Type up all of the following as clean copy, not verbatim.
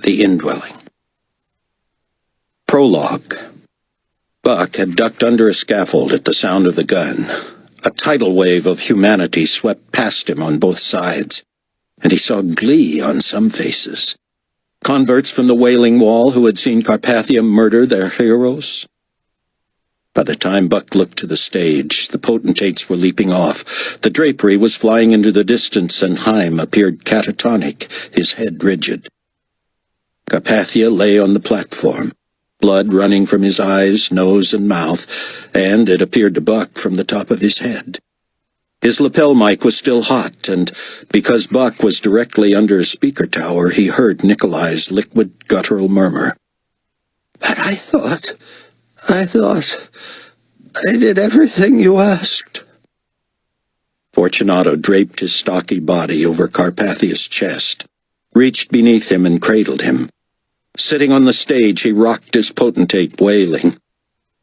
The Indwelling. Prologue. Buck had ducked under a scaffold at the sound of the gun. A tidal wave of humanity swept past him on both sides, and he saw glee on some faces. Converts from the Wailing Wall who had seen Carpathia murder their heroes. By the time Buck looked to the stage, the potentates were leaping off. The drapery was flying into the distance, and Haim appeared catatonic, his head rigid. Carpathia lay on the platform, blood running from his eyes, nose, and mouth, and, it appeared to Buck, from the top of his head. His lapel mic was still hot, and because Buck was directly under a speaker tower, he heard Nikolai's liquid, guttural murmur. "But I thought I did everything you asked." Fortunato draped his stocky body over Carpathia's chest, reached beneath him and cradled him. Sitting on the stage, he rocked his potentate, wailing.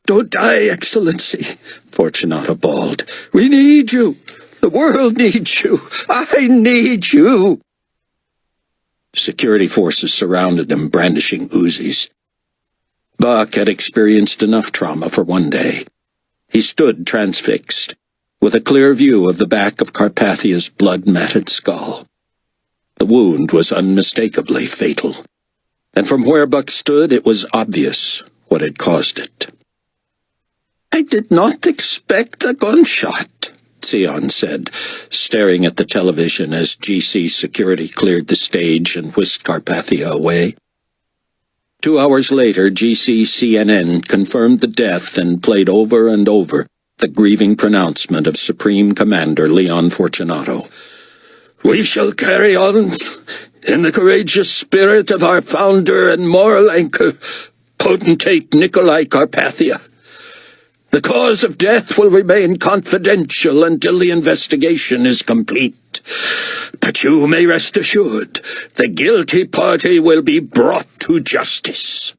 "Don't die, Excellency," Fortunato bawled. "We need you. The world needs you. I need you." Security forces surrounded them, brandishing Uzis. Buck had experienced enough trauma for one day. He stood transfixed, with a clear view of the back of Carpathia's blood-matted skull. The wound was unmistakably fatal, and from where Buck stood it was obvious what had caused it. "I did not expect a gunshot," Sion said, staring at the television as GC security cleared the stage and whisked Carpathia away. 2 hours later, GC CNN confirmed the death and played over and over the grieving pronouncement of Supreme Commander Leon Fortunato. "We shall carry on in the courageous spirit of our founder and moral anchor, potentate Nikolai Carpathia. The cause of death will remain confidential until the investigation is complete. But you may rest assured, the guilty party will be brought to justice."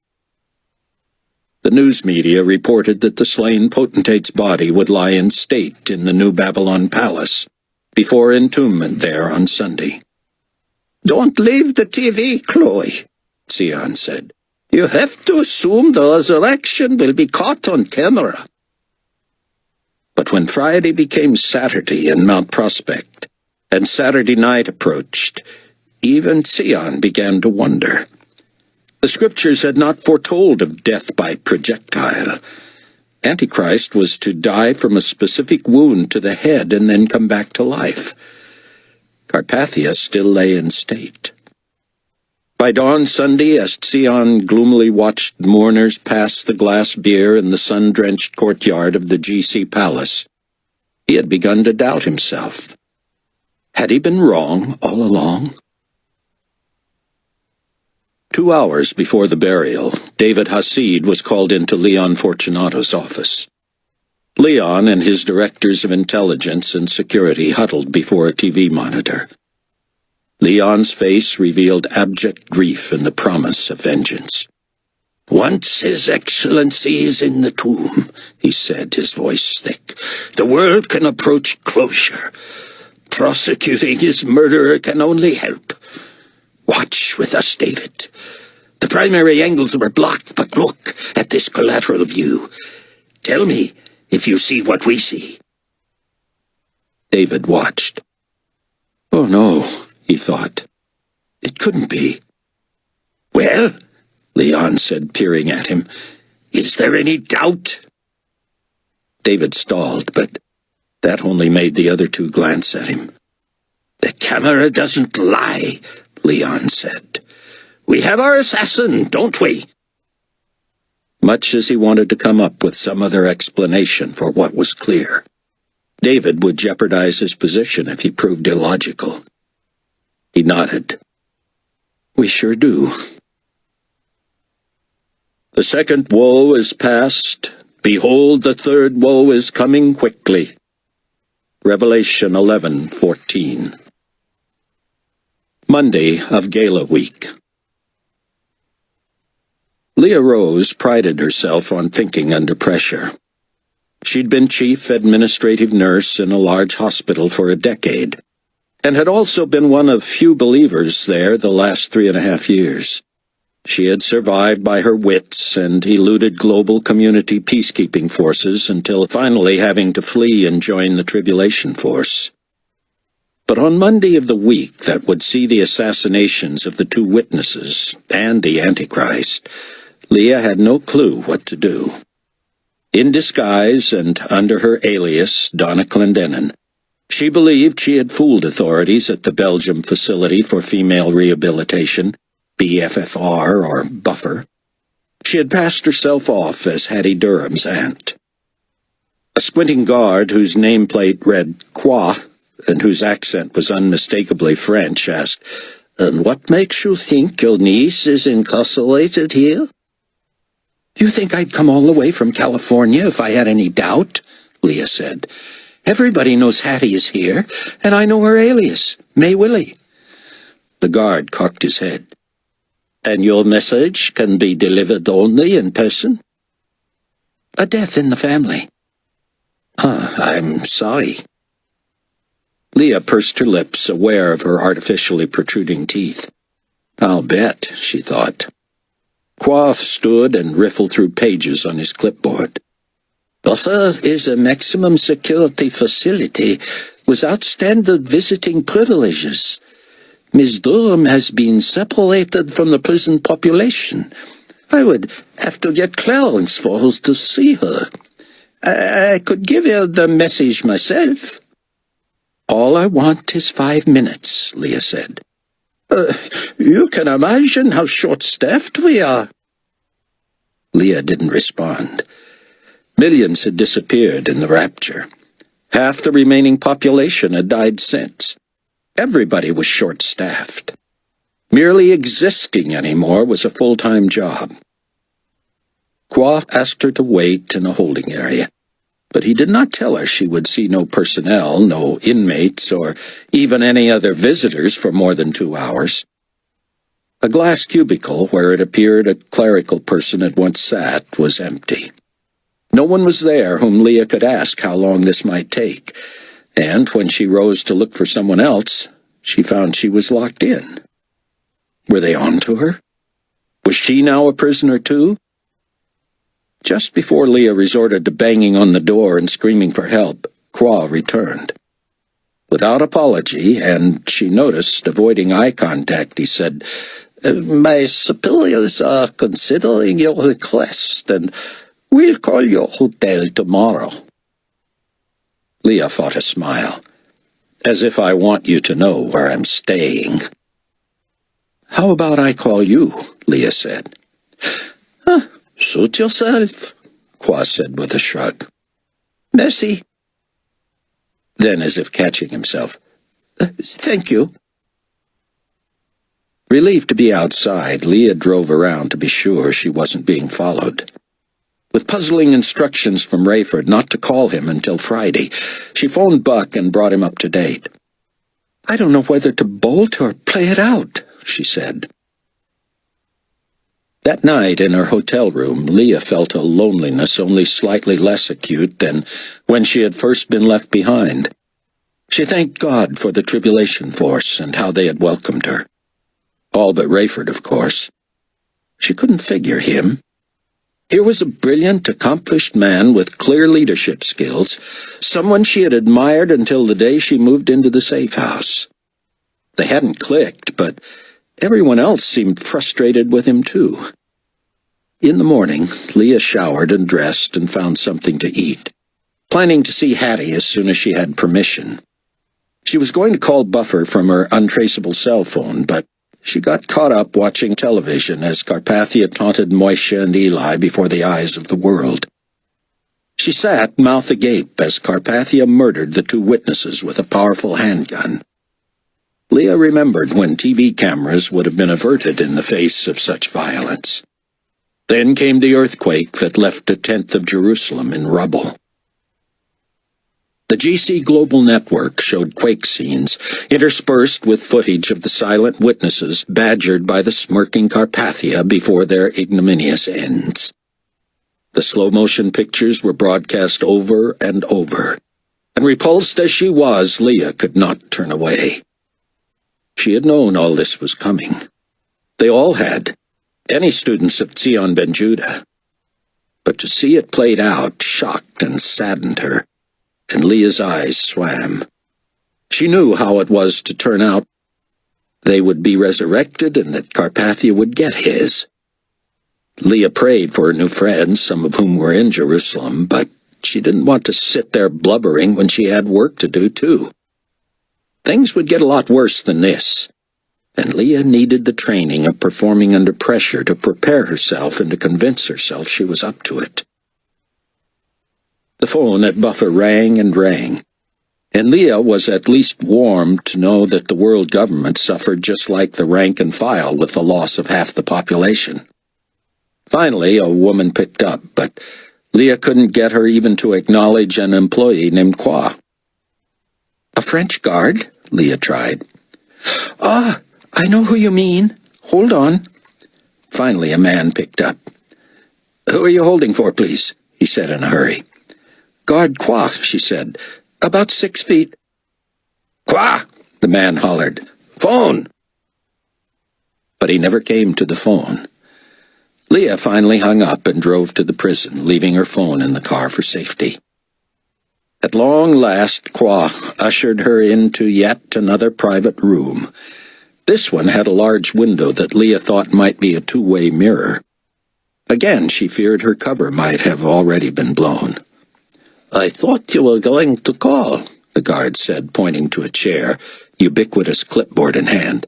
The news media reported that the slain potentate's body would lie in state in the New Babylon Palace, before entombment there on Sunday. "Don't leave the TV, Chloe," Sion said. "You have to assume the resurrection will be caught on camera." But when Friday became Saturday in Mount Prospect, and Saturday night approached, even Sion began to wonder. The scriptures had not foretold of death by projectile. Antichrist was to die from a specific wound to the head and then come back to life. Carpathia still lay in state. By dawn Sunday, as Sion gloomily watched mourners pass the glass bier in the sun-drenched courtyard of the GC Palace, he had begun to doubt himself. Had he been wrong all along? 2 hours before the burial, David Hasid was called into Leon Fortunato's office. Leon and his directors of intelligence and security huddled before a TV monitor. Leon's face revealed abject grief and the promise of vengeance. "Once His Excellency is in the tomb," he said, his voice thick, "the world can approach closure. Prosecuting his murderer can only help. Watch with us, David. The primary angles were blocked, but look at this collateral view. Tell me if you see what we see." David watched. "Oh no," he thought. "It couldn't be." "Well," Leon said, peering at him, "is there any doubt?" David stalled, but that only made the other two glance at him. "The camera doesn't lie," Leon said. "We have our assassin, don't we?" Much as he wanted to come up with some other explanation for what was clear, David would jeopardize his position if he proved illogical. He nodded. "We sure do." "The second woe is past. Behold, the third woe is coming quickly." Revelation 11:14. Monday of Gala Week. Leah Rose prided herself on thinking under pressure. She'd been chief administrative nurse in a large hospital for a decade, and had also been one of few believers there the last 3.5 years. She had survived by her wits and eluded global community peacekeeping forces until finally having to flee and join the Tribulation Force. But on Monday of the week that would see the assassinations of the two witnesses and the Antichrist, Leah had no clue what to do. In disguise and under her alias, Donna Clendenin, she believed she had fooled authorities at the Belgium Facility for Female Rehabilitation, BFFR or Buffer. She had passed herself off as Hattie Durham's aunt. A squinting guard whose nameplate read Quoi and whose accent was unmistakably French asked, "And what makes you think your niece is incarcerated here?" "You think I'd come all the way from California if I had any doubt?" Leah said. "Everybody knows Hattie is here, and I know her alias, May Willie." The guard cocked his head. "And your message can be delivered only in person?" "A death in the family." I'm sorry." Leah pursed her lips, aware of her artificially protruding teeth. "I'll bet," she thought. Quoth stood and riffled through pages on his clipboard. "Buffer is a maximum security facility without standard visiting privileges. Miss Durham has been separated from the prison population. I would have to get clearance for us to see her. I could give you the message myself." "All I want is 5 minutes," Leah said. You can imagine how short-staffed we are." Leah didn't respond. Millions had disappeared in the rapture. Half the remaining population had died since. Everybody was short-staffed. Merely existing anymore was a full-time job. Qua asked her to wait in a holding area, but he did not tell her she would see no personnel, no inmates, or even any other visitors for more than 2 hours. A glass cubicle where it appeared a clerical person had once sat was empty. No one was there whom Leah could ask how long this might take, and when she rose to look for someone else, she found she was locked in. Were they on to her? Was she now a prisoner too? Just before Leah resorted to banging on the door and screaming for help, Qua returned. Without apology, and she noticed, avoiding eye contact, he said, "My superiors are considering your request, and we'll call your hotel tomorrow." Leah fought a smile. "As if I want you to know where I'm staying." "How about I call you?" Leah said. "Suit yourself," Qua said with a shrug. "Merci." Then, as if catching himself, "Thank you." Relieved to be outside, Leah drove around to be sure she wasn't being followed. With puzzling instructions from Rayford not to call him until Friday, she phoned Buck and brought him up to date. "I don't know whether to bolt or play it out," she said. That night in her hotel room, Leah felt a loneliness only slightly less acute than when she had first been left behind. She thanked God for the Tribulation Force and how they had welcomed her. All but Rayford, of course. She couldn't figure him. Here was a brilliant, accomplished man with clear leadership skills, someone she had admired until the day she moved into the safe house. They hadn't clicked, but everyone else seemed frustrated with him too. In the morning, Leah showered and dressed and found something to eat, planning to see Hattie as soon as she had permission. She was going to call Buffer from her untraceable cell phone, but she got caught up watching television as Carpathia taunted Moishe and Eli before the eyes of the world. She sat, mouth agape, as Carpathia murdered the two witnesses with a powerful handgun. Leah remembered when TV cameras would have been averted in the face of such violence. Then came the earthquake that left a tenth of Jerusalem in rubble. The GC Global Network showed quake scenes, interspersed with footage of the silent witnesses badgered by the smirking Carpathia before their ignominious ends. The slow-motion pictures were broadcast over and over, and repulsed as she was, Leah could not turn away. She had known all this was coming. They all had. any students of Zion ben Judah. But to see it played out shocked and saddened her, and Leah's eyes swam. She knew how it was to turn out. They would be resurrected and that Carpathia would get his. Leah prayed for her new friends, some of whom were in Jerusalem, but she didn't want to sit there blubbering when she had work to do, too. Things would get a lot worse than this, and Leah needed the training of performing under pressure to prepare herself and to convince herself she was up to it. The phone at Buffer rang and rang, and Leah was at least warmed to know that the world government suffered just like the rank and file with the loss of half the population. Finally, a woman picked up, but Leah couldn't get her even to acknowledge an employee named Qua. "A French guard?" Leah tried. "Ah, I know who you mean. Hold on." Finally, a man picked up. "Who are you holding for, please?" he said in a hurry. "Guard Qua," she said. "About 6 feet." "Qua!" the man hollered. "Phone!" But he never came to the phone. Leah finally hung up and drove to the prison, leaving her phone in the car for safety. At long last, Qua ushered her into yet another private room. This one had a large window that Leah thought might be a two-way mirror. Again, she feared her cover might have already been blown. "I thought you were going to call," the guard said, pointing to a chair, ubiquitous clipboard in hand.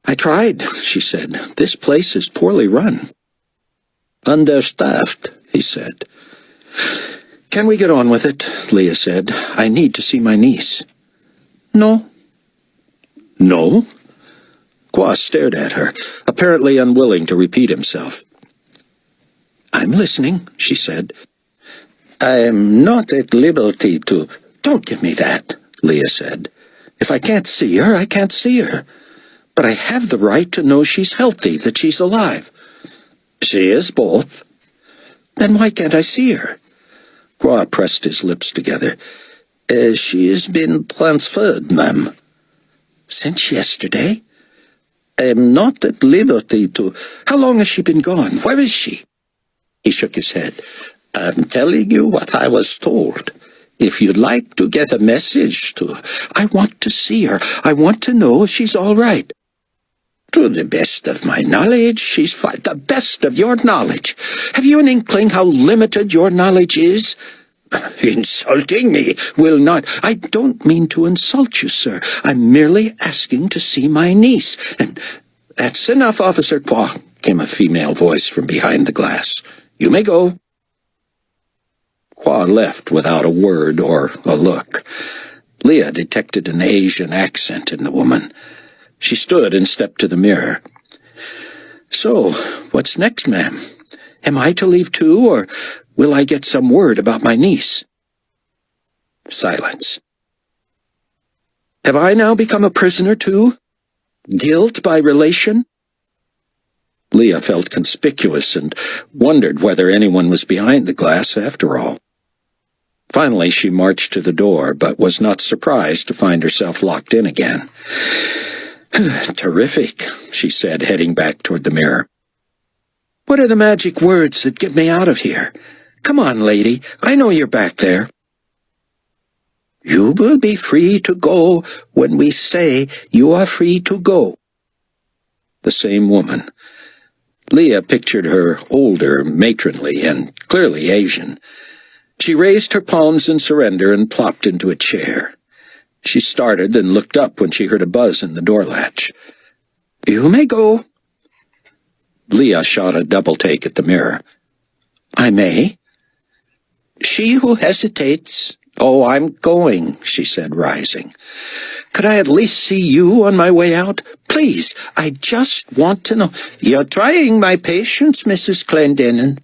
"I tried," she said. "This place is poorly run." "Understaffed," he said. "Can we get on with it?" Leah said. "I need to see my niece." "No." "No?" Qua stared at her, apparently unwilling to repeat himself. "I'm listening," she said. "I am not at liberty to—" "Don't give me that," Leah said. "If I can't see her, I can't see her. But I have the right to know she's healthy, that she's alive." "She is both." "Then why can't I see her?" Qua pressed his lips together. She has been transferred, ma'am." "Since yesterday?" "I am not at liberty to—" "How long has she been gone? Where is she?" He shook his head. "I'm telling you what I was told. If you'd like to get a message to her—" "I want to see her. I want to know if she's all right." "To the best of my knowledge, she's fine." "The best of your knowledge? Have you an inkling how limited your knowledge is?" "Insulting me will not—" "I don't mean to insult you, sir. I'm merely asking to see my niece. And—" "That's enough, Officer Qua," came a female voice from behind the glass. "You may go." Qua left without a word or a look. Leah detected an Asian accent in the woman. She stood and stepped to the mirror. "So, what's next, ma'am? Am I to leave too, or will I get some word about my niece?" Silence. "Have I now become a prisoner too? Guilt by relation?" Leah felt conspicuous and wondered whether anyone was behind the glass after all. Finally, she marched to the door, but was not surprised to find herself locked in again. "Terrific," she said, heading back toward the mirror. "What are the magic words that get me out of here? Come on, lady. I know you're back there." "You will be free to go when we say you are free to go." The same woman. Leah pictured her older, matronly, and clearly Asian. She raised her palms in surrender and plopped into a chair. She started and looked up when she heard a buzz in the door latch. "You may go." Leah shot a double-take at the mirror. "I may?" "She who hesitates—" "Oh, I'm going," she said, rising. "Could I at least see you on my way out? Please, I just want to know—" "You're trying my patience, Mrs. Clendenin.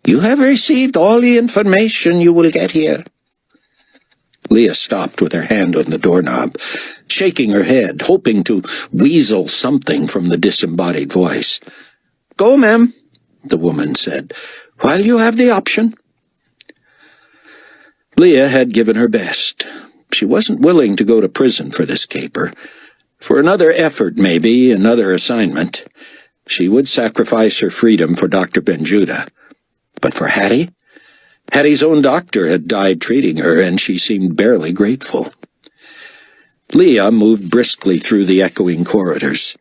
You have received all the information you will get here." Leah stopped with her hand on the doorknob, shaking her head, hoping to weasel something from the disembodied voice. "Go, ma'am," the woman said, "while you have the option." Leah had given her best. She wasn't willing to go to prison for this caper. For another effort, maybe, another assignment. She would sacrifice her freedom for Dr. Benjuda. But for Hattie? Hattie's own doctor had died treating her, and she seemed barely grateful. Leah moved briskly through the echoing corridors.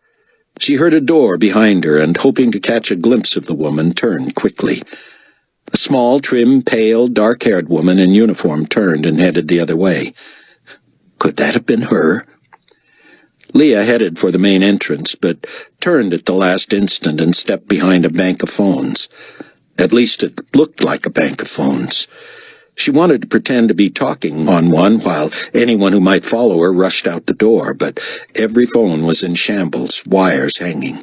She heard a door behind her, and hoping to catch a glimpse of the woman, turned quickly. A small, trim, pale, dark-haired woman in uniform turned and headed the other way. Could that have been her? Leah headed for the main entrance, but turned at the last instant and stepped behind a bank of phones. At least it looked like a bank of phones. She wanted to pretend to be talking on one while anyone who might follow her rushed out the door, but every phone was in shambles, wires hanging.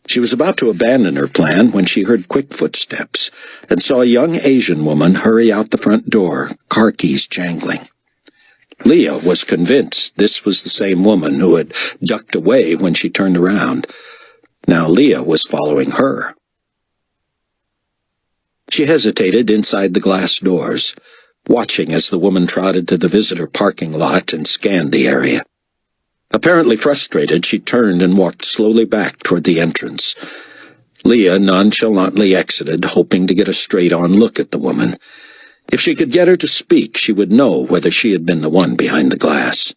She was about to abandon her plan when she heard quick footsteps and saw a young Asian woman hurry out the front door, car keys jangling. Leah was convinced this was the same woman who had ducked away when she turned around. Now Leah was following her. She hesitated inside the glass doors, watching as the woman trotted to the visitor parking lot and scanned the area. Apparently frustrated, she turned and walked slowly back toward the entrance. Leah nonchalantly exited, hoping to get a straight-on look at the woman. If she could get her to speak, she would know whether she had been the one behind the glass.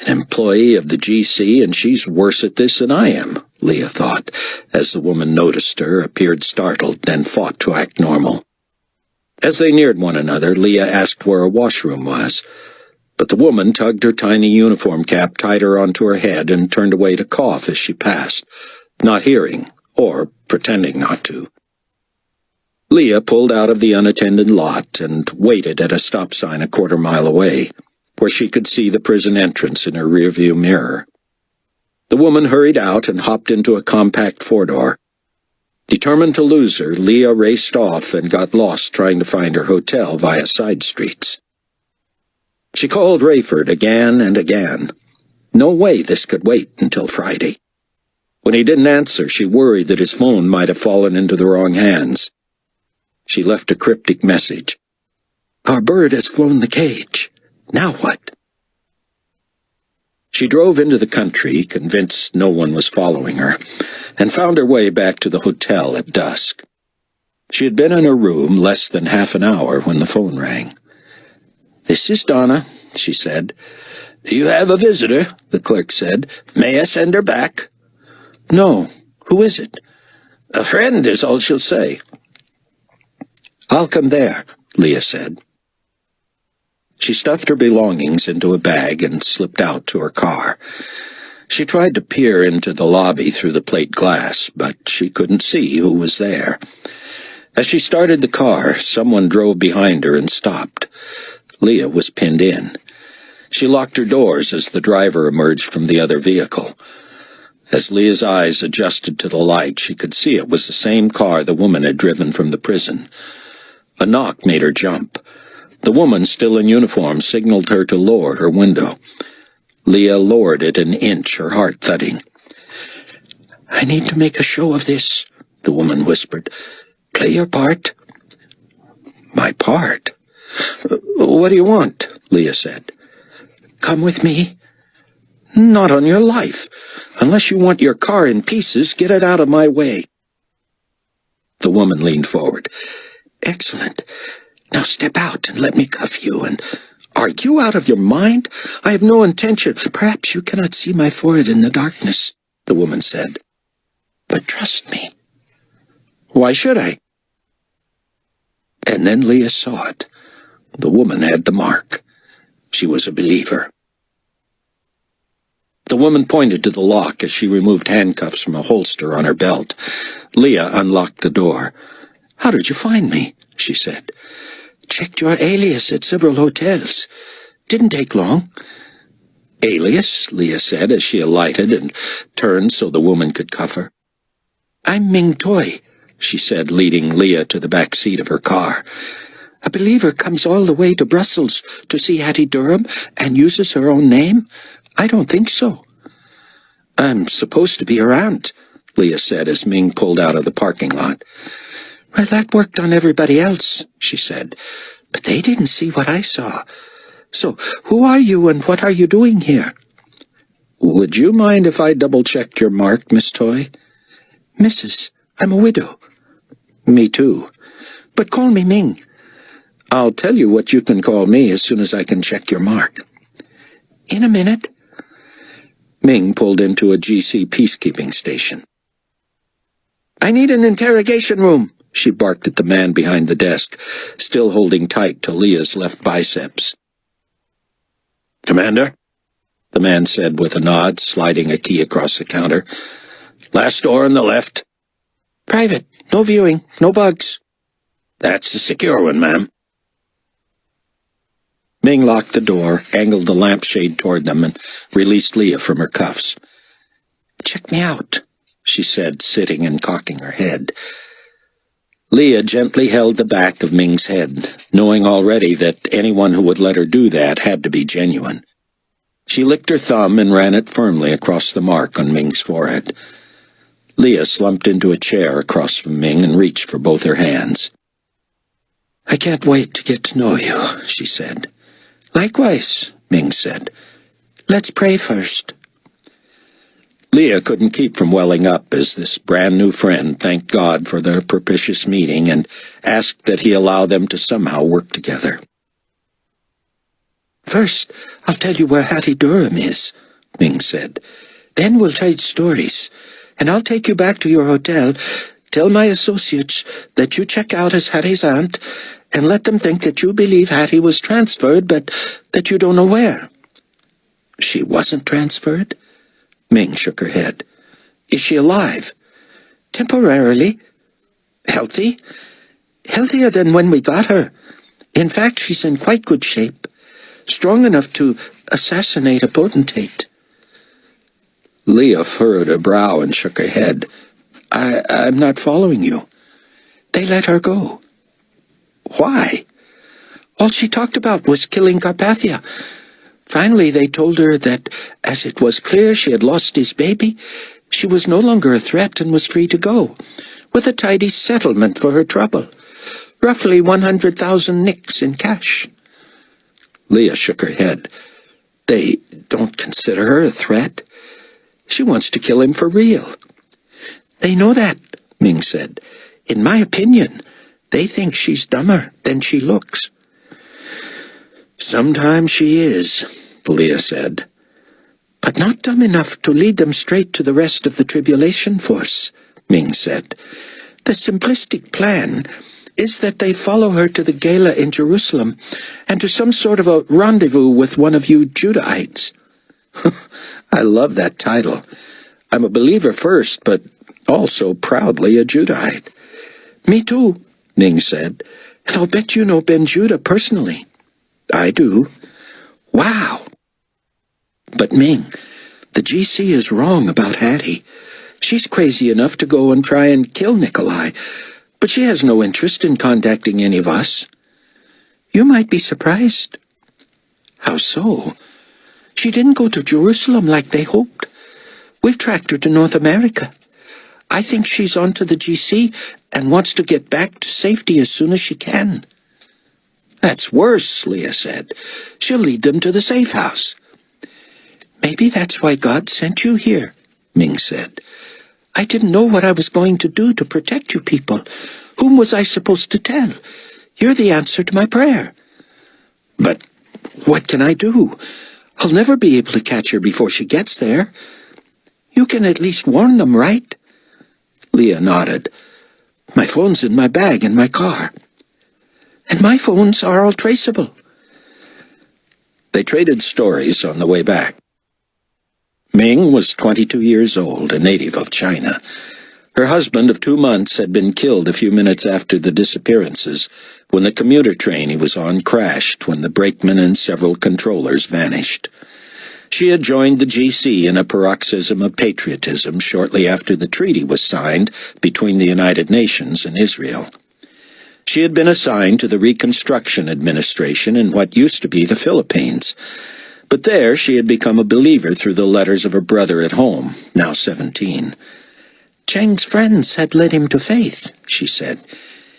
An employee of the GC, and she's worse at this than I am, Leah thought, as the woman noticed her, appeared startled, then fought to act normal. As they neared one another, Leah asked where a washroom was, but the woman tugged her tiny uniform cap tighter onto her head and turned away to cough as she passed, not hearing, or pretending not to. Leah pulled out of the unattended lot and waited at a stop sign a quarter-mile away, where she could see the prison entrance in her rearview mirror. The woman hurried out and hopped into a compact four-door. Determined to lose her, Leah raced off and got lost trying to find her hotel via side streets. She called Rayford again and again. No way this could wait until Friday. When he didn't answer, she worried that his phone might have fallen into the wrong hands. She left a cryptic message. "Our bird has flown the cage. Now what?" She drove into the country, convinced no one was following her, and found her way back to the hotel at dusk. She had been in her room less than half an hour when the phone rang. "This is Donna," she said. "You have a visitor," the clerk said. "May I send her back?" "No. Who is it?" "A friend is all she'll say." "I'll come there," Leah said. She stuffed her belongings into a bag and slipped out to her car. She tried to peer into the lobby through the plate glass, but she couldn't see who was there. As she started the car, someone drove behind her and stopped. Leah was pinned in. She locked her doors as the driver emerged from the other vehicle. As Leah's eyes adjusted to the light, she could see it was the same car the woman had driven from the prison. A knock made her jump. The woman, still in uniform, signaled her to lower her window. Leah lowered it an inch, her heart thudding. "I need to make a show of this," the woman whispered. "Play your part." "My part? What do you want?" Leah said. "Come with me." "Not on your life. Unless you want your car in pieces, get it out of my way." The woman leaned forward. "Excellent. Now step out and let me cuff you, and are you out of your mind? I have no intention. Perhaps you cannot see my forehead in the darkness," the woman said. "But trust me." "Why should I?" And then Leah saw it. The woman had the mark. She was a believer. The woman pointed to the lock as she removed handcuffs from a holster on her belt. Leah unlocked the door. "How did you find me?" she said. "Checked your alias at several hotels. Didn't take long." "Alias?" Leah said as she alighted and turned so the woman could cuff her. "I'm Ming Toy," she said, leading Leah to the back seat of her car. "A believer comes all the way to Brussels to see Hattie Durham and uses her own name? I don't think so." "I'm supposed to be her aunt," Leah said as Ming pulled out of the parking lot. "Well, that worked on everybody else," she said, "but they didn't see what I saw. So, who are you and what are you doing here?" Would you mind if I double-checked your mark, Miss Toy? Mrs., I'm a widow. Me too. But call me Ming. I'll tell you what you can call me as soon as I can check your mark. In a minute. Ming pulled into a GC peacekeeping station. I need an interrogation room, she barked at the man behind the desk, still holding tight to Leah's left biceps. Commander, the man said with a nod, sliding a key across the counter. Last door on the left. Private, no viewing, no bugs. That's a secure one, ma'am. Ming locked the door, angled the lampshade toward them, and released Leah from her cuffs. Check me out, she said, sitting and cocking her head. Leah gently held the back of Ming's head, knowing already that anyone who would let her do that had to be genuine. She licked her thumb and ran it firmly across the mark on Ming's forehead. Leah slumped into a chair across from Ming and reached for both her hands. I can't wait to get to know you, she said. Likewise, Ming said. Let's pray first. Leah couldn't keep from welling up as this brand-new friend thanked God for their propitious meeting and asked that he allow them to somehow work together. First, I'll tell you where Hattie Durham is, Ming said. Then we'll trade stories, and I'll take you back to your hotel, tell my associates that you check out as Hattie's aunt, and let them think that you believe Hattie was transferred, but that you don't know where. She wasn't transferred? Ming shook her head. Is she alive? Temporarily. Healthy? Healthier than when we got her. In fact, she's in quite good shape. Strong enough to assassinate a potentate. Leah furrowed her brow and shook her head. I'm not following you. They let her go. Why? All she talked about was killing Carpathia. Finally, they told her that, as it was clear she had lost his baby, she was no longer a threat and was free to go, with a tidy settlement for her trouble. Roughly 100,000 nicks in cash. Leah shook her head. They don't consider her a threat. She wants to kill him for real. They know that, Ming said. In my opinion, they think she's dumber than she looks. Sometimes she is, Leah said. But not dumb enough to lead them straight to the rest of the tribulation force, Ming said. The simplistic plan is that they follow her to the gala in Jerusalem and to some sort of a rendezvous with one of you Judahites. I love that title. I'm a believer first, but also proudly a Judahite. Me too, Ming said. And I'll bet you know Ben Judah personally. I do. Wow. But Ming, the GC is wrong about Hattie. She's crazy enough to go and try and kill Nikolai, but she has no interest in contacting any of us. You might be surprised. How so? She didn't go to Jerusalem like they hoped. We've tracked her to North America. I think she's on to the GC and wants to get back to safety as soon as she can. That's worse, Leah said. She'll lead them to the safe house. Maybe that's why God sent you here, Ming said. I didn't know what I was going to do to protect you people. Whom was I supposed to tell? You're the answer to my prayer. But what can I do? I'll never be able to catch her before she gets there. You can at least warn them, right? Leah nodded. My phone's in my bag in my car. And my phones are all traceable. They traded stories on the way back. Ming was 22 years old, a native of China. Her husband of 2 months had been killed a few minutes after the disappearances when the commuter train he was on crashed when the brakeman and several controllers vanished. She had joined the GC in a paroxysm of patriotism shortly after the treaty was signed between the United Nations and Israel. She had been assigned to the Reconstruction Administration in what used to be the Philippines. But there she had become a believer through the letters of her brother at home, now 17. Chang's friends had led him to faith, she said.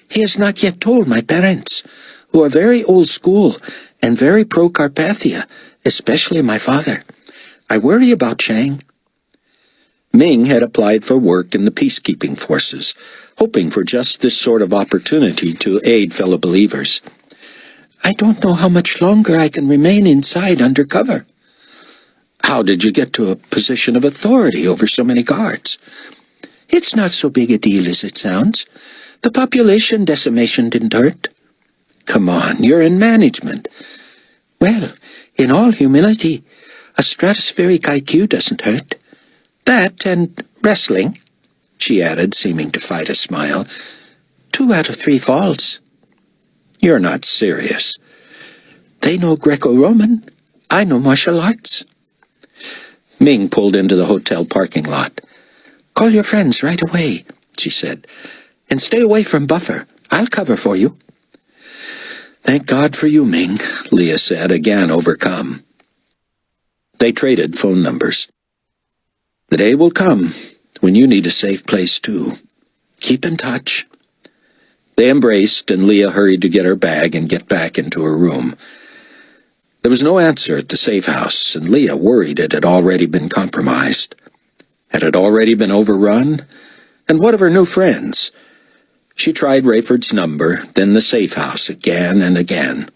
He has not yet told my parents, who are very old school and very pro-Carpathia, especially my father. I worry about Chang." Ming had applied for work in the peacekeeping forces, hoping for just this sort of opportunity to aid fellow believers. "I don't know how much longer I can remain inside under cover." "How did you get to a position of authority over so many guards?" "It's not so big a deal as it sounds. The population decimation didn't hurt." "Come on, you're in management." "Well, in all humility, a stratospheric IQ doesn't hurt. That and wrestling," she added, seeming to fight a smile. 2 out of 3 falls." "You're not serious." "They know Greco-Roman. I know martial arts." Ming pulled into the hotel parking lot. "Call your friends right away," she said. "And stay away from Buffer. I'll cover for you." "Thank God for you, Ming," Leah said, again overcome. They traded phone numbers. "The day will come when you need a safe place, too. Keep in touch." They embraced, and Leah hurried to get her bag and get back into her room. There was no answer at the safe house, and Leah worried it had already been compromised. Had it already been overrun? And what of her new friends? She tried Rayford's number, then the safe house again and again.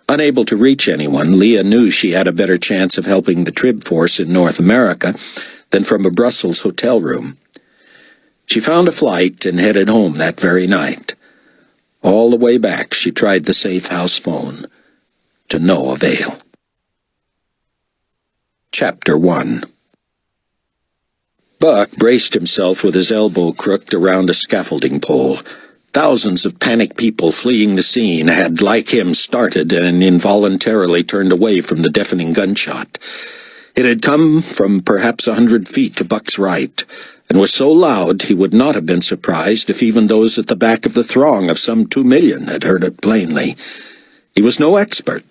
Unable to reach anyone, Leah knew she had a better chance of helping the Trib force in North America than from a Brussels hotel room. She found a flight and headed home that very night. All the way back she tried the safe house phone, to no avail. Chapter 1. Buck braced himself with his elbow crooked around a scaffolding pole. Thousands of panicked people fleeing the scene had, like him, started and involuntarily turned away from the deafening gunshot. It had come from perhaps 100 feet to Buck's right, and was so loud he would not have been surprised if even those at the back of the throng of some 2 million had heard it plainly. He was no expert,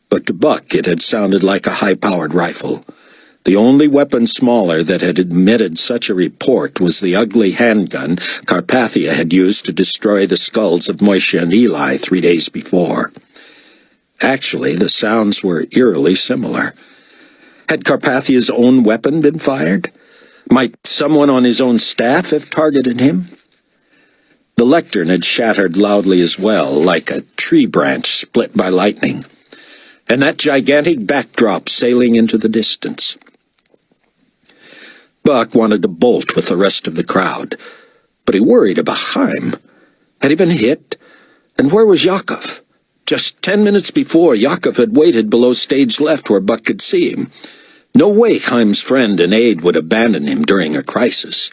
but to Buck it had sounded like a high-powered rifle. The only weapon smaller that had emitted such a report was the ugly handgun Carpathia had used to destroy the skulls of Moishe and Eli 3 days before. Actually, the sounds were eerily similar. Had Carpathia's own weapon been fired? Might someone on his own staff have targeted him? The lectern had shattered loudly as well, like a tree branch split by lightning, and that gigantic backdrop sailing into the distance. Buck wanted to bolt with the rest of the crowd, but he worried about Chaim. Had he been hit? And where was Yaakov? Just 10 minutes before, Yaakov had waited below stage left where Buck could see him. No way Chaim's friend and aide would abandon him during a crisis.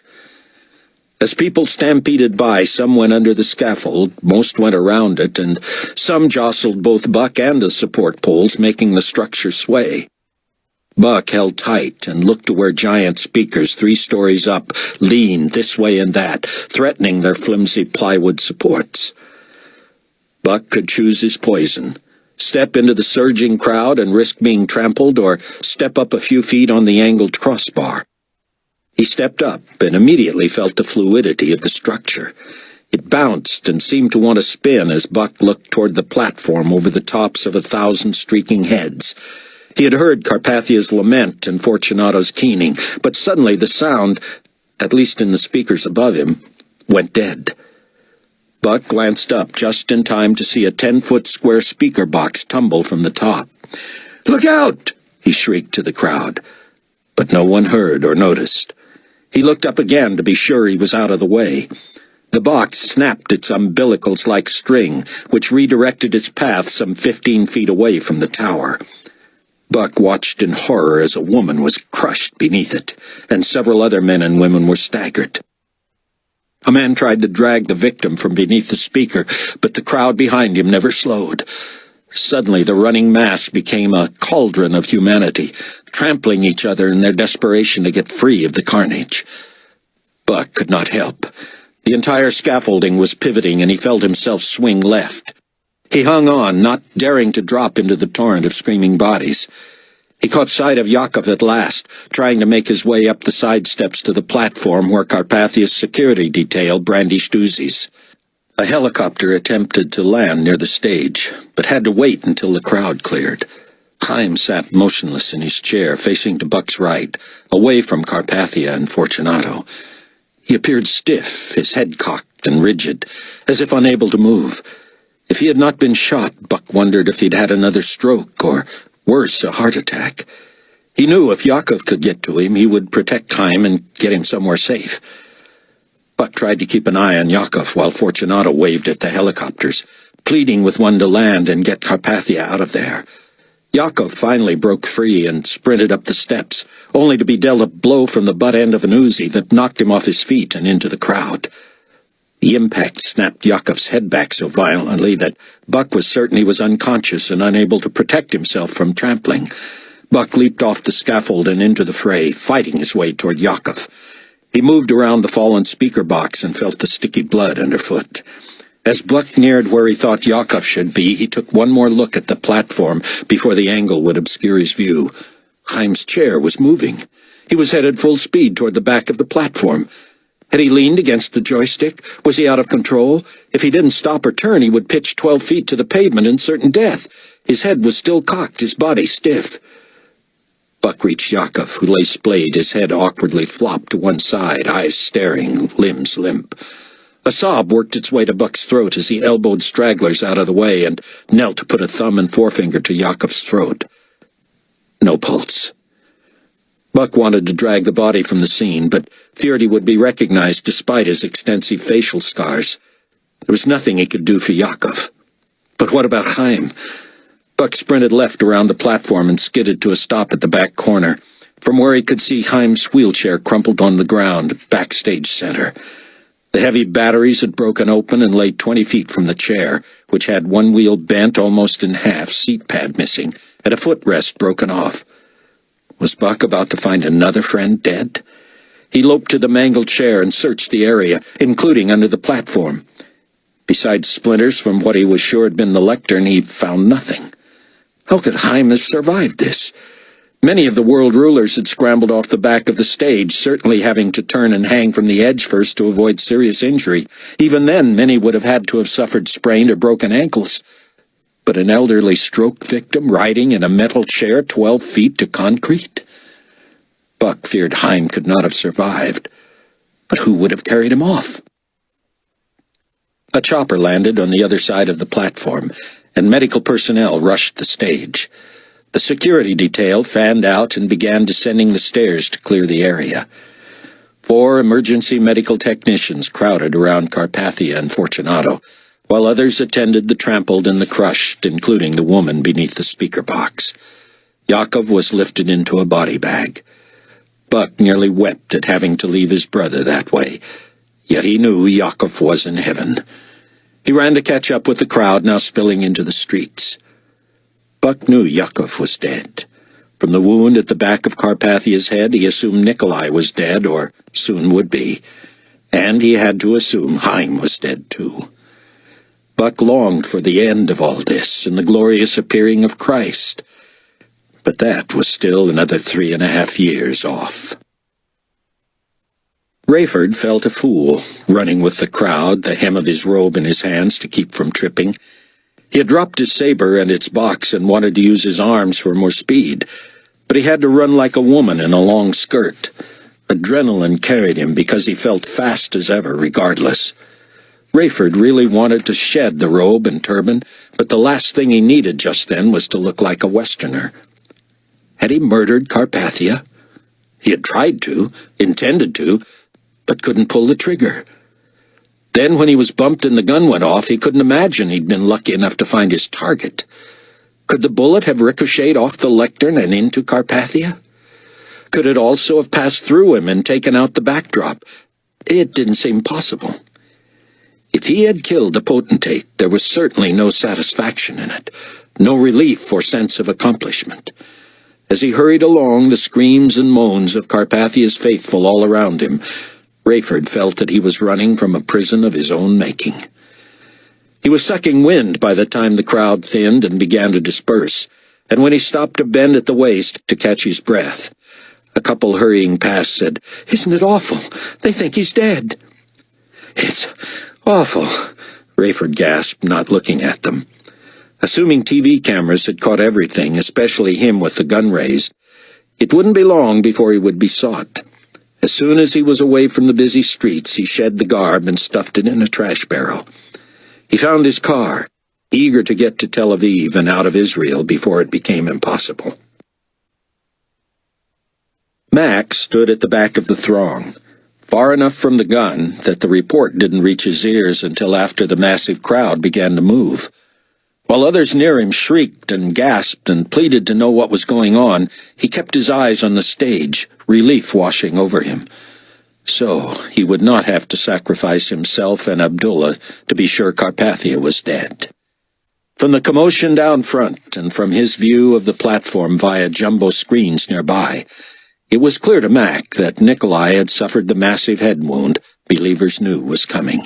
As people stampeded by, some went under the scaffold, most went around it, and some jostled both Buck and the support poles, making the structure sway. Buck held tight and looked to where giant speakers 3 stories up leaned this way and that, threatening their flimsy plywood supports. Buck could choose his poison: step into the surging crowd and risk being trampled, or step up a few feet on the angled crossbar. He stepped up and immediately felt the fluidity of the structure. It bounced and seemed to want to spin as Buck looked toward the platform over the tops of 1,000 streaking heads. He had heard Carpathia's lament and Fortunato's keening, but suddenly the sound, at least in the speakers above him, went dead. Buck glanced up just in time to see a 10-foot square speaker box tumble from the top. "Look out!" he shrieked to the crowd, but no one heard or noticed. He looked up again to be sure he was out of the way. The box snapped its umbilicals like string, which redirected its path some 15 feet away from the tower. Buck watched in horror as a woman was crushed beneath it, and several other men and women were staggered. A man tried to drag the victim from beneath the speaker, but the crowd behind him never slowed. Suddenly the running mass became a cauldron of humanity, trampling each other in their desperation to get free of the carnage. Buck could not help. The entire scaffolding was pivoting, and he felt himself swing left. He hung on, not daring to drop into the torrent of screaming bodies. He caught sight of Yaakov at last, trying to make his way up the side steps to the platform where Carpathia's security detail brandished Uzis. A helicopter attempted to land near the stage, but had to wait until the crowd cleared. Chaim sat motionless in his chair, facing to Buck's right, away from Carpathia and Fortunato. He appeared stiff, his head cocked and rigid, as if unable to move. If he had not been shot, Buck wondered if he'd had another stroke, or, worse, a heart attack. He knew if Yakov could get to him, he would protect Chaim and get him somewhere safe. Buck tried to keep an eye on Yakov while Fortunato waved at the helicopters, pleading with one to land and get Carpathia out of there. Yakov finally broke free and sprinted up the steps, only to be dealt a blow from the butt end of an Uzi that knocked him off his feet and into the crowd. The impact snapped Yakov's head back so violently that Buck was certain he was unconscious and unable to protect himself from trampling. Buck leaped off the scaffold and into the fray, fighting his way toward Yakov. He moved around the fallen speaker box and felt the sticky blood underfoot. As Buck neared where he thought Yakov should be, he took one more look at the platform before the angle would obscure his view. Chaim's chair was moving. He was headed full speed toward the back of the platform. Had he leaned against the joystick? Was he out of control? If he didn't stop or turn, he would pitch 12 feet to the pavement in certain death. His head was still cocked, his body stiff. Buck reached Yakov, who lay splayed, his head awkwardly flopped to one side, eyes staring, limbs limp. A sob worked its way to Buck's throat as he elbowed stragglers out of the way and knelt to put a thumb and forefinger to Yakov's throat. No pulse. Buck wanted to drag the body from the scene, but feared he would be recognized despite his extensive facial scars. There was nothing he could do for Yakov. But what about Chaim? Buck sprinted left around the platform and skidded to a stop at the back corner, from where he could see Chaim's wheelchair crumpled on the ground, backstage center. The heavy batteries had broken open and lay 20 feet from the chair, which had one wheel bent almost in half, seat pad missing, and a footrest broken off. Was Buck about to find another friend dead? He loped to the mangled chair and searched the area, including under the platform. Besides splinters from what he was sure had been the lectern, he found nothing. How could Chaim have survived this? Many of the world rulers had scrambled off the back of the stage, certainly having to turn and hang from the edge first to avoid serious injury. Even then, many would have had to have suffered sprained or broken ankles. But an elderly stroke victim riding in a metal chair 12 feet to concrete? Buck feared Chaim could not have survived. But who would have carried him off? A chopper landed on the other side of the platform, and medical personnel rushed the stage. The security detail fanned out and began descending the stairs to clear the area. 4 emergency medical technicians crowded around Carpathia and Fortunato, while others attended the trampled and the crushed, including the woman beneath the speaker box. Yakov was lifted into a body bag. Buck nearly wept at having to leave his brother that way, yet he knew Yakov was in heaven. He ran to catch up with the crowd now spilling into the streets. Buck knew Yakov was dead. From the wound at the back of Carpathia's head, he assumed Nikolai was dead, or soon would be. And he had to assume Chaim was dead too. Buck longed for the end of all this and the glorious appearing of Christ. But that was still another 3.5 years off. Rayford felt a fool, running with the crowd, the hem of his robe in his hands to keep from tripping. He had dropped his saber and its box and wanted to use his arms for more speed, but he had to run like a woman in a long skirt. Adrenaline carried him because he felt fast as ever regardless. Rayford really wanted to shed the robe and turban, but the last thing he needed just then was to look like a Westerner. Had he murdered Carpathia? He had tried to, intended to, but couldn't pull the trigger. Then when he was bumped and the gun went off, he couldn't imagine he'd been lucky enough to find his target. Could the bullet have ricocheted off the lectern and into Carpathia? Could it also have passed through him and taken out the backdrop? It didn't seem possible. If he had killed the potentate, there was certainly no satisfaction in it, no relief or sense of accomplishment. As he hurried along, the screams and moans of Carpathia's faithful all around him, Rayford felt that he was running from a prison of his own making. He was sucking wind by the time the crowd thinned and began to disperse, and when he stopped to bend at the waist to catch his breath, a couple hurrying past said, "Isn't it awful? They think he's dead." "It's awful," Rayford gasped, not looking at them. Assuming TV cameras had caught everything, especially him with the gun raised, it wouldn't be long before he would be sought. As soon as he was away from the busy streets, he shed the garb and stuffed it in a trash barrel. He found his car, eager to get to Tel Aviv and out of Israel before it became impossible. Mac stood at the back of the throng, far enough from the gun that the report didn't reach his ears until after the massive crowd began to move. While others near him shrieked and gasped and pleaded to know what was going on, he kept his eyes on the stage, relief washing over him. So he would not have to sacrifice himself and Abdullah to be sure Carpathia was dead. From the commotion down front and from his view of the platform via jumbo screens nearby, it was clear to Mac that Nikolai had suffered the massive head wound believers knew was coming.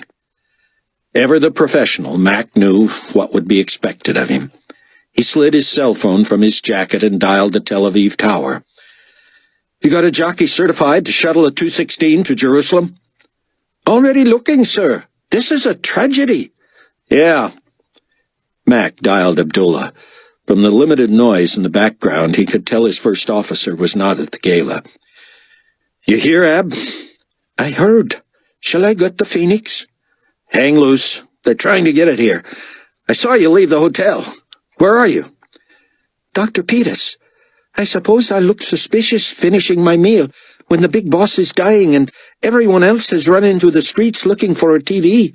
Ever the professional, Mac knew what would be expected of him. He slid his cell phone from his jacket and dialed the Tel Aviv tower. "You got a jockey certified to shuttle a 216 to Jerusalem?" "Already looking, sir. This is a tragedy." "Yeah." Mac dialed Abdullah. From the limited noise in the background, he could tell his first officer was not at the gala. "You hear, Ab?" "I heard. Shall I get the Phoenix?" "Hang loose. They're trying to get it here. I saw you leave the hotel. Where are you?" "Dr. Peters. I suppose I look suspicious finishing my meal when the big boss is dying and everyone else has run into the streets looking for a TV."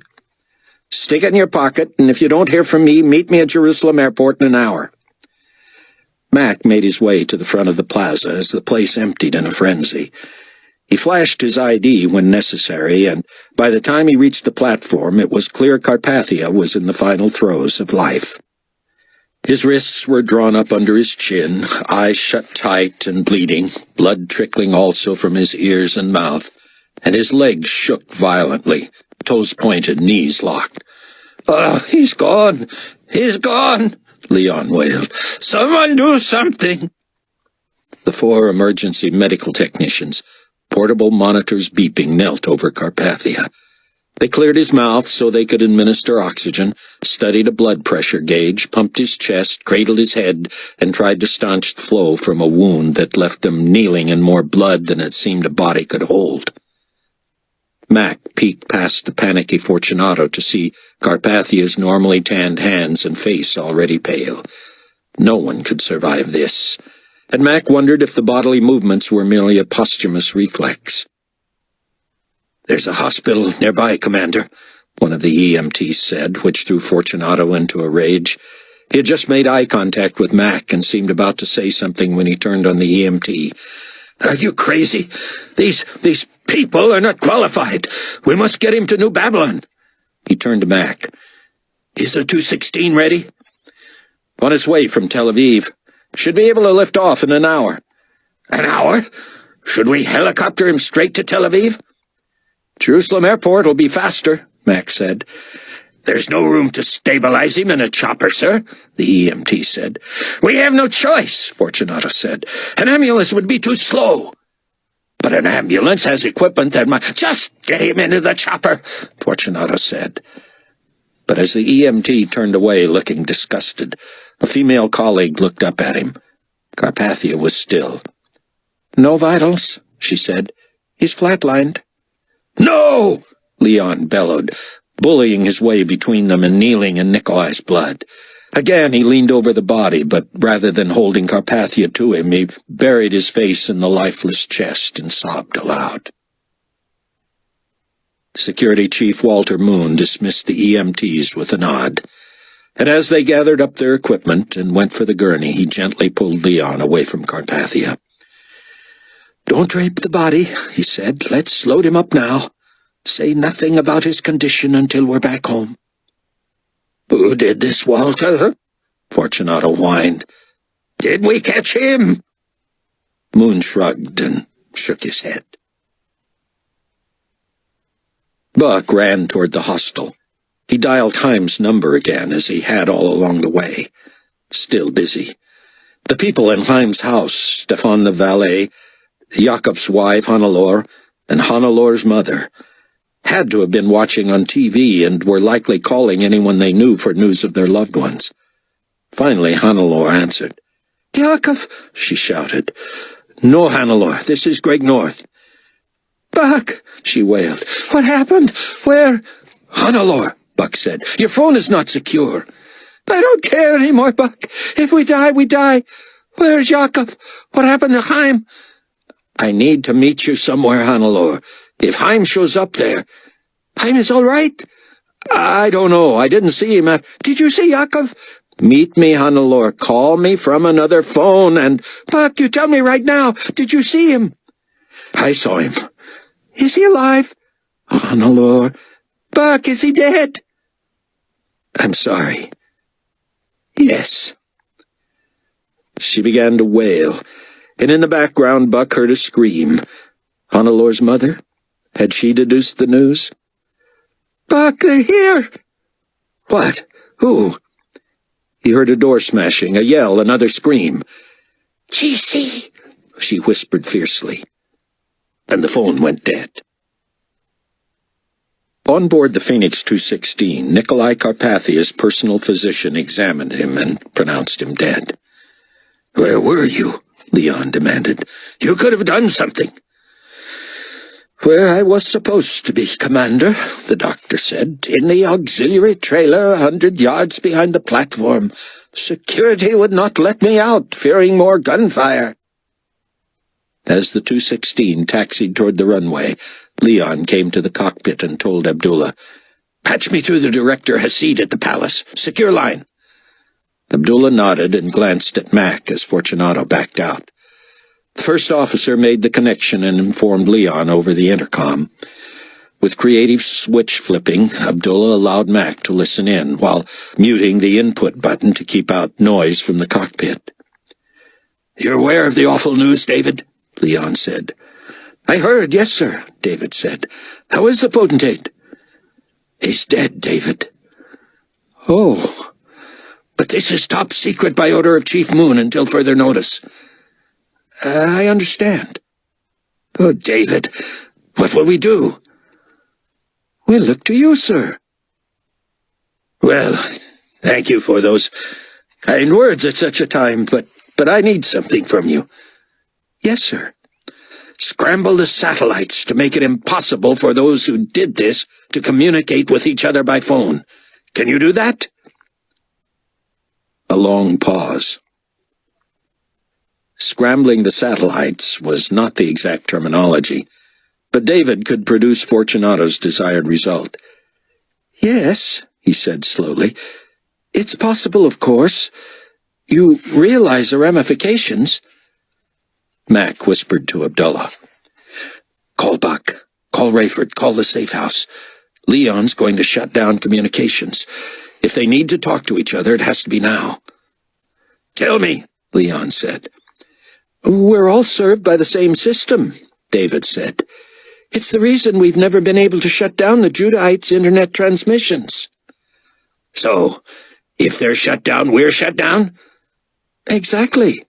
"Stick it in your pocket, and if you don't hear from me, meet me at Jerusalem Airport in an hour." Mac made his way to the front of the plaza as the place emptied in a frenzy. He flashed his ID when necessary, and by the time he reached the platform, it was clear Carpathia was in the final throes of life. His wrists were drawn up under his chin, eyes shut tight and bleeding, blood trickling also from his ears and mouth, and his legs shook violently, toes pointed, knees locked. He's gone! He's gone!" Leon wailed. "Someone do something!" The 4 emergency medical technicians, portable monitors beeping, knelt over Carpathia. They cleared his mouth so they could administer oxygen, studied a blood pressure gauge, pumped his chest, cradled his head, and tried to staunch the flow from a wound that left him kneeling in more blood than it seemed a body could hold. Mac peeked past the panicky Fortunato to see Carpathia's normally tanned hands and face already pale. No one could survive this, and Mac wondered if the bodily movements were merely a posthumous reflex. "There's a hospital nearby, Commander," one of the EMTs said, which threw Fortunato into a rage. He had just made eye contact with Mac and seemed about to say something when he turned on the EMT. "Are you crazy? These people are not qualified. We must get him to New Babylon." He turned to Mac. "Is the 216 ready?" "On its way from Tel Aviv. Should be able to lift off in an hour." "An hour? Should we helicopter him straight to Tel Aviv?" "Jerusalem Airport will be faster," Mac said. "There's no room to stabilize him in a chopper, sir," the EMT said. "We have no choice," Fortunato said. "An ambulance would be too slow." "But an ambulance has equipment that might—" "Just get him into the chopper," Fortunato said. But as the EMT turned away, looking disgusted, a female colleague looked up at him. Carpathia was still. "No vitals," she said. "He's flatlined." "No!" Leon bellowed, bullying his way between them and kneeling in Nikolai's blood. Again he leaned over the body, but rather than holding Carpathia to him, he buried his face in the lifeless chest and sobbed aloud. Security Chief Walter Moon dismissed the EMTs with a nod, and as they gathered up their equipment and went for the gurney, he gently pulled Leon away from Carpathia. "Don't drape the body," he said. "Let's load him up now. Say nothing about his condition until we're back home." "Who did this, Walter?" Fortunato whined. "Did we catch him?" Moon shrugged and shook his head. Buck ran toward the hostel. He dialed Chaim's number again, as he had all along the way. Still busy. The people in Chaim's house, Stefan the valet, Jakob's wife, Hannelore, and Hannelore's mother, had to have been watching on TV and were likely calling anyone they knew for news of their loved ones. Finally, Hannelore answered. Yakov, she shouted. No, Hannelore, this is Greg North. Buck, she wailed. What happened? Where? Hannelore, Buck said. Your phone is not secure. I don't care anymore, Buck. If we die, we die. Where's Yakov? What happened to Chaim? I need to meet you somewhere, Hannelore. If Chaim shows up there... Chaim is all right? I don't know. I didn't see him at... Did you see Yakov? Meet me, Hannelore. Call me from another phone and... Buck, you tell me right now. Did you see him? I saw him. Is he alive? Hannelore. Buck, is he dead? I'm sorry. Yes. She began to wail, and in the background Buck heard a scream. Hannelore's mother? Had she deduced the news? Buck, they're here! What? Who? He heard a door smashing, a yell, another scream. GC, she whispered fiercely. Then the phone went dead. On board the Phoenix 216, Nikolai Carpathia's personal physician examined him and pronounced him dead. Where were you? Leon demanded. You could have done something. Where I was supposed to be, Commander, the doctor said. In the auxiliary trailer 100 yards behind the platform. Security would not let me out, fearing more gunfire. As the 216 taxied toward the runway, Leon came to the cockpit and told Abdullah, "Patch me through the Director Hasid at the palace. Secure line." Abdullah nodded and glanced at Mac as Fortunato backed out. The first officer made the connection and informed Leon over the intercom. With creative switch flipping, Abdullah allowed Mac to listen in, while muting the input button to keep out noise from the cockpit. "You're aware of the awful news, David?" Leon said. "I heard, yes, sir," David said. "How is the potentate?" "He's dead, David." "Oh, but this is top secret by order of Chief Moon until further notice." "I understand." "Oh, David, what will we do?" "We'll look to you, sir." "Well, thank you for those kind words at such a time, but I need something from you." "Yes, sir." "Scramble the satellites to make it impossible for those who did this to communicate with each other by phone. Can you do that?" A long pause. Scrambling the satellites was not the exact terminology, but David could produce Fortunato's desired result. "Yes," he said slowly. "It's possible, of course. You realize the ramifications." Mac whispered to Abdullah. "Call Buck. Call Rayford. Call the safe house. Leon's going to shut down communications. If they need to talk to each other, it has to be now." "Tell me," Leon said. "We're all served by the same system," David said. "It's the reason we've never been able to shut down the Judahites' internet transmissions." "So, if they're shut down, we're shut down?" "Exactly."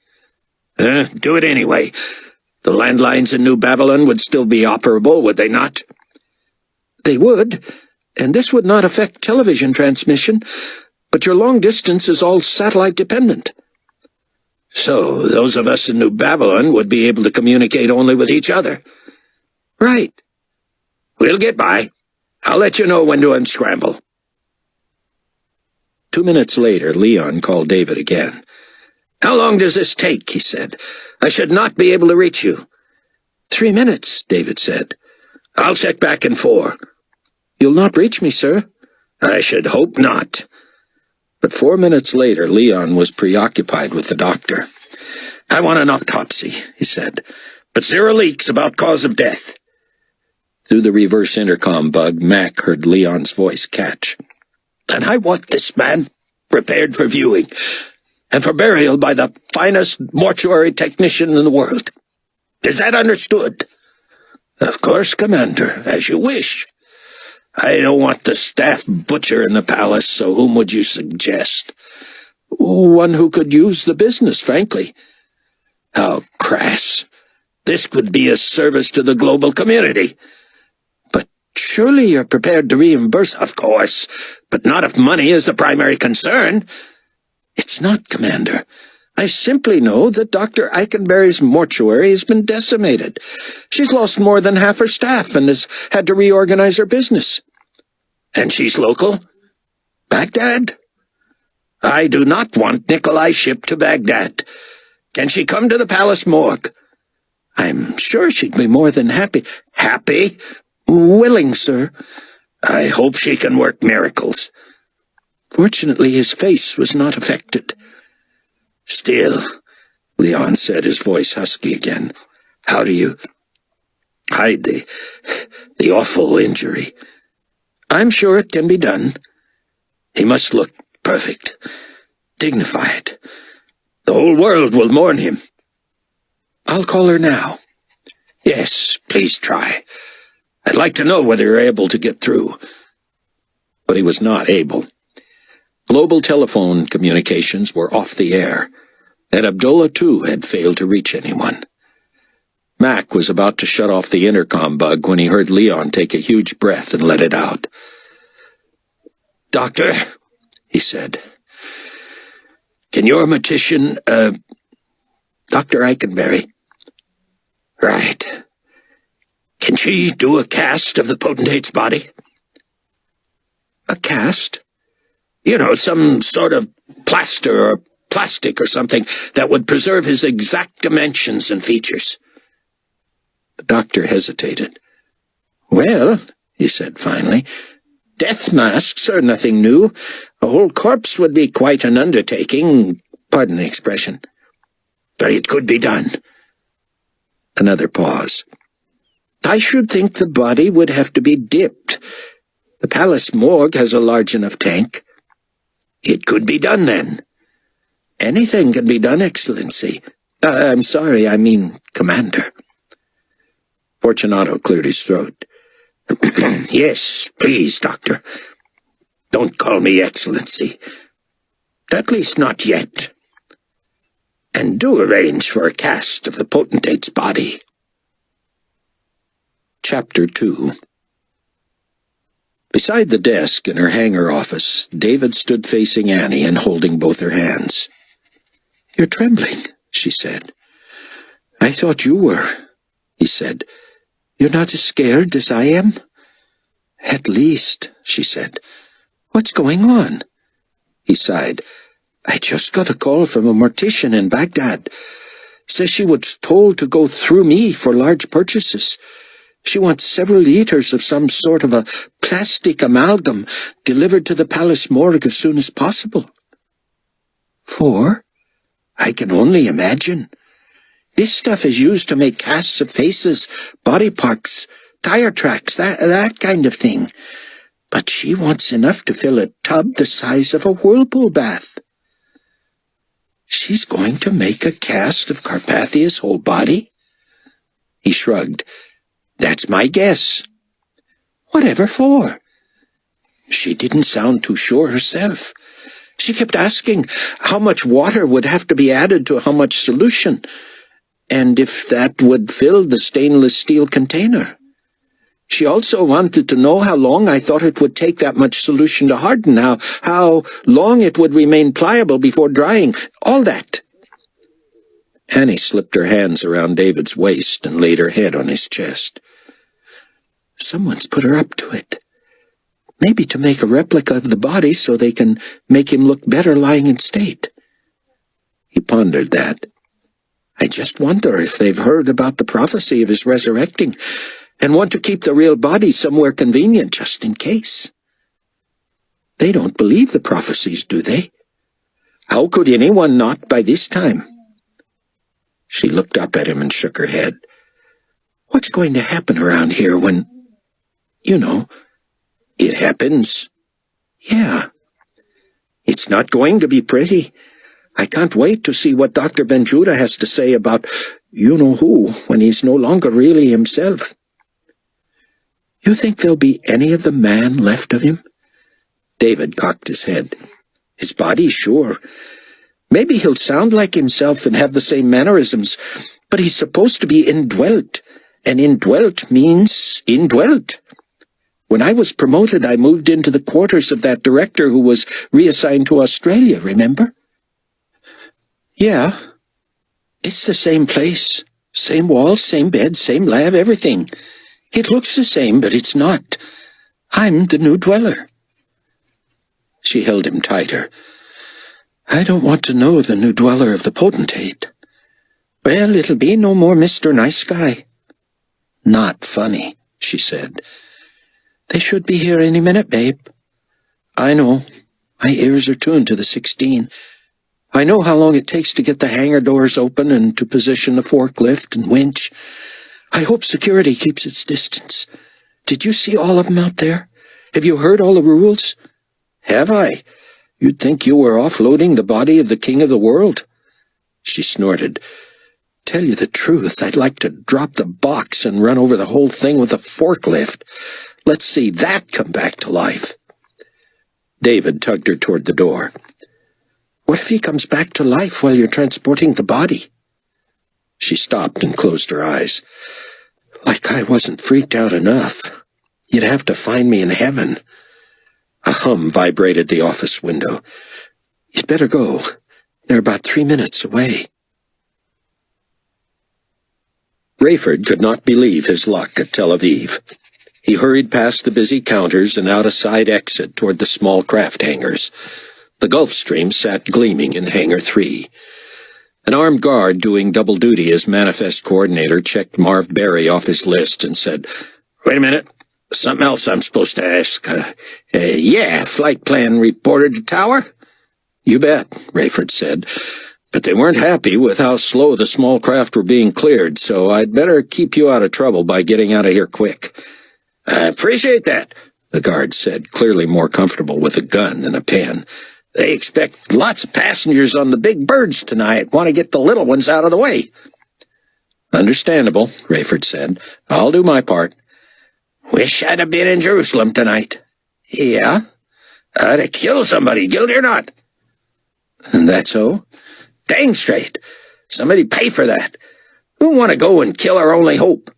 Do it anyway. The landlines in New Babylon would still be operable, would they not?" "They would, and this would not affect television transmission, but your long distance is all satellite-dependent." "So, those of us in New Babylon would be able to communicate only with each other?" "Right." "We'll get by. I'll let you know when to unscramble." 2 minutes later, Leon called David again. "How long does this take?" he said. "I should not be able to reach you." 3 minutes, David said. "I'll check back in 4. "You'll not reach me, sir." "I should hope not." But 4 minutes later, Leon was preoccupied with the doctor. "I want an autopsy," he said, "but 0 leaks about cause of death." Through the reverse intercom bug, Mac heard Leon's voice catch. "And I want this man prepared for viewing, and for burial by the finest mortuary technician in the world. Is that understood?" "Of course, Commander, as you wish." "I don't want the staff butcher in the palace, so whom would you suggest?" "One who could use the business, frankly." "How crass. This could be a service to the global community." "But surely you're prepared to reimburse." "Of course, but not if money is the primary concern." It's not, Commander. I simply know that Dr. Eikenberry's mortuary has been decimated. She's lost more than half her staff and has had to reorganize her business. And she's local? Baghdad? I do not want Nikolai shipped to Baghdad. Can she come to the palace morgue? I'm sure she'd be more than happy. Happy? Willing, sir. I hope she can work miracles. Fortunately, his face was not affected. Still, Leon said, his voice husky again, how do you hide the awful injury? I'm sure it can be done. He must look perfect, dignified. The whole world will mourn him. I'll call her now. Yes, please try. I'd like to know whether you're able to get through. But he was not able. Global telephone communications were off the air, and Abdullah, too, had failed to reach anyone. Mac was about to shut off the intercom bug when he heard Leon take a huge breath and let it out. "Doctor," he said, "can your mortician, Dr. Eikenberry?" "Right. Can she do a cast of the potentate's body?" "A cast?" "You know, some sort of plaster or plastic or something that would preserve his exact dimensions and features." The doctor hesitated. "Well," he said finally, "death masks are nothing new. A whole corpse would be quite an undertaking. Pardon the expression." "But it could be done." Another pause. "I should think the body would have to be dipped. The palace morgue has a large enough tank." "It could be done, then." "Anything can be done, Excellency. I'm sorry, I mean, Commander." Fortunato cleared his throat. "Yes, please, Doctor. Don't call me Excellency. At least not yet. And do arrange for a cast of the potentate's body." Chapter 2. Beside the desk in her hangar office, David stood facing Annie and holding both her hands. "You're trembling," she said. "I thought you were," he said. "You're not as scared as I am?" "At least," she said. "What's going on?" He sighed. "I just got a call from a mortician in Baghdad. Says she was told to go through me for large purchases. She wants several liters of some sort of a plastic amalgam delivered to the palace morgue as soon as possible." "For?" "I can only imagine. This stuff is used to make casts of faces, body parts, tire tracks, that kind of thing. But she wants enough to fill a tub the size of a whirlpool bath." "She's going to make a cast of Carpathia's whole body?" He shrugged. "That's my guess." "Whatever for?" She didn't sound too sure herself. She kept asking how much water would have to be added to how much solution, and if that would fill the stainless steel container. She also wanted to know how long I thought it would take that much solution to harden, how long it would remain pliable before drying, all that. Annie slipped her hands around David's waist and laid her head on his chest. "Someone's put her up to it. Maybe to make a replica of the body so they can make him look better lying in state." He pondered that. "I just wonder if they've heard about the prophecy of his resurrecting and want to keep the real body somewhere convenient just in case. They don't believe the prophecies, do they? How could anyone not by this time?" She looked up at him and shook her head. "What's going to happen around here when, you know, it happens?" "Yeah. It's not going to be pretty. I can't wait to see what Dr. Benjuda has to say about you-know-who when he's no longer really himself." "You think there'll be any of the man left of him?" David cocked his head. "His body, sure. Maybe he'll sound like himself and have the same mannerisms, but he's supposed to be indwelt, and indwelt means indwelt. When I was promoted, I moved into the quarters of that director who was reassigned to Australia, remember? Yeah. It's the same place. Same walls, same bed, same lab, everything. It looks the same, but it's not. I'm the new dweller. She held him tighter. I don't want to know the new dweller of the potentate. Well, it'll be no more Mr. Nice Guy. Not funny, she said. They should be here any minute, babe. I know. My ears are tuned to the 16. I know how long it takes to get the hangar doors open and to position the forklift and winch. I hope security keeps its distance. Did you see all of them out there? Have you heard all the rules? Have I? You'd think you were offloading the body of the king of the world. She snorted. Tell you the truth, I'd like to drop the box and run over the whole thing with a forklift. Let's see that come back to life. David tugged her toward the door. What if he comes back to life while you're transporting the body? She stopped and closed her eyes. Like I wasn't freaked out enough. You'd have to find me in heaven. A hum vibrated the office window. You'd better go. They're about 3 minutes away. Rayford could not believe his luck at Tel Aviv. He hurried past the busy counters and out a side exit toward the small craft hangars. The Gulfstream sat gleaming in Hangar 3. An armed guard doing double duty as manifest coordinator checked Marv Berry off his list and said, Wait a minute. Something else I'm supposed to ask. Yeah, flight plan reported to tower? You bet, Rayford said. But they weren't happy with how slow the small craft were being cleared, so I'd better keep you out of trouble by getting out of here quick. I appreciate that, the guard said, clearly more comfortable with a gun than a pen. They expect lots of passengers on the big birds tonight, want to get the little ones out of the way. Understandable, Rayford said. I'll do my part. Wish I'd have been in Jerusalem tonight. Yeah? I'd have killed somebody, guilty or not. And that's so? Dang straight. Somebody pay for that. Who want to go and kill our only hope?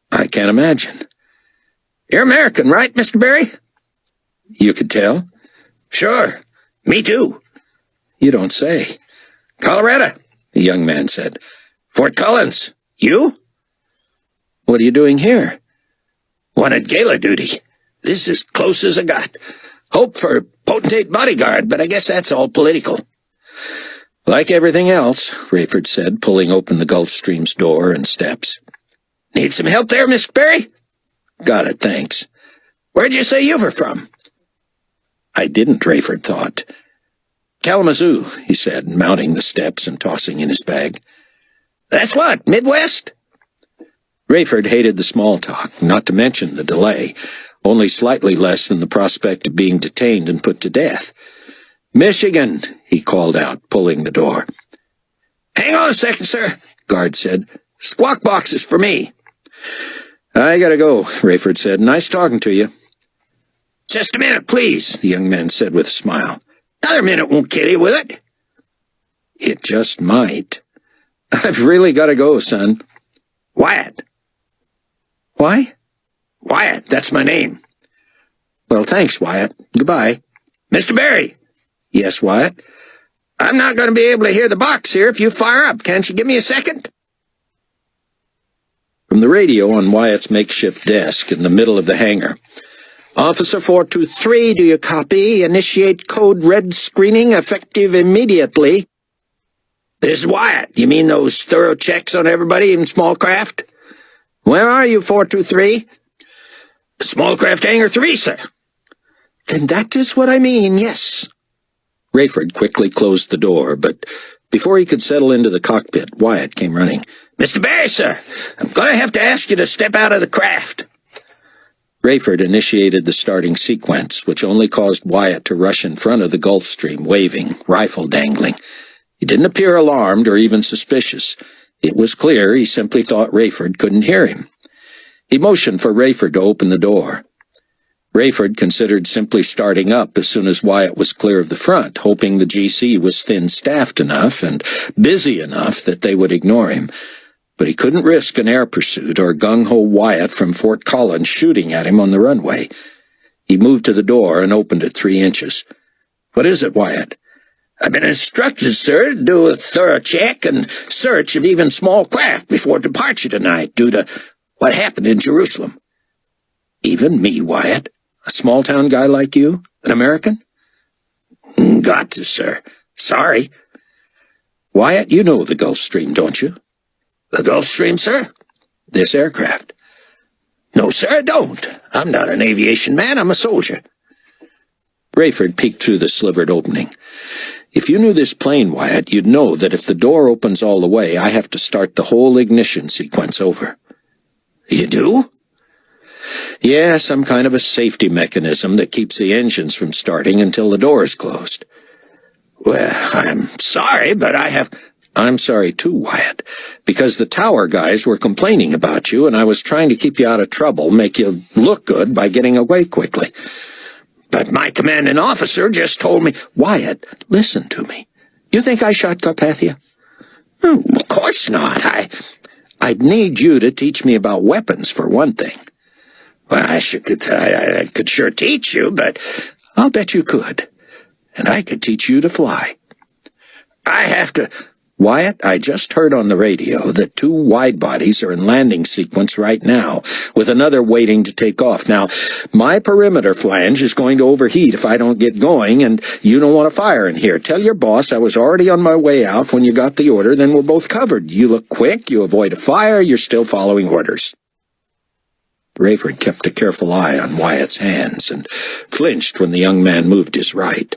I can't imagine. You're American, right, Mr. Berry? You could tell. Sure. Me too. You don't say. Colorado, the young man said. Fort Collins. You? What are you doing here? Wanted gala duty. This is close as I got. Hope for potentate bodyguard, but I guess that's all political. Like everything else, Rayford said, pulling open the Gulfstream's door and steps. Need some help there, Mr. Berry? Got it, thanks. Where'd you say you were from? I didn't, Rayford thought. Kalamazoo, he said, mounting the steps and tossing in his bag. That's what, Midwest? Rayford hated the small talk, not to mention the delay, only slightly less than the prospect of being detained and put to death. Michigan, he called out, pulling the door. Hang on a second, sir, guard said. Squawk boxes for me. I gotta go, Rayford said. Nice talking to you. Just a minute, please, the young man said with a smile. Another minute won't kill you, will it? It just might. I've really gotta go, son. Wyatt. Why? Wyatt, that's my name. Well, thanks, Wyatt. Goodbye. Mr. Berry. Yes, Wyatt? I'm not going to be able to hear the box here if you fire up. Can't you give me a second? From the radio on Wyatt's makeshift desk in the middle of the hangar. Officer 423, do you copy? Initiate code red screening effective immediately. This is Wyatt. You mean those thorough checks on everybody in small craft? Where are you, 423? Small craft hangar 3, sir. Then that is what I mean, yes. Rayford quickly closed the door, but before he could settle into the cockpit, Wyatt came running. Mr. Berry, sir, I'm going to have to ask you to step out of the craft. Rayford initiated the starting sequence, which only caused Wyatt to rush in front of the Gulfstream, waving, rifle dangling. He didn't appear alarmed or even suspicious. It was clear he simply thought Rayford couldn't hear him. He motioned for Rayford to open the door. Rayford considered simply starting up as soon as Wyatt was clear of the front, hoping the GC was thin-staffed enough and busy enough that they would ignore him. But he couldn't risk an air pursuit or gung-ho Wyatt from Fort Collins shooting at him on the runway. He moved to the door and opened it 3 inches. What is it, Wyatt? I've been instructed, sir, to do a thorough check and search of even small craft before departure tonight due to what happened in Jerusalem. Even me, Wyatt? A small-town guy like you? An American? Got to, sir. Sorry. Wyatt, you know the Gulf Stream, don't you? The Gulf Stream, sir? This aircraft. No, sir, I don't. I'm not an aviation man, I'm a soldier. Rayford peeked through the slivered opening. If you knew this plane, Wyatt, you'd know that if the door opens all the way, I have to start the whole ignition sequence over. You do? Yeah, some kind of a safety mechanism that keeps the engines from starting until the door is closed. Well, I'm sorry, but I'm sorry too, Wyatt, because the tower guys were complaining about you, and I was trying to keep you out of trouble, make you look good by getting away quickly. But my commanding officer just told me— Wyatt, listen to me. You think I shot Carpathia? Of course not. I'd need you to teach me about weapons, for one thing. Well, I could sure teach you, but I'll bet you could. And I could teach you to fly. I have to— Wyatt, I just heard on the radio that 2 wide-bodies are in landing sequence right now, with another waiting to take off. Now, my perimeter flange is going to overheat if I don't get going, and you don't want to fire in here. Tell your boss I was already on my way out when you got the order, then we're both covered. You look quick, you avoid a fire, you're still following orders. Rayford kept a careful eye on Wyatt's hands and flinched when the young man moved his right.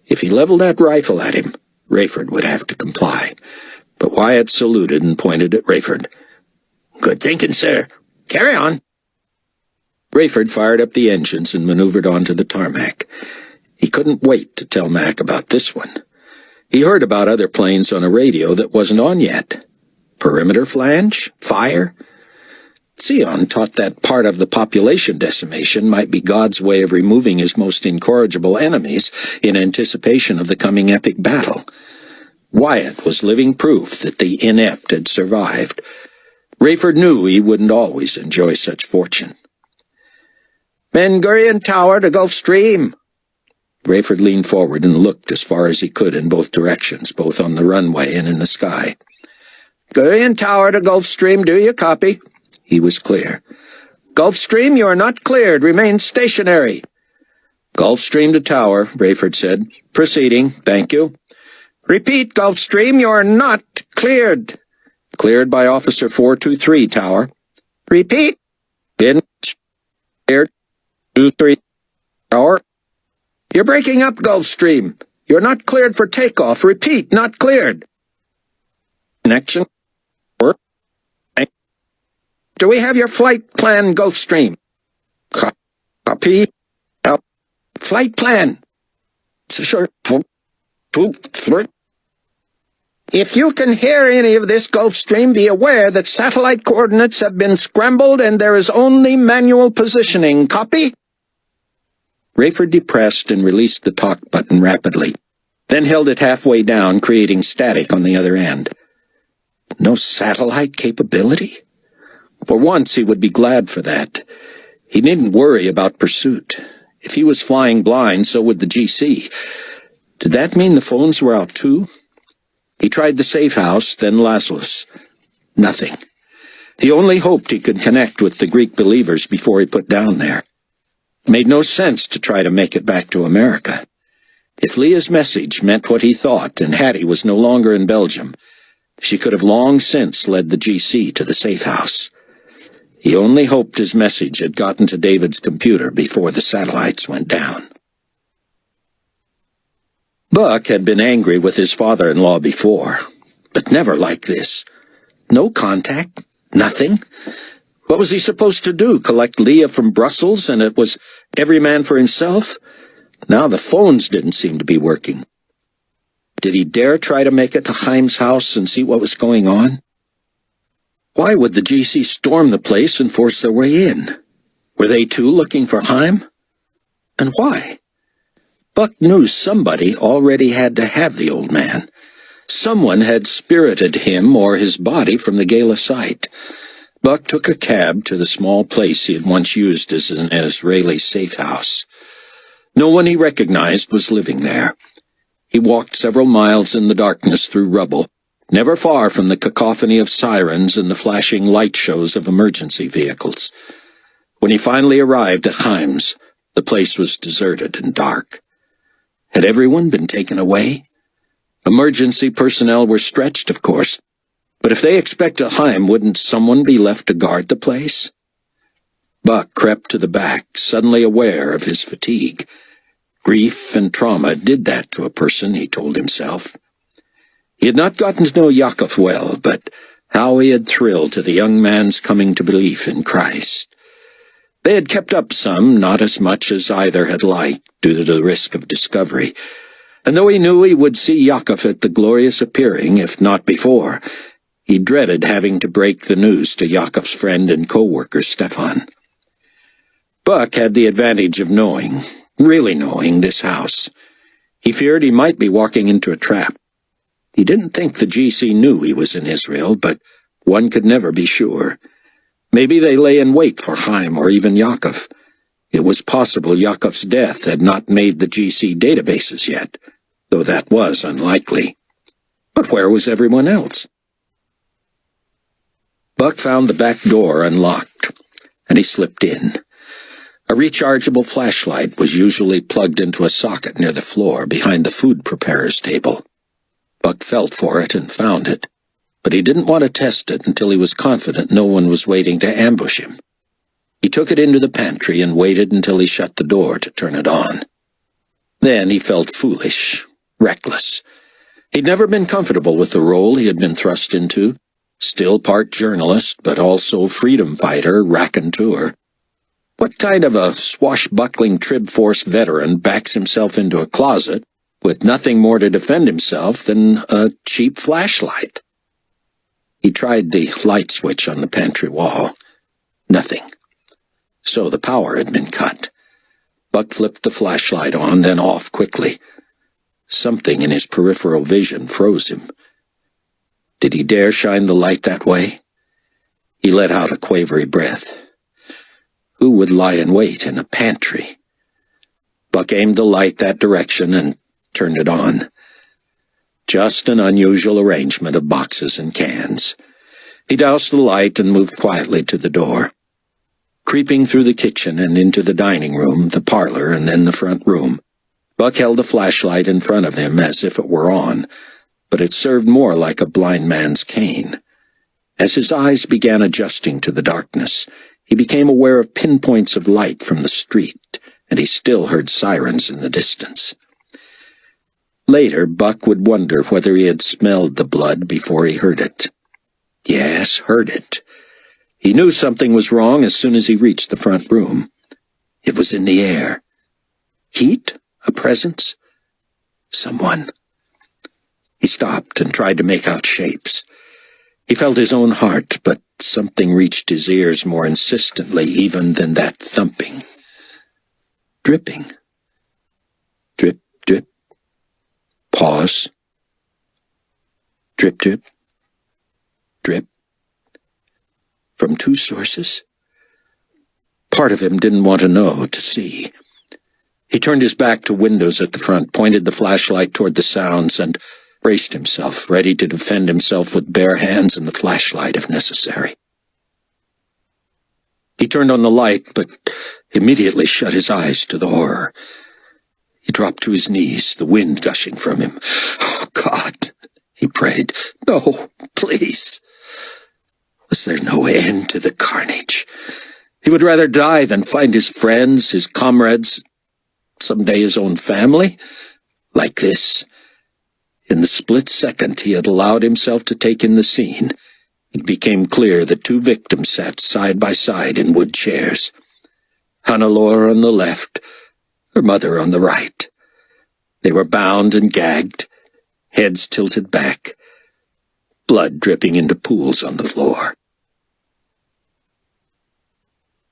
If he leveled that rifle at him, Rayford would have to comply. But Wyatt saluted and pointed at Rayford. Good thinking, sir. Carry on. Rayford fired up the engines and maneuvered onto the tarmac. He couldn't wait to tell Mac about this one. He heard about other planes on a radio that wasn't on yet. Perimeter flange? Fire? Sion taught that part of the population decimation might be God's way of removing his most incorrigible enemies in anticipation of the coming epic battle. Wyatt was living proof that the inept had survived. Rayford knew he wouldn't always enjoy such fortune. Ben Gurion Tower to Gulf Stream. Rayford leaned forward and looked as far as he could in both directions, both on the runway and in the sky. Gurion Tower to Gulf Stream, do you copy? He was clear. Gulfstream, you are not cleared. Remain stationary. Gulfstream to tower, Rayford said. Proceeding, thank you. Repeat, Gulfstream, you are not cleared. Cleared by Officer 423, tower. Repeat. Been cleared. 23, tower. You're breaking up, Gulfstream. You're not cleared for takeoff. Repeat, not cleared. Connection. Work. Do we have your flight plan, Gulfstream? Copy. Flight plan. Sure. If you can hear any of this, Gulfstream, be aware that satellite coordinates have been scrambled and there is only manual positioning. Copy? Rayford depressed and released the talk button rapidly, then held it halfway down, creating static on the other end. No satellite capability? For once, he would be glad for that. He needn't worry about pursuit. If he was flying blind, so would the GC. Did that mean the phones were out too? He tried the safe house, then Laszlo's. Nothing. He only hoped he could connect with the Greek believers before he put down there. It made no sense to try to make it back to America. If Leah's message meant what he thought, and Hattie was no longer in Belgium, she could have long since led the GC to the safe house. He only hoped his message had gotten to David's computer before the satellites went down. Buck had been angry with his father-in-law before, but never like this. No contact, nothing. What was he supposed to do, collect Leah from Brussels, and it was every man for himself? Now the phones didn't seem to be working. Did he dare try to make it to Chaim's house and see what was going on? Why would the GC storm the place and force their way in? Were they too looking for Chaim? And why? Buck knew somebody already had to have the old man. Someone had spirited him or his body from the gala site. Buck took a cab to the small place he had once used as an Israeli safe house. No one he recognized was living there. He walked several miles in the darkness through rubble, never far from the cacophony of sirens and the flashing light shows of emergency vehicles. When he finally arrived at Chaim's, the place was deserted and dark. Had everyone been taken away? Emergency personnel were stretched, of course, but if they expected Chaim, wouldn't someone be left to guard the place? Buck crept to the back, suddenly aware of his fatigue. Grief and trauma did that to a person, he told himself. He had not gotten to know Yaakov well, but how he had thrilled to the young man's coming to belief in Christ. They had kept up some, not as much as either had liked, due to the risk of discovery. And though he knew he would see Yaakov at the glorious appearing, if not before, he dreaded having to break the news to Yaakov's friend and co-worker Stefan. Buck had the advantage of knowing, really knowing, this house. He feared he might be walking into a trap. He didn't think the GC knew he was in Israel, but one could never be sure. Maybe they lay in wait for Chaim or even Yaakov. It was possible Yaakov's death had not made the GC databases yet, though that was unlikely. But where was everyone else? Buck found the back door unlocked, and he slipped in. A rechargeable flashlight was usually plugged into a socket near the floor behind the food preparer's table. Buck felt for it and found it, but he didn't want to test it until he was confident no one was waiting to ambush him. He took it into the pantry and waited until he shut the door to turn it on. Then he felt foolish, reckless. He'd never been comfortable with the role he had been thrust into, still part journalist, but also freedom fighter, raconteur. What kind of a swashbuckling Trib Force veteran backs himself into a closet with nothing more to defend himself than a cheap flashlight? He tried the light switch on the pantry wall. Nothing. So the power had been cut. Buck flipped the flashlight on, then off quickly. Something in his peripheral vision froze him. Did he dare shine the light that way? He let out a quavery breath. Who would lie in wait in a pantry? Buck aimed the light that direction and turned it on. Just an unusual arrangement of boxes and cans. He doused the light and moved quietly to the door. Creeping through the kitchen and into the dining room, the parlor, and then the front room, Buck held the flashlight in front of him as if it were on, but it served more like a blind man's cane. As his eyes began adjusting to the darkness, he became aware of pinpoints of light from the street, and he still heard sirens in the distance. Later, Buck would wonder whether he had smelled the blood before he heard it. Yes, heard it. He knew something was wrong as soon as he reached the front room. It was in the air. Heat? A presence? Someone. He stopped and tried to make out shapes. He felt his own heart, but something reached his ears more insistently even than that thumping. Dripping. Drip, drip. Pause. Drip, drip. Drip. From two sources? Part of him didn't want to know, to see. He turned his back to windows at the front, pointed the flashlight toward the sounds, and braced himself, ready to defend himself with bare hands and the flashlight if necessary. He turned on the light, but immediately shut his eyes to the horror. He dropped to his knees, the wind gushing from him. "Oh, God," he prayed. "No, please." Was there no end to the carnage? He would rather die than find his friends, his comrades, someday his own family, like this. In the split second he had allowed himself to take in the scene, it became clear that two victims sat side by side in wood chairs. Hannelore on the left, her mother on the right. They were bound and gagged, heads tilted back, blood dripping into pools on the floor.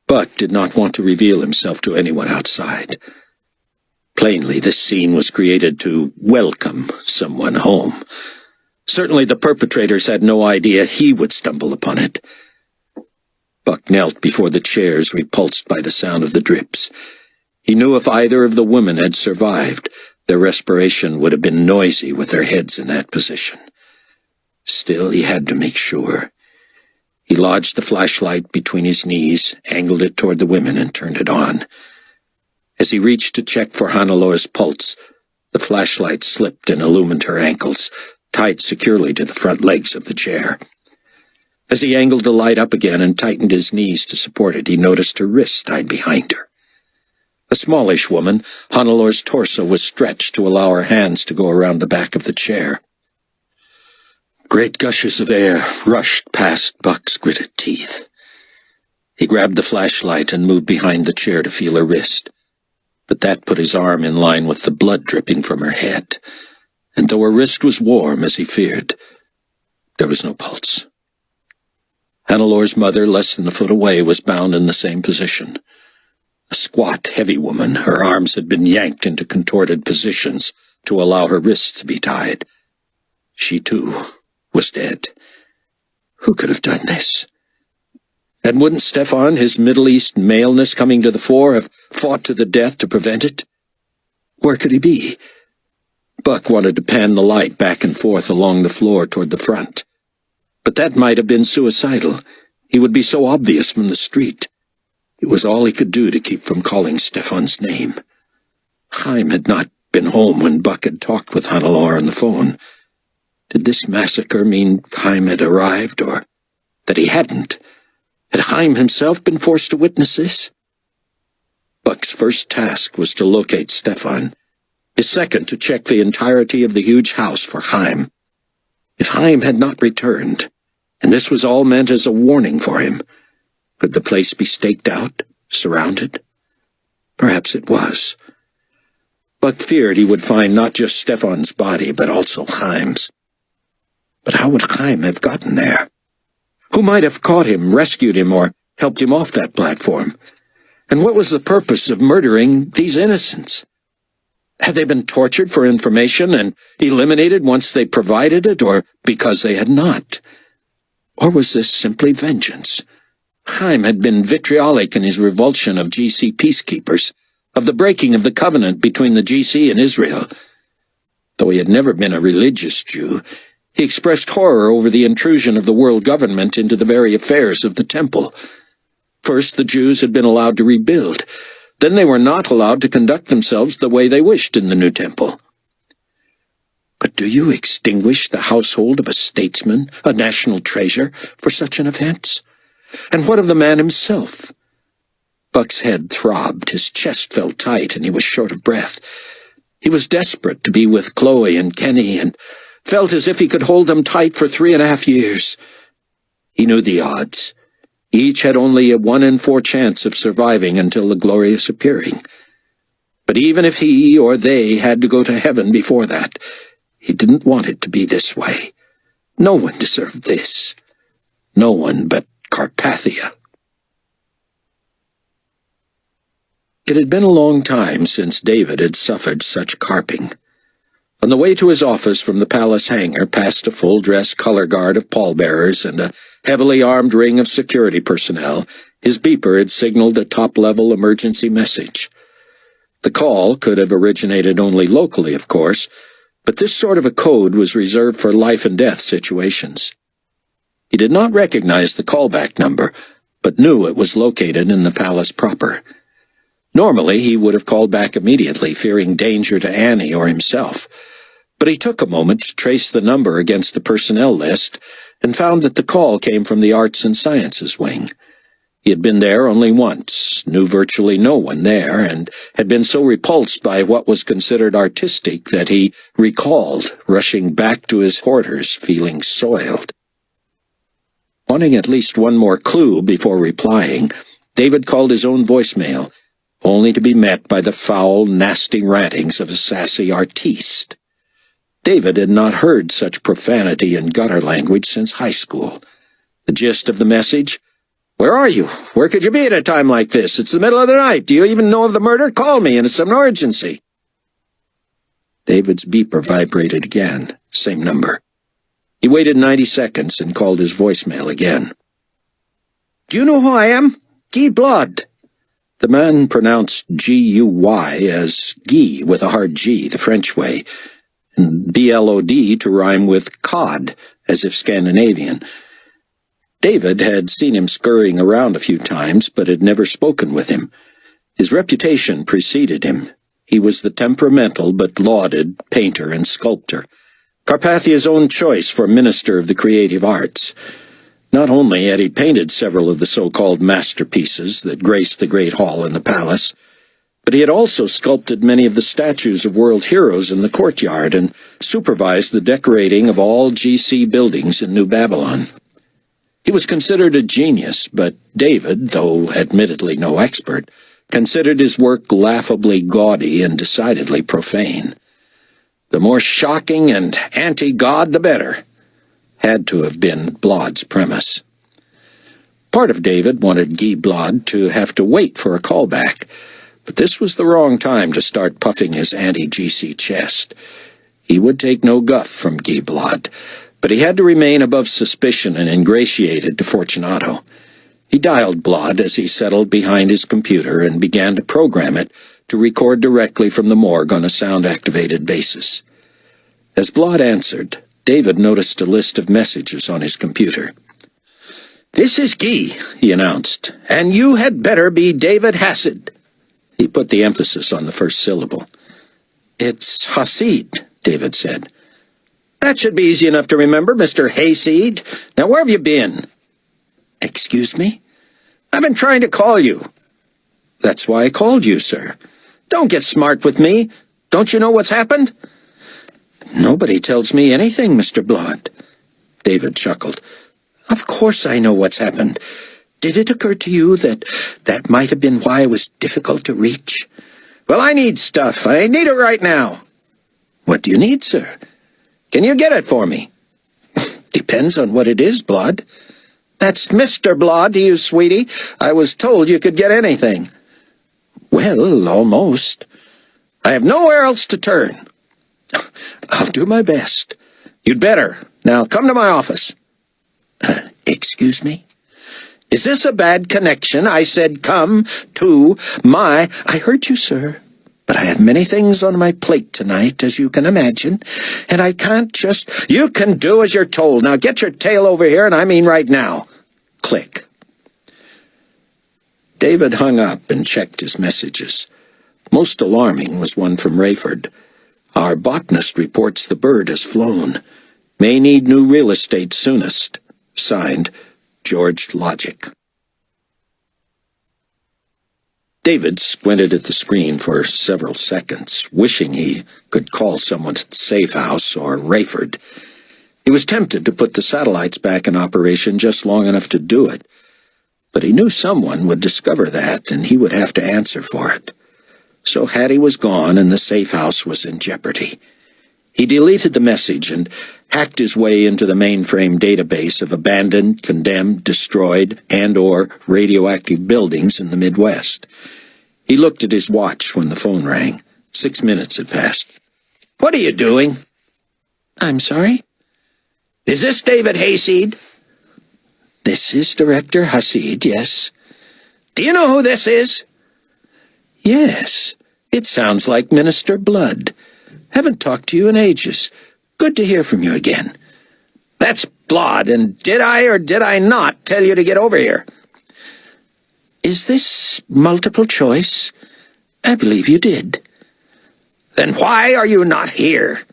Buck did not want to reveal himself to anyone outside. Plainly, this scene was created to welcome someone home. Certainly the perpetrators had no idea he would stumble upon it. Buck knelt before the chairs, repulsed by the sound of the drips. He knew if either of the women had survived, Their respiration would have been noisy with their heads in that position. Still, he had to make sure. He lodged the flashlight between his knees, angled it toward the women, and turned it on. As he reached to check for Hannelor's pulse, the flashlight slipped and illumined her ankles, tied securely to the front legs of the chair. As he angled the light up again and tightened his knees to support it, he noticed her wrists tied behind her. A smallish woman, Hannelor's torso was stretched to allow her hands to go around the back of the chair. Great gushes of air rushed past Buck's gritted teeth. He grabbed the flashlight and moved behind the chair to feel her wrist. But that put his arm in line with the blood dripping from her head, and though her wrist was warm, as he feared, there was no pulse. Hannelor's mother, less than a foot away, was bound in the same position. A squat, heavy woman, her arms had been yanked into contorted positions to allow her wrists to be tied. She, too, was dead. Who could have done this? And wouldn't Stefan, his Middle East maleness coming to the fore, have fought to the death to prevent it? Where could he be? Buck wanted to pan the light back and forth along the floor toward the front. But that might have been suicidal. He would be so obvious from the street. It was all he could do to keep from calling Stefan's name. Chaim had not been home when Buck had talked with Hannelor on the phone. Did this massacre mean Chaim had arrived, or that he hadn't? Had Chaim himself been forced to witness this? Buck's first task was to locate Stefan, his second to check the entirety of the huge house for Chaim. If Chaim had not returned, and this was all meant as a warning for him, could the place be staked out, surrounded? Perhaps it was. Buck feared he would find not just Stefan's body, but also Chaim's. But how would Chaim have gotten there? Who might have caught him, rescued him, or helped him off that platform? And what was the purpose of murdering these innocents? Had they been tortured for information and eliminated once they provided it, or because they had not? Or was this simply vengeance? Chaim had been vitriolic in his revulsion of GC peacekeepers, of the breaking of the covenant between the GC and Israel. Though he had never been a religious Jew, he expressed horror over the intrusion of the world government into the very affairs of the temple. First, the Jews had been allowed to rebuild. Then they were not allowed to conduct themselves the way they wished in the new temple. But do you extinguish the household of a statesman, a national treasure, for such an offense? And what of the man himself? Buck's head throbbed, his chest felt tight, and he was short of breath. He was desperate to be with Chloe and Kenny, and felt as if he could hold them tight for 3.5 years. He knew the odds. Each had only a 1 in 4 chance of surviving until the glorious appearing. But even if he or they had to go to heaven before that, he didn't want it to be this way. No one deserved this. No one but Carpathia. It had been a long time since David had suffered such carping. On the way to his office from the palace hangar, past a full-dress color guard of pallbearers and a heavily armed ring of security personnel, his beeper had signaled a top-level emergency message. The call could have originated only locally, of course, but this sort of a code was reserved for life-and-death situations. He did not recognize the callback number, but knew it was located in the palace proper. Normally, he would have called back immediately, fearing danger to Annie or himself. But he took a moment to trace the number against the personnel list and found that the call came from the Arts and Sciences wing. He had been there only once, knew virtually no one there, and had been so repulsed by what was considered artistic that he recalled rushing back to his quarters feeling soiled. Wanting at least one more clue before replying, David called his own voicemail, only to be met by the foul, nasty rantings of a sassy artiste. David had not heard such profanity and gutter language since high school. The gist of the message: "Where are you? Where could you be at a time like this? It's the middle of the night. Do you even know of the murder? Call me, and it's an emergency." David's beeper vibrated again. Same number. He waited 90 seconds and called his voicemail again. "Do you know who I am? Guy Blood. The man pronounced G-U-Y as Guy with a hard G, the French way, and B-L-O-D to rhyme with cod, as if Scandinavian. David had seen him scurrying around a few times, but had never spoken with him. His reputation preceded him. He was the temperamental but lauded painter and sculptor, Carpathia's own choice for Minister of the Creative Arts. Not only had he painted several of the so-called masterpieces that graced the great hall in the palace, but he had also sculpted many of the statues of world heroes in the courtyard and supervised the decorating of all GC buildings in New Babylon. He was considered a genius, but David, though admittedly no expert, considered his work laughably gaudy and decidedly profane. The more shocking and anti-God, the better, had to have been Blod's premise. Part of David wanted Guy Blod to have to wait for a callback, but this was the wrong time to start puffing his anti-GC chest. He would take no guff from Guy Blod, but he had to remain above suspicion and ingratiated to Fortunato. He dialed Blod as he settled behind his computer and began to program it to record directly from the morgue on a sound-activated basis. As Blod answered, David noticed a list of messages on his computer. "This is Guy," he announced, "and you had better be David Hasid." He put the emphasis on the first syllable. "It's Hasid," David said. "That should be easy enough to remember, Mr. Hayseed. Now, where have you been?" "Excuse me?" "I've been trying to call you." "That's why I called you, sir." "Don't get smart with me. Don't you know what's happened?" "Nobody tells me anything, Mr. Blod." David chuckled. "Of course I know what's happened. Did it occur to you that that might have been why it was difficult to reach?" "Well, I need stuff. I need it right now." "What do you need, sir?" "Can you get it for me?" "Depends on what it is, Blod." "That's Mr. Blod to you, sweetie. I was told you could get anything." "Well, almost." "I have nowhere else to turn." "I'll do my best." "You'd better. Now come to my office." Excuse me?" "Is this a bad connection? I said come to my—" "I heard you, sir. But I have many things on my plate tonight, as you can imagine, and I can't just—" "You can do as you're told. Now get your tail over here, and I mean right now." Click. David hung up and checked his messages. Most alarming was one from Rayford. "Our botanist reports the bird has flown. May need new real estate soonest. Signed, George Logic." David squinted at the screen for several seconds, wishing he could call someone at the safe house or Rayford. He was tempted to put the satellites back in operation just long enough to do it, but he knew someone would discover that, and he would have to answer for it. So Hattie was gone, and the safe house was in jeopardy. He deleted the message and hacked his way into the mainframe database of abandoned, condemned, destroyed, and/or radioactive buildings in the Midwest. He looked at his watch when the phone rang. 6 minutes had passed. "What are you doing?" "I'm sorry?" "Is this David Hayseed?" "This is Director Hasid, yes." "Do you know who this is?" "Yes. It sounds like Minister Blood. Haven't talked to you in ages. Good to hear from you again." "That's Blood, and did I or did I not tell you to get over here?" "Is this multiple choice? I believe you did." "Then why are you not here?"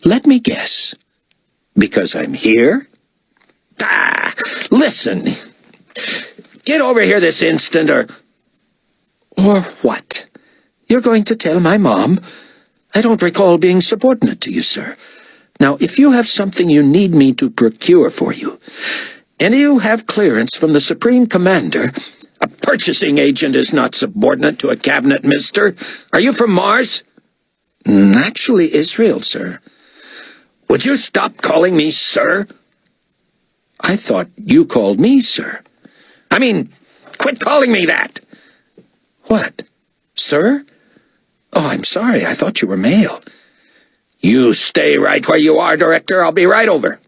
"Let me guess. Because I'm here?" Listen. Get over here this instant, or... "Or what? You're going to tell my mom? I don't recall being subordinate to you, sir. Now, if you have something you need me to procure for you, and you have clearance from the Supreme Commander—" "A purchasing agent is not subordinate to a cabinet minister. Are you from Mars?" "Actually, Israel, sir." "Would you stop calling me sir?" "I thought you called me sir." "I mean, quit calling me that." "What? Sir? Oh, I'm sorry. I thought you were male." "You stay right where you are, Director. I'll be right over."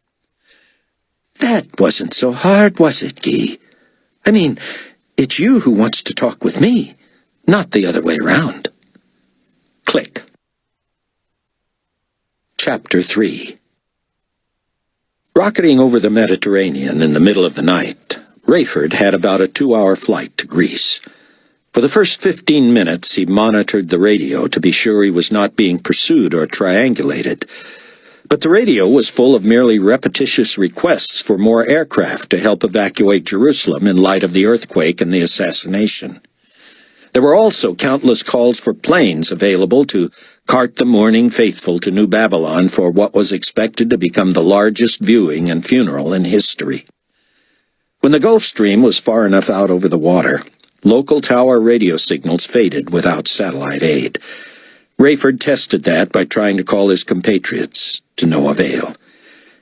"That wasn't so hard, was it, Guy? I mean, It's you who wants to talk with me, not the other way around. Click. Chapter 3. Rocketing over the Mediterranean in the middle of the night, Rayford had about a 2-hour flight to Greece. For the first 15 minutes, he monitored the radio to be sure he was not being pursued or triangulated. But the radio was full of merely repetitious requests for more aircraft to help evacuate Jerusalem in light of the earthquake and the assassination. There were also countless calls for planes available to cart the mourning faithful to New Babylon for what was expected to become the largest viewing and funeral in history. When the Gulf Stream was far enough out over the water, local tower radio signals faded without satellite aid. Rayford tested that by trying to call his compatriots, to no avail.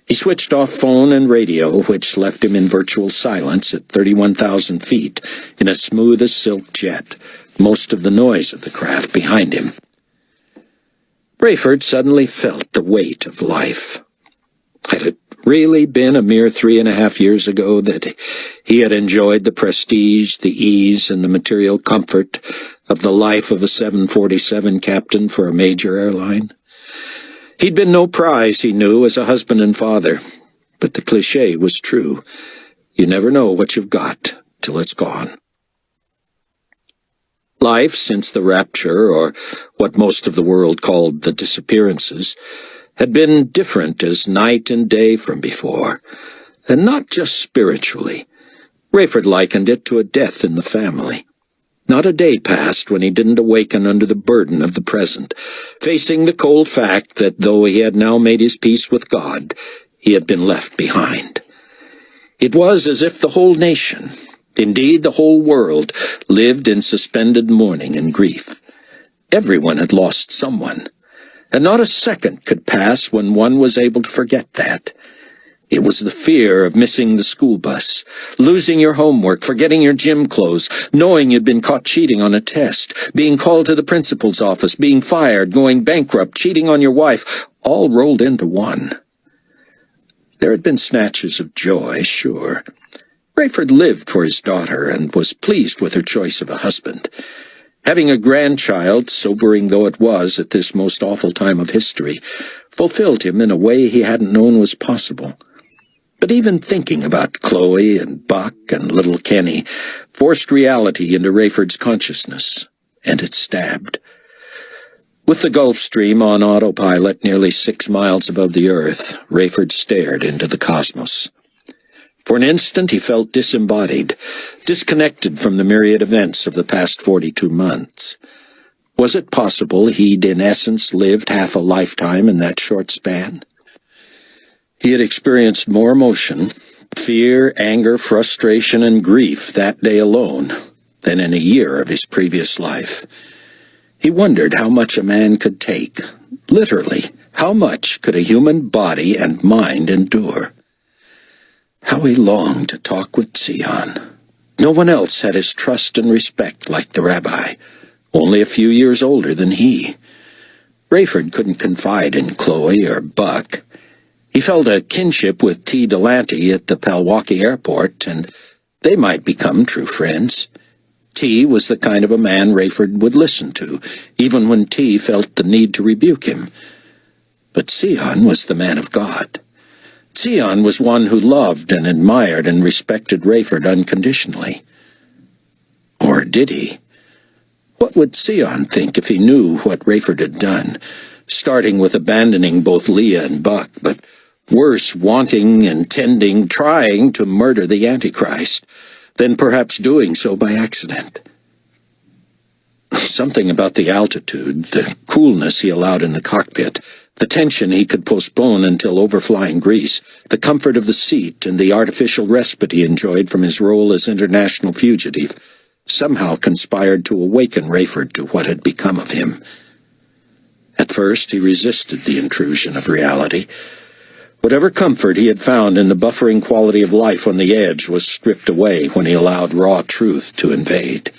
He switched off phone and radio, which left him in virtual silence at 31,000 feet, in a smooth as silk jet, most of the noise of the craft behind him. Rayford suddenly felt the weight of life. Had it really been a mere 3.5 years ago that he had enjoyed the prestige, the ease, and the material comfort of the life of a 747 captain for a major airline? He'd been no prize, he knew, as a husband and father, but the cliché was true. You never know what you've got till it's gone. Life since the rapture, or what most of the world called the disappearances, had been different as night and day from before, and not just spiritually. Rayford likened it to a death in the family. Not a day passed when he didn't awaken under the burden of the present, facing the cold fact that though he had now made his peace with God, he had been left behind. It was as if the whole nation, indeed the whole world, lived in suspended mourning and grief. Everyone had lost someone, and not a second could pass when one was able to forget that. It was the fear of missing the school bus, losing your homework, forgetting your gym clothes, knowing you'd been caught cheating on a test, being called to the principal's office, being fired, going bankrupt, cheating on your wife, all rolled into one. There had been snatches of joy, sure. Rayford lived for his daughter and was pleased with her choice of a husband. Having a grandchild, sobering though it was at this most awful time of history, fulfilled him in a way he hadn't known was possible. But even thinking about Chloe and Buck and little Kenny forced reality into Rayford's consciousness, and it stabbed. With the Gulf Stream on autopilot nearly 6 miles above the earth, Rayford stared into the cosmos. For an instant he felt disembodied, disconnected from the myriad events of the past 42 months. Was it possible he'd in essence lived half a lifetime in that short span? He had experienced more emotion, fear, anger, frustration, and grief that day alone than in a year of his previous life. He wondered how much a man could take. Literally, how much could a human body and mind endure? How he longed to talk with Zion. No one else had his trust and respect like the rabbi, only a few years older than he. Rayford couldn't confide in Chloe or Buck. He felt a kinship with T. Delante at the Palwaukee airport, and they might become true friends. T. was the kind of a man Rayford would listen to, even when T. felt the need to rebuke him. But Zion was the man of God. Zion was one who loved and admired and respected Rayford unconditionally. Or did he? What would Zion think if he knew what Rayford had done, starting with abandoning both Leah and Buck, but worse, wanting, intending, trying to murder the Antichrist, then perhaps doing so by accident? Something about the altitude, the coolness he allowed in the cockpit, the tension he could postpone until overflying Greece, the comfort of the seat, and the artificial respite he enjoyed from his role as international fugitive, somehow conspired to awaken Rayford to what had become of him. At first he resisted the intrusion of reality. Whatever comfort he had found in the buffering quality of life on the edge was stripped away when he allowed raw truth to invade.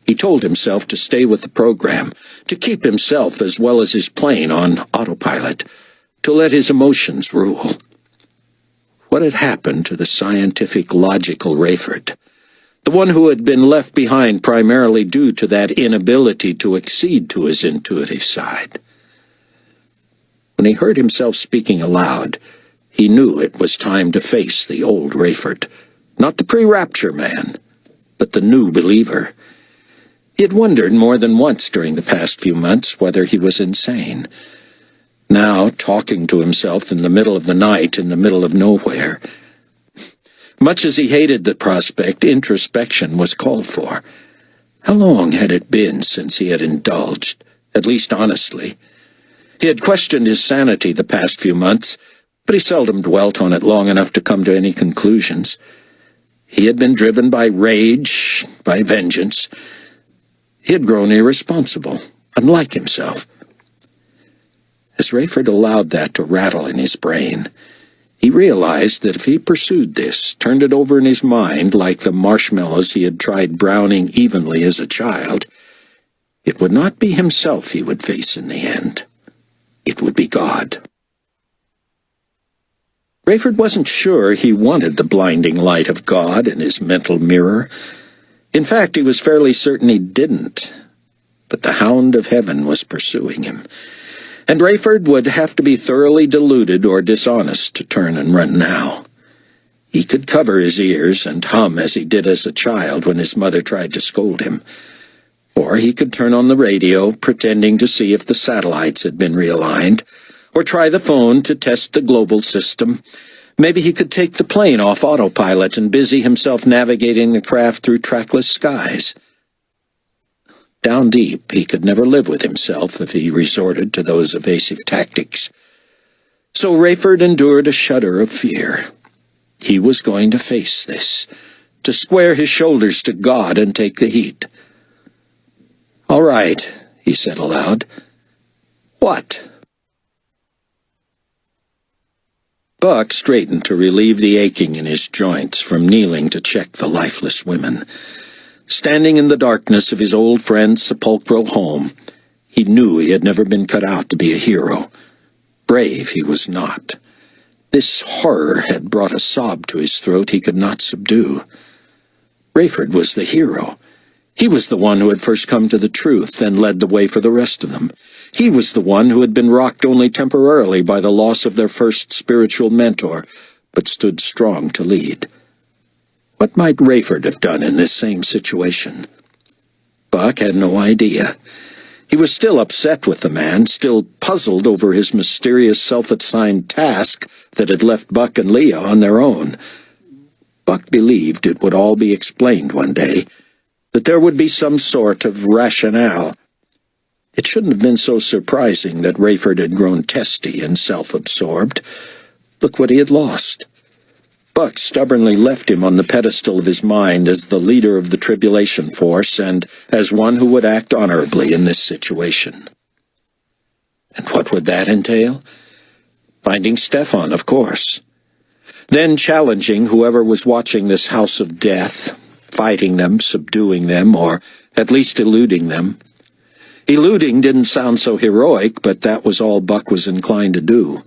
He told himself to stay with the program, to keep himself as well as his plane on autopilot, to let his emotions rule. What had happened to the scientific, logical Rayford? The the one who had been left behind primarily due to that inability to accede to his intuitive side. When he heard himself speaking aloud, he knew it was time to face the old Rayford, not the pre-rapture man, but the new believer. He had wondered more than once during the past few months whether he was insane. Now, talking to himself in the middle of the night in the middle of nowhere. Much as he hated the prospect, introspection was called for. How long had it been since he had indulged, at least honestly? He had questioned his sanity the past few months, but he seldom dwelt on it long enough to come to any conclusions. He had been driven by rage, by vengeance. He had grown irresponsible, unlike himself. As Rayford allowed that to rattle in his brain, he realized that if he pursued this, turned it over in his mind like the marshmallows he had tried browning evenly as a child, it would not be himself he would face in the end. It would be God. Rayford wasn't sure he wanted the blinding light of God in his mental mirror. In fact, he was fairly certain he didn't. But the hound of heaven was pursuing him, and Rayford would have to be thoroughly deluded or dishonest to turn and run now. He could cover his ears and hum as he did as a child when his mother tried to scold him. Or he could turn on the radio, pretending to see if the satellites had been realigned, or try the phone to test the global system. Maybe he could take the plane off autopilot and busy himself navigating the craft through trackless skies. Down deep, he could never live with himself if he resorted to those evasive tactics. So Rayford endured a shudder of fear. He was going to face this, to square his shoulders to God and take the heat. "All right," he said aloud. "What?" Buck straightened to relieve the aching in his joints from kneeling to check the lifeless women. Standing in the darkness of his old friend's sepulchral home, he knew he had never been cut out to be a hero. Brave he was not. This horror had brought a sob to his throat he could not subdue. Rayford was the hero. He was the one who had first come to the truth and led the way for the rest of them. He was the one who had been rocked only temporarily by the loss of their first spiritual mentor, but stood strong to lead. What might Rayford have done in this same situation? Buck had no idea. He was still upset with the man, still puzzled over his mysterious self-assigned task that had left Buck and Leah on their own. Buck believed it would all be explained one day, that there would be some sort of rationale. It shouldn't have been so surprising that Rayford had grown testy and self-absorbed. Look what he had lost. Buck stubbornly left him on the pedestal of his mind as the leader of the tribulation force and as one who would act honorably in this situation. And what would that entail? Finding Stefan, of course. Then challenging whoever was watching this house of death, fighting them, subduing them, or at least eluding them. Eluding didn't sound so heroic, but that was all Buck was inclined to do.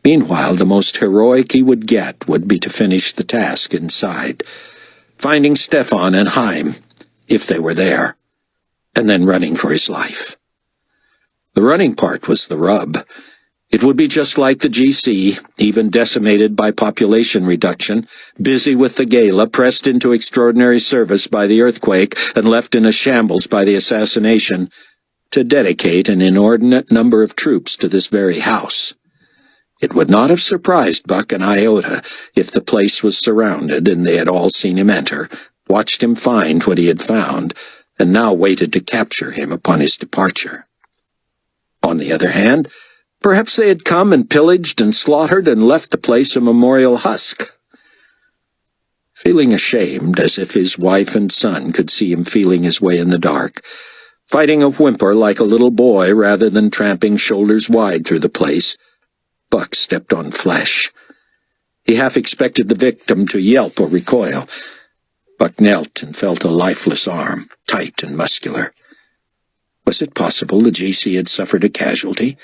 Meanwhile, the most heroic he would get would be to finish the task inside, finding Stefan and Haim, if they were there, and then running for his life. The running part was the rub. It would be just like the GC, even decimated by population reduction, busy with the gala, pressed into extraordinary service by the earthquake and left in a shambles by the assassination, to dedicate an inordinate number of troops to this very house. It would not have surprised Buck an iota if the place was surrounded and they had all seen him enter, watched him find what he had found, and now waited to capture him upon his departure. On the other hand, perhaps they had come and pillaged and slaughtered and left the place a memorial husk. Feeling ashamed, as if his wife and son could see him feeling his way in the dark, fighting a whimper like a little boy rather than tramping shoulders wide through the place, Buck stepped on flesh. He half expected the victim to yelp or recoil. Buck knelt and felt a lifeless arm, tight and muscular. Was it possible the GC had suffered a casualty?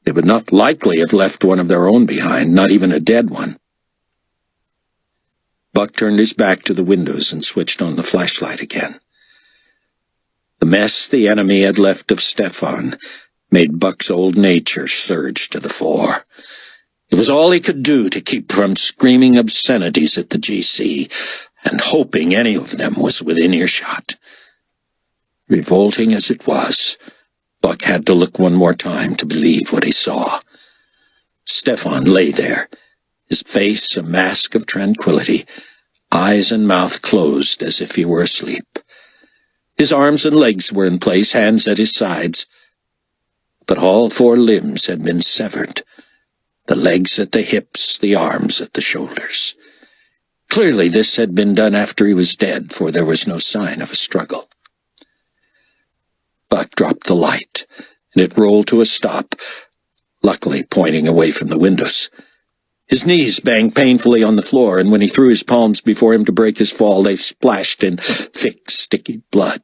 They would not likely have left one of their own behind, not even a dead one. Buck turned his back to the windows and switched on the flashlight again. The mess the enemy had left of Stefan made Buck's old nature surge to the fore. It was all he could do to keep from screaming obscenities at the GC, and hoping any of them was within earshot. Revolting as it was, Buck had to look one more time to believe what he saw. Stefan lay there, his face a mask of tranquility, eyes and mouth closed as if he were asleep. His arms and legs were in place, hands at his sides, but all 4 limbs had been severed. The legs at the hips, the arms at the shoulders. Clearly this had been done after he was dead, for there was no sign of a struggle. Buck dropped the light, and it rolled to a stop, luckily pointing away from the windows. His knees banged painfully on the floor, and when he threw his palms before him to break his fall, they splashed in thick, sticky blood.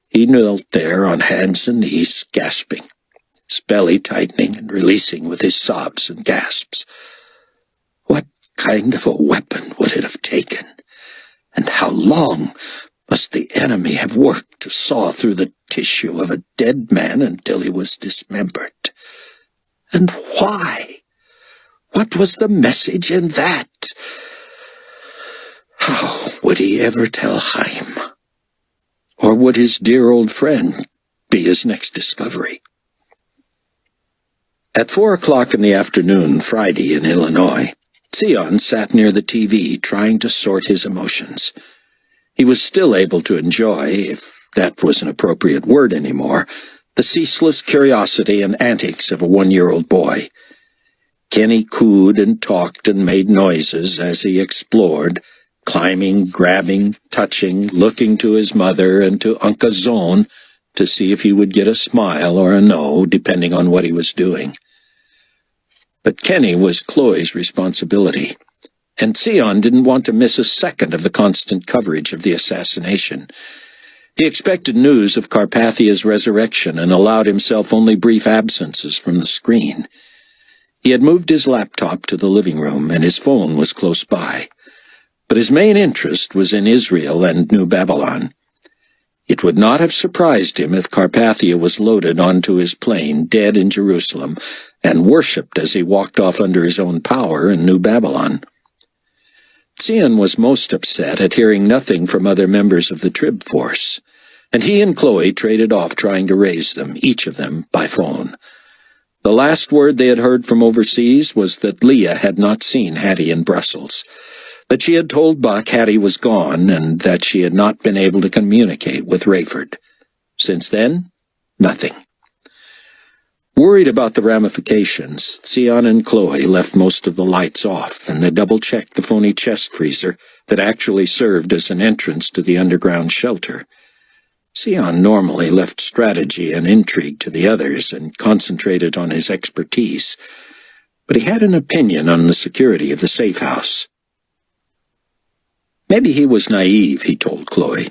He knelt there on hands and knees, gasping, his belly tightening and releasing with his sobs and gasps. What kind of a weapon would it have taken? And how long must the enemy have worked to saw through the tissue of a dead man until he was dismembered? And why? What was the message in that? How would he ever tell Chaim? Or would his dear old friend be his next discovery? At 4 o'clock in the afternoon, Friday in Illinois, Sion sat near the TV trying to sort his emotions. He was still able to enjoy, if that was an appropriate word anymore, the ceaseless curiosity and antics of a 1-year-old boy. Kenny cooed and talked and made noises as he explored, climbing, grabbing, touching, looking to his mother and to Uncle Zone to see if he would get a smile or a no, depending on what he was doing. But Kenny was Chloe's responsibility, and Sion didn't want to miss a second of the constant coverage of the assassination. He expected news of Carpathia's resurrection and allowed himself only brief absences from the screen. He had moved his laptop to the living room, and his phone was close by. But his main interest was in Israel and New Babylon. It would not have surprised him if Carpathia was loaded onto his plane, dead in Jerusalem, and worshipped as he walked off under his own power in New Babylon. Sion was most upset at hearing nothing from other members of the Trib force, and he and Chloe traded off trying to raise them, each of them, by phone. The last word they had heard from overseas was that Leah had not seen Hattie in Brussels, that she had told Buck Hattie was gone, and that she had not been able to communicate with Rayford. Since then, nothing. Worried about the ramifications, Sion and Chloe left most of the lights off, and they double-checked the phony chest freezer that actually served as an entrance to the underground shelter. Sion normally left strategy and intrigue to the others and concentrated on his expertise, but he had an opinion on the security of the safe house. Maybe he was naive, he told Chloe,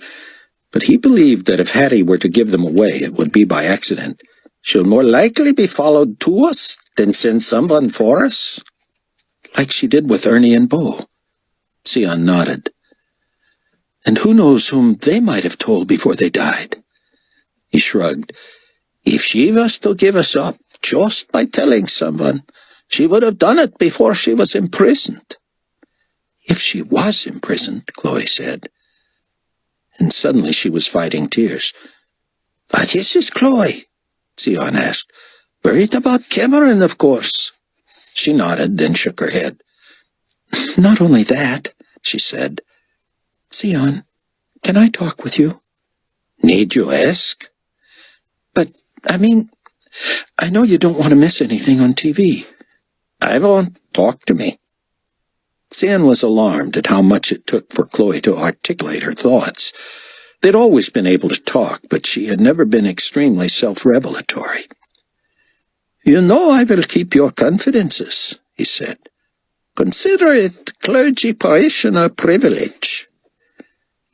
but he believed that if Hattie were to give them away, it would be by accident. She'll more likely be followed to us than send someone for us. Like she did with Ernie and Bo. Sion nodded. And who knows whom they might have told before they died? He shrugged. If she was to give us up just by telling someone, she would have done it before she was imprisoned. If she was imprisoned, Chloe said. And suddenly she was fighting tears. What is it, Chloe? Sion asked. Worried about Cameron, of course. She nodded, then shook her head. Not only that, she said. Sion, can I talk with you? Need you ask? But, I know you don't want to miss anything on TV. I won't. Talk to me. Sion was alarmed at how much it took for Chloe to articulate her thoughts. They'd always been able to talk, but she had never been extremely self-revelatory. You know I will keep your confidences, he said. Consider it clergy parishioner privilege.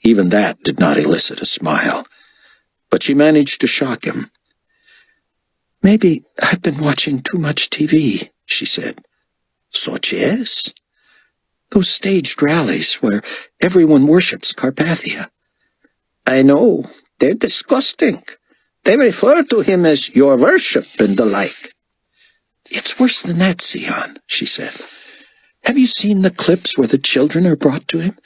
Even that did not elicit a smile, but she managed to shock him. Maybe I've been watching too much TV, she said. Such as? Those staged rallies where everyone worships Carpathia. I know. They're disgusting. They refer to him as your worship and the like. It's worse than that, Sion, she said. Have you seen the clips where the children are brought to him?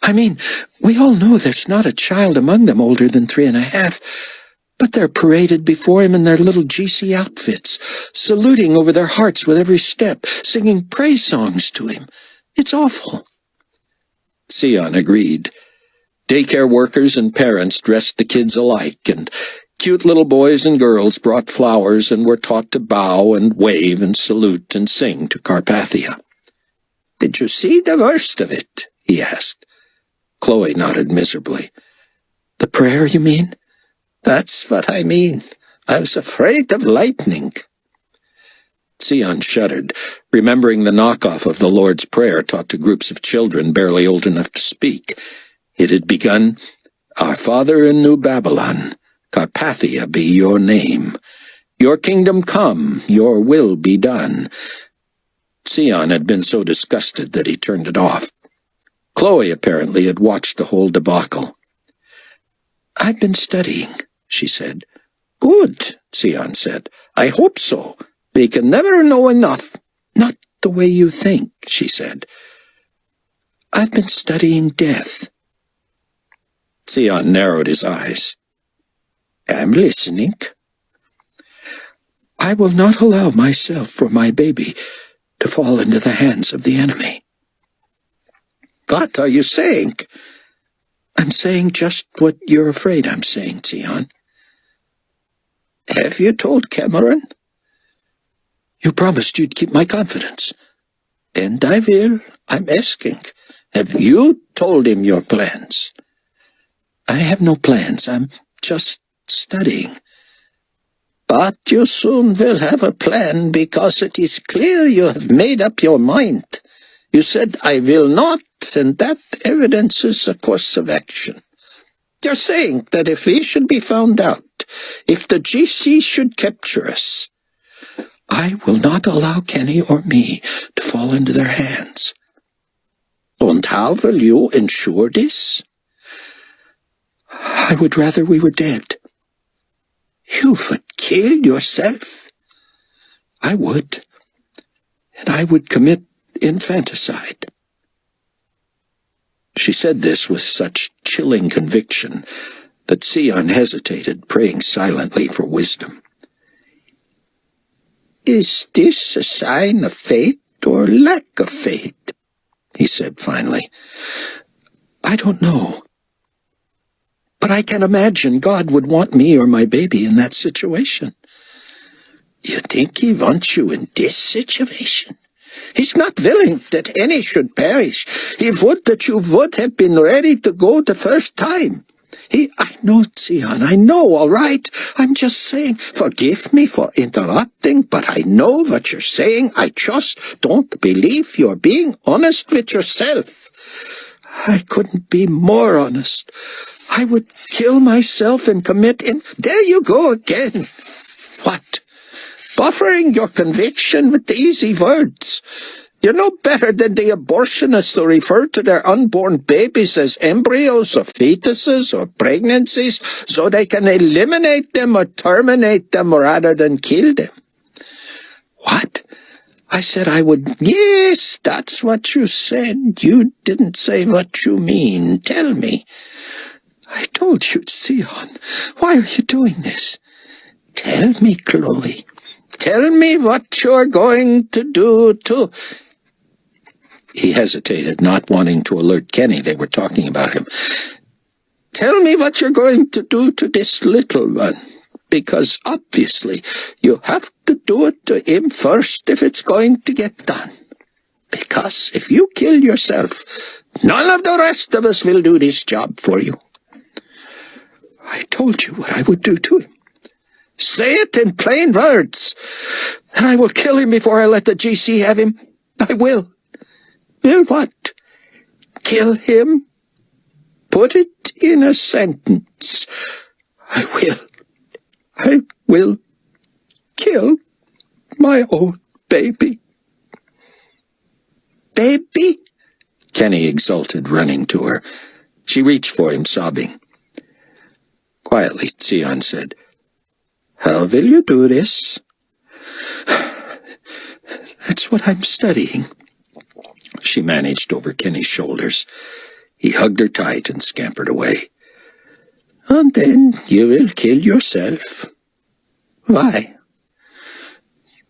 I mean, we all know there's not a child among them older than 3.5, but they're paraded before him in their little GC outfits, saluting over their hearts with every step, singing praise songs to him. It's awful. Sion agreed. Daycare workers and parents dressed the kids alike, and cute little boys and girls brought flowers and were taught to bow and wave and salute and sing to Carpathia. Did you see the worst of it? He asked. Chloe nodded miserably. The prayer, you mean? That's what I mean. I was afraid of lightning. Sion shuddered, remembering the knockoff of the Lord's Prayer taught to groups of children barely old enough to speak. It had begun, Our Father in New Babylon, Carpathia be your name. Your kingdom come, your will be done. Sion had been so disgusted that he turned it off. Chloe apparently had watched the whole debacle. I've been studying, she said. Good, Sion said. I hope so. We can never know enough. Not the way you think, she said. I've been studying death. Sion narrowed his eyes. I'm listening. I will not allow myself or my baby to fall into the hands of the enemy. What are you saying? I'm saying just what you're afraid I'm saying, Sion. Have you told Cameron? You promised you'd keep my confidence. And I will. I'm asking. Have you told him your plans? I have no plans. I'm just studying. But you soon will have a plan, because it is clear you have made up your mind. You said, I will not, and that evidences a course of action. You're saying that if we should be found out, if the GC should capture us, I will not allow Kenny or me to fall into their hands. And how will you ensure this? I would rather we were dead. You would kill yourself? I would. And I would commit infanticide. She said this with such chilling conviction that Sion hesitated, praying silently for wisdom. Is this a sign of faith or lack of faith? He said finally. I don't know. But I can imagine God would want me or my baby in that situation. You think he wants you in this situation? He's not willing that any should perish. He would that you would have been ready to go the first time. I know, Sion, I know, all right. I'm just saying, forgive me for interrupting, but I know what you're saying. I just don't believe you're being honest with yourself. I couldn't be more honest. I would kill myself and commit There you go again. What? Buffering your conviction with easy words. You're no better than the abortionists who refer to their unborn babies as embryos or fetuses or pregnancies so they can eliminate them or terminate them rather than kill them. What? I said I would... Yes, that's what you said. You didn't say what you mean. Tell me. I told you, Sion. Why are you doing this? Tell me, Chloe. Tell me what you're going to do to... He hesitated, not wanting to alert Kenny they were talking about him. Tell me what you're going to do to this little one, because obviously you have to do it to him first if it's going to get done. Because if you kill yourself, none of the rest of us will do this job for you. I told you what I would do to him. Say it in plain words. Then I will kill him before I let the GC have him. I will. Will what? Kill him? Put it in a sentence. I will kill my own baby. Baby? Kenny exulted, running to her. She reached for him, sobbing. Quietly, Sion said, "How will you do this?" "That's what I'm studying," she managed over Kenny's shoulders. He hugged her tight and scampered away. "And then you will kill yourself." "Why?"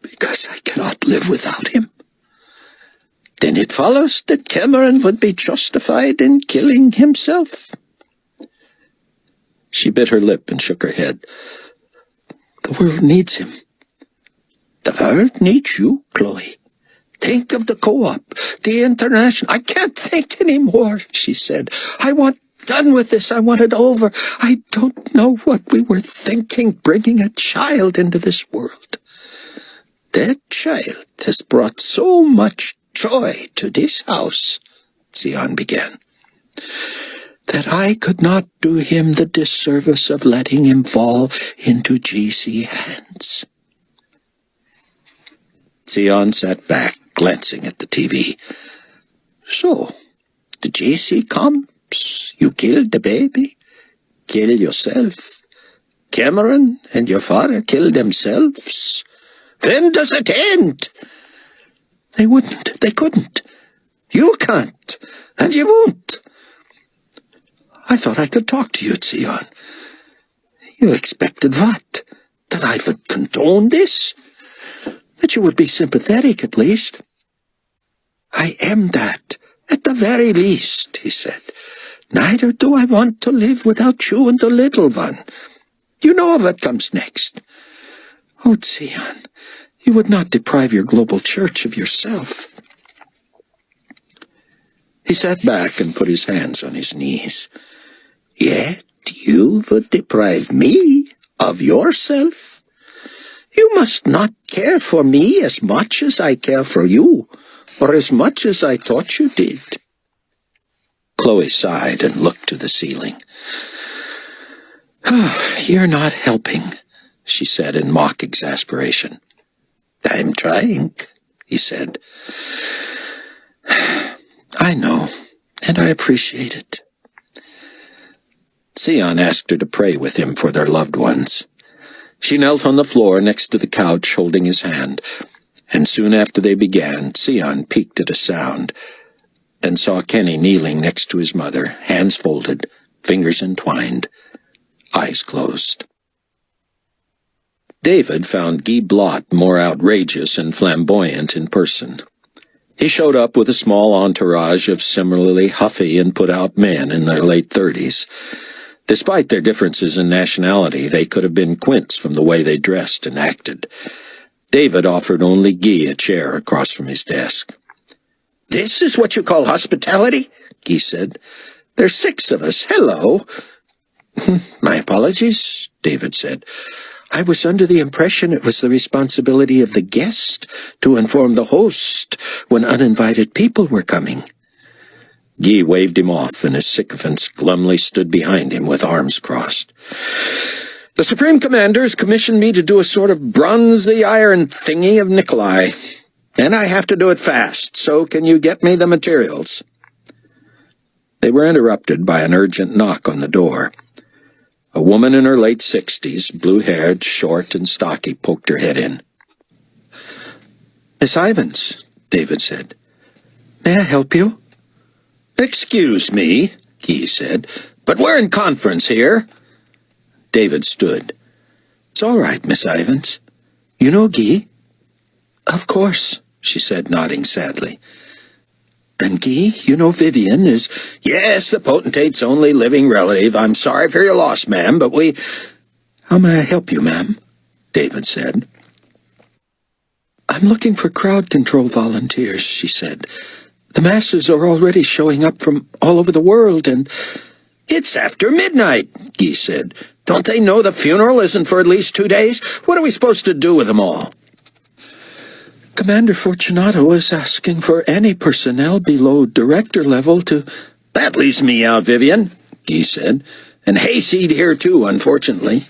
"Because I cannot live without him." "Then it follows that Cameron would be justified in killing himself?" She bit her lip and shook her head. "The world needs him." "The world needs you, Chloe. Think of the co-op, the international—" "I can't think anymore," she said. "I want done with this. I want it over. I don't know what we were thinking, bringing a child into this world." "That child has brought so much joy to this house," Sion began. "That I could not do him the disservice of letting him fall into GC hands." Sion sat back, glancing at the TV. "So, the GC comes, you killed the baby, kill yourself. Cameron and your father kill themselves. When does it end?" "They wouldn't. They couldn't." "You can't, and you won't." "I thought I could talk to you, Sion." "You expected what? That I would condone this?" "That you would be sympathetic, at least." "I am that, at the very least," he said. "Neither do I want to live without you and the little one. You know what comes next." "Oh, Sion, you would not deprive your global church of yourself." He sat back and put his hands on his knees. "Yet you would deprive me of yourself? You must not care for me as much as I care for you, or as much as I thought you did." Chloe sighed and looked to the ceiling. "You're not helping," she said in mock exasperation. "I'm trying," he said. "I know, and I appreciate it." Sion asked her to pray with him for their loved ones. She knelt on the floor next to the couch, holding his hand, and soon after they began, Sion peeked at a sound, and saw Kenny kneeling next to his mother, hands folded, fingers entwined, eyes closed. David found Guy Blot more outrageous and flamboyant in person. He showed up with a small entourage of similarly huffy and put-out men in their late 30s. Despite their differences in nationality, they could have been quints from the way they dressed and acted. David offered only Guy a chair across from his desk. "This is what you call hospitality?" Guy said. "There's 6 of us. Hello." "My apologies," David said. "I was under the impression it was the responsibility of the guest to inform the host when uninvited people were coming." Guy waved him off, and his sycophants glumly stood behind him with arms crossed. "The Supreme Commander has commissioned me to do a sort of bronzy iron thingy of Nikolai, and I have to do it fast, so can you get me the materials?" They were interrupted by an urgent knock on the door. A woman in her late 60s, blue-haired, short and stocky, poked her head in. "Miss Ivins," David said. "May I help you?" "Excuse me," Guy said, "but we're in conference here." David stood. "It's all right, Miss Ivins. You know Guy?" "Of course," she said, nodding sadly. "And Guy, you know Vivian is—" "Yes, the potentate's only living relative. I'm sorry for your loss, ma'am, but we—" "How may I help you, ma'am?" David said. "I'm looking for crowd control volunteers," she said. "The masses are already showing up from all over the world, and—" "It's after midnight," Guy said. "Don't they know the funeral isn't for at least 2 days? What are we supposed to do with them all?" "Commander Fortunato is asking for any personnel below director level to—" "That leaves me out, Vivian," Guy said. "And hayseed here, too, unfortunately."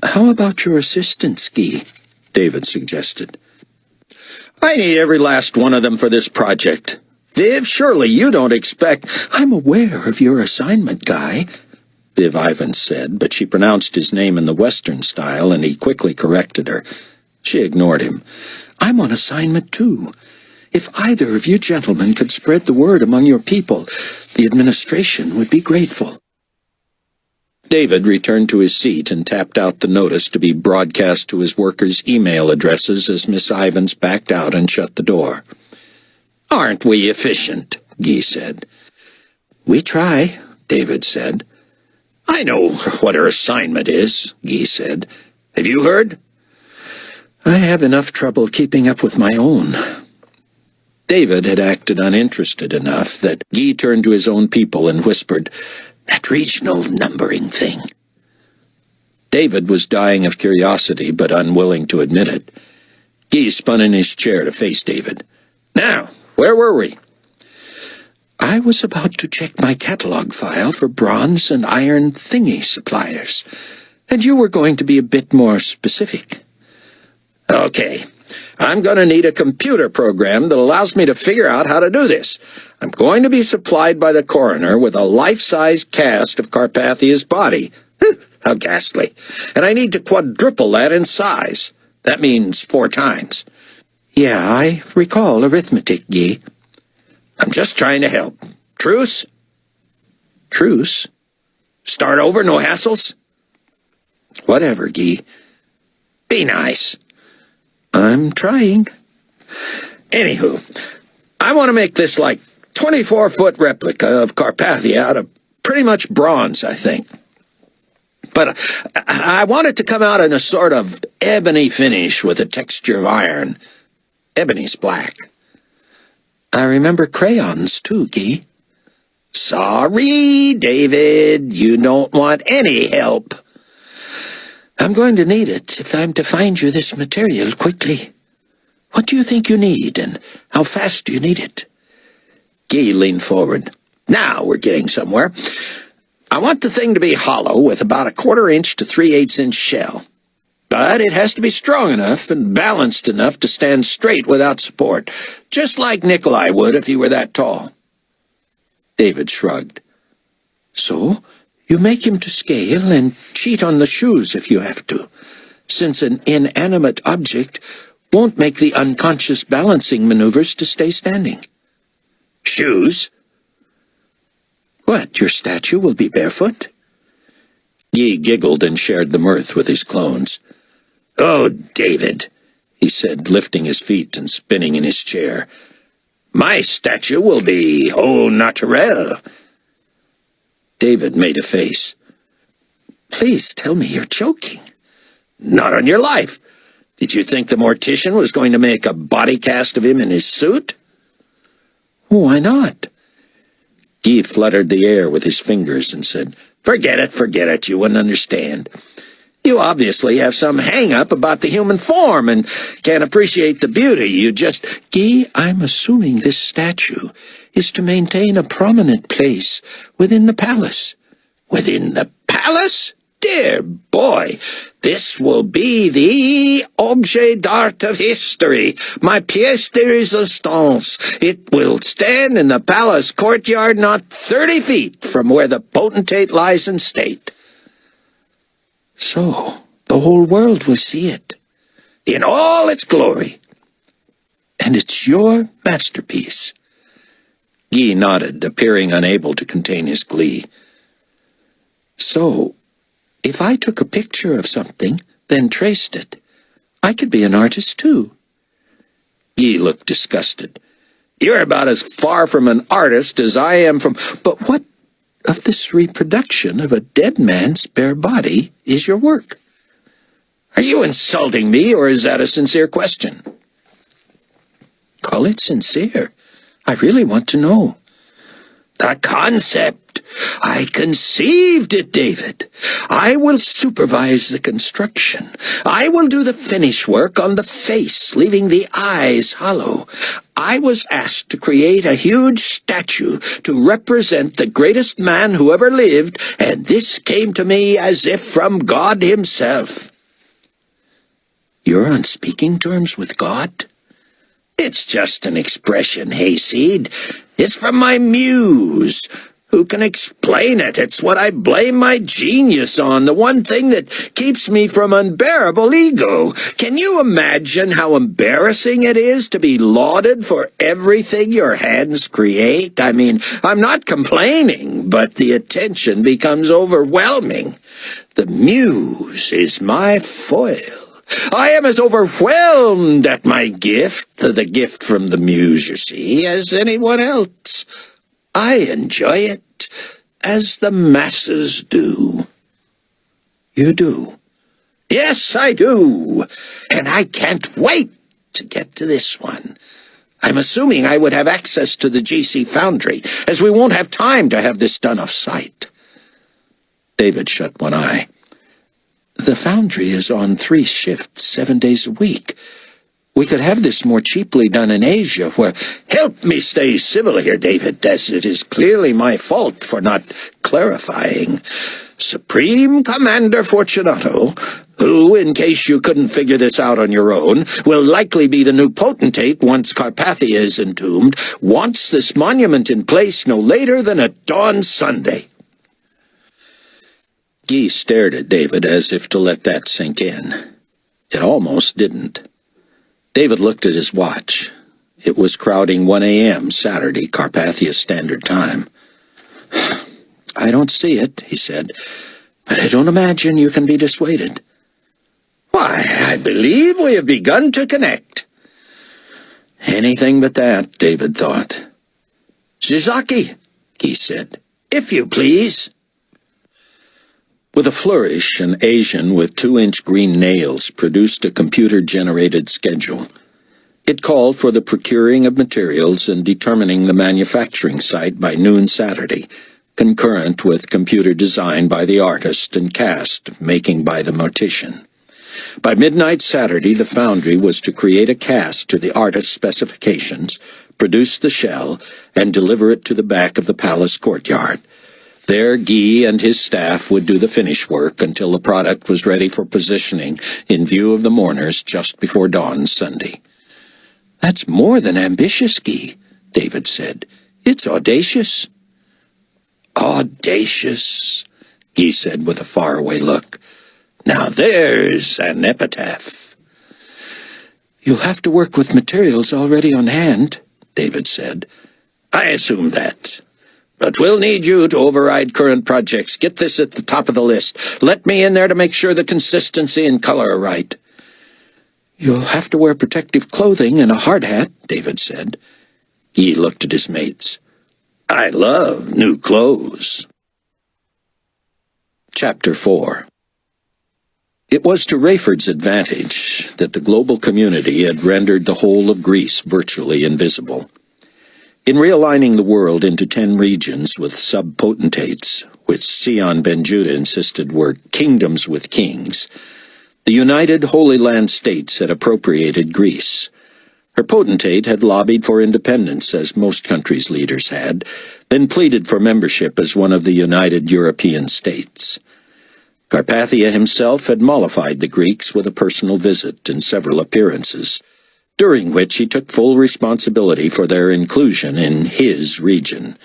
"How about your assistants, Guy?" David suggested. "I need every last one of them for this project. Viv, surely you don't expect— I'm aware of your assignment, Guy, Viv Ivans said, but she pronounced his name in the Western style, and he quickly corrected her. She ignored him. I'm on assignment too. If either of you gentlemen could spread the word among your people, the administration would be grateful. David returned to his seat and tapped out the notice to be broadcast to his workers' email addresses as Miss Ivans backed out and shut the door. "Aren't we efficient?" Guy said. We try, David said. "I know what her assignment is," Guy said. "Have you heard?" I have enough trouble keeping up with my own. David had acted uninterested enough that Guy turned to his own people and whispered, "That regional numbering thing." David was dying of curiosity, but unwilling to admit it. Guy spun in his chair to face David. "Now, where were we?" I was about to check my catalog file for bronze and iron thingy suppliers, and you were going to be a bit more specific. Okay, I'm going to need a computer program that allows me to figure out how to do this. I'm going to be supplied by the coroner with a life-size cast of Carpathia's body. How ghastly. And I need to quadruple that in size. That means 4 times. Yeah, I recall arithmetic, Guy. I'm just trying to help. Truce? Truce? Start over, no hassles? Whatever, Guy. Be nice. I'm trying. Anywho, I want to make this like 24-foot replica of Carpathia out of pretty much bronze, I think. But I want it to come out in a sort of ebony finish with a texture of iron. Ebony's black. I remember crayons, too, Guy. Sorry, David. You don't want any help. I'm going to need it if I'm to find you this material quickly. What do you think you need, and how fast do you need it? Guy leaned forward. Now we're getting somewhere. I want the thing to be hollow with about a 1/4 inch to 3/8 inch shell. But it has to be strong enough and balanced enough to stand straight without support, just like Nikolai would if he were that tall. David shrugged. So, you make him to scale and cheat on the shoes if you have to, since an inanimate object won't make the unconscious balancing maneuvers to stay standing. Shoes? What, your statue will be barefoot? Guy giggled and shared the mirth with his clones. "Oh, David," he said, lifting his feet and spinning in his chair. "My statue will be au naturel." David made a face. Please tell me you're joking. "Not on your life. Did you think the mortician was going to make a body cast of him in his suit?" Why not? Guy fluttered the air with his fingers and said, forget it, you wouldn't understand. You obviously have some hang-up about the human form and can't appreciate the beauty. You just— Guy, I'm assuming this statue is to maintain a prominent place within the palace. Within the palace? Dear boy, this will be the objet d'art of history, my pièce de résistance. It will stand in the palace courtyard not 30 feet from where the potentate lies in state. So, the whole world will see it. In all its glory. And it's your masterpiece. Guy nodded, appearing unable to contain his glee. So, if I took a picture of something, then traced it, I could be an artist too. Guy looked disgusted. You're about as far from an artist as I am from— But what of this reproduction of a dead man's bare body is your work? Are you insulting me, or is that a sincere question? Call it sincere. I really want to know. The concept. I conceived it, David. I will supervise the construction. I will do the finish work on the face, leaving the eyes hollow. I was asked to create a huge statue to represent the greatest man who ever lived, and this came to me as if from God himself. You're on speaking terms with God? It's just an expression, hayseed. It's from my muse. Who can explain it? It's what I blame my genius on, the one thing that keeps me from unbearable ego. Can you imagine how embarrassing it is to be lauded for everything your hands create? I mean, I'm not complaining, but the attention becomes overwhelming. The muse is my foil. I am as overwhelmed at my gift, the gift from the muse, you see, as anyone else. I enjoy it as the masses do. You do? Yes, I do. And I can't wait to get to this one. I'm assuming I would have access to the GC Foundry, as we won't have time to have this done off-site. David shut one eye. The Foundry is on 3 shifts, 7 days a week. We could have this more cheaply done in Asia, where... Help me stay civil here, David, as it is clearly my fault for not clarifying. Supreme Commander Fortunato, who, in case you couldn't figure this out on your own, will likely be the new potentate once Carpathia is entombed, wants this monument in place no later than at dawn Sunday. Guy stared at David as if to let that sink in. It almost didn't. David looked at his watch. It was crowding 1 a.m. Saturday, Carpathia Standard Time. I don't see it, he said, but I don't imagine you can be dissuaded. Why, I believe we have begun to connect. Anything but that, David thought. Zizaki, he said, if you please. With a flourish, an Asian with 2-inch green nails produced a computer-generated schedule. It called for the procuring of materials and determining the manufacturing site by noon Saturday, concurrent with computer design by the artist and cast making by the mortician. By midnight Saturday, the foundry was to create a cast to the artist's specifications, produce the shell, and deliver it to the back of the palace courtyard. There, Guy and his staff would do the finish work until the product was ready for positioning in view of the mourners just before dawn Sunday. That's more than ambitious, Guy, David said. It's audacious. Audacious, Guy said with a faraway look. Now there's an epitaph. You'll have to work with materials already on hand, David said. I assume that. But we'll need you to override current projects. Get this at the top of the list. Let me in there to make sure the consistency and color are right. You'll have to wear protective clothing and a hard hat, David said. He looked at his mates. I love new clothes. Chapter 4. It was to Rayford's advantage that the global community had rendered the whole of Greece virtually invisible. In realigning the world into 10 regions with sub-potentates, which Sion Ben Judah insisted were kingdoms with kings, the United Holy Land States had appropriated Greece. Her potentate had lobbied for independence, as most countries' leaders had, then pleaded for membership as one of the United European States. Carpathia himself had mollified the Greeks with a personal visit and several appearances, during which he took full responsibility for their inclusion in his region.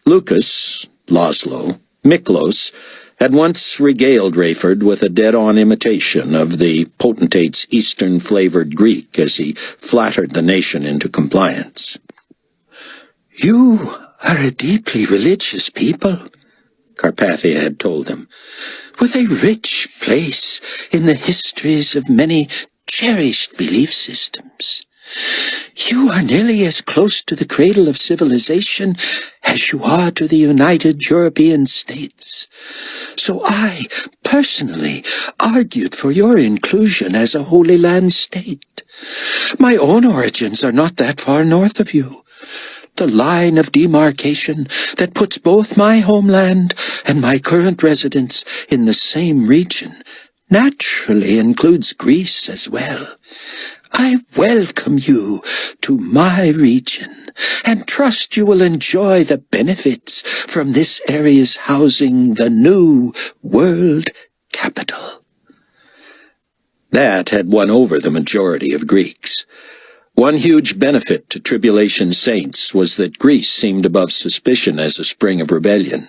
Lucas, Laszlo, Miklos had once regaled Rayford with a dead-on imitation of the potentate's Eastern-flavored Greek as he flattered the nation into compliance. You are a deeply religious people, Carpathia had told him, with a rich place in the histories of many cherished belief systems. You are nearly as close to the cradle of civilization as you are to the United European States. So I, personally, argued for your inclusion as a Holy Land state. My own origins are not that far north of you. The line of demarcation that puts both my homeland and my current residence in the same region naturally includes Greece as well. I welcome you to my region and trust you will enjoy the benefits from this area's housing the new world capital. That had won over the majority of Greeks. One huge benefit to tribulation saints was that Greece seemed above suspicion as a spring of rebellion.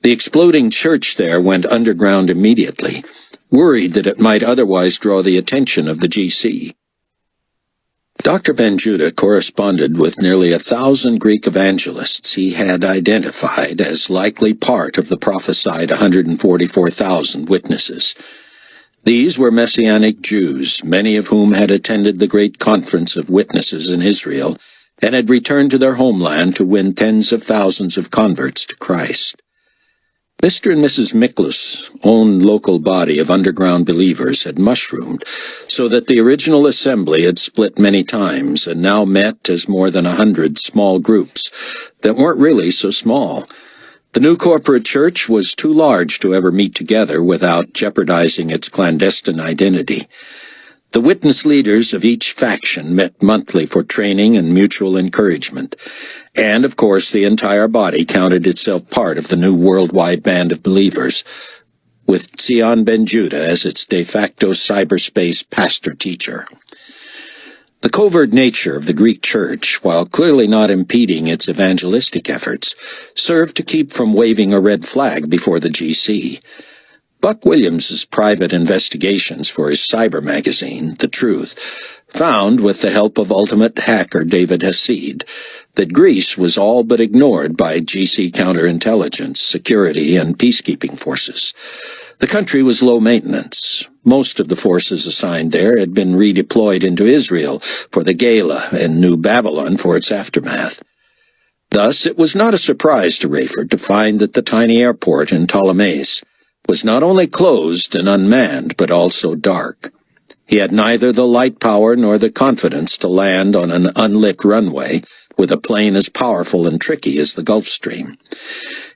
The exploding church there went underground immediately, worried that it might otherwise draw the attention of the GC. Dr. Ben-Judah corresponded with nearly 1,000 Greek evangelists he had identified as likely part of the prophesied 144,000 witnesses. These were Messianic Jews, many of whom had attended the great conference of witnesses in Israel and had returned to their homeland to win tens of thousands of converts to Christ. Mr. and Mrs. Miklos' own local body of underground believers had mushroomed, so that the original assembly had split many times and now met as more than 100 small groups that weren't really so small. The new corporate church was too large to ever meet together without jeopardizing its clandestine identity. The witness leaders of each faction met monthly for training and mutual encouragement, and, of course, the entire body counted itself part of the new worldwide band of believers, with Zion Ben-Judah as its de facto cyberspace pastor-teacher. The covert nature of the Greek church, while clearly not impeding its evangelistic efforts, served to keep from waving a red flag before the GC. Buck Williams's private investigations for his cyber magazine, The Truth, found, with the help of ultimate hacker David Hasid, that Greece was all but ignored by GC counterintelligence, security, and peacekeeping forces. The country was low maintenance. Most of the forces assigned there had been redeployed into Israel for the Gala and New Babylon for its aftermath. Thus, it was not a surprise to Rayford to find that the tiny airport in Ptolemais was not only closed and unmanned, but also dark. He had neither the light power nor the confidence to land on an unlit runway with a plane as powerful and tricky as the Gulf Stream.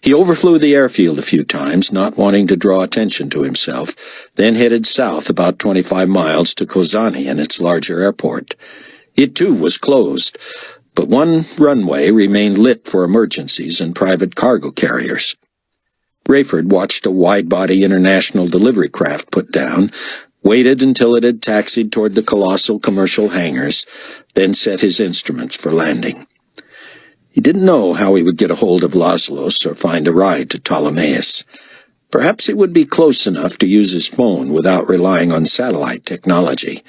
He overflew the airfield a few times, not wanting to draw attention to himself, then headed south about 25 miles to Kozani and its larger airport. It, too, was closed, but one runway remained lit for emergencies and private cargo carriers. Rayford watched a wide-body international delivery craft put down, waited until it had taxied toward the colossal commercial hangars, then set his instruments for landing. He didn't know how he would get a hold of Laszlos or find a ride to Ptolemais. Perhaps it would be close enough to use his phone without relying on satellite technology.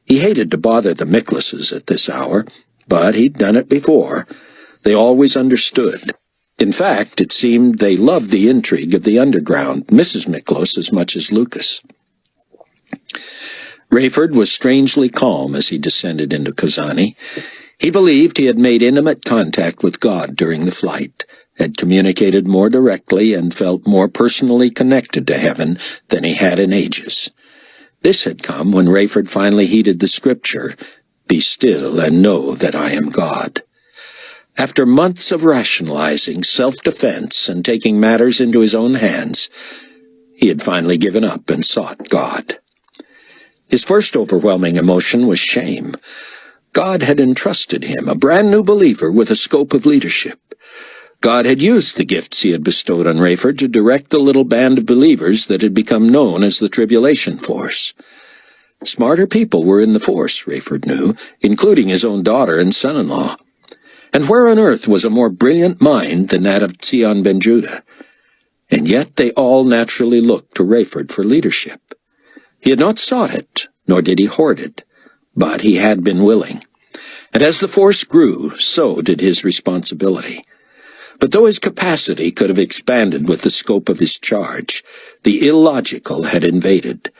He hated to bother the Mikloses at this hour, but he'd done it before. They always understood. In fact, it seemed they loved the intrigue of the underground, Mrs. Miklos as much as Lucas. Rayford was strangely calm as he descended into Kozani. He believed he had made intimate contact with God during the flight, had communicated more directly, and felt more personally connected to heaven than he had in ages. This had come when Rayford finally heeded the scripture, "Be still and know that I am God." After months of rationalizing, self-defense, and taking matters into his own hands, he had finally given up and sought God. His first overwhelming emotion was shame. God had entrusted him, a brand-new believer, with a scope of leadership. God had used the gifts he had bestowed on Rayford to direct the little band of believers that had become known as the Tribulation Force. Smarter people were in the force, Rayford knew, including his own daughter and son-in-law. And where on earth was a more brilliant mind than that of Zion Ben-Judah? And yet they all naturally looked to Rayford for leadership. He had not sought it, nor did he hoard it, but he had been willing. And as the force grew, so did his responsibility. But though his capacity could have expanded with the scope of his charge, the illogical had invaded.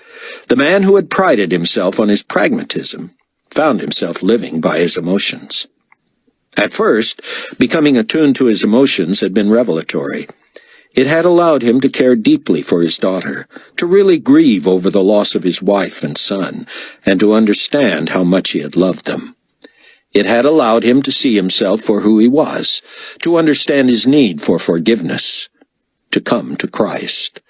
The man who had prided himself on his pragmatism found himself living by his emotions. At first, becoming attuned to his emotions had been revelatory. It had allowed him to care deeply for his daughter, to really grieve over the loss of his wife and son, and to understand how much he had loved them. It had allowed him to see himself for who he was, to understand his need for forgiveness, to come to Christ.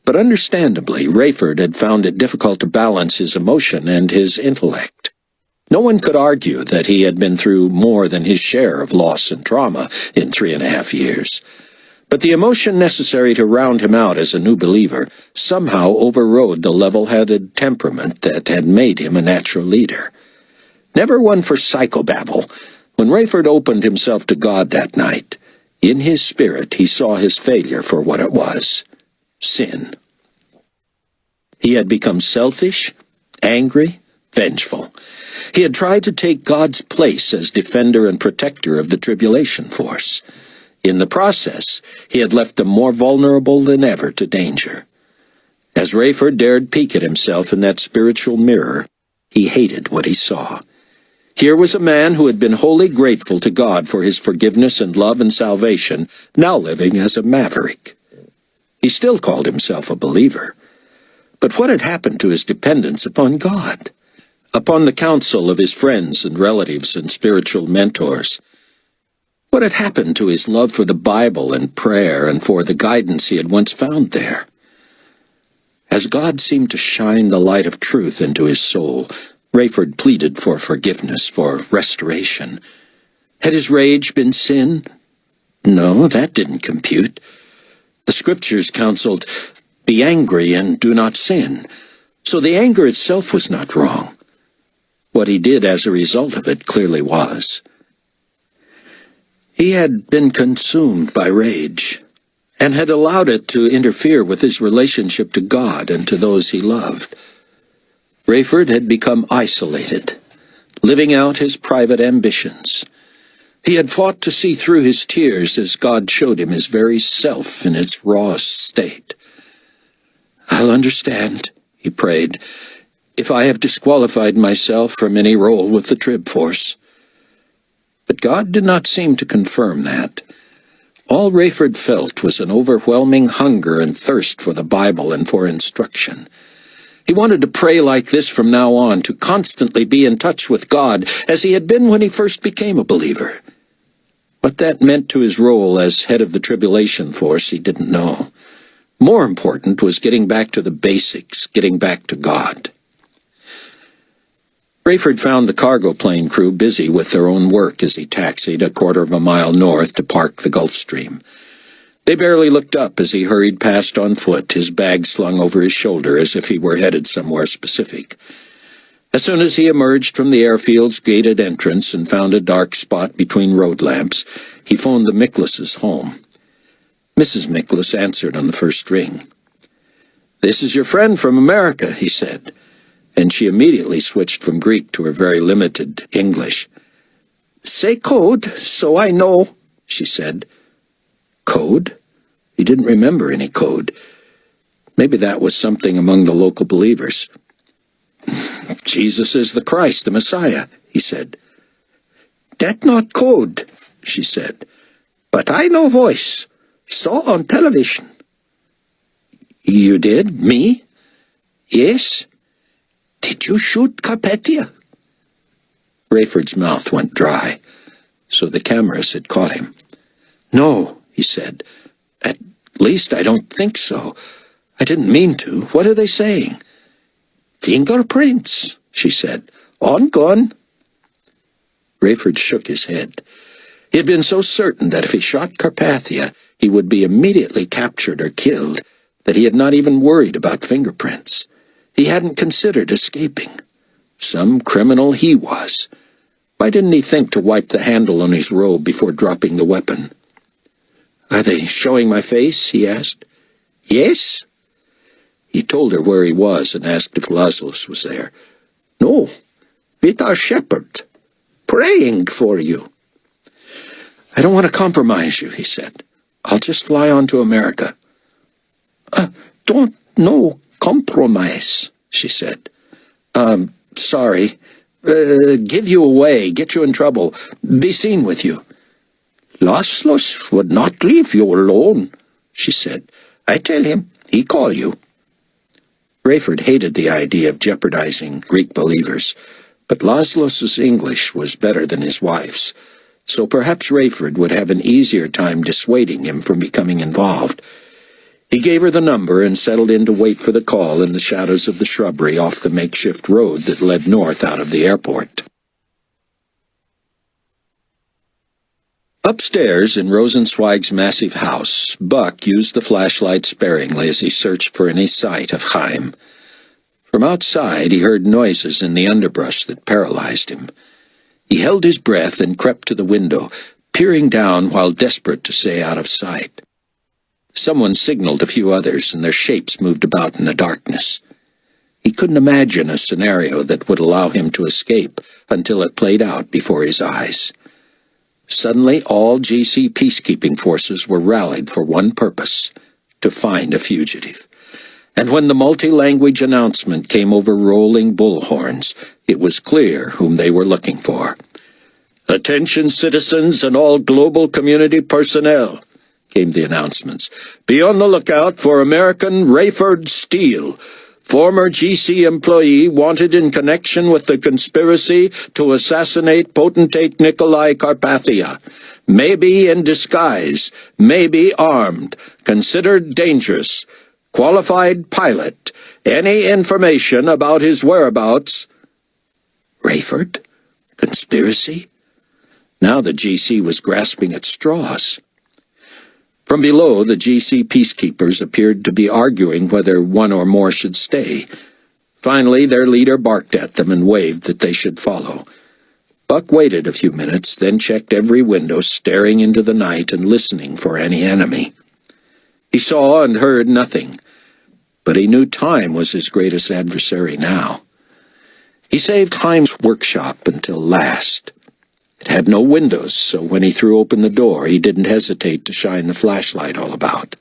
But understandably, Rayford had found it difficult to balance his emotion and his intellect. No one could argue that he had been through more than his share of loss and trauma in 3.5 years. But the emotion necessary to round him out as a new believer somehow overrode the level-headed temperament that had made him a natural leader. Never one for psychobabble. When Rayford opened himself to God that night, in his spirit he saw his failure for what it was: sin. He had become selfish, angry, vengeful. He had tried to take God's place as defender and protector of the tribulation force. In the process, he had left them more vulnerable than ever to danger. As Rayford dared peek at himself in that spiritual mirror, he hated what he saw. Here was a man who had been wholly grateful to God for his forgiveness and love and salvation, now living as a maverick. He still called himself a believer. But what had happened to his dependence upon God? Upon the counsel of his friends and relatives and spiritual mentors? What had happened to his love for the Bible and prayer and for the guidance he had once found there? As God seemed to shine the light of truth into his soul, Rayford pleaded for forgiveness, for restoration. Had his rage been sin? No, that didn't compute. The scriptures counseled, "Be angry and do not sin." So the anger itself was not wrong. What he did as a result of it clearly was. He had been consumed by rage, and had allowed it to interfere with his relationship to God and to those he loved. Rayford had become isolated, living out his private ambitions. He had fought to see through his tears as God showed him his very self in its rawest state. "I'll understand," he prayed, "if I have disqualified myself from any role with the Trib Force." But God did not seem to confirm that. All Rayford felt was an overwhelming hunger and thirst for the Bible and for instruction. He wanted to pray like this from now on, to constantly be in touch with God, as he had been when he first became a believer. What that meant to his role as head of the tribulation force, he didn't know. More important was getting back to the basics, getting back to God. Rayford found the cargo plane crew busy with their own work as he taxied a quarter of a mile north to park the Gulf Stream. They barely looked up as he hurried past on foot, his bag slung over his shoulder as if he were headed somewhere specific. As soon as he emerged from the airfield's gated entrance and found a dark spot between road lamps, he phoned the Miklas's home. Mrs. Miklas answered on the first ring. "This is your friend from America," he said, and she immediately switched from Greek to her very limited English. "Say code, so I know," she said. Code? He didn't remember any code. Maybe that was something among the local believers. "Jesus is the Christ, the Messiah," he said. "That not code," she said. "But I know voice. Saw on television." "You did? Me?" "Yes." "Did you shoot Carpathia?" Rayford's mouth went dry, so the cameras had caught him. "No," he said. "At least I don't think so. I didn't mean to. What are they saying?" "Fingerprints," she said. "On gun." Rayford shook his head. He had been so certain that if he shot Carpathia, he would be immediately captured or killed, that he had not even worried about fingerprints. He hadn't considered escaping. Some criminal he was. Why didn't he think to wipe the handle on his robe before dropping the weapon? "Are they showing my face?" he asked. "Yes." He told her where he was and asked if Lazarus was there. "No, with our shepherd, praying for you." "I don't want to compromise you," he said. "I'll just fly on to America." "Don't no compromise," she said. Sorry. Give you away, get you in trouble, be seen with you." "Lazarus would not leave you alone," she said. "I tell him, he call you." Rayford hated the idea of jeopardizing Greek believers, but Lazarus's English was better than his wife's, so perhaps Rayford would have an easier time dissuading him from becoming involved. He gave her the number and settled in to wait for the call in the shadows of the shrubbery off the makeshift road that led north out of the airport. Upstairs in Rosenzweig's massive house, Buck used the flashlight sparingly as he searched for any sight of Chaim. From outside, he heard noises in the underbrush that paralyzed him. He held his breath and crept to the window, peering down while desperate to stay out of sight. Someone signaled a few others, and their shapes moved about in the darkness. He couldn't imagine a scenario that would allow him to escape until it played out before his eyes. Suddenly, all GC peacekeeping forces were rallied for one purpose: to find a fugitive. And when the multi-language announcement came over rolling bullhorns, it was clear whom they were looking for. "Attention citizens and all global community personnel," came the announcements. "Be on the lookout for American Rayford Steele, former GC employee wanted in connection with the conspiracy to assassinate potentate Nikolai Carpathia. Maybe in disguise, maybe armed, considered dangerous. Qualified pilot. Any information about his whereabouts?" Rayford? Conspiracy? Now the GC was grasping at straws. From below, the GC peacekeepers appeared to be arguing whether one or more should stay. Finally, their leader barked at them and waved that they should follow. Buck waited a few minutes, then checked every window, staring into the night and listening for any enemy. He saw and heard nothing, but he knew time was his greatest adversary now. He saved Heim's workshop until last. It had no windows, so when he threw open the door, he didn't hesitate to shine the flashlight all about.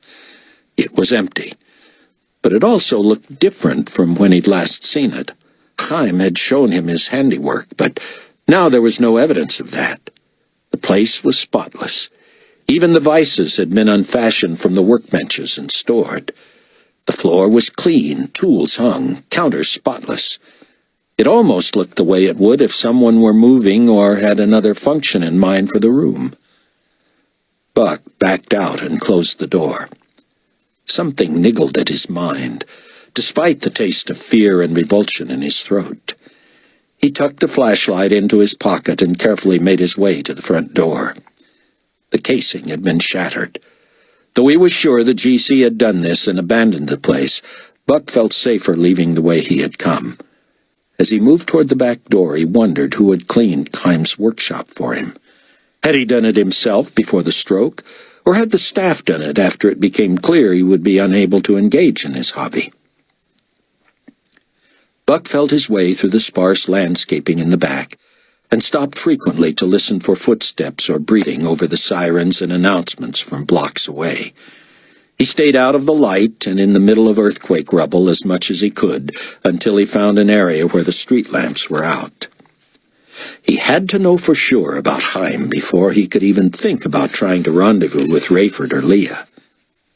It was empty, but it also looked different from when he'd last seen it. Heim had shown him his handiwork, but now there was no evidence of that. The place was spotless. Even the vices had been unfastened from the workbenches and stored. The floor was clean, tools hung, counters spotless. It almost looked the way it would if someone were moving or had another function in mind for the room. Buck backed out and closed the door. Something niggled at his mind, despite the taste of fear and revulsion in his throat. He tucked the flashlight into his pocket and carefully made his way to the front door. The casing had been shattered. Though he was sure the GC had done this and abandoned the place, Buck felt safer leaving the way he had come. As he moved toward the back door, he wondered who had cleaned Heim's workshop for him. Had he done it himself before the stroke, or had the staff done it after it became clear he would be unable to engage in his hobby? Buck felt his way through the sparse landscaping in the back, and stopped frequently to listen for footsteps or breathing over the sirens and announcements from blocks away. He stayed out of the light and in the middle of earthquake rubble as much as he could until he found an area where the street lamps were out. He had to know for sure about Heim before he could even think about trying to rendezvous with Rayford or Leah.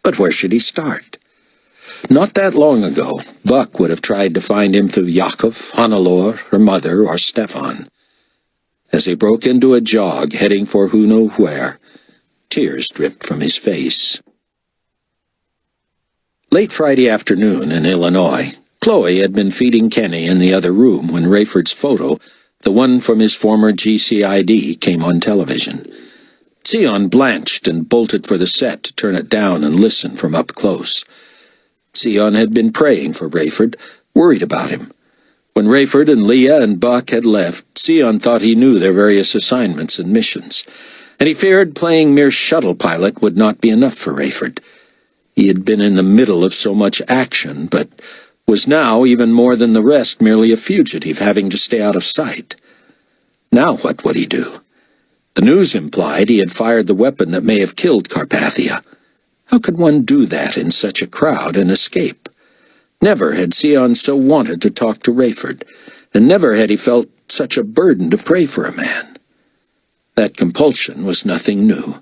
But where should he start? Not that long ago, Buck would have tried to find him through Yakov, Hannelore, her mother, or Stefan. As he broke into a jog, heading for who knew where, tears dripped from his face. Late Friday afternoon in Illinois, Chloe had been feeding Kenny in the other room when Rayford's photo, the one from his former GCID, came on television. Sion blanched and bolted for the set to turn it down and listen from up close. Sion had been praying for Rayford, worried about him. When Rayford and Leah and Buck had left, Sion thought he knew their various assignments and missions, and he feared playing mere shuttle pilot would not be enough for Rayford. He had been in the middle of so much action, but was now, even more than the rest, merely a fugitive having to stay out of sight. Now what would he do? The news implied he had fired the weapon that may have killed Carpathia. How could one do that in such a crowd and escape? Never had Sion so wanted to talk to Rayford, and never had he felt such a burden to pray for a man. That compulsion was nothing new.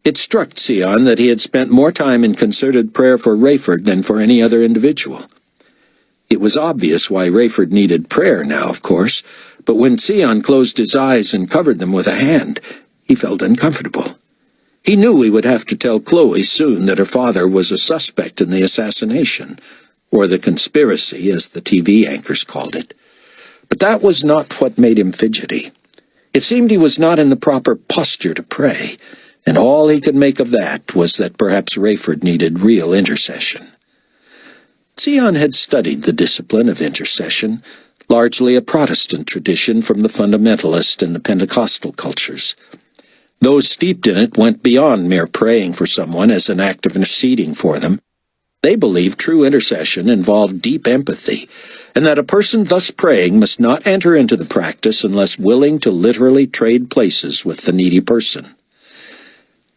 It struck Sion that he had spent more time in concerted prayer for Rayford than for any other individual. It was obvious why Rayford needed prayer now, of course, but when Sion closed his eyes and covered them with a hand, he felt uncomfortable. He knew he would have to tell Chloe soon that her father was a suspect in the assassination, or the conspiracy, as the TV anchors called it. But that was not what made him fidgety. It seemed he was not in the proper posture to pray, and all he could make of that was that perhaps Rayford needed real intercession. Sion had studied the discipline of intercession, largely a Protestant tradition from the fundamentalist and the Pentecostal cultures. Those steeped in it went beyond mere praying for someone as an act of interceding for them. They believed true intercession involved deep empathy, and that a person thus praying must not enter into the practice unless willing to literally trade places with the needy person.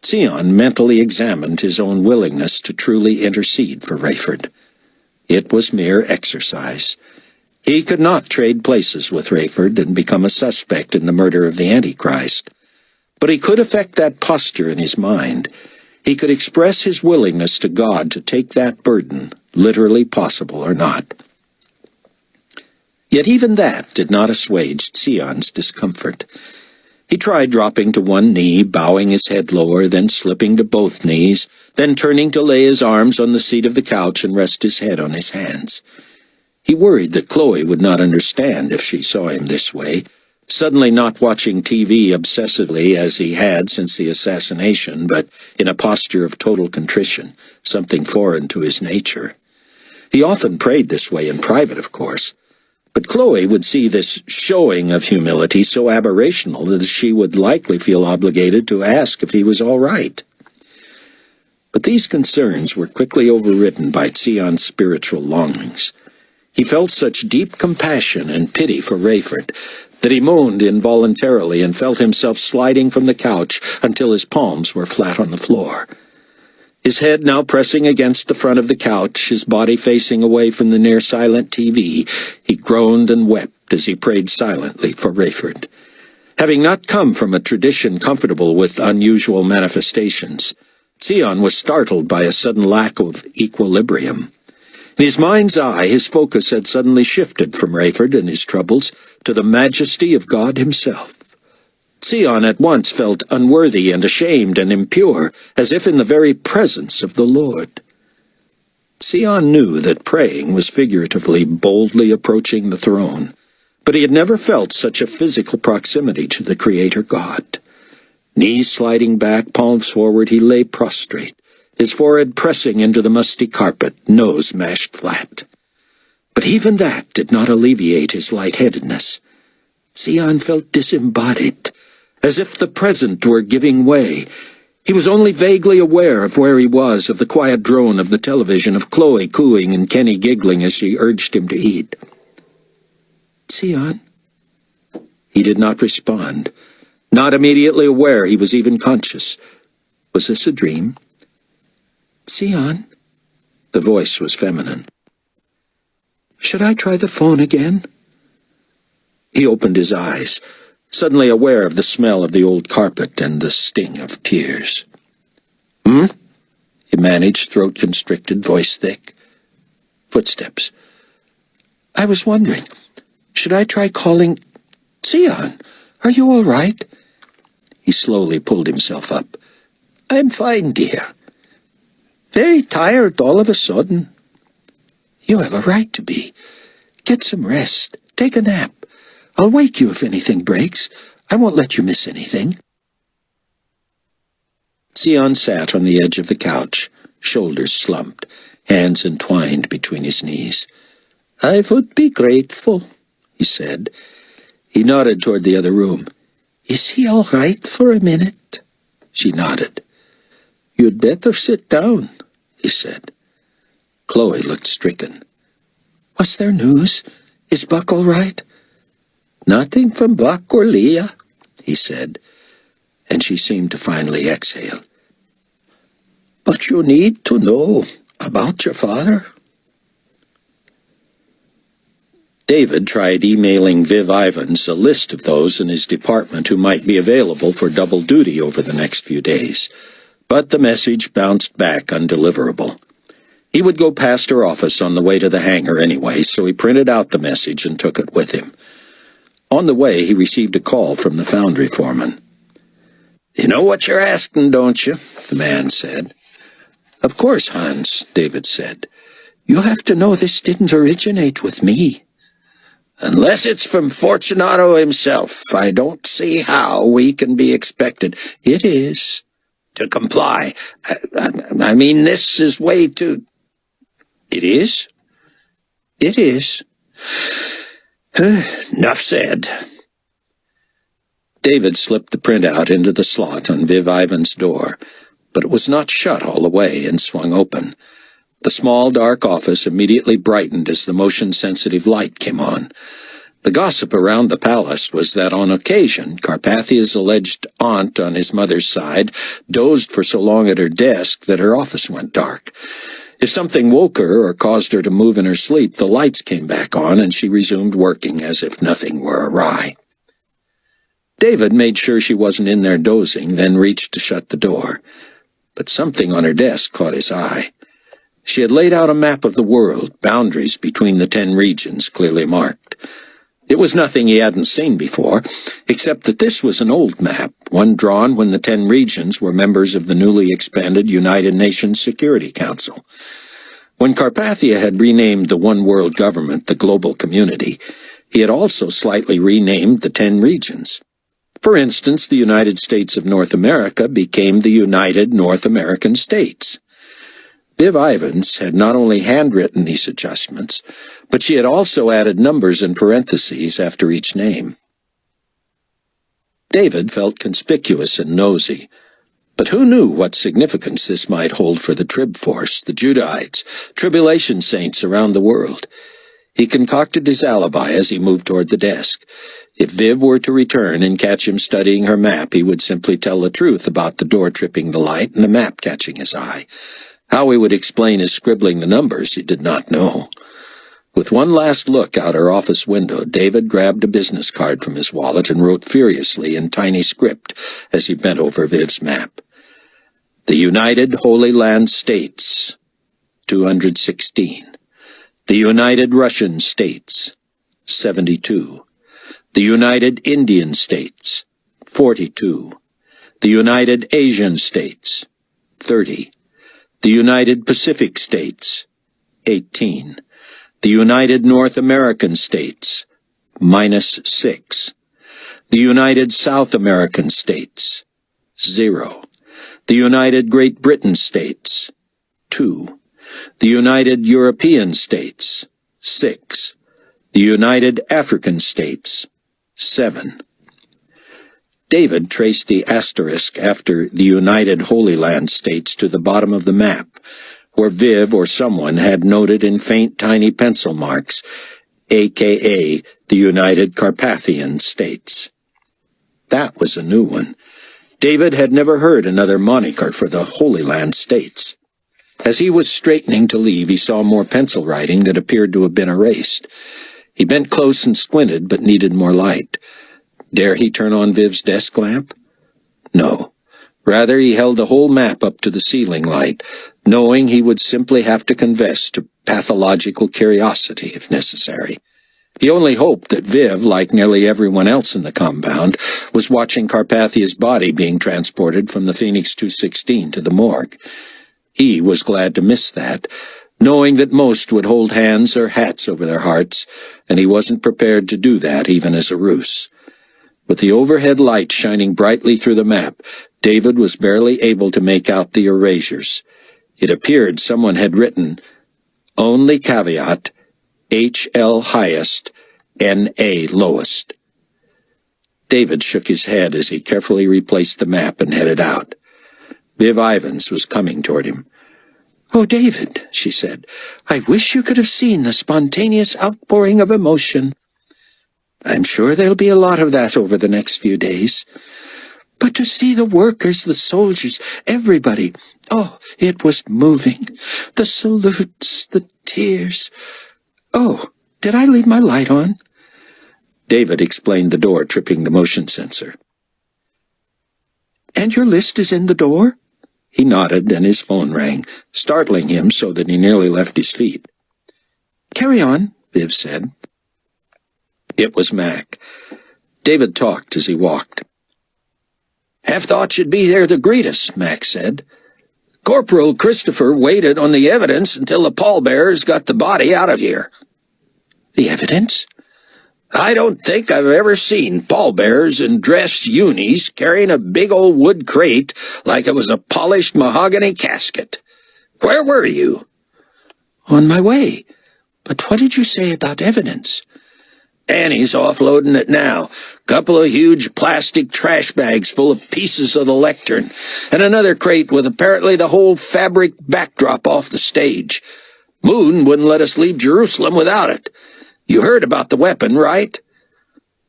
Sion mentally examined his own willingness to truly intercede for Rayford. It was mere exercise. He could not trade places with Rayford and become a suspect in the murder of the Antichrist, but he could affect that posture in his mind. He could express his willingness to God to take that burden, literally possible or not. Yet even that did not assuage Sion's discomfort. He tried dropping to one knee, bowing his head lower, then slipping to both knees, then turning to lay his arms on the seat of the couch and rest his head on his hands. He worried that Chloe would not understand if she saw him this way, suddenly not watching TV obsessively as he had since the assassination, but in a posture of total contrition, something foreign to his nature. He often prayed this way in private, of course, but Chloe would see this showing of humility so aberrational that she would likely feel obligated to ask if he was all right. But these concerns were quickly overridden by Sion's spiritual longings. He felt such deep compassion and pity for Rayford that he moaned involuntarily and felt himself sliding from the couch until his palms were flat on the floor. His head now pressing against the front of the couch, his body facing away from the near-silent TV, he groaned and wept as he prayed silently for Rayford. Having not come from a tradition comfortable with unusual manifestations, Sion was startled by a sudden lack of equilibrium. In his mind's eye, his focus had suddenly shifted from Rayford and his troubles to the majesty of God himself. Sion at once felt unworthy and ashamed and impure, as if in the very presence of the Lord. Sion knew that praying was figuratively boldly approaching the throne, but he had never felt such a physical proximity to the Creator God. Knees sliding back, palms forward, he lay prostrate, his forehead pressing into the musty carpet, nose mashed flat. But even that did not alleviate his lightheadedness. Sion felt disembodied, as if the present were giving way. He was only vaguely aware of where he was, of the quiet drone of the television, of Chloe cooing and Kenny giggling as she urged him to eat. "Sion?" He did not respond, not immediately aware he was even conscious. Was this a dream? "Sion?" The voice was feminine. "Should I try the phone again?" He opened his eyes, suddenly aware of the smell of the old carpet and the sting of tears. He managed, throat constricted, voice thick. Footsteps. "I was wondering, should I try calling... Sion, are you all right?" He slowly pulled himself up. "I'm fine, dear. Very tired all of a sudden." "You have a right to be. Get some rest. Take a nap. I'll wake you if anything breaks. I won't let you miss anything." Sion sat on the edge of the couch, shoulders slumped, hands entwined between his knees. "I would be grateful," he said. He nodded toward the other room. "Is he all right for a minute?" She nodded. "You'd better sit down," he said. Chloe looked stricken. "Was there news? Is Buck all right?" "Nothing from Buck or Leah," he said, and she seemed to finally exhale. "But you need to know about your father." David tried emailing Viv Ivans a list of those in his department who might be available for double duty over the next few days, but the message bounced back undeliverable. He would go past her office on the way to the hangar anyway, so he printed out the message and took it with him. On the way, he received a call from the foundry foreman. "You know what you're asking, don't you?" the man said. "Of course, Hans," David said. "You have to know this didn't originate with me." "Unless it's from Fortunato himself, I don't see how we can be expected." "It is." "To comply. I mean, this is way too..." "It is? It is. Enough said. David slipped the printout into the slot on Viv Ivan's door, but it was not shut all the way and swung open. The small, dark office immediately brightened as the motion-sensitive light came on. The gossip around the palace was that on occasion Carpathia's alleged aunt on his mother's side dozed for so long at her desk that her office went dark. If something woke her or caused her to move in her sleep, the lights came back on and she resumed working as if nothing were awry. David made sure she wasn't in there dozing, then reached to shut the door. But something on her desk caught his eye. She had laid out a map of the world, boundaries between the 10 regions clearly marked. It was nothing he hadn't seen before, except that this was an old map, one drawn when the 10 regions were members of the newly expanded United Nations Security Council. When Carpathia had renamed the one world government the global community, he had also slightly renamed the 10 regions. For instance, the United States of North America became the United North American States. Viv Ivans had not only handwritten these adjustments, but she had also added numbers in parentheses after each name. David felt conspicuous and nosy, but who knew what significance this might hold for the Trib Force, the Judahites, tribulation saints around the world? He concocted his alibi as he moved toward the desk. If Viv were to return and catch him studying her map, he would simply tell the truth about the door tripping the light and the map catching his eye. How he would explain his scribbling the numbers, he did not know. With one last look out her office window, David grabbed a business card from his wallet and wrote furiously in tiny script as he bent over Viv's map. The United Holy Land States, 216. The United Russian States, 72. The United Indian States, 42. The United Asian States, 30. The United Pacific States, 18. The United North American States, -6. The United South American States, 0. The United Great Britain States, 2. The United European States, 6. The United African States, 7. David traced the asterisk after the United Holy Land States to the bottom of the map, where Viv or someone had noted in faint tiny pencil marks, a.k.a. the United Carpathian States. That was a new one. David had never heard another moniker for the Holy Land States. As he was straightening to leave, he saw more pencil writing that appeared to have been erased. He bent close and squinted, but needed more light. Dare he turn on Viv's desk lamp? No. Rather, he held the whole map up to the ceiling light, knowing he would simply have to confess to pathological curiosity if necessary. He only hoped that Viv, like nearly everyone else in the compound, was watching Carpathia's body being transported from the Phoenix 216 to the morgue. He was glad to miss that, knowing that most would hold hands or hats over their hearts, and he wasn't prepared to do that even as a ruse. With the overhead light shining brightly through the map, David was barely able to make out the erasures. It appeared someone had written, "Only caveat, HL highest, NA lowest." David shook his head as he carefully replaced the map and headed out. Viv Ivans was coming toward him. "Oh, David," she said, "I wish you could have seen the spontaneous outpouring of emotion." "I'm sure there'll be a lot of that over the next few days." "But to see the workers, the soldiers, everybody, oh, it was moving. The salutes, the tears. Oh, did I leave my light on?" David explained the door tripping the motion sensor. "And your list is in the door?" He nodded, and his phone rang, startling him so that he nearly left his feet. "Carry on," Viv said. It was Mac. David talked as he walked. "Half thought you'd be there to greet us," Mac said. "Corporal Christopher waited on the evidence until the pallbearers got the body out of here." "The evidence?" "I don't think I've ever seen pallbearers in dressed unis carrying a big old wood crate like it was a polished mahogany casket. Where were you?" "On my way. But what did you say about evidence? Annie's offloading it now. Couple of huge plastic trash bags full of pieces of the lectern, and another crate with apparently the whole fabric backdrop off the stage. Moon wouldn't let us leave Jerusalem without it. You heard about the weapon, right?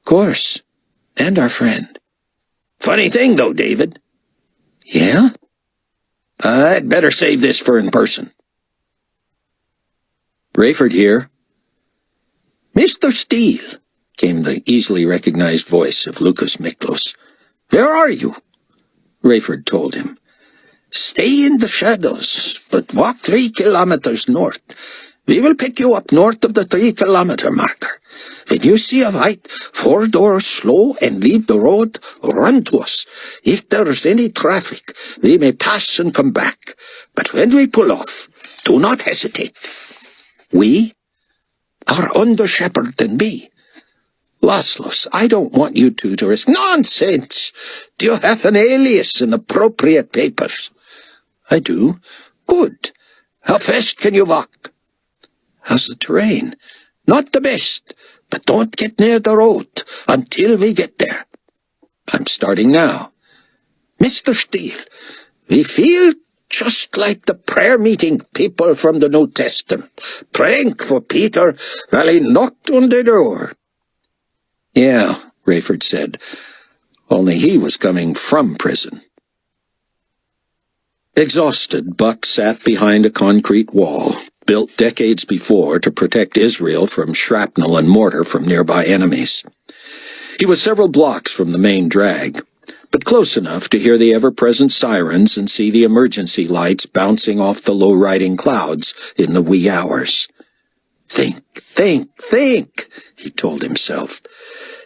Course. And our friend. Funny thing, though, David. Yeah? I'd better save this for in person. Rayford here. Mr. Steele, came the easily recognized voice of Lucas Miklos. Where are you? Rayford told him. Stay in the shadows, but walk 3 kilometers north. We will pick you up north of the 3-kilometer marker. When you see a white 4-door slow and leave the road, run to us. If there is any traffic, we may pass and come back. But when we pull off, do not hesitate. We? Our under-shepherd and me. Laszlos, I don't want you two to risk— Nonsense! Do you have an alias and appropriate papers? I do. Good. How fast can you walk? How's the terrain? Not the best, but don't get near the road until we get there. I'm starting now. Mr. Steele, we feel just like the prayer meeting people from the New Testament, praying for Peter while he knocked on the door. Yeah, Rayford said, only he was coming from prison. Exhausted, Buck sat behind a concrete wall, built decades before to protect Israel from shrapnel and mortar from nearby enemies. He was several blocks from the main drag, but close enough to hear the ever-present sirens and see the emergency lights bouncing off the low-riding clouds in the wee hours. Think, he told himself.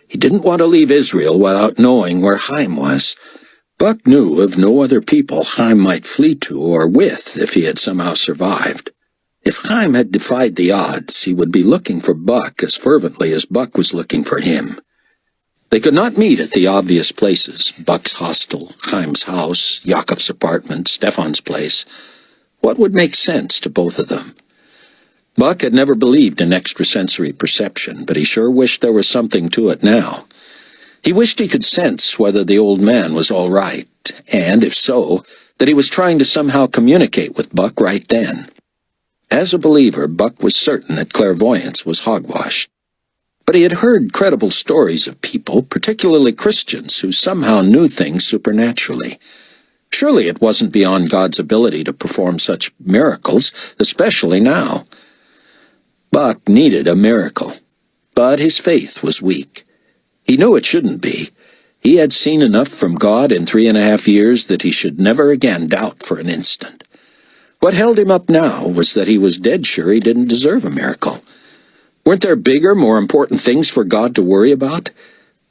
He didn't want to leave Israel without knowing where Chaim was. Buck knew of no other people Chaim might flee to or with if he had somehow survived. If Chaim had defied the odds, he would be looking for Buck as fervently as Buck was looking for him. They could not meet at the obvious places— Buck's hostel, Chaim's house, Yaakov's apartment, Stefan's place. What would make sense to both of them? Buck had never believed in extrasensory perception, but he sure wished there was something to it now. He wished he could sense whether the old man was all right, and, if so, that he was trying to somehow communicate with Buck right then. As a believer, Buck was certain that clairvoyance was hogwash. But he had heard credible stories of people, particularly Christians, who somehow knew things supernaturally. Surely it wasn't beyond God's ability to perform such miracles, especially now. Buck needed a miracle, but his faith was weak. He knew it shouldn't be. He had seen enough from God in 3.5 years that he should never again doubt for an instant. What held him up now was that he was dead sure he didn't deserve a miracle. Weren't there bigger, more important things for God to worry about?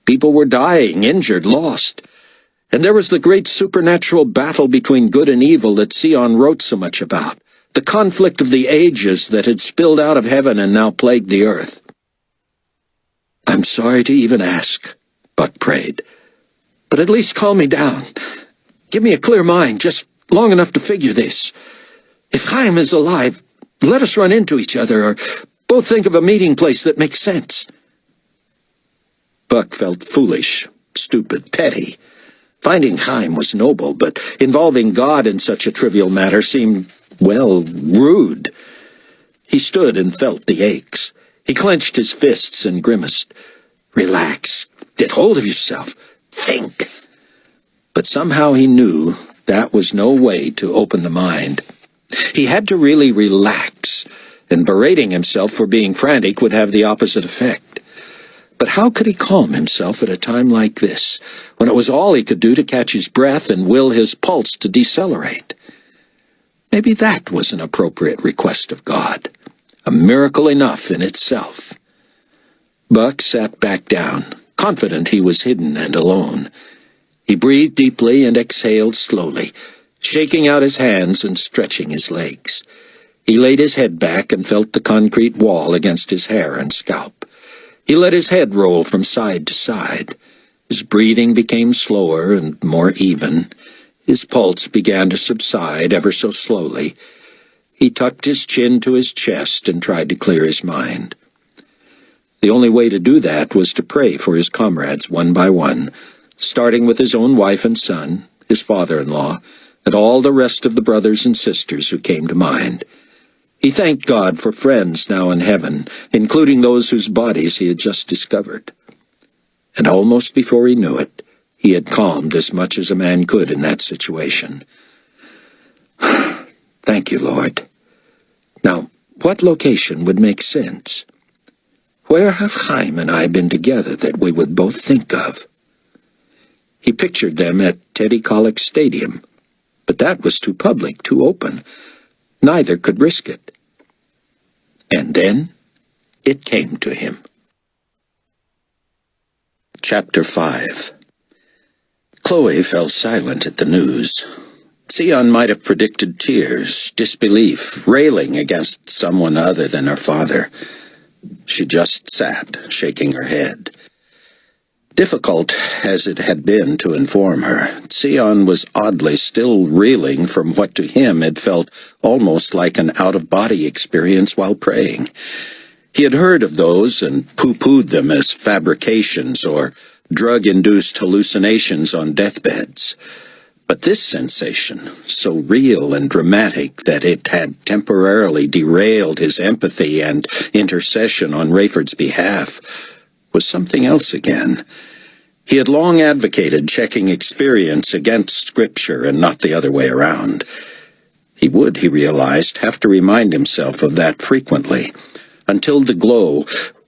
People were dying, injured, lost. And there was the great supernatural battle between good and evil that Sion wrote so much about, the conflict of the ages that had spilled out of heaven and now plagued the earth. "I'm sorry to even ask," Buck prayed, "but at least calm me down. Give me a clear mind, just long enough to figure this. If Chaim is alive, let us run into each other, or both think of a meeting place that makes sense." Buck felt foolish, stupid, petty. Finding Chaim was noble, but involving God in such a trivial matter seemed, well, rude. He stood and felt the aches. He clenched his fists and grimaced. Relax. Get hold of yourself. Think. But somehow he knew that was no way to open the mind. He had to really relax, and berating himself for being frantic would have the opposite effect. But how could he calm himself at a time like this, when it was all he could do to catch his breath and will his pulse to decelerate? Maybe that was an appropriate request of God, a miracle enough in itself. Buck sat back down, confident he was hidden and alone. He breathed deeply and exhaled slowly, shaking out his hands and stretching his legs. He laid his head back and felt the concrete wall against his hair and scalp. He let his head roll from side to side. His breathing became slower and more even. His pulse began to subside ever so slowly. He tucked his chin to his chest and tried to clear his mind. The only way to do that was to pray for his comrades one by one, starting with his own wife and son, his father-in-law, and all the rest of the brothers and sisters who came to mind. He thanked God for friends now in heaven, including those whose bodies he had just discovered. And almost before he knew it, he had calmed as much as a man could in that situation. Thank you, Lord. Now, what location would make sense? Where have Chaim and I been together that we would both think of? He pictured them at Teddy Kollek Stadium, but that was too public, too open. Neither could risk it. And then it came to him. Chapter 5. Chloe fell silent at the news. Sion might have predicted tears, disbelief, railing against someone other than her father. She just sat, shaking her head. Difficult as it had been to inform her, Sion was oddly still reeling from what to him had felt almost like an out-of-body experience while praying. He had heard of those and pooh-poohed them as fabrications or drug-induced hallucinations on deathbeds. But this sensation, so real and dramatic that it had temporarily derailed his empathy and intercession on Rayford's behalf, was something else again. He had long advocated checking experience against Scripture and not the other way around. He would, he realized, have to remind himself of that frequently, until the glow,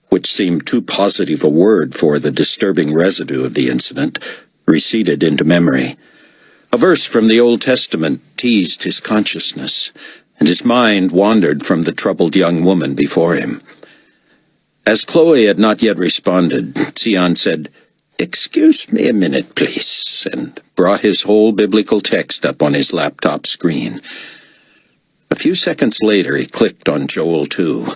which seemed too positive a word for the disturbing residue of the incident, receded into memory. A verse from the Old Testament teased his consciousness, and his mind wandered from the troubled young woman before him. As Chloe had not yet responded, Sion said, "Excuse me a minute, please," and brought his whole biblical text up on his laptop screen. A few seconds later, he clicked on Joel 2.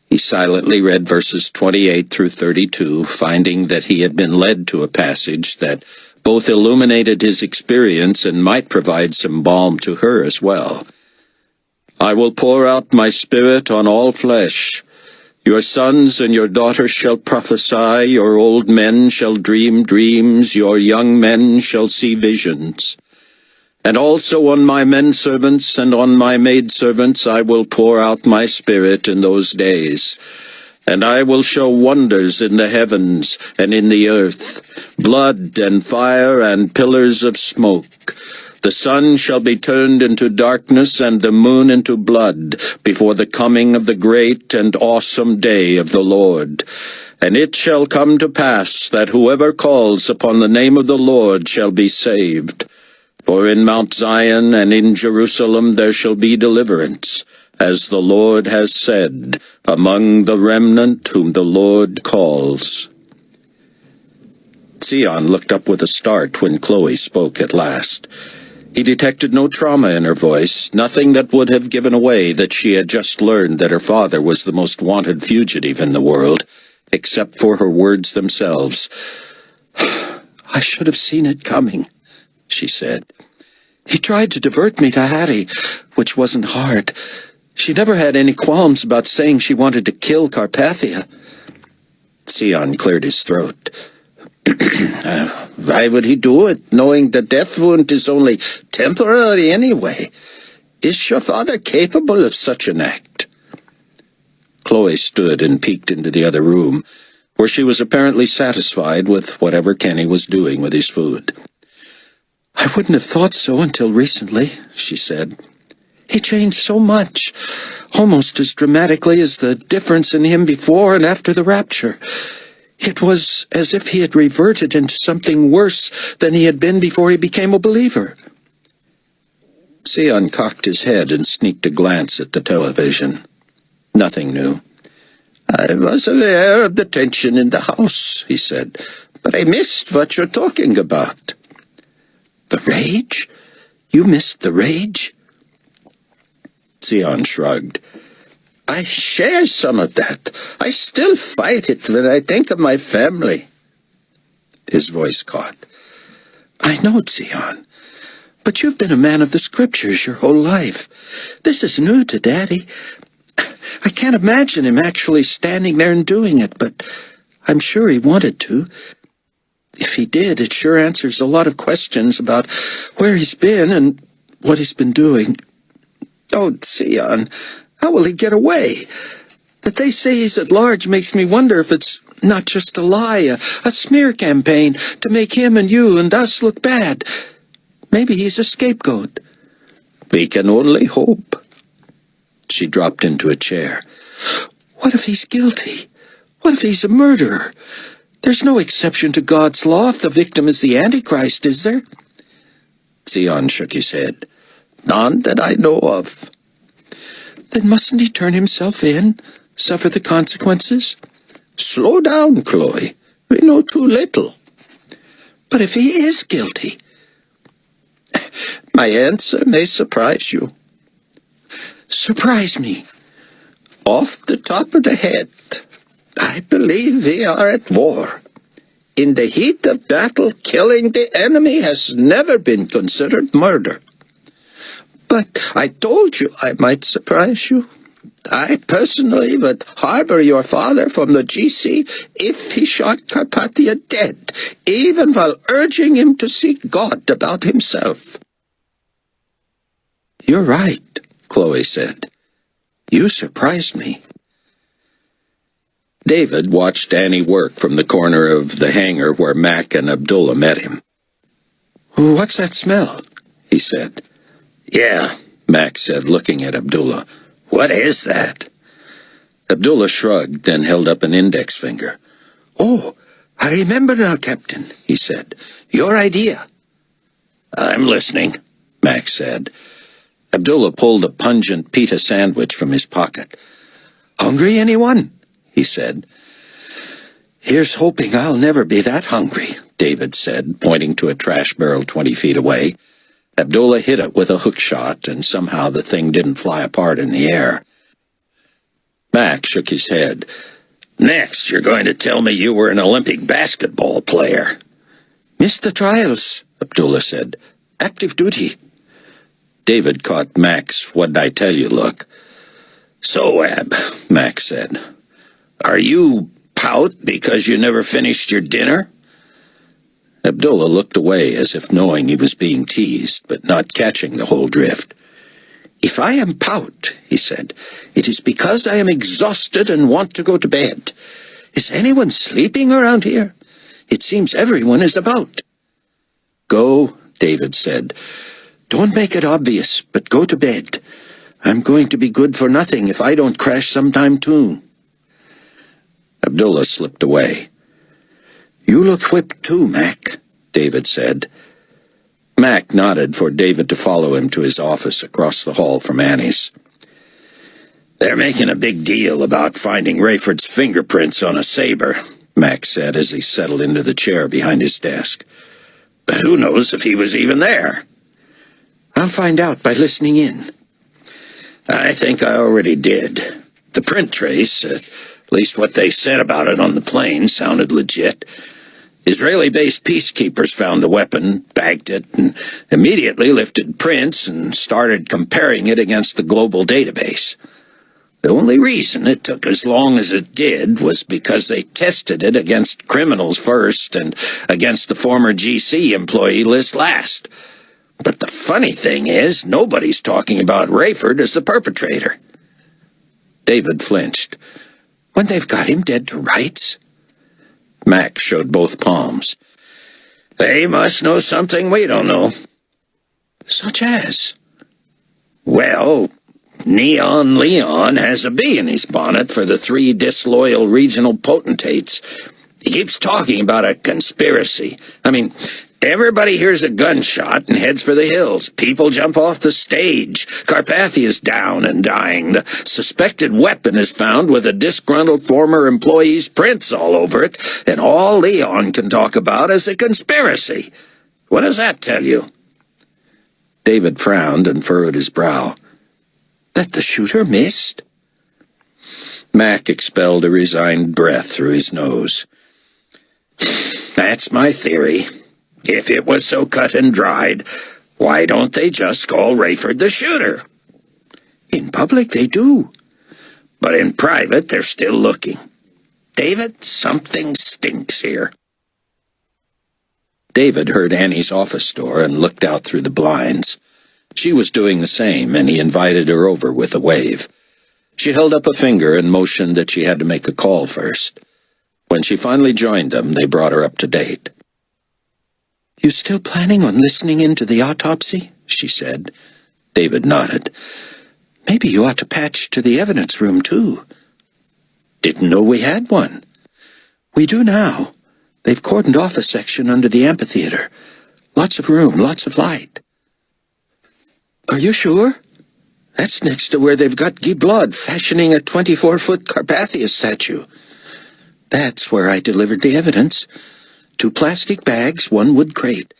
He silently read verses 28 through 32, finding that he had been led to a passage that both illuminated his experience and might provide some balm to her as well. "I will pour out my spirit on all flesh. Your sons and your daughters shall prophesy, your old men shall dream dreams, your young men shall see visions. And also on my menservants and on my maidservants I will pour out my spirit in those days. And I will show wonders in the heavens and in the earth, blood and fire and pillars of smoke. The sun shall be turned into darkness and the moon into blood before the coming of the great and awesome day of the Lord. And it shall come to pass that whoever calls upon the name of the Lord shall be saved. For in Mount Zion and in Jerusalem there shall be deliverance, as the Lord has said, among the remnant whom the Lord calls." Sion looked up with a start when Chloe spoke at last. He detected no trauma in her voice, nothing that would have given away that she had just learned that her father was the most wanted fugitive in the world, except for her words themselves. "I should have seen it coming," she said. "He tried to divert me to Hattie, which wasn't hard. She never had any qualms about saying she wanted to kill Carpathia." Sion cleared his throat. "Why would he do it, knowing the death wound is only temporary anyway? Is your father capable of such an act?" Chloe stood and peeked into the other room, where she was apparently satisfied with whatever Kenny was doing with his food. "I wouldn't have thought so until recently," she said. "He changed so much, almost as dramatically as the difference in him before and after the rapture. It was as if he had reverted into something worse than he had been before he became a believer." Sion cocked his head and sneaked a glance at the television. Nothing new. "I was aware of the tension in the house," he said, "but I missed what you're talking about." "The rage? You missed the rage?" Sion shrugged. "I share some of that. I still fight it when I think of my family." His voice caught. "I know, Sion, But you've been a man of the scriptures your whole life. This is new to Daddy. I can't imagine him actually standing there and doing it, but I'm sure he wanted to. If he did, it sure answers a lot of questions about where he's been and what he's been doing. Oh, Sion, how will he get away? That they say he's at large makes me wonder if it's not just a lie, a smear campaign to make him and you and us look bad. Maybe he's a scapegoat. We can only hope. She dropped into a chair. What if he's guilty? What if he's a murderer? There's no exception to God's law if the victim is the Antichrist, is there? Sion shook his head. None that I know of. Then mustn't he turn himself in, suffer the consequences? Slow down, Chloe. We know too little. But if he is guilty? My answer may surprise you. Surprise me. Off the top of the head, I believe we are at war. In the heat of battle, killing the enemy has never been considered murder. But I told you I might surprise you. I personally would harbor your father from the GC if he shot Carpathia dead, even while urging him to seek God about himself. You're right, Chloe said. You surprised me. David watched Annie work from the corner of the hangar where Mac and Abdullah met him. What's that smell? He said. Yeah, Mac said, looking at Abdullah. What is that? Abdullah shrugged, then held up an index finger. Oh, I remember now, Captain, he said. Your idea. I'm listening, Mac said. Abdullah pulled a pungent pita sandwich from his pocket. Hungry, anyone? He said. Here's hoping I'll never be that hungry, David said, pointing to a trash barrel 20 feet away. Abdullah hit it with a hook shot, and somehow the thing didn't fly apart in the air. Mac shook his head. Next, you're going to tell me you were an Olympic basketball player. Missed the trials, Abdullah said. Active duty. David caught Mac's "what'd I tell you" look. So, Ab, Mac said, are you pout because you never finished your dinner? Abdullah looked away as if knowing he was being teased, but not catching the whole drift. If I am pout, he said, it is because I am exhausted and want to go to bed. Is anyone sleeping around here? It seems everyone is about. Go, David said. Don't make it obvious, but go to bed. I'm going to be good for nothing if I don't crash sometime too. Abdullah slipped away. You look whipped too, Mac, David said. Mac nodded for David to follow him to his office across the hall from Annie's. They're making a big deal about finding Rayford's fingerprints on a saber, Mac said as he settled into the chair behind his desk. But who knows if he was even there? I'll find out by listening in. I think I already did. The print trace, at least what they said about it on the plane, sounded legit. Israeli-based peacekeepers found the weapon, bagged it, and immediately lifted prints and started comparing it against the global database. The only reason it took as long as it did was because they tested it against criminals first and against the former GC employee list last. But the funny thing is, nobody's talking about Rayford as the perpetrator. David flinched. When they've got him dead to rights? Mac showed both palms. They must know something we don't know. Such as? Well, Neon Leon has a bee in his bonnet for the 3 disloyal regional potentates. He keeps talking about a conspiracy. I mean, everybody hears a gunshot and heads for the hills. People jump off the stage. Carpathia's down and dying. The suspected weapon is found with a disgruntled former employee's prints all over it, and all Leon can talk about is a conspiracy. What does that tell you? David frowned and furrowed his brow. That the shooter missed? Mac expelled a resigned breath through his nose. That's my theory. If it was so cut and dried, Why don't they just call Rayford the shooter? In public, they do. But in private, they're still looking. David, something stinks here. David heard Annie's office door and looked out through the blinds. She was doing the same, and he invited her over with a wave. She held up a finger and motioned that she had to make a call first. When she finally joined them, they brought her up to date. "You still planning on listening into the autopsy?" she said. David nodded. "Maybe you ought to patch to the evidence room, too." "Didn't know we had one." "We do now. They've cordoned off a section under the amphitheater. Lots of room, lots of light." "Are you sure? That's next to where they've got Guy Blood fashioning a 24-foot Carpathia statue. That's where I delivered the evidence. 2 plastic bags, 1 wood crate.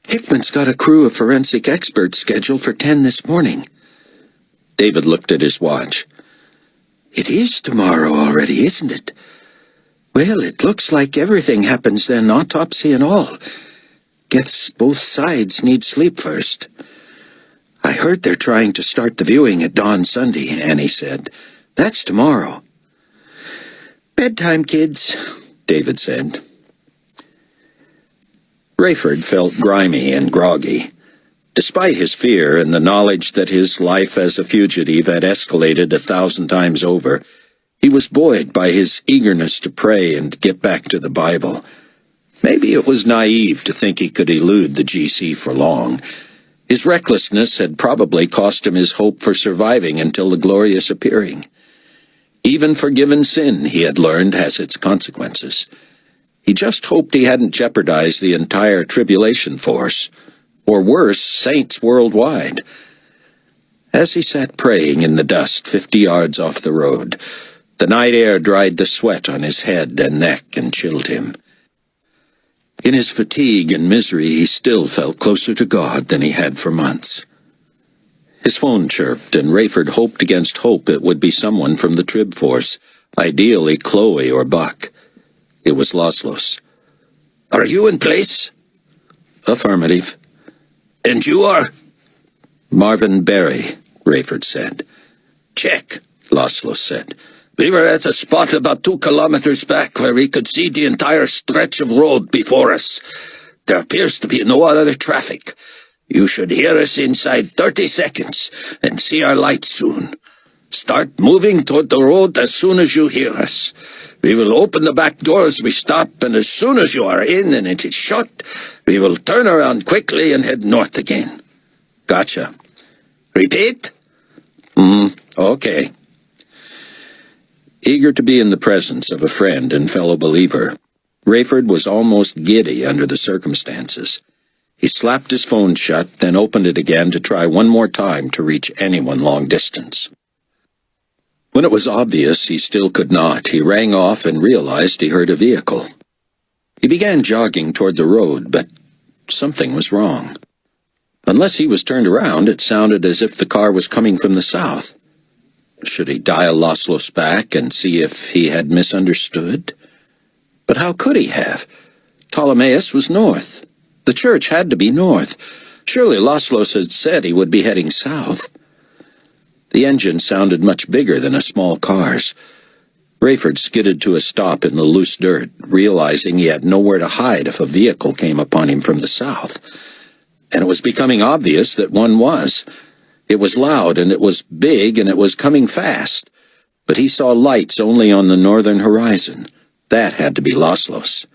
Hickman's got a crew of forensic experts scheduled for 10 this morning." David looked at his watch. "It is tomorrow already, isn't it? Well, it looks like everything happens then, autopsy and all. Guess both sides need sleep first." "I heard they're trying to start the viewing at dawn Sunday," Annie said. "That's tomorrow." "Bedtime, kids," David said. Rayford felt grimy and groggy. Despite his fear and the knowledge that his life as a fugitive had escalated 1,000 times over, he was buoyed by his eagerness to pray and get back to the Bible. Maybe it was naive to think he could elude the GC for long. His recklessness had probably cost him his hope for surviving until the glorious appearing. Even forgiven sin, he had learned, has its consequences. He just hoped he hadn't jeopardized the entire tribulation force, or worse, saints worldwide. As he sat praying in the dust 50 yards off the road, the night air dried the sweat on his head and neck and chilled him. In his fatigue and misery, he still felt closer to God than he had for months. His phone chirped, and Rayford hoped against hope it would be someone from the Trib Force, ideally Chloe or Buck. It was Laszlo's. "Are you in place?" "Affirmative." "And you are?" "Marvin Berry," Rayford said. "Check," Laszlo said. "We were at a spot about 2 kilometers back where we could see the entire stretch of road before us. There appears to be no other traffic. You should hear us inside 30 seconds and see our lights soon. Start moving toward the road as soon as you hear us. We will open the back door as we stop, and as soon as you are in and it is shut, we will turn around quickly and head north again." "Gotcha." "Repeat?" Okay." Eager to be in the presence of a friend and fellow believer, Rayford was almost giddy under the circumstances. He slapped his phone shut, then opened it again to try one more time to reach anyone long distance. When it was obvious he still could not, he rang off and realized he heard a vehicle. He began jogging toward the road, but something was wrong. Unless he was turned around, it sounded as if the car was coming from the south. Should he dial Laszlo's back and see if he had misunderstood? But how could he have? Ptolemaeus was north. The church had to be north. Surely Laszlo had said he would be heading south. The engine sounded much bigger than a small car's. Rayford skidded to a stop in the loose dirt, realizing he had nowhere to hide if a vehicle came upon him from the south. And it was becoming obvious that one was. It was loud, and it was big, and it was coming fast. But he saw lights only on the northern horizon. That had to be Laszlo's.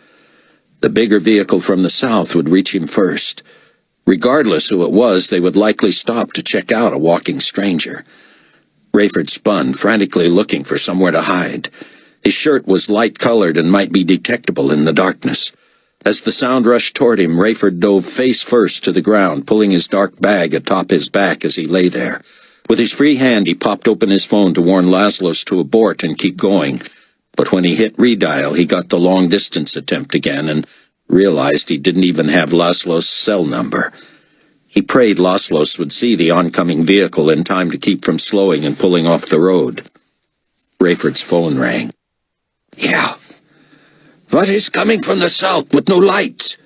The bigger vehicle from the south would reach him first. Regardless who it was, they would likely stop to check out a walking stranger. Rayford spun, frantically looking for somewhere to hide. His shirt was light-colored and might be detectable in the darkness. As the sound rushed toward him, Rayford dove face first to the ground, pulling his dark bag atop his back as he lay there. With his free hand, he popped open his phone to warn Laszlo to abort and keep going. But when he hit redial, he got the long-distance attempt again and realized he didn't even have Laszlo's cell number. He prayed Laszlo would see the oncoming vehicle in time to keep from slowing and pulling off the road. Rayford's phone rang. "Yeah. What is coming from the south with no lights?"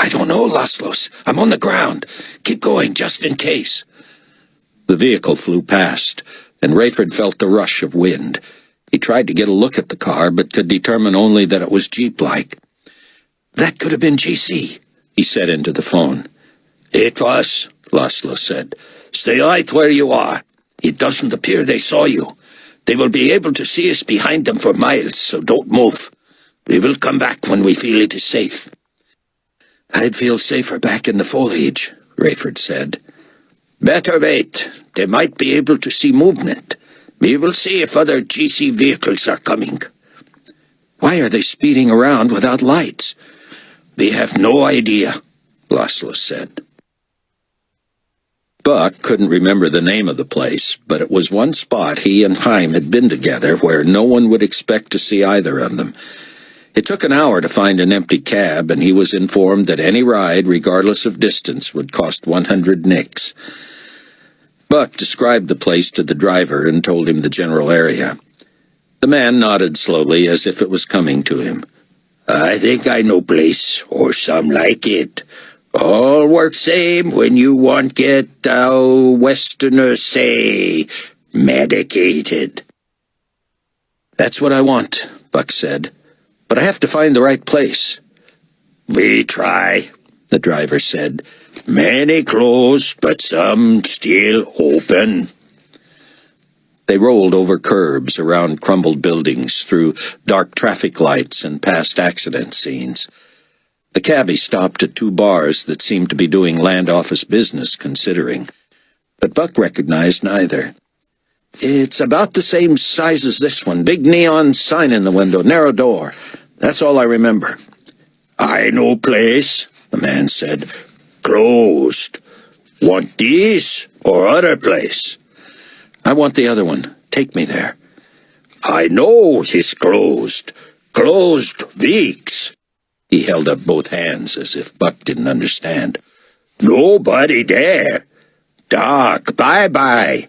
"I don't know, Laszlos. I'm on the ground. Keep going, just in case." The vehicle flew past, and Rayford felt the rush of wind. He tried to get a look at the car, but could determine only that it was Jeep-like. "That could have been GC," he said into the phone. "It was," Laszlo said. "Stay right where you are. It doesn't appear they saw you. They will be able to see us behind them for miles, so don't move. We will come back when we feel it is safe." "I'd feel safer back in the foliage," Rayford said. "Better wait. They might be able to see movement. We will see if other GC vehicles are coming." "Why are they speeding around without lights?" "We have no idea," Laszlo said. Buck couldn't remember the name of the place, but it was one spot he and Chaim had been together where no one would expect to see either of them. It took an hour to find an empty cab, and he was informed that any ride, regardless of distance, would cost 100 nicks. Buck described the place to the driver and told him the general area. The man nodded slowly as if it was coming to him. "I think I know place, or some like it. All work same when you want get, Westerners say, medicated." "That's what I want," Buck said. "But I have to find the right place." "We try," the driver said. "Many closed, but some still open." They rolled over curbs, around crumbled buildings, through dark traffic lights and past accident scenes. The cabbie stopped at 2 bars that seemed to be doing land office business, considering. But Buck recognized neither. "It's about the same size as this one. Big neon sign in the window, narrow door. That's all I remember." "I know place," the man said. "Closed. Want this or other place?" "I want the other one. Take me there." "I know he's closed. Closed weeks." He held up both hands as if Buck didn't understand. "Nobody there. Dark, bye-bye."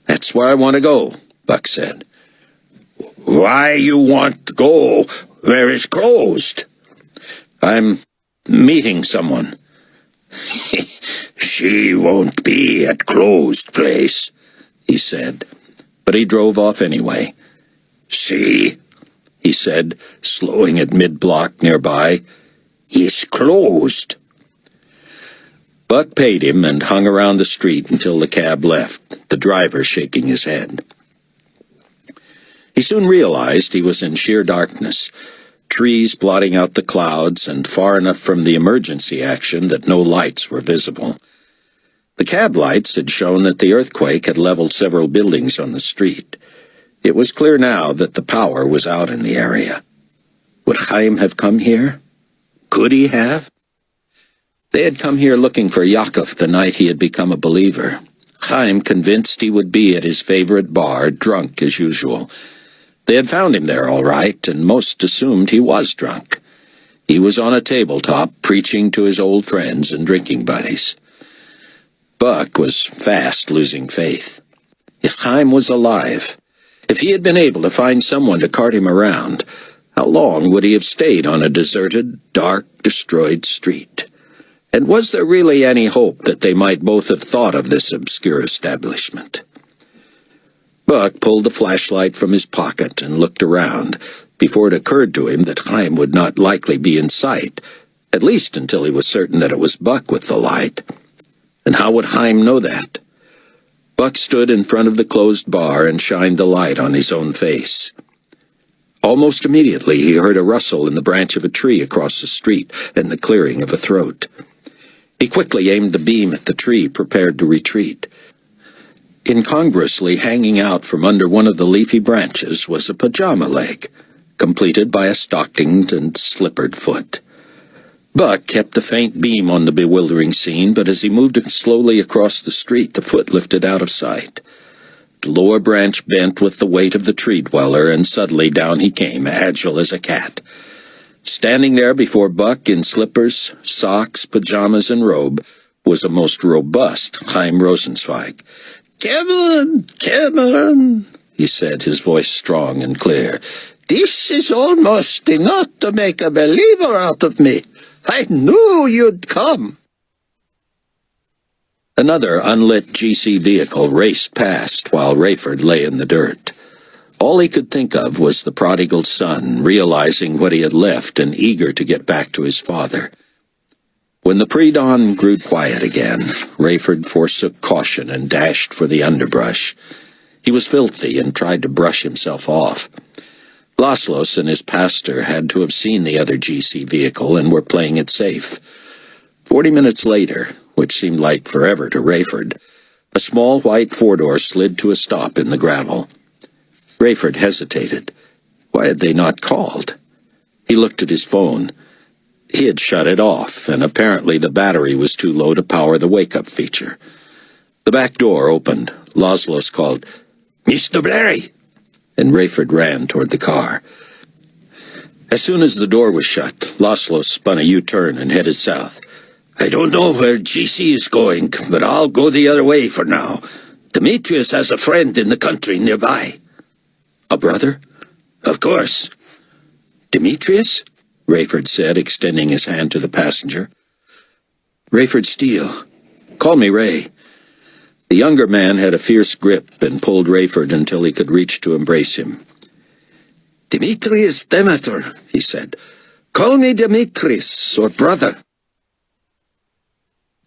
"That's where I want to go," Buck said. "Why you want to go where it's closed?" "I'm meeting someone." "She won't be at closed place," he said, but he drove off anyway. "See," he said, slowing at mid-block nearby. "It's closed." Buck paid him and hung around the street until the cab left, the driver shaking his head. He soon realized he was in sheer darkness, trees blotting out the clouds and far enough from the emergency action that no lights were visible. The cab lights had shown that the earthquake had leveled several buildings on the street. It was clear now that the power was out in the area. Would Chaim have come here? Could he have? They had come here looking for Yaakov the night he had become a believer. Chaim convinced he would be at his favorite bar, drunk as usual. They had found him there all right, and most assumed he was drunk. He was on a tabletop, preaching to his old friends and drinking buddies. Buck was fast losing faith. If Chaim was alive, if he had been able to find someone to cart him around, how long would he have stayed on a deserted, dark, destroyed street? And was there really any hope that they might both have thought of this obscure establishment? Buck pulled the flashlight from his pocket and looked around, before it occurred to him that Chaim would not likely be in sight, at least until he was certain that it was Buck with the light. And how would Chaim know that? Buck stood in front of the closed bar and shined the light on his own face. Almost immediately he heard a rustle in the branch of a tree across the street and the clearing of a throat. He quickly aimed the beam at the tree, prepared to retreat. Incongruously hanging out from under one of the leafy branches was a pajama leg, completed by a stockinged and slippered foot. Buck kept the faint beam on the bewildering scene, but as he moved it slowly across the street, the foot lifted out of sight. The lower branch bent with the weight of the tree dweller, and suddenly down he came, agile as a cat. Standing there before Buck in slippers, socks, pajamas, and robe was a most robust Chaim Rosenzweig. Come on, he said, his voice strong and clear. this is almost enough to make a believer out of me. I knew you'd come. Another unlit GC vehicle raced past while Rayford lay in the dirt. All he could think of was the prodigal son, realizing what he had left and eager to get back to his father. When the pre-dawn grew quiet again, Rayford forsook caution and dashed for the underbrush. He was filthy and tried to brush himself off. Laszlos and his pastor had to have seen the other GC vehicle and were playing it safe. 40 minutes later, which seemed like forever to Rayford, a small white four-door slid to a stop in the gravel. Rayford hesitated. Why had they not called? He looked at his phone. He had shut it off, and apparently the battery was too low to power the wake-up feature. The back door opened. Laszlos called, "Mr. Blairy!" and Rayford ran toward the car. As soon as the door was shut, Laszlo spun a U-turn and headed south. "I don't know where GC is going, but I'll go the other way for now. Demetrius has a friend in the country nearby." "A brother?" "Of course." "Demetrius?" Rayford said, extending his hand to the passenger. "Rayford Steele. Call me Ray." The younger man had a fierce grip and pulled Rayford until he could reach to embrace him. "Demetrius Demeter," he said. "Call me Demetrius, or brother."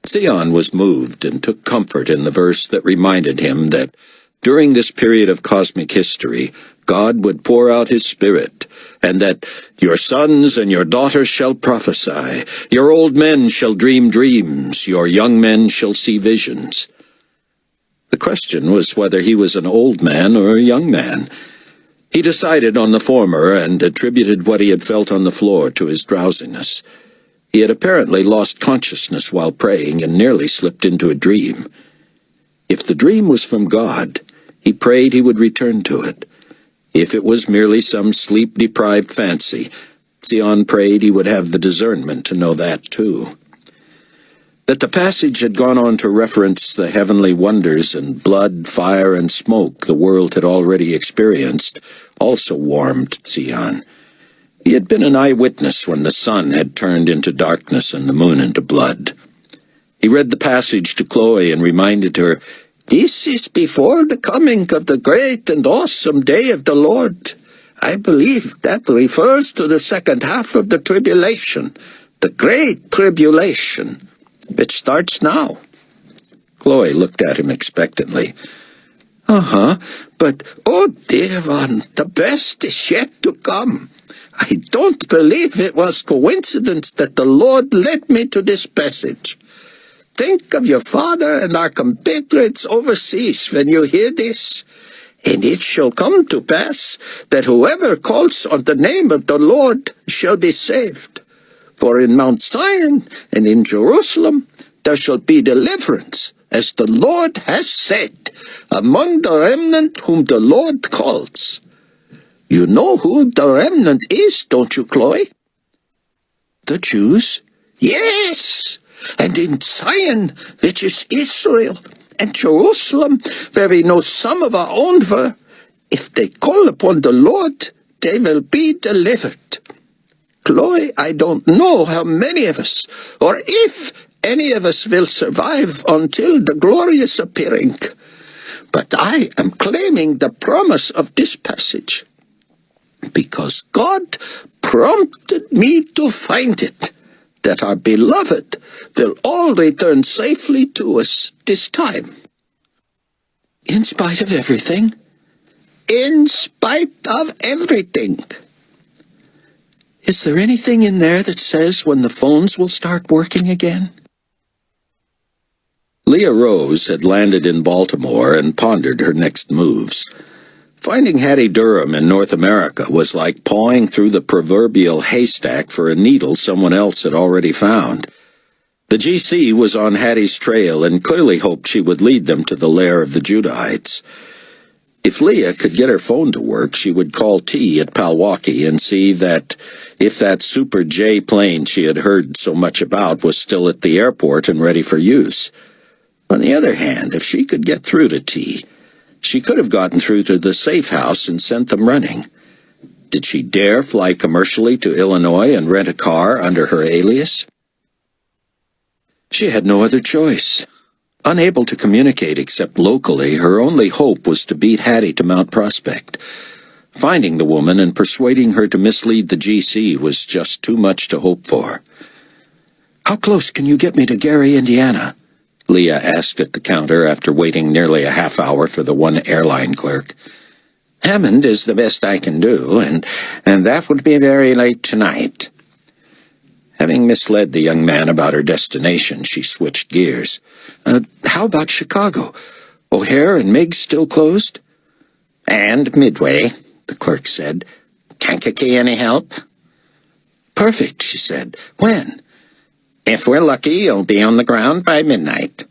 Sion was moved and took comfort in the verse that reminded him that during this period of cosmic history, God would pour out his Spirit, and that your sons and your daughters shall prophesy, your old men shall dream dreams, your young men shall see visions. The question was whether he was an old man or a young man. He decided on the former and attributed what he had felt on the floor to his drowsiness. He had apparently lost consciousness while praying and nearly slipped into a dream. If the dream was from God, he prayed he would return to it. If it was merely some sleep-deprived fancy, Sion prayed he would have the discernment to know that too. That the passage had gone on to reference the heavenly wonders and blood, fire, and smoke the world had already experienced also warmed Sion. He had been an eyewitness when the sun had turned into darkness and the moon into blood. He read the passage to Chloe and reminded her, "This is before the coming of the great and awesome day of the Lord. I believe that refers to the second half of the tribulation, the great tribulation, which starts now." Chloe looked at him expectantly. But, oh dear one, the best is yet to come. I don't believe it was coincidence that the Lord led me to this passage. Think of your father and our compatriots overseas when you hear this. And it shall come to pass that whoever calls on the name of the Lord shall be saved. For in Mount Zion and in Jerusalem there shall be deliverance, as the Lord has said, among the remnant whom the Lord calls. You know who the remnant is, don't you, Chloe? The Jews? Yes, and in Zion, which is Israel, and Jerusalem, where we know some of our own were, if they call upon the Lord, they will be delivered. Chloe, I don't know how many of us, or if any of us will survive until the glorious appearing, but I am claiming the promise of this passage, because God prompted me to find it, that our beloved will all return safely to us this time. In spite of everything? In spite of everything. Is there anything in there that says when the phones will start working again? Leah Rose had landed in Baltimore and pondered her next moves. Finding Hattie Durham in North America was like pawing through the proverbial haystack for a needle someone else had already found. The GC was on Hattie's trail and clearly hoped she would lead them to the lair of the Judahites. If Leah could get her phone to work, she would call T at Palwaukee and see that if that Super J plane she had heard so much about was still at the airport and ready for use. On the other hand, if she could get through to T, she could have gotten through to the safe house and sent them running. Did she dare fly commercially to Illinois and rent a car under her alias? She had no other choice. Unable to communicate except locally, her only hope was to beat Hattie to Mount Prospect. Finding the woman and persuading her to mislead the GC was just too much to hope for. "How close can you get me to Gary, Indiana?" Leah asked at the counter after waiting nearly a half hour for the one airline clerk. "Hammond is the best I can do, and that would be very late tonight." Having misled the young man about her destination, she switched gears. How about Chicago? O'Hare and Meigs still closed?" "And Midway," the clerk said. "Kankakee any help?" "Perfect," she said. "When?" "If we're lucky, you'll be on the ground by midnight."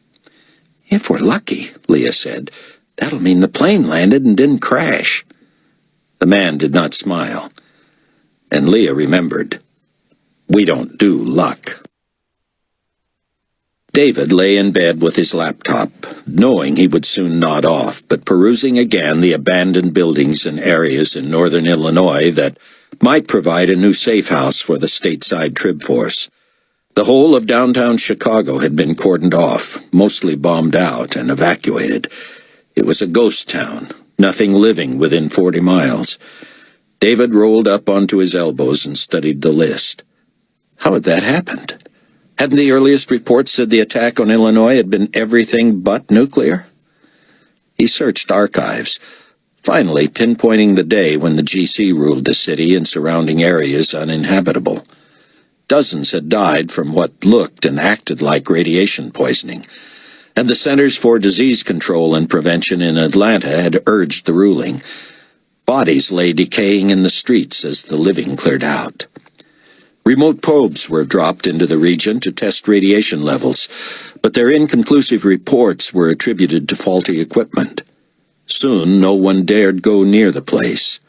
"If we're lucky," Leah said. "That'll mean the plane landed and didn't crash." The man did not smile, and Leah remembered. We don't do luck. David lay in bed with his laptop, knowing he would soon nod off, but perusing again the abandoned buildings and areas in northern Illinois that might provide a new safe house for the stateside Trib Force. The whole of downtown Chicago had been cordoned off, mostly bombed out and evacuated. It was a ghost town, nothing living within 40 miles. David rolled up onto his elbows and studied the list. How had that happened? Hadn't the earliest reports said the attack on Illinois had been everything but nuclear? He searched archives, finally pinpointing the day when the GC ruled the city and surrounding areas uninhabitable. Dozens had died from what looked and acted like radiation poisoning, and the Centers for Disease Control and Prevention in Atlanta had urged the ruling. Bodies lay decaying in the streets as the living cleared out. Remote probes were dropped into the region to test radiation levels, but their inconclusive reports were attributed to faulty equipment. Soon, no one dared go near the place.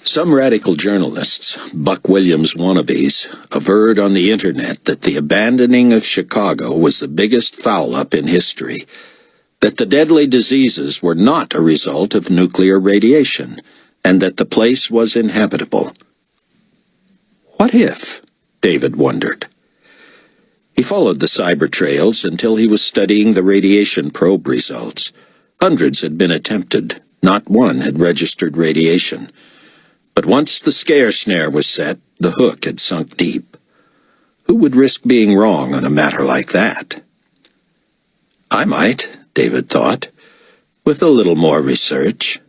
Some radical journalists, Buck Williams wannabes, averred on the internet that the abandoning of Chicago was the biggest foul-up in history, that the deadly diseases were not a result of nuclear radiation, and that the place was inhabitable. What if? David wondered. He followed the cyber trails until he was studying the radiation probe results. Hundreds had been attempted. Not one had registered radiation. But once the scare snare was set, the hook had sunk deep. Who would risk being wrong on a matter like that? I might, David thought, with a little more research.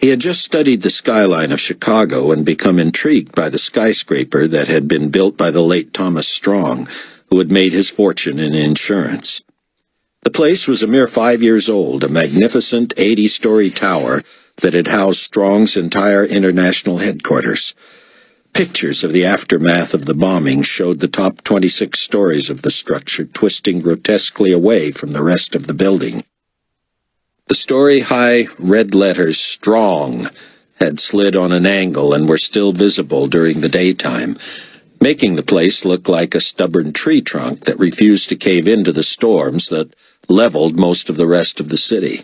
He had just studied the skyline of Chicago and become intrigued by the skyscraper that had been built by the late Thomas Strong, who had made his fortune in insurance. The place was a mere 5 years old, a magnificent 80-story tower that had housed Strong's entire international headquarters. Pictures of the aftermath of the bombing showed the top 26 stories of the structure twisting grotesquely away from the rest of the building. The story-high red letters "Strong" had slid on an angle and were still visible during the daytime, making the place look like a stubborn tree trunk that refused to cave into the storms that leveled most of the rest of the city.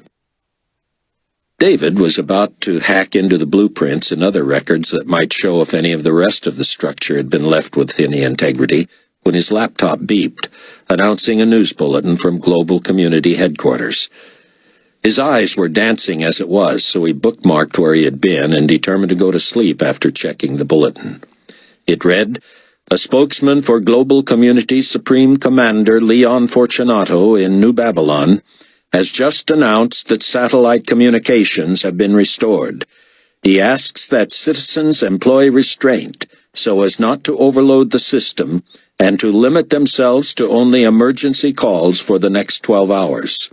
David was about to hack into the blueprints and other records that might show if any of the rest of the structure had been left with any integrity when his laptop beeped, announcing a news bulletin from Global Community Headquarters. His eyes were dancing as it was, so he bookmarked where he had been and determined to go to sleep after checking the bulletin. It read, "A spokesman for Global Community Supreme Commander Leon Fortunato in New Babylon has just announced that satellite communications have been restored. He asks that citizens employ restraint so as not to overload the system and to limit themselves to only emergency calls for the next 12 hours.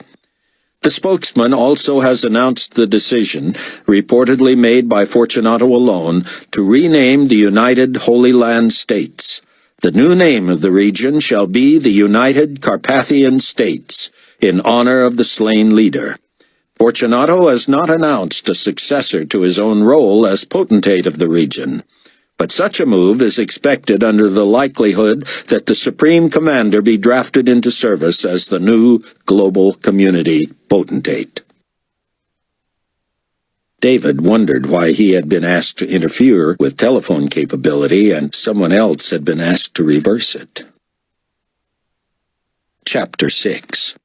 The spokesman also has announced the decision, reportedly made by Fortunato alone, to rename the United Holy Land States. The new name of the region shall be the United Carpathian States, in honor of the slain leader. Fortunato has not announced a successor to his own role as potentate of the region, but such a move is expected under the likelihood that the Supreme Commander be drafted into service as the new global community potentate." David wondered why he had been asked to interfere with telephone capability and someone else had been asked to reverse it. Chapter 6.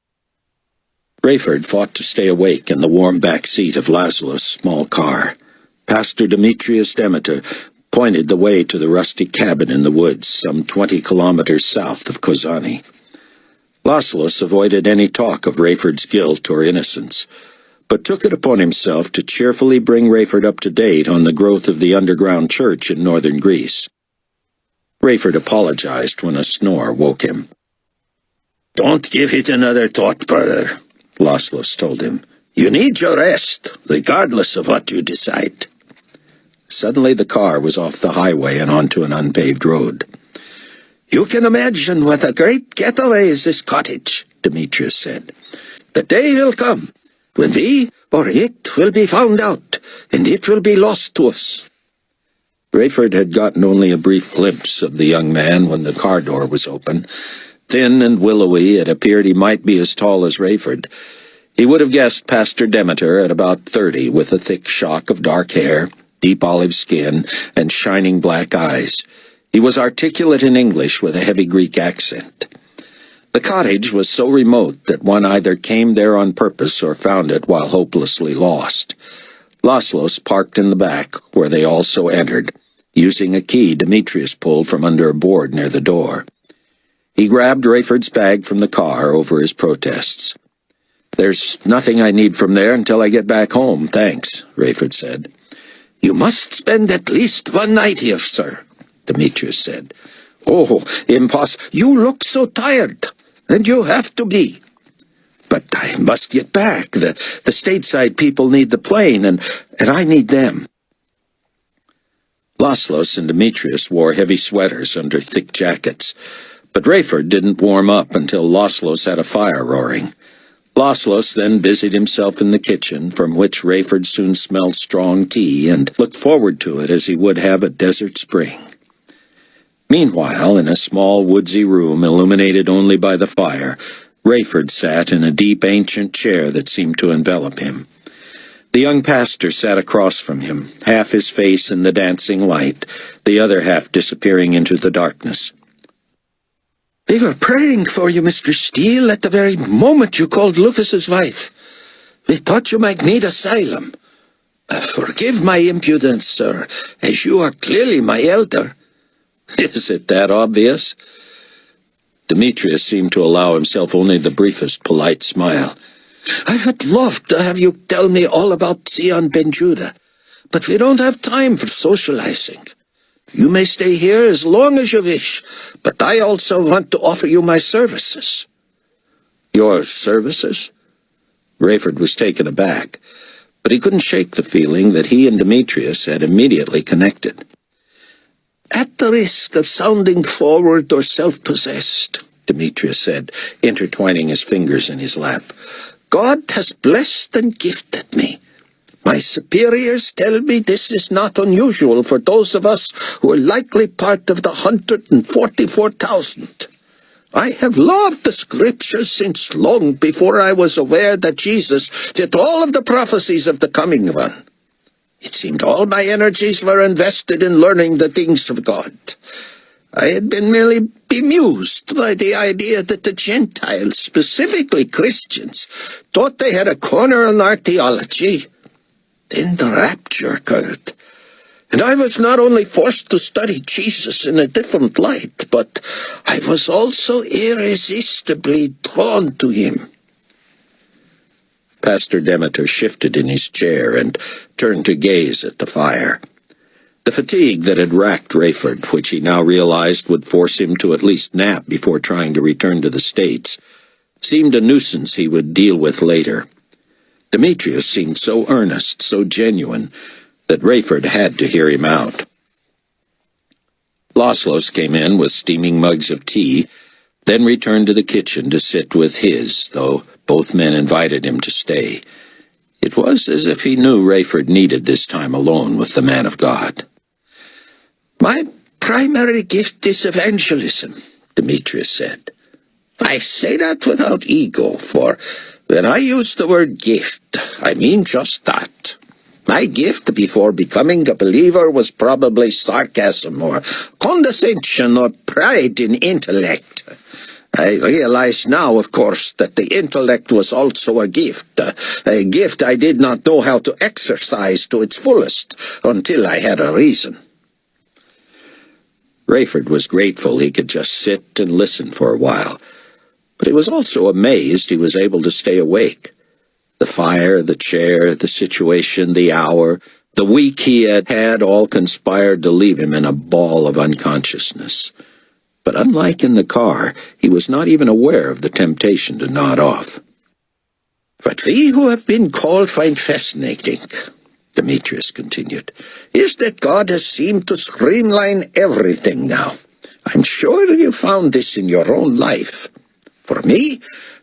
Rayford fought to stay awake in the warm back seat of Laszlo's small car. Pastor Demetrius Demeter pointed the way to the rusty cabin in the woods some 20 kilometers south of Kozani. Laszlo avoided any talk of Rayford's guilt or innocence, but took it upon himself to cheerfully bring Rayford up to date on the growth of the underground church in northern Greece. Rayford apologized when a snore woke him. "Don't give it another thought, brother," Laszlo told him. "You need your rest, regardless of what you decide." Suddenly the car was off the highway and onto an unpaved road. "You can imagine what a great getaway is this cottage," Demetrius said. "The day will come when we or it will be found out, and it will be lost to us." Rayford had gotten only a brief glimpse of the young man when the car door was open. Thin and willowy, it appeared he might be as tall as Rayford. He would have guessed Pastor Demeter at about 30, with a thick shock of dark hair, deep olive skin, and shining black eyes. He was articulate in English with a heavy Greek accent. The cottage was so remote that one either came there on purpose or found it while hopelessly lost. Laszlo parked in the back, where they also entered, using a key Demetrius pulled from under a board near the door. He grabbed Rayford's bag from the car over his protests. "There's nothing I need from there until I get back home, thanks," Rayford said. "You must spend at least one night here, sir," Demetrius said. "Oh, you look so tired, and you have to be." "But I must get back. The stateside people need the plane, and I need them." Laszlo and Demetrius wore heavy sweaters under thick jackets, but Rayford didn't warm up until Laszlo had a fire roaring. Laszlo then busied himself in the kitchen, from which Rayford soon smelled strong tea and looked forward to it as he would have a desert spring. Meanwhile, in a small woodsy room illuminated only by the fire, Rayford sat in a deep ancient chair that seemed to envelop him. The young pastor sat across from him, half his face in the dancing light, the other half disappearing into the darkness. "We were praying for you, Mr. Steele, at the very moment you called Lucas's wife. We thought you might need asylum. Forgive my impudence, sir, as you are clearly my elder." "Is it that obvious?" Demetrius seemed to allow himself only the briefest polite smile. "I would love to have you tell me all about Zion Ben Judah, but we don't have time for socializing. You may stay here as long as you wish, but I also want to offer you my services." "Your services?" Rayford was taken aback, but he couldn't shake the feeling that he and Demetrius had immediately connected. "At the risk of sounding forward or self-possessed," Demetrius said, intertwining his fingers in his lap, "God has blessed and gifted me. My superiors tell me this is not unusual for those of us who are likely part of the 144,000. I have loved the scriptures since long before I was aware that Jesus fit all of the prophecies of the coming one. It seemed all my energies were invested in learning the things of God. I had been merely bemused by the idea that the Gentiles, specifically Christians, thought they had a corner on our theology. Then the rapture occurred, and I was not only forced to study Jesus in a different light, but I was also irresistibly drawn to him." Pastor Demeter shifted in his chair and turned to gaze at the fire. The fatigue that had racked Rayford, which he now realized would force him to at least nap before trying to return to the States, seemed a nuisance he would deal with later. Demetrius seemed so earnest, so genuine, that Rayford had to hear him out. Laszlo came in with steaming mugs of tea, then returned to the kitchen to sit with his, though both men invited him to stay. It was as if he knew Rayford needed this time alone with the man of God. "My primary gift is evangelism," Demetrius said. "I say that without ego, for when I use the word gift, I mean just that. My gift before becoming a believer was probably sarcasm or condescension or pride in intellect. I realize now, of course, that the intellect was also a gift I did not know how to exercise to its fullest until I had a reason. Rayford was grateful he could just sit and listen for a while, but he was also amazed he was able to stay awake. The fire, the chair, the situation, the hour, the week he had had all conspired to leave him in a ball of unconsciousness. But unlike in the car, he was not even aware of the temptation to nod off. "What we who have been called find fascinating," Demetrius continued, "is that God has seemed to streamline everything now. I'm sure you found this in your own life. For me,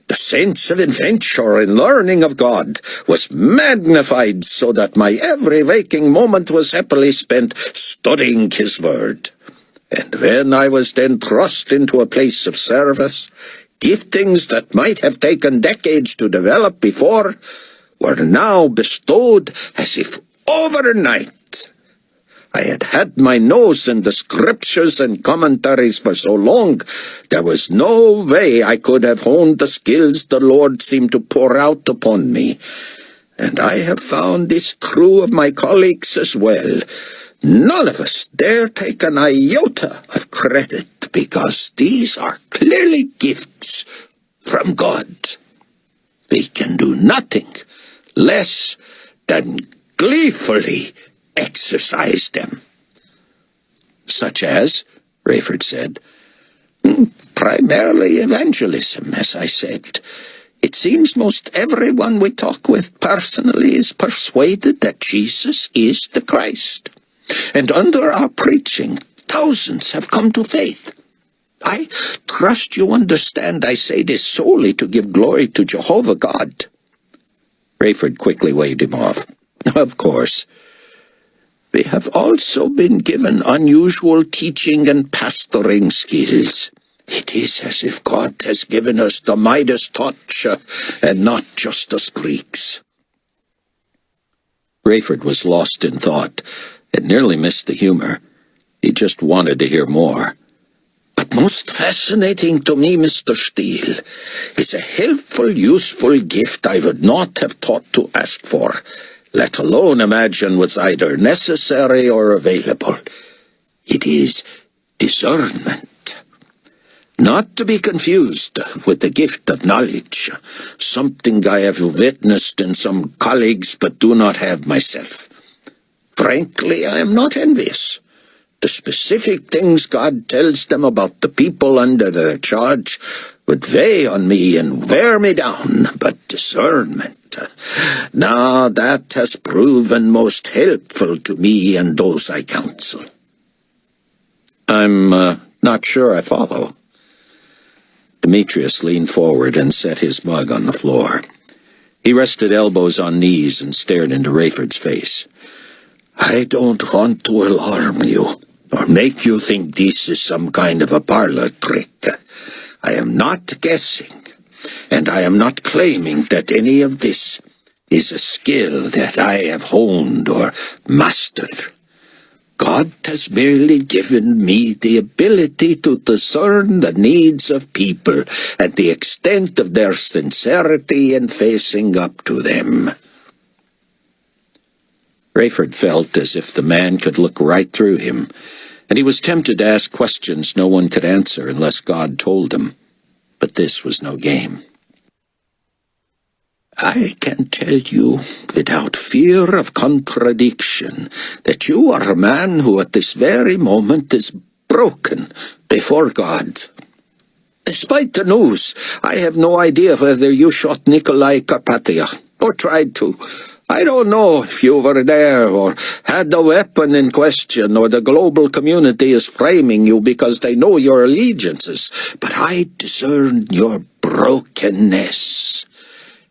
the sense of adventure and learning of God was magnified so that my every waking moment was happily spent studying His Word. And when I was then thrust into a place of service, giftings that might have taken decades to develop before were now bestowed as if overnight. I had had my nose in the scriptures and commentaries for so long, there was no way I could have honed the skills the Lord seemed to pour out upon me. And I have found this true of my colleagues as well. None of us dare take an iota of credit, because these are clearly gifts from God. We can do nothing less than gleefully exercise them." "Such as?" Rayford said. "Primarily evangelism, as I said. It seems most everyone we talk with personally is persuaded that Jesus is the Christ. And under our preaching, thousands have come to faith. I trust you understand I say this solely to give glory to Jehovah God." Rayford quickly waved him off. "Of course. We have also been given unusual teaching and pastoring skills. It is as if God has given us the Midas touch, and not just us Greeks." Rayford was lost in thought and nearly missed the humor. He just wanted to hear more. "But most fascinating to me, Mr. Steele, is a helpful, useful gift I would not have thought to ask for, let alone imagine was either necessary or available. It is discernment. Not to be confused with the gift of knowledge, something I have witnessed in some colleagues but do not have myself. Frankly, I am not envious. The specific things God tells them about the people under their charge would weigh on me and wear me down, but discernment, now that has proven most helpful to me and those I counsel." "I'm not sure I follow." Demetrius leaned forward and set his mug on the floor. He rested elbows on knees and stared into Rayford's face. "I don't want to alarm you, or make you think this is some kind of a parlor trick. I am not guessing, and I am not claiming that any of this is a skill that I have honed or mastered. God has merely given me the ability to discern the needs of people and the extent of their sincerity in facing up to them." Rayford felt as if the man could look right through him, and he was tempted to ask questions no one could answer unless God told him. But this was no game. "I can tell you, without fear of contradiction, that you are a man who at this very moment is broken before God. Despite the news, I have no idea whether you shot Nikolai Carpathia, or tried to. I don't know if you were there or had the weapon in question, or the global community is framing you because they know your allegiances, but I discern your brokenness,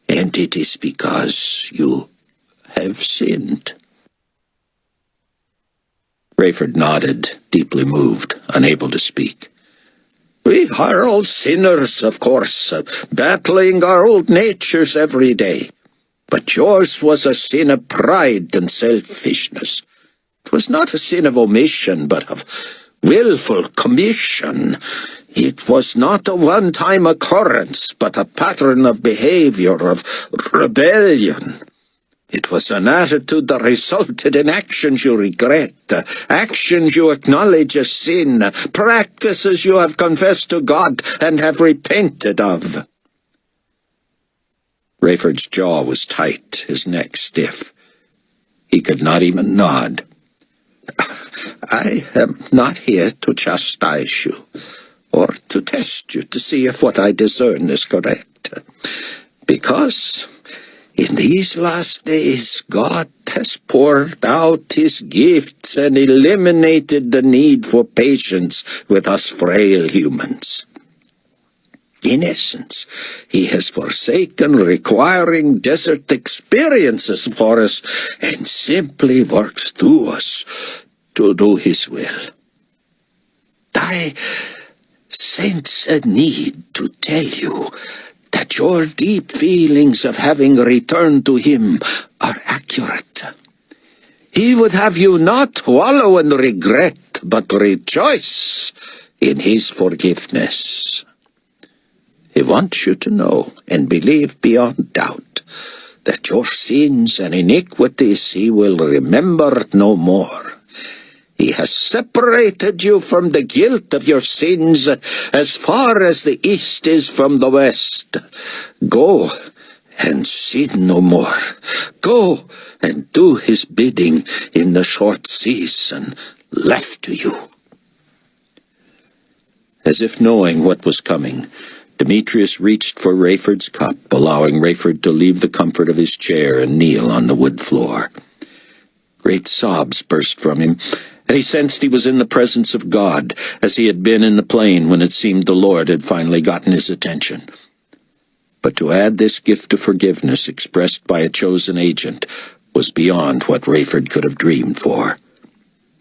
and it is because you have sinned." Rayford nodded, deeply moved, unable to speak. "We are all sinners, of course, battling our old natures every day. But yours was a sin of pride and selfishness. It was not a sin of omission, but of willful commission. It was not a one-time occurrence, but a pattern of behavior, of rebellion. It was an attitude that resulted in actions you regret, actions you acknowledge as sin, practices you have confessed to God and have repented of. Rayford's jaw was tight, his neck stiff. He could not even nod. I am not here to chastise you, or to test you to see if what I discern is correct. Because in these last days, God has poured out his gifts and eliminated the need for patience with us frail humans. In essence, he has forsaken requiring desert experiences for us and simply works through us to do his will. I sense a need to tell you that your deep feelings of having returned to him are accurate. He would have you not wallow in regret, but rejoice in his forgiveness. He wants you to know and believe beyond doubt that your sins and iniquities he will remember no more. He has separated you from the guilt of your sins as far as the east is from the west. Go and sin no more. Go and do his bidding in the short season left to you. As if knowing what was coming, Demetrius reached for Rayford's cup, allowing Rayford to leave the comfort of his chair and kneel on the wood floor. Great sobs burst from him, and he sensed he was in the presence of God, as he had been in the plain when it seemed the Lord had finally gotten his attention. But to add this gift of forgiveness expressed by a chosen agent was beyond what Rayford could have dreamed for.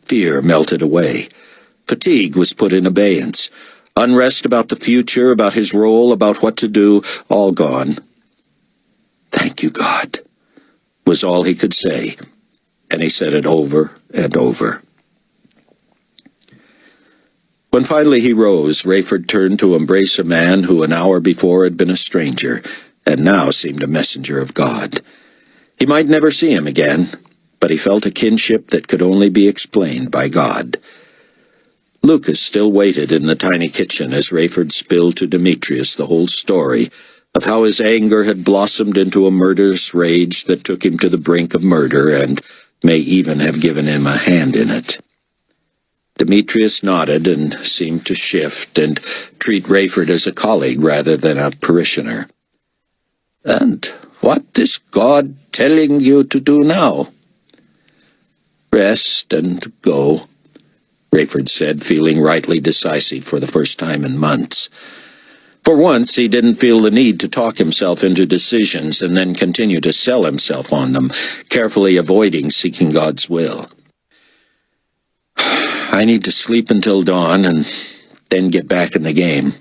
Fear melted away. Fatigue was put in abeyance. Unrest about the future, about his role, about what to do, all gone. "Thank you, God," was all he could say, and he said it over and over. When finally he rose, Rayford turned to embrace a man who an hour before had been a stranger, and now seemed a messenger of God. He might never see him again, but he felt a kinship that could only be explained by God. Lucas still waited in the tiny kitchen as Rayford spilled to Demetrius the whole story of how his anger had blossomed into a murderous rage that took him to the brink of murder and may even have given him a hand in it. Demetrius nodded and seemed to shift and treat Rayford as a colleague rather than a parishioner. And what is God telling you to do now? "Rest and go," Rayford said, feeling rightly decisive for the first time in months. For once, he didn't feel the need to talk himself into decisions and then continue to sell himself on them, carefully avoiding seeking God's will. "I need to sleep until dawn and then get back in the game.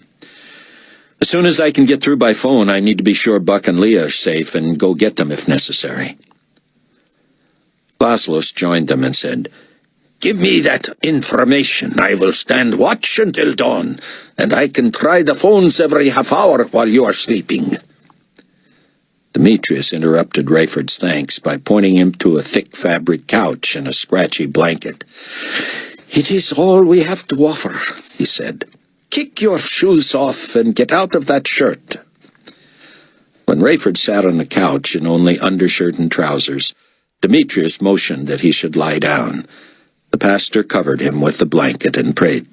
As soon as I can get through by phone, I need to be sure Buck and Leah are safe and go get them if necessary." Laszlos joined them and said, "Give me that information. I will stand watch until dawn, and I can try the phones every half hour while you are sleeping." Demetrius interrupted Rayford's thanks by pointing him to a thick fabric couch and a scratchy blanket. "It is all we have to offer," he said. "Kick your shoes off and get out of that shirt." When Rayford sat on the couch in only undershirt and trousers, Demetrius motioned that he should lie down. The pastor covered him with the blanket and prayed,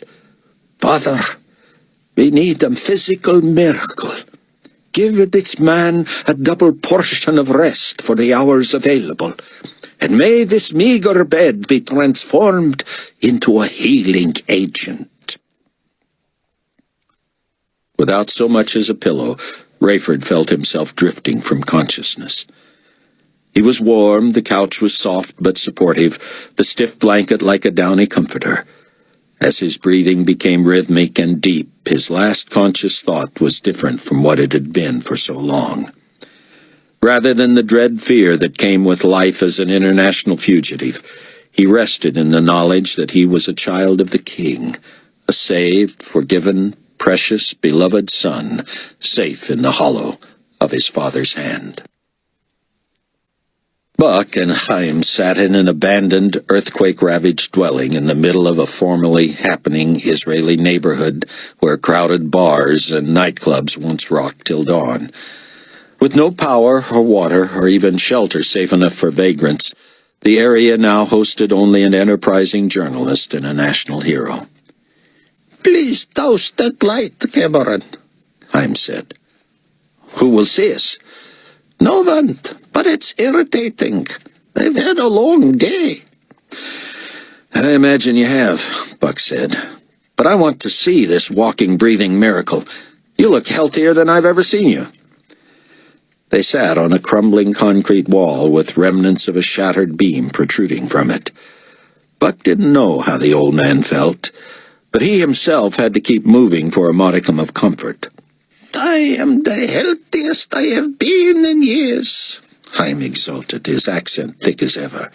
"Father, we need a physical miracle. Give this man a double portion of rest for the hours available, and may this meager bed be transformed into a healing agent." Without so much as a pillow, Rayford felt himself drifting from consciousness. He was warm, the couch was soft but supportive, the stiff blanket like a downy comforter. As his breathing became rhythmic and deep, his last conscious thought was different from what it had been for so long. Rather than the dread fear that came with life as an international fugitive, he rested in the knowledge that he was a child of the King, a saved, forgiven, precious, beloved son, safe in the hollow of his Father's hand. Buck and Chaim sat in an abandoned, earthquake-ravaged dwelling in the middle of a formerly happening Israeli neighborhood where crowded bars and nightclubs once rocked till dawn. With no power or water or even shelter safe enough for vagrants, the area now hosted only an enterprising journalist and a national hero. "Please douse that light, Cameron," Chaim said. "Who will see us?" "No one, but it's irritating. I've had a long day." "I imagine you have," Buck said. "But I want to see this walking, breathing miracle. You look healthier than I've ever seen you." They sat on a crumbling concrete wall with remnants of a shattered beam protruding from it. Buck didn't know how the old man felt, but he himself had to keep moving for a modicum of comfort. "I am the healthiest I have been in years," Chaim exulted, his accent thick as ever.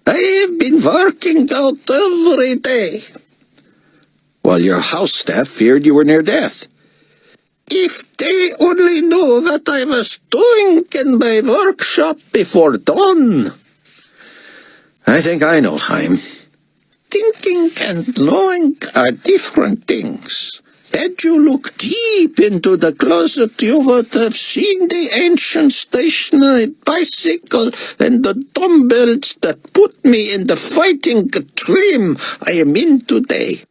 "I have been working out every day." "While your house staff feared you were near death." "If they only knew what I was doing in my workshop before dawn." "I think I know, Chaim." "Thinking and knowing are different things. Had you looked deep into the closet, you would have seen the ancient stationary bicycle and the dumbbells that put me in the fighting dream I am in today.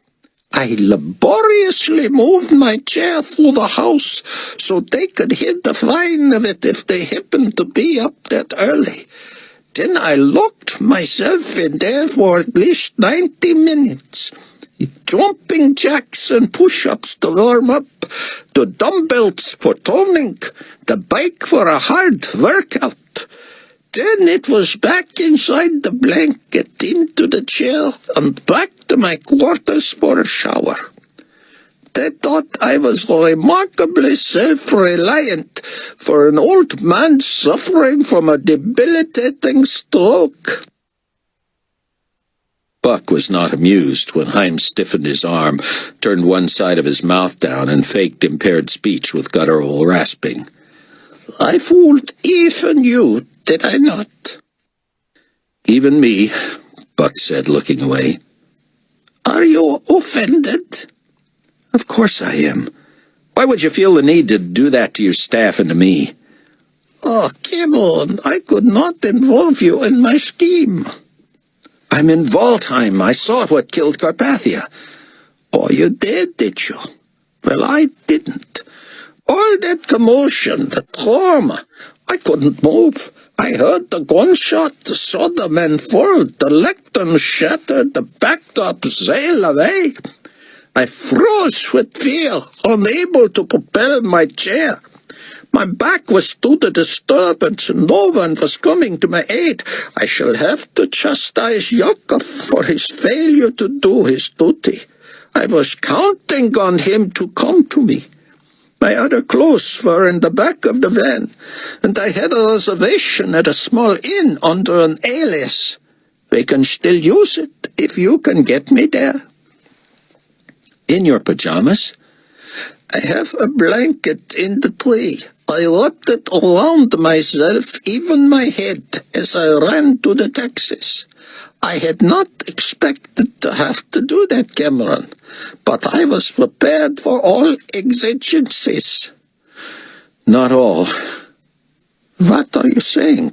I laboriously moved my chair through the house so they could hear the whine of it if they happened to be up that early. Then I locked myself in there for at least 90 minutes. Jumping jacks and push-ups to warm up, the dumbbells for toning, the bike for a hard workout. Then it was back inside the blanket, into the chair, and back to my quarters for a shower. They thought I was remarkably self-reliant for an old man suffering from a debilitating stroke." Buck was not amused when Chaim stiffened his arm, turned one side of his mouth down, and faked impaired speech with guttural rasping. "I fooled even you, did I not?" "Even me," Buck said, looking away. "Are you offended?" "Of course I am. Why would you feel the need to do that to your staff and to me?" "Oh, come on, I could not involve you in my scheme." "I'm involved, Chaim. I saw what killed Carpathia." "Oh, you did you? Well, I didn't. All that commotion, the trauma, I couldn't move. I heard the gunshot, saw the men fall, the lectern shattered, the backdrop sail away. I froze with fear, unable to propel my chair. My back was to the disturbance, and no one was coming to my aid. I shall have to chastise Yakov for his failure to do his duty. I was counting on him to come to me. My other clothes were in the back of the van, and I had a reservation at a small inn under an alias. We can still use it if you can get me there." "In your pajamas?" "I have a blanket in the tree. I wrapped it around myself, even my head, as I ran to the taxis. I had not expected to have to do that, Cameron, but I was prepared for all exigencies." "Not all." "What are you saying?"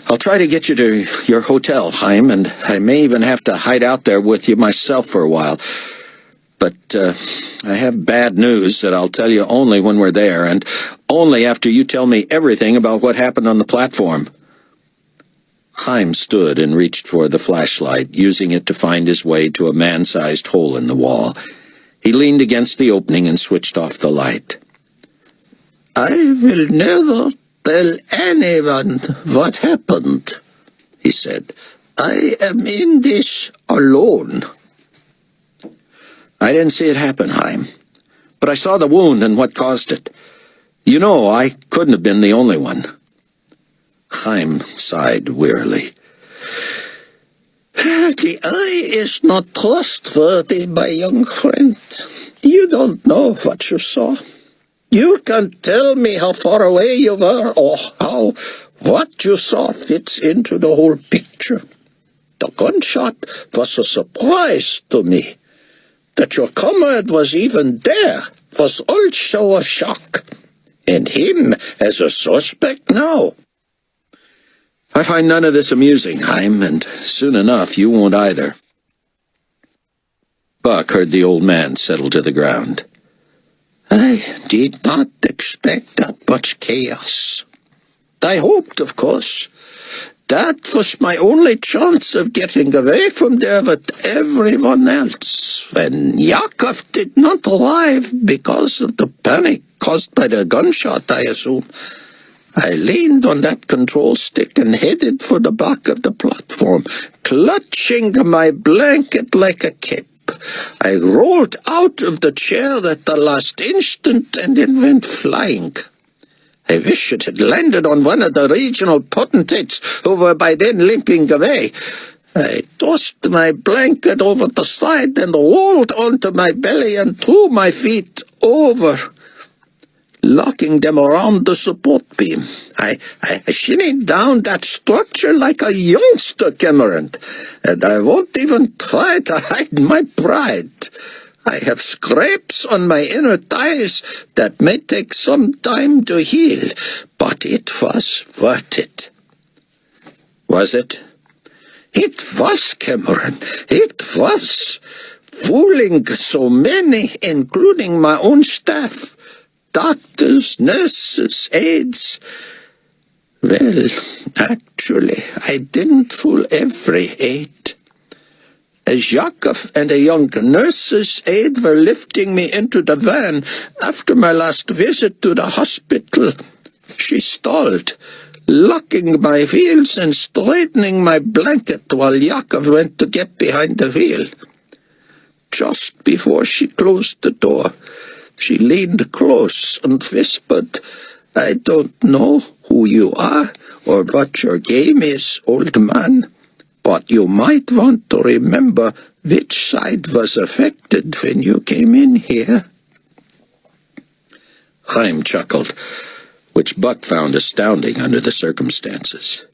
"I'll try to get you to your hotel, Chaim, and I may even have to hide out there with you myself for a while. But I have bad news that I'll tell you only when we're there, and only after you tell me everything about what happened on the platform." Chaim stood and reached for the flashlight, using it to find his way to a man-sized hole in the wall. He leaned against the opening and switched off the light. "I will never tell anyone what happened," he said. "I am in this alone." "I didn't see it happen, Chaim, but I saw the wound and what caused it. You know, I couldn't have been the only one. Chaim sighed wearily. The eye is not trustworthy, my young friend. You don't know what you saw. You can't tell me how far away you were or how what you saw fits into the whole picture. The gunshot was a surprise to me. That your comrade was even there was also a shock. And him as a suspect now. I find none of this amusing, Chaim, and soon enough you won't either. Buck heard the old man settle to the ground. I did not expect that much chaos. I hoped, of course. That was my only chance of getting away from there with everyone else. When Yaakov did not arrive because of the panic caused by the gunshot, I assume, I leaned on that control stick and headed for the back of the platform, clutching my blanket like a cape. I rolled out of the chair at the last instant and then went flying. I wish it had landed on one of the regional potentates who were by then limping away. I tossed my blanket over the side and rolled onto my belly and threw my feet over, locking them around the support beam. I shinned down that structure like a youngster, Cameron, and I won't even try to hide my pride. I have scrapes on my inner thighs that may take some time to heal, but it was worth it. Was it? It was, Cameron. It was. Fooling so many, including my own staff. Doctors, nurses, aides. Well, actually, I didn't fool every aide. As Yaakov and a young nurse's aide were lifting me into the van after my last visit to the hospital, she stalled, locking my wheels and straightening my blanket while Yaakov went to get behind the wheel. Just before she closed the door, she leaned close and whispered, "I don't know who you are or what your game is, old man, but you might want to remember which side was affected when you came in here." Chaim chuckled, which Buck found astounding under the circumstances.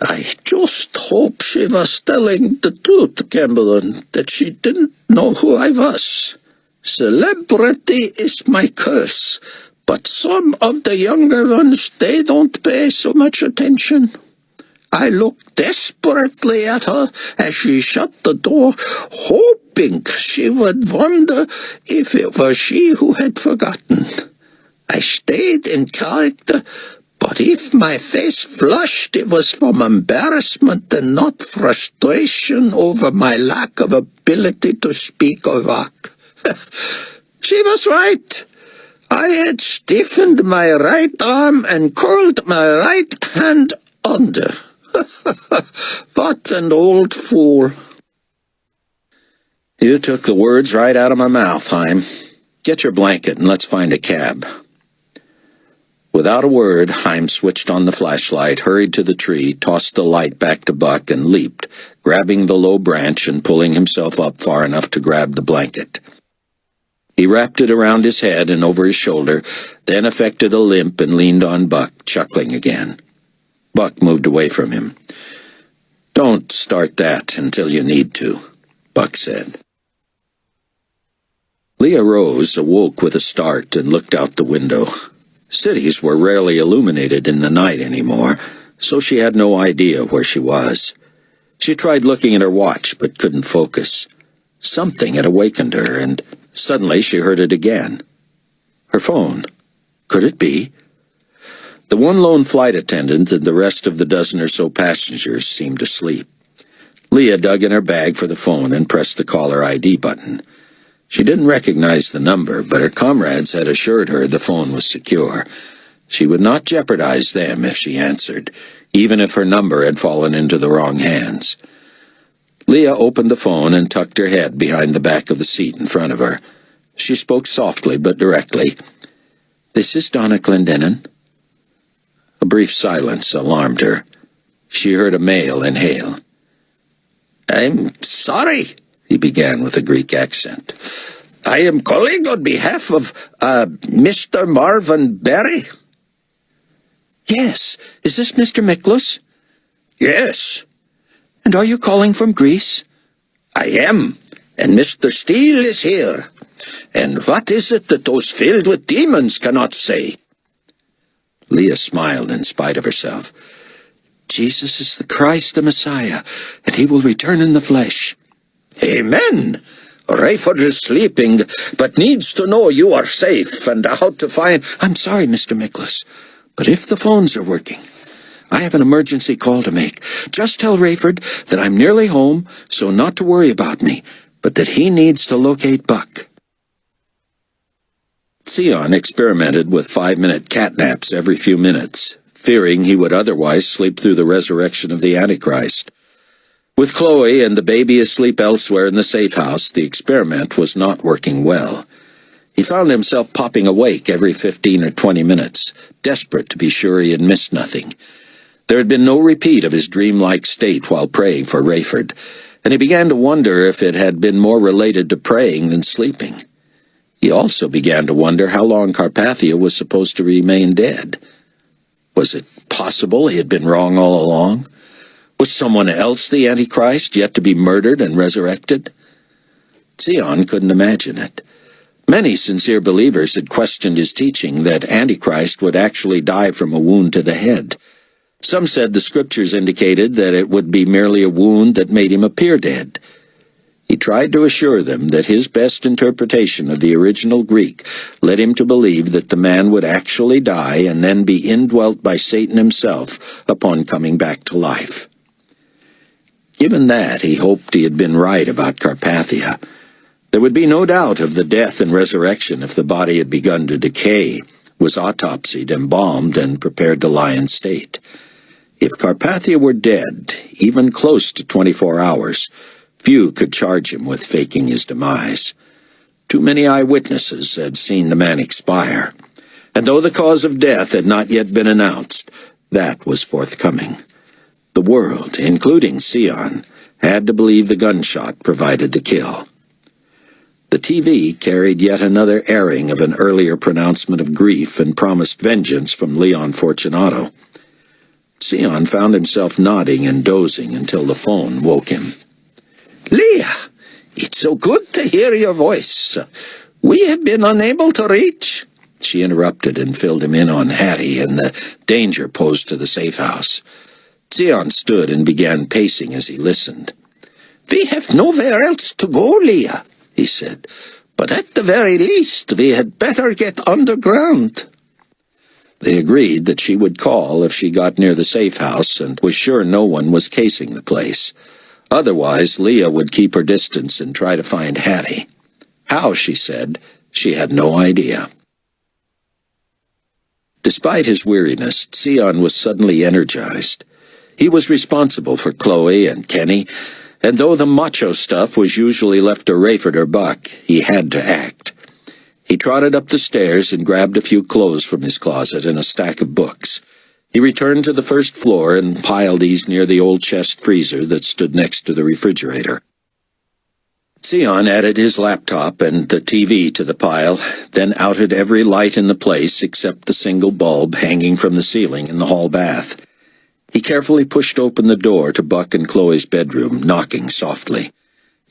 I just hope she was telling the truth, Cameron, that she didn't know who I was. Celebrity is my curse, but some of the younger ones, they don't pay so much attention. I looked desperately at her as she shut the door, hoping she would wonder if it was she who had forgotten. I stayed in character, but if my face flushed, it was from embarrassment and not frustration over my lack of ability to speak or walk. She was right. I had stiffened my right arm and curled my right hand under. What an old fool. You took the words right out of my mouth, Chaim. Get your blanket and let's find a cab. Without a word, Chaim switched on the flashlight, hurried to the tree, tossed the light back to Buck, and leaped, grabbing the low branch and pulling himself up far enough to grab the blanket. He wrapped it around his head and over his shoulder, then affected a limp and leaned on Buck, chuckling again. Buck moved away from him. "Don't start that until you need to," Buck said. Leah Rose awoke with a start and looked out the window. Cities were rarely illuminated in the night anymore, so she had no idea where she was. She tried looking at her watch, but couldn't focus. Something had awakened her, and suddenly she heard it again. Her phone. Could it be? The one lone flight attendant and the rest of the dozen or so passengers seemed asleep. Leah dug in her bag for the phone and pressed the caller ID button. She didn't recognize the number, but her comrades had assured her the phone was secure. She would not jeopardize them if she answered, even if her number had fallen into the wrong hands. Leah opened the phone and tucked her head behind the back of the seat in front of her. She spoke softly but directly. This is Donna Glendennin. A brief silence alarmed her. She heard a male inhale. I'm sorry, he began with a Greek accent. I am calling on behalf of, Mr. Marvin Berry. Yes, is this Mr. Miklos? Yes, And are you calling from Greece? I am, and Mr. Steele is here. And what is it that those filled with demons cannot say? Leah smiled in spite of herself. Jesus is the Christ, the Messiah, and he will return in the flesh. Amen. Rayford is sleeping, but needs to know you are safe and how to find... I'm sorry, Mr. Miklos, but if the phones are working, I have an emergency call to make. Just tell Rayford that I'm nearly home, so not to worry about me, but that he needs to locate Buck. Sion experimented with 5-minute catnaps every few minutes, fearing he would otherwise sleep through the resurrection of the Antichrist. With Chloe and the baby asleep elsewhere in the safe house, the experiment was not working well. He found himself popping awake every 15 or 20 minutes, desperate to be sure he had missed nothing. There had been no repeat of his dreamlike state while praying for Rayford, and he began to wonder if it had been more related to praying than sleeping. He also began to wonder how long Carpathia was supposed to remain dead. Was it possible he had been wrong all along? Was someone else the Antichrist, yet to be murdered and resurrected? Sion couldn't imagine it. Many sincere believers had questioned his teaching that Antichrist would actually die from a wound to the head. Some said the scriptures indicated that it would be merely a wound that made him appear dead. He tried to assure them that his best interpretation of the original Greek led him to believe that the man would actually die and then be indwelt by Satan himself upon coming back to life. Given that, he hoped he had been right about Carpathia. There would be no doubt of the death and resurrection if the body had begun to decay, was autopsied, embalmed, and prepared to lie in state. If Carpathia were dead, even close to 24 hours, few could charge him with faking his demise. Too many eyewitnesses had seen the man expire, and though the cause of death had not yet been announced, that was forthcoming. The world, including Sion, had to believe the gunshot provided the kill. The TV carried yet another airing of an earlier pronouncement of grief and promised vengeance from Leon Fortunato. Sion found himself nodding and dozing until the phone woke him. Leah, it's so good to hear your voice. We have been unable to reach... She interrupted and filled him in on Hattie and the danger posed to the safe house. Sion stood and began pacing as he listened. We have nowhere else to go, Leah, he said. But at the very least, we had better get underground. They agreed that she would call if she got near the safe house and was sure no one was casing the place. Otherwise, Leah would keep her distance and try to find Hattie. How, she said, she had no idea. Despite his weariness, Sion was suddenly energized. He was responsible for Chloe and Kenny, and though the macho stuff was usually left to Rayford or Buck, he had to act. He trotted up the stairs and grabbed a few clothes from his closet and a stack of books. He returned to the first floor and piled these near the old chest freezer that stood next to the refrigerator. Sion added his laptop and the TV to the pile, then outed every light in the place except the single bulb hanging from the ceiling in the hall bath. He carefully pushed open the door to Buck and Chloe's bedroom, knocking softly.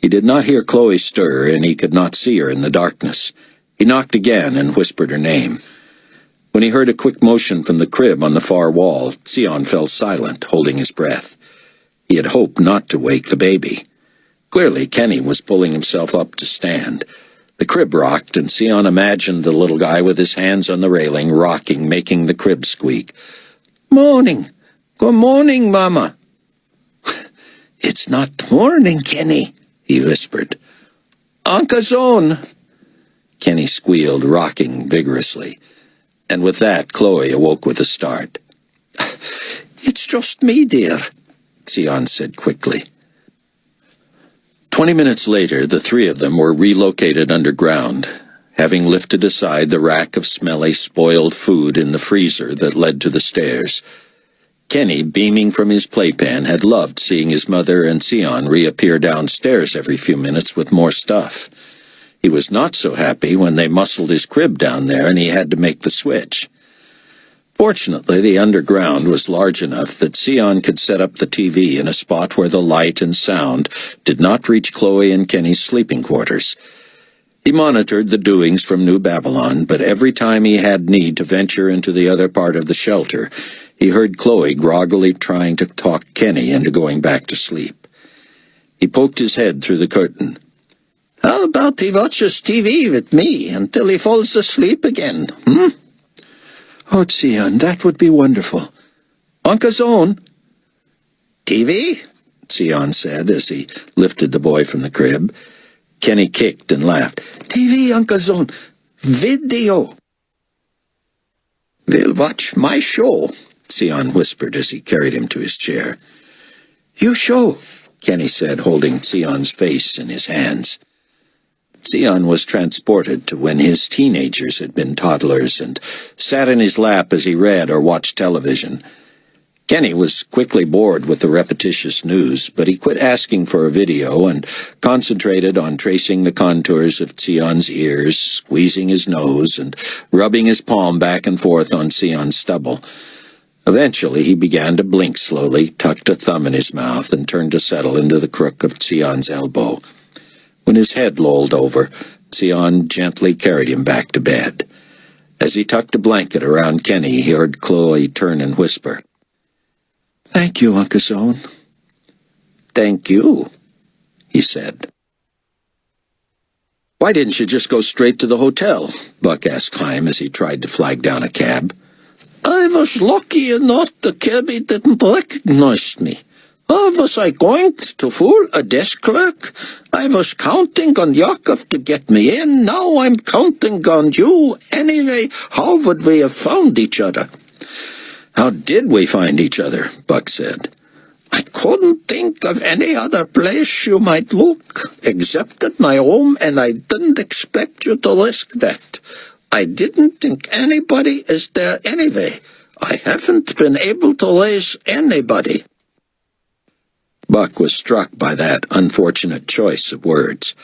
He did not hear Chloe stir, and he could not see her in the darkness. He knocked again and whispered her name. When he heard a quick motion from the crib on the far wall, Sion fell silent, holding his breath. He had hoped not to wake the baby. Clearly, Kenny was pulling himself up to stand. The crib rocked, and Sion imagined the little guy with his hands on the railing, rocking, making the crib squeak. Morning. Good morning, Mama. It's not morning, Kenny, he whispered. Uncazone. Kenny squealed, rocking vigorously. And with that, Chloe awoke with a start. It's just me, dear, Sion said quickly. 20 minutes later, the three of them were relocated underground. having lifted aside the rack of smelly, spoiled food in the freezer that led to the stairs. Kenny, beaming from his playpen, had loved seeing his mother and Sion reappear downstairs every few minutes with more stuff. He was not so happy when they muscled his crib down there and he had to make the switch. Fortunately, the underground was large enough that Sion could set up the TV in a spot where the light and sound did not reach Chloe and Kenny's sleeping quarters. He monitored the doings from New Babylon, but every time he had need to venture into the other part of the shelter, he heard Chloe groggily trying to talk Kenny into going back to sleep. He poked his head through the curtain. How about he watches TV with me until he falls asleep again, Oh, Sion, that would be wonderful. Uncle's own. TV? Sion said as he lifted the boy from the crib. Kenny kicked and laughed. TV, Uncle's own. Video. We'll watch my show, Sion whispered as he carried him to his chair. You show, Kenny said, holding Sion's face in his hands. Sion was transported to when his teenagers had been toddlers and sat in his lap as he read or watched television. Kenny was quickly bored with the repetitious news, but he quit asking for a video and concentrated on tracing the contours of Sion's ears, squeezing his nose, and rubbing his palm back and forth on Sion's stubble. Eventually, he began to blink slowly, tucked a thumb in his mouth, and turned to settle into the crook of Sion's elbow. When his head lolled over, Sion gently carried him back to bed. As he tucked a blanket around Kenny, he heard Chloe turn and whisper, Thank you, Uncle's own. Thank you, he said. Why didn't you just go straight to the hotel? Buck asked Chaim as he tried to flag down a cab. I was lucky enough the cabbie didn't recognize me. How was I going to fool a desk clerk? I was counting on Jakob to get me in. Now I'm counting on you. Anyway, how would we have found each other? How did we find each other? Buck said. I couldn't think of any other place you might look, except at my home, and I didn't expect you to risk that. I didn't think anybody is there anyway. I haven't been able to raise anybody. Buck was struck by that unfortunate choice of words.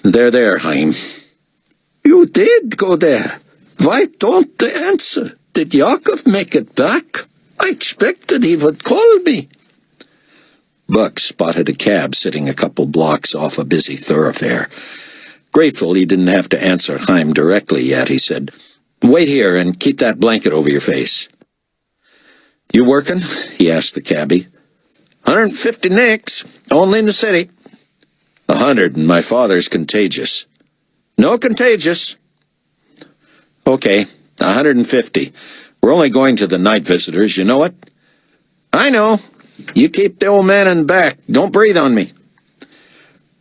They're there, Chaim. You did go there. Why don't they answer? Did Jakob make it back? I expected he would call me. Buck spotted a cab sitting a couple blocks off a busy thoroughfare. Grateful he didn't have to answer Chaim directly yet, he said, Wait here and keep that blanket over your face. You working? He asked the cabbie. 150 nicks, only in the city. 100, and my father's contagious. No contagious. Okay, 150. We're only going to the night visitors, you know it? I know. You keep the old man in back. Don't breathe on me.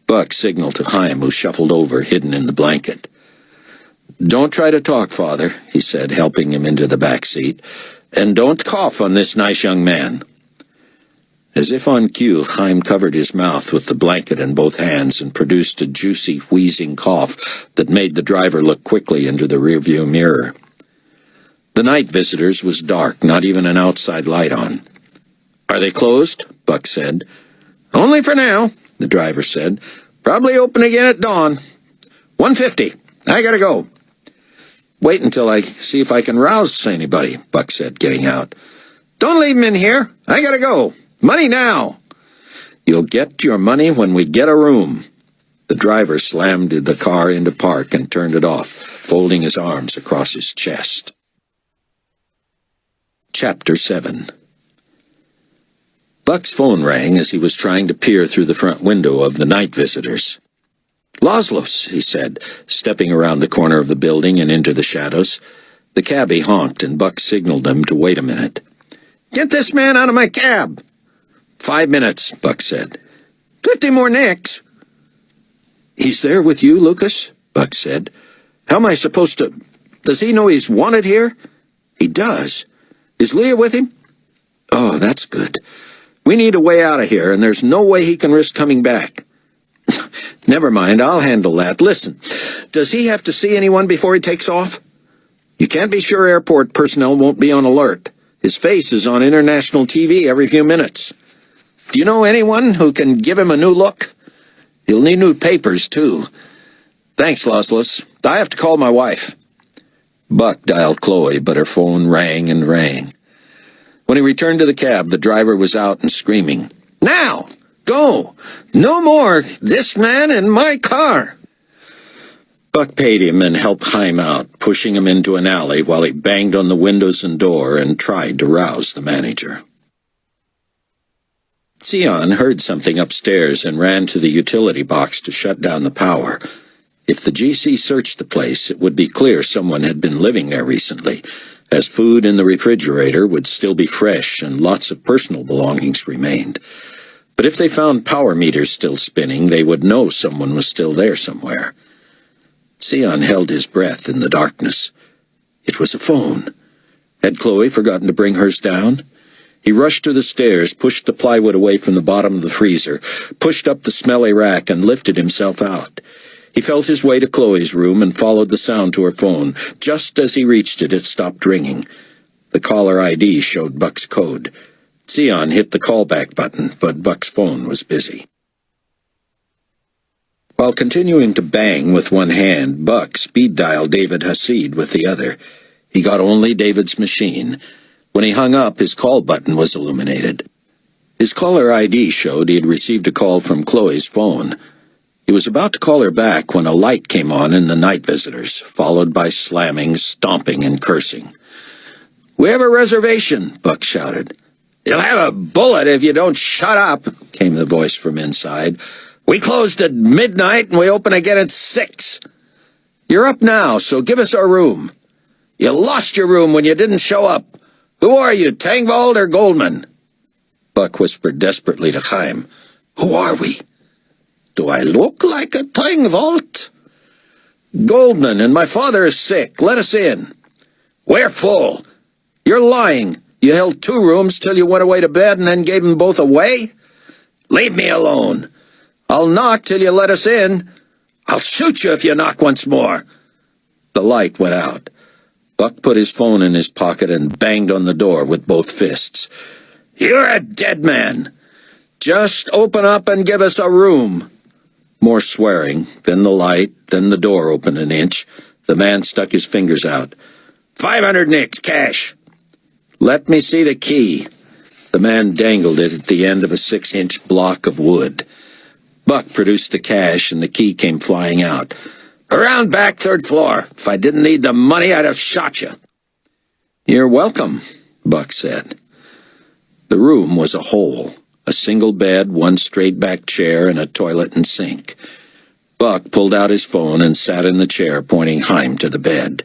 Buck signaled to Chaim, who shuffled over, hidden in the blanket. Don't try to talk, Father, he said, helping him into the back seat. And don't cough on this nice young man. As if on cue, Chaim covered his mouth with the blanket in both hands and produced a juicy, wheezing cough that made the driver look quickly into the rearview mirror. The night visitors was dark, not even an outside light on. Are they closed? Buck said. Only for now, the driver said. Probably open again at dawn. 150. I gotta go. Wait until I see if I can rouse anybody, Buck said, getting out. Don't leave him in here. I gotta go. Money now. You'll get your money when we get a room. The driver slammed the car into park and turned it off, folding his arms across his chest. Chapter 7. Buck's phone rang as he was trying to peer through the front window of the night visitors. Laszlo's, he said, stepping around the corner of the building and into the shadows. The cabbie honked and Buck signaled him to wait a minute. Get this man out of my cab. 5 minutes, Buck said. 50 more nicks. He's there with you, Lucas? Buck said. How am I supposed to... Does he know he's wanted here? He does. Is Leah with him? Oh, that's good. We need a way out of here, and there's no way he can risk coming back. Never mind, I'll handle that. Listen, Does he have to see anyone before he takes off? You can't be sure airport personnel won't be on alert. His face is on international TV every few minutes. Do you know anyone who can give him a new look? He'll need new papers, too. Thanks, Laszlos. I have to call my wife. Buck dialed Chloe, but her phone rang and rang. When he returned to the cab, the driver was out and screaming, "Now! Go! No more this man in my car!" Buck paid him and helped Chaim out, pushing him into an alley while he banged on the windows and door and tried to rouse the manager. Sion heard something upstairs and ran to the utility box to shut down the power. If the GC searched the place, it would be clear someone had been living there recently, as food in the refrigerator would still be fresh and lots of personal belongings remained. But if they found power meters still spinning, they would know someone was still there somewhere. Sion held his breath in the darkness. It was a phone. Had Chloe forgotten to bring hers down? He rushed to the stairs, pushed the plywood away from the bottom of the freezer, pushed up the smelly rack, and lifted himself out. He felt his way to Chloe's room and followed the sound to her phone. Just as he reached it, it stopped ringing. The caller ID showed Buck's code. Sion hit the callback button, but Buck's phone was busy. While continuing to bang with one hand, Buck speed-dialed David Hasid with the other. He got only David's machine. When he hung up, his call button was illuminated. His caller ID showed he had received a call from Chloe's phone. He was about to call her back when a light came on in the night visitors, followed by slamming, stomping, and cursing. "We have a reservation," Buck shouted. "You'll have a bullet if you don't shut up," came the voice from inside. "We closed at midnight and we open again at 6. You're up now, so give us our room. You lost your room when you didn't show up. Who are you, Tangvald or Goldman?" Buck whispered desperately to Chaim. "Who are we?" "Do I look like a Tangvald?" "Goldman, and my father is sick. Let us in." "We're full." "You're lying. You held 2 rooms till you went away to bed and then gave them both away?" "Leave me alone." "I'll knock till you let us in." "I'll shoot you if you knock once more." The light went out. Buck put his phone in his pocket and banged on the door with both fists. "You're a dead man. Just open up and give us a room." More swearing, then the light, then the door opened an inch. The man stuck his fingers out. 500 nicks, cash." "Let me see the key." The man dangled it at the end of a 6-inch block of wood. Buck produced the cash and the key came flying out. "Around back, 3rd floor. If I didn't need the money, I'd have shot you." "You're welcome," Buck said. The room was a hole. A single bed, 1 straight-back chair, and a toilet and sink. Buck pulled out his phone and sat in the chair, pointing Chaim to the bed.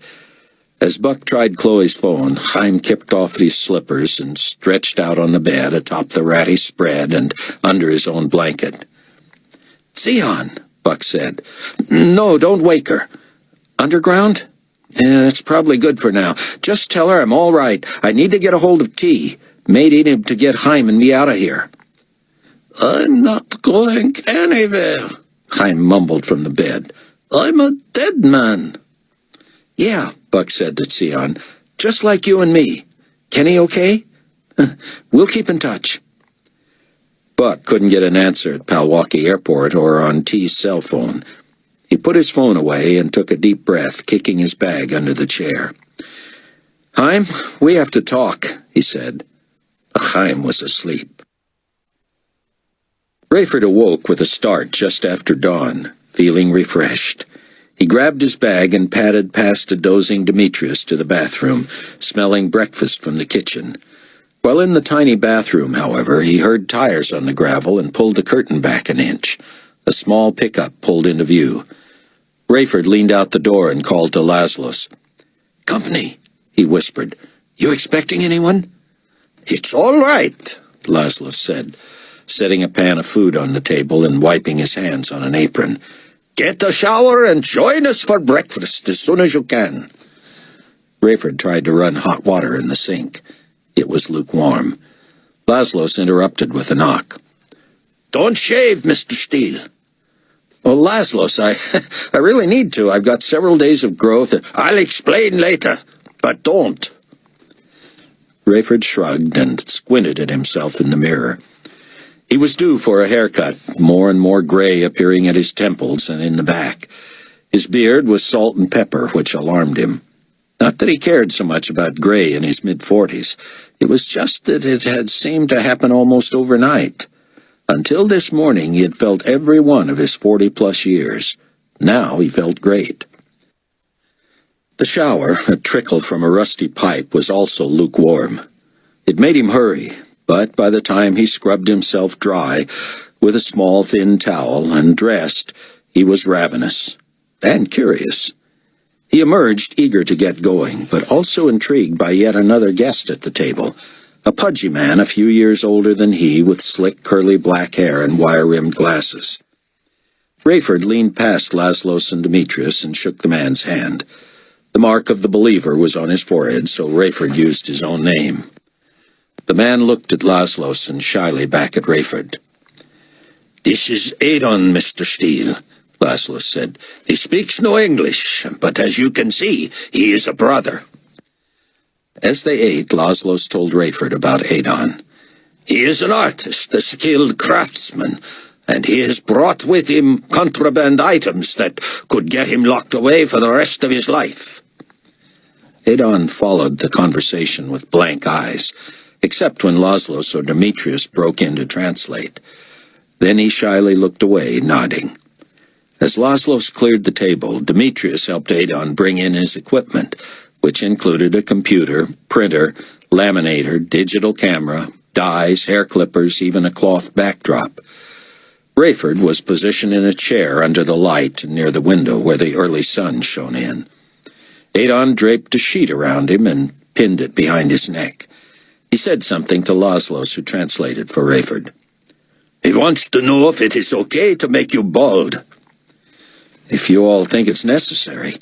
As Buck tried Chloe's phone, Chaim kicked off his slippers and stretched out on the bed atop the ratty spread and under his own blanket. "Sion," Buck said. "No, don't wake her." "Underground? It's probably good for now. Just tell her I'm all right. I need to get a hold of T. May need him to get Chaim and me out of here." "I'm not going anywhere," Chaim mumbled from the bed. "I'm a dead man." "Yeah," Buck said to Sion, "just like you and me. Kenny okay?" "We'll keep in touch." Buck couldn't get an answer at Palwaukee Airport or on T's cell phone. He put his phone away and took a deep breath, kicking his bag under the chair. "Chaim, we have to talk," he said. Chaim was asleep. Rayford awoke with a start just after dawn, feeling refreshed. He grabbed his bag and padded past a dozing Demetrius to the bathroom, smelling breakfast from the kitchen. While in the tiny bathroom, however, he heard tires on the gravel and pulled the curtain back an inch. A small pickup pulled into view. Rayford leaned out the door and called to Laszlos. "Company," he whispered. "You expecting anyone?" "It's all right," Laszlos said, setting a pan of food on the table and wiping his hands on an apron. "Get a shower and join us for breakfast as soon as you can." Rayford tried to run hot water in the sink. It was lukewarm. Laszlos interrupted with a knock. "Don't shave, Mr. Steele." Well, Laszlos, I really need to. I've got several days of growth. I'll explain later, but don't. Rayford shrugged and squinted at himself in the mirror. He was due for a haircut, more and more gray appearing at his temples and in the back. His beard was salt and pepper, which alarmed him. Not that he cared so much about gray in his mid-40s. It was just that it had seemed to happen almost overnight. Until this morning, he had felt every one of his 40-plus years. Now he felt great. The shower, a trickle from a rusty pipe, was also lukewarm. It made him hurry, but by the time he scrubbed himself dry with a small thin towel and dressed, he was ravenous and curious. He emerged eager to get going, but also intrigued by yet another guest at the table, a pudgy man a few years older than he, with slick curly black hair and wire-rimmed glasses. Rayford leaned past Laszlos and Demetrius and shook the man's hand. The mark of the believer was on his forehead, so Rayford used his own name. The man looked at Laszlos and shyly back at Rayford. "This is Adon, Mr. Steele," Laszlos said. "He speaks no English, but as you can see, he is a brother." As they ate, Laszlos told Rayford about Adon. "He is an artist, a skilled craftsman, and he has brought with him contraband items that could get him locked away for the rest of his life." Adon followed the conversation with blank eyes, except when Laszlos or Demetrius broke in to translate. Then he shyly looked away, nodding. As Laszlos cleared the table, Demetrius helped Adon bring in his equipment, which included a computer, printer, laminator, digital camera, dyes, hair clippers, even a cloth backdrop. Rayford was positioned in a chair under the light near the window where the early sun shone in. Adon draped a sheet around him and pinned it behind his neck. He said something to Laszlos, who translated for Rayford. "He wants to know if it is okay to make you bald." "If you all think it's necessary.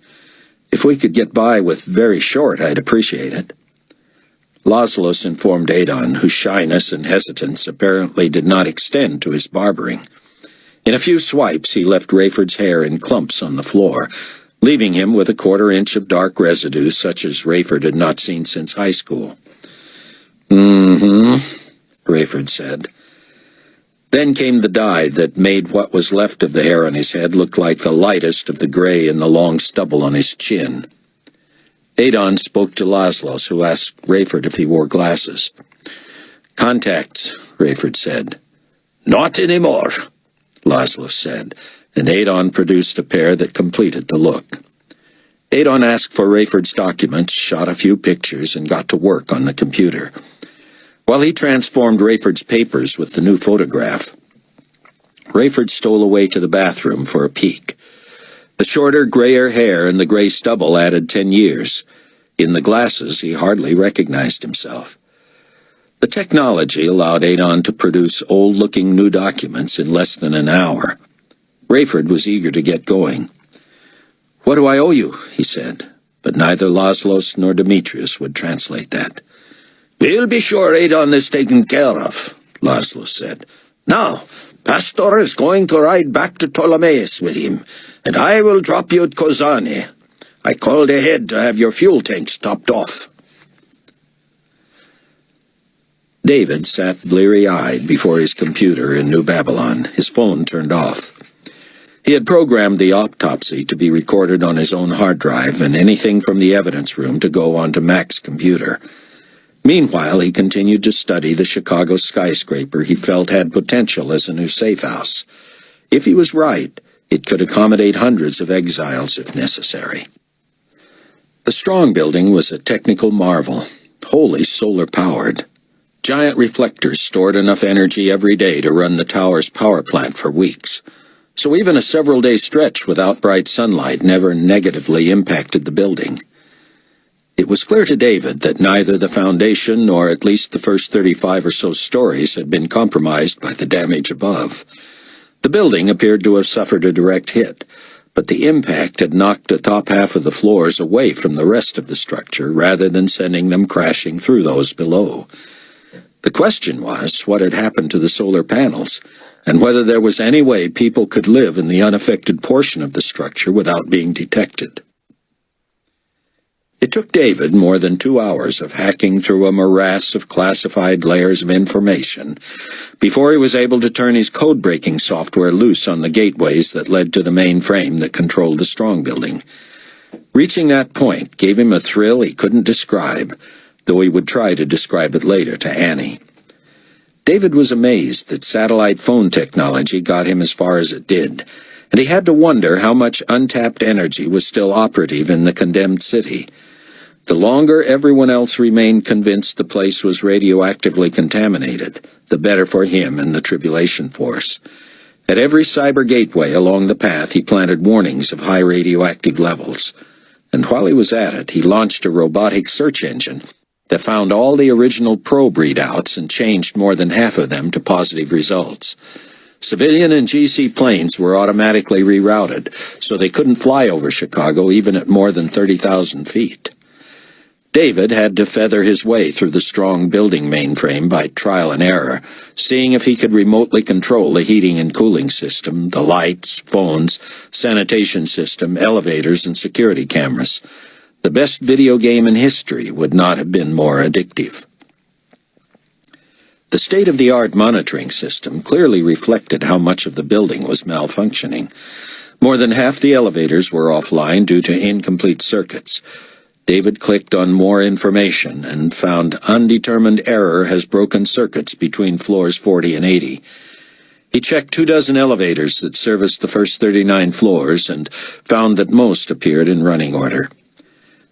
If we could get by with very short, I'd appreciate it." Laszlos informed Adon, whose shyness and hesitance apparently did not extend to his barbering. In a few swipes, he left Rayford's hair in clumps on the floor, leaving him with a quarter-inch of dark residue such as Rayford had not seen since high school. Rayford said. Then came the dye that made what was left of the hair on his head look like the lightest of the gray in the long stubble on his chin. Adon spoke to Laszlos, who asked Rayford if he wore glasses. "Contacts," Rayford said. "Not anymore," Laszlos said, and Adon produced a pair that completed the look. Adon asked for Rayford's documents, shot a few pictures, and got to work on the computer. While he transformed Rayford's papers with the new photograph, Rayford stole away to the bathroom for a peek. The shorter, grayer hair and the gray stubble added 10 years. In the glasses, he hardly recognized himself. The technology allowed Adon to produce old-looking new documents in less than an hour. Rayford was eager to get going. "What do I owe you?" he said, but neither Laszlos nor Demetrius would translate that. "We'll be sure Adon is taken care of," Laszlos said. "Now, Pastor is going to ride back to Ptolemais with him, and I will drop you at Kozani. I called ahead to have your fuel tanks topped off." David sat bleary-eyed before his computer in New Babylon, his phone turned off. He had programmed the autopsy to be recorded on his own hard drive and anything from the evidence room to go onto Mac's computer. Meanwhile, he continued to study the Chicago skyscraper he felt had potential as a new safe house. If he was right, it could accommodate hundreds of exiles if necessary. The Strong Building was a technical marvel, wholly solar-powered. Giant reflectors stored enough energy every day to run the tower's power plant for weeks. So even a several-day stretch without bright sunlight never negatively impacted the building. It was clear to David that neither the foundation nor at least the first 35 or so stories had been compromised by the damage above. The building appeared to have suffered a direct hit, but the impact had knocked the top half of the floors away from the rest of the structure rather than sending them crashing through those below. The question was, what had happened to the solar panels, and whether there was any way people could live in the unaffected portion of the structure without being detected. It took David more than 2 hours of hacking through a morass of classified layers of information before he was able to turn his code-breaking software loose on the gateways that led to the main frame that controlled the strong building. Reaching that point gave him a thrill he couldn't describe, though he would try to describe it later to Annie. David was amazed that satellite phone technology got him as far as it did, and he had to wonder how much untapped energy was still operative in the condemned city. The longer everyone else remained convinced the place was radioactively contaminated, the better for him and the Tribulation Force. At every cyber gateway along the path he planted warnings of high radioactive levels, and while he was at it, he launched a robotic search engine that found all the original probe readouts and changed more than half of them to positive results. Civilian and GC planes were automatically rerouted, so they couldn't fly over Chicago even at more than 30,000 feet. David had to feather his way through the strong building mainframe by trial and error, seeing if he could remotely control the heating and cooling system, the lights, phones, sanitation system, elevators, and security cameras. The best video game in history would not have been more addictive. The state-of-the-art monitoring system clearly reflected how much of the building was malfunctioning. More than half the elevators were offline due to incomplete circuits. David clicked on more information and found undetermined error has broken circuits between floors 40 and 80. He checked 24 elevators that serviced the first 39 floors and found that most appeared in running order.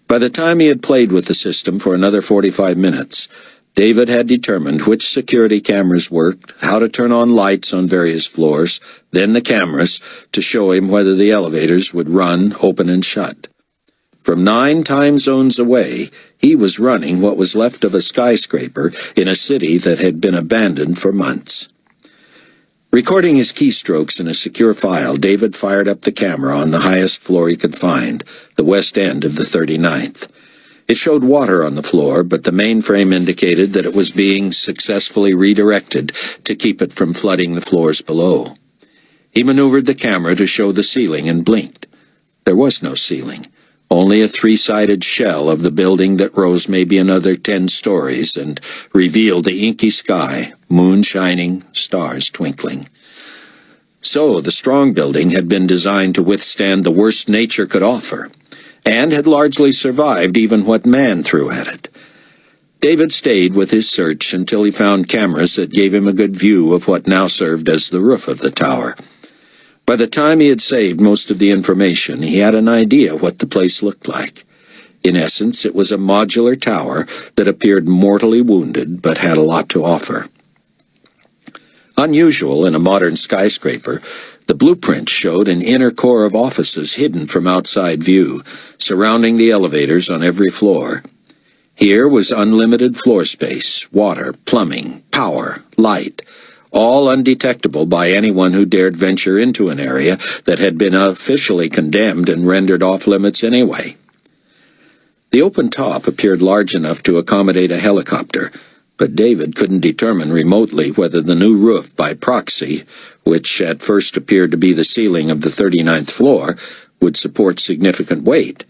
By the time he had played with the system for another 45 minutes, David had determined which security cameras worked, how to turn on lights on various floors, then the cameras, to show him whether the elevators would run, open, and shut. From 9 time zones away, he was running what was left of a skyscraper in a city that had been abandoned for months. Recording his keystrokes in a secure file, David fired up the camera on the highest floor he could find, the west end of the 39th. It showed water on the floor, but the mainframe indicated that it was being successfully redirected to keep it from flooding the floors below. He maneuvered the camera to show the ceiling and blinked. There was no ceiling. Only a 3-sided shell of the building that rose maybe another 10 stories and revealed the inky sky, moon shining, stars twinkling. So the strong building had been designed to withstand the worst nature could offer, and had largely survived even what man threw at it. David stayed with his search until he found cameras that gave him a good view of what now served as the roof of the tower. By the time he had saved most of the information, he had an idea what the place looked like. In essence, it was a modular tower that appeared mortally wounded but had a lot to offer. Unusual in a modern skyscraper, the blueprint showed an inner core of offices hidden from outside view, surrounding the elevators on every floor. Here was unlimited floor space, water, plumbing, power, light, all undetectable by anyone who dared venture into an area that had been officially condemned and rendered off-limits anyway. The open top appeared large enough to accommodate a helicopter, but David couldn't determine remotely whether the new roof by proxy, which at first appeared to be the ceiling of the 39th floor, would support significant weight.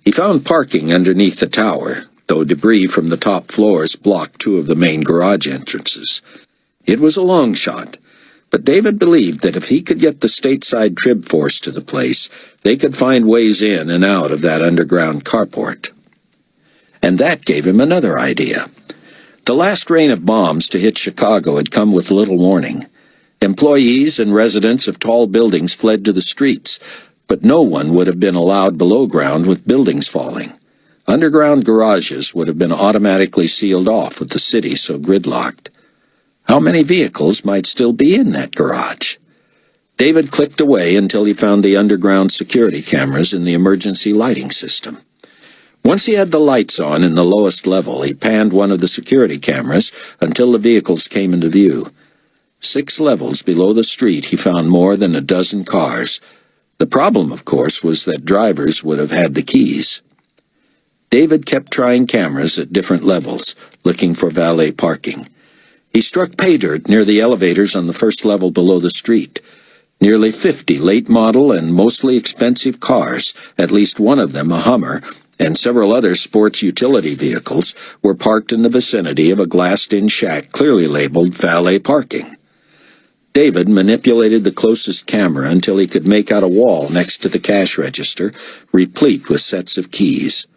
He found parking underneath the tower, though debris from the top floors blocked 2 of the main garage entrances. It was a long shot, but David believed that if he could get the stateside Trib force to the place, they could find ways in and out of that underground carport. And that gave him another idea. The last rain of bombs to hit Chicago had come with little warning. Employees and residents of tall buildings fled to the streets, but no one would have been allowed below ground with buildings falling. Underground garages would have been automatically sealed off with the city so gridlocked. How many vehicles might still be in that garage? David clicked away until he found the underground security cameras in the emergency lighting system. Once he had the lights on in the lowest level, he panned one of the security cameras until the vehicles came into view. 6 levels below the street, he found more than a dozen cars. The problem, of course, was that drivers would have had the keys. David kept trying cameras at different levels, looking for valet parking. He struck pay dirt near the elevators on the first level below the street. Nearly 50 late-model and mostly expensive cars, at least one of them a Hummer, and several other sports utility vehicles, were parked in the vicinity of a glassed-in shack clearly labeled valet parking. David manipulated the closest camera until he could make out a wall next to the cash register, replete with sets of keys.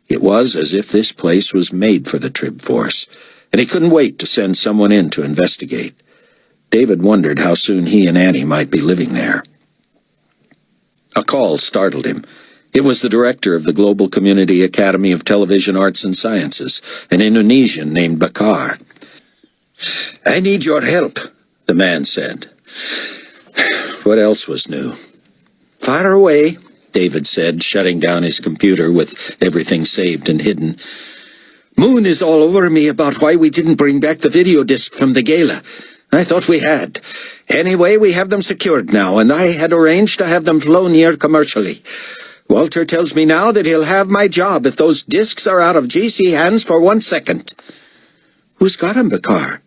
It was as if this place was made for the Trib Force, and he couldn't wait to send someone in to investigate. David wondered how soon he and Annie might be living there. A call startled him. It was the director of the Global Community Academy of Television Arts and Sciences, an Indonesian named Bakar. I need your help, the man said. What else was new? Far away, David said, shutting down his computer with everything saved and hidden. Moon is all over me about why we didn't bring back the video disc from the gala. I thought we had. Anyway, we have them secured now, and I had arranged to have them flown here commercially. Walter tells me now that he'll have my job if those discs are out of GC hands for 1 second. Who's got 'em, Bakar?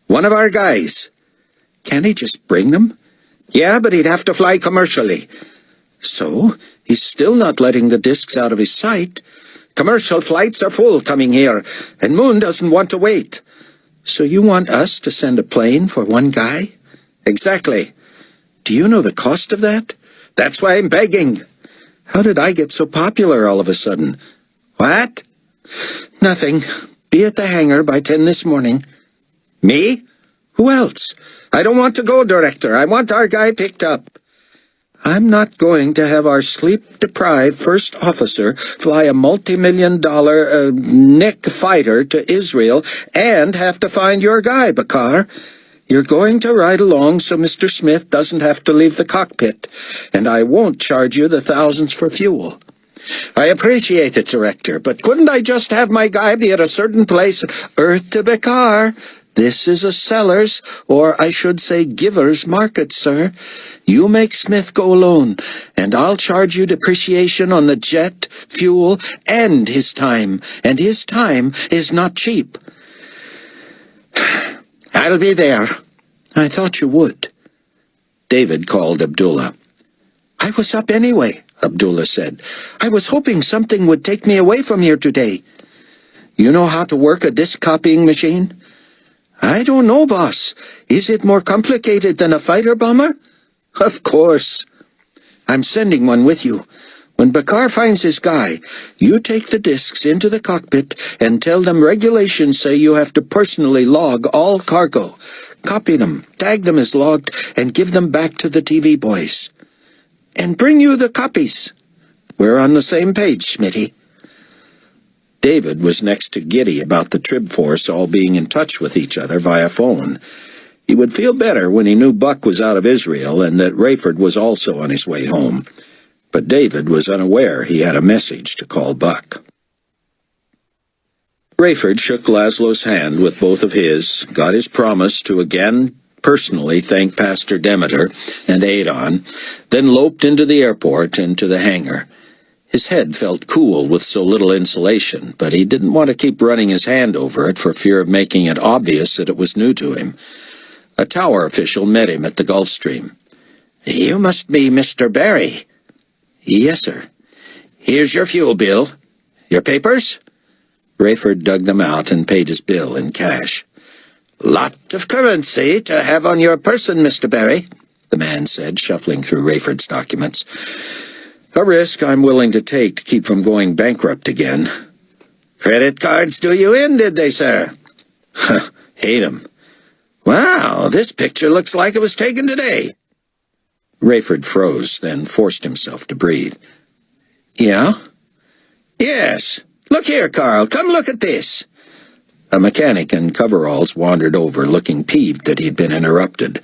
One of our guys. Can't he just bring them? Yeah, but he'd have to fly commercially. So, he's still not letting the discs out of his sight. Commercial flights are full coming here, and Moon doesn't want to wait. So you want us to send a plane for one guy? Exactly. Do you know the cost of that? That's why I'm begging. How did I get so popular all of a sudden? What? Nothing. Be at the hangar by 10 this morning. Me? Who else? I don't want to go, Director. I want our guy picked up. I'm not going to have our sleep-deprived first officer fly a multi-million-dollar Nick fighter to Israel and have to find your guy, Bakar. You're going to ride along so Mr. Smith doesn't have to leave the cockpit, and I won't charge you the thousands for fuel. I appreciate it, Director, but couldn't I just have my guy be at a certain place? Earth to Bakar. This is a seller's, or I should say giver's market, sir. You make Smith go alone, and I'll charge you depreciation on the jet, fuel, and his time is not cheap. I'll be there. I thought you would. David called Abdullah. I was up anyway, Abdullah said. I was hoping something would take me away from here today. You know how to work a disc copying machine? I don't know, boss. Is it more complicated than a fighter bomber? Of course. I'm sending one with you. When Bakar finds his guy, you take the discs into the cockpit and tell them regulations say you have to personally log all cargo. Copy them, tag them as logged, and give them back to the TV boys. And bring you the copies. We're on the same page, Smitty. David was next to giddy about the Trib Force all being in touch with each other via phone. He would feel better when he knew Buck was out of Israel and that Rayford was also on his way home. But David was unaware he had a message to call Buck. Rayford shook Laszlo's hand with both of his, got his promise to again personally thank Pastor Demeter and Adon, then loped into the airport and to the hangar. His head felt cool with so little insulation, but he didn't want to keep running his hand over it for fear of making it obvious that it was new to him. A tower official met him at the Gulfstream. You must be Mr. Barry. Yes, sir. Here's your fuel bill. Your papers? Rayford dug them out and paid his bill in cash. Lot of currency to have on your person, Mr. Barry, the man said, shuffling through Rayford's documents. A risk I'm willing to take to keep from going bankrupt again. Credit cards do you in, did they, sir? Hate 'em. Wow, this picture looks like it was taken today. Rayford froze, then forced himself to breathe. Yeah? Yes. Look here, Carl. Come look at this. A mechanic in coveralls wandered over, looking peeved that he'd been interrupted.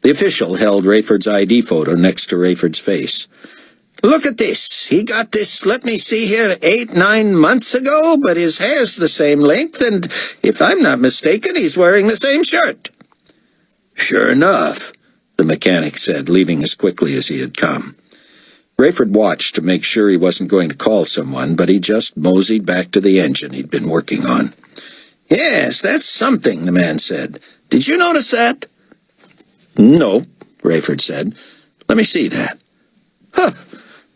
The official held Rayford's ID photo next to Rayford's face. Look at this. He got this, let me see here, 8-9 months ago, but his hair's the same length, and if I'm not mistaken, he's wearing the same shirt. Sure enough, the mechanic said, leaving as quickly as he had come. Rayford watched to make sure he wasn't going to call someone, but he just moseyed back to the engine he'd been working on. Yes, that's something, the man said. Did you notice that? No, Rayford said. Let me see that. Huh.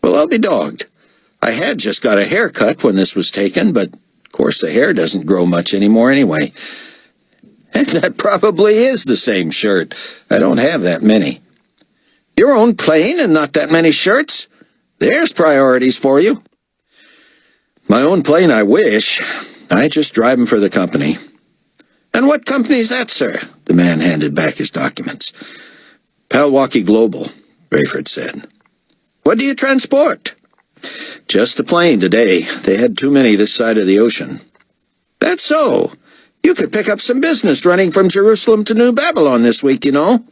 Well, I'll be dogged. I had just got a haircut when this was taken, but of course the hair doesn't grow much anymore anyway. And that probably is the same shirt. I don't have that many. Your own plane and not that many shirts? There's priorities for you. My own plane, I wish. I just drive 'em for the company. And what company's that, sir? The man handed back his documents. Palwaukie Global, Rayford said. What do you transport? Just the plane today. They had too many this side of the ocean. That's so. You could pick up some business running from Jerusalem to New Babylon this week, you know.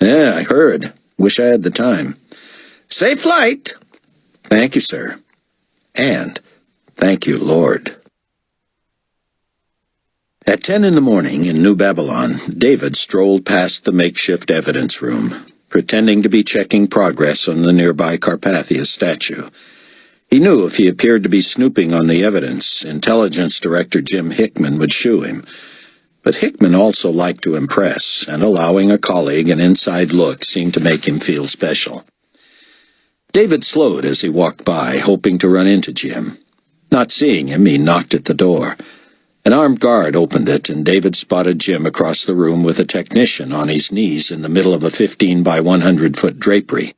Yeah, I heard. Wish I had the time. Safe flight. Thank you, sir. And thank you, Lord. At 10 in the morning in New Babylon, David strolled past the makeshift evidence room, pretending to be checking progress on the nearby Carpathia statue. He knew if he appeared to be snooping on the evidence, Intelligence Director Jim Hickman would shoo him. But Hickman also liked to impress, and allowing a colleague an inside look seemed to make him feel special. David slowed as he walked by, hoping to run into Jim. Not seeing him, he knocked at the door. An armed guard opened it, and David spotted Jim across the room with a technician on his knees in the middle of a 15 by 100-foot drapery.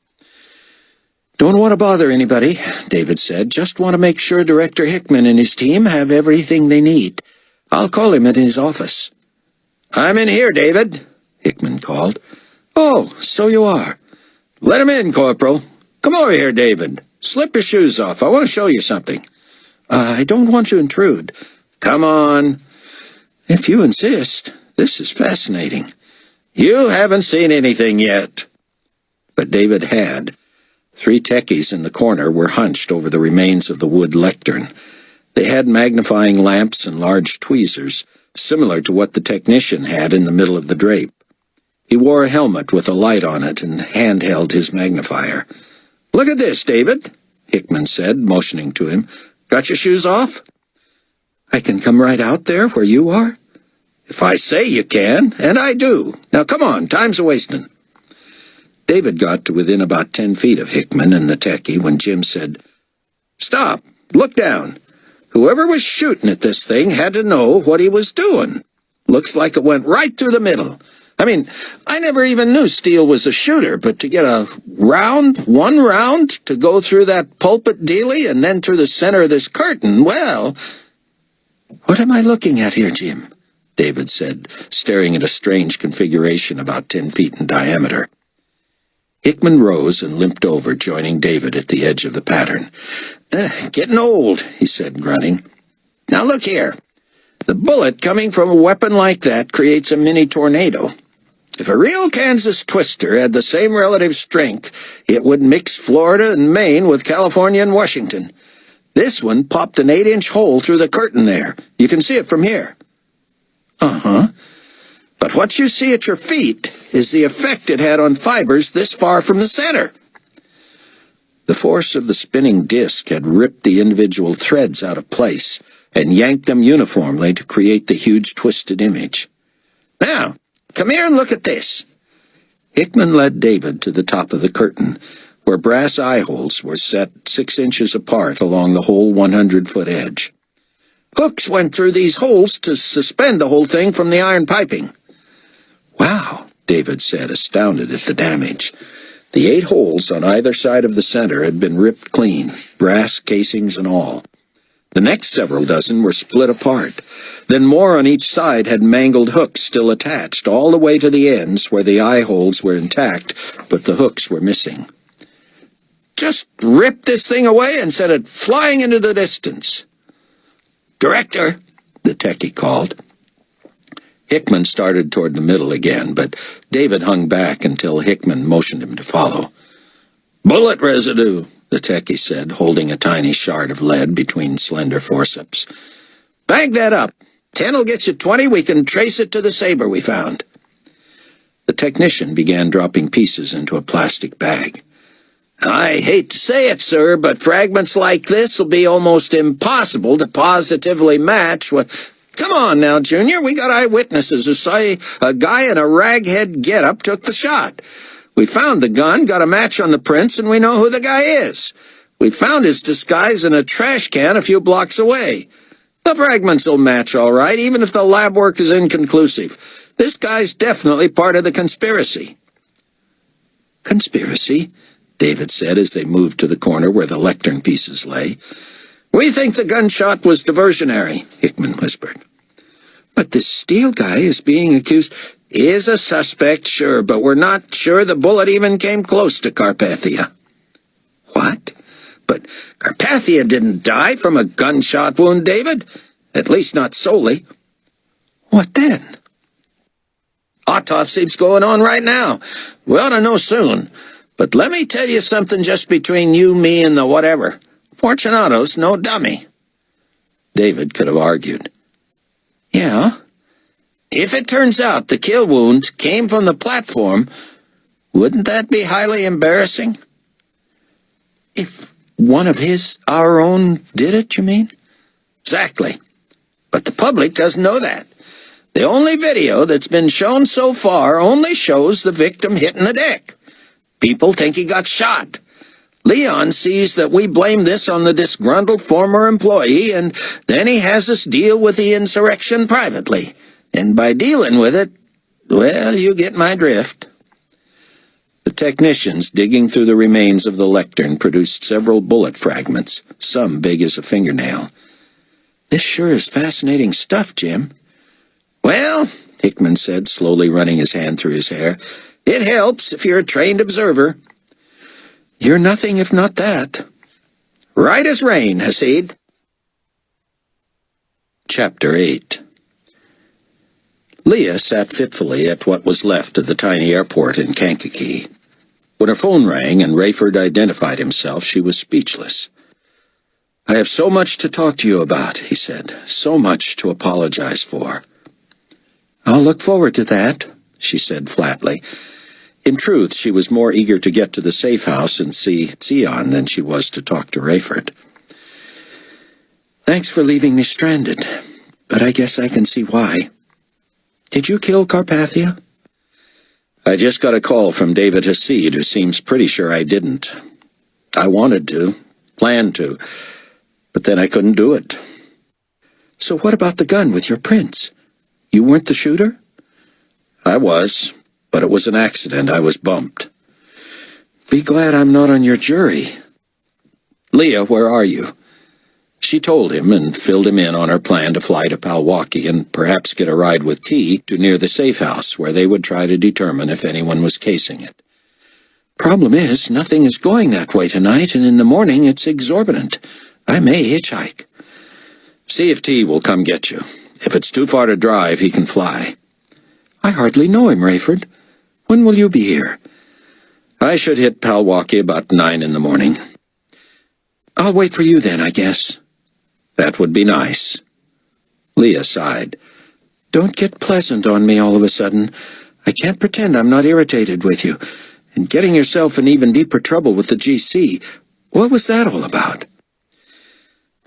"Don't want to bother anybody," David said. "Just want to make sure Director Hickman and his team have everything they need. I'll call him at his office." "I'm in here, David," Hickman called. "Oh, so you are." "Let him in, Corporal. Come over here, David. Slip your shoes off. I want to show you something." "I don't want to intrude." "Come on." "If you insist. This is fascinating." "You haven't seen anything yet." But David had. 3 techies in the corner were hunched over the remains of the wood lectern. They had magnifying lamps and large tweezers, similar to what the technician had in the middle of the drape. He wore a helmet with a light on it and handheld his magnifier. "Look at this, David," Hickman said, motioning to him. "Got your shoes off?" "I can come right out there where you are?" "If I say you can, and I do. Now come on, time's a-wasting." David got to within about 10 feet of Hickman and the techie when Jim said, "Stop. Look down. Whoever was shooting at this thing had to know what he was doing. Looks like it went right through the middle. I mean, I never even knew steel was a shooter, but to get one round, to go through that pulpit dealie and then through the center of this curtain, well..." "What am I looking at here, Jim?" David said, staring at a strange configuration about 10 feet in diameter. Hickman rose and limped over, joining David at the edge of the pattern. "Getting old," he said, grunting. "Now look here. The bullet coming from a weapon like that creates a mini tornado. If a real Kansas twister had the same relative strength, it would mix Florida and Maine with California and Washington. This one popped an 8-inch hole through the curtain there. You can see it from here." "Uh-huh. "But what you see at your feet is the effect it had on fibers this far from the center." The force of the spinning disc had ripped the individual threads out of place and yanked them uniformly to create the huge twisted image. "Now, come here and look at this." Hickman led David to the top of the curtain, where brass eye holes were set 6 inches apart along the whole 100-foot edge. Hooks went through these holes to suspend the whole thing from the iron piping. "Wow," David said, astounded at the damage. The 8 holes on either side of the center had been ripped clean, brass casings and all. The next several dozen were split apart. Then more on each side had mangled hooks still attached, all the way to the ends where the eye holes were intact, but the hooks were missing. "Just rip this thing away and send it flying into the distance." "Director," the techie called. Hickman started toward the middle again, but David hung back until Hickman motioned him to follow. "Bullet residue," the techie said, holding a tiny shard of lead between slender forceps. "Bag that up. 10'll get you 20. We can trace it to the saber we found." The technician began dropping pieces into a plastic bag. "I hate to say it, sir, but fragments like this will be almost impossible to positively match with..." Come on now, Junior. We got eyewitnesses who say a guy in a raghead getup took the shot. We found the gun, got a match on the prints, and we know who the guy is. We found his disguise in a trash can a few blocks away. The fragments will match all right, even if the lab work is inconclusive. This guy's definitely part of the conspiracy. Conspiracy? David said as they moved to the corner where the lectern pieces lay. We think the gunshot was diversionary, Hickman whispered. But this Steele guy is being accused. Is a suspect, sure, but we're not sure the bullet even came close to Carpathia. What? But Carpathia didn't die from a gunshot wound, David. At least not solely. What then? Autopsy's going on right now. We ought to know soon. But let me tell you something just between you, me, and the whatever. Fortunato's no dummy. David could have argued. Yeah? If it turns out the kill wound came from the platform, wouldn't that be highly embarrassing? If one of our own, did it, you mean? Exactly. But the public doesn't know that. The only video that's been shown so far only shows the victim hitting the deck. People think he got shot. Leon sees that we blame this on the disgruntled former employee, and then he has us deal with the insurrection privately. And by dealing with it, well, you get my drift. The technicians digging through the remains of the lectern produced several bullet fragments, some big as a fingernail. This sure is fascinating stuff, Jim. Well, Hickman said, slowly running his hand through his hair, it helps if you're a trained observer. You're nothing if not that. Right as rain, Hasid. Chapter 8. Leah sat fitfully at what was left of the tiny airport in Kankakee. When her phone rang and Rayford identified himself, she was speechless. "I have so much to talk to you about," he said, "so much to apologize for." "I'll look forward to that," she said flatly. In truth, she was more eager to get to the safe house and see Sion than she was to talk to Rayford. "Thanks for leaving me stranded, but I guess I can see why. Did you kill Carpathia?" "I just got a call from David Hasid, who seems pretty sure I didn't. I wanted to, planned to, but then I couldn't do it." "So what about the gun with your prints? You weren't the shooter?" "I was, but it was an accident. I was bumped." "Be glad I'm not on your jury." "Leah, where are you?" She told him and filled him in on her plan to fly to Palwaukie and perhaps get a ride with T to near the safe house, where they would try to determine if anyone was casing it. "Problem is, nothing is going that way tonight, and in the morning it's exorbitant. I may hitchhike." "See if T will come get you. If it's too far to drive, he can fly." "I hardly know him, Rayford. When will you be here?" "I should hit Palwaukie about 9 in the morning." "I'll wait for you then, I guess." "That would be nice." Leah sighed. "Don't get pleasant on me all of a sudden. I can't pretend I'm not irritated with you. And getting yourself in even deeper trouble with the GC, what was that all about?"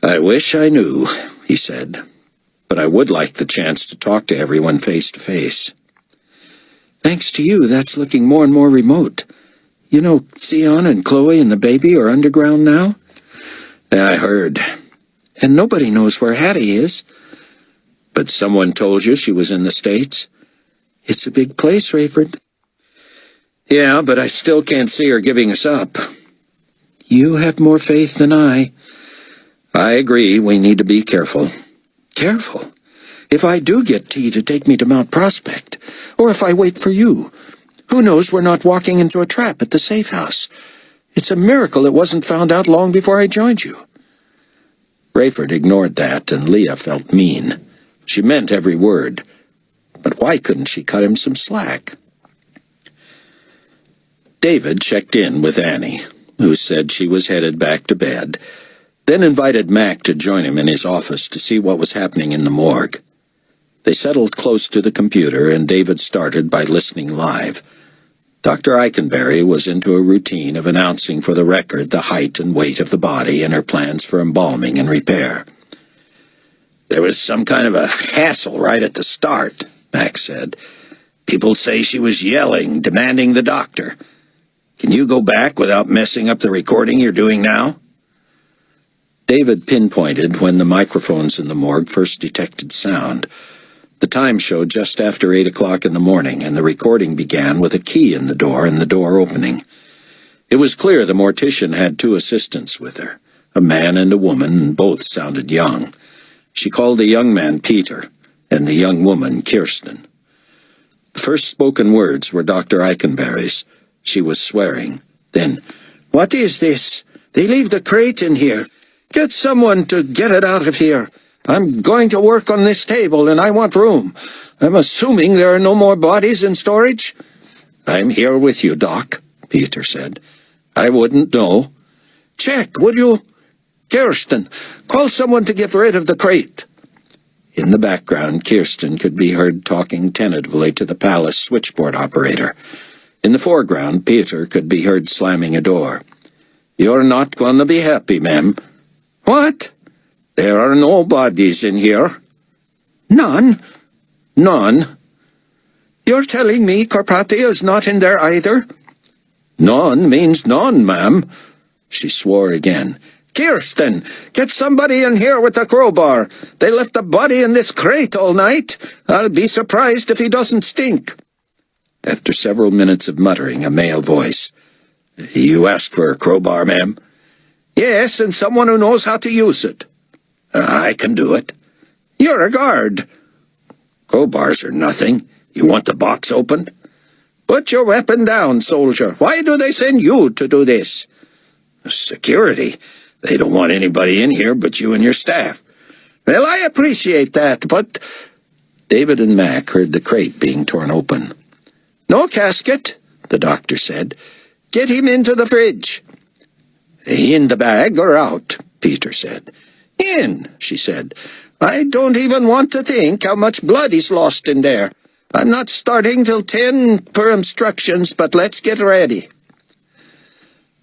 "I wish I knew," he said. "But I would like the chance to talk to everyone face to face." "Thanks to you, that's looking more and more remote. You know, Sion and Chloe and the baby are underground now?" "I heard." "And nobody knows where Hattie is." "But someone told you she was in the States?" "It's a big place, Rayford." "Yeah, but I still can't see her giving us up." "You have more faith than I." "I agree, we need to be careful." "Careful? If I do get T to take me to Mount Prospect, or if I wait for you, who knows we're not walking into a trap at the safe house. It's a miracle it wasn't found out long before I joined you." Rayford ignored that, and Leah felt mean. She meant every word. But why couldn't she cut him some slack? David checked in with Annie, who said she was headed back to bed, then invited Mac to join him in his office to see what was happening in the morgue. They settled close to the computer, and David started by listening live. Dr. Eikenberry was into a routine of announcing for the record the height and weight of the body and her plans for embalming and repair. There was some kind of a hassle right at the start, Max said. People say she was yelling, demanding the doctor. Can you go back without messing up the recording you're doing now? David pinpointed when the microphones in the morgue first detected sound. The time showed just after 8 o'clock in the morning, and the recording began with a key in the door and the door opening. It was clear the mortician had two assistants with her, a man and a woman, and both sounded young. She called the young man Peter, and the young woman Kirsten. The first spoken words were Dr. Eikenberry's. She was swearing. Then, "What is this? They leave the crate in here. Get someone to get it out of here. I'm going to work on this table, and I want room. I'm assuming there are no more bodies in storage?" "I'm here with you, Doc," Peter said. "I wouldn't know." "Check, would you? Kirsten, call someone to get rid of the crate." In the background, Kirsten could be heard talking tentatively to the palace switchboard operator. In the foreground, Peter could be heard slamming a door. "You're not going to be happy, ma'am." "What?" "There are no bodies in here." "None? "None." You're telling me Carpathia is not in there either?" "None means none, ma'am." She swore again. "Kirsten, get somebody in here with a crowbar. They left the body in this crate all night. I'll be surprised if he doesn't stink." After several minutes of muttering, a male voice. "You asked for a crowbar, ma'am?" "Yes, and someone who knows how to use it." "I can do it." "You're a guard." "Crowbars are nothing. You want the box open?" "Put your weapon down, soldier. Why do they send you to do this?" "Security. They don't want anybody in here but you and your staff." "Well, I appreciate that, but—" David and Mac heard the crate being torn open. "No casket," the doctor said. "Get him into the fridge." "In the bag or out?" Peter said. "In," she said. "I don't even want to think how much blood he's lost in there. I'm not starting till 10 per instructions, but let's get ready."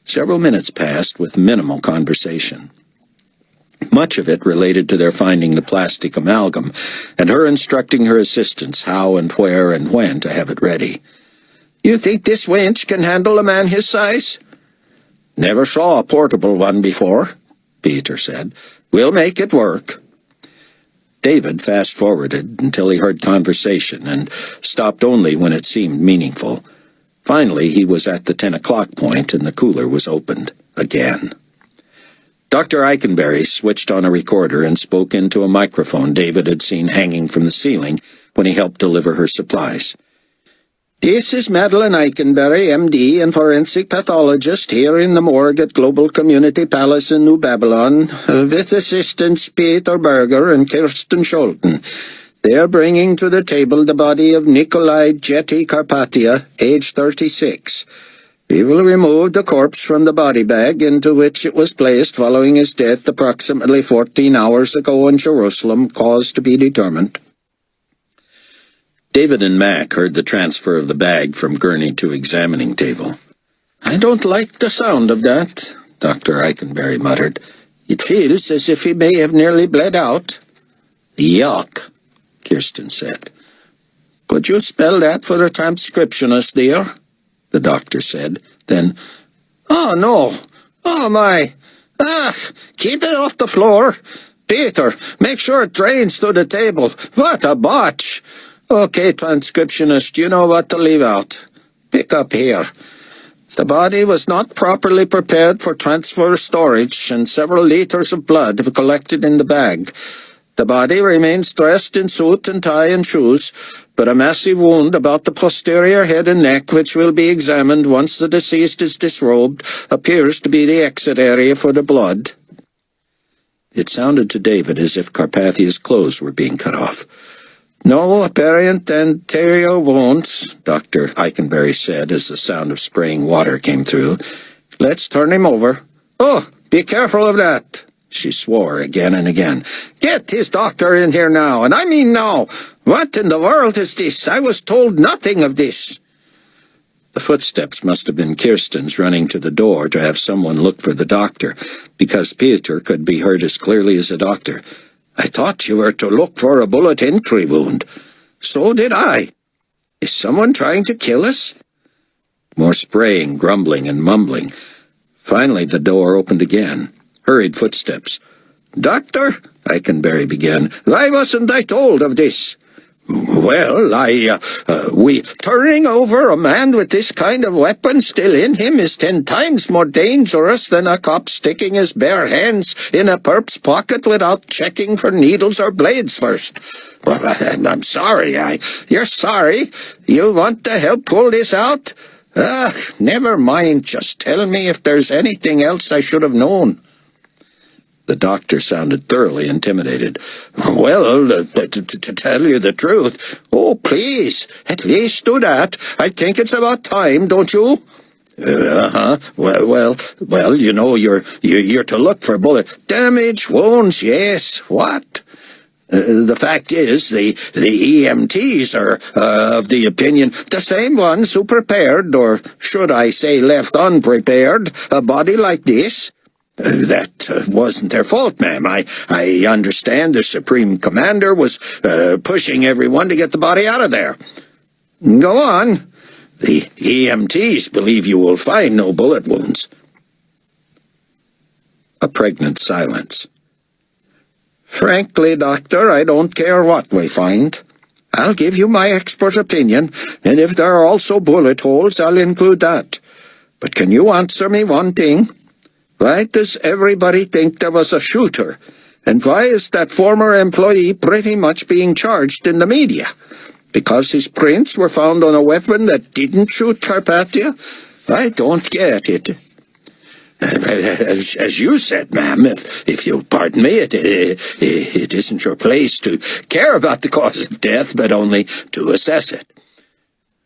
Several minutes passed with minimal conversation. Much of it related to their finding the plastic amalgam, and her instructing her assistants how and where and when to have it ready. "You think this wench can handle a man his size?" "Never saw a portable one before," Peter said. "We'll make it work." David fast-forwarded until he heard conversation and stopped only when it seemed meaningful. Finally, he was at the 10 o'clock point and the cooler was opened again. Dr. Eikenberry switched on a recorder and spoke into a microphone David had seen hanging from the ceiling when he helped deliver her supplies. "This is Madeline Eikenberry, MD and forensic pathologist, here in the morgue at Global Community Palace in New Babylon, with assistants Peter Berger and Kirsten Scholten. They are bringing to the table the body of Nikolai Jetty Carpathia, age 36. We will remove the corpse from the body bag into which it was placed following his death approximately 14 hours ago in Jerusalem, cause to be determined." David and Mac heard the transfer of the bag from gurney to examining table. "I don't like the sound of that," Dr. Eikenberry muttered. "It feels as if he may have nearly bled out." "Yuck," Kirsten said. "Could you spell that for the transcriptionist, dear?" the doctor said. Then, "Oh, no. Oh, my. Keep it off the floor. Peter, make sure it drains to the table. What a botch. Okay, transcriptionist, you know what to leave out. Pick up here. The body was not properly prepared for transfer storage, and several liters of blood have collected in the bag. The body remains dressed in suit and tie and shoes, but a massive wound about the posterior head and neck, which will be examined once the deceased is disrobed, appears to be the exit area for the blood." It sounded to David as if Carpathia's clothes were being cut off. "No apparent anterior wounds," Dr. Eikenberry said as the sound of spraying water came through. "Let's turn him over. Oh, be careful of that." She swore again and again. "Get his doctor in here now, and I mean now. What in the world is this? I was told nothing of this." The footsteps must have been Kirsten's running to the door to have someone look for the doctor, because Peter could be heard as clearly as the doctor. I thought you were to look for a bullet entry wound. So did I. Is someone trying to kill us? More spraying, grumbling, and mumbling. Finally, the door opened again. Hurried footsteps. Doctor, Eikenberry began, why wasn't I told of this? Well, turning over a man with this kind of weapon still in him is 10 times more dangerous than a cop sticking his bare hands in a perp's pocket without checking for needles or blades first. Well, I'm sorry, you're sorry? You want to help pull this out? Never mind, just tell me if there's anything else I should have known. The doctor sounded thoroughly intimidated. Well, to tell you the truth, oh, please, at least do that. I think it's about time, don't you? Well, you know, you're to look for bullet damage, wounds, yes, what? The fact is, the EMTs are of the opinion, the same ones who prepared, or should I say left unprepared, a body like this. That wasn't their fault, ma'am. I understand the Supreme Commander was pushing everyone to get the body out of there. Go on. The EMTs believe you will find no bullet wounds. A pregnant silence. Frankly, Doctor, I don't care what we find. I'll give you my expert opinion, and if there are also bullet holes, I'll include that. But can you answer me one thing? Why does everybody think there was a shooter? And why is that former employee pretty much being charged in the media? Because his prints were found on a weapon that didn't shoot Carpathia? I don't get it. As you said, ma'am, if you'll pardon me, it isn't your place to care about the cause of death, but only to assess it.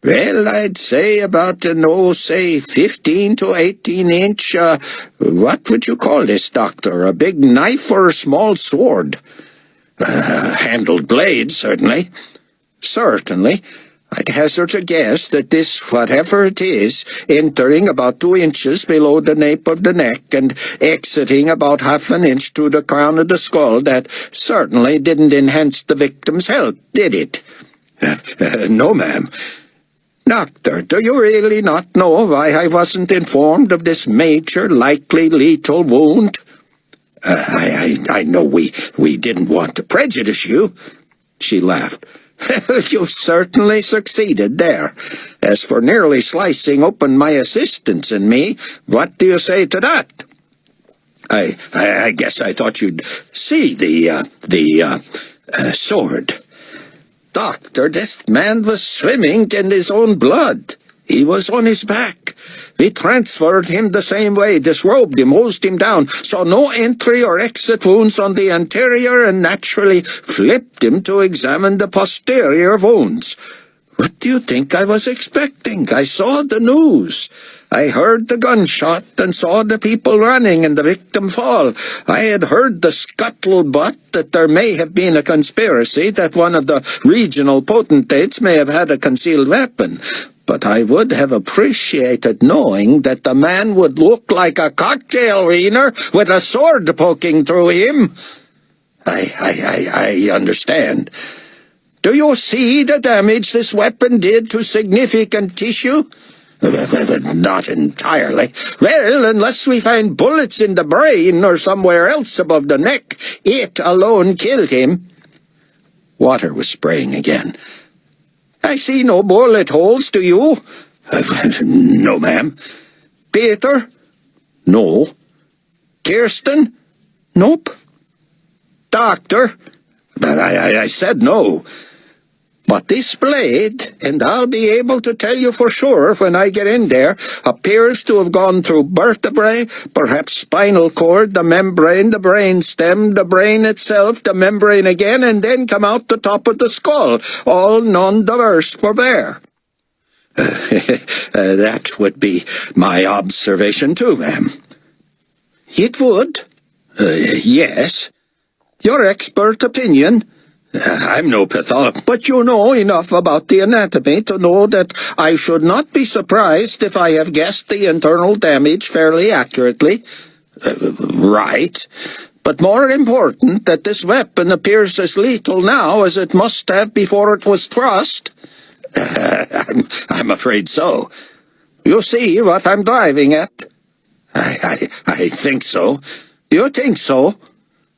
Well, I'd say about, 15 to 18 inch, what would you call this, Doctor? A big knife or a small sword? Handled blade, certainly. Certainly. I'd hazard a guess that this, whatever it is, entering about 2 inches below the nape of the neck and exiting about half an inch through the crown of the skull, that certainly didn't enhance the victim's health, did it? No, ma'am. Doctor, do you really not know why I wasn't informed of this major, likely lethal wound? I know we didn't want to prejudice you. She laughed. Well, you certainly succeeded there. As for nearly slicing open my assistants and me, what do you say to that? I guess I thought you'd see the sword. Doctor, this man was swimming in his own blood. He was on his back. We transferred him the same way, disrobed him, hosed him down, saw no entry or exit wounds on the anterior, and naturally flipped him to examine the posterior wounds. What do you think I was expecting? I saw the news. I heard the gunshot and saw the people running and the victim fall. I had heard the scuttlebutt that there may have been a conspiracy, that one of the regional potentates may have had a concealed weapon. But I would have appreciated knowing that the man would look like a cocktail wiener with a sword poking through him. I understand. Do you see the damage this weapon did to significant tissue? Not entirely. Well, unless we find bullets in the brain or somewhere else above the neck, it alone killed him. Water was spraying again. I see no bullet holes, do you? No, ma'am. Peter? No. Kirsten? Nope. Doctor? I said no. But this blade, and I'll be able to tell you for sure when I get in there, appears to have gone through vertebrae, perhaps spinal cord, the membrane, the brain stem, the brain itself, the membrane again, and then come out the top of the skull, all non-diverse for there. That would be my observation too, ma'am. It would? Yes. Your expert opinion? I'm no pathologist. But you know enough about the anatomy to know that I should not be surprised if I have guessed the internal damage fairly accurately. Right. But more important, that this weapon appears as lethal now as it must have before it was thrust. I'm afraid so. You see what I'm driving at? I think so. You think so?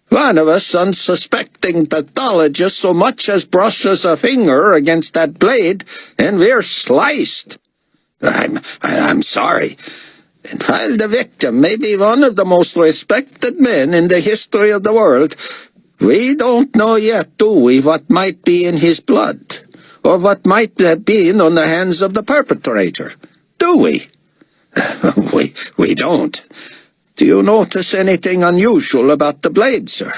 One of us unsuspecting pathologists so much as brushes a finger against that blade, and we're sliced. I'm sorry. And while the victim may be one of the most respected men in the history of the world, we don't know yet, do we, what might be in his blood, or what might have been on the hands of the perpetrator. Do we? We don't. Do you notice anything unusual about the blade, sir?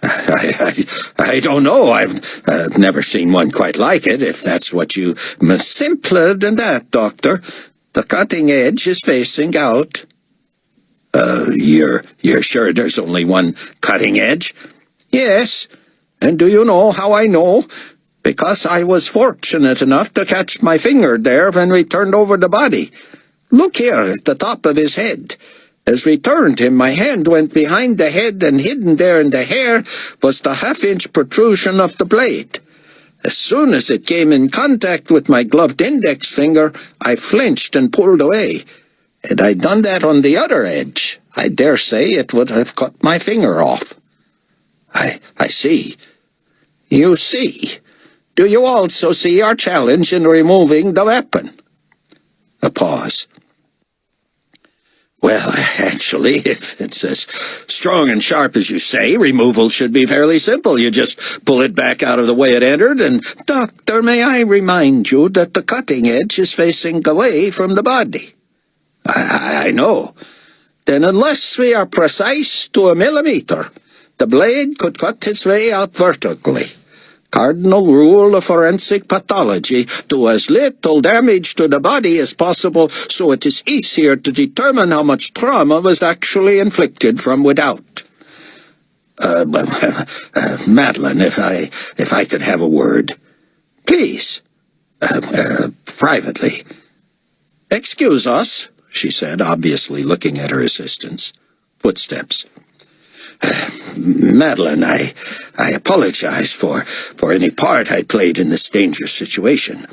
I don't know. I've never seen one quite like it, if that's what you... Simpler than that, Doctor. The cutting edge is facing out. You're sure there's only one cutting edge? Yes. And do you know how I know? Because I was fortunate enough to catch my finger there when we turned over the body. Look here at the top of his head. As we turned him, my hand went behind the head, and hidden there in the hair was the half-inch protrusion of the blade. As soon as it came in contact with my gloved index finger, I flinched and pulled away. Had I done that on the other edge, I dare say it would have cut my finger off. I see. You see. Do you also see our challenge in removing the weapon? A pause. Well, actually, if it's as strong and sharp as you say, removal should be fairly simple. You just pull it back out of the way it entered and... Doctor, may I remind you that the cutting edge is facing away from the body? I know. Then unless we are precise to a millimeter, the blade could cut its way out vertically. Cardinal rule of forensic pathology: do as little damage to the body as possible, so it is easier to determine how much trauma was actually inflicted from without. Madeline, if I could have a word. Please. Privately. Excuse us, she said, obviously looking at her assistants. Footsteps. Madeline, I apologize for any part I played in this dangerous situation.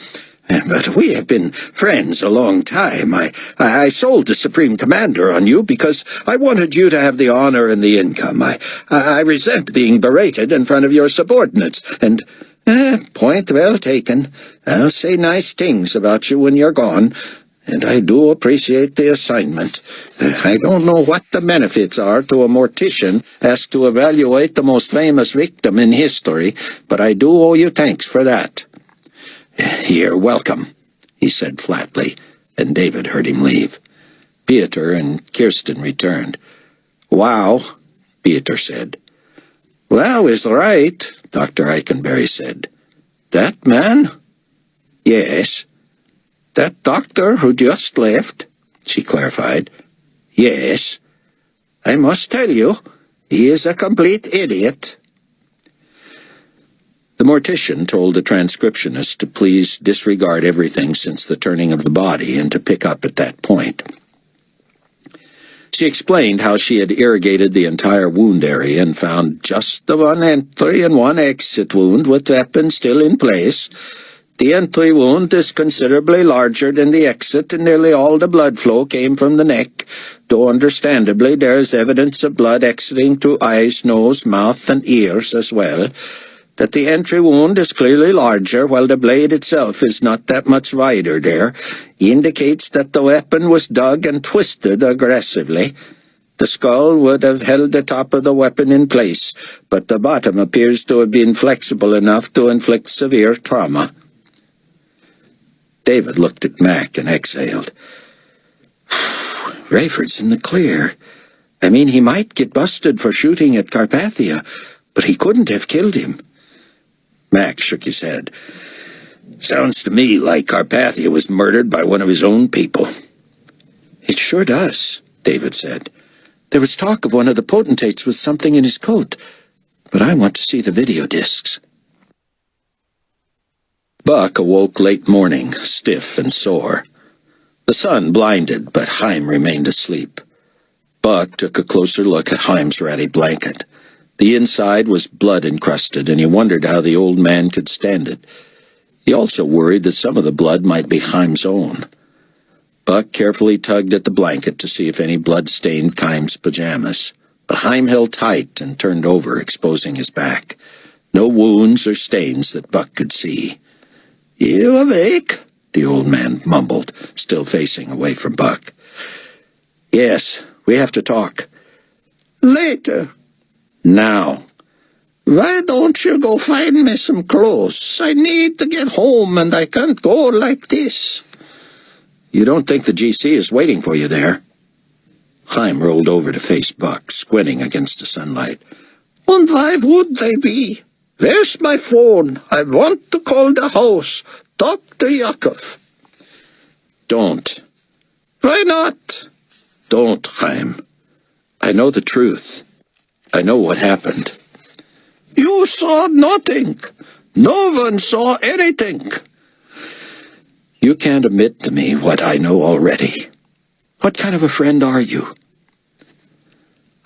But we have been friends a long time. I sold the Supreme Commander on you because I wanted you to have the honor and the income. I resent being berated in front of your subordinates, and... point well taken. I'll say nice things about you when you're gone, and I do appreciate the assignment. I don't know what the benefits are to a mortician asked to evaluate the most famous victim in history, but I do owe you thanks for that. You're welcome, he said flatly, and David heard him leave. Pieter and Kirsten returned. Wow, Pieter said. Wow is right, Dr. Eikenberry said. That man? Yes. That doctor who just left? She clarified. Yes. I must tell you, he is a complete idiot. The mortician told the transcriptionist to please disregard everything since the turning of the body and to pick up at that point. She explained how she had irrigated the entire wound area and found just the one entry and one exit wound with weapon still in place. The entry wound is considerably larger than the exit, and nearly all the blood flow came from the neck, though understandably there is evidence of blood exiting through eyes, nose, mouth, and ears as well. That the entry wound is clearly larger, while the blade itself is not that much wider there, indicates that the weapon was dug and twisted aggressively. The skull would have held the top of the weapon in place, but the bottom appears to have been flexible enough to inflict severe trauma. David looked at Mac and exhaled. Rayford's in the clear. I mean, he might get busted for shooting at Carpathia, but he couldn't have killed him. Mac shook his head. Sounds to me like Carpathia was murdered by one of his own people. It sure does, David said. There was talk of one of the potentates with something in his coat, but I want to see the video discs. Buck awoke late morning, stiff and sore. The sun blinded, but Chaim remained asleep. Buck took a closer look at Chaim's ratty blanket. The inside was blood-encrusted, and he wondered how the old man could stand it. He also worried that some of the blood might be Chaim's own. Buck carefully tugged at the blanket to see if any blood stained Chaim's pajamas. But Chaim held tight and turned over, exposing his back. No wounds or stains that Buck could see. "You awake?" the old man mumbled, still facing away from Buck. "Yes, we have to talk." "Later." "Now." "Why don't you go find me some clothes? I need to get home, and I can't go like this." "You don't think the GC is waiting for you there?" Chaim rolled over to face Buck, squinting against the sunlight. "And why would they be? Where's my phone? I want to call the house. Talk to Yaakov." "Don't. "Why not?" Don't, Chaim. I know the truth. I know what happened." "You saw nothing. No one saw anything." "You can't admit to me what I know already. What kind of a friend are you?"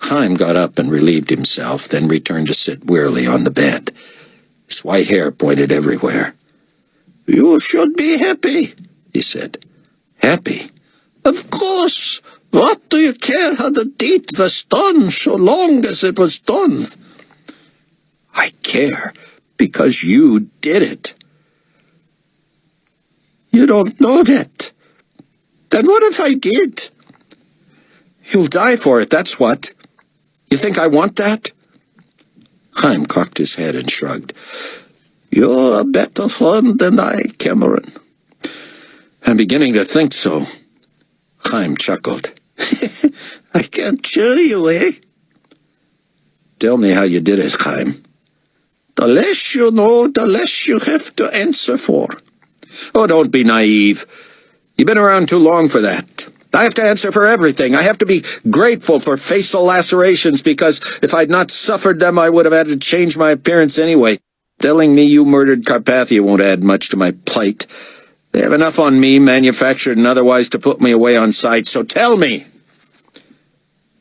Chaim got up and relieved himself, then returned to sit wearily on the bed. His white hair pointed everywhere. "You should be happy," he said. "Happy?" "Of course. What do you care how the deed was done, so long as it was done?" "I care because you did it." "You don't know that. Then what if I did?" "You'll die for it, that's what. You think I want that?" Chaim cocked his head and shrugged. "You're a better friend than I, Cameron." "I'm beginning to think so." Chaim chuckled. "I can't cheer you, eh?" "Tell me how you did it, Chaim." "The less you know, the less you have to answer for." "Oh, don't be naive. You've been around too long for that. I have to answer for everything. I have to be grateful for facial lacerations, because if I'd not suffered them, I would have had to change my appearance anyway. Telling me you murdered Carpathia won't add much to my plight. They have enough on me, manufactured and otherwise, to put me away on sight, so tell me."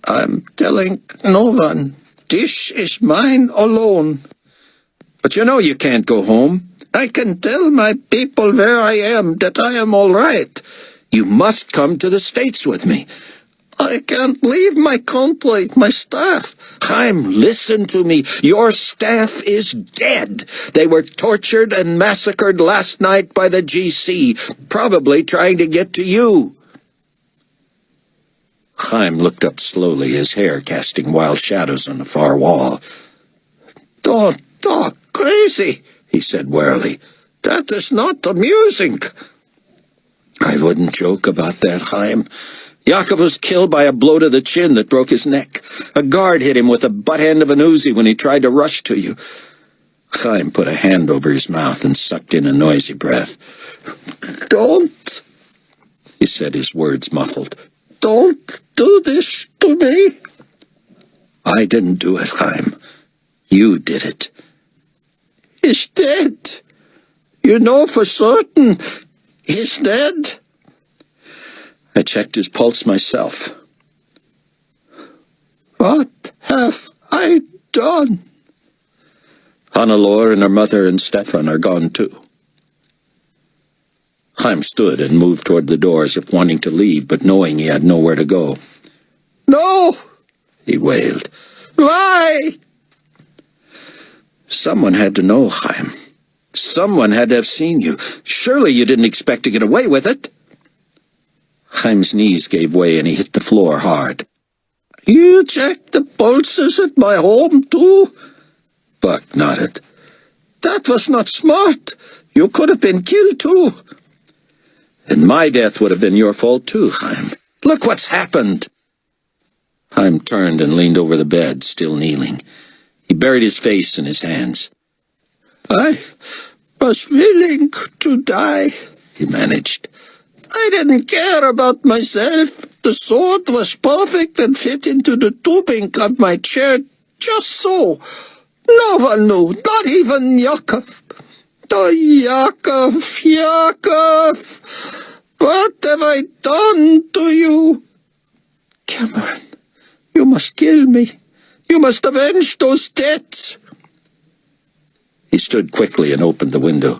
"I'm telling no one. This is mine alone." "But you know you can't go home." "I can tell my people where I am, that I am all right." "You must come to the States with me." "I can't leave my country, my staff." Chaim, listen to me. Your staff is dead. They were tortured and massacred last night by the GC, probably trying to get to you. Chaim looked up slowly, his hair casting wild shadows on the far wall. "Don't talk crazy," he said warily. "That is not amusing." "I wouldn't joke about that, Chaim. Yaakov was killed by a blow to the chin that broke his neck. A guard hit him with the butt end of an Uzi when he tried to rush to you." Chaim put a hand over his mouth and sucked in a noisy breath. "Don't," he said, his words muffled. "don't do this to me." "I didn't do it, Chaim. You did it." "He's dead. You know for certain he's dead?" I checked his pulse myself. "What have I done?" Hannelore and her mother and Stefan are gone too. Chaim stood and moved toward the door as if wanting to leave, but knowing he had nowhere to go. "No!" he wailed. "Why?" Someone had to know, Chaim. Someone had to have seen you. Surely you didn't expect to get away with it. Chaim's knees gave way and he hit the floor hard. "You checked the pulses at my home too?" Buck nodded. "That was not smart. You could have been killed too." "And my death would have been your fault too, Chaim. Look what's happened." Chaim turned and leaned over the bed, still kneeling. He buried his face in his hands. "I was willing to die," he managed. "I didn't care about myself. The sword was perfect and fit into the tubing of my chair, just so. No one knew, not even Yaakov. Oh, Yaakov, what have I done to you?" Cameron, must kill me. You must avenge those deaths. He stood quickly and opened the window.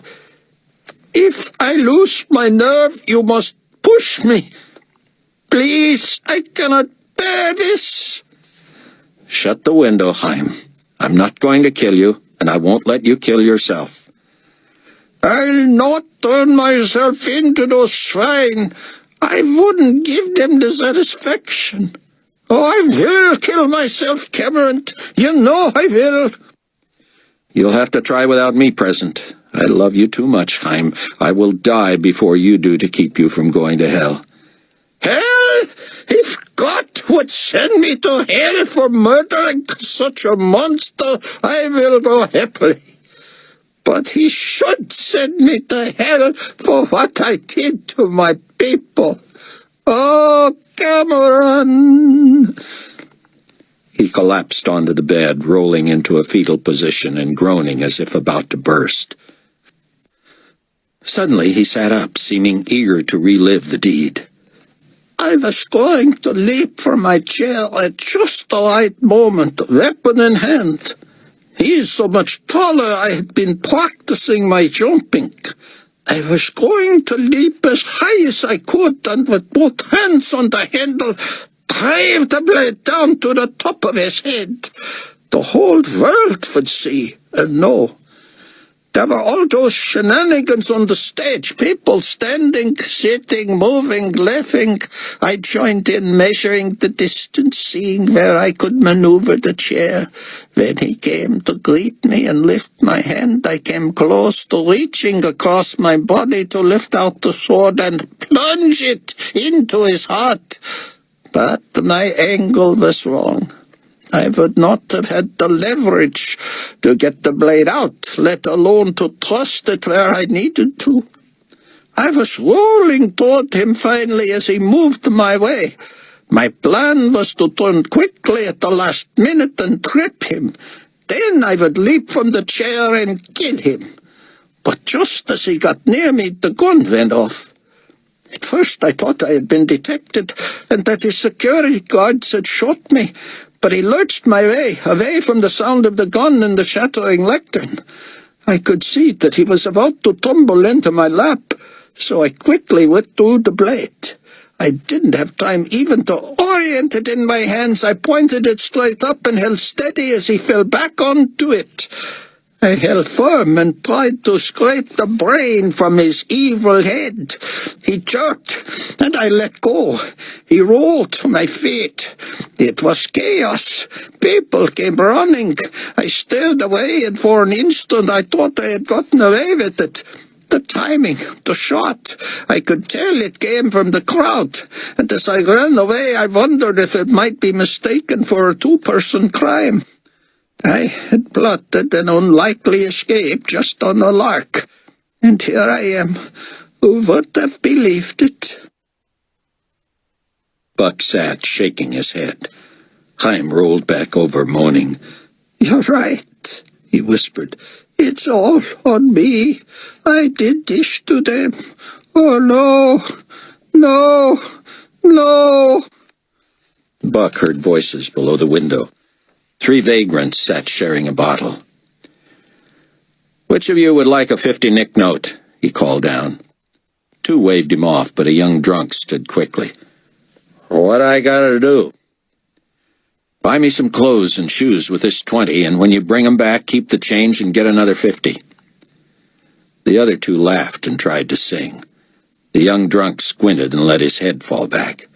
If I lose my nerve, you must push me. Please, I cannot bear this. Shut the window, Chaim. I'm not going to kill you, and I won't let you kill yourself. I'll not turn myself into those swine. I wouldn't give them the satisfaction. Oh, I will kill myself, Cameron. You know I will. You'll have to try without me present. I love you too much, Chaim. I will die before you do to keep you from going to hell. Hell? If God would send me to hell for murdering such a monster, I will go happily. But he should send me to hell for what I did to my people. Oh, Cameron! He collapsed onto the bed, rolling into a fetal position and groaning as if about to burst. Suddenly he sat up, seeming eager to relive the deed. I was going to leap from my chair at just the right moment, weapon in hand. He is so much taller, I had been practicing my jumping. I was going to leap as high as I could, and with both hands on the handle, drive the blade down to the top of his head. The whole world would see and know. There were all those shenanigans on the stage, people standing, sitting, moving, laughing. I joined in, measuring the distance, seeing where I could maneuver the chair. When he came to greet me and lift my hand, I came close to reaching across my body to lift out the sword and plunge it into his heart. But my angle was wrong. I would not have had the leverage to get the blade out, let alone to thrust it where I needed to. I was rolling toward him finally as he moved my way. My plan was to turn quickly at the last minute and trip him. Then I would leap from the chair and kill him. But just as he got near me, the gun went off. At first I thought I had been detected and that his security guards had shot me. But he lurched my way, away from the sound of the gun and the shattering lectern. I could see that he was about to tumble into my lap, so I quickly withdrew the blade. I didn't have time even to orient it in my hands. I pointed it straight up and held steady as he fell back onto it. I held firm and tried to scrape the brain from his evil head. He jerked, and I let go. He rolled to my feet. It was chaos. People came running. I stared away, and for an instant I thought I had gotten away with it. The timing, the shot, I could tell it came from the crowd, and as I ran away I wondered if it might be mistaken for a two-person crime. I had plotted an unlikely escape just on a lark, and here I am. Who would have believed it? Buck sat, shaking his head. Chaim rolled back over, moaning. You're right, he whispered. It's all on me. I did this to them. Oh, no, no, no. Buck heard voices below the window. 3 vagrants sat sharing a bottle. Which of you would like a 50 nick note? He called down. 2 waved him off, but a young drunk stood quickly. What I gotta do? Buy me some clothes and shoes with this 20, and when you bring 'em back, keep the change and get another 50. The other 2 laughed and tried to sing. The young drunk squinted and let his head fall back.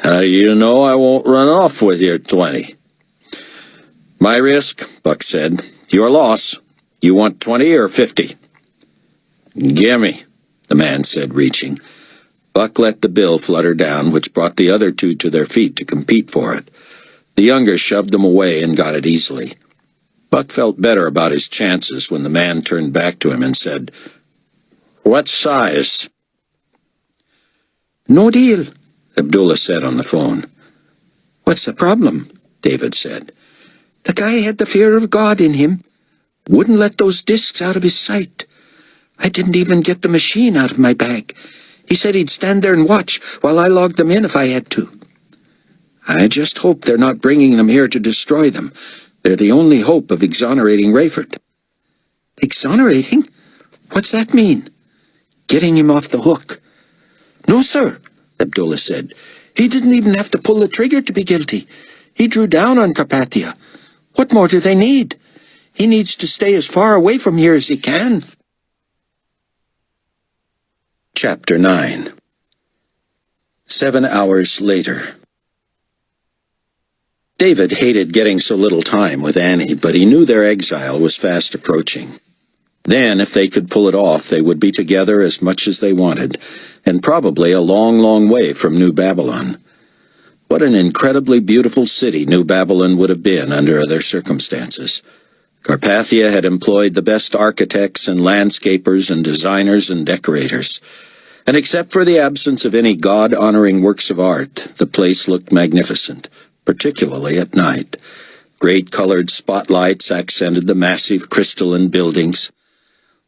How do you know I won't run off with your 20? My risk, Buck said. Your loss. You want 20 or 50? Gimme, the man said, reaching. Buck let the bill flutter down, which brought the other 2 to their feet to compete for it. The younger shoved them away and got it easily. Buck felt better about his chances when the man turned back to him and said, What size? No deal, Abdullah said on the phone. What's the problem? David said. The guy had the fear of God in him. Wouldn't let those discs out of his sight. I didn't even get the machine out of my bag. He said he'd stand there and watch while I logged them in if I had to. I just hope they're not bringing them here to destroy them. They're the only hope of exonerating Rayford." "Exonerating? What's that mean?" "Getting him off the hook." "No, sir," Abdullah said. "He didn't even have to pull the trigger to be guilty. He drew down on Carpathia. What more do they need? He needs to stay as far away from here as he can." Chapter 9. 7 hours later. David hated getting so little time with Annie, but he knew their exile was fast approaching. Then, if they could pull it off, they would be together as much as they wanted, and probably a long, long way from New Babylon. What an incredibly beautiful city New Babylon would have been under other circumstances. Carpathia had employed the best architects and landscapers and designers and decorators, and except for the absence of any God-honoring works of art, the place looked magnificent, particularly at night. Great colored spotlights accented the massive crystalline buildings.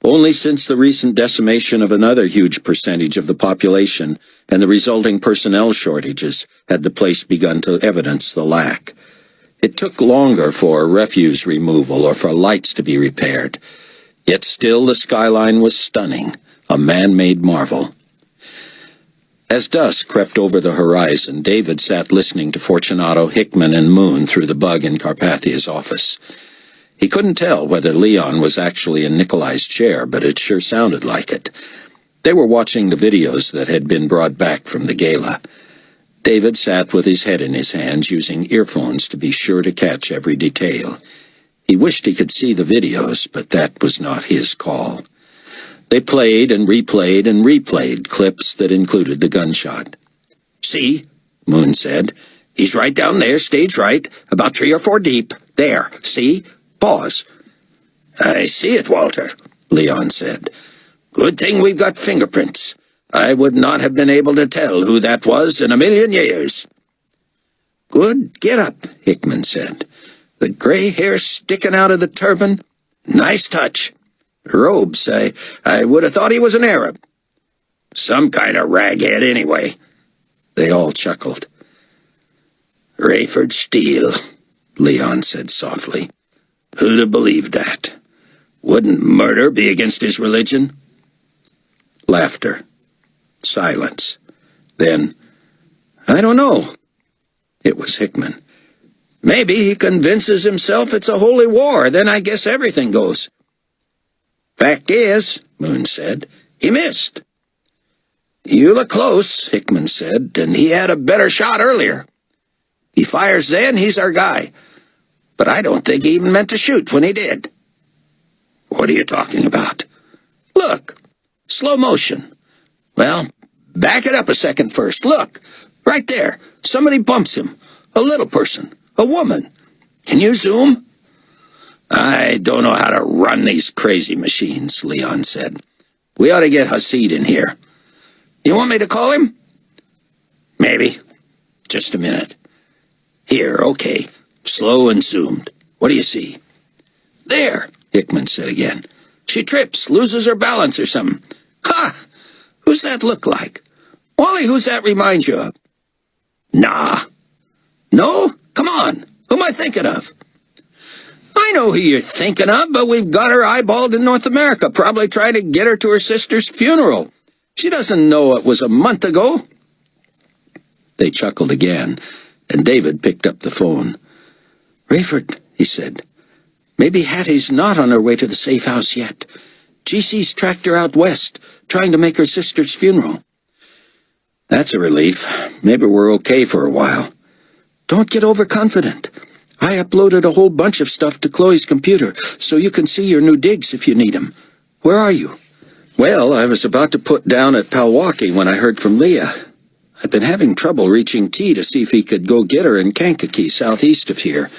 Only since the recent decimation of another huge percentage of the population and the resulting personnel shortages had the place begun to evidence the lack. It took longer for refuse removal or for lights to be repaired. Yet still the skyline was stunning, a man-made marvel. As dusk crept over the horizon, David sat listening to Fortunato, Hickman, and Moon through the bug in Carpathia's office. He couldn't tell whether Leon was actually in Nikolai's chair, but it sure sounded like it. They were watching the videos that had been brought back from the gala. David sat with his head in his hands, using earphones to be sure to catch every detail. He wished he could see the videos, but that was not his call. They played and replayed clips that included the gunshot. "See," Moon said. "He's right down there, stage right, about 3 or 4 deep. There, see? Pause." "I see it, Walter," Leon said. "Good thing we've got fingerprints. I would not have been able to tell who that was in a million years." "Good get-up," Hickman said. "The gray hair sticking out of the turban. Nice touch. Robes, I would have thought he was an Arab. Some kind of raghead anyway." They all chuckled. "Rayford Steele," Leon said softly. "Who'd have believed that? Wouldn't murder be against his religion?" Laughter. Silence. Then, "I don't know." It was Hickman. "Maybe he convinces himself it's a holy war, then I guess everything goes." "Fact is," Moon said, "he missed." "You look close," Hickman said, "and he had a better shot earlier. He fires then, he's our guy. But I don't think he even meant to shoot when he did." "What are you talking about?" "Look, slow motion. Well, back it up a second first. Look, right there. Somebody bumps him. A little person. A woman. Can you zoom?" "I don't know how to run these crazy machines," Leon said. "We ought to get Hasid in here. You want me to call him?" "Maybe. Just a minute. Here, okay. Slow and zoomed. What do you see?" "There," Hickman said again. "She trips, loses her balance or something. Ha! Who's that look like? Wally, who's that remind you of?" "Nah." "No? Come on. Who am I thinking of?" "I know who you're thinking of, but we've got her eyeballed in North America, probably trying to get her to her sister's funeral. She doesn't know it was a month ago." They chuckled again, and David picked up the phone. "Rayford," he said. "Maybe Hattie's not on her way to the safe house yet. GC's tracked her out west, trying to make her sister's funeral." "That's a relief. Maybe we're okay for a while." "Don't get overconfident. I uploaded a whole bunch of stuff to Chloe's computer, so you can see your new digs if you need them. Where are you?" "Well, I was about to put down at Palwaki when I heard from Leah. I've been having trouble reaching T to see if he could go get her in Kankakee, southeast of here.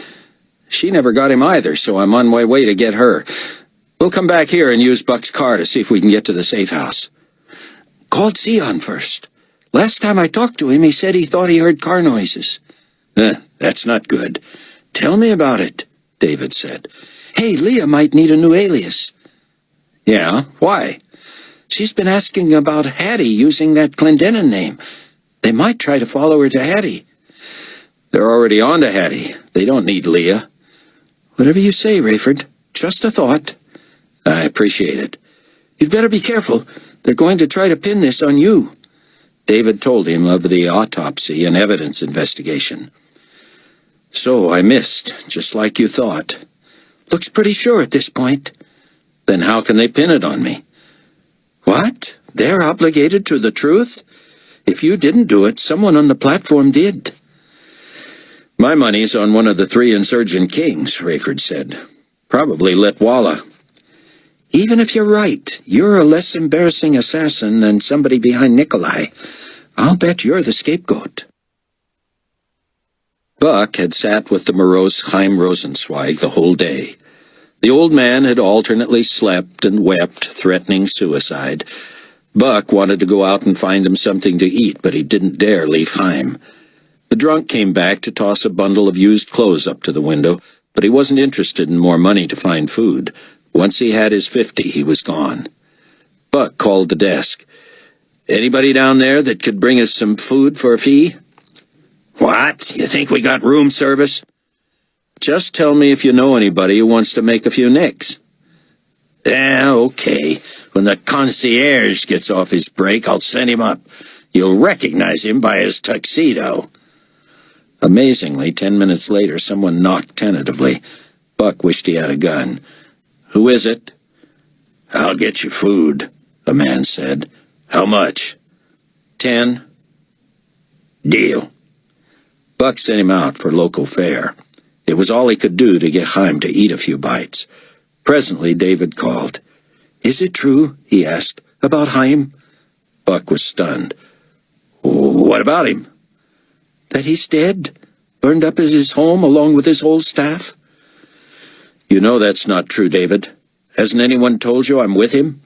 She never got him either, so I'm on my way to get her. We'll come back here and use Buck's car to see if we can get to the safe house." "Called Zion first. Last time I talked to him, he said he thought he heard car noises." That's not good." "Tell me about it," David said. "Hey, Leah might need a new alias." "Yeah? Why?" "She's been asking about Hattie using that Clendenin name. They might try to follow her to Hattie." They're already on to Hattie. They don't need Leah. Whatever you say, Rayford. Just a thought. I appreciate it. You'd better be careful. They're going to try to pin this on you. David told him of the autopsy and evidence investigation. So I missed, just like you thought. Looks pretty sure at this point. Then how can they pin it on me? What? They're obligated to the truth? If you didn't do it, someone on the platform did. My money's on one of the 3 insurgent kings, Rayford said. Probably Letwalla. Even if you're right, you're a less embarrassing assassin than somebody behind Nikolai. I'll bet you're the scapegoat. Buck had sat with the morose Chaim Rosenzweig the whole day. The old man had alternately slept and wept, threatening suicide. Buck wanted to go out and find him something to eat, but he didn't dare leave Chaim. The drunk came back to toss a bundle of used clothes up to the window, but he wasn't interested in more money to find food. Once he had his 50, he was gone. Buck called the desk. Anybody down there that could bring us some food for a fee? What? You think we got room service? Just tell me if you know anybody who wants to make a few nicks. Yeah, okay. When the concierge gets off his break, I'll send him up. You'll recognize him by his tuxedo. Amazingly, 10 minutes later, someone knocked tentatively. Buck wished he had a gun. Who is it? I'll get you food, the man said. How much? 10. Deal. Buck sent him out for local fare. It was all he could do to get Chaim to eat a few bites. Presently, David called. Is it true, he asked, about Chaim? Buck was stunned. What about him? That he's dead, burned up as his home along with his whole staff. You know that's not true, David. Hasn't anyone told you I'm with him?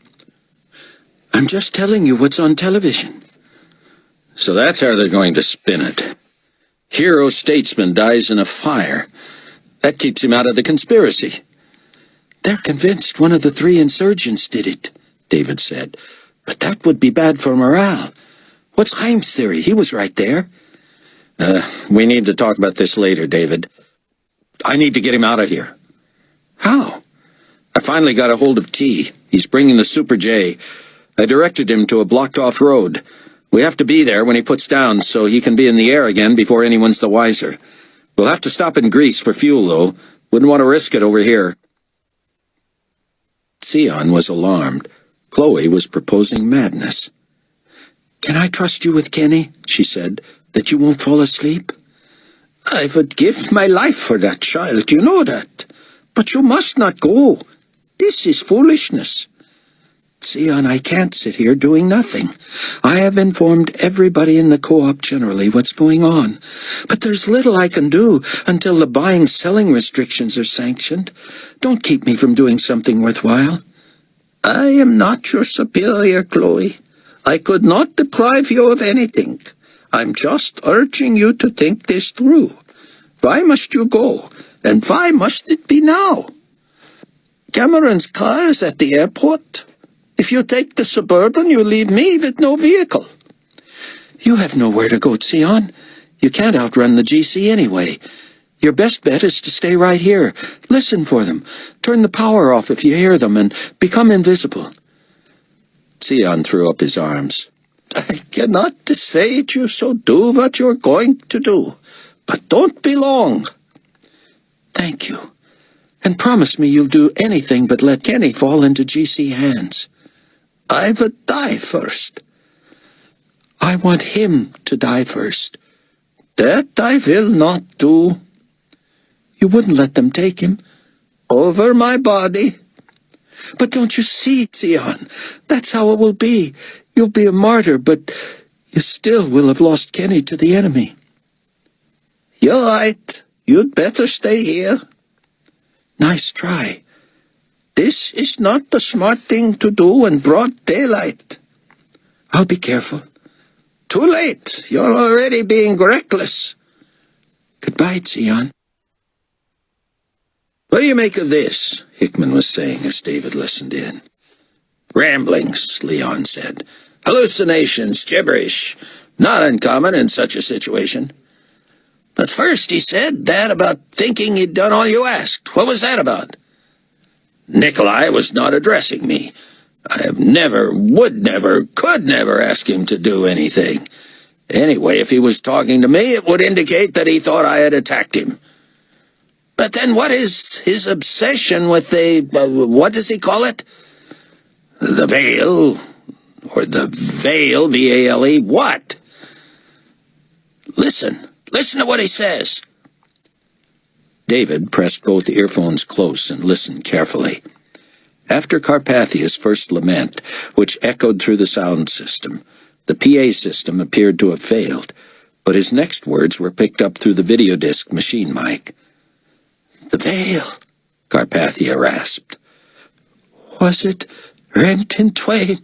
I'm just telling you what's on television. So that's how they're going to spin it. Hero statesman dies in a fire. That keeps him out of the conspiracy. They're convinced one of the 3 insurgents did it, David said. But that would be bad for morale. What's Chaim's theory? He was right there. We need to talk about this later, David. I need to get him out of here. How? I finally got a hold of T. He's bringing the Super J. I directed him to a blocked-off road. We have to be there when he puts down so he can be in the air again before anyone's the wiser. We'll have to stop in Greece for fuel, though. Wouldn't want to risk it over here. Sion was alarmed. Chloe was proposing madness. Can I trust you with Kenny, she said, that you won't fall asleep? I would give my life for that child, you know that. But you must not go. This is foolishness. Sion, I can't sit here doing nothing. I have informed everybody in the co-op generally what's going on. But there's little I can do until the buying-selling restrictions are sanctioned. Don't keep me from doing something worthwhile. I am not your superior, Chloe. I could not deprive you of anything. I'm just urging you to think this through. Why must you go? And why must it be now? Cameron's car is at the airport. If you take the Suburban, you leave me with no vehicle. You have nowhere to go, Sion. You can't outrun the GC anyway. Your best bet is to stay right here. Listen for them. Turn the power off if you hear them and become invisible. Sion threw up his arms. I cannot dissuade you, so do what you're going to do. But don't be long. Thank you. And promise me you'll do anything but let Kenny fall into GC hands. I would die first. I want him to die first. That I will not do. You wouldn't let them take him? Over my body. But don't you see, Sion? That's how it will be. You'll be a martyr, but you still will have lost Kenny to the enemy. You're right. You'd better stay here. Nice try. This is not the smart thing to do in broad daylight. I'll be careful. Too late. You're already being reckless. Goodbye, Sion. What do you make of this? Hickman was saying as David listened in. Ramblings, Leon said. Hallucinations, gibberish. Not uncommon in such a situation. But first he said that about thinking he'd done all you asked. What was that about? Nikolai was not addressing me. I have never, would never, could never ask him to do anything. Anyway, if he was talking to me, it would indicate that he thought I had attacked him. But then what is his obsession with what does he call it? The veil, or the veil, V-A-L-E, what? Listen to what he says. David pressed both earphones close and listened carefully. After Carpathia's first lament, which echoed through the sound system, the PA system appeared to have failed, but his next words were picked up through the video disc machine mic. The veil, Carpathia rasped. Was it rent in twain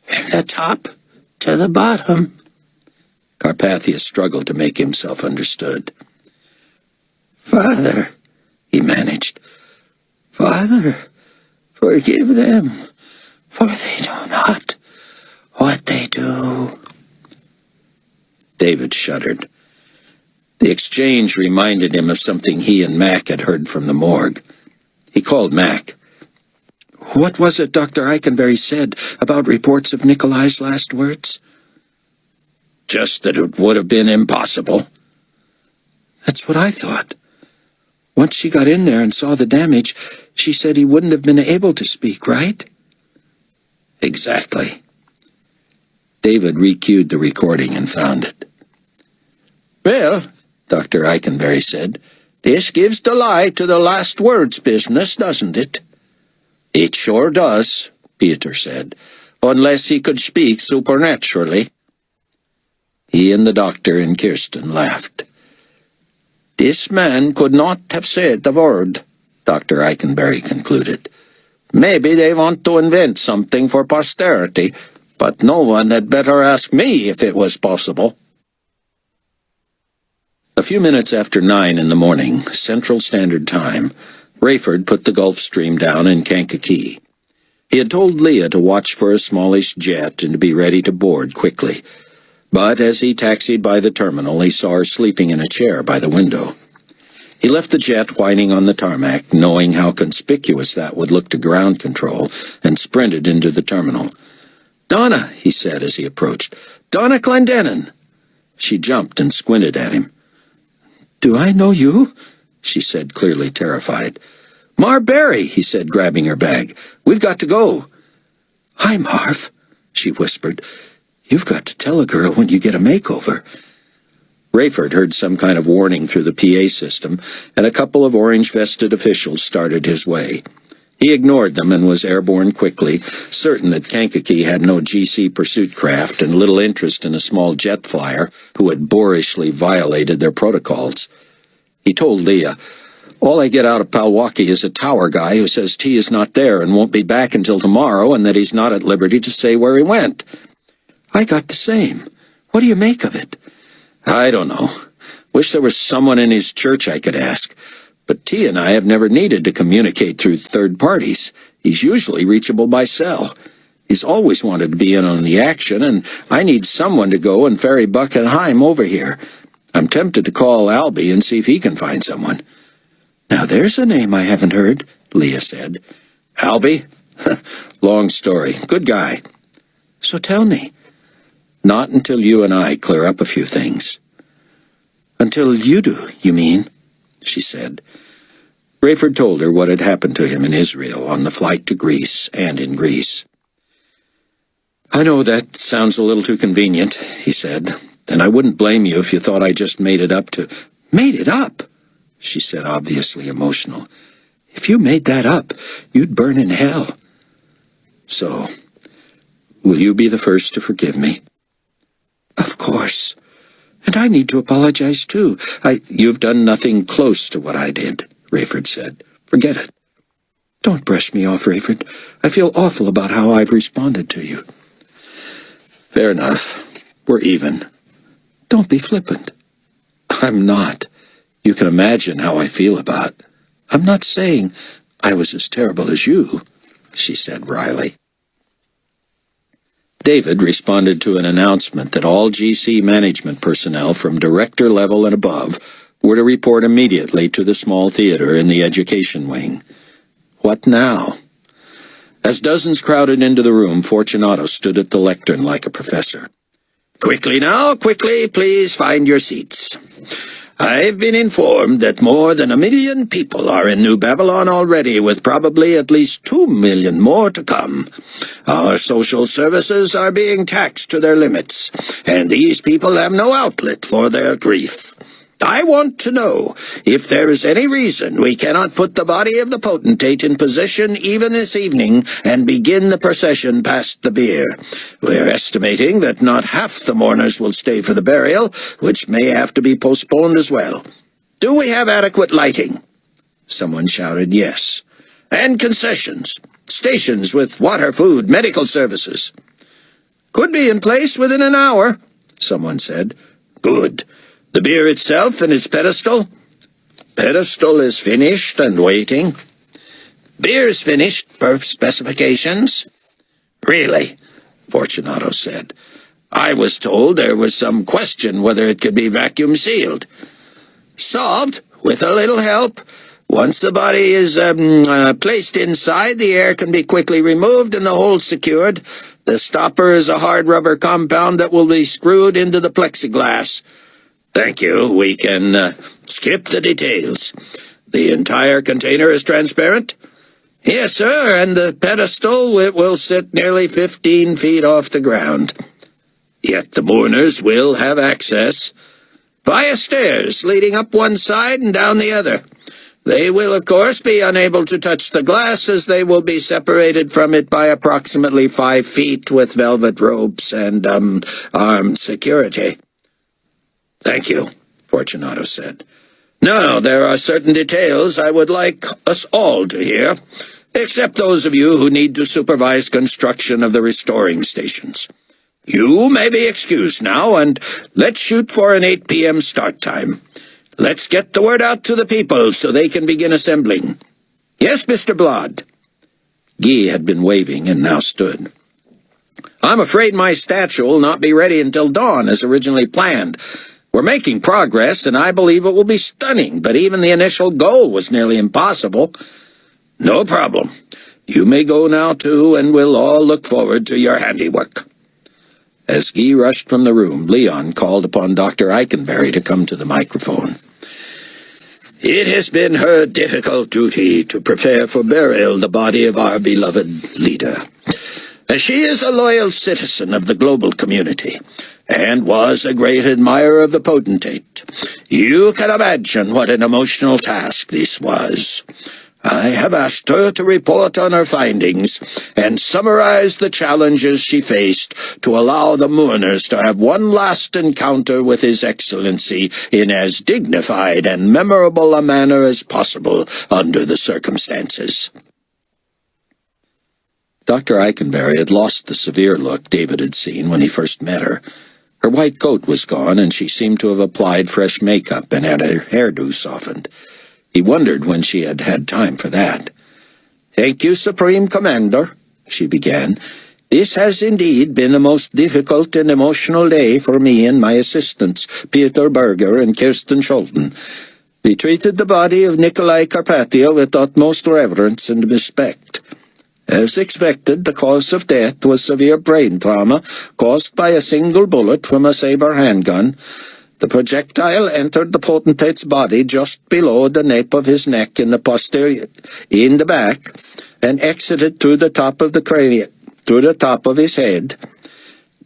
from the top to the bottom? Carpathia struggled to make himself understood. Father, he managed. Father, forgive them, for they know not what they do. David shuddered. The exchange reminded him of something he and Mac had heard from the morgue. He called Mac. What was it Dr. Eikenberry said about reports of Nikolai's last words? Just that it would have been impossible. That's what I thought. Once she got in there and saw the damage, she said he wouldn't have been able to speak, right? Exactly. David recued the recording and found it. Well, Dr. Eikenberry said, this gives the lie to the last words business, doesn't it? It sure does, Peter said, unless he could speak supernaturally. He and the doctor and Kirsten laughed. This man could not have said the word, Dr. Eikenberry concluded. Maybe they want to invent something for posterity, but no one had better ask me if it was possible. A few minutes after 9 in the morning, Central Standard Time, Rayford put the Gulf Stream down in Kankakee. He had told Leah to watch for a smallish jet and to be ready to board quickly. But as he taxied by the terminal, he saw her sleeping in a chair by the window. He left the jet whining on the tarmac, knowing how conspicuous that would look to ground control, and sprinted into the terminal. "Donna," he said as he approached. "Donna Clendenin." She jumped and squinted at him. "Do I know you?" she said, clearly terrified. "Marbury," he said, grabbing her bag. "We've got to go." "Hi, Marv," she whispered. "You've got to tell a girl when you get a makeover." Rayford heard some kind of warning through the PA system, and a couple of orange-vested officials started his way. He ignored them and was airborne quickly, certain that Kankakee had no GC pursuit craft and little interest in a small jet flyer who had boorishly violated their protocols. He told Leah, "All I get out of Palwaki is a tower guy who says T is not there and won't be back until tomorrow, and that he's not at liberty to say where he went." "I got the same. What do you make of it?" "I don't know. Wish there was someone in his church I could ask. But T and I have never needed to communicate through third parties. He's usually reachable by cell. He's always wanted to be in on the action, and I need someone to go and ferry Buck and Heim over here. I'm tempted to call Albie and see if he can find someone." "Now there's a name I haven't heard," Leah said. "Albie? Long story. Good guy." "So tell me." "Not until you and I clear up a few things." "Until you do, you mean?" she said. Rayford told her what had happened to him in Israel on the flight to Greece and in Greece. "I know that sounds a little too convenient," he said, "and I wouldn't blame you if you thought I just made it up to—" "Made it up?" she said, obviously emotional. "If you made that up, you'd burn in hell." "So, will you be the first to forgive me?" "Of course. And I need to apologize, too. You've done nothing close to what I did," Rayford said. "Forget it." "Don't brush me off, Rayford. I feel awful about how I've responded to you." "Fair enough. We're even." "Don't be flippant." "I'm not. You can imagine how I feel about." "I'm not saying I was as terrible as you," she said wryly. David responded to an announcement that all GC management personnel from director level and above were to report immediately to the small theater in the education wing. What now? As dozens crowded into the room, Fortunato stood at the lectern like a professor. Quickly now, quickly, please find your seats. I've been informed that more than 1 million people are in New Babylon already, with probably at least 2 million more to come. Our social services are being taxed to their limits, and these people have no outlet for their grief. I want to know if there is any reason we cannot put the body of the potentate in position even this evening and begin the procession past the bier. We're estimating that not half the mourners will stay for the burial, which may have to be postponed as well. Do we have adequate lighting? Someone shouted yes. And concessions, stations with water, food, medical services. Could be in place within an hour, someone said. Good. The bier itself and its pedestal? Pedestal is finished and waiting. Bier's finished per specifications? Really? Fortunato said. I was told there was some question whether it could be vacuum sealed. Solved, with a little help. Once the body is placed inside, the air can be quickly removed and the hole secured. The stopper is a hard rubber compound that will be screwed into the plexiglass. Thank you. We can skip the details. The entire container is transparent? Yes, sir, and the pedestal, it will sit nearly 15 feet off the ground. Yet the mourners will have access via stairs leading up one side and down the other. They will, of course, be unable to touch the glass, as they will be separated from it by approximately 5 feet with velvet ropes and armed security. Thank you, Fortunato said. Now, there are certain details I would like us all to hear, except those of you who need to supervise construction of the restoring stations. You may be excused now, and let's shoot for an 8 p.m. start time. Let's get the word out to the people so they can begin assembling. Yes, Mr. Blood. Guy had been waving and now stood. I'm afraid my statue will not be ready until dawn as originally planned. We're making progress, and I believe it will be stunning, but even the initial goal was nearly impossible. No problem. You may go now, too, and we'll all look forward to your handiwork. As Guy rushed from the room, Leon called upon Dr. Eikenberry to come to the microphone. It has been her difficult duty to prepare for burial the body of our beloved leader. She is a loyal citizen of the global community, and was a great admirer of the potentate. You can imagine what an emotional task this was. I have asked her to report on her findings and summarize the challenges she faced to allow the mourners to have one last encounter with His Excellency in as dignified and memorable a manner as possible under the circumstances. Dr. Eikenberry had lost the severe look David had seen when he first met her. Her white coat was gone, and she seemed to have applied fresh makeup and had her hairdo softened. He wondered when she had had time for that. "Thank you, Supreme Commander," she began. "This has indeed been a most difficult and emotional day for me and my assistants, Peter Berger and Kirsten Scholten. We treated the body of Nikolai Carpathia with utmost reverence and respect. As expected, the cause of death was severe brain trauma caused by a single bullet from a saber handgun. The projectile entered the potentate's body just below the nape of his neck in the back, and exited through the top of the cranium, through the top of his head.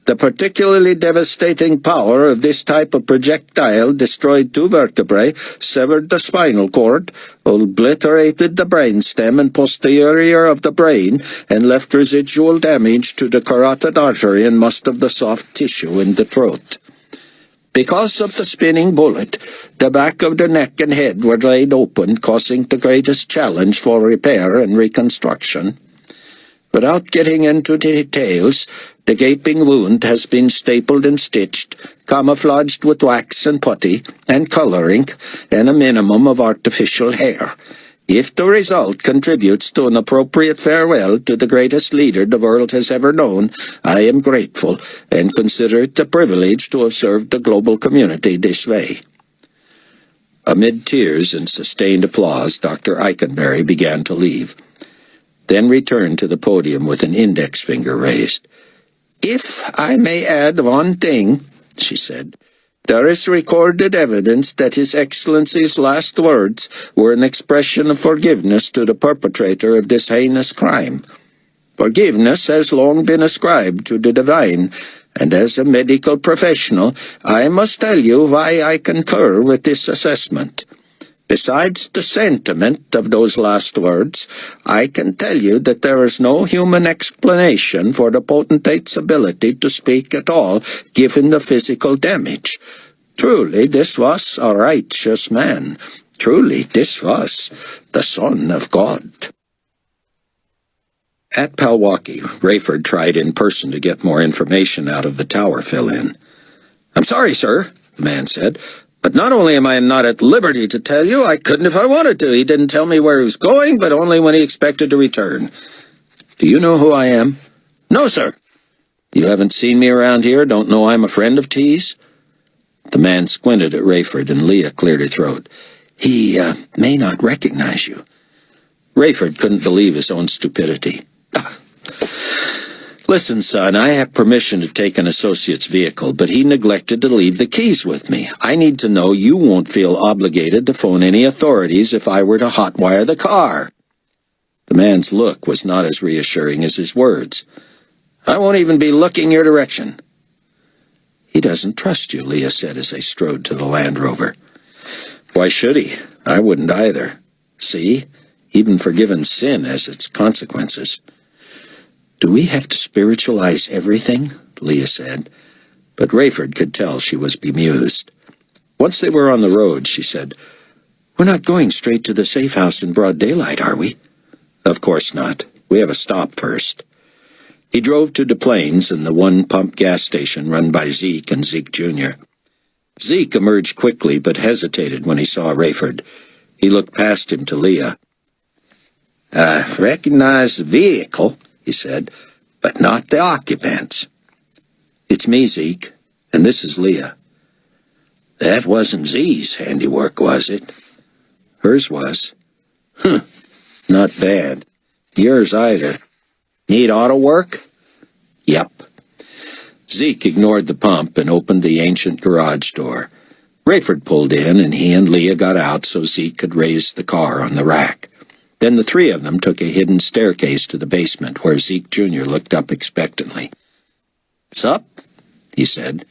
The particularly devastating power of this type of projectile destroyed 2 vertebrae, severed the spinal cord, obliterated the brainstem and posterior of the brain, and left residual damage to the carotid artery and most of the soft tissue in the throat. Because of the spinning bullet, the back of the neck and head were laid open, causing the greatest challenge for repair and reconstruction. Without getting into details, the gaping wound has been stapled and stitched, camouflaged with wax and putty, and coloring, and a minimum of artificial hair. If the result contributes to an appropriate farewell to the greatest leader the world has ever known, I am grateful, and consider it a privilege to have served the global community this way." Amid tears and sustained applause, Dr. Eikenberry began to leave, then returned to the podium with an index finger raised. If I may add one thing, she said, there is recorded evidence that His Excellency's last words were an expression of forgiveness to the perpetrator of this heinous crime. Forgiveness has long been ascribed to the divine, and as a medical professional, I must tell you why I concur with this assessment. Besides the sentiment of those last words, I can tell you that there is no human explanation for the potentate's ability to speak at all, given the physical damage. Truly, this was a righteous man. Truly, this was the Son of God. At Palwaki, Rayford tried in person to get more information out of the tower fill-in. "I'm sorry, sir," the man said, "but not only am I not at liberty to tell you, I couldn't if I wanted to. He didn't tell me where he was going, but only when he expected to return. Do you know who I am?" "No, sir." "You haven't seen me around here? Don't know I'm a friend of T's?" The man squinted at Rayford, and Leah cleared her throat. "He may not recognize you." Rayford couldn't believe his own stupidity. "Listen, son, I have permission to take an associate's vehicle, but he neglected to leave the keys with me. I need to know you won't feel obligated to phone any authorities if I were to hotwire the car." The man's look was not as reassuring as his words. "I won't even be looking your direction." "He doesn't trust you," Leah said as they strode to the Land Rover. "Why should he? I wouldn't either. See? Even forgiven sin has its consequences." "Do we have to spiritualize everything?" Leah said, but Rayford could tell she was bemused. Once they were on the road, she said, "We're not going straight to the safe house in broad daylight, are we?" "Of course not. We have a stop first." He drove to Des Plaines and the one-pump gas station run by Zeke and Zeke Jr. Zeke emerged quickly but hesitated when he saw Rayford. He looked past him to Leah. "I recognize the vehicle," he said, "but not the occupants." "It's me, Zeke, and this is Leah." "That wasn't Z's handiwork, was it?" "Hers was." "Not bad. Yours either." Need auto work?" "Yep." Zeke ignored the pump and opened the ancient garage door. Rayford pulled in, and he and Leah got out so Zeke could raise the car on the rack. Then the three of them took a hidden staircase to the basement, where Zeke Jr. looked up expectantly. "Sup?" he said.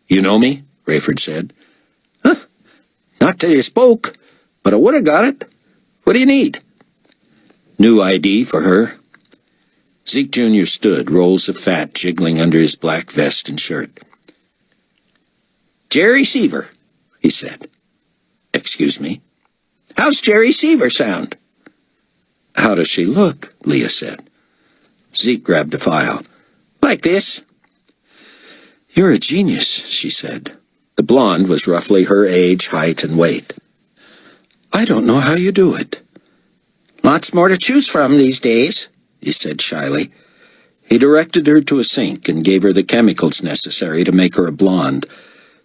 "You know me?" Rayford said. "Not till you spoke, but I would have got it. What do you need?" "New ID for her?" Zeke Jr. stood, rolls of fat jiggling under his black vest and shirt. "Jerry Seaver," he said. "Excuse me?" "How's Jerry Seaver sound?" "How does she look?" Leah said. Zeke grabbed a file. "Like this." "You're a genius," she said. The blonde was roughly her age, height, and weight. "I don't know how you do it." "Lots more to choose from these days," he said shyly. He directed her to a sink and gave her the chemicals necessary to make her a blonde.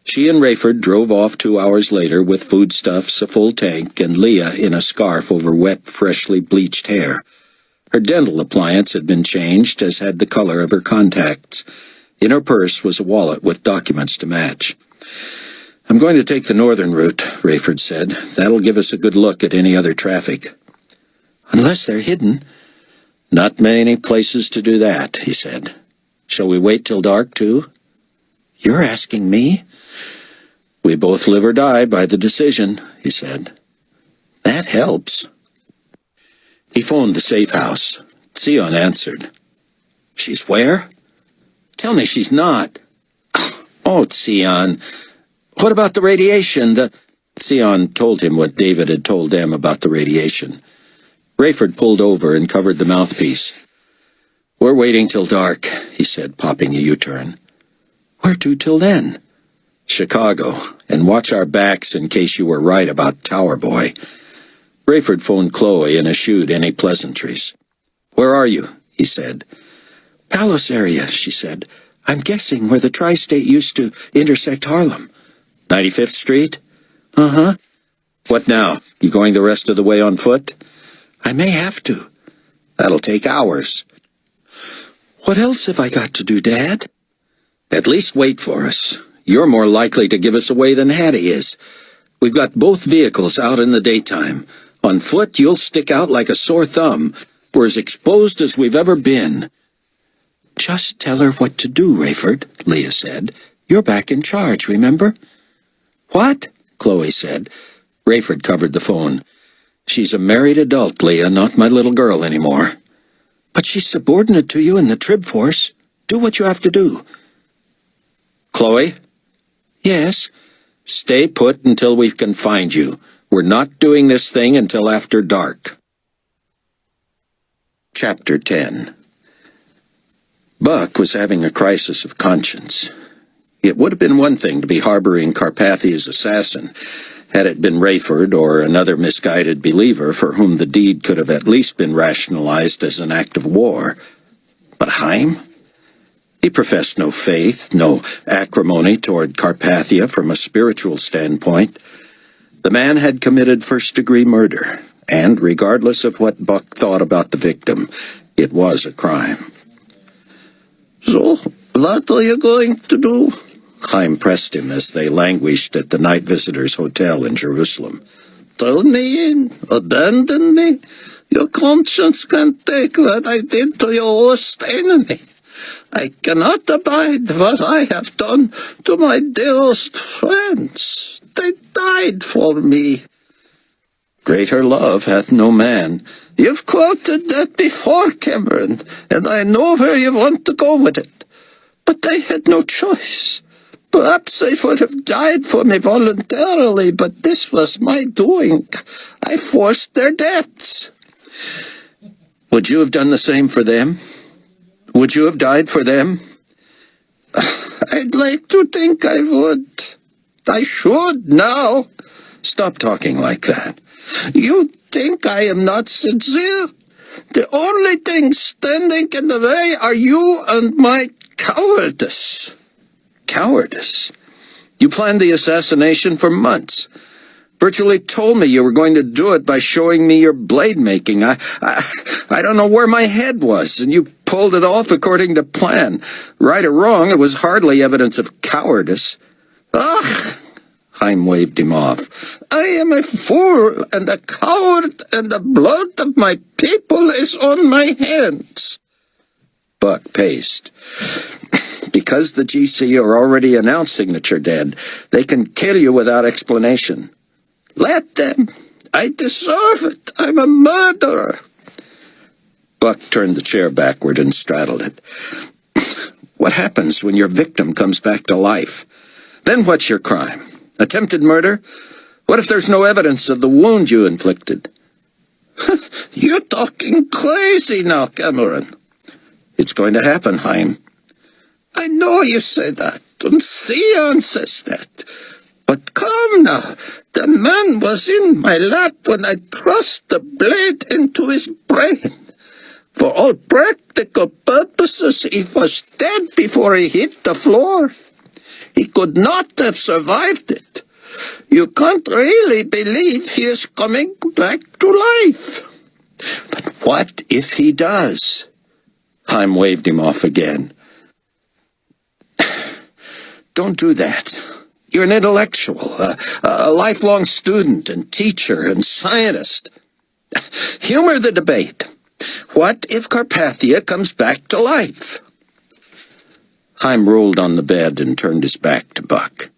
She and Rayford drove off 2 hours later with foodstuffs, a full tank, and Leah in a scarf over wet, freshly bleached hair. Her dental appliance had been changed, as had the color of her contacts. In her purse was a wallet with documents to match. "I'm going to take the northern route," Rayford said. "That'll give us a good look at any other traffic." "Unless they're hidden." "Not many places to do that," he said. "Shall we wait till dark, too?" "You're asking me?" "We both live or die by the decision," he said. "That helps." He phoned the safe house. Sion answered. "She's where?" "Tell me she's not." "Oh, Sion. What about the radiation? Sion told him what David had told them about the radiation. Rayford pulled over and covered the mouthpiece. "We're waiting till dark," he said, popping a U-turn. "Where to till then?" "Chicago, and watch our backs in case you were right about Tower Boy." Rayford phoned Chloe and eschewed any pleasantries. "Where are you?" he said. "Palos area," she said. "I'm guessing where the tri-state used to intersect Harlem." 95th Street? Uh-huh. What now? You going the rest of the way on foot? I may have to. That'll take hours. What else have I got to do, Dad? At least wait for us. You're more likely to give us away than Hattie is. We've got both vehicles out in the daytime. On foot, you'll stick out like a sore thumb. We're as exposed as we've ever been. Just tell her what to do, Rayford, Leah said. You're back in charge, remember? What? Chloe said. Rayford covered the phone. She's a married adult, Leah, not my little girl anymore. But she's subordinate to you in the Trib Force. Do what you have to do. Chloe? Yes? Stay put until we can find you. We're not doing this thing until after dark. Chapter 10. Buck was having a crisis of conscience. It would have been one thing to be harboring Carpathia's assassin, had it been Rayford or another misguided believer for whom the deed could have at least been rationalized as an act of war. But Chaim? He professed no faith, no acrimony toward Carpathia from a spiritual standpoint. The man had committed first-degree murder, and regardless of what Buck thought about the victim, it was a crime. So, what are you going to do? Chaim pressed him as they languished at the night visitors' hotel in Jerusalem. Turn me in? Abandon me? Your conscience can't take what I did to your worst enemy. I cannot abide what I have done to my dearest friends. They died for me. Greater love hath no man. You've quoted that before, Cameron, and I know where you want to go with it. But I had no choice. Perhaps they would have died for me voluntarily, but this was my doing. I forced their deaths. Would you have done the same for them? Would you have died for them? I'd like to think I would. I should now. Stop talking like that. You think I am not sincere? The only thing standing in the way are you and my cowardice. Cowardice? You planned the assassination for months. Virtually told me you were going to do it by showing me your blade making. I don't know where my head was, and you pulled it off according to plan. Right or wrong, it was hardly evidence of cowardice. Ugh! Chaim waved him off. I am a fool and a coward, and the blood of my people is on my hands. Buck paced. Because the GC are already announcing that you're dead, they can kill you without explanation. Let them. I deserve it. I'm a murderer. Buck turned the chair backward and straddled it. What happens when your victim comes back to life? Then what's your crime? Attempted murder? What if there's no evidence of the wound you inflicted? You're talking crazy now, Cameron. It's going to happen, Chaim. I know you say that, and Sion says that. But come now, the man was in my lap when I thrust the blade into his brain. For all practical purposes, he was dead before he hit the floor. He could not have survived it. You can't really believe he is coming back to life. But what if he does? Chaim waved him off again. Don't do that. You're an intellectual, a lifelong student and teacher and scientist. Humor the debate. What if Carpathia comes back to life? Chaim rolled on the bed and turned his back to Buck.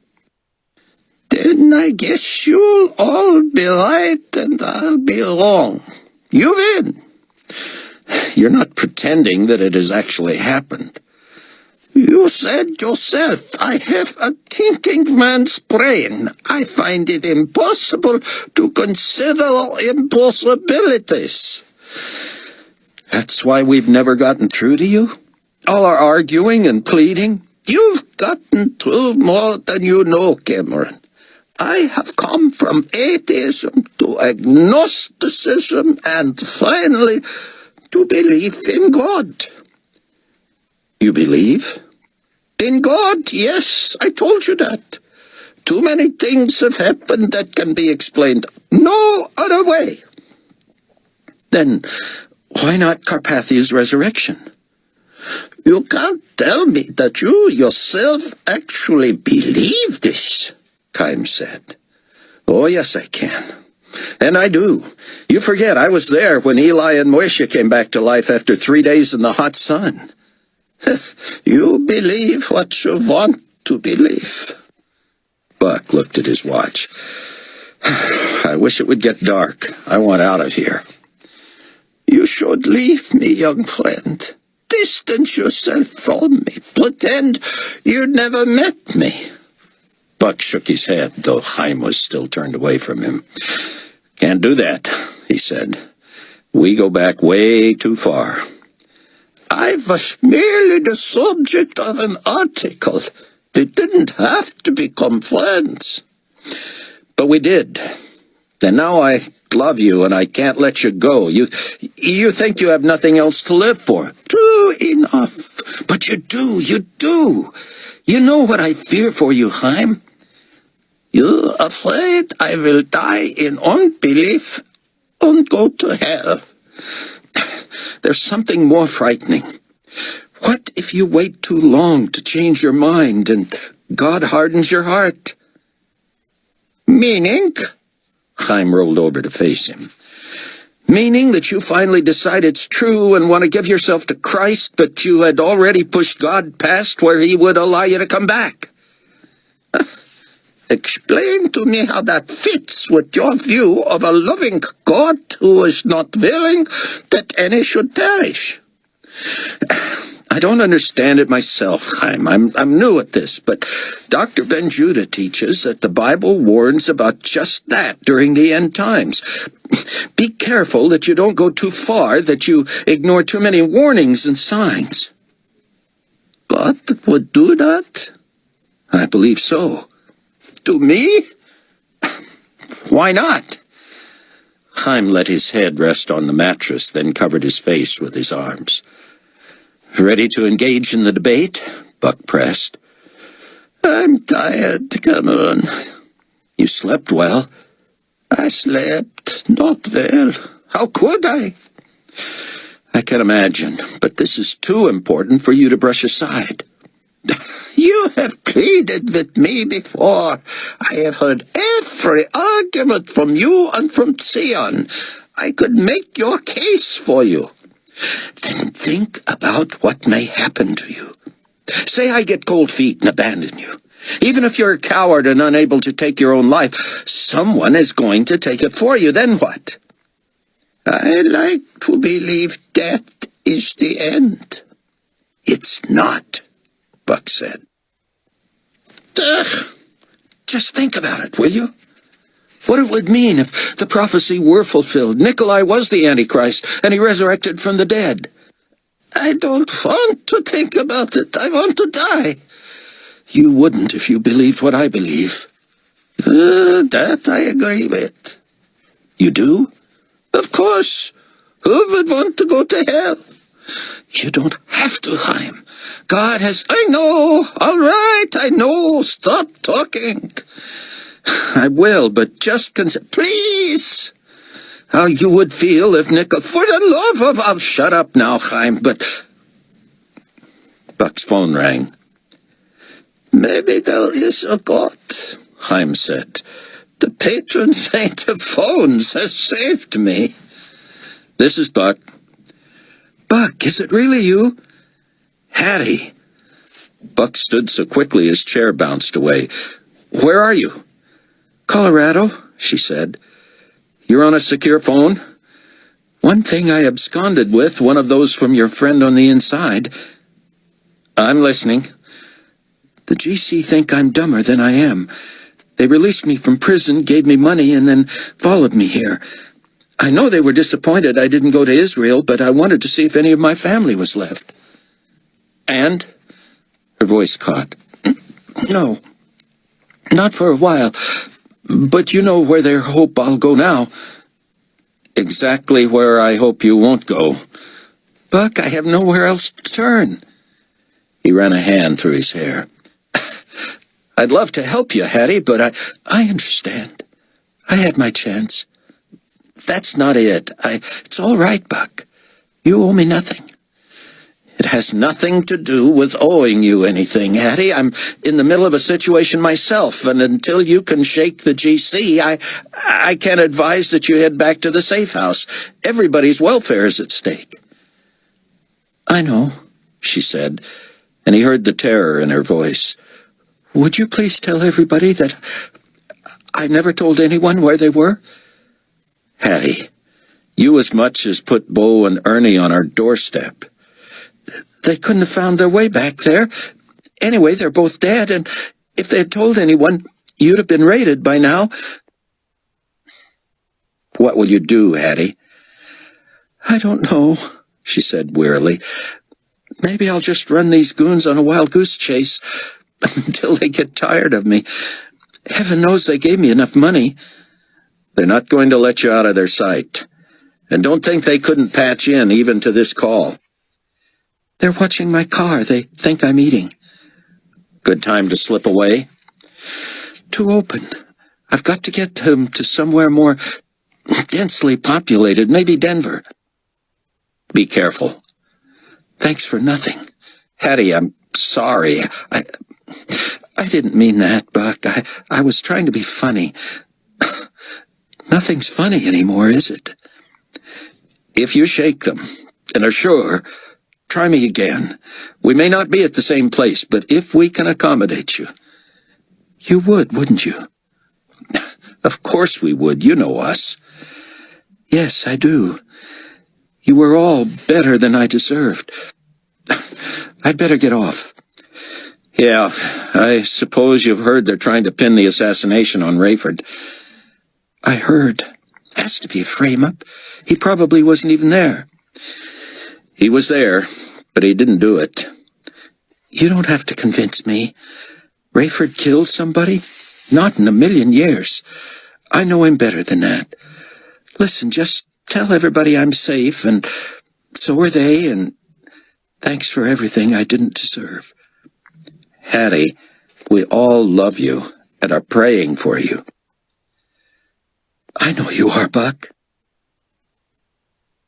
Then I guess you'll all be right and I'll be wrong. You win. You're not pretending that it has actually happened. You said yourself, I have a thinking man's brain. I find it impossible to consider impossibilities. That's why we've never gotten through to you? All our arguing and pleading? You've gotten through more than you know, Cameron. I have come from atheism to agnosticism and finally to belief in God. You believe? In God, yes, I told you that. Too many things have happened that can be explained No other way. Then why not Carpathia's resurrection? You can't tell me that you yourself actually believe this, Chaim said. Oh, yes, I can. And I do. You forget, I was there when Eli and Moshe came back to life after 3 days in the hot sun. You believe what you want to believe. Buck looked at his watch. I wish it would get dark. I want out of here. You should leave me, young friend. Distance yourself from me. Pretend you never met me. Buck shook his head, though Chaim was still turned away from him. Can't do that, he said. We go back way too far. I was merely the subject of an article. We didn't have to become friends. But we did. And now I love you and I can't let you go. You think you have nothing else to live for. True enough. But you do. You know what I fear for you, Chaim? You're afraid I will die in unbelief and go to hell. There's something more frightening. What if you wait too long to change your mind and God hardens your heart? Meaning? Chaim rolled over to face him. Meaning that you finally decide it's true and want to give yourself to Christ, but you had already pushed God past where he would allow you to come back. Explain to me how that fits with your view of a loving God who is not willing that any should perish. I don't understand it myself, Chaim. I'm new at this, but Dr. Ben Judah teaches that the Bible warns about just that during the end times. Be careful that you don't go too far, that you ignore too many warnings and signs. God would do that? I believe so. To me? Why not? Chaim let his head rest on the mattress, then covered his face with his arms. Ready to engage in the debate? Buck pressed. I'm tired, Cameron. You slept well? I slept not well. How could I? I can imagine, but this is too important for you to brush aside. You have pleaded with me before. I have heard every argument from you and from Zion. I could make your case for you. Then think about what may happen to you. Say I get cold feet and abandon you. Even if you're a coward and unable to take your own life, someone is going to take it for you. Then what? I like to believe death is the end. It's not, Buck said. Ugh. Just think about it, will you? What it would mean if the prophecy were fulfilled. Nikolai was the Antichrist, and he resurrected from the dead. I don't want to think about it. I want to die. You wouldn't if you believed what I believe. That I agree with. You do? Of course. Who would want to go to hell? You don't have to, Chaim. God has... I know. All right, I know. Stop talking. I will, but just consider... Please. How you would feel if Nickel... For the love of... I'll shut up now, Chaim, but... Buck's phone rang. Maybe there is a God, Chaim said. The patron saint of phones has saved me. This is Buck. Buck, is it really you? Hattie. Buck stood so quickly his chair bounced away. Where are you? Colorado, she said. You're on a secure phone? One thing I absconded with, one of those from your friend on the inside. I'm listening. The GC think I'm dumber than I am. They released me from prison, gave me money, and then followed me here. I know they were disappointed I didn't go to Israel, but I wanted to see if any of my family was left. And? Her voice caught. No, not for a while. But you know where they hope I'll go now. Exactly where I hope you won't go. Buck, I have nowhere else to turn. He ran a hand through his hair. I'd love to help you, Hattie, but I understand. I had my chance. That's not it. It's all right, Buck. You owe me nothing. It has nothing to do with owing you anything, Hattie. I'm in the middle of a situation myself, and until you can shake the GC, I can't advise that you head back to the safe house. Everybody's welfare is at stake. I know, she said, and he heard the terror in her voice. Would you please tell everybody that I never told anyone where they were? Hattie, you as much as put Bo and Ernie on our doorstep. They couldn't have found their way back there. Anyway, they're both dead, and if they had told anyone, you'd have been raided by now. What will you do, Hattie? I don't know, she said wearily. Maybe I'll just run these goons on a wild goose chase until they get tired of me. Heaven knows they gave me enough money. They're not going to let you out of their sight. And don't think they couldn't patch in even to this call. They're watching my car. They think I'm eating. Good time to slip away? Too open. I've got to get them to somewhere more densely populated, maybe Denver. Be careful. Thanks for nothing. Hattie, I'm sorry. I didn't mean that, Buck. I was trying to be funny. Nothing's funny anymore, is it? If you shake them and are sure, try me again. We may not be at the same place, but if we can accommodate you. You would, wouldn't you? Of course we would. You know us. Yes, I do. You were all better than I deserved. I'd better get off. Yeah, I suppose you've heard they're trying to pin the assassination on Rayford. I heard. Has to be a frame-up. He probably wasn't even there. He was there, but he didn't do it. You don't have to convince me. Rayford killed somebody? Not in a million years. I know him better than that. Listen, just tell everybody I'm safe, and so are they, and thanks for everything I didn't deserve. Hattie, we all love you and are praying for you. I know you are, Buck.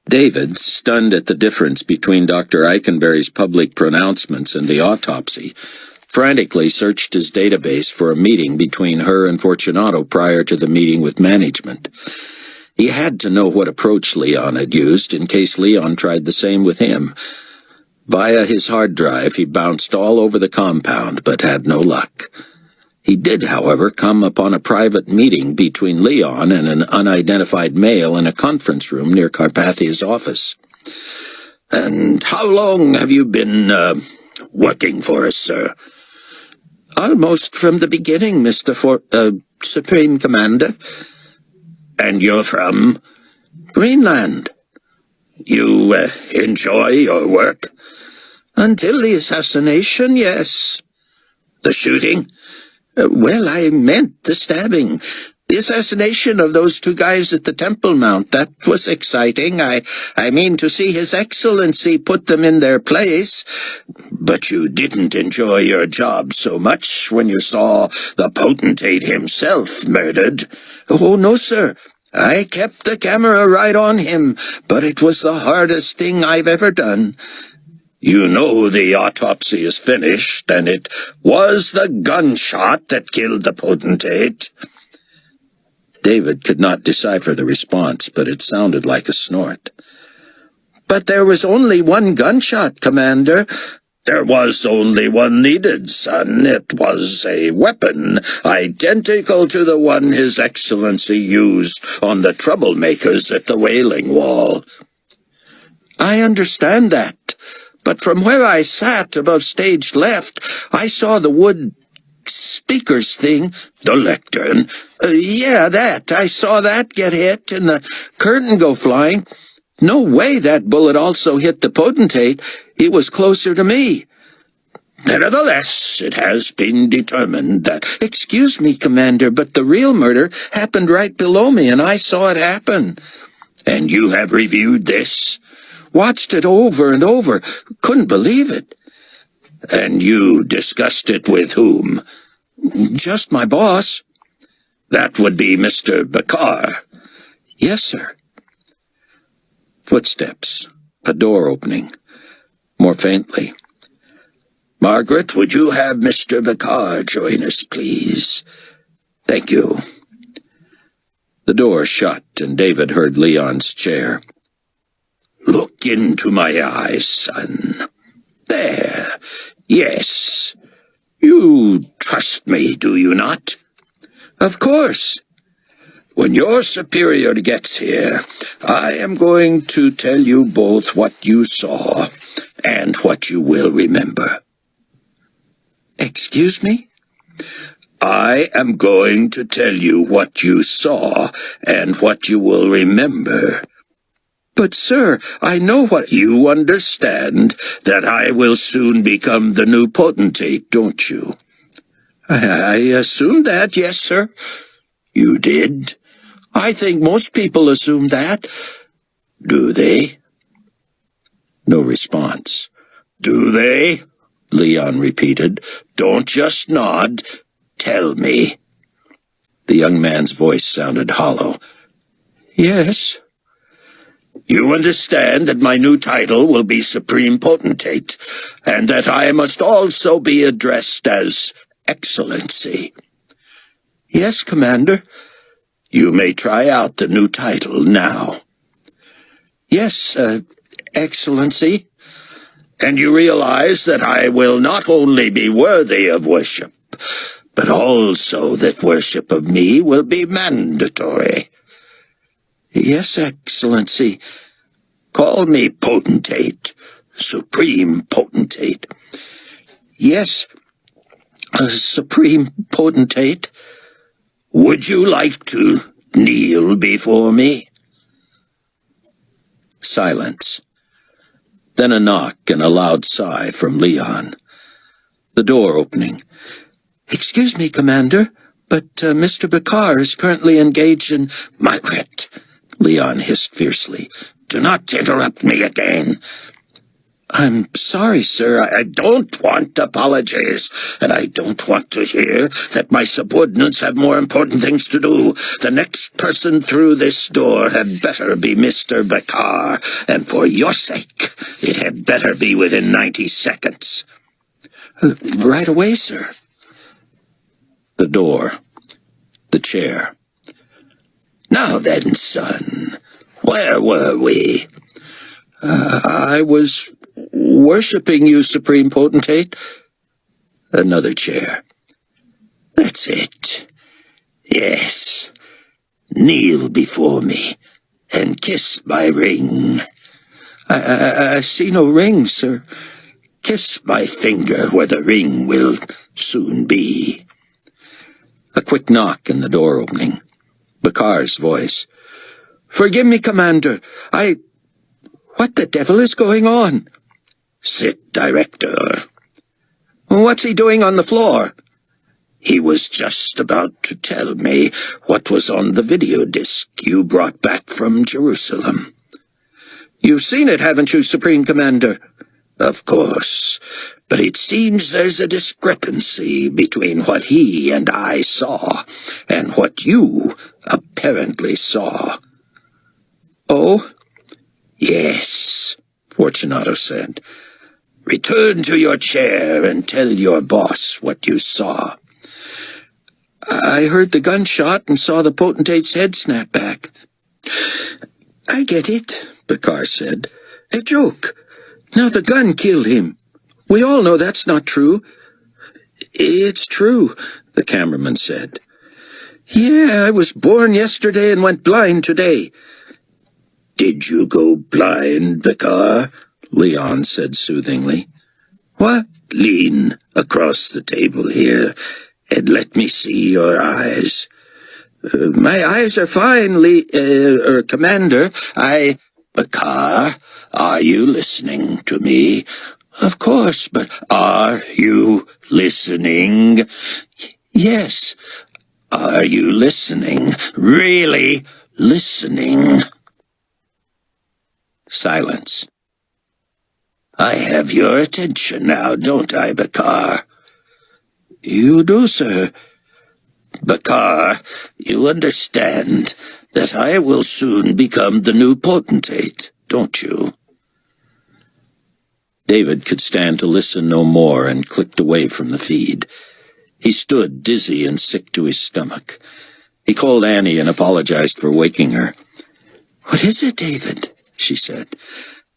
David, stunned at the difference between Dr. Eikenberry's public pronouncements and the autopsy, frantically searched his database for a meeting between her and Fortunato prior to the meeting with management. He had to know what approach Leon had used in case Leon tried the same with him. Via his hard drive, he bounced all over the compound, but had no luck. He did, however, come upon a private meeting between Leon and an unidentified male in a conference room near Carpathia's office. "And how long have you been, working for us, sir?" "Almost from the beginning, Mr. Supreme Commander." "And you're from?" "Greenland." "You, enjoy your work?" "Until the assassination, yes." "The shooting?" Well, I meant the stabbing. The assassination of those two guys at the Temple Mount, that was exciting. I mean to see His Excellency put them in their place. But you didn't enjoy your job so much when you saw the potentate himself murdered. Oh, no, sir. I kept the camera right on him, but it was the hardest thing I've ever done. You know the autopsy is finished, and it was the gunshot that killed the potentate. David could not decipher the response, but it sounded like a snort. "But there was only one gunshot, Commander." "There was only one needed, son. It was a weapon identical to the one His Excellency used on the troublemakers at the Wailing Wall." "I understand that. But from where I sat above stage left, I saw the wood speakers thing." "The lectern?" Yeah, that. I saw that get hit and the curtain go flying. No way that bullet also hit the potentate. It was closer to me." "Nevertheless, it has been determined that—" "Excuse me, Commander, but the real murder happened right below me, and I saw it happen." "And you have reviewed this?" "Watched it over and over. Couldn't believe it." "And you discussed it with whom?" "Just my boss." That would be Mr. Bakar. Yes, sir. Footsteps. A door opening. More faintly. Margaret, would you have Mr. Bakar join us, please? Thank you. The door shut, and David heard Leon's chair. Look into my eyes, son. There. Yes. You trust me, do you not? Of course. When your superior gets here, I am going to tell you both what you saw and what you will remember. Excuse me? I am going to tell you what you saw and what you will remember. But, sir, I know what... You understand that I will soon become the new potentate, don't you? I assumed that, yes, sir. You did? I think most people assume that. Do they? No response. Do they? Leon repeated. Don't just nod. Tell me. The young man's voice sounded hollow. Yes. You understand that my new title will be Supreme Potentate, and that I must also be addressed as Excellency. Yes, Commander. You may try out the new title now. Yes, Excellency. And you realize that I will not only be worthy of worship, but also that worship of me will be mandatory. Yes, Excellency. Call me Potentate, Supreme Potentate. Yes, Supreme Potentate. Would you like to kneel before me? Silence. Then a knock and a loud sigh from Leon. The door opening. Excuse me, Commander, but Mr. Bakar is currently engaged in... Margaret, Leon hissed fiercely. Do not interrupt me again. I'm sorry, sir. I don't want apologies, and I don't want to hear that my subordinates have more important things to do. The next person through this door had better be Mr. Bakar, and for your sake, it had better be within 90 seconds. Right away, sir. The door. The chair. Now then, son, where were we? I was worshipping you, Supreme Potentate. Another chair. That's it. Yes. Kneel before me and kiss my ring. I see no ring, sir. Kiss my finger where the ring will soon be. A quick knock and the door opening. Bakar's voice. Forgive me, Commander. What the devil is going on? Sit, Director. What's he doing on the floor? He was just about to tell me what was on the video disc you brought back from Jerusalem. You've seen it, haven't you, Supreme Commander? Of course, but it seems there's a discrepancy between what he and I saw and what you apparently saw. Oh? Yes, Fortunato said. Return to your chair and tell your boss what you saw. I heard the gunshot and saw the potentate's head snap back. I get it, Bakar said. A joke. Now the gun killed him. We all know that's not true. It's true, the cameraman said. Yeah, I was born yesterday and went blind today. Did you go blind, Bakar? Leon said soothingly. What? Lean across the table here and let me see your eyes. My eyes are fine, Commander. Bakar, are you listening to me? Of course, but... Are you listening? Yes. Are you listening? Really listening? Silence. I have your attention now, don't I, Bakar? You do, sir. Bakar, you understand that I will soon become the new potentate, don't you? David could stand to listen no more and clicked away from the feed. He stood dizzy and sick to his stomach. He called Annie and apologized for waking her. "What is it, David?" she said.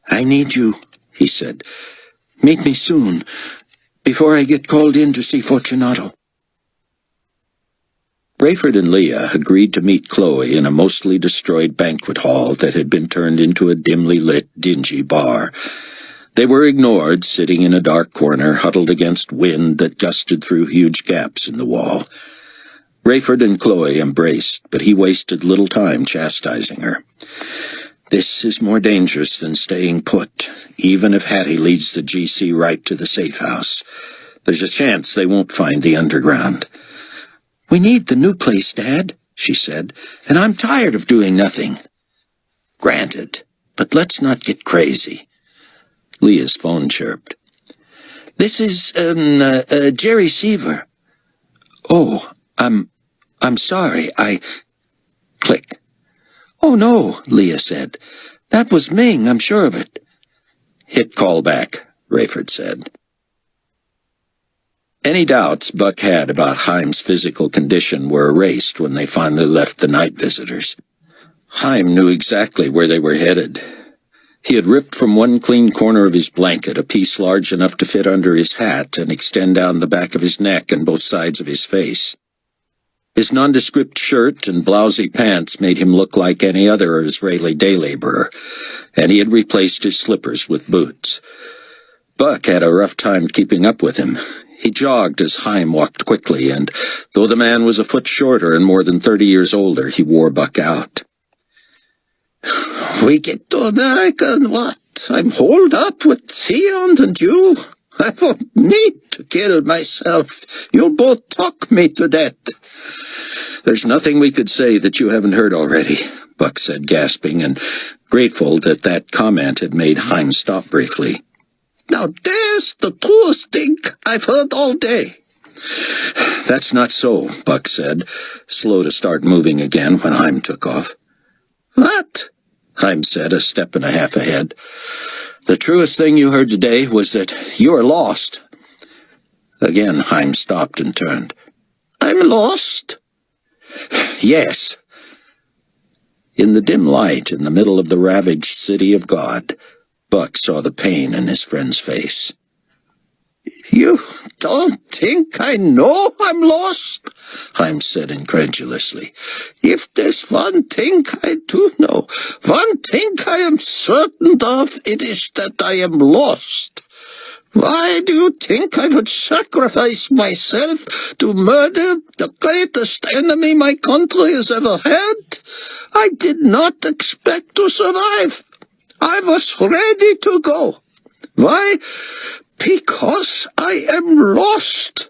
"I need you," he said. "Meet me soon, before I get called in to see Fortunato." Rayford and Leah agreed to meet Chloe in a mostly destroyed banquet hall that had been turned into a dimly lit, dingy bar. They were ignored, sitting in a dark corner, huddled against wind that gusted through huge gaps in the wall. Rayford and Chloe embraced, but he wasted little time chastising her. "This is more dangerous than staying put, even if Hattie leads the GC right to the safe house. There's a chance they won't find the underground." "We need the new place, Dad," she said, "and I'm tired of doing nothing." "Granted, but let's not get crazy." Leah's phone chirped. "This is, Jerry Seaver." "Oh, I'm sorry, Click. "Oh, no," Leah said. "That was Ming, I'm sure of it." "Hit callback," Rayford said. Any doubts Buck had about Chaim's physical condition were erased when they finally left the night visitors. Chaim knew exactly where they were headed. He had ripped from one clean corner of his blanket a piece large enough to fit under his hat and extend down the back of his neck and both sides of his face. His nondescript shirt and blousy pants made him look like any other Israeli day laborer, and he had replaced his slippers with boots. Buck had a rough time keeping up with him. He jogged as Chaim walked quickly, and though the man was a foot shorter and more than 30 years older, he wore Buck out. "We get to America and what? I'm holed up with Sion and you. I won't need to kill myself. You'll both talk me to death." "There's nothing we could say that you haven't heard already," Buck said, gasping, and grateful that that comment had made Chaim stop briefly. "Now there's the truest thing I've heard all day." "That's not so," Buck said, slow to start moving again when Chaim took off. "What?" Chaim said, a step and a half ahead. "The truest thing you heard today was that you are lost." Again Chaim stopped and turned. "I'm lost?" "Yes." In the dim light in the middle of the ravaged city of God, Buck saw the pain in his friend's face. "You don't think I know I'm lost?" Chaim said incredulously. "If there's one thing I do know, one thing I am certain of, it is that I am lost. Why do you think I would sacrifice myself to murder the greatest enemy my country has ever had? I did not expect to survive. I was ready to go. Why? Because I am lost.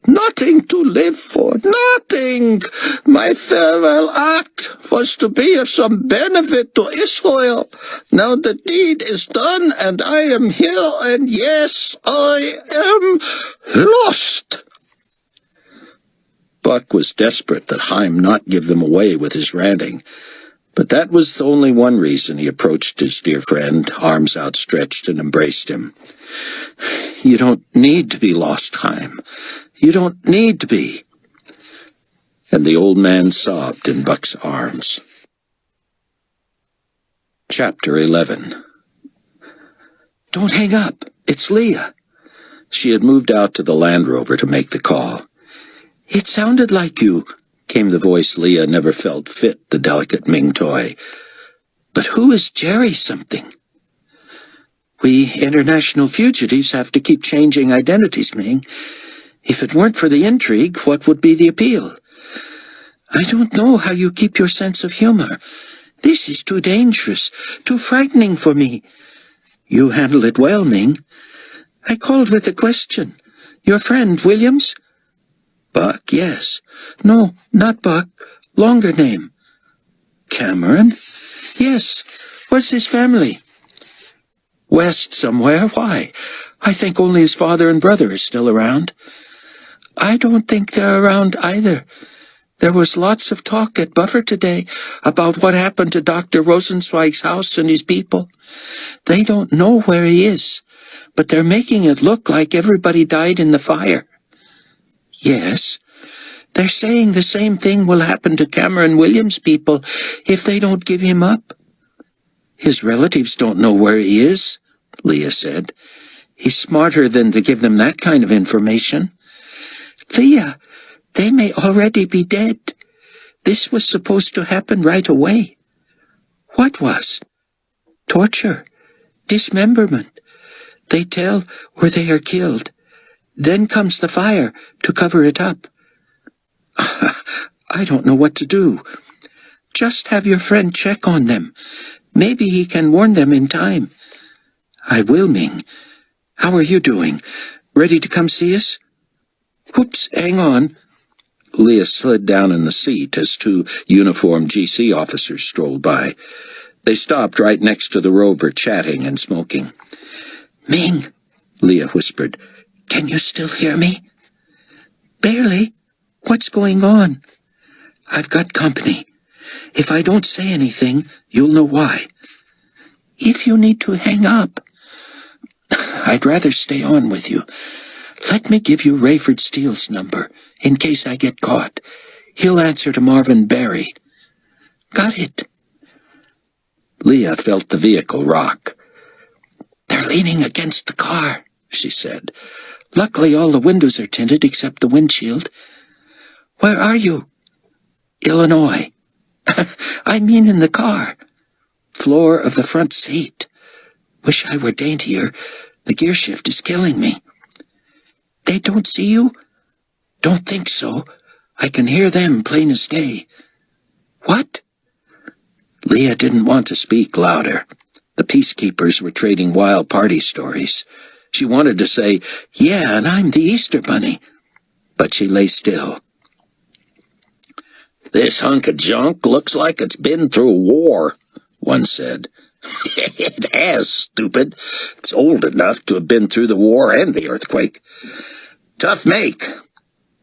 Nothing to live for, nothing. My farewell act was to be of some benefit to Israel. Now the deed is done, and I am here, and yes, I am lost." Buck was desperate that Chaim not give them away with his ranting, but that was only one reason he approached his dear friend, arms outstretched, and embraced him. "You don't need to be lost, Chaim. You don't need to be." And the old man sobbed in Buck's arms. Chapter 11. "Don't hang up. It's Leah." She had moved out to the Land Rover to make the call. "It sounded like you," came the voice Leah never felt fit the delicate Ming toy. "But who is Jerry something?" "We international fugitives have to keep changing identities, Ming. If it weren't for the intrigue, what would be the appeal? I don't know how you keep your sense of humor. This is too dangerous, too frightening for me." "You handle it well, Ming." "I called with a question. Your friend, Williams?" "Buck, yes." "No, not Buck. Longer name." "Cameron?" "Yes. Where's his family?" "West somewhere. Why?" "I think only his father and brother are still around." "I don't think they're around either. There was lots of talk at Buffer today about what happened to Dr. Rosenzweig's house and his people. They don't know where he is, but they're making it look like everybody died in the fire. Yes, they're saying the same thing will happen to Cameron Williams' people if they don't give him up. His relatives don't know where he is, Leah said. He's smarter than to give them that kind of information. Leah, they may already be dead. This was supposed to happen right away. What was? Torture. Dismemberment. They tell where they are killed. Then comes the fire to cover it up. I don't know what to do. Just have your friend check on them. Maybe he can warn them in time. I will, Ming. How are you doing? Ready to come see us? Whoops, hang on. Leah slid down in the seat as two uniformed GC officers strolled by. They stopped right next to the rover, chatting and smoking. Ming, Leah whispered, can you still hear me? Barely. What's going on? I've got company. If I don't say anything, you'll know why. If you need to hang up, I'd rather stay on with you. Let me give you Rayford Steele's number, in case I get caught. He'll answer to Marvin Berry. Got it. Leah felt the vehicle rock. They're leaning against the car, she said. Luckily all the windows are tinted except the windshield. Where are you? Illinois. I mean in the car. Floor of the front seat. Wish I were daintier. The gear shift is killing me. They don't see you? Don't think so. I can hear them plain as day. What? Leah didn't want to speak louder. The peacekeepers were trading wild party stories. She wanted to say, yeah, and I'm the Easter Bunny. But she lay still. This hunk of junk looks like it's been through a war, one said. It has, stupid. It's old enough to have been through the war and the earthquake. Tough make.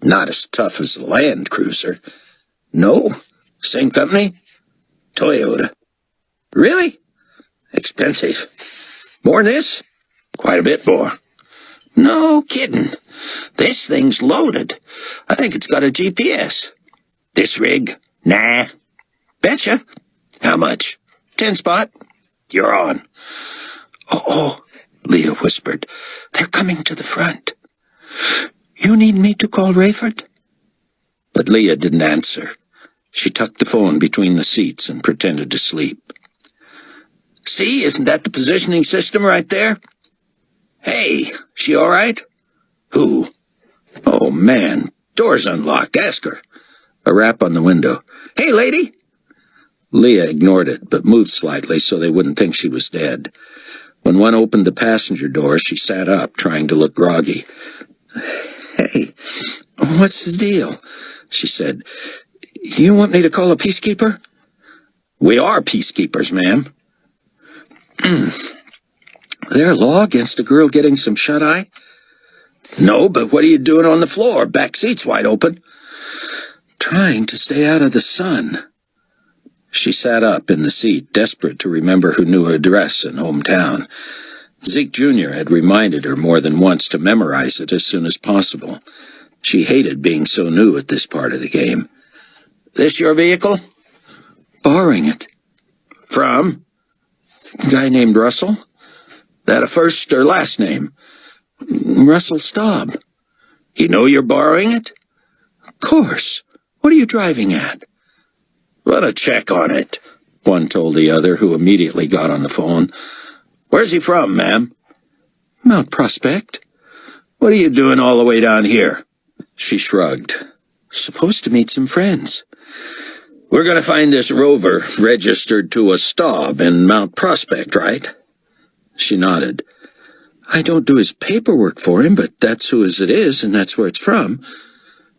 Not as tough as the Land Cruiser. No? Same company? Toyota. Really? Expensive. More than this? Quite a bit more. No kidding. This thing's loaded. I think it's got a GPS. This rig? Nah. Betcha. How much? 10 spot? You're on. Oh, Leah whispered. They're coming to the front. You need me to call Rayford? But Leah didn't answer. She tucked the phone between the seats and pretended to sleep. See, isn't that the positioning system right there? Hey, she all right? Who? Oh, man. Door's unlocked. Ask her. A rap on the window. Hey, lady! Leah ignored it, but moved slightly so they wouldn't think she was dead. When one opened the passenger door, she sat up, trying to look groggy. Hey, what's the deal? She said. You want me to call a peacekeeper? We are peacekeepers, ma'am. There a law against a girl getting some shut-eye? No, but what are you doing on the floor? Back seat's wide open. Trying to stay out of the sun. She sat up in the seat, desperate to remember her new address and hometown. Zeke Jr. had reminded her more than once to memorize it as soon as possible. She hated being so new at this part of the game. This your vehicle? Borrowing it. From? A guy named Russell? That a first or last name? Russell Staub. You know you're borrowing it? Of course. What are you driving at? Run a check on it, one told the other, who immediately got on the phone. Where's he from, ma'am? Mount Prospect. What are you doing all the way down here? She shrugged. Supposed to meet some friends. We're going to find this rover registered to a Staub in Mount Prospect, right? She nodded. I don't do his paperwork for him, but that's whose it is, and that's where it's from.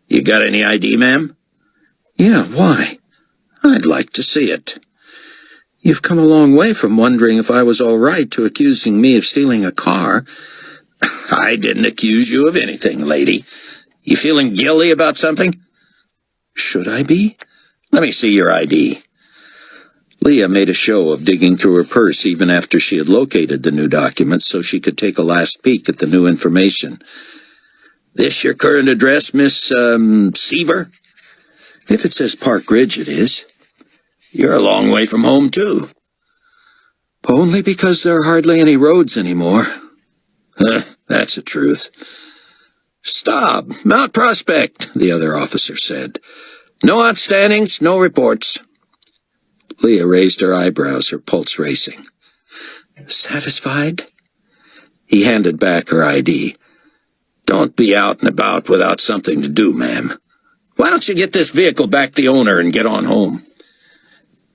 You got any ID, ma'am? Yeah, why? I'd like to see it. You've come a long way from wondering if I was all right to accusing me of stealing a car. I didn't accuse you of anything, lady. You feeling guilty about something? Should I be? Let me see your ID. Leah made a show of digging through her purse even after she had located the new documents so she could take a last peek at the new information. This your current address, Miss, Seaver? If it says Park Ridge, it is. You're a long way from home, too. Only because there are hardly any roads anymore. That's the truth. Stop! Mount Prospect, the other officer said. No outstandings, no reports. Leah raised her eyebrows, her pulse racing. Satisfied? He handed back her ID. Don't be out and about without something to do, ma'am. Why don't you get this vehicle back to the owner and get on home?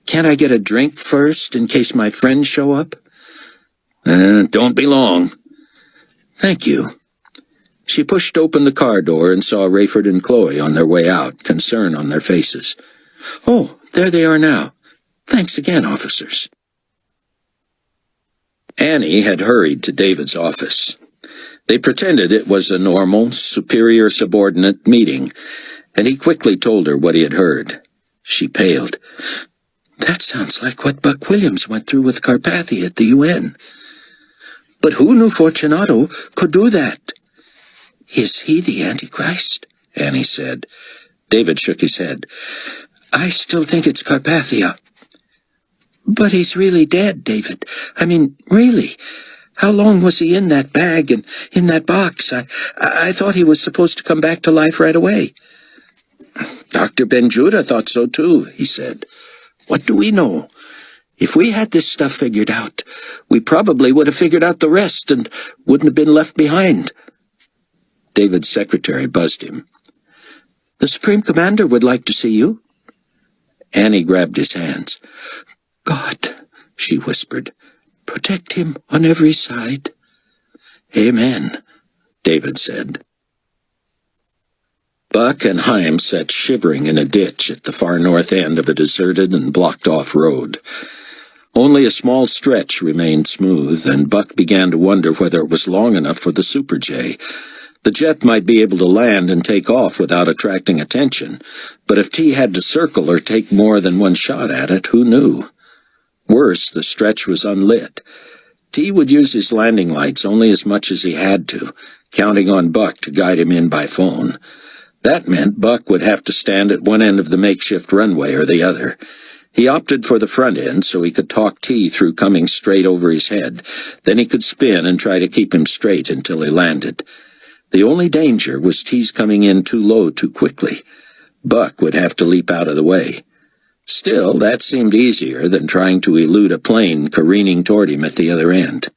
Can't I get a drink first in case my friends show up? Don't be long. Thank you. She pushed open the car door and saw Rayford and Chloe on their way out, concern on their faces. Oh, there they are now. Thanks again, officers. Annie had hurried to David's office. They pretended it was a normal, superior-subordinate meeting, and he quickly told her what he had heard. She paled. That sounds like what Buck Williams went through with Carpathia at the UN. But who knew Fortunato could do that? Is he the Antichrist? Annie said. David shook his head. I still think it's Carpathia. But he's really dead, David. I mean, really. How long was he in that bag and in that box? I thought he was supposed to come back to life right away. Dr. Ben-Judah thought so too, he said. What do we know? If we had this stuff figured out, we probably would have figured out the rest and wouldn't have been left behind. David's secretary buzzed him. The Supreme Commander would like to see you. Annie grabbed his hands. God, she whispered, protect him on every side. Amen, David said. Buck and Haim sat shivering in a ditch at the far north end of a deserted and blocked-off road. Only a small stretch remained smooth, and Buck began to wonder whether it was long enough for the Super J. The jet might be able to land and take off without attracting attention, but if T had to circle or take more than one shot at it, who knew? Worse, the stretch was unlit. T would use his landing lights only as much as he had to, counting on Buck to guide him in by phone. That meant Buck would have to stand at one end of the makeshift runway or the other. He opted for the front end so he could talk T through coming straight over his head. Then he could spin and try to keep him straight until he landed. The only danger was T's coming in too low too quickly. Buck would have to leap out of the way. Still, that seemed easier than trying to elude a plane careening toward him at the other end.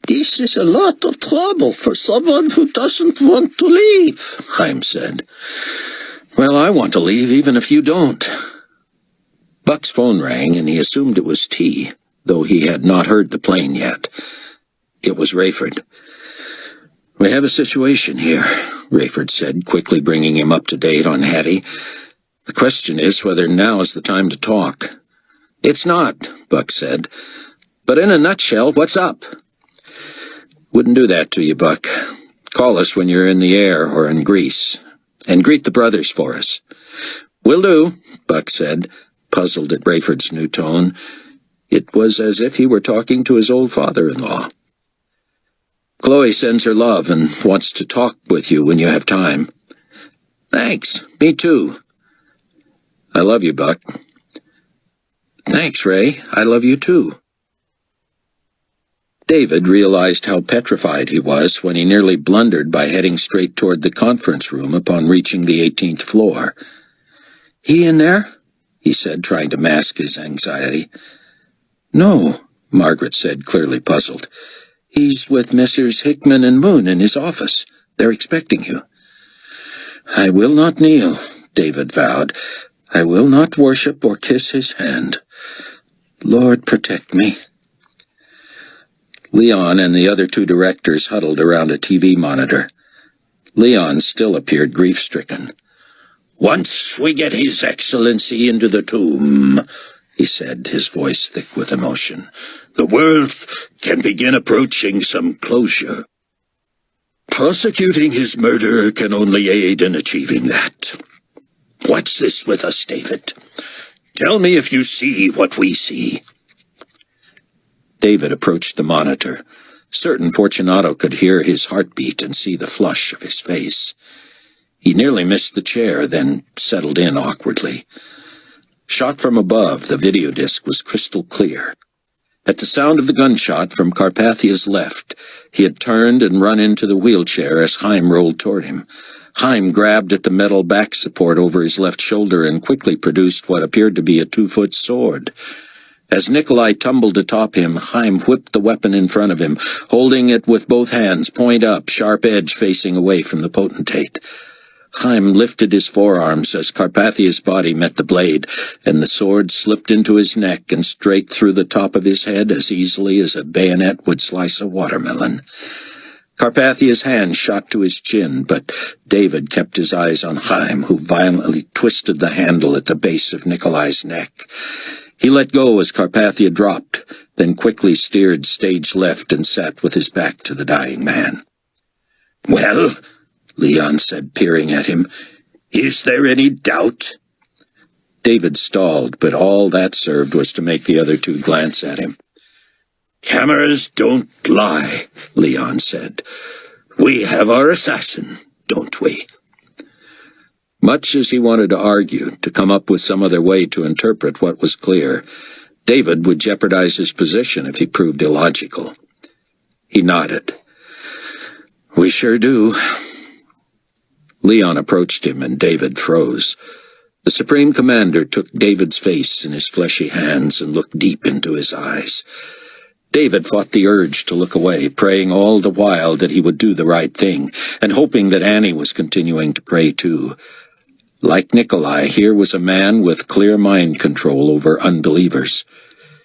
This is a lot of trouble for someone who doesn't want to leave, Haim said. Well, I want to leave even if you don't. Buck's phone rang, and he assumed it was T, though he had not heard the plane yet. It was Rayford. We have a situation here, Rayford said, quickly bringing him up to date on Hattie. The question is whether now is the time to talk. It's not, Buck said. But in a nutshell, what's up? Wouldn't do that to you, Buck. Call us when you're in the air or in Greece, and greet the brothers for us. Will do, Buck said, puzzled at Rayford's new tone. It was as if he were talking to his old father-in-law. Chloe sends her love and wants to talk with you when you have time. Thanks, me too. I love you, Buck. Thanks, Ray. I love you too. David realized how petrified he was when he nearly blundered by heading straight toward the conference room upon reaching the 18th floor. He in there? He said, trying to mask his anxiety. No, Margaret said, clearly puzzled. He's with Messrs. Hickman and Moon in his office. They're expecting you. I will not kneel, David vowed. I will not worship or kiss his hand. Lord, protect me. Leon and the other two directors huddled around a TV monitor. Leon still appeared grief-stricken. Once we get His Excellency into the tomb, he said, his voice thick with emotion, the world can begin approaching some closure. Prosecuting his murder can only aid in achieving that. Watch this with us, David. Tell me if you see what we see. David approached the monitor. Certain Fortunato could hear his heartbeat and see the flush of his face. He nearly missed the chair, then settled in awkwardly. Shot from above, the video disc was crystal clear. At the sound of the gunshot from Carpathia's left, he had turned and run into the wheelchair as Chaim rolled toward him. Chaim grabbed at the metal back support over his left shoulder and quickly produced what appeared to be a 2-foot sword. As Nikolai tumbled atop him, Chaim whipped the weapon in front of him, holding it with both hands, point up, sharp edge facing away from the potentate. Chaim lifted his forearms as Carpathia's body met the blade, and the sword slipped into his neck and straight through the top of his head as easily as a bayonet would slice a watermelon. Carpathia's hand shot to his chin, but David kept his eyes on Chaim, who violently twisted the handle at the base of Nikolai's neck. He let go as Carpathia dropped, then quickly steered stage left and sat with his back to the dying man. Well, Leon said, peering at him, is there any doubt? David stalled, but all that served was to make the other two glance at him. Cameras don't lie, Leon said. We have our assassin, don't we? Much as he wanted to argue, to come up with some other way to interpret what was clear, David would jeopardize his position if he proved illogical. He nodded. We sure do. Leon approached him, and David froze. The Supreme Commander took David's face in his fleshy hands and looked deep into his eyes. David fought the urge to look away, praying all the while that he would do the right thing, and hoping that Annie was continuing to pray too. Like Nikolai, here was a man with clear mind control over unbelievers.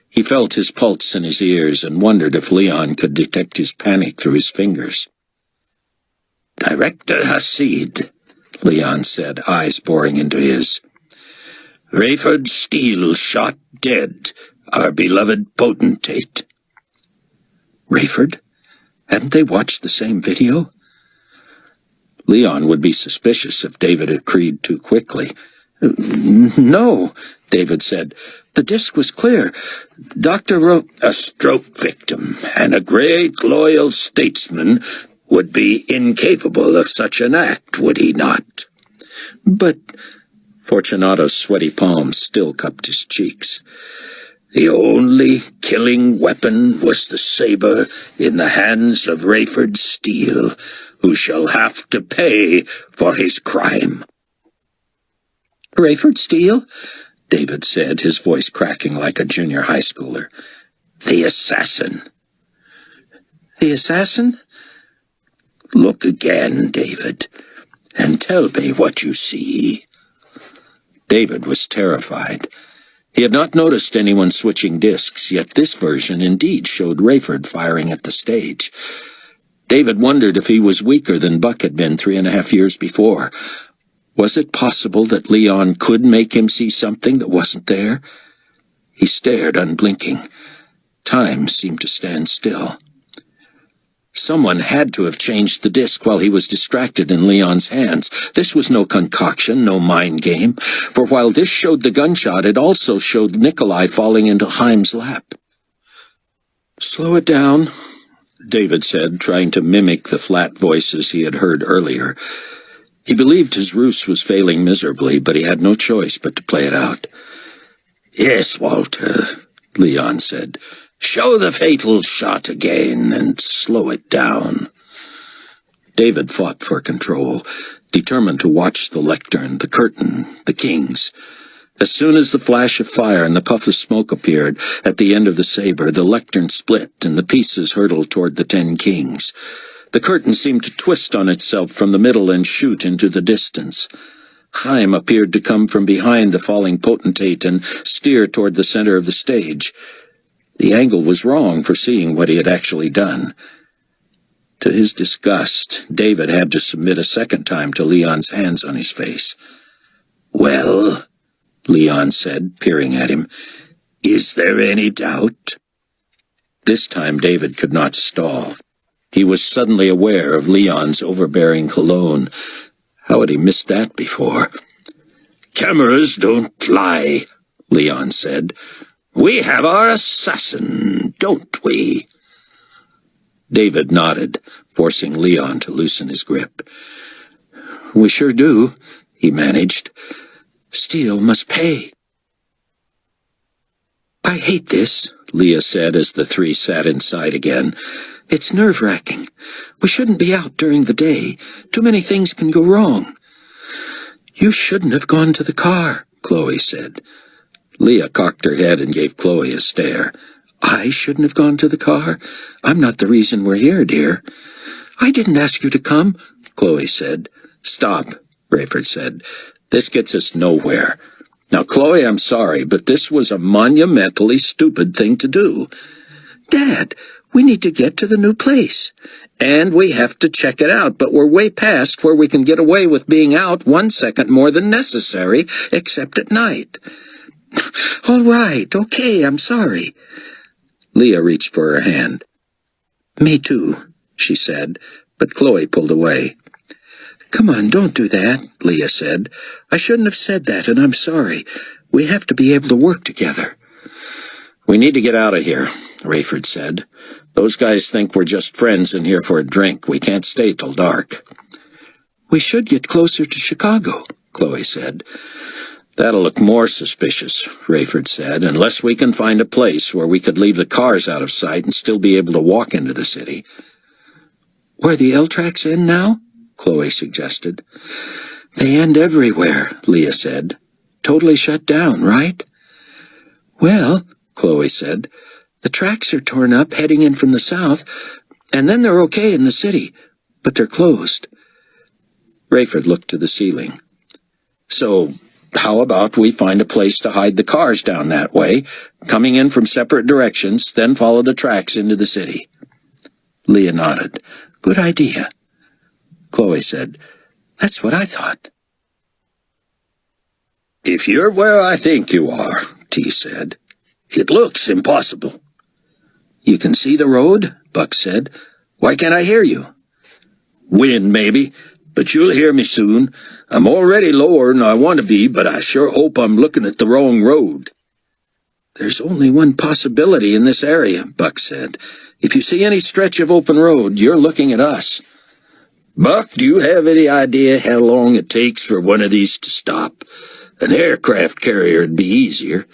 He felt his pulse in his ears and wondered if Leon could detect his panic through his fingers. Director Hasid, Leon said, eyes boring into his. Rayford Steele shot dead, our beloved potentate. Rayford? Hadn't they watched the same video? Leon would be suspicious if David agreed too quickly. No, David said. The disc was clear. Doctor wrote... A stroke victim and a great loyal statesman would be incapable of such an act, would he not? But... Fortunato's sweaty palms still cupped his cheeks. The only killing weapon was the saber in the hands of Rayford Steele, who shall have to pay for his crime. Rayford Steele? David said, his voice cracking like a junior high schooler. The assassin. The assassin? Look again, David, and tell me what you see. David was terrified. He had not noticed anyone switching discs, yet this version indeed showed Rayford firing at the stage. David wondered if he was weaker than Buck had been 3.5 years before. Was it possible that Leon could make him see something that wasn't there? He stared, unblinking. Time seemed to stand still. Someone had to have changed the disc while he was distracted in Leon's hands. This was no concoction, no mind game, for while this showed the gunshot, it also showed Nikolai falling into Chaim's lap. Slow it down, David said, trying to mimic the flat voices he had heard earlier. He believed his ruse was failing miserably, but he had no choice but to play it out. Yes, Walter, Leon said. Show the fatal shot again and slow it down. David fought for control, determined to watch the lectern, the curtain, the kings. As soon as the flash of fire and the puff of smoke appeared at the end of the saber, the lectern split and the pieces hurtled toward the 10 kings. The curtain seemed to twist on itself from the middle and shoot into the distance. Chaim appeared to come from behind the falling potentate and steer toward the center of the stage. The angle was wrong for seeing what he had actually done. To his disgust, David had to submit a second time to Leon's hands on his face. Well, Leon said, peering at him, is there any doubt? This time David could not stall. He was suddenly aware of Leon's overbearing cologne. How had he missed that before? Cameras don't lie, Leon said. We have our assassin, don't we? David nodded, forcing Leon to loosen his grip. We sure do, he managed. Steele must pay. I hate this, Leah said as the three sat inside again. It's nerve-wracking. We shouldn't be out during the day. Too many things can go wrong. You shouldn't have gone to the car, Chloe said. Leah cocked her head and gave Chloe a stare. I shouldn't have gone to the car? I'm not the reason we're here, dear. I didn't ask you to come, Chloe said. Stop, Rayford said. This gets us nowhere. Now, Chloe, I'm sorry, but this was a monumentally stupid thing to do. Dad, we need to get to the new place. And we have to check it out, but we're way past where we can get away with being out 1 second more than necessary, except at night. All right, okay, I'm sorry. Leah reached for her hand. Me too, she said, but Chloe pulled away. Come on, don't do that, Leah said. I shouldn't have said that, and I'm sorry. We have to be able to work together. We need to get out of here, Rayford said. Those guys think we're just friends in here for a drink. We can't stay till dark. We should get closer to Chicago, Chloe said. That'll look more suspicious, Rayford said, unless we can find a place where we could leave the cars out of sight and still be able to walk into the city. Where the L tracks end now? Chloe suggested. They end everywhere, Leah said. Totally shut down, right? Well, Chloe said, the tracks are torn up heading in from the south, and then they're okay in the city, but they're closed. Rayford looked to the ceiling. So, how about we find a place to hide the cars down that way, coming in from separate directions, then follow the tracks into the city? Leah nodded. Good idea. Chloe said, That's what I thought. If you're where I think you are, T said, it looks impossible. You can see the road? Buck said. Why can't I hear you? Wind, maybe, but you'll hear me soon. I'm already lower than I want to be, but I sure hope I'm looking at the wrong road. There's only one possibility in this area, Buck said. If you see any stretch of open road, you're looking at us. Buck, do you have any idea how long it takes for one of these to stop? An aircraft carrier'd be easier.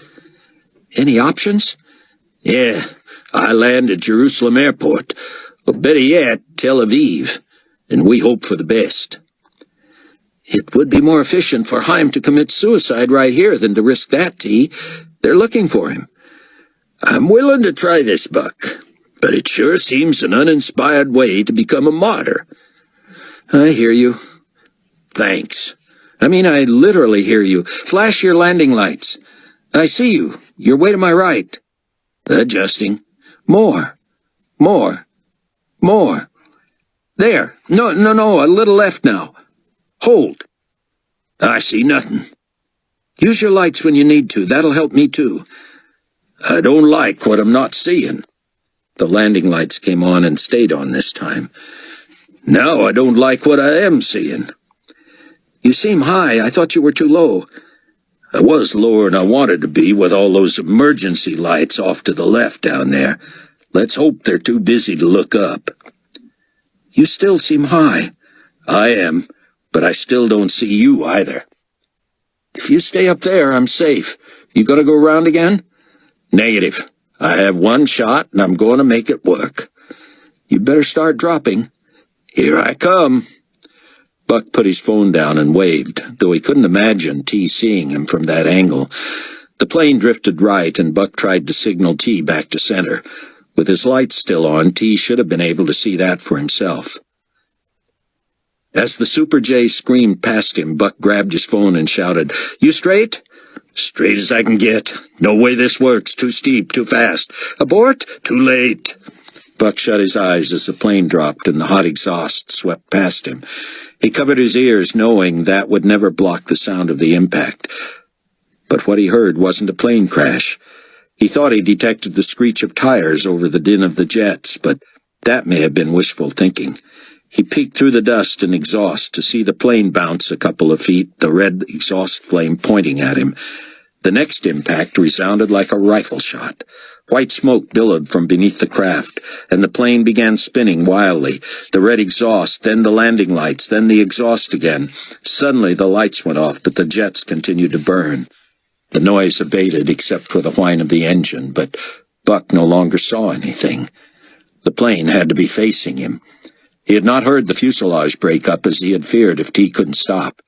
Any options? Yeah, I land at Jerusalem Airport, or better yet, Tel Aviv, and we hope for the best. It would be more efficient for Haim to commit suicide right here than to risk that, T. They're looking for him. I'm willing to try this, Buck, but it sure seems an uninspired way to become a martyr. I hear you. Thanks. I mean, I literally hear you. Flash your landing lights. I see you. You're way to my right. Adjusting. More. More. More. There. No, a little left now. Hold. I see nothing. Use your lights when you need to. That'll help me too. I don't like what I'm not seeing. The landing lights came on and stayed on this time. Now I don't like what I am seeing. You seem high. I thought you were too low. I was lower than I wanted to be with all those emergency lights off to the left down there. Let's hope they're too busy to look up. You still seem high. I am, but I still don't see you either. If you stay up there, I'm safe. You gonna go around again? Negative. I have one shot, and I'm going to make it work. You better start dropping. Here I come. Buck put his phone down and waved, though he couldn't imagine T seeing him from that angle. The plane drifted right, and Buck tried to signal T back to center. With his lights still on, T should have been able to see that for himself. As the Super J screamed past him, Buck grabbed his phone and shouted, "You straight?" "Straight as I can get. No way this works. Too steep, too fast. Abort? Too late." Buck shut his eyes as the plane dropped and the hot exhaust swept past him. He covered his ears, knowing that would never block the sound of the impact. But what he heard wasn't a plane crash. He thought he detected the screech of tires over the din of the jets, but that may have been wishful thinking. He peeked through the dust and exhaust to see the plane bounce a couple of feet, the red exhaust flame pointing at him. The next impact resounded like a rifle shot. White smoke billowed from beneath the craft, and the plane began spinning wildly. The red exhaust, then the landing lights, then the exhaust again. Suddenly the lights went off, but the jets continued to burn. The noise abated except for the whine of the engine, but Buck no longer saw anything. The plane had to be facing him. He had not heard the fuselage break up as he had feared if T couldn't stop.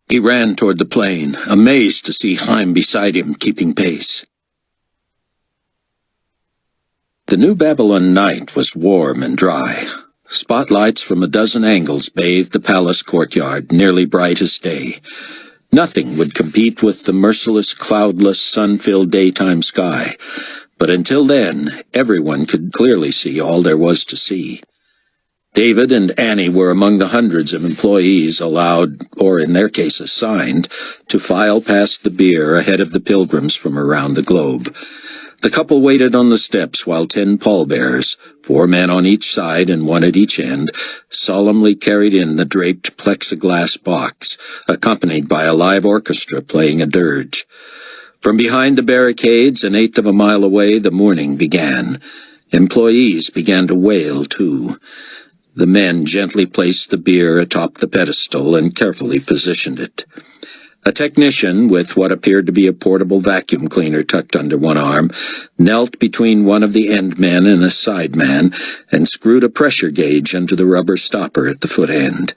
He ran toward the plane, amazed to see Heim beside him, keeping pace. The New Babylon night was warm and dry. Spotlights from a dozen angles bathed the palace courtyard, nearly bright as day. Nothing would compete with the merciless, cloudless, sun-filled daytime sky. But until then, everyone could clearly see all there was to see. David and Annie were among the hundreds of employees allowed, or in their case assigned, to file past the bier ahead of the pilgrims from around the globe. The couple waited on the steps while 10 pallbearers, 4 men on each side and 1 at each end, solemnly carried in the draped plexiglass box, accompanied by a live orchestra playing a dirge. From behind the barricades, an eighth of a mile away, the mourning began. Employees began to wail, too. The men gently placed the bier atop the pedestal and carefully positioned it. A technician, with what appeared to be a portable vacuum cleaner tucked under one arm, knelt between one of the end men and a side man and screwed a pressure gauge into the rubber stopper at the foot end.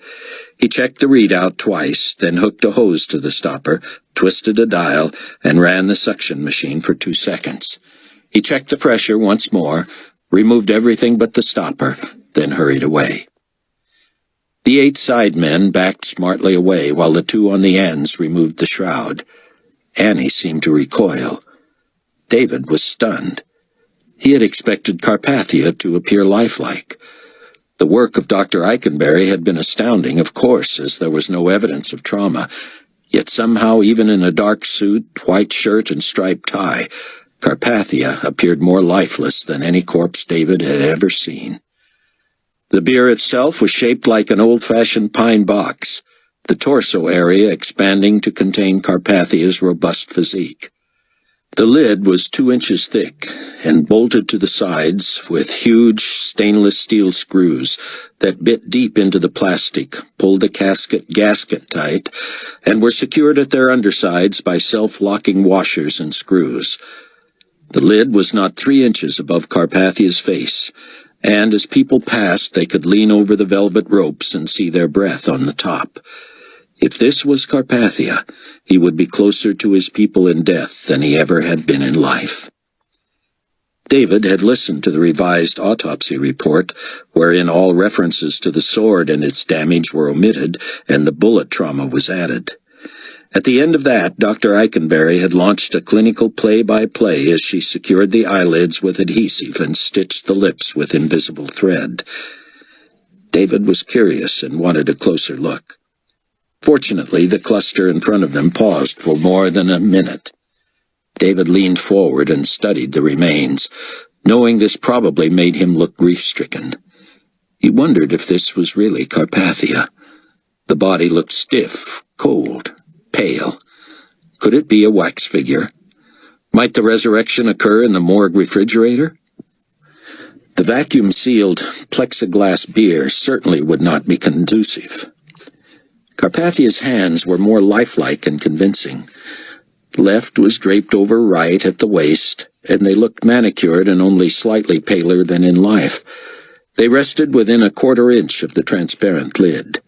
He checked the readout twice, then hooked a hose to the stopper, twisted a dial, and ran the suction machine for 2 seconds. He checked the pressure once more, removed everything but the stopper, then hurried away. The 8 side men backed smartly away while the 2 on the ends removed the shroud. Annie seemed to recoil. David was stunned. He had expected Carpathia to appear lifelike. The work of Dr. Eikenberry had been astounding, of course, as there was no evidence of trauma. Yet somehow, even in a dark suit, white shirt, and striped tie, Carpathia appeared more lifeless than any corpse David had ever seen. The bier itself was shaped like an old-fashioned pine box, the torso area expanding to contain Carpathia's robust physique. The lid was 2 inches thick and bolted to the sides with huge stainless steel screws that bit deep into the plastic, pulled the gasket tight, and were secured at their undersides by self-locking washers and screws. The lid was not 3 inches above Carpathia's face, and as people passed they could lean over the velvet ropes and see their breath on the top. If this was Carpathia, he would be closer to his people in death than he ever had been in life. David had listened to the revised autopsy report, wherein all references to the sword and its damage were omitted, and the bullet trauma was added. At the end of that, Dr. Eikenberry had launched a clinical play-by-play as she secured the eyelids with adhesive and stitched the lips with invisible thread. David was curious and wanted a closer look. Fortunately, the cluster in front of them paused for more than a minute. David leaned forward and studied the remains, knowing this probably made him look grief-stricken. He wondered if this was really Carpathia. The body looked stiff, cold, pale. Could it be a wax figure? Might the resurrection occur in the morgue refrigerator? The vacuum-sealed plexiglass bier certainly would not be conducive. Carpathia's hands were more lifelike and convincing. Left was draped over right at the waist, and they looked manicured and only slightly paler than in life. They rested within a 1/4 inch of the transparent lid.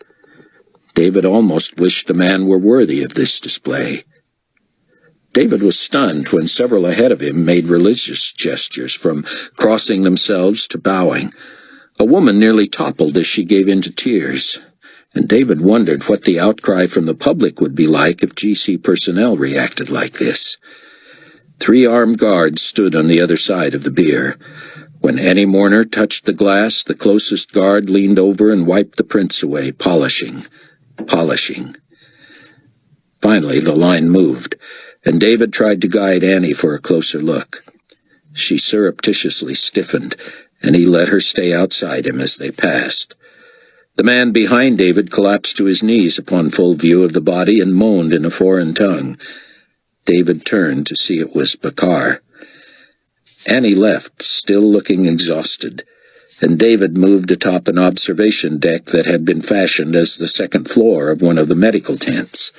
David almost wished the man were worthy of this display. David was stunned when several ahead of him made religious gestures, from crossing themselves to bowing. A woman nearly toppled as she gave in to tears, and David wondered what the outcry from the public would be like if GC personnel reacted like this. 3 armed guards stood on the other side of the bier. When any mourner touched the glass, the closest guard leaned over and wiped the prints away, polishing. Finally, the line moved, and David tried to guide Annie for a closer look. She surreptitiously stiffened, and he let her stay outside him as they passed. The man behind David collapsed to his knees upon full view of the body and moaned in a foreign tongue. David turned to see it was Bakar. Annie left, still looking exhausted, and David moved atop an observation deck that had been fashioned as the second floor of one of the medical tents.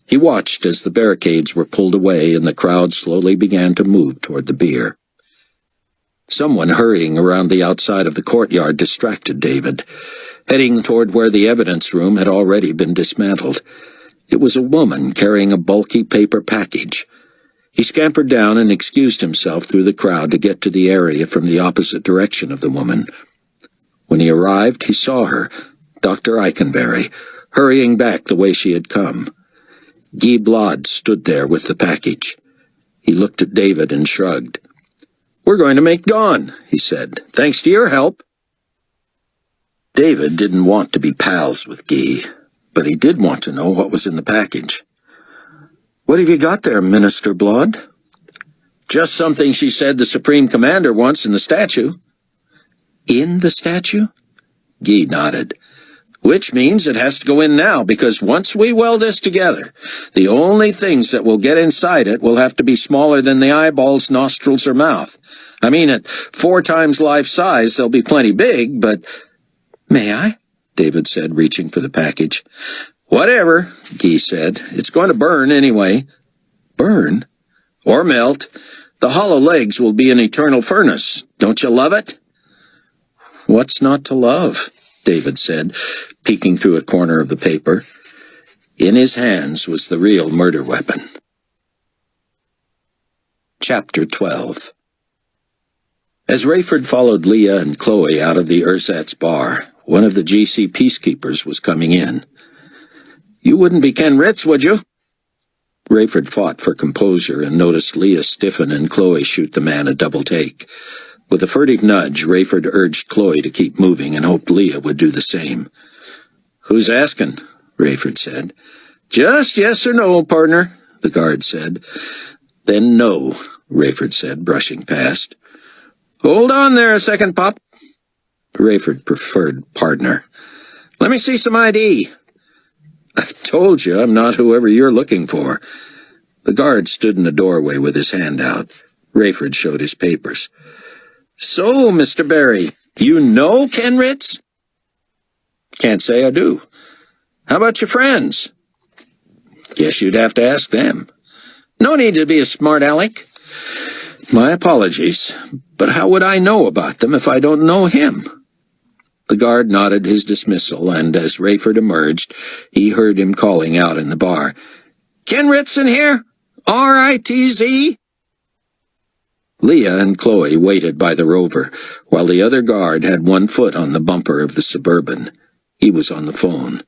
He watched as the barricades were pulled away and the crowd slowly began to move toward the bier. Someone hurrying around the outside of the courtyard distracted David, heading toward where the evidence room had already been dismantled. It was a woman carrying a bulky paper package. He scampered down and excused himself through the crowd to get to the area from the opposite direction of the woman. When he arrived, he saw her, Dr. Eikenberry, hurrying back the way she had come. Guy Blod stood there with the package. He looked at David and shrugged. "We're going to make dawn," he said, "thanks to your help." David didn't want to be pals with Guy, but he did want to know what was in the package. "What have you got there, Minister Blod?" "Just something she said the Supreme Commander wants in the statue." "In the statue?" Guy nodded. "Which means it has to go in now, because once we weld this together, the only things that will get inside it will have to be smaller than the eyeballs, nostrils, or mouth. I mean, at 4 times life size, they'll be plenty big, but—" "May I?" David said, reaching for the package. "Whatever," Guy said. "It's going to burn anyway." "Burn?" "Or melt. The hollow legs will be an eternal furnace. Don't you love it?" "What's not to love?" David said, peeking through a corner of the paper. In his hands was the real murder weapon. Chapter 12. As Rayford followed Leah and Chloe out of the ersatz bar, one of the GC peacekeepers was coming in. "You wouldn't be Ken Ritz, would you?" Rayford fought for composure and noticed Leah stiffen and Chloe shoot the man a double take. With a furtive nudge, Rayford urged Chloe to keep moving and hoped Leah would do the same. "Who's asking?" Rayford said. "Just yes or no, partner," the guard said. "Then no," Rayford said, brushing past. "Hold on there a second, Pop." Rayford preferred partner. "Let me see some ID." "I've told you I'm not whoever you're looking for." The guard stood in the doorway with his hand out. Rayford showed his papers. "So, Mr. Barry, you know Ken Ritz?" "Can't say I do." "How about your friends?" "Guess you'd have to ask them." "No need to be a smart aleck." "My apologies, but how would I know about them if I don't know him?" The guard nodded his dismissal, and as Rayford emerged, he heard him calling out in the bar, "Ken Ritz in here? R-I-T-Z?" Leah and Chloe waited by the Rover, while the other guard had one foot on the bumper of the Suburban. He was on the phone.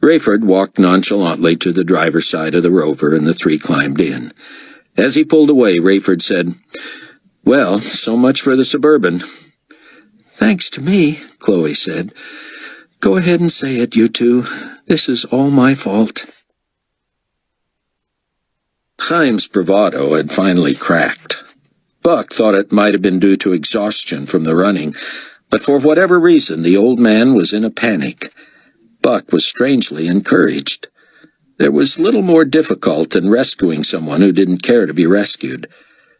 Rayford walked nonchalantly to the driver's side of the Rover, and the three climbed in. As he pulled away, Rayford said, "Well, so much for the Suburban." "Thanks to me," Chloe said. "Go ahead and say it, you two. This is all my fault." Chaim's bravado had finally cracked. Buck thought it might have been due to exhaustion from the running, but for whatever reason the old man was in a panic. Buck was strangely encouraged. There was little more difficult than rescuing someone who didn't care to be rescued.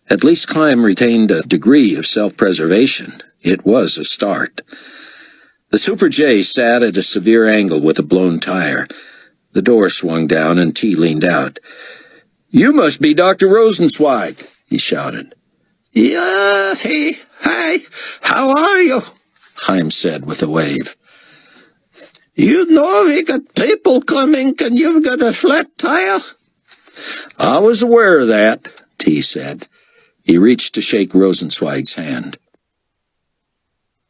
At least Chaim retained a degree of self-preservation. It was a start. The Super J sat at a severe angle with a blown tire. The door swung down and T leaned out. "You must be Dr. Rosenzweig," he shouted. "Yeah, hey, hi, how are you?" Chaim said with a wave. "You know we got people coming and you've got a flat tire?" "I was aware of that," T said. He reached to shake Rosenzweig's hand.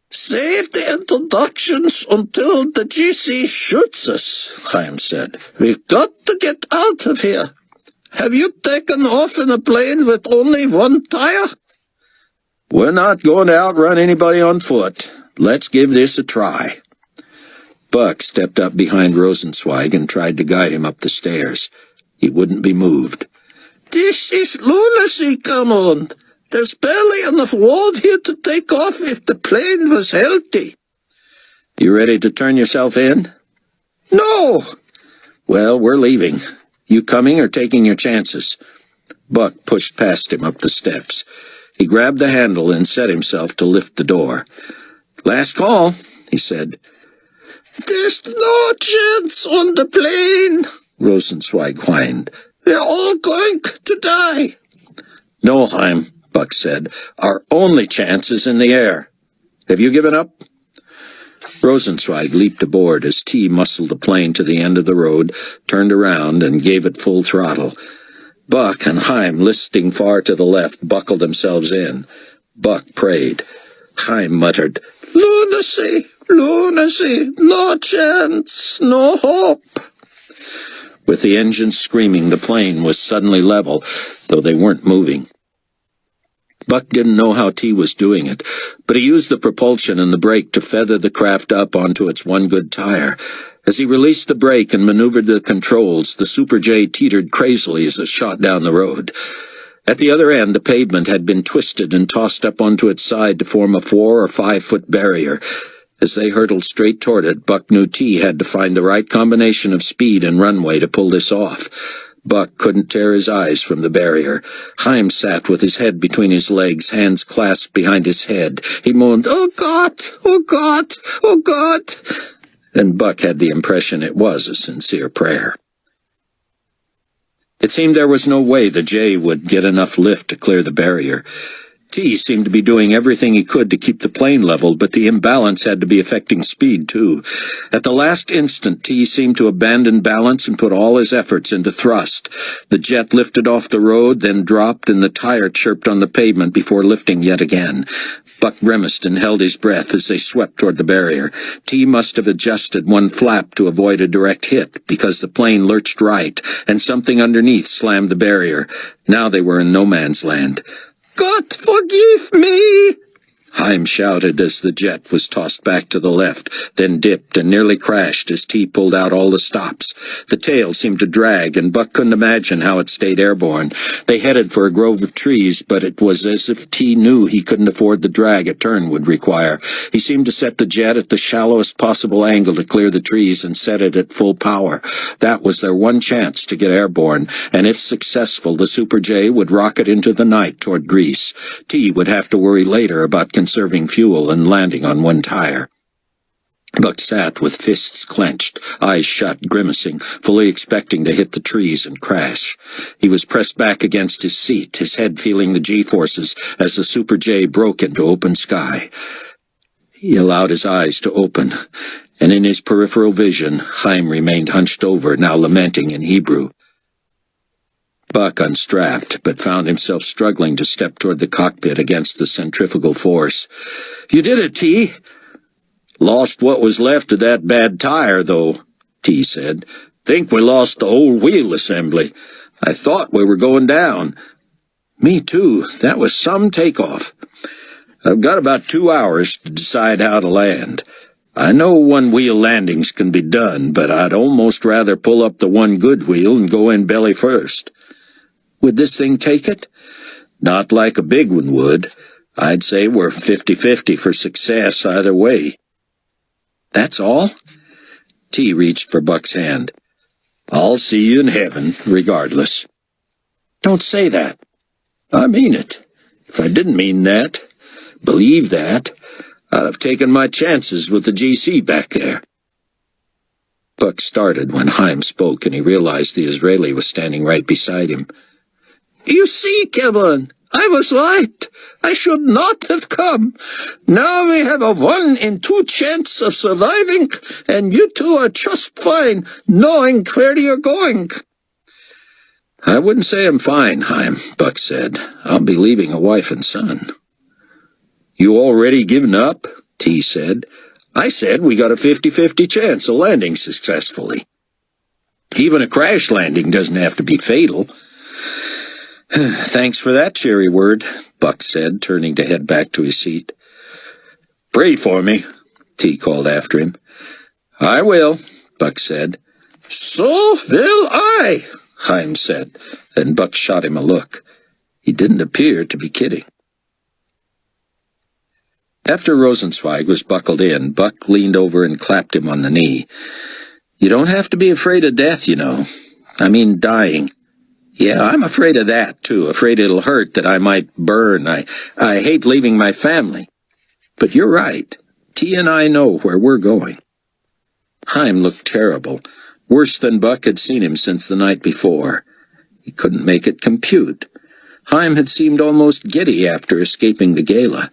"Save the introductions until the GC shoots us," Chaim said. "We've got to get out of here. Have you taken off in a plane with only one tire?" "We're not going to outrun anybody on foot. Let's give this a try." Buck stepped up behind Rosenzweig and tried to guide him up the stairs. He wouldn't be moved. "This is lunacy, come on. There's barely enough road here to take off if the plane was healthy." You ready to turn yourself in? No! Well, we're leaving. You coming or taking your chances? Buck pushed past him up the steps. He grabbed the handle and set himself to lift the door. Last call, he said. There's no chance on the plane, Rosenzweig whined. We're all going to die. No, Heim, Buck said. Our only chance is in the air. Have you given up? Rosenzweig leaped aboard as T muscled the plane to the end of the road, turned around, and gave it full throttle. Buck and Heim, listing far to the left, buckled themselves in. Buck prayed. Heim muttered, Lunacy, lunacy, no chance, no hope. With the engines screaming, the plane was suddenly level, though they weren't moving. Buck didn't know how T was doing it, but he used the propulsion and the brake to feather the craft up onto its one good tire. As he released the brake and maneuvered the controls, the Super J teetered crazily as it shot down the road. At the other end, the pavement had been twisted and tossed up onto its side to form a 4 or 5 foot barrier. As they hurtled straight toward it, Buck knew T had to find the right combination of speed and runway to pull this off. Buck couldn't tear his eyes from the barrier. Heim sat with his head between his legs, hands clasped behind his head. He moaned, "Oh, God! Oh, God! Oh, God!" And Buck had the impression it was a sincere prayer. It seemed there was no way the J would get enough lift to clear the barrier. T seemed to be doing everything he could to keep the plane level, but the imbalance had to be affecting speed, too. At the last instant, T seemed to abandon balance and put all his efforts into thrust. The jet lifted off the road, then dropped, and the tire chirped on the pavement before lifting yet again. Buck grimaced and held his breath as they swept toward the barrier. T must have adjusted one flap to avoid a direct hit, because the plane lurched right, and something underneath slammed the barrier. Now they were in no man's land. God forgive me! Heim shouted as the jet was tossed back to the left, then dipped and nearly crashed as T pulled out all the stops. The tail seemed to drag, and Buck couldn't imagine how it stayed airborne. They headed for a grove of trees, but it was as if T knew he couldn't afford the drag a turn would require. He seemed to set the jet at the shallowest possible angle to clear the trees and set it at full power. That was their one chance to get airborne, and if successful, the Super J would rocket into the night toward Greece. T would have to worry later about conserving fuel and landing on one tire. Buck sat with fists clenched, eyes shut, grimacing, fully expecting to hit the trees and crash. He was pressed back against his seat, his head feeling the G-forces as the Super J broke into open sky. He allowed his eyes to open, and in his peripheral vision, Heim remained hunched over, now lamenting in Hebrew. Buck unstrapped, but found himself struggling to step toward the cockpit against the centrifugal force. "You did it, T." "Lost what was left of that bad tire, though," T said. "Think we lost the whole wheel assembly. I thought we were going down." "Me too. That was some takeoff." "I've got about 2 hours to decide how to land. I know one-wheel landings can be done, but I'd almost rather pull up the one good wheel and go in belly first." "Would this thing take it?" "Not like a big one would. I'd say we're 50-50 for success either way." "That's all?" T reached for Buck's hand. "I'll see you in heaven, regardless." "Don't say that." "I mean it. If I didn't mean that, believe that, I'd have taken my chances with the GC back there." Buck started when Heim spoke, and he realized the Israeli was standing right beside him. You see, Kevin, I was right. I should not have come. Now we have a 1 in 2 chance of surviving, and you two are just fine, knowing where you're going. "I wouldn't say I'm fine, Heim," Buck said. "I'll be leaving a wife and son." "You already given up?" T said. "I said we got a 50-50 chance of landing successfully. Even a crash landing doesn't have to be fatal." "Thanks for that cheery word," Buck said, turning to head back to his seat. "Pray for me," T called after him. "I will," Buck said. "So will I," Heim said, and Buck shot him a look. He didn't appear to be kidding. After Rosenzweig was buckled in, Buck leaned over and clapped him on the knee. "You don't have to be afraid of death, you know. I mean dying. Yeah, I'm afraid of that, too. Afraid it'll hurt, that I might burn. I hate leaving my family. But you're right. T and I know where we're going." Chaim looked terrible, worse than Buck had seen him since the night before. He couldn't make it compute. Chaim had seemed almost giddy after escaping the gala.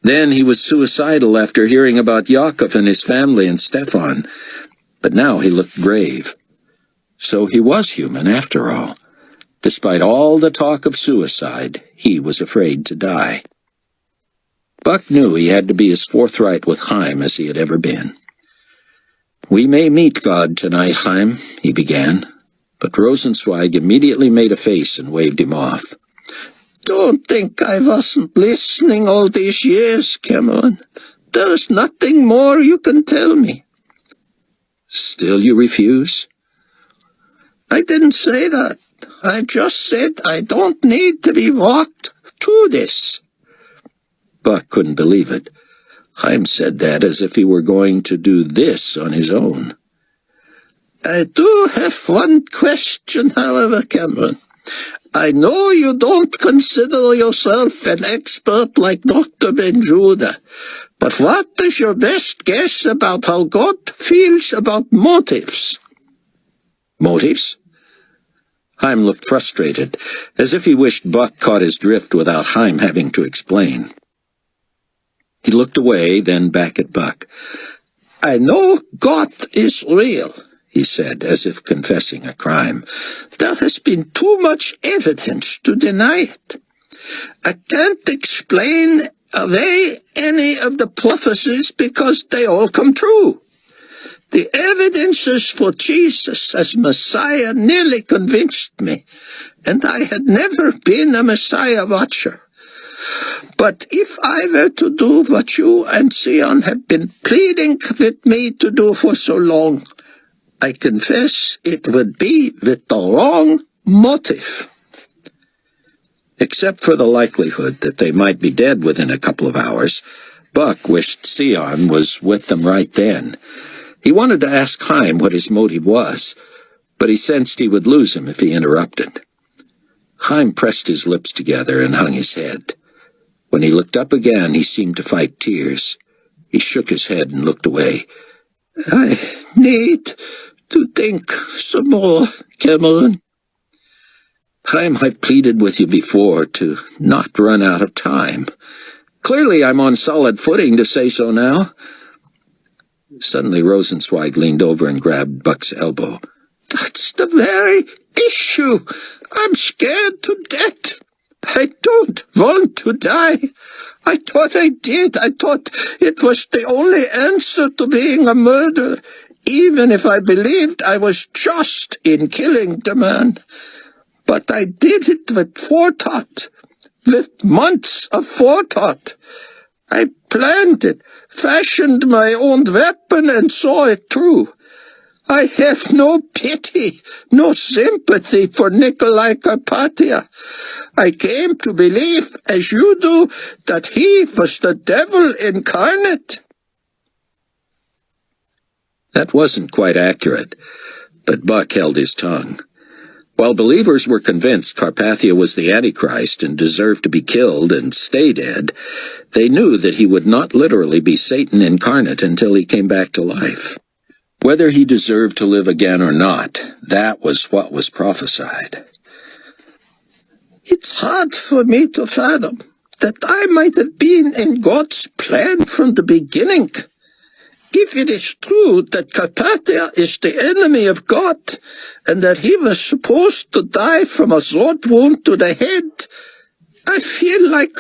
Then he was suicidal after hearing about Yaakov and his family and Stefan. But now he looked grave. So he was human after all. Despite all the talk of suicide, he was afraid to die. Buck knew he had to be as forthright with Chaim as he had ever been. "We may meet God tonight, Chaim," he began, but Rosenzweig immediately made a face and waved him off. "Don't think I wasn't listening all these years, Cameron. There's nothing more you can tell me." "Still you refuse?" "I didn't say that. I just said I don't need to be walked through this." Buck couldn't believe it. Chaim said that as if he were going to do this on his own. "I do have one question, however, Cameron. I know you don't consider yourself an expert like Dr. Ben Judah, but what is your best guess about how God feels about motives?" "Motives?" Chaim looked frustrated, as if he wished Buck caught his drift without Chaim having to explain. He looked away, then back at Buck. "I know God is real," he said, as if confessing a crime. "There has been too much evidence to deny it. I can't explain away any of the prophecies because they all come true. The evidences for Jesus as Messiah nearly convinced me, and I had never been a Messiah watcher. But if I were to do what you and Sion have been pleading with me to do for so long, I confess it would be with the wrong motive." Except for the likelihood that they might be dead within a couple of hours, Buck wished Sion was with them right then. He wanted to ask Chaim what his motive was, but he sensed he would lose him if he interrupted. Chaim pressed his lips together and hung his head. When he looked up again, he seemed to fight tears. He shook his head and looked away. "I need to think some more, Cameron." "Chaim, I've pleaded with you before to not run out of time. Clearly I'm on solid footing to say so now." Suddenly Rosenzweig leaned over and grabbed Buck's elbow. "That's the very issue. I'm scared to death. I don't want to die. I thought I did. I thought it was the only answer to being a murderer, even if I believed I was just in killing the man. But I did it with forethought, with months of forethought. I planned it, fashioned my own weapon, and saw it through. I have no pity, no sympathy for Nikolai Carpathia. I came to believe, as you do, that he was the devil incarnate." That wasn't quite accurate, but Buck held his tongue. While believers were convinced Carpathia was the Antichrist and deserved to be killed and stay dead, they knew that he would not literally be Satan incarnate until he came back to life. Whether he deserved to live again or not, that was what was prophesied. "It's hard for me to fathom that I might have been in God's plan from the beginning. If it is true that Carpathia is the enemy of God, and that he was supposed to die from a sword wound to the head, I feel like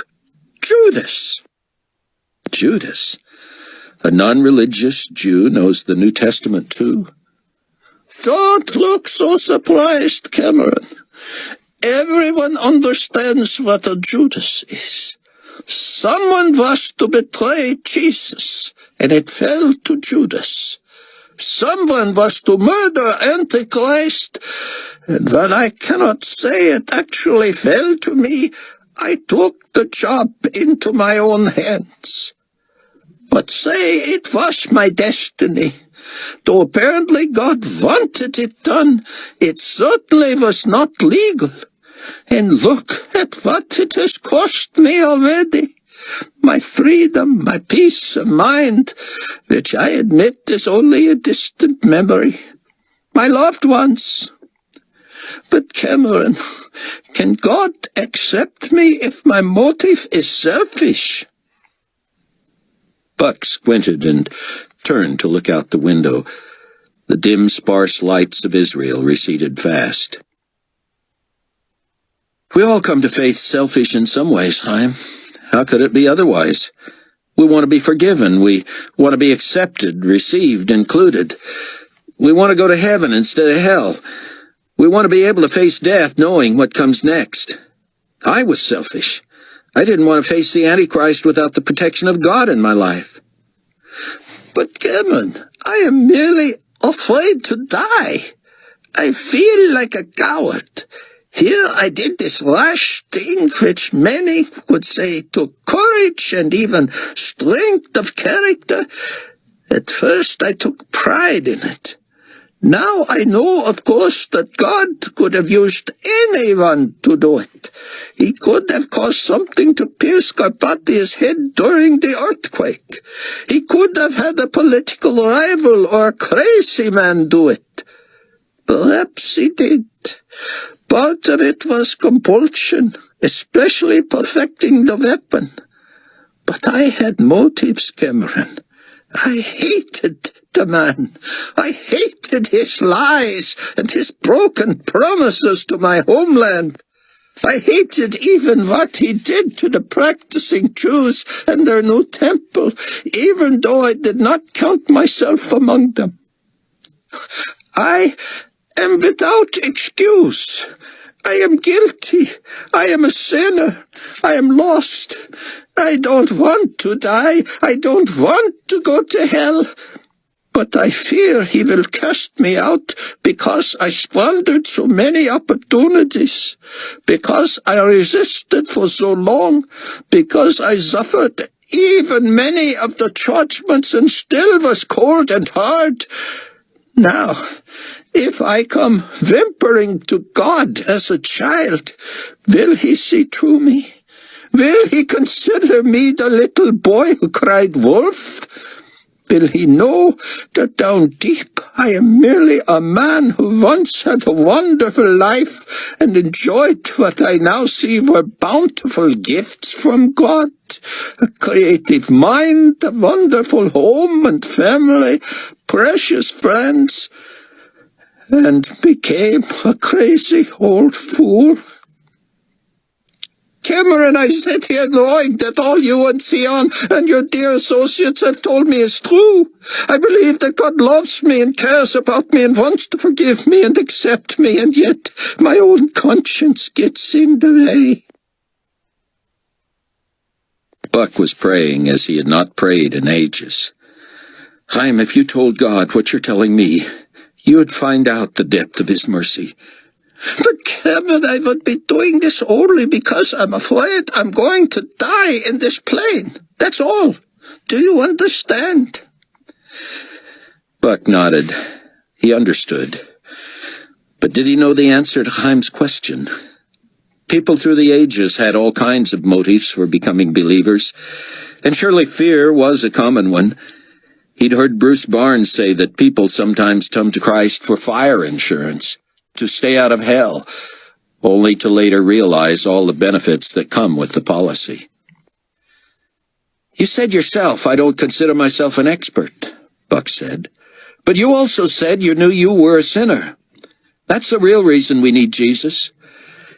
Judas." Judas? A non-religious Jew knows the New Testament too? "Don't look so surprised, Cameron. Everyone understands what a Judas is. Someone was to betray Jesus, and it fell to Judas. Someone was to murder Antichrist, and while I cannot say it actually fell to me, I took the job into my own hands. But say it was my destiny. Though apparently God wanted it done, it certainly was not legal. And look at what it has cost me already. My freedom, my peace of mind, which I admit is only a distant memory. My loved ones. But Cameron, can God accept me if my motive is selfish? Buck squinted and turned to look out the window. The dim, sparse lights of Israel receded fast. We all come to faith selfish in some ways, Chaim. How could it be otherwise? We want to be forgiven. We want to be accepted, received, included. We want to go to heaven instead of hell. We want to be able to face death knowing what comes next. I was selfish. I didn't want to face the Antichrist without the protection of God in my life. But Cameron, I am merely afraid to die. I feel like a coward. Here I did this rash thing which many would say took courage and even strength of character. At first I took pride in it. Now I know, of course, that God could have used anyone to do it. He could have caused something to pierce Carpathia's head during the earthquake. He could have had a political rival or a crazy man do it. Perhaps he did. Part of it was compulsion, especially perfecting the weapon. But I had motives, Cameron. I hated the man. I hated his lies and his broken promises to my homeland. I hated even what he did to the practicing Jews and their new temple, even though I did not count myself among them. I am without excuse. I am guilty. I am a sinner. I am lost. I don't want to die. I don't want to go to hell. But I fear he will cast me out because I squandered so many opportunities, because I resisted for so long, because I suffered even many of the judgments and still was cold and hard. Now, if I come whimpering to God as a child, will he see through me? Will he consider me the little boy who cried wolf? Will he know that down deep I am merely a man who once had a wonderful life and enjoyed what I now see were bountiful gifts from God? A creative mind, a wonderful home and family, precious friends, and became a crazy old fool. Cameron, I sit here knowing that all you and Sion and your dear associates have told me is true. I believe that God loves me and cares about me and wants to forgive me and accept me, and yet my own conscience gets in the way. Buck was praying as he had not prayed in ages. Chaim, if you told God what you're telling me, you would find out the depth of his mercy. But Cameron, I would be doing this only because I'm afraid I'm going to die in this plane. That's all. Do you understand? Buck nodded. He understood. But did he know the answer to Chaim's question? People through the ages had all kinds of motives for becoming believers, and surely fear was a common one. He'd heard Bruce Barnes say that people sometimes come to Christ for fire insurance, to stay out of hell, only to later realize all the benefits that come with the policy. You said yourself, I don't consider myself an expert, Buck said. But you also said you knew you were a sinner. That's the real reason we need Jesus.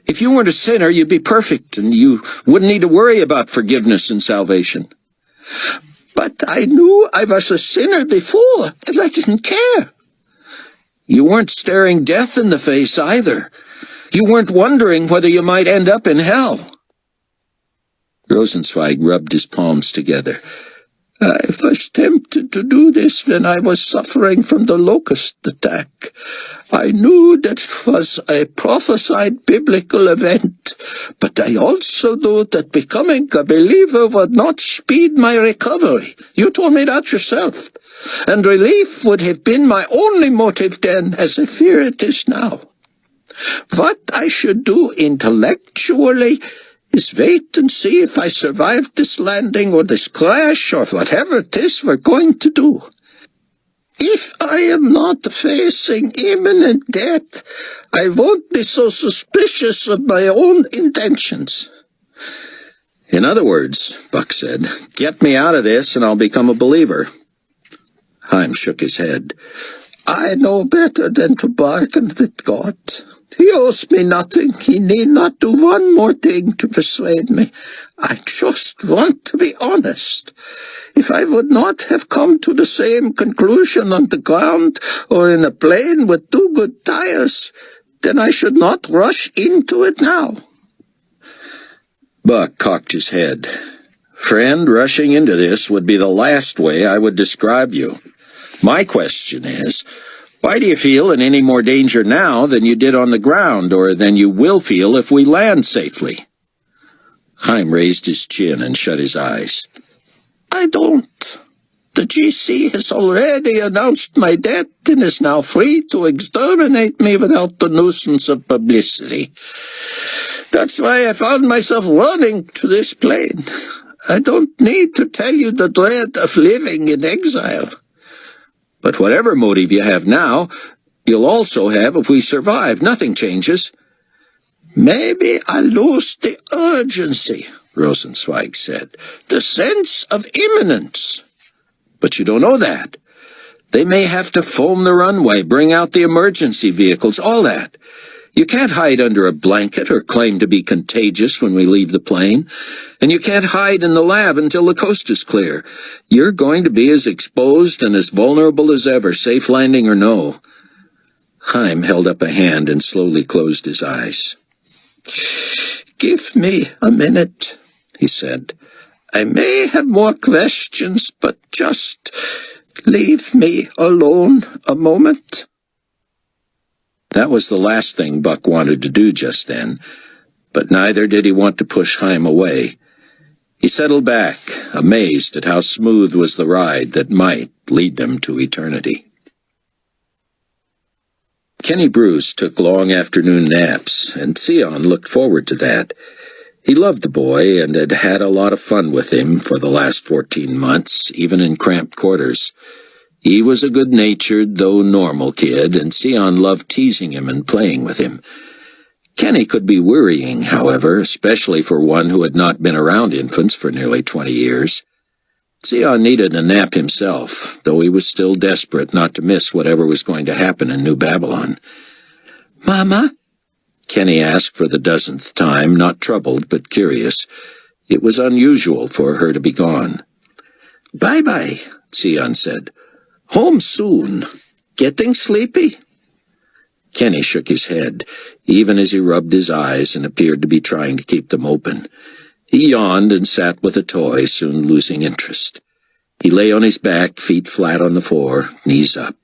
If you weren't a sinner, you'd be perfect, and you wouldn't need to worry about forgiveness and salvation. But I knew I was a sinner before, and I didn't care. You weren't staring death in the face either. You weren't wondering whether you might end up in hell. Rosenzweig rubbed his palms together. I was tempted to do this when I was suffering from the locust attack. I knew that it was a prophesied biblical event. but I also knew that becoming a believer would not speed my recovery. You told me that yourself. And relief would have been my only motive then, as I fear it is now. What I should do intellectually is wait and see if I survive this landing or this crash or whatever it is we're going to do. If I am not facing imminent death, I won't be so suspicious of my own intentions. In other words, Buck said, get me out of this and I'll become a believer. Chaim shook his head. I know better than to bargain with God. He owes me nothing. He need not do one more thing to persuade me. I just want to be honest. If I would not have come to the same conclusion on the ground or in a plane with 2 good tires, then I should not rush into it now. Buck cocked his head. Friend, rushing into this would be the last way I would describe you. My question is, why do you feel in any more danger now than you did on the ground, or than you will feel if we land safely? Chaim raised his chin and shut his eyes. I don't. The GC has already announced my death and is now free to exterminate me without the nuisance of publicity. That's why I found myself running to this plane. I don't need to tell you the dread of living in exile. But whatever motive you have now, you'll also have if we survive. Nothing changes. Maybe I lose the urgency, Rosenzweig said. the sense of imminence. But you don't know that. They may have to foam the runway, bring out the emergency vehicles, all that. You can't hide under a blanket or claim to be contagious when we leave the plane. And you can't hide in the lab until the coast is clear. You're going to be as exposed and as vulnerable as ever, safe landing or no. Chaim held up a hand and slowly closed his eyes. Give me a minute, he said. I may have more questions, but just leave me alone a moment. That was the last thing Buck wanted to do just then, but neither did he want to push Chaim away. He settled back, amazed at how smooth was the ride that might lead them to eternity. Kenny Bruce took long afternoon naps, and Sion looked forward to that. He loved the boy and had had a lot of fun with him for the last 14 months, even in cramped quarters. He was a good-natured, though normal kid, and Sion loved teasing him and playing with him. Kenny could be worrying, however, especially for one who had not been around infants for nearly 20 years. Sion needed a nap himself, though he was still desperate not to miss whatever was going to happen in New Babylon. Mama? Kenny asked for the dozenth time, not troubled but curious. It was unusual for her to be gone. Bye-bye, Sion said. Home soon. Getting sleepy? Kenny shook his head, even as he rubbed his eyes and appeared to be trying to keep them open. He yawned and sat with a toy, soon losing interest. He lay on his back, feet flat on the floor, knees up.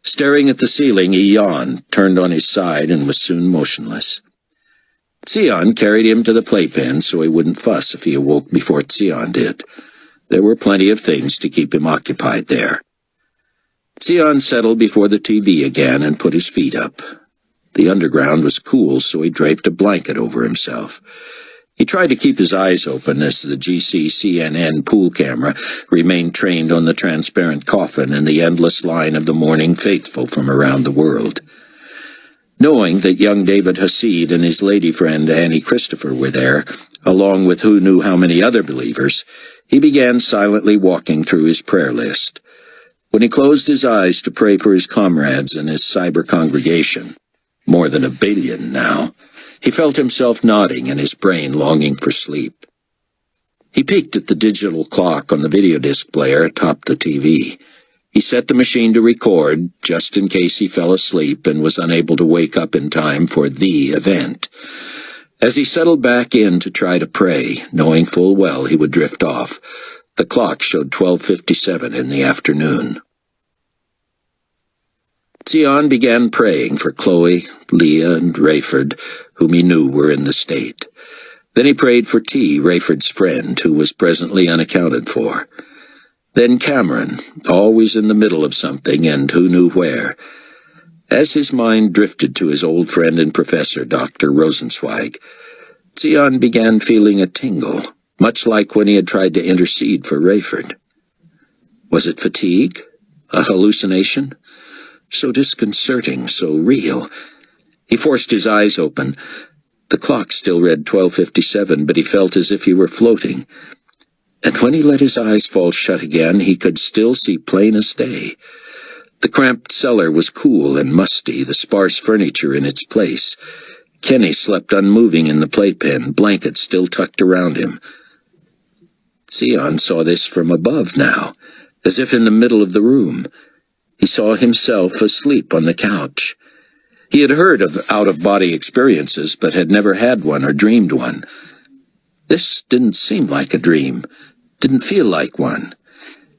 Staring at the ceiling, he yawned, turned on his side, and was soon motionless. Sion carried him to the playpen so he wouldn't fuss if he awoke before Sion did. There were plenty of things to keep him occupied there. Sion settled before the TV again and put his feet up. The underground was cool, so he draped a blanket over himself. He tried to keep his eyes open as the GC-CNN pool camera remained trained on the transparent coffin and the endless line of the mourning faithful from around the world. Knowing that young David Hasid and his lady friend Annie Christopher were there, along with who knew how many other believers, he began silently walking through his prayer list. When he closed his eyes to pray for his comrades and his cyber congregation, more than 1 billion now, he felt himself nodding and his brain longing for sleep. He peeked at the digital clock on the video disc player atop the TV. He set the machine to record, just in case he fell asleep and was unable to wake up in time for the event. As he settled back in to try to pray, knowing full well he would drift off, the clock showed 12:57 in the afternoon. Sion began praying for Chloe, Leah, and Rayford, whom he knew were in the state. Then he prayed for T, Rayford's friend, who was presently unaccounted for. Then Cameron, always in the middle of something, and who knew where. As his mind drifted to his old friend and professor, Dr. Rosenzweig, Zion began feeling a tingle, much like when he had tried to intercede for Rayford. Was it fatigue? A hallucination? So disconcerting, so real. He forced his eyes open. The clock still read 12:57, but he felt as if he were floating. And when he let his eyes fall shut again, he could still see plain as day. The cramped cellar was cool and musty, the sparse furniture in its place. Kenny slept unmoving in the playpen, blankets still tucked around him. Zion saw this from above now, as if in the middle of the room. He saw himself asleep on the couch. He had heard of out-of-body experiences, but had never had one or dreamed one. This didn't seem like a dream, didn't feel like one.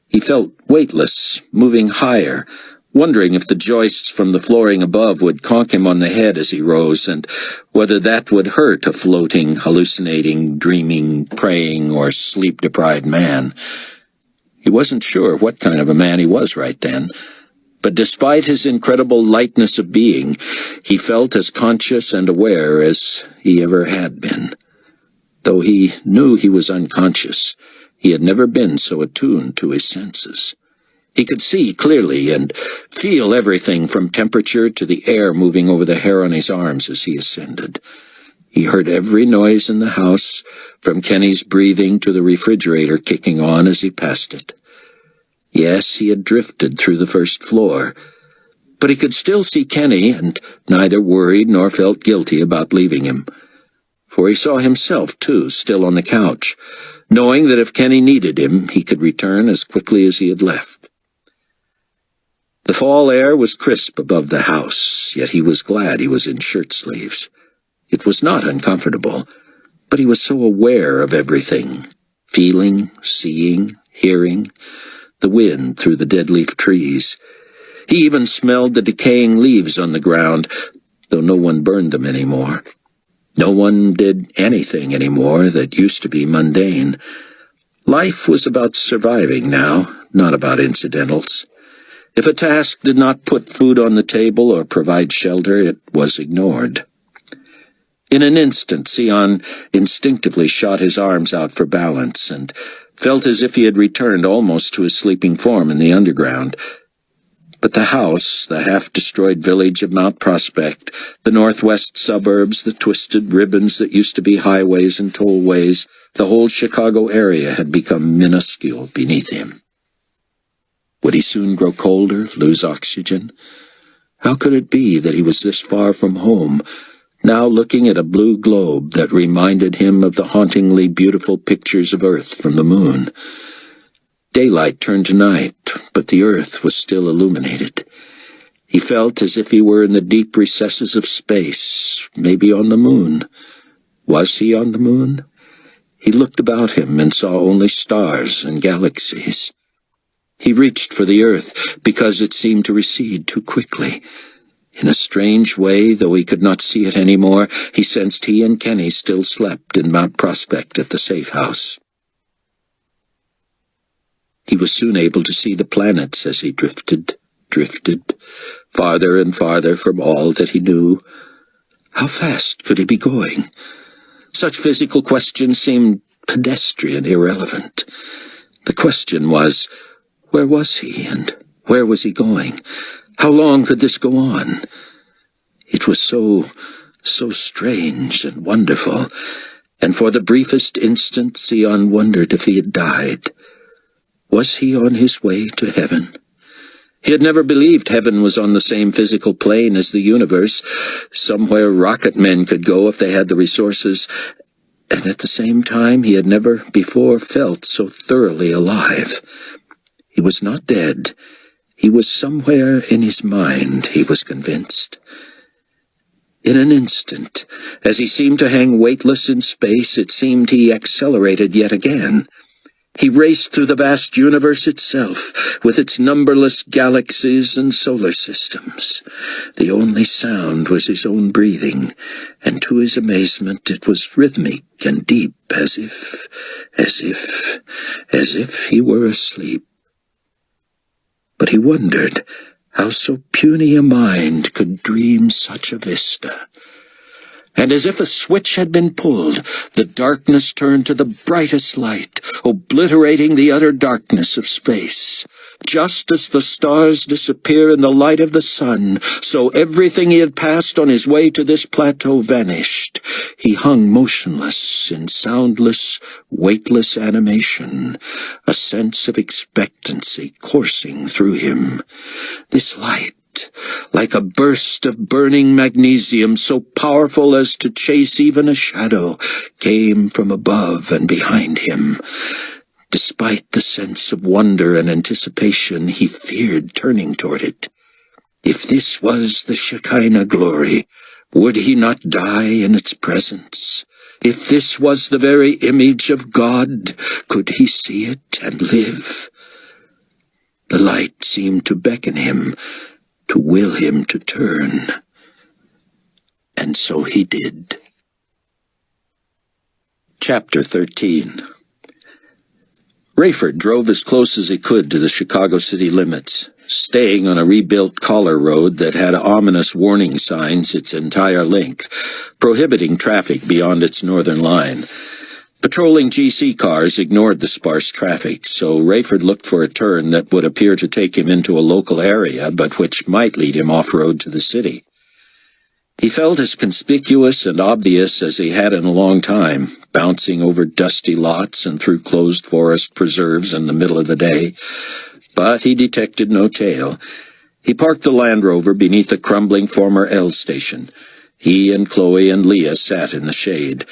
He felt weightless, moving higher, wondering if the joists from the flooring above would conk him on the head as he rose, and whether that would hurt a floating, hallucinating, dreaming, praying, or sleep-deprived man. He wasn't sure what kind of a man he was right then, but despite his incredible lightness of being, he felt as conscious and aware as he ever had been. Though he knew he was unconscious, he had never been so attuned to his senses. He could see clearly and feel everything from temperature to the air moving over the hair on his arms as he ascended. He heard every noise in the house, from Kenny's breathing to the refrigerator kicking on as he passed it. Yes, he had drifted through the first floor, but he could still see Kenny and neither worried nor felt guilty about leaving him. For he saw himself, too, still on the couch, knowing that if Kenny needed him, he could return as quickly as he had left. The fall air was crisp above the house, yet he was glad he was in shirt-sleeves. It was not uncomfortable, but he was so aware of everything, feeling, seeing, hearing, the wind through the dead-leaf trees. He even smelled the decaying leaves on the ground, though no one burned them anymore. No one did anything anymore that used to be mundane. Life was about surviving now, not about incidentals. If a task did not put food on the table or provide shelter, it was ignored. In an instant, Zion instinctively shot his arms out for balance and felt as if he had returned almost to his sleeping form in the underground. But the house, the half-destroyed village of Mount Prospect, the northwest suburbs, the twisted ribbons that used to be highways and tollways, the whole Chicago area had become minuscule beneath him. Would he soon grow colder, lose oxygen? How could it be that he was this far from home, now looking at a blue globe that reminded him of the hauntingly beautiful pictures of Earth from the moon? Daylight turned to night, but the earth was still illuminated. He felt as if he were in the deep recesses of space, maybe on the moon. Was he on the moon? He looked about him and saw only stars and galaxies. He reached for the earth because it seemed to recede too quickly. In a strange way, though he could not see it any more, he sensed he and Kenny still slept in Mount Prospect at the safe house. He was soon able to see the planets as he drifted, farther and farther from all that he knew. How fast could he be going? Such physical questions seemed pedestrian, irrelevant. The question was, where was he, and where was he going? How long could this go on? It was so strange and wonderful, and for the briefest instant Zion wondered if he had died. Was he on his way to heaven? He had never believed heaven was on the same physical plane as the universe, somewhere rocket men could go if they had the resources, and at the same time he had never before felt so thoroughly alive. He was not dead. He was somewhere in his mind, he was convinced. In an instant, as he seemed to hang weightless in space, it seemed he accelerated yet again. He raced through the vast universe itself, with its numberless galaxies and solar systems. The only sound was his own breathing, and to his amazement it was rhythmic and deep, as if he were asleep. But he wondered how so puny a mind could dream such a vista. And as if a switch had been pulled, the darkness turned to the brightest light, obliterating the utter darkness of space. Just as the stars disappear in the light of the sun, so everything he had passed on his way to this plateau vanished. He hung motionless in soundless, weightless animation, a sense of expectancy coursing through him. This light, like a burst of burning magnesium so powerful as to chase even a shadow, came from above and behind him. Despite the sense of wonder and anticipation, he feared turning toward it. If this was the Shekinah glory, would he not die in its presence? If this was the very image of God, could he see it and live? The light seemed to beckon him, to will him to turn. And so he did. Chapter 13. Rayford drove as close as he could to the Chicago city limits, staying on a rebuilt collar road that had ominous warning signs its entire length, prohibiting traffic beyond its northern line. Patrolling GC cars ignored the sparse traffic, so Rayford looked for a turn that would appear to take him into a local area, but which might lead him off-road to the city. He felt as conspicuous and obvious as he had in a long time, bouncing over dusty lots and through closed forest preserves in the middle of the day. But he detected no tail. He parked the Land Rover beneath a crumbling former L station. He and Chloe and Leah sat in the shade,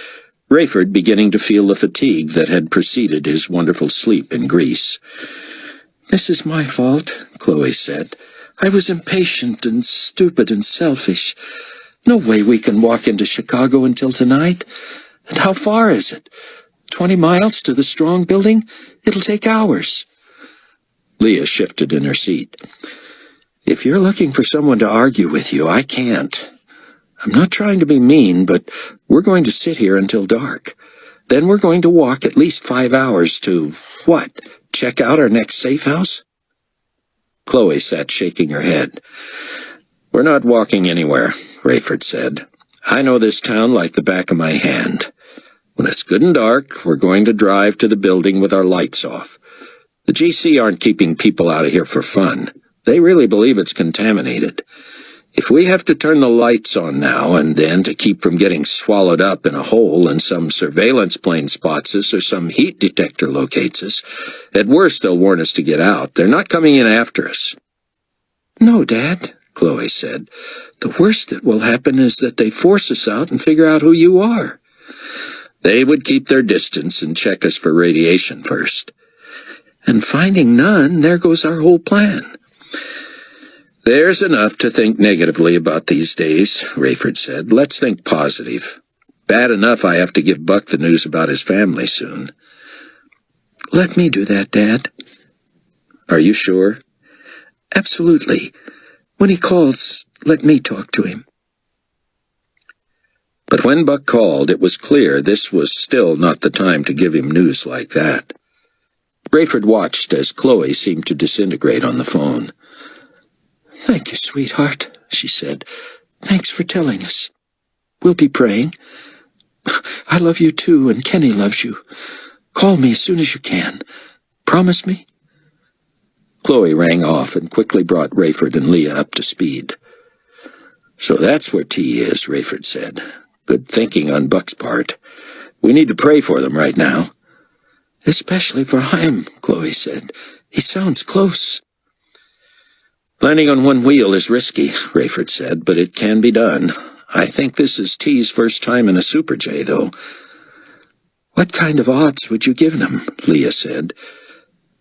Rayford beginning to feel the fatigue that had preceded his wonderful sleep in Greece. "This is my fault," Chloe said. "I was impatient and stupid and selfish. No way we can walk into Chicago until tonight. And how far is it? 20 miles to the Strong Building? It'll take hours." Leah shifted in her seat. "If you're looking for someone to argue with you, I can't. I'm not trying to be mean, but we're going to sit here until dark. Then we're going to walk at least 5 hours to, check out our next safe house?" Chloe sat shaking her head. "We're not walking anywhere," Rayford said. "I know this town like the back of my hand. When it's good and dark, we're going to drive to the building with our lights off. The GC aren't keeping people out of here for fun. They really believe it's contaminated. If we have to turn the lights on now and then to keep from getting swallowed up in a hole and some surveillance plane spots us or some heat detector locates us, at worst they'll warn us to get out. They're not coming in after us." "No, Dad," Chloe said. "The worst that will happen is that they force us out and figure out who you are." "They would keep their distance and check us for radiation first." "And finding none, there goes our whole plan." "There's enough to think negatively about these days," Rayford said. "Let's think positive. Bad enough I have to give Buck the news about his family soon." "Let me do that, Dad." "Are you sure?" "Absolutely. When he calls, let me talk to him." But when Buck called, it was clear this was still not the time to give him news like that. Rayford watched as Chloe seemed to disintegrate on the phone. "Thank you, sweetheart," she said. "Thanks for telling us. We'll be praying. I love you too, and Kenny loves you. Call me as soon as you can. Promise me?" Chloe rang off and quickly brought Rayford and Leah up to speed. "So that's where T is," Rayford said. "Good thinking on Buck's part. We need to pray for them right now." "Especially for him," Chloe said. "He sounds close." "Landing on one wheel is risky," Rayford said, "but it can be done. I think this is T's first time in a Super J, though." "What kind of odds would you give them?" Leah said,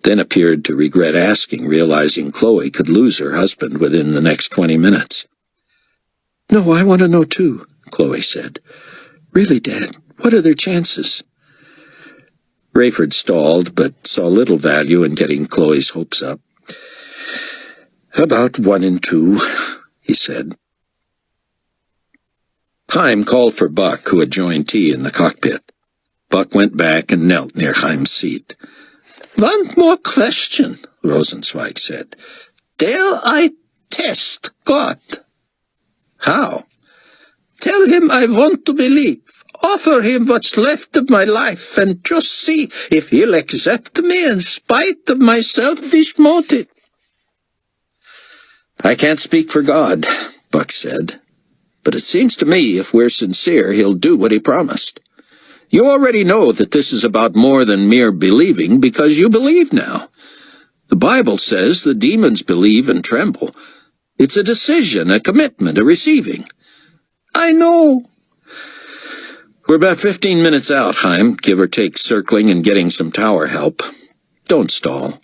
then appeared to regret asking, realizing Chloe could lose her husband within the next 20 minutes. "No, I want to know too," Chloe said. "Really, Dad, what are their chances?" Rayford stalled, but saw little value in getting Chloe's hopes up. "About 1 in 2, he said. Chaim called for Buck, who had joined T in the cockpit. Buck went back and knelt near Chaim's seat. "One more question," Rosenzweig said. "Dare I test God?" "How?" "Tell him I want to believe. Offer him what's left of my life and just see if he'll accept me in spite of my selfish motive." "I can't speak for God," Buck said. "But it seems to me if we're sincere, he'll do what he promised. You already know that this is about more than mere believing because you believe now. The Bible says the demons believe and tremble. It's a decision, a commitment, a receiving." "I know." "We're about 15 minutes out, Chaim, give or take circling and getting some tower help. Don't stall."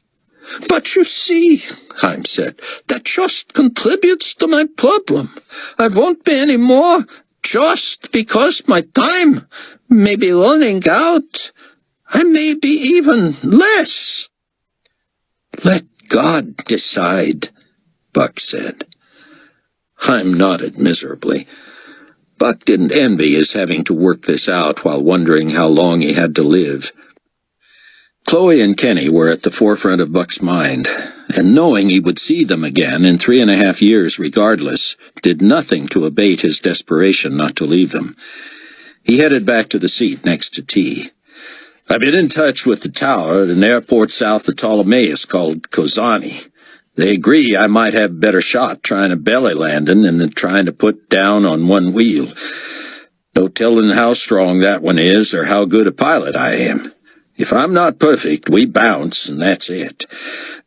"But you see," Chaim said, "that just contributes to my problem. I won't be any more just because my time may be running out. I may be even less." "Let God decide," Buck said. Chaim nodded miserably. Buck didn't envy his having to work this out while wondering how long he had to live. Chloe and Kenny were at the forefront of Buck's mind, and knowing he would see them again in 3.5 years regardless, did nothing to abate his desperation not to leave them. He headed back to the seat next to T. "I've been in touch with the tower at an airport south of Ptolemais called Kozani. They agree I might have a better shot trying a belly landing than trying to put down on one wheel. No telling how strong that one is or how good a pilot I am. If I'm not perfect, we bounce, and that's it.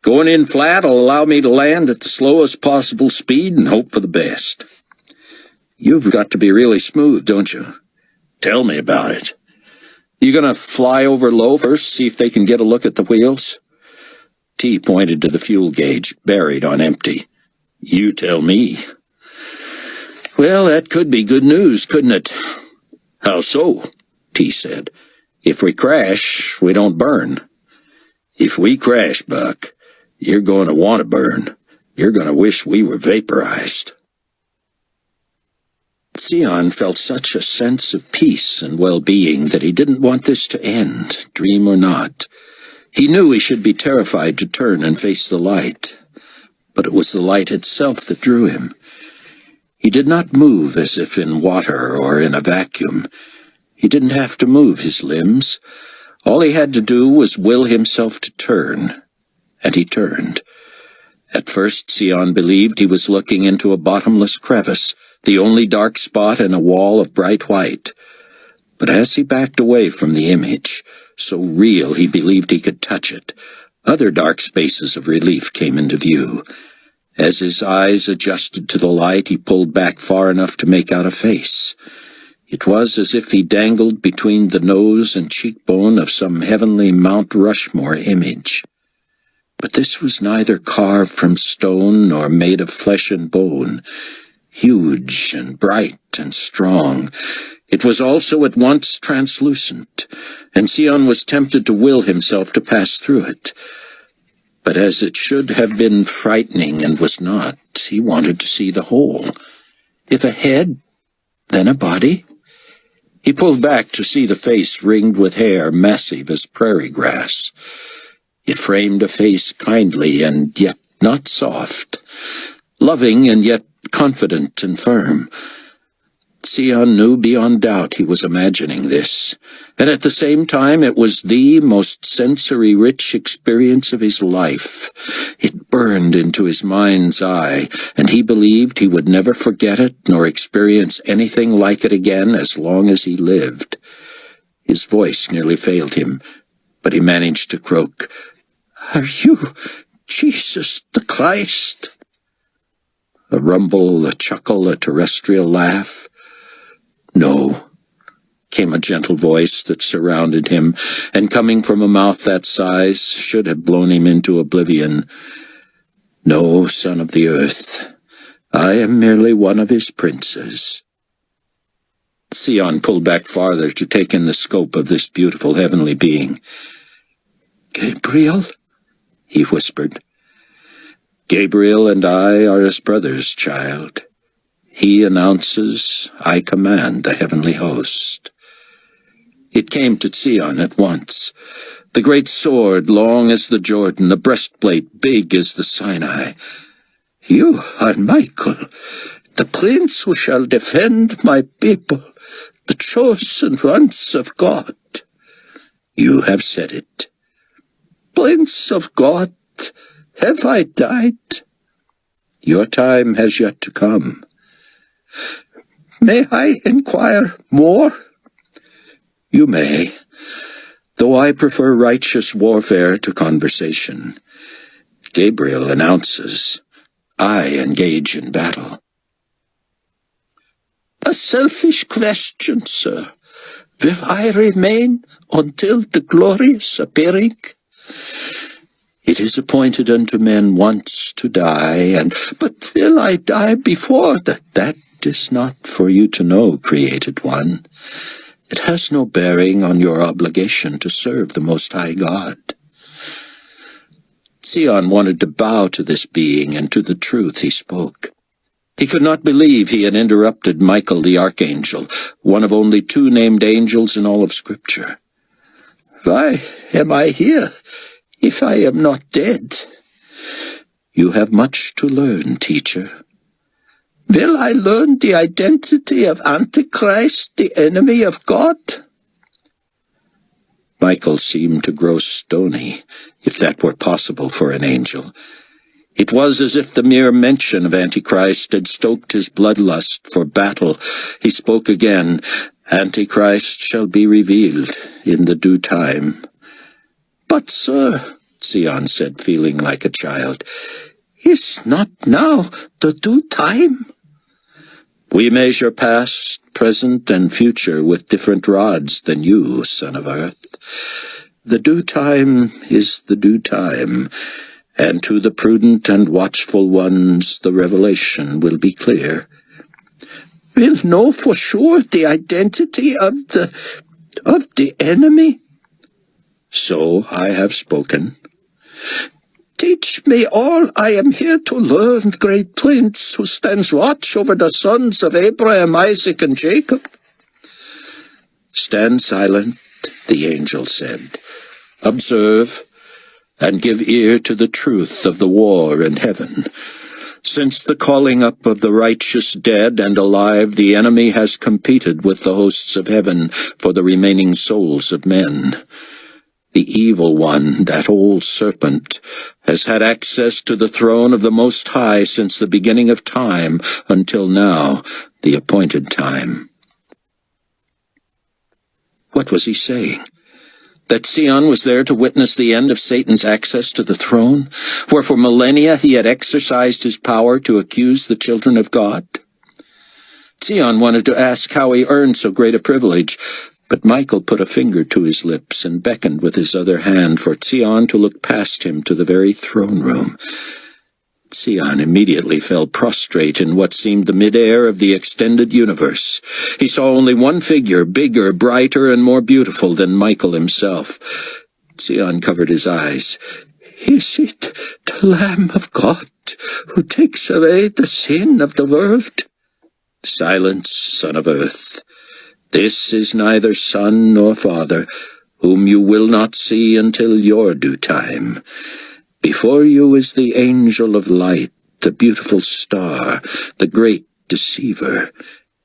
Going in flat will allow me to land at the slowest possible speed and hope for the best." "You've got to be really smooth, don't you?" "Tell me about it." "You gonna fly over low first, see if they can get a look at the wheels?" T pointed to the fuel gauge, buried on empty. "You tell me." "Well, that could be good news, couldn't it?" "How so?" T said. "If we crash, we don't burn." "If we crash, Buck, you're going to want to burn. You're going to wish we were vaporized." Sion felt such a sense of peace and well-being that he didn't want this to end, dream or not. He knew he should be terrified to turn and face the light, but it was the light itself that drew him. He did not move as if in water or in a vacuum. He didn't have to move his limbs. All he had to do was will himself to turn, and he turned. At first, Sion believed he was looking into a bottomless crevice, the only dark spot in a wall of bright white. But as he backed away from the image, so real he believed he could touch it, other dark spaces of relief came into view. As his eyes adjusted to the light, he pulled back far enough to make out a face. It was as if he dangled between the nose and cheekbone of some heavenly Mount Rushmore image. But this was neither carved from stone nor made of flesh and bone. Huge and bright and strong, it was also at once translucent, and Sion was tempted to will himself to pass through it. But as it should have been frightening and was not, he wanted to see the whole. If a head, then a body. He pulled back to see the face ringed with hair massive as prairie grass. It framed a face kindly and yet not soft, loving and yet confident and firm. Sion knew beyond doubt he was imagining this, and at the same time it was the most sensory-rich experience of his life. It burned into his mind's eye, and he believed he would never forget it nor experience anything like it again as long as he lived. His voice nearly failed him, but he managed to croak, "Are you Jesus the Christ?" A rumble, a chuckle, a terrestrial laugh. "No," came a gentle voice that surrounded him, and coming from a mouth that size should have blown him into oblivion. "No, son of the earth, I am merely one of his princes." Sion pulled back farther to take in the scope of this beautiful heavenly being. "Gabriel?" he whispered. "Gabriel and I are as brothers, child. He announces, I command the heavenly host." It came to Sion at once. The great sword, long as the Jordan, the breastplate, big as the Sinai. "You are Michael, the prince who shall defend my people, the chosen ones of God." "You have said it." "Prince of God, have I died?" "Your time has yet to come." "May I inquire more?" "You may, though I prefer righteous warfare to conversation. Gabriel announces, I engage in battle." "A selfish question, sir. Will I remain until the glorious appearing?" "It is appointed unto men once to die, But will I die before that? That is not for you to know, created one. It has no bearing on your obligation to serve the Most High God." Sion wanted to bow to this being and to the truth he spoke. He could not believe he had interrupted Michael the archangel, one of only 2 named angels in all of Scripture. "Why am I here, if I am not dead?" "You have much to learn, teacher." "Will I learn the identity of Antichrist, the enemy of God?" Michael seemed to grow stony, if that were possible for an angel. It was as if the mere mention of Antichrist had stoked his bloodlust for battle. He spoke again, "Antichrist shall be revealed in the due time." "But, sir," Sion said, feeling like a child, "is not now the due time?" "We measure past, present, and future with different rods than you, son of earth. The due time is the due time, and to the prudent and watchful ones the revelation will be clear." "Will know for sure the identity of the enemy?" "So I have spoken." "Teach me all I am here to learn, great prince, who stands watch over the sons of Abraham, Isaac, and Jacob." "Stand silent," the angel said. "Observe, and give ear to the truth of the war in heaven. Since the calling up of the righteous dead and alive, the enemy has competed with the hosts of heaven for the remaining souls of men. The evil one, that old serpent, has had access to the throne of the Most High since the beginning of time until now, the appointed time." What was he saying? That Sion was there to witness the end of Satan's access to the throne, where for millennia he had exercised his power to accuse the children of God? Sion wanted to ask how he earned so great a privilege, but Michael put a finger to his lips and beckoned with his other hand for Sion to look past him to the very throne room. Sion immediately fell prostrate in what seemed the mid-air of the extended universe. He saw only one figure, bigger, brighter, and more beautiful than Michael himself. Sion covered his eyes. "Is it the Lamb of God who takes away the sin of the world?" "Silence, son of earth. This is neither son nor father, whom you will not see until your due time. Before you is the angel of light, the beautiful star, the great deceiver,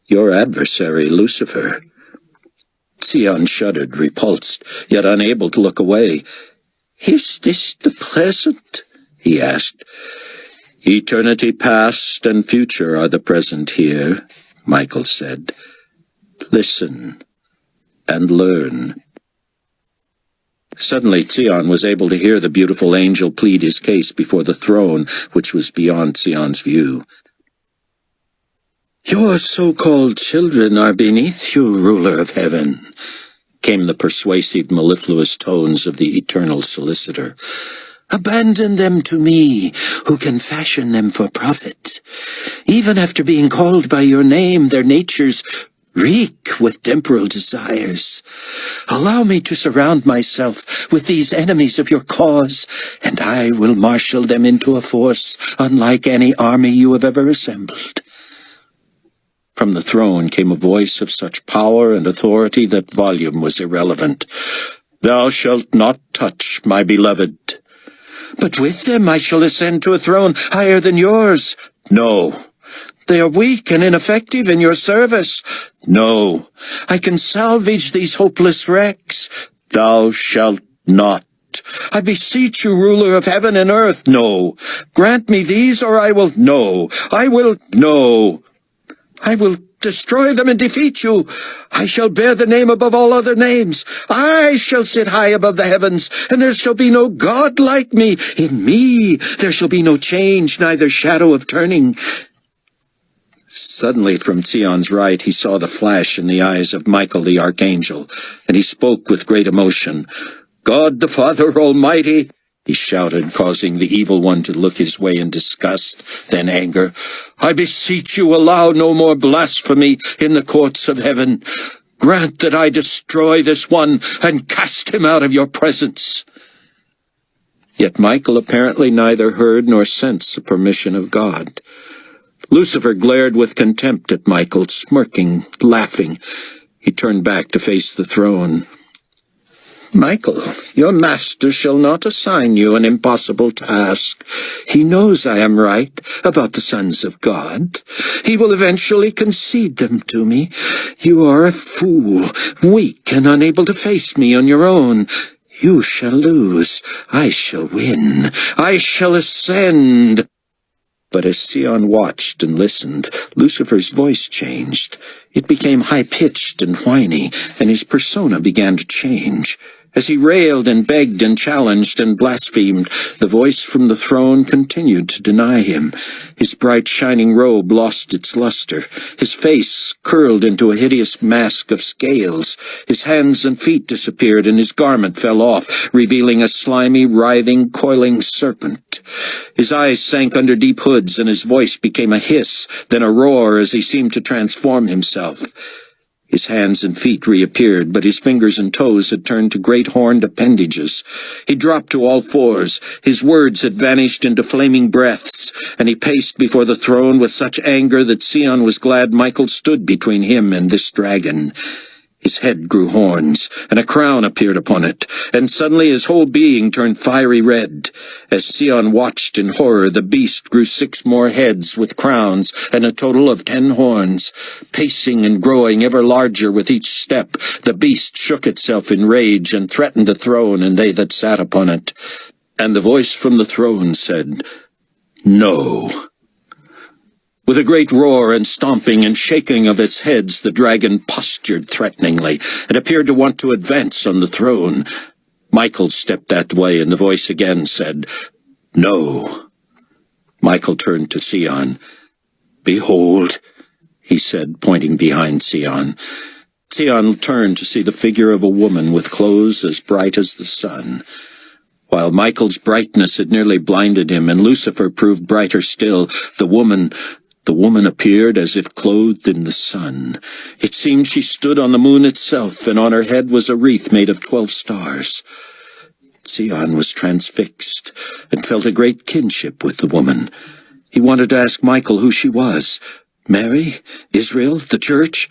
your adversary Lucifer." Sion shuddered, repulsed, yet unable to look away. "Is this the present?" he asked. "Eternity past and future are the present here," Michael said. "Listen and learn." Suddenly Sion was able to hear the beautiful angel plead his case before the throne, which was beyond Sion's view. "Your so-called children are beneath you, ruler of heaven," came the persuasive, mellifluous tones of the eternal solicitor. "Abandon them to me, who can fashion them for profit. Even after being called by your name, their natures reek with temporal desires. Allow me to surround myself with these enemies of your cause, and I will marshal them into a force unlike any army you have ever assembled." From the throne came a voice of such power and authority that volume was irrelevant. "Thou shalt not touch my beloved." "But with them I shall ascend to a throne higher than yours." "No." "They are weak and ineffective in your service." "No." "I can salvage these hopeless wrecks." "Thou shalt not." "I beseech you, ruler of heaven and earth." "No." "Grant me these, or I will..." "No." "I will..." "No." "I will destroy them and defeat you. I shall bear the name above all other names. I shall sit high above the heavens, and there shall be no God like me. In me there shall be no change, neither shadow of turning." Suddenly from Sion's right he saw the flash in the eyes of Michael the Archangel, and he spoke with great emotion. "God the Father Almighty," he shouted, causing the evil one to look his way in disgust, then anger, "I beseech you, allow no more blasphemy in the courts of heaven. Grant that I destroy this one and cast him out of your presence." Yet Michael apparently neither heard nor sensed the permission of God. Lucifer glared with contempt at Michael, smirking, laughing. He turned back to face the throne. "Michael, your master shall not assign you an impossible task. He knows I am right about the sons of God. He will eventually concede them to me. You are a fool, weak and unable to face me on your own. You shall lose. I shall win. I shall ascend." But as Sion watched and listened, Lucifer's voice changed. It became high-pitched and whiny, and his persona began to change. As he railed and begged and challenged and blasphemed, the voice from the throne continued to deny him. His bright shining robe lost its luster. His face curled into a hideous mask of scales. His hands and feet disappeared, and his garment fell off, revealing a slimy, writhing, coiling serpent. His eyes sank under deep hoods, and his voice became a hiss, then a roar as he seemed to transform himself. His hands and feet reappeared, but his fingers and toes had turned to great horned appendages. He dropped to all fours. His words had vanished into flaming breaths, and he paced before the throne with such anger that Sion was glad Michael stood between him and this dragon. His head grew horns, and a crown appeared upon it, and suddenly his whole being turned fiery red. As Sion watched in horror, the beast grew 6 more heads with crowns, and a total of 10 horns. Pacing and growing ever larger with each step, the beast shook itself in rage and threatened the throne and they that sat upon it. And the voice from the throne said, "No." With a great roar and stomping and shaking of its heads, the dragon postured threateningly and appeared to want to advance on the throne. Michael stepped that way, and the voice again said, "No." Michael turned to Sion. "Behold," he said, pointing behind Sion. Sion turned to see the figure of a woman with clothes as bright as the sun. While Michael's brightness had nearly blinded him, and Lucifer proved brighter still, the woman appeared as if clothed in the sun. It seemed she stood on the moon itself, and on her head was a wreath made of 12 stars. Sion was transfixed, and felt a great kinship with the woman. He wanted to ask Michael who she was. Mary? Israel? The church?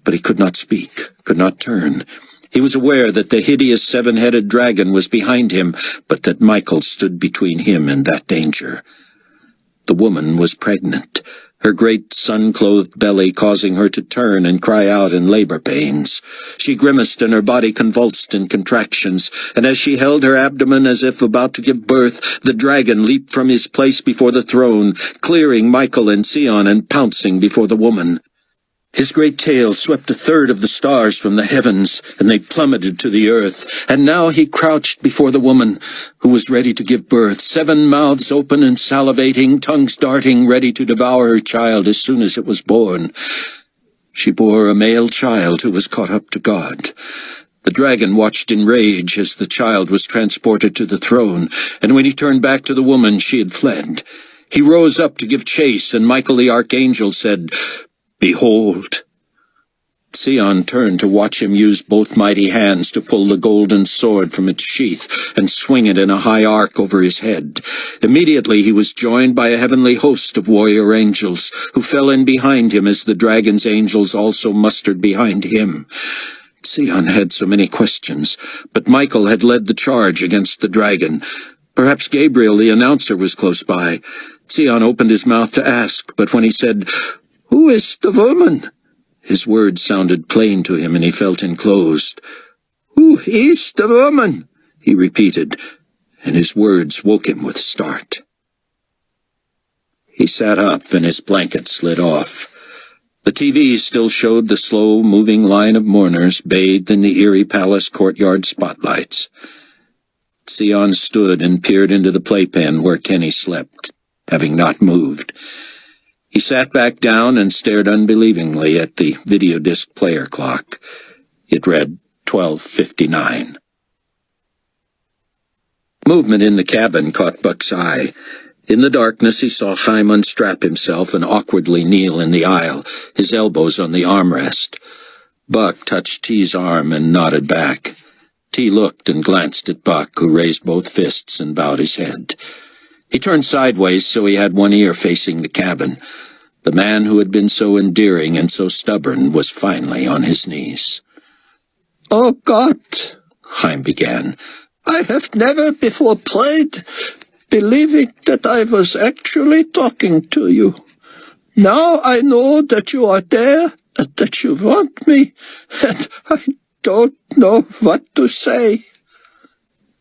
But he could not speak, could not turn. He was aware that the hideous 7-headed dragon was behind him, but that Michael stood between him and that danger. The woman was pregnant, her great sun-clothed belly causing her to turn and cry out in labor pains. She grimaced and her body convulsed in contractions, and as she held her abdomen as if about to give birth, the dragon leaped from his place before the throne, clearing Michael and Sion and pouncing before the woman. His great tail swept 1/3 of the stars from the heavens, and they plummeted to the earth. And now he crouched before the woman, who was ready to give birth, 7 mouths open and salivating, tongues darting, ready to devour her child as soon as it was born. She bore a male child who was caught up to God. The dragon watched in rage as the child was transported to the throne, and when he turned back to the woman, she had fled. He rose up to give chase, and Michael the Archangel said, "Behold." Sion turned to watch him use both mighty hands to pull the golden sword from its sheath and swing it in a high arc over his head. Immediately he was joined by a heavenly host of warrior angels, who fell in behind him as the dragon's angels also mustered behind him. Sion had so many questions, but Michael had led the charge against the dragon. Perhaps Gabriel, the announcer, was close by. Sion opened his mouth to ask, but when he said, "Who is the woman?" his words sounded plain to him, and he felt enclosed. "Who is the woman?" he repeated, and his words woke him with a start. He sat up, and his blanket slid off. The TV still showed the slow-moving line of mourners bathed in the eerie palace courtyard spotlights. Sion stood and peered into the playpen where Kenny slept, having not moved. He sat back down and stared unbelievingly at the video disc player clock. It read 12:59. Movement in the cabin caught Buck's eye. In the darkness he saw Chaim unstrap himself and awkwardly kneel in the aisle, his elbows on the armrest. Buck touched T's arm and nodded back. T looked and glanced at Buck, who raised both fists and bowed his head. He turned sideways so he had one ear facing the cabin. The man who had been so endearing and so stubborn was finally on his knees. "Oh, God," Chaim began, "I have never before prayed, believing that I was actually talking to you. Now I know that you are there and that you want me, and I don't know what to say."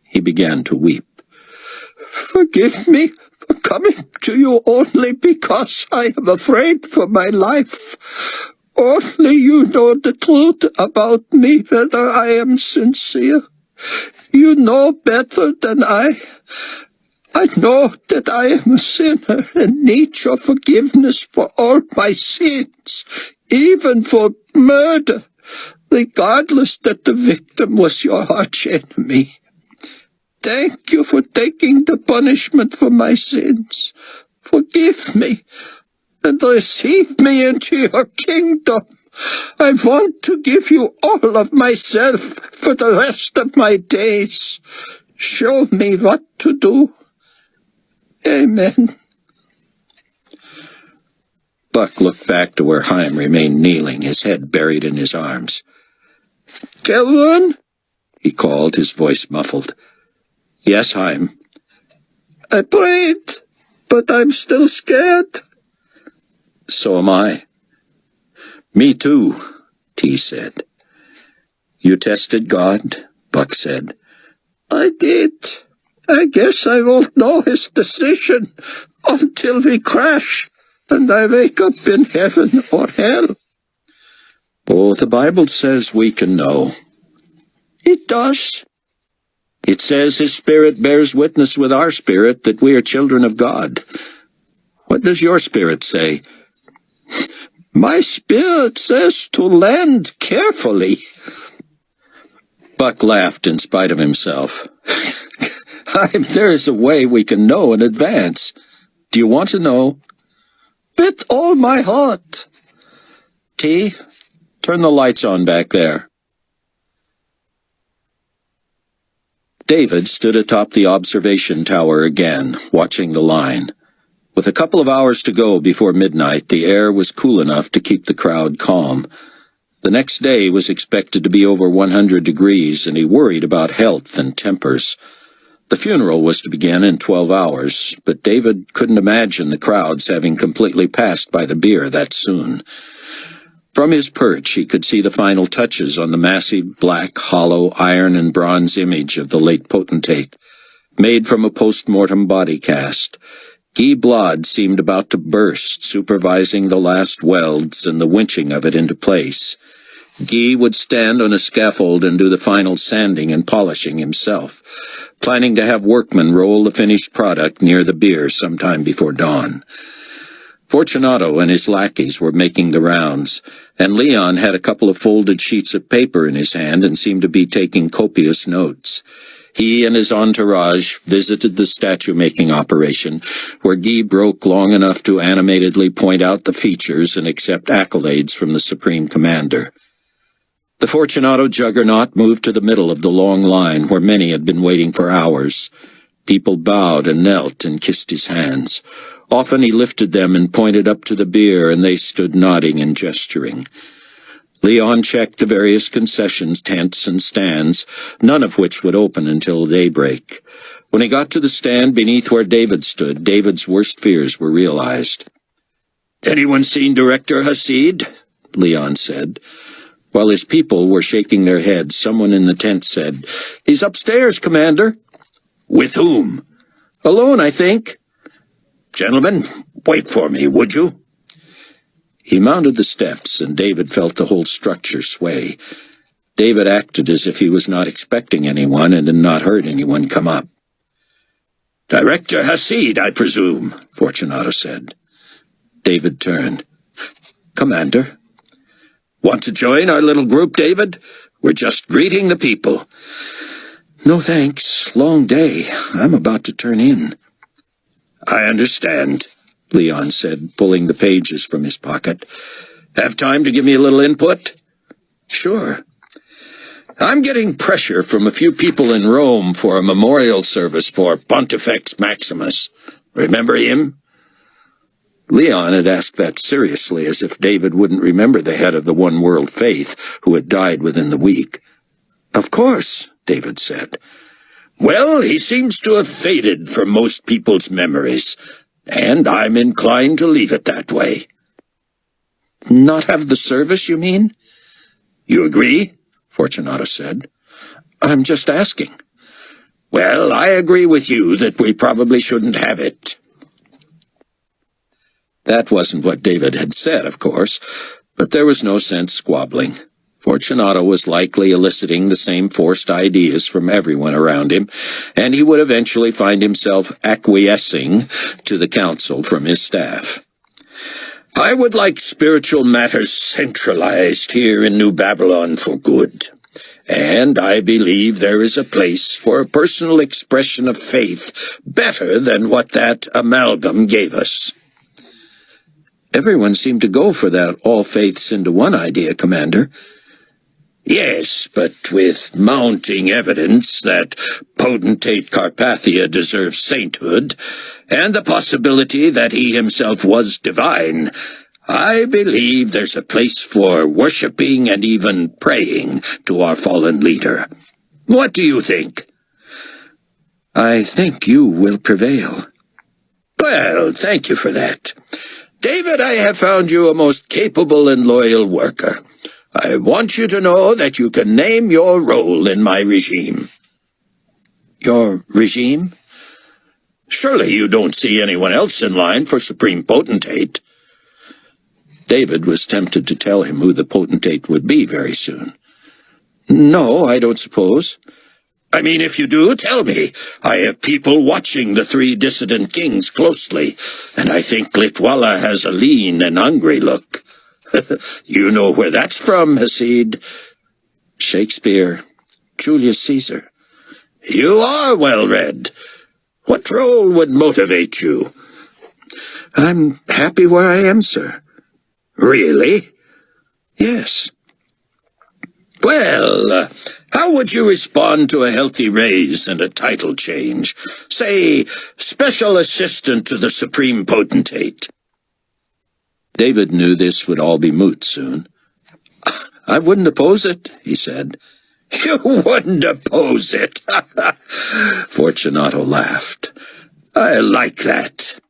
He began to weep. "Forgive me for coming to you only because I am afraid for my life. Only you know the truth about me, whether I am sincere. You know better than I. I know that I am a sinner and need your forgiveness for all my sins, even for murder, regardless that the victim was your arch enemy. Thank you for taking the punishment for my sins. Forgive me and receive me into your kingdom. I want to give you all of myself for the rest of my days. Show me what to do. Amen." Buck looked back to where Chaim remained kneeling, his head buried in his arms. "Kevin?" he called, his voice muffled. "Yes, Chaim." "I prayed, but I'm still scared." "So am I." "Me too," T said. "You tested God?" Buck said. "I did. I guess I won't know his decision until we crash and I wake up in heaven or hell." "Oh, the Bible says we can know." "It does." "It says his Spirit bears witness with our spirit that we are children of God. What does your spirit say?" "My spirit says to land carefully." Buck laughed in spite of himself. "There is a way we can know in advance. Do you want to know?" "With all my heart." T, turn the lights on back there. David stood atop the observation tower again, watching the line. With a couple of hours to go before midnight, the air was cool enough to keep the crowd calm. The next day was expected to be over 100 degrees, and he worried about health and tempers. The funeral was to begin in 12 hours, but David couldn't imagine the crowds having completely passed by the bier that soon. From his perch he could see the final touches on the massive black, hollow iron and bronze image of the late potentate, made from a post-mortem body cast. Guy Blod seemed about to burst, supervising the last welds and the winching of it into place. Guy would stand on a scaffold and do the final sanding and polishing himself, planning to have workmen roll the finished product near the bier sometime before dawn. Fortunato and his lackeys were making the rounds, and Leon had a couple of folded sheets of paper in his hand and seemed to be taking copious notes. He and his entourage visited the statue-making operation, where Guy broke long enough to animatedly point out the features and accept accolades from the Supreme Commander. The Fortunato juggernaut moved to the middle of the long line where many had been waiting for hours. People bowed and knelt and kissed his hands. Often he lifted them and pointed up to the bier, and they stood nodding and gesturing. Leon checked the various concessions, tents, and stands, none of which would open until daybreak. When he got to the stand beneath where David stood, David's worst fears were realized. "Anyone seen Director Hasid?" Leon said. While his people were shaking their heads, someone in the tent said, "He's upstairs, Commander." "With whom?" "Alone, I think." "Gentlemen, wait for me, would you?" He mounted the steps, and David felt the whole structure sway. David acted as if he was not expecting anyone and had not heard anyone come up. "Director Hasid, I presume," Fortunato said. David turned. "Commander." "Want to join our little group, David? We're just greeting the people." "No, thanks. Long day. I'm about to turn in." "I understand," Leon said, pulling the pages from his pocket. "Have time to give me a little input?" "Sure." "I'm getting pressure from a few people in Rome for a memorial service for Pontifex Maximus. Remember him?" Leon had asked that seriously, as if David wouldn't remember the head of the One World Faith who had died within the week. "Of course," David said. "Well, he seems to have faded from most people's memories, and I'm inclined to leave it that way." "Not have the service, you mean?" "You agree?" Fortunato said. "I'm just asking." "Well, I agree with you that we probably shouldn't have it." That wasn't what David had said, of course, but there was no sense squabbling. Fortunato was likely eliciting the same forced ideas from everyone around him, and he would eventually find himself acquiescing to the counsel from his staff. "I would like spiritual matters centralized here in New Babylon for good, and I believe there is a place for a personal expression of faith better than what that amalgam gave us." Everyone seemed to go for that all faiths into one idea, Commander. "Yes, but with mounting evidence that potentate Carpathia deserves sainthood, and the possibility that he himself was divine, I believe there's a place for worshipping and even praying to our fallen leader. What do you think?" "I think you will prevail." "Well, thank you for that. David, I have found you a most capable and loyal worker. I want you to know that you can name your role in my regime." "Your regime?" "Surely you don't see anyone else in line for Supreme Potentate." David was tempted to tell him who the potentate would be very soon. "No, I don't suppose." "I mean, if you do, tell me. I have people watching the three dissident kings closely, and I think Litwala has a lean and hungry look." "You know where that's from, Hasid." "Shakespeare. Julius Caesar." "You are well read. What role would motivate you?" "I'm happy where I am, sir." "Really?" "Yes." "Well, how would you respond to a healthy raise and a title change? Say, Special Assistant to the Supreme Potentate." David knew this would all be moot soon. "I wouldn't oppose it," he said. "You wouldn't oppose it?" Fortunato laughed. "I like that.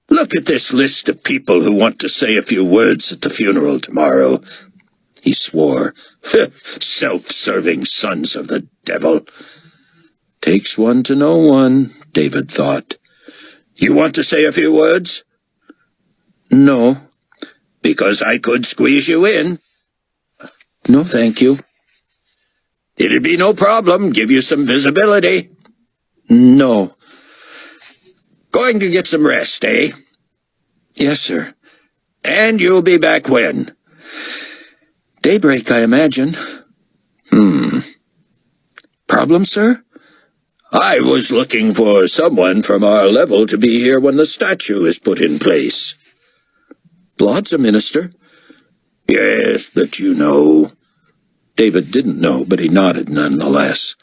Look at this list of people who want to say a few words at the funeral tomorrow." He swore. "Self-serving sons of the devil." "Takes one to know one," David thought. "You want to say a few words?" "No." "Because I could squeeze you in." "No, thank you." "It'd be no problem. Give you some visibility." "No." "Going to get some rest, eh?" "Yes, sir." "And you'll be back when?" "Daybreak, I imagine." "Problem, sir?" "I was looking for someone from our level to be here when the statue is put in place." "Blood's a minister." "Yes, but you know." David didn't know, but he nodded nonetheless.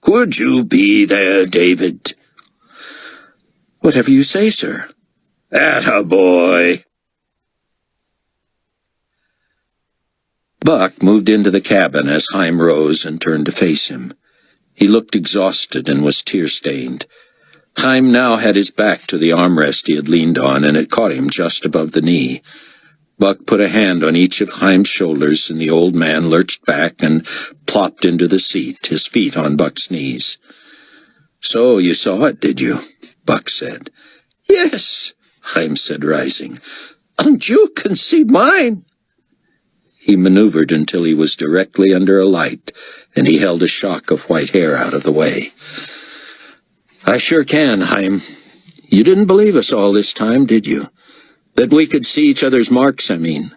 Could you be there, David? Whatever you say, sir. Attaboy. Buck moved into the cabin as Chaim rose and turned to face him. He looked exhausted and was tear-stained. Chaim now had his back to the armrest he had leaned on, and it caught him just above the knee. Buck put a hand on each of Chaim's shoulders, and the old man lurched back and plopped into the seat, his feet on Buck's knees. "So you saw it, did you?" Buck said. Yes, Chaim said, rising. and you can see mine. He maneuvered until he was directly under a light, and he held a shock of white hair out of the way. "I sure can, Chaim. You didn't believe us all this time, did you? That we could see each other's marks, I mean."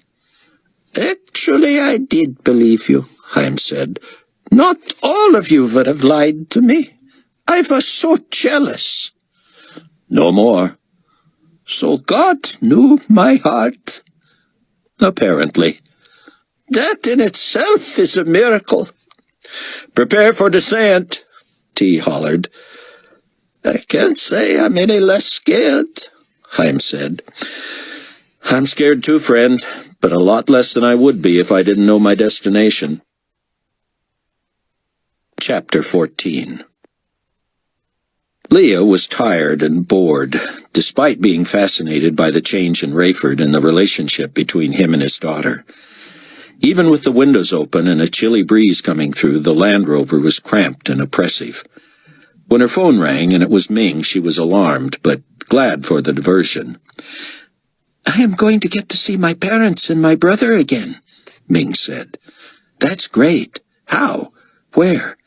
Actually, I did believe you, Chaim said. Not all of you would have lied to me. I was so jealous. "No more." So God knew my heart. "Apparently." That in itself is a miracle. "Prepare for descent," T hollered. I can't say I'm any less scared, Chaim said. "I'm scared too, friend, but a lot less than I would be if I didn't know my destination." Chapter 14. Leah was tired and bored, despite being fascinated by the change in Rayford and the relationship between him and his daughter. Even with the windows open and a chilly breeze coming through, the Land Rover was cramped and oppressive. When her phone rang and it was Ming, she was alarmed, but glad for the diversion. "I am going to get to see my parents and my brother again," Ming said. "That's great. How? Where?"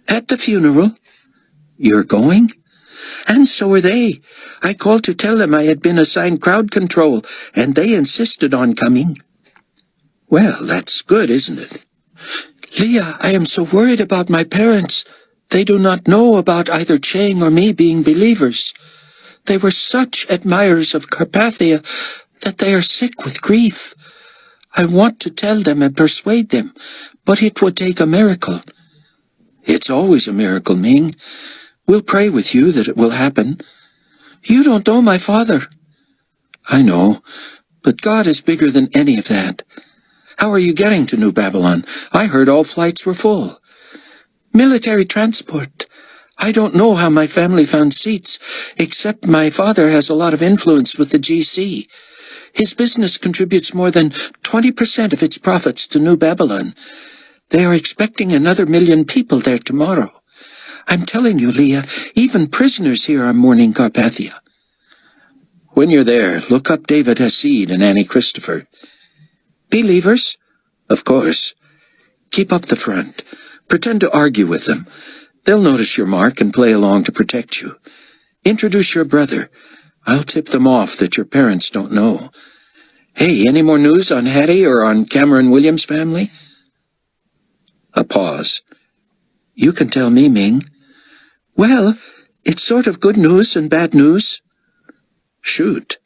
"At the funeral." "You're going?" "And so are they. I called to tell them I had been assigned crowd control, and they insisted on coming." "Well, that's good, isn't it?" "Leah, I am so worried about my parents. They do not know about either Chang or me being believers. They were such admirers of Carpathia that they are sick with grief. I want to tell them and persuade them, but it would take a miracle." "It's always a miracle, Ming. We'll pray with you that it will happen." "You don't know my father." "I know, but God is bigger than any of that. How are you getting to New Babylon? I heard all flights were full." "Military transport. I don't know how my family found seats, except my father has a lot of influence with the GC. His business contributes more than 20% of its profits to New Babylon. They are expecting another 1,000,000 people there tomorrow. I'm telling you, Leah, even prisoners here are mourning Carpathia." "When you're there, look up David Hasid and Annie Christopher." "Believers?" "Of course. Keep up the front. Pretend to argue with them. They'll notice your mark and play along to protect you. Introduce your brother. I'll tip them off that your parents don't know. Hey, any more news on Hattie or on Cameron Williams' family?" A pause. "You can tell me, Ming." "Well, it's sort of good news and bad news." "Shoot."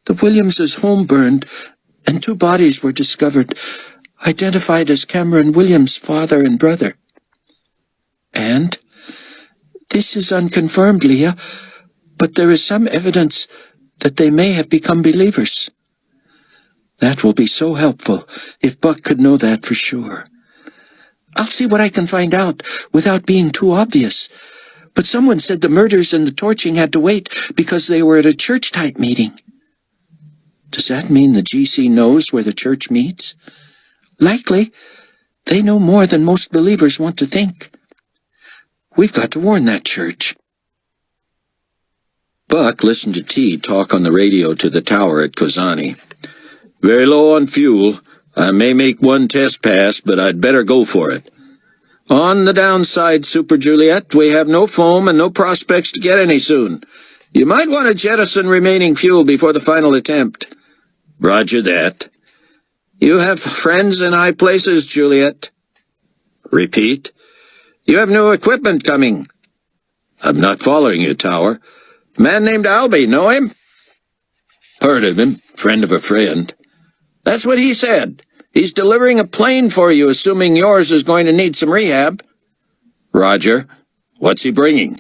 "The Williamses' home burned, and 2 bodies were discovered, identified as Cameron Williams' father and brother." "And?" "This is unconfirmed, Leah, but there is some evidence that they may have become believers." "That will be so helpful, if Buck could know that for sure." "I'll see what I can find out, without being too obvious. But someone said the murders and the torching had to wait because they were at a church-type meeting." "Does that mean the GC knows where the church meets?" "Likely. They know more than most believers want to think." "We've got to warn that church." Buck listened to T talk on the radio to the tower at Kozani. "Very low on fuel. I may make one test pass, but I'd better go for it. On the downside, Super Juliet, we have no foam and no prospects to get any soon. You might want to jettison remaining fuel before the final attempt." "Roger that." "You have friends in high places, Juliet." "Repeat." "You have new equipment coming." "I'm not following you, Tower." "Man named Albie, know him?" "Heard of him, friend of a friend." "That's what he said. He's delivering a plane for you, assuming yours is going to need some rehab. Roger. What's he bringing?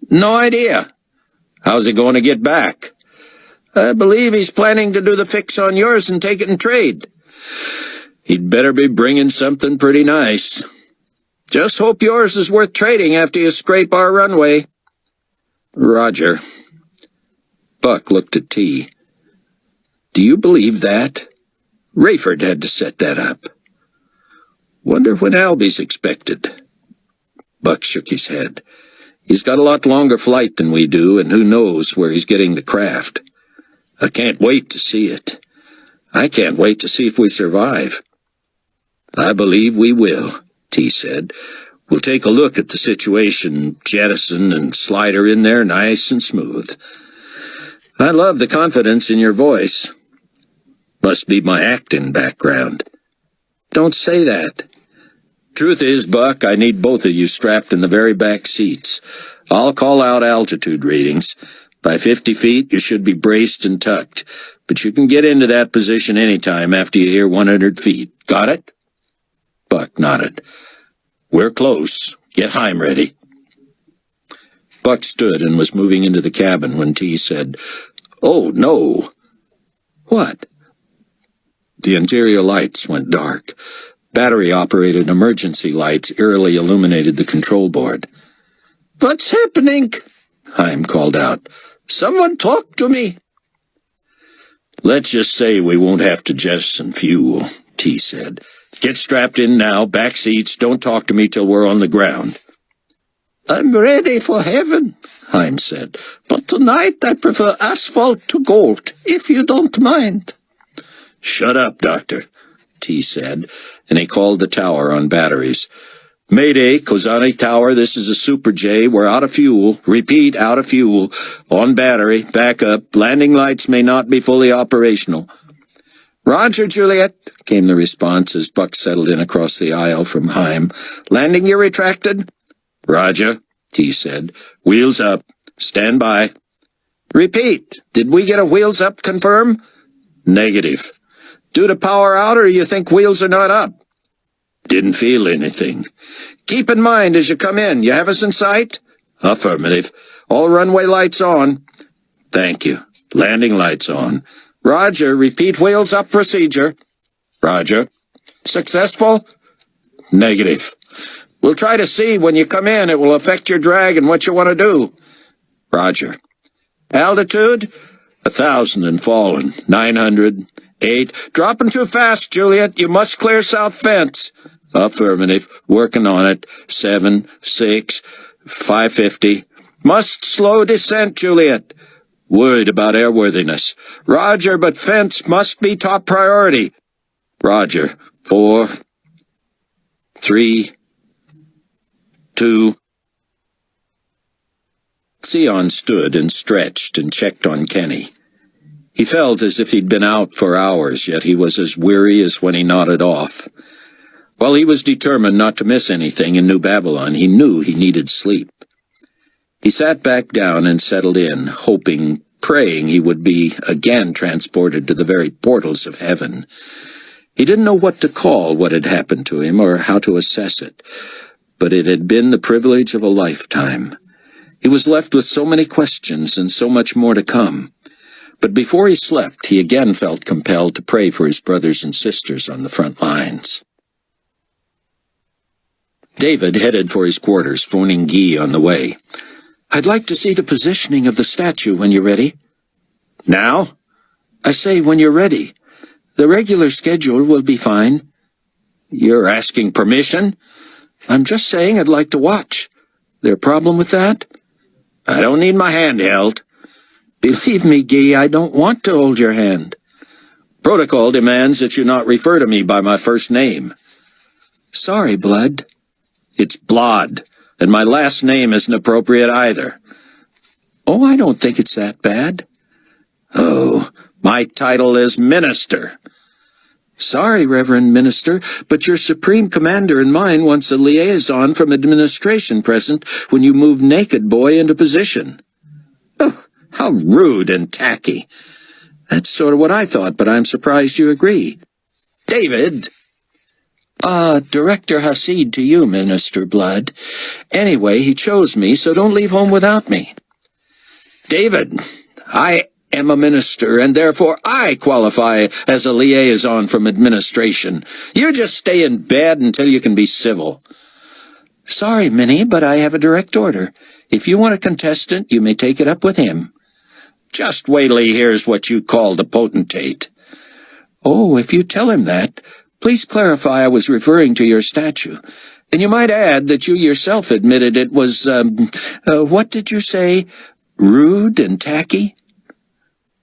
No idea. How's he going to get back? I believe he's planning to do the fix on yours and take it in trade. He'd better be bringing something pretty nice. Just hope yours is worth trading after you scrape our runway. Roger. Buck looked at T. Do you believe that? Rayford had to set that up. Wonder when Albie's expected. Buck shook his head. He's got a lot longer flight than we do, and who knows where he's getting the craft. I can't wait to see it. I can't wait to see if we survive. I believe we will, T said. We'll take a look at the situation, jettison and slide her in there nice and smooth. I love the confidence in your voice. Must be my acting background. Don't say that. Truth is, Buck, I need both of you strapped in the very back seats. I'll call out altitude readings. By 50 feet, you should be braced and tucked, but you can get into that position anytime after you hear 100 feet. Got it? Buck nodded. We're close. Get Heim ready. Buck stood and was moving into the cabin when T said, "Oh, no." What? The interior lights went dark. Battery-operated emergency lights eerily illuminated the control board. What's happening? Heim called out. Someone talk to me. Let's just say we won't have to jettison fuel, T said. Get strapped in now, back seats, don't talk to me till we're on the ground. I'm ready for heaven, Heim said. But tonight I prefer asphalt to gold, if you don't mind. Shut up, Doctor, T said, and he called the tower on batteries. Mayday, Kozani Tower, this is a Super J. We're out of fuel. Repeat, out of fuel. On battery, back up. Landing lights may not be fully operational. Roger, Juliet, came the response as Buck settled in across the aisle from Heim. Landing gear retracted? Roger, T said. Wheels up. Stand by. Repeat, did we get a wheels up confirm? Negative. Due to power out, or you think wheels are not up? Didn't feel anything. Keep in mind as you come in, you have us in sight? Affirmative. All runway lights on. Thank you. Landing lights on. Roger, repeat wheels up procedure. Roger. Successful? Negative. We'll try to see when you come in. It will affect your drag and what you want to do. Roger. Altitude? 1,000 and fallen. 900. 8. Dropping too fast, Juliet. You must clear south fence. Affirmative. Working on it. 7, 6, 550. Must slow descent, Juliet. Worried about airworthiness. Roger, but fence must be top priority. Roger. 4, 3, 2. Sion stood and stretched and checked on Kenny. He felt as if he'd been out for hours, yet he was as weary as when he nodded off. While he was determined not to miss anything in New Babylon, he knew he needed sleep. He sat back down and settled in, hoping, praying he would be again transported to the very portals of heaven. He didn't know what to call what had happened to him or how to assess it, but it had been the privilege of a lifetime. He was left with so many questions and so much more to come. But before he slept, he again felt compelled to pray for his brothers and sisters on the front lines. David headed for his quarters, phoning Guy on the way. I'd like to see the positioning of the statue when you're ready. Now? I say when you're ready. The regular schedule will be fine. You're asking permission? I'm just saying I'd like to watch. There a problem with that? I don't need my hand held. Believe me, Guy, I don't want to hold your hand. Protocol demands that you not refer to me by my first name. Sorry, Blood. It's Blood, and my last name isn't appropriate either. Oh, I don't think it's that bad. Oh, my title is Minister. Sorry, Reverend Minister, but your Supreme Commander and mine wants a liaison from administration present when you move Naked Boy into position. Oh, how rude and tacky. That's sort of what I thought, but I'm surprised you agree. David! Director Hasid to you, Minister Blood. Anyway, he chose me, so don't leave home without me. David, I am a minister, and therefore I qualify as a liaison from administration. You just stay in bed until you can be civil. Sorry, Minnie, but I have a direct order. If you want a contestant, you may take it up with him. Just wait till he hears what you call the potentate. Oh, if you tell him that, please clarify I was referring to your statue. And you might add that you yourself admitted it was, what did you say? Rude and tacky?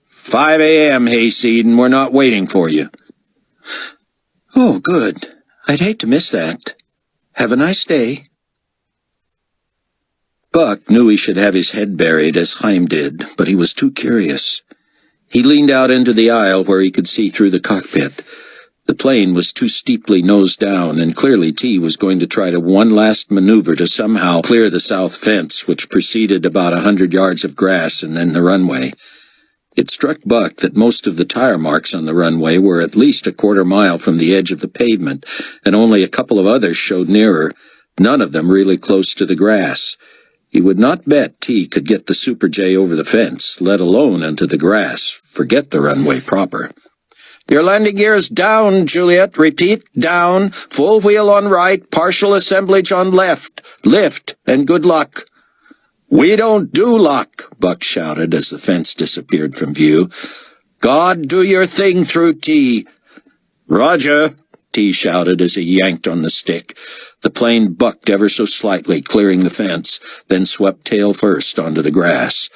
5 a.m., Hayseed, and we're not waiting for you. Oh, good. I'd hate to miss that. Have a nice day. Buck knew he should have his head buried as Chaim did, but he was too curious. He leaned out into the aisle where he could see through the cockpit. The plane was too steeply nose down, and clearly T was going to try one last maneuver to somehow clear the south fence, which preceded about 100 yards of grass and then the runway. It struck Buck that most of the tire marks on the runway were at least a quarter mile from the edge of the pavement, and only a couple of others showed nearer, none of them really close to the grass. He would not bet T could get the Super J over the fence, let alone into the grass. Forget the runway proper. Your landing gear is down, Juliet. Repeat, down. Full wheel on right, partial assemblage on left. Lift, and good luck. We don't do luck, Buck shouted as the fence disappeared from view. God, do your thing through T. Roger, T shouted as he yanked on the stick. The plane bucked ever so slightly, clearing the fence, then swept tail first onto the grass.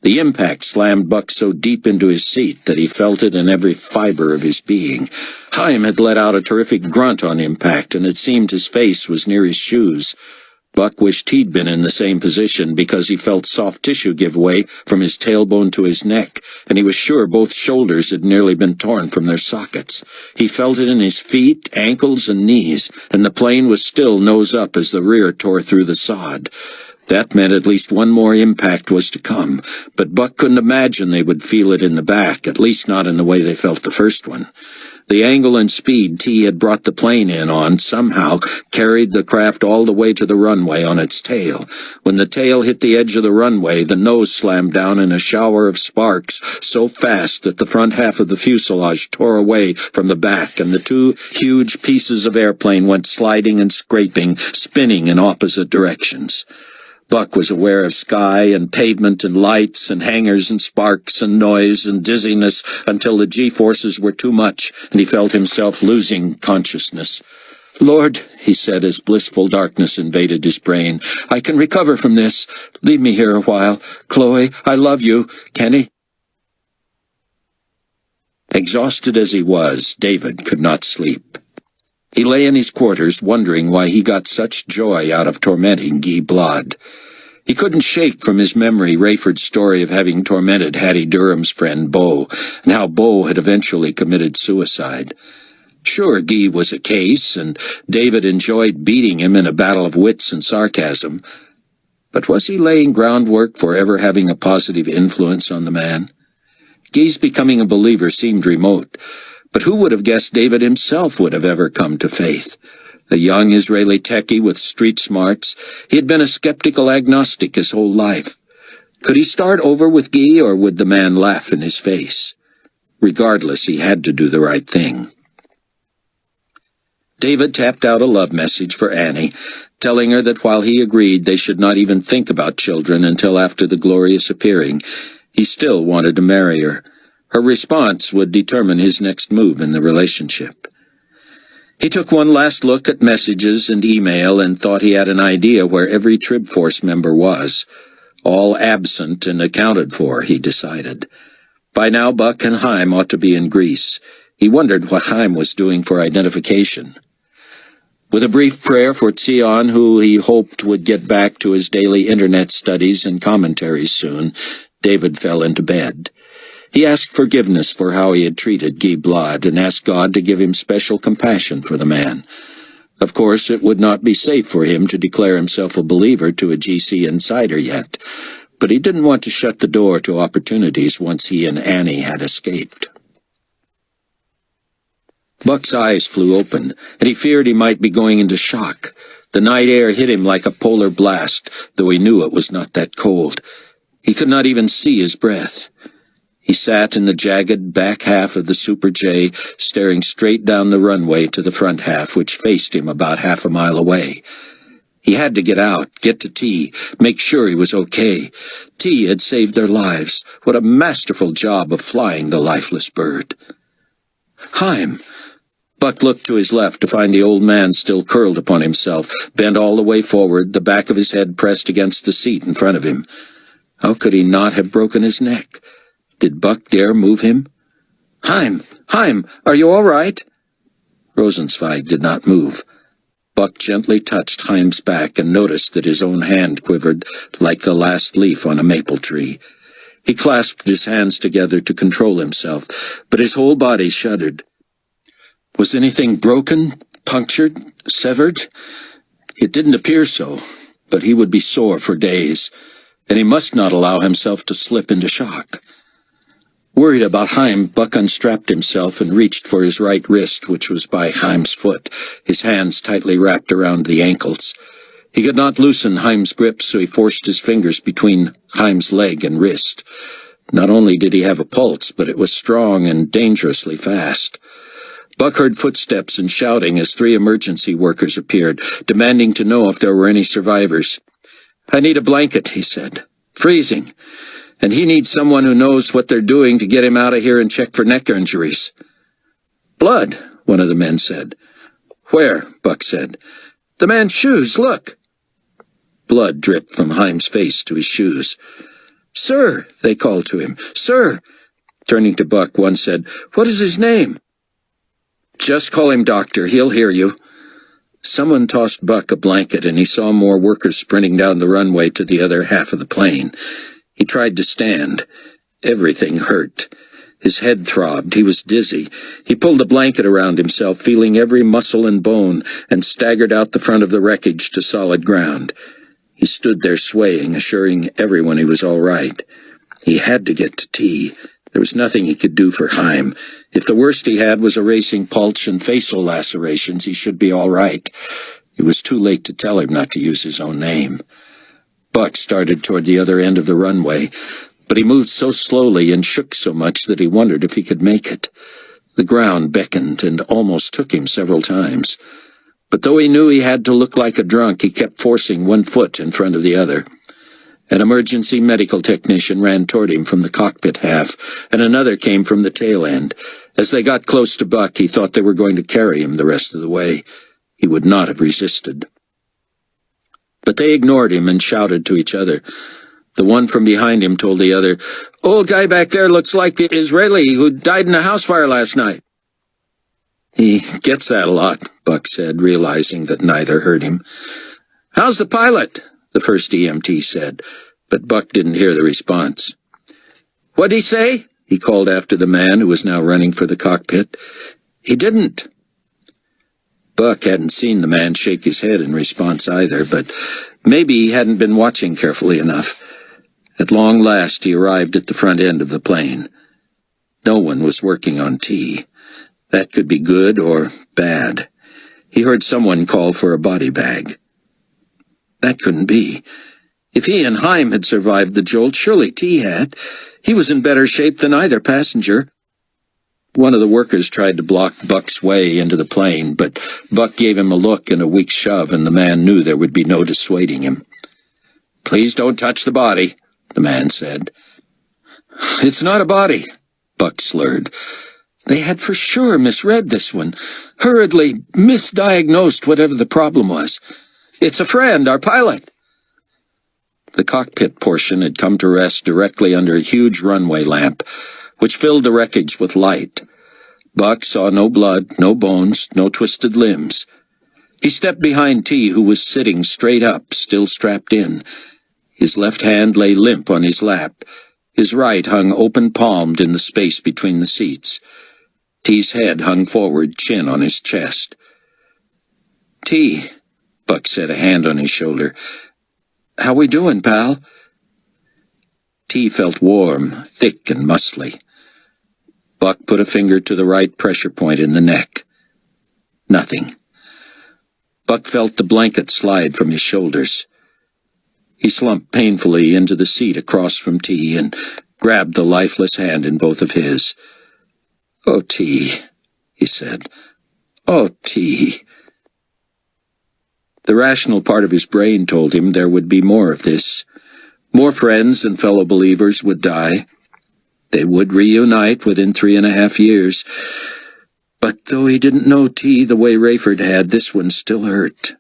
The impact slammed Buck so deep into his seat that he felt it in every fiber of his being. Chaim had let out a terrific grunt on impact, and it seemed his face was near his shoes. Buck wished he'd been in the same position because he felt soft tissue give way from his tailbone to his neck, and he was sure both shoulders had nearly been torn from their sockets. He felt it in his feet, ankles, and knees, and the plane was still nose up as the rear tore through the sod. That meant at least one more impact was to come, but Buck couldn't imagine they would feel it in the back, at least not in the way they felt the first one. The angle and speed T had brought the plane in on somehow carried the craft all the way to the runway on its tail. When the tail hit the edge of the runway, the nose slammed down in a shower of sparks so fast that the front half of the fuselage tore away from the back, and the two huge pieces of airplane went sliding and scraping, spinning in opposite directions. Buck was aware of sky and pavement and lights and hangars and sparks and noise and dizziness until the G-forces were too much and he felt himself losing consciousness. Lord, he said as blissful darkness invaded his brain, I can recover from this. Leave me here a while. Chloe, I love you. Kenny? Exhausted as he was, David could not sleep. He lay in his quarters wondering why he got such joy out of tormenting Guy Blood. He couldn't shake from his memory Rayford's story of having tormented Hattie Durham's friend Beau, and how Beau had eventually committed suicide. Sure, Guy was a case, and David enjoyed beating him in a battle of wits and sarcasm. But was he laying groundwork for ever having a positive influence on the man? Guy's becoming a believer seemed remote, but who would have guessed David himself would have ever come to faith? A young Israeli techie with street smarts, he had been a skeptical agnostic his whole life. Could he start over with Guy, or would the man laugh in his face? Regardless, he had to do the right thing. David tapped out a love message for Annie, telling her that while he agreed they should not even think about children until after the glorious appearing, he still wanted to marry her. Her response would determine his next move in the relationship. He took one last look at messages and email and thought he had an idea where every Trib Force member was. All absent and accounted for, he decided. By now Buck and Chaim ought to be in Greece. He wondered what Chaim was doing for identification. With a brief prayer for Tzion, who he hoped would get back to his daily internet studies and commentaries soon, David fell into bed. He asked forgiveness for how he had treated Guy Blood and asked God to give him special compassion for the man. Of course, it would not be safe for him to declare himself a believer to a GC insider yet, but he didn't want to shut the door to opportunities once he and Annie had escaped. Buck's eyes flew open, and he feared he might be going into shock. The night air hit him like a polar blast, though he knew it was not that cold. He could not even see his breath. He sat in the jagged back half of the Super J, staring straight down the runway to the front half, which faced him about half a mile away. He had to get out, get to T, make sure he was okay. T had saved their lives. What a masterful job of flying the lifeless bird. Heim! Buck looked to his left to find the old man still curled upon himself, bent all the way forward, the back of his head pressed against the seat in front of him. How could he not have broken his neck? Did Buck dare move him? Heim! Heim! Are you all right? Rosenzweig did not move. Buck gently touched Heim's back and noticed that his own hand quivered like the last leaf on a maple tree. He clasped his hands together to control himself, but his whole body shuddered. Was anything broken, punctured, severed? It didn't appear so, but he would be sore for days, and he must not allow himself to slip into shock. Worried about Heim, Buck unstrapped himself and reached for his right wrist, which was by Heim's foot, his hands tightly wrapped around the ankles. He could not loosen Heim's grip, so he forced his fingers between Heim's leg and wrist. Not only did he have a pulse, but it was strong and dangerously fast. Buck heard footsteps and shouting as 3 emergency workers appeared, demanding to know if there were any survivors. "I need a blanket," he said. "Freezing. And he needs someone who knows what they're doing to get him out of here and check for neck injuries." "Blood," one of the men said. "Where?" Buck said. "The man's shoes, look." Blood dripped from Heim's face to his shoes. "Sir," they called to him. "Sir." Turning to Buck, one said, "What is his name?" "Just call him Doctor. He'll hear you." Someone tossed Buck a blanket, and he saw more workers sprinting down the runway to the other half of the plane. He tried to stand. Everything hurt. His head throbbed. He was dizzy. He pulled a blanket around himself, feeling every muscle and bone, and staggered out the front of the wreckage to solid ground. He stood there swaying, assuring everyone he was all right. He had to get to T. There was nothing he could do for Heim. If the worst he had was a racing pulse and facial lacerations, he should be all right. It was too late to tell him not to use his own name. Buck started toward the other end of the runway, but he moved so slowly and shook so much that he wondered if he could make it. The ground beckoned and almost took him several times. But though he knew he had to look like a drunk, he kept forcing one foot in front of the other. An emergency medical technician ran toward him from the cockpit half, and another came from the tail end. As they got close to Buck, he thought they were going to carry him the rest of the way. He would not have resisted. But they ignored him and shouted to each other. The one from behind him told the other, "Old guy back there looks like the Israeli who died in a house fire last night." "He gets that a lot," Buck said, realizing that neither heard him. "How's the pilot?" the first EMT said, but Buck didn't hear the response. "What'd he say?" he called after the man who was now running for the cockpit. "He didn't." Buck hadn't seen the man shake his head in response either, but maybe he hadn't been watching carefully enough. At long last, he arrived at the front end of the plane. No one was working on T. That could be good or bad. He heard someone call for a body bag. That couldn't be. If he and Heim had survived the jolt, surely T had. He was in better shape than either passenger. One of the workers tried to block Buck's way into the plane, but Buck gave him a look and a weak shove, and the man knew there would be no dissuading him. "Please don't touch the body," the man said. "It's not a body," Buck slurred. They had for sure misread this one, hurriedly misdiagnosed whatever the problem was. "It's a friend, our pilot." The cockpit portion had come to rest directly under a huge runway lamp, which filled the wreckage with light. Buck saw no blood, no bones, no twisted limbs. He stepped behind T, who was sitting straight up, still strapped in. His left hand lay limp on his lap. His right hung open-palmed in the space between the seats. T's head hung forward, chin on his chest. "T," Buck said, a hand on his shoulder. "How we doing, pal?" T felt warm, thick and muscly. Buck put a finger to the right pressure point in the neck. Nothing. Buck felt the blanket slide from his shoulders. He slumped painfully into the seat across from T and grabbed the lifeless hand in both of his. "Oh, T," he said. "Oh, T." The rational part of his brain told him there would be more of this. More friends and fellow believers would die. They would reunite within 3.5 years. But though he didn't know T the way Rayford had, this one still hurt.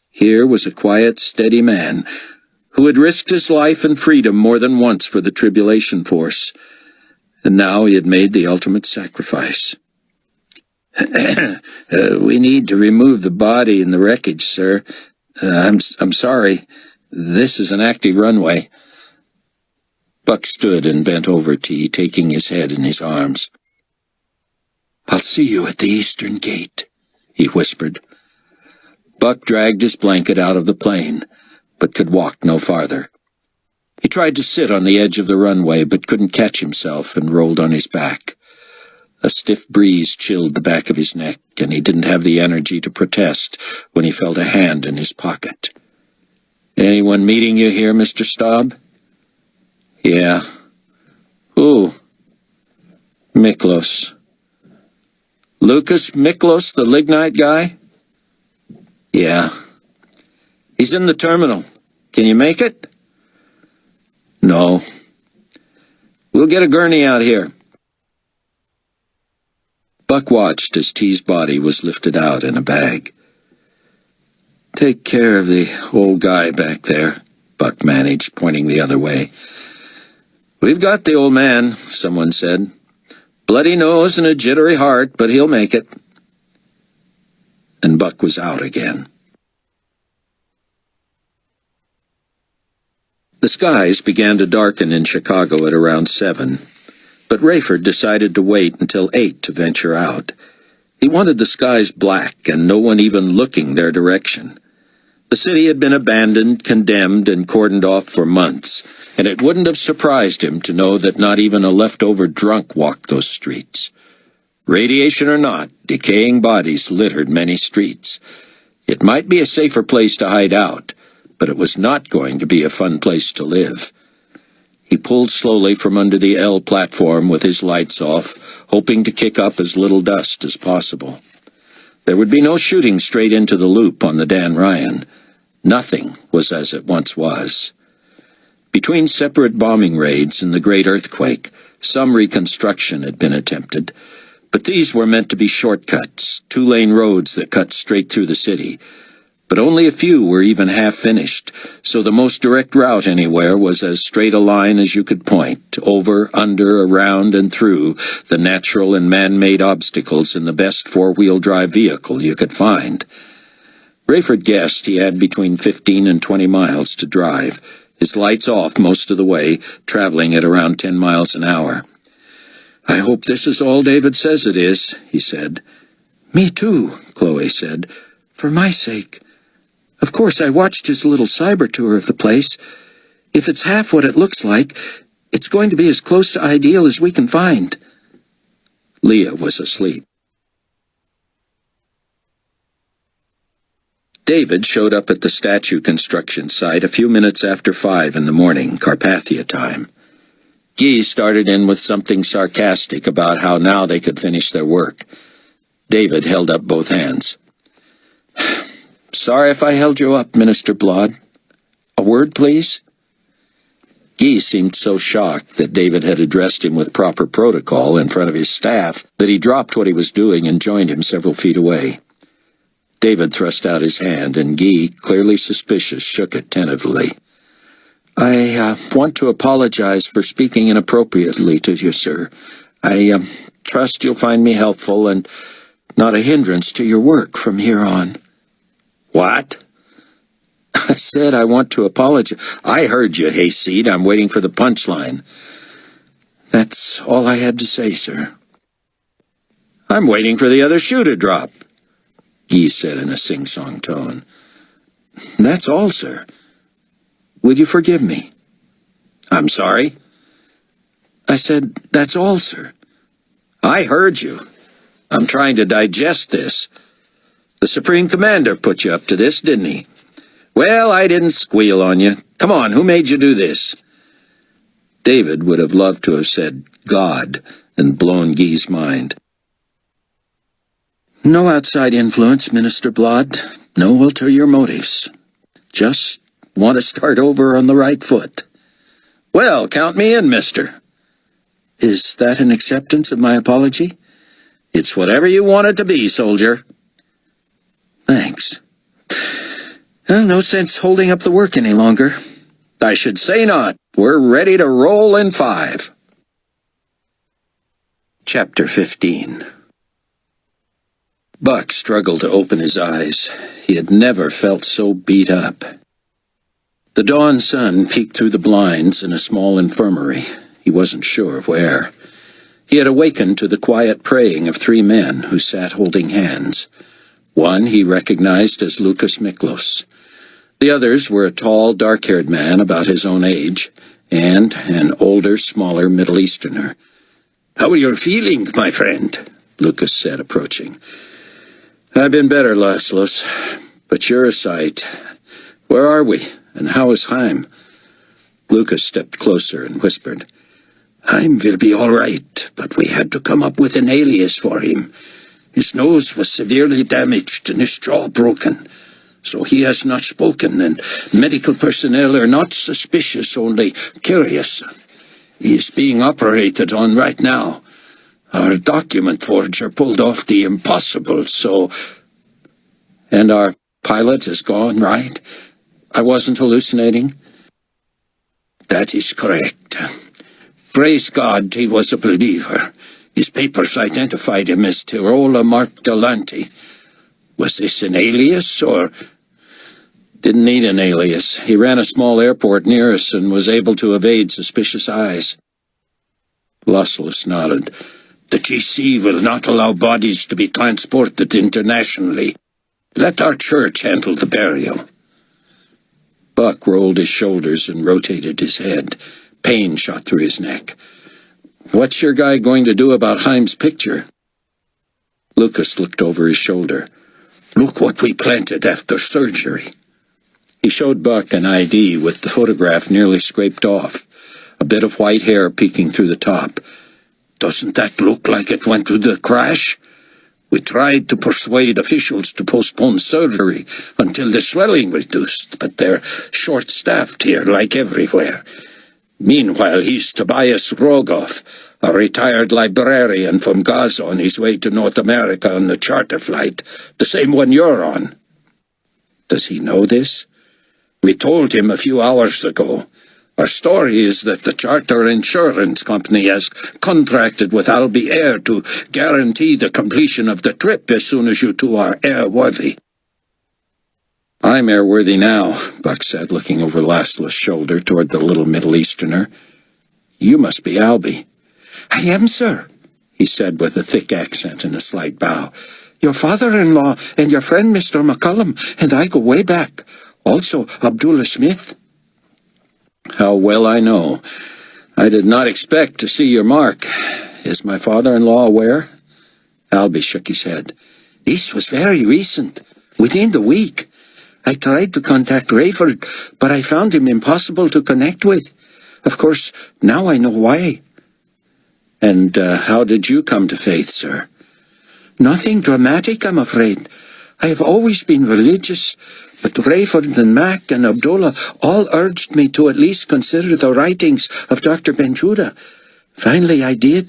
Here was a quiet, steady man who had risked his life and freedom more than once for the tribulation force, and now he had made the ultimate sacrifice. "We need to remove the body in the wreckage, sir. I'm sorry. This is an active runway." Buck stood and bent over T, taking his head in his arms. "I'll see you at the eastern gate," he whispered. Buck dragged his blanket out of the plane, but could walk no farther. He tried to sit on the edge of the runway, but couldn't catch himself and rolled on his back. A stiff breeze chilled the back of his neck, and he didn't have the energy to protest when he felt a hand in his pocket. "Anyone meeting you here, Mr. Staub?" "Yeah." "Who?" "Miklos." "Lucas Miklos, the lignite guy?" "Yeah." "He's in the terminal. Can you make it?" "No." "We'll get a gurney out here." Buck watched as T's body was lifted out in a bag. "Take care of the old guy back there," Buck managed, pointing the other way. "We've got the old man," someone said. "Bloody nose and a jittery heart, but he'll make it." And Buck was out again. The skies began to darken in Chicago at around 7, but Rayford decided to wait until 8 to venture out. He wanted the skies black and no one even looking their direction. The city had been abandoned, condemned, and cordoned off for months, and it wouldn't have surprised him to know that not even a leftover drunk walked those streets. Radiation or not, decaying bodies littered many streets. It might be a safer place to hide out, but it was not going to be a fun place to live. He pulled slowly from under the L platform with his lights off, hoping to kick up as little dust as possible. There would be no shooting straight into the loop on the Dan Ryan. Nothing was as it once was. Between separate bombing raids and the Great Earthquake, some reconstruction had been attempted, but these were meant to be shortcuts, 2-lane roads that cut straight through the city. But only a few were even half-finished, so the most direct route anywhere was as straight a line as you could point, over, under, around, and through the natural and man-made obstacles in the best 4-wheel drive vehicle you could find. Rayford guessed he had between 15 and 20 miles to drive, his lights off most of the way, traveling at around 10 miles an hour. "I hope this is all David says it is," he said. "Me too," Chloe said. "For my sake. Of course, I watched his little cyber tour of the place. If it's half what it looks like, it's going to be as close to ideal as we can find." Leah was asleep. David showed up at the statue construction site a few minutes after 5 in the morning, Carpathia time. Guy started in with something sarcastic about how now they could finish their work. David held up both hands. "Sorry if I held you up, Minister Blood. A word, please?" Guy seemed so shocked that David had addressed him with proper protocol in front of his staff that he dropped what he was doing and joined him several feet away. David thrust out his hand, and Guy, clearly suspicious, shook it tentatively. "I want to apologize for speaking inappropriately to you, sir. I trust you'll find me helpful and not a hindrance to your work from here on." "What?" "I said I want to apologize." "I heard you, hayseed. I'm waiting for the punchline." "That's all I had to say, sir." "I'm waiting for the other shoe to drop," Guy said in a sing-song tone. "That's all, sir. Will you forgive me?" "I'm sorry?" "I said, that's all, sir." "I heard you. I'm trying to digest this." The Supreme Commander put you up to this, didn't he? Well, I didn't squeal on you. Come on, who made you do this? David would have loved to have said God and blown Guy's mind. No outside influence, Minister Blood. No ulterior motives. Just want to start over on the right foot. Well, count me in, mister. Is that an acceptance of my apology? It's whatever you want it to be, soldier. Thanks. Well, no sense holding up the work any longer. I should say not. We're ready to roll in 5. Chapter 15. Buck struggled to open his eyes. He had never felt so beat up. The dawn sun peeked through the blinds in a small infirmary. He wasn't sure where. He had awakened to the quiet praying of 3 men who sat holding hands. One he recognized as Lucas Miklos. The others were a tall, dark-haired man about his own age, and an older, smaller Middle Easterner. "How are you feeling, my friend?" Lucas said, approaching. "I've been better, Laszlos, but you're a sight. Where are we, and how is Chaim?" Lucas stepped closer and whispered. "Chaim will be all right, but we had to come up with an alias for him. His nose was severely damaged and his jaw broken, so he has not spoken, and medical personnel are not suspicious, only curious. He is being operated on right now. Our document forger pulled off the impossible, so..." "And our pilot is gone, right? I wasn't hallucinating?" "That is correct. Praise God, he was a believer. His papers identified him as Tirola Mark Delante. Was this an alias, or..." "Didn't need an alias. He ran a small airport near us and was able to evade suspicious eyes." Laszlos nodded. "The GC will not allow bodies to be transported internationally. Let our church handle the burial." Buck rolled his shoulders and rotated his head. Pain shot through his neck. "What's your guy going to do about Chaim's picture?" Lucas looked over his shoulder. "Look what we planted after surgery." He showed Buck an ID with the photograph nearly scraped off, a bit of white hair peeking through the top. "Doesn't that look like it went to the crash? We tried to persuade officials to postpone surgery until the swelling reduced, but they're short-staffed here like everywhere. Meanwhile, he's Tobias Rogoff, a retired librarian from Gaza on his way to North America on the charter flight, the same one you're on." "Does he know this?" "We told him a few hours ago. Our story is that the charter insurance company has contracted with Albi Air to guarantee the completion of the trip as soon as you two are airworthy." "I'm airworthy now," Buck said, looking over Laszlo's shoulder toward the little Middle Easterner. "You must be Albi." "I am, sir," he said with a thick accent and a slight bow. "Your father-in-law and your friend Mr. McCullum and I go way back. Also Abdullah Smith." "How well I know. I did not expect to see your mark. Is my father-in-law aware?" Albi shook his head. "This was very recent, within the week. I tried to contact Rayford, but I found him impossible to connect with. Of course, now I know why." "And how did you come to faith, sir?" "Nothing dramatic, I'm afraid. I have always been religious, but Rayford and Mac and Abdullah all urged me to at least consider the writings of Dr. Benjuda. Finally I did.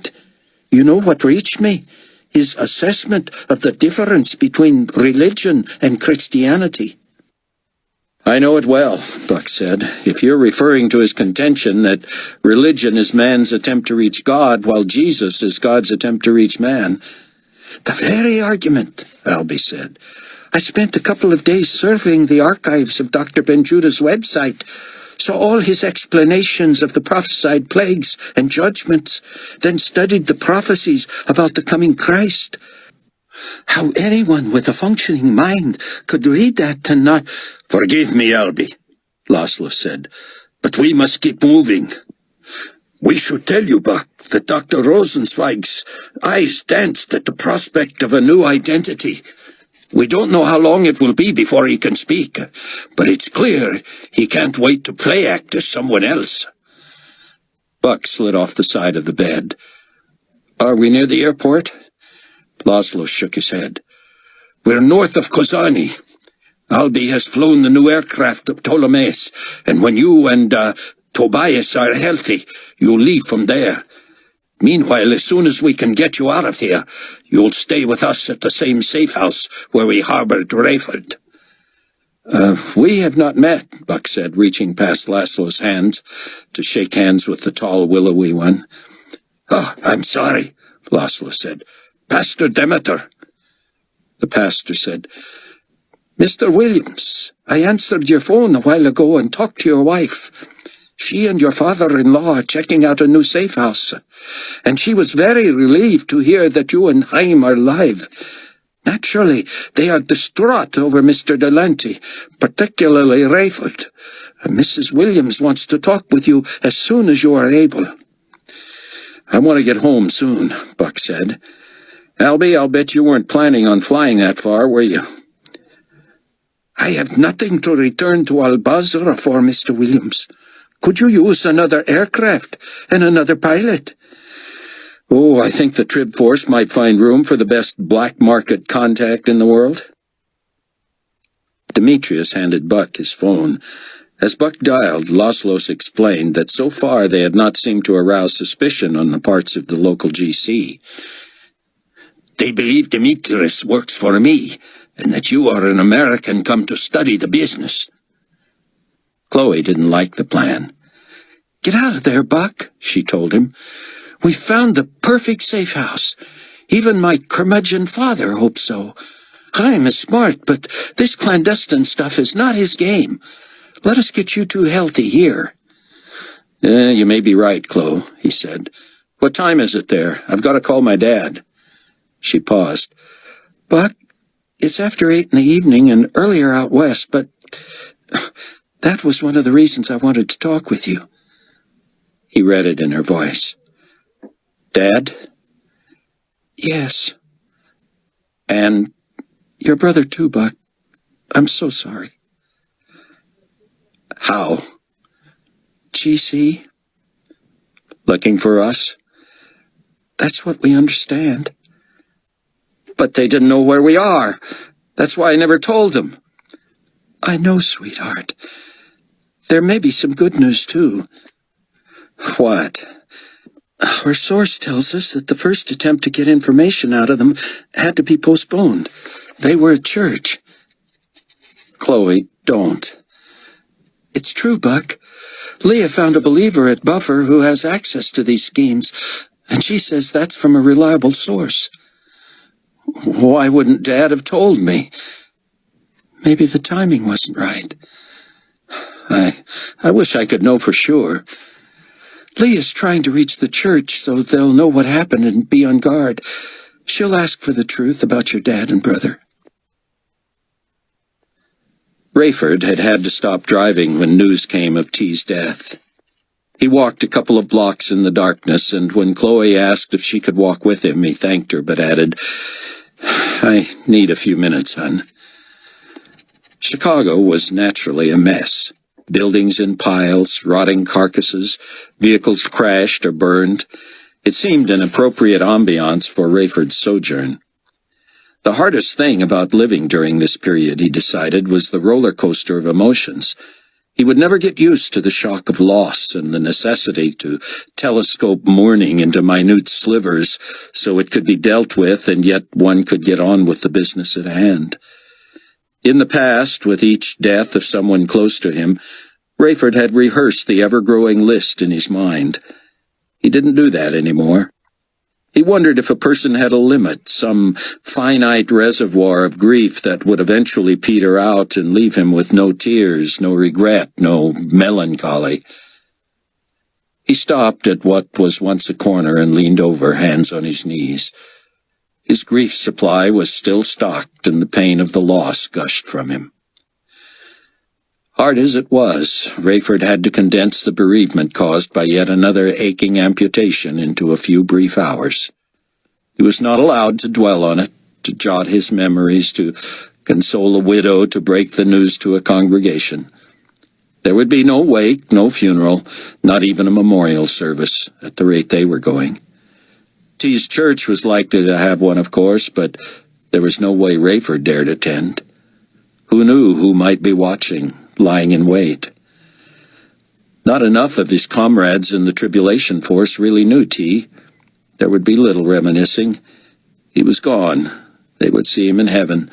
You know what reached me? His assessment of the difference between religion and Christianity." "I know it well," Buck said. "If you're referring to his contention that religion is man's attempt to reach God, while Jesus is God's attempt to reach man." "The very argument," Albi said. "I spent a couple of days surveying the archives of Dr. Benjuda's website, saw all his explanations of the prophesied plagues and judgments, then studied the prophecies about the coming Christ. How anyone with a functioning mind could read that and not..." "Forgive me, Albi," Laszlo said, "but we must keep moving. We should tell you, Buck, that Dr. Rosenzweig's eyes danced at the prospect of a new identity. We don't know how long it will be before he can speak, but it's clear he can't wait to play act as someone else. Buck slid off the side of the bed. Are we near the airport? Laszlo shook his head. We're north of Kozani. Albi has flown the new aircraft of Ptolemais, and when you and Tobias are healthy, you'll leave from there. Meanwhile, as soon as we can get you out of here, you'll stay with us at the same safe house where we harbored Rayford. We have not met, Buck said, reaching past Laszlo's hands to shake hands with the tall, willowy one. Oh, I'm sorry, Laszlo said. Pastor Demeter. The pastor said, Mr. Williams, I answered your phone a while ago and talked to your wife. She and your father-in-law are checking out a new safe house, and she was very relieved to hear that you and Chaim are alive. Naturally, they are distraught over Mr. Delante, particularly Rayford. Mrs. Williams wants to talk with you as soon as you are able. I want to get home soon, Buck said. Albie, I'll bet you weren't planning on flying that far, were you? I have nothing to return to Al-Basra for, Mr. Williams. Could you use another aircraft and another pilot? Oh, I think the Trib Force might find room for the best black market contact in the world. Demetrius handed Buck his phone. As Buck dialed, Laszlo explained that so far they had not seemed to arouse suspicion on the parts of the local GC. They believe Demetrius works for me, and that you are an American come to study the business. Chloe didn't like the plan. Get out of there, Buck, she told him. We found the perfect safe house. Even my curmudgeon father hopes so. Chaim is smart, but this clandestine stuff is not his game. Let us get you two healthy here. You may be right, Chloe, he said. What time is it there? I've got to call my dad. She paused. Buck, it's after 8 in the evening and earlier out west, but that was one of the reasons I wanted to talk with you. He read it in her voice. Dad? Yes. And your brother too, Buck. I'm so sorry. How? GC? Looking for us? That's what we understand. But they didn't know where we are. That's why I never told them. I know, sweetheart. There may be some good news, too. What? Our source tells us that the first attempt to get information out of them had to be postponed. They were at church. Chloe, don't. It's true, Buck. Leah found a believer at Buffer who has access to these schemes, and she says that's from a reliable source. Why wouldn't Dad have told me? Maybe the timing wasn't right. I wish I could know for sure. Leah's trying to reach the church so they'll know what happened and be on guard. She'll ask for the truth about your dad and brother. Rayford had to stop driving when news came of T's death. He walked a couple of blocks in the darkness, and when Chloe asked if she could walk with him, he thanked her, but added, I need a few minutes, hon. Chicago was naturally a mess. Buildings in piles, rotting carcasses, vehicles crashed or burned. It seemed an appropriate ambiance for Rayford's sojourn. The hardest thing about living during this period, he decided, was the roller coaster of emotions. He would never get used to the shock of loss and the necessity to telescope mourning into minute slivers so it could be dealt with and yet one could get on with the business at hand. In the past, with each death of someone close to him, Rayford had rehearsed the ever-growing list in his mind. He didn't do that anymore. He wondered if a person had a limit, some finite reservoir of grief that would eventually peter out and leave him with no tears, no regret, no melancholy. He stopped at what was once a corner and leaned over, hands on his knees. His grief supply was still stocked, and the pain of the loss gushed from him. Hard as it was, Rayford had to condense the bereavement caused by yet another aching amputation into a few brief hours. He was not allowed to dwell on it, to jot his memories, to console a widow, to break the news to a congregation. There would be no wake, no funeral, not even a memorial service, at the rate they were going. T's church was likely to have one, of course, but there was no way Rayford dared attend. Who knew who might be watching, lying in wait? Not enough of his comrades in the tribulation force really knew T. There would be little reminiscing. He was gone. They would see him in heaven.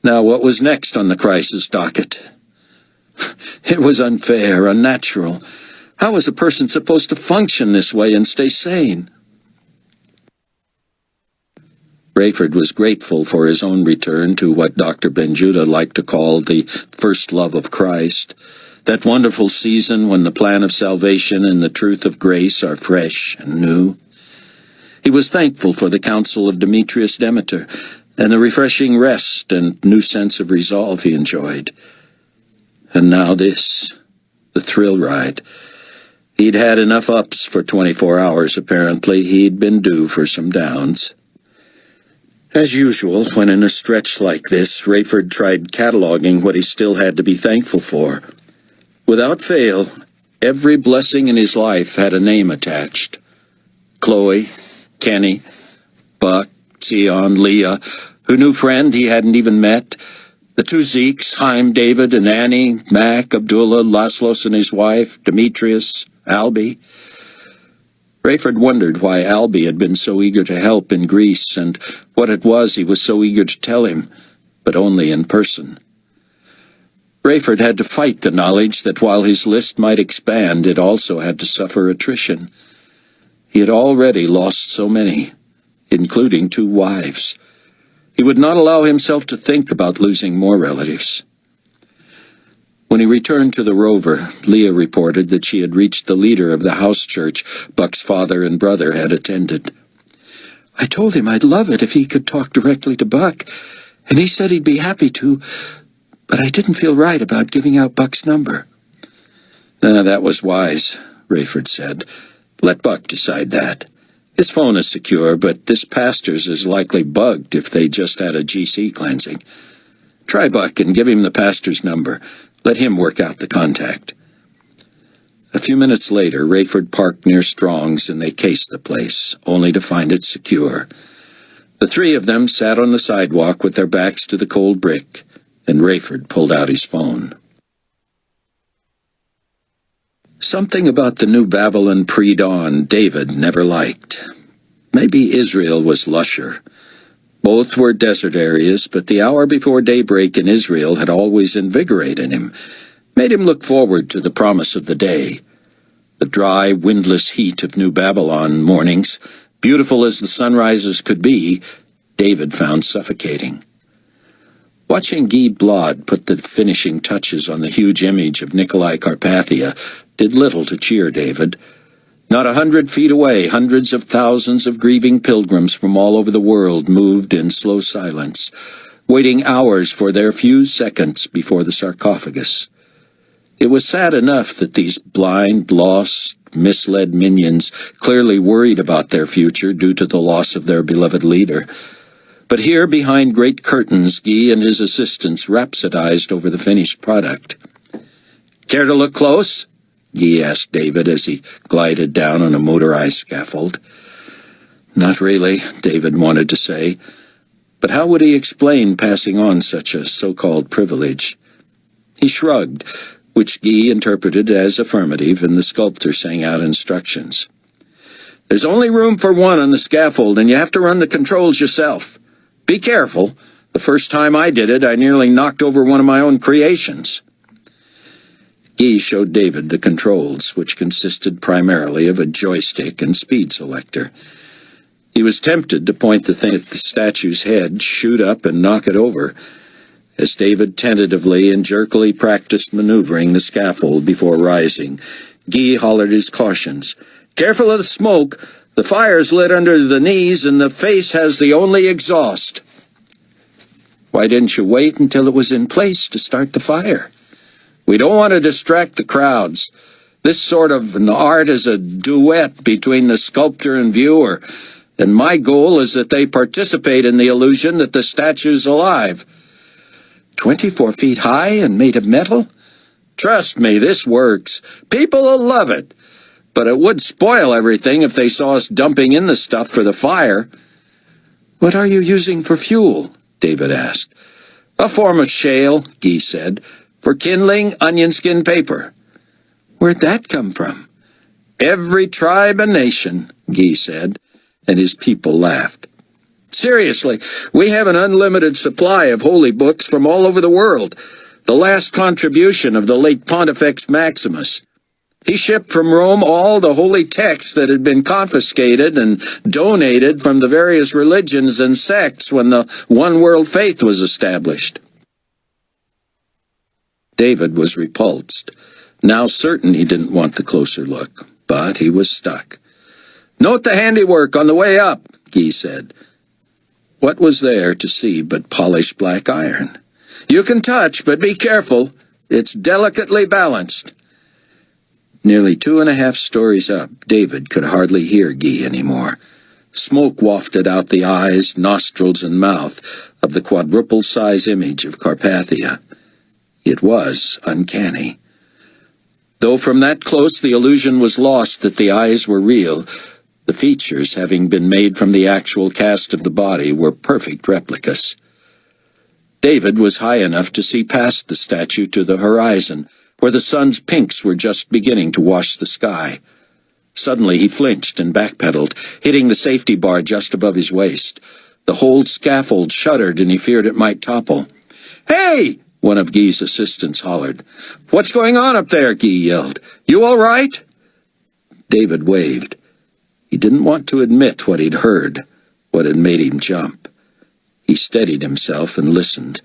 Now, what was next on the crisis docket? It was unfair, unnatural. How was a person supposed to function this way and stay sane? Rayford was grateful for his own return to what Dr. Benjuda liked to call the first love of Christ, that wonderful season when the plan of salvation and the truth of grace are fresh and new. He was thankful for the counsel of Demetrius Demeter and the refreshing rest and new sense of resolve he enjoyed. And now this, the thrill ride. He'd had enough ups for 24 hours, apparently. He'd been due for some downs. As usual, when in a stretch like this, Rayford tried cataloging what he still had to be thankful for. Without fail, every blessing in his life had a name attached. Chloe, Kenny, Buck, Sion, Leah, her new friend he hadn't even met, the two Zekes, Chaim, David, and Annie, Mac, Abdullah, Laszlos and his wife, Demetrius, Albie. Rayford wondered why Albie had been so eager to help in Greece, and what it was he was so eager to tell him, but only in person. Rayford had to fight the knowledge that while his list might expand, it also had to suffer attrition. He had already lost so many, including 2 wives. He would not allow himself to think about losing more relatives. When he returned to the Rover, Leah reported that she had reached the leader of the house church Buck's father and brother had attended. I told him I'd love it if he could talk directly to Buck, and he said he'd be happy to, but I didn't feel right about giving out Buck's number. That was wise, Rayford said. Let Buck decide that. His phone is secure, but this pastor's is likely bugged if they just had a GC cleansing. Try Buck and give him the pastor's number. Let him work out the contact. A few minutes later, Rayford parked near Strong's and they cased the place, only to find it secure. The 3 of them sat on the sidewalk with their backs to the cold brick, and Rayford pulled out his phone. Something about the New Babylon pre-dawn David never liked. Maybe Israel was lusher. Both were desert areas, but the hour before daybreak in Israel had always invigorated him, made him look forward to the promise of the day. The dry, windless heat of New Babylon mornings, beautiful as the sunrises could be, David found suffocating. Watching Guy Blod put the finishing touches on the huge image of Nikolai Carpathia did little to cheer David. Not 100 feet away, hundreds of thousands of grieving pilgrims from all over the world moved in slow silence, waiting hours for their few seconds before the sarcophagus. It was sad enough that these blind, lost, misled minions clearly worried about their future due to the loss of their beloved leader. But here, behind great curtains, Guy and his assistants rhapsodized over the finished product. "Care to look close?" Guy asked David as he glided down on a motorized scaffold. Not really, David wanted to say, but how would he explain passing on such a so-called privilege? He shrugged, which Guy interpreted as affirmative, and the sculptor sang out instructions. "There's only room for 1 on the scaffold, and you have to run the controls yourself. Be careful. The first time I did it, I nearly knocked over one of my own creations." Guy showed David the controls, which consisted primarily of a joystick and speed selector. He was tempted to point the thing at the statue's head, shoot up, and knock it over, as David tentatively and jerkily practiced maneuvering the scaffold before rising. Guy hollered his cautions. "Careful of the smoke. The fire's lit under the knees, and the face has the only exhaust." "Why didn't you wait until it was in place to start the fire?" "We don't want to distract the crowds. This sort of an art is a duet between the sculptor and viewer. and my goal is that they participate in the illusion that the statue's alive. 24 feet high and made of metal? Trust me, this works. People will love it. But it would spoil everything if they saw us dumping in the stuff for the fire. What are you using for fuel? David asked. A form of shale, Guy said, for kindling onion skin paper. Where'd that come from? Every tribe and nation, Guy said, and his people laughed. Seriously, we have an unlimited supply of holy books from all over the world. The last contribution of the late Pontifex Maximus. He shipped from Rome all the holy texts that had been confiscated and donated from the various religions and sects when the one world faith was established. David was repulsed, now certain he didn't want the closer look, but he was stuck. Note the handiwork on the way up, Guy said. What was there to see but polished black iron? You can touch, but be careful. It's delicately balanced. Nearly 2.5 stories up, David could hardly hear Guy anymore. Smoke wafted out the eyes, nostrils, and mouth of the quadruple-size image of Carpathia. It was uncanny. Though from that close the illusion was lost that the eyes were real, the features, having been made from the actual cast of the body, were perfect replicas. David was high enough to see past the statue to the horizon, where the sun's pinks were just beginning to wash the sky. Suddenly he flinched and backpedaled, hitting the safety bar just above his waist. The whole scaffold shuddered, and he feared it might topple. "Hey!" one of Guy's assistants hollered. "What's going on up there?" Guy yelled. "You all right?" David waved. He didn't want to admit what he'd heard, what had made him jump. He steadied himself and listened.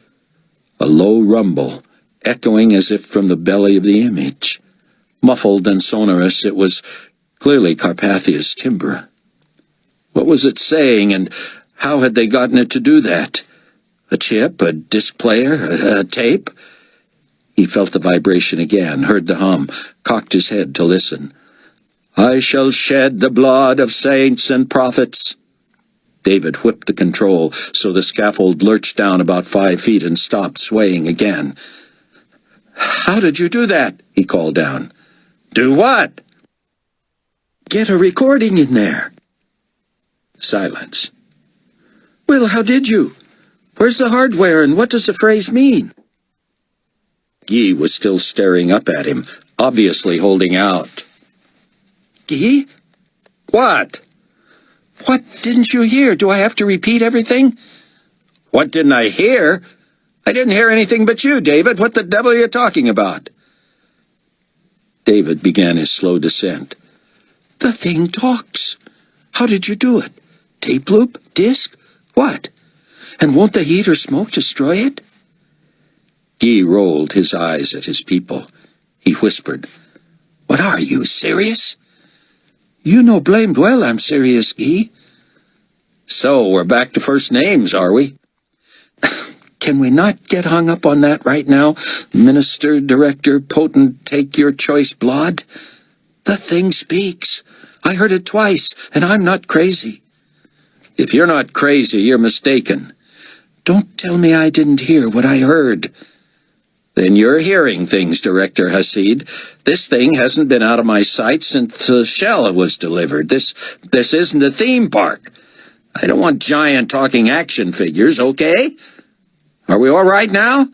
A low rumble, echoing as if from the belly of the image. Muffled and sonorous, it was clearly Carpathia's timbre. What was it saying, and how had they gotten it to do that? A chip, a disc player, a tape? He felt the vibration again, heard the hum, cocked his head to listen. "I shall shed the blood of saints and prophets." David whipped the control so the scaffold lurched down about 5 feet and stopped, swaying again. "How did you do that?" he called down. "Do what?" "Get a recording in there." Silence. "Well, how did you? Where's the hardware, and what does the phrase mean?" Guy was still staring up at him, obviously holding out. "Guy? "What?" What didn't you hear? Do I have to repeat everything?" "What didn't I hear? I didn't hear anything but you, David. What the devil are you talking about?" David began his slow descent. "The thing talks. How did you do it? Tape loop? Disc? What? And won't the heat or smoke destroy it?" Guy rolled his eyes at his people. He whispered, "What are you, serious?" "You know blamed well I'm serious, Guy." "So, we're back to first names, are we?" "Can we not get hung up on that right now? Minister, director, potent, take your choice blot? The thing speaks. I heard it twice, and I'm not crazy." "If you're not crazy, you're mistaken." "Don't tell me I didn't hear what I heard." "Then you're hearing things, Director Hasid. This thing hasn't been out of my sight since the shell was delivered. This isn't a theme park. I don't want giant talking action figures, okay? Are we all right now?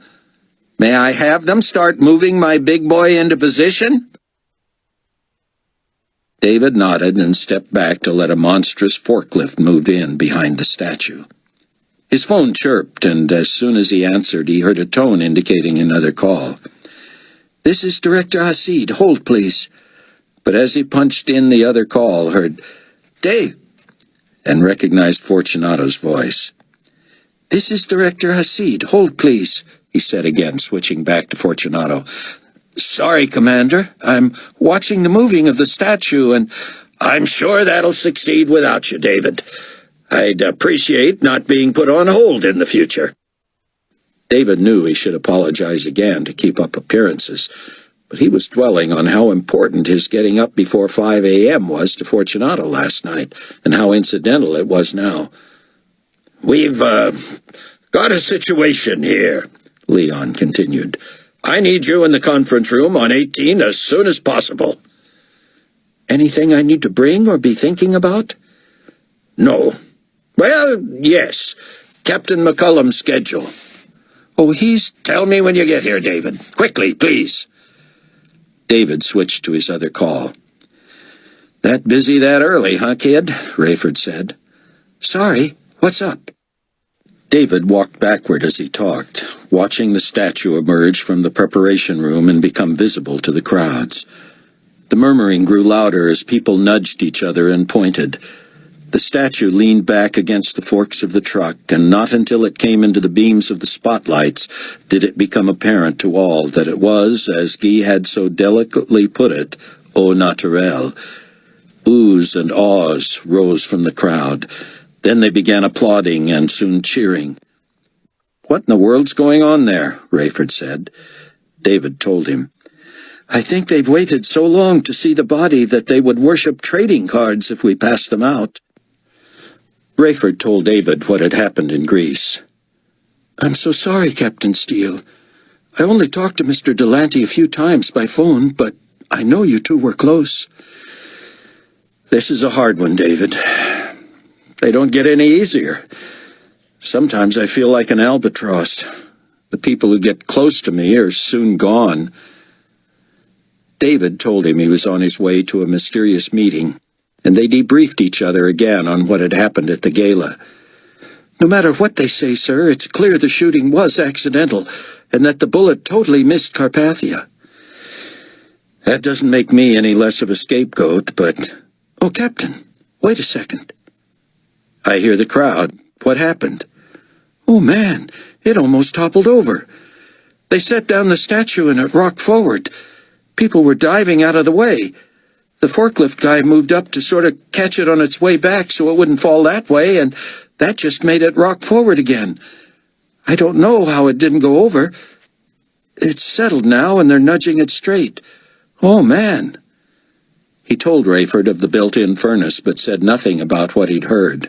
May I have them start moving my big boy into position?" David nodded and stepped back to let a monstrous forklift move in behind the statue. His phone chirped, and as soon as he answered, he heard a tone indicating another call. "This is Director Hasid. Hold, please." But as he punched in the other call, heard, "Dave," and recognized Fortunato's voice. "This is Director Hasid. Hold, please," he said again, switching back to Fortunato. "Sorry, Commander. I'm watching the moving of the statue, and I'm sure that'll succeed without you, David. I'd appreciate not being put on hold in the future." David knew he should apologize again to keep up appearances, But he was dwelling on how important his getting up before 5 a.m. was to Fortunato last night, and how incidental it was now. We've, got a situation here, Leon continued. I need you in the conference room on 18 as soon as possible. Anything I need to bring or be thinking about? No. Well, yes. Captain McCullum's schedule. Oh, he's... Tell me when you get here, David. Quickly, please. David switched to his other call. That busy that early, huh, kid? Rayford said. Sorry, what's up? David walked backward as he talked, watching the statue emerge from the preparation room and become visible to the crowds. The murmuring grew louder as people nudged each other and pointed. The statue leaned back against the forks of the truck, and not until it came into the beams of the spotlights did it become apparent to all that it was, as Guy had so delicately put it, au naturel. Oohs and ahs rose from the crowd. Then they began applauding and soon cheering. "What in the world's going on there?" Rayford said. David told him. I think they've waited so long to see the body that they would worship trading cards if we passed them out. Rayford told David what had happened in Greece. I'm so sorry, Captain Steele. I only talked to Mr. Delante a few times by phone, but I know you two were close. This is a hard one, David. They don't get any easier. Sometimes I feel like an albatross. The people who get close to me are soon gone. David told him he was on his way to a mysterious meeting, and they debriefed each other again on what had happened at the gala. No matter what they say, sir, it's clear the shooting was accidental, and that the bullet totally missed Carpathia. That doesn't make me any less of a scapegoat, but... Oh, Captain, wait a second. I hear the crowd. What happened? Oh, man, it almost toppled over. They set down the statue and it rocked forward. People were diving out of the way. The forklift guy moved up to sort of catch it on its way back so it wouldn't fall that way, and that just made it rock forward again. I don't know how it didn't go over. It's settled now, and they're nudging it straight. Oh, man. He told Rayford of the built-in furnace, but said nothing about what he'd heard.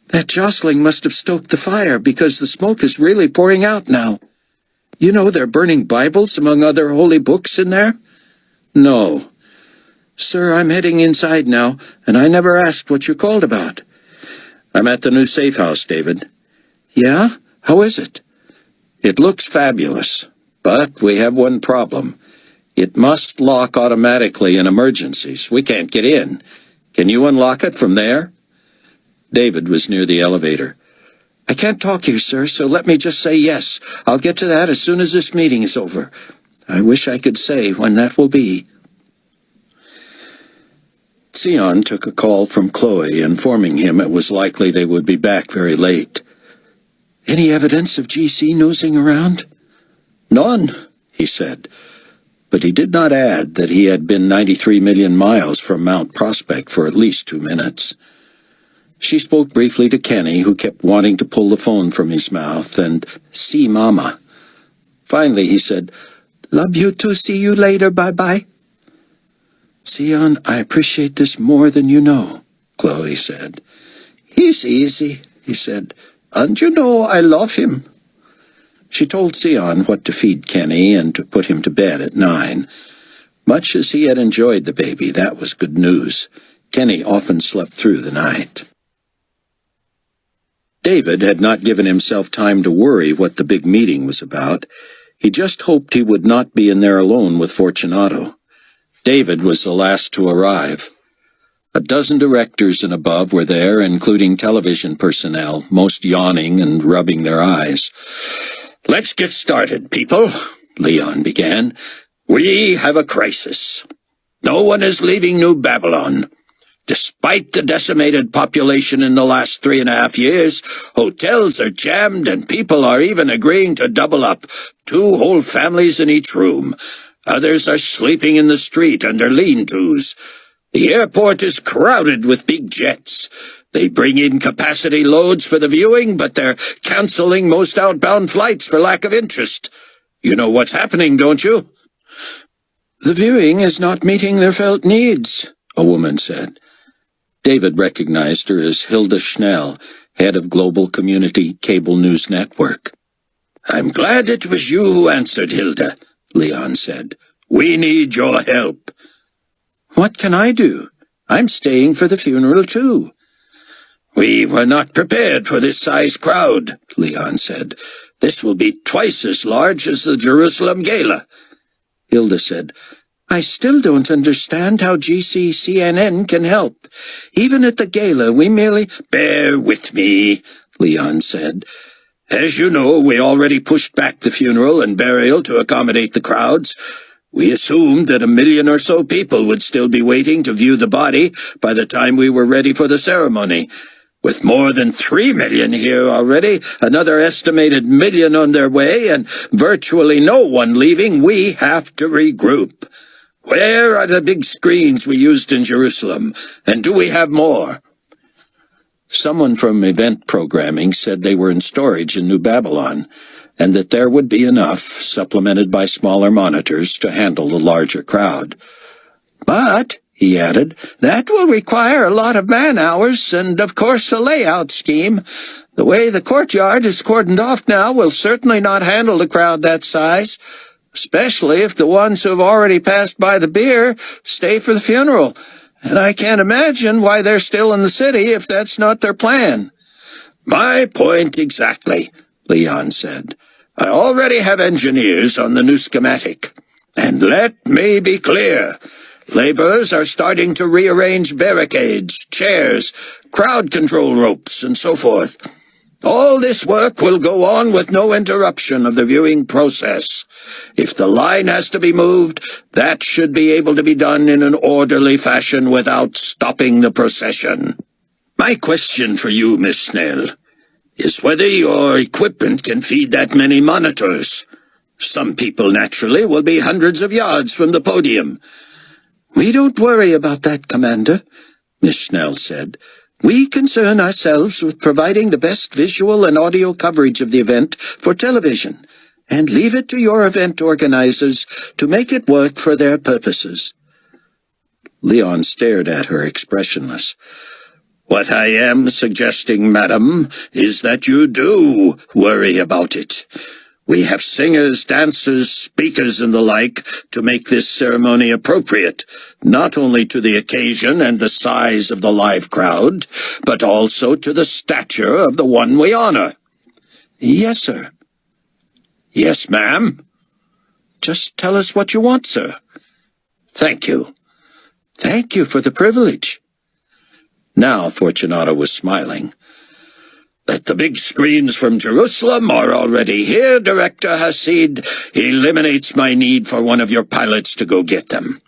That jostling must have stoked the fire, because the smoke is really pouring out now. You know they're burning Bibles among other holy books in there? No. Sir, I'm heading inside now, and I never asked what you called about. I'm at the new safe house, David. Yeah? How is it? It looks fabulous, but we have one problem. It must lock automatically in emergencies. We can't get in. Can you unlock it from there? David was near the elevator. I can't talk here, sir, so let me just say yes. I'll get to that as soon as this meeting is over. I wish I could say when that will be. Sion took a call from Chloe, informing him it was likely they would be back very late. Any evidence of GC nosing around? None, he said. But he did not add that he had been 93 million miles from Mount Prospect for at least 2 minutes. She spoke briefly to Kenny, who kept wanting to pull the phone from his mouth, and see Mama. Finally, he said, Love you too, see you later, bye-bye. Sion, I appreciate this more than you know, Chloe said. He's easy, he said, and you know I love him. She told Sion what to feed Kenny and to put him to bed at 9. Much as he had enjoyed the baby, that was good news. Kenny often slept through the night. David had not given himself time to worry what the big meeting was about. He just hoped he would not be in there alone with Fortunato. David was the last to arrive. A dozen directors and above were there, including television personnel, most yawning and rubbing their eyes. Let's get started, people, Leon began. We have a crisis. No one is leaving New Babylon. Despite the decimated population in the last 3.5 years, hotels are jammed and people are even agreeing to double up, 2 whole families in each room. Others are sleeping in the street under lean-tos. The airport is crowded with big jets. They bring in capacity loads for the viewing, but they're canceling most outbound flights for lack of interest. You know what's happening, don't you? The viewing is not meeting their felt needs, a woman said. David recognized her as Hilda Schnell, head of Global Community Cable News Network. I'm glad it was you who answered, Hilda, Leon said. We need your help. What can I do? I'm staying for the funeral, too. We were not prepared for this size crowd, Leon said. This will be twice as large as the Jerusalem Gala. Hilda said, I still don't understand how GCCNN can help. Even at the gala, we merely— Bear with me, Leon said. As you know, we already pushed back the funeral and burial to accommodate the crowds. We assumed that 1 million or so people would still be waiting to view the body by the time we were ready for the ceremony. With more than 3 million here already, another estimated 1 million on their way, and virtually no one leaving, we have to regroup. Where are the big screens we used in Jerusalem, and do we have more? Someone from event programming said they were in storage in New Babylon, and that there would be enough, supplemented by smaller monitors, to handle the larger crowd. But, he added, that will require a lot of man-hours and, of course, a layout scheme. The way the courtyard is cordoned off now will certainly not handle the crowd that size, especially if the ones who have already passed by the beer stay for the funeral. And I can't imagine why they're still in the city if that's not their plan. My point exactly, Leon said. I already have engineers on the new schematic. And let me be clear. Laborers are starting to rearrange barricades, chairs, crowd control ropes, and so forth. All this work will go on with no interruption of the viewing process. If the line has to be moved, that should be able to be done in an orderly fashion without stopping the procession. My question for you, Miss Snell, is whether your equipment can feed that many monitors. Some people, naturally, will be hundreds of yards from the podium. We don't worry about that, Commander, Miss Schnell said. We concern ourselves with providing the best visual and audio coverage of the event for television, and leave it to your event organizers to make it work for their purposes. Leon stared at her expressionless. What I am suggesting, madam, is that you do worry about it. We have singers, dancers, speakers, and the like to make this ceremony appropriate, not only to the occasion and the size of the live crowd, but also to the stature of the one we honor. Yes, sir. Yes, ma'am. Just tell us what you want, sir. Thank you. Thank you for the privilege. Now Fortunato was smiling. That the big screens from Jerusalem are already here, Director Hasid, eliminates my need for one of your pilots to go get them.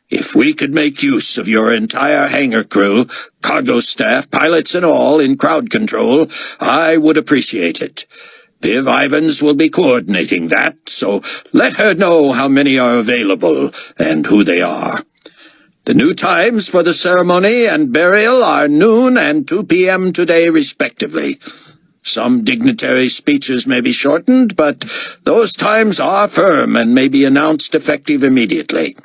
If we could make use of your entire hangar crew, cargo staff, pilots and all, in crowd control, I would appreciate it. Viv Ivans will be coordinating that, so let her know how many are available and who they are. The new times for the ceremony and burial are noon and 2 p.m. today, respectively. Some dignitary speeches may be shortened, but those times are firm and may be announced effective immediately.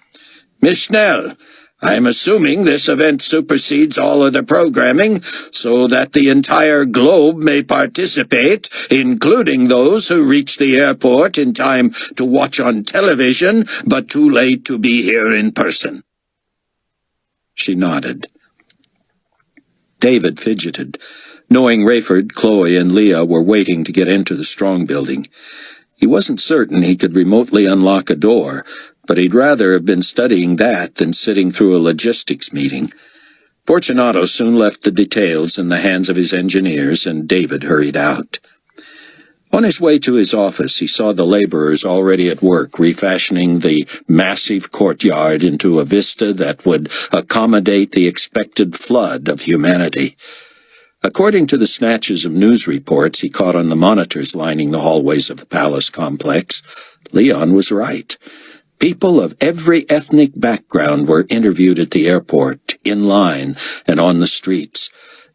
Miss Snell, I am assuming this event supersedes all other programming, so that the entire globe may participate, including those who reach the airport in time to watch on television, but too late to be here in person. She nodded. David fidgeted, knowing Rayford, Chloe, and Leah were waiting to get into the strong building. He wasn't certain he could remotely unlock a door, but he'd rather have been studying that than sitting through a logistics meeting. Fortunato soon left the details in the hands of his engineers, and David hurried out. On his way to his office, he saw the laborers already at work refashioning the massive courtyard into a vista that would accommodate the expected flood of humanity. According to the snatches of news reports he caught on the monitors lining the hallways of the palace complex, Leon was right. People of every ethnic background were interviewed at the airport, in line, and on the streets.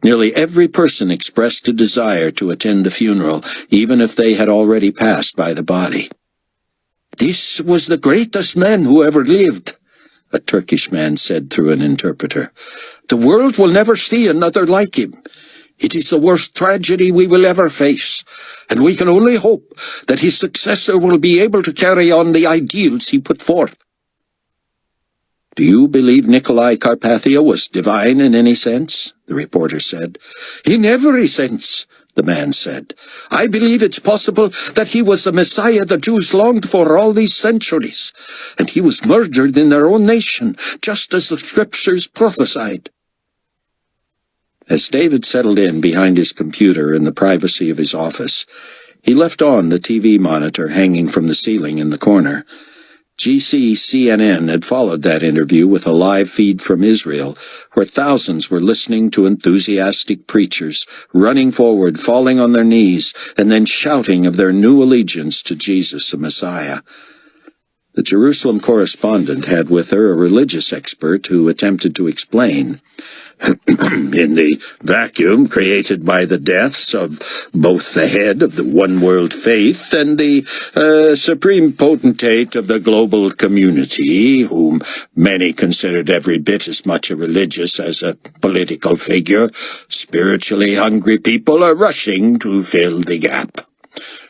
Nearly every person expressed a desire to attend the funeral, even if they had already passed by the body. "This was the greatest man who ever lived," a Turkish man said through an interpreter. "The world will never see another like him. It is the worst tragedy we will ever face, and we can only hope that his successor will be able to carry on the ideals he put forth." "Do you believe Nikolai Carpathia was divine in any sense?" the reporter said. "In every sense," the man said. "I believe it's possible that he was the Messiah the Jews longed for all these centuries, and he was murdered in their own nation, just as the scriptures prophesied." As David settled in behind his computer in the privacy of his office, he left on the TV monitor hanging from the ceiling in the corner. GCCNN had followed that interview with a live feed from Israel, where thousands were listening to enthusiastic preachers, running forward, falling on their knees, and then shouting of their new allegiance to Jesus the Messiah. The Jerusalem correspondent had with her a religious expert who attempted to explain. "In the vacuum created by the deaths of both the head of the one-world faith and the supreme potentate of the global community, whom many considered every bit as much a religious as a political figure, spiritually hungry people are rushing to fill the gap.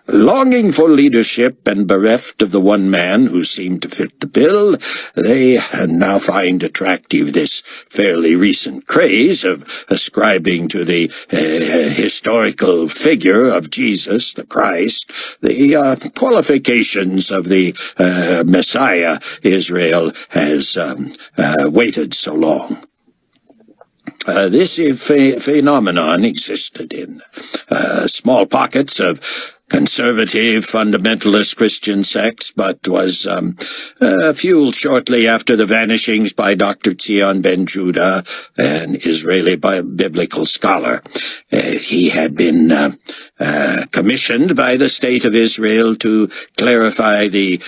Longing for leadership and bereft of the one man who seemed to fit the bill, they now find attractive this fairly recent craze of ascribing to the historical figure of Jesus the Christ the qualifications of the Messiah Israel has waited so long. This phenomenon existed in small pockets of conservative, fundamentalist Christian sects, but was fueled shortly after the vanishings by Dr. Zion Ben Judah, an Israeli biblical scholar. He had been commissioned by the State of Israel to clarify the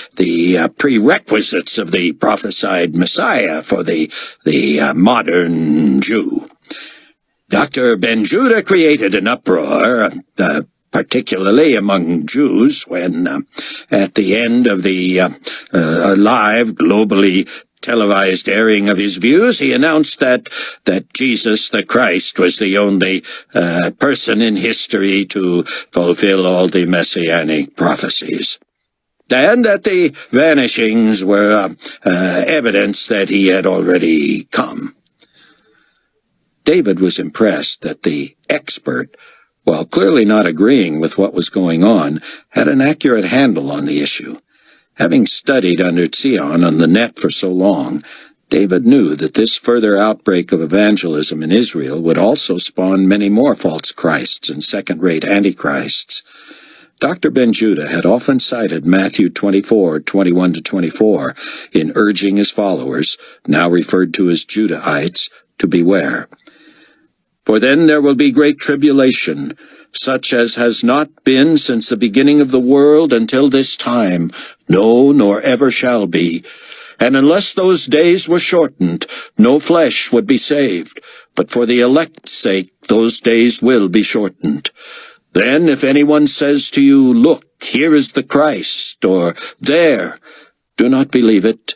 prerequisites of the prophesied Messiah for the modern Jew. Dr. Ben Judah created an uproar, particularly among Jews, when, at the end of the live, globally televised airing of his views, he announced that Jesus the Christ was the only person in history to fulfill all the messianic prophecies, and that the vanishings were evidence that he had already come. David was impressed that the expert, while clearly not agreeing with what was going on, had an accurate handle on the issue. Having studied under Zion on the net for so long, David knew that this further outbreak of evangelism in Israel would also spawn many more false Christs and second-rate antichrists. Dr. Ben Judah had often cited Matthew 24:21-24 in urging his followers, now referred to as Judahites, to beware. "For then there will be great tribulation, such as has not been since the beginning of the world until this time, no, nor ever shall be. And unless those days were shortened, no flesh would be saved. But for the elect's sake, those days will be shortened. Then if anyone says to you, 'Look, here is the Christ,' or 'There,' do not believe it.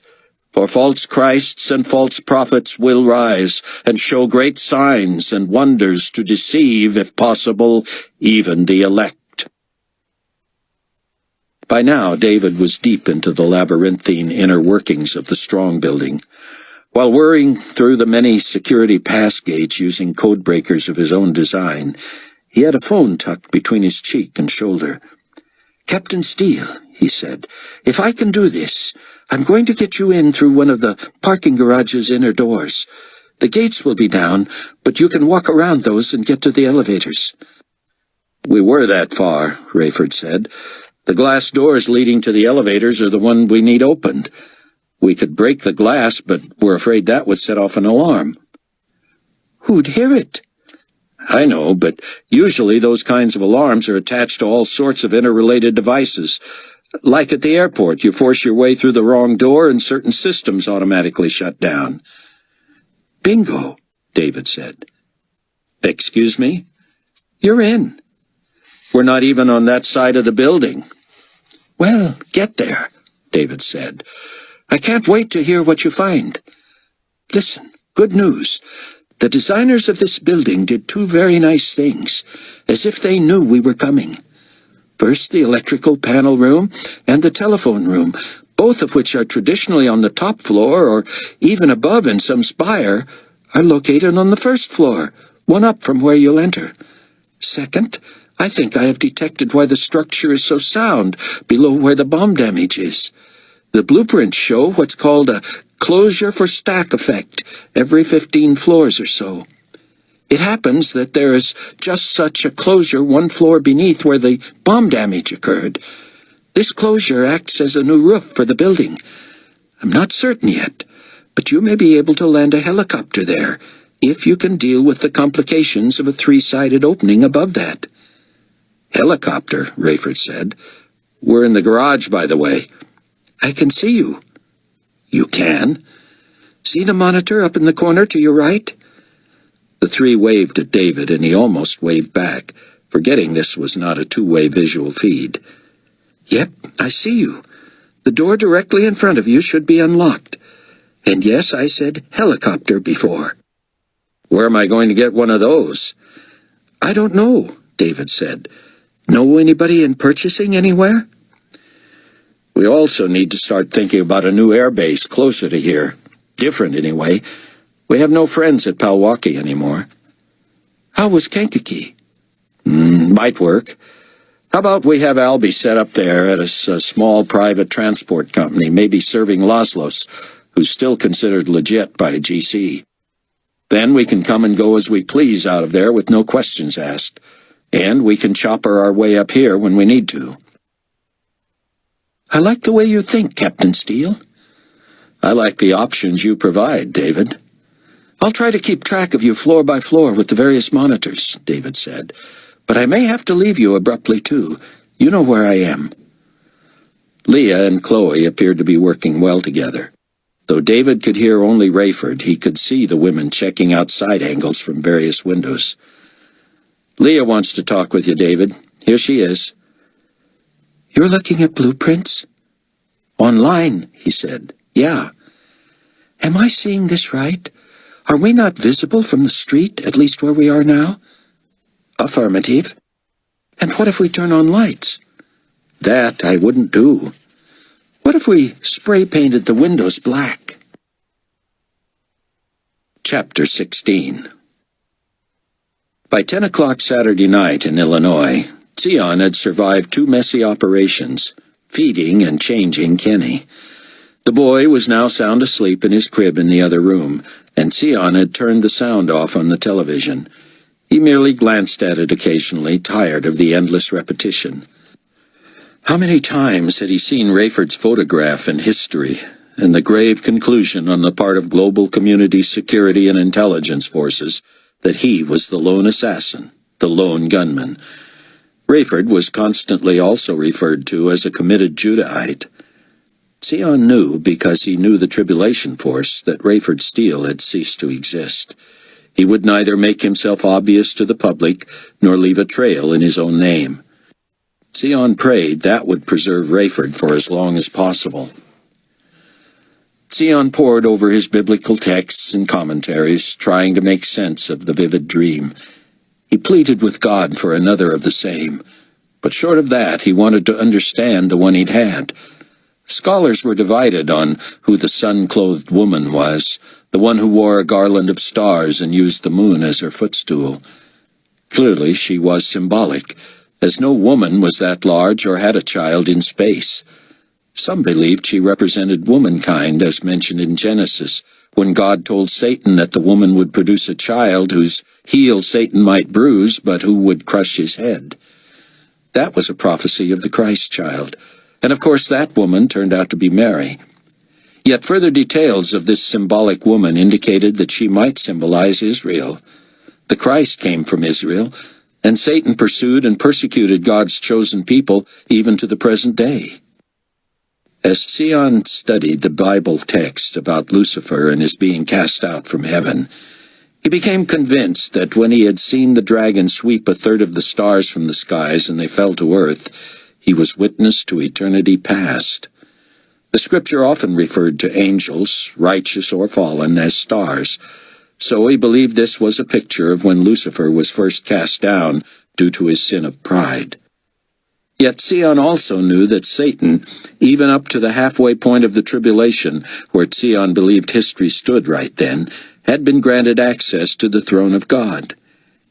For false Christs and false prophets will rise, and show great signs and wonders to deceive, if possible, even the elect." By now, David was deep into the labyrinthine inner workings of the Strong Building. While whirring through the many security pass gates using code breakers of his own design, he had a phone tucked between his cheek and shoulder. "Captain Steele," he said, "if I can do this, I'm going to get you in through one of the parking garage's inner doors. The gates will be down, but you can walk around those and get to the elevators." "We were that far," Rayford said. "The glass doors leading to the elevators are the one we need opened. We could break the glass, but we're afraid that would set off an alarm." "Who'd hear it?" "I know, but usually those kinds of alarms are attached to all sorts of interrelated devices. Like at the airport, you force your way through the wrong door and certain systems automatically shut down." "Bingo," David said. "Excuse me?" "You're in." "We're not even on that side of the building." "Well, get there. David said. "I can't wait to hear what you find. Listen, good news. The designers of this building did two very nice things, as if they knew we were coming. First, the electrical panel room and the telephone room, both of which are traditionally on the top floor or even above in some spire, are located on the first floor, one up from where you'll enter. Second, I think I have detected why the structure is so sound below where the bomb damage is. The blueprints show what's called a closure for stack effect every 15 floors or so. It happens that there is just such a closure one floor beneath where the bomb damage occurred. This closure acts as a new roof for the building. I'm not certain yet, but you may be able to land a helicopter there, if you can deal with the complications of a 3-sided opening above that." "Helicopter," Rayford said. "We're in the garage, by the way." "I can see you." "You can?" "See the monitor up in the corner to your right?" The three waved at David, and he almost waved back, forgetting this was not a two-way visual feed. "Yep, I see you. The door directly in front of you should be unlocked. And yes, I said helicopter before." "Where am I going to get one of those?" "I don't know," David said. "Know anybody in purchasing anywhere?" "We also need to start thinking about a new air base closer to here. Different, anyway. We have no friends at Palwaki anymore." "How was Kankakee?" Might work. How about we have Albie set up there at a small private transport company, maybe serving Laszlos, who's still considered legit by GC. Then we can come and go as we please out of there with no questions asked, and we can chopper our way up here when we need to." "I like the way you think, Captain Steele." "I like the options you provide, David." "I'll try to keep track of you floor by floor with the various monitors," David said. "But I may have to leave you abruptly, too. You know where I am." Leah and Chloe appeared to be working well together. Though David could hear only Rayford, he could see the women checking out side angles from various windows. "Leah wants to talk with you, David. Here she is." "You're looking at blueprints?" "Online," he said. "Yeah." "Am I seeing this right? Are we not visible from the street, at least where we are now?" "Affirmative." "And what if we turn on lights?" "That I wouldn't do." "What if we spray-painted the windows black?" Chapter 16. By 10 o'clock Saturday night in Illinois, Sion had survived 2 messy operations, feeding and changing Kenny. The boy was now sound asleep in his crib in the other room, and Sion had turned the sound off on the television. He merely glanced at it occasionally, tired of the endless repetition. How many times had he seen Rayford's photograph in history, and the grave conclusion on the part of global community security and intelligence forces that he was the lone assassin, the lone gunman. Rayford was constantly also referred to as a committed Judahite. Sion knew, because he knew the Tribulation Force, that Rayford Steele had ceased to exist. He would neither make himself obvious to the public, nor leave a trail in his own name. Sion prayed that would preserve Rayford for as long as possible. Sion pored over his biblical texts and commentaries, trying to make sense of the vivid dream. He pleaded with God for another of the same, but short of that, he wanted to understand the one he'd had. Scholars were divided on who the sun-clothed woman was, the one who wore a garland of stars and used the moon as her footstool. Clearly she was symbolic, as no woman was that large or had a child in space. Some believed she represented womankind, as mentioned in Genesis, when God told Satan that the woman would produce a child whose heel Satan might bruise, but who would crush his head. That was a prophecy of the Christ child, and of course that woman turned out to be Mary. Yet further details of this symbolic woman indicated that she might symbolize Israel. The Christ came from Israel, and Satan pursued and persecuted God's chosen people even to the present day. As Sion studied the Bible texts about Lucifer and his being cast out from heaven, he became convinced that when he had seen the dragon sweep a third of the stars from the skies and they fell to earth, he was witness to eternity past. The scripture often referred to angels, righteous or fallen, as stars, so he believed this was a picture of when Lucifer was first cast down due to his sin of pride. Yet Sion also knew that Satan, even up to the halfway point of the tribulation, where Sion believed history stood right then, had been granted access to the throne of God.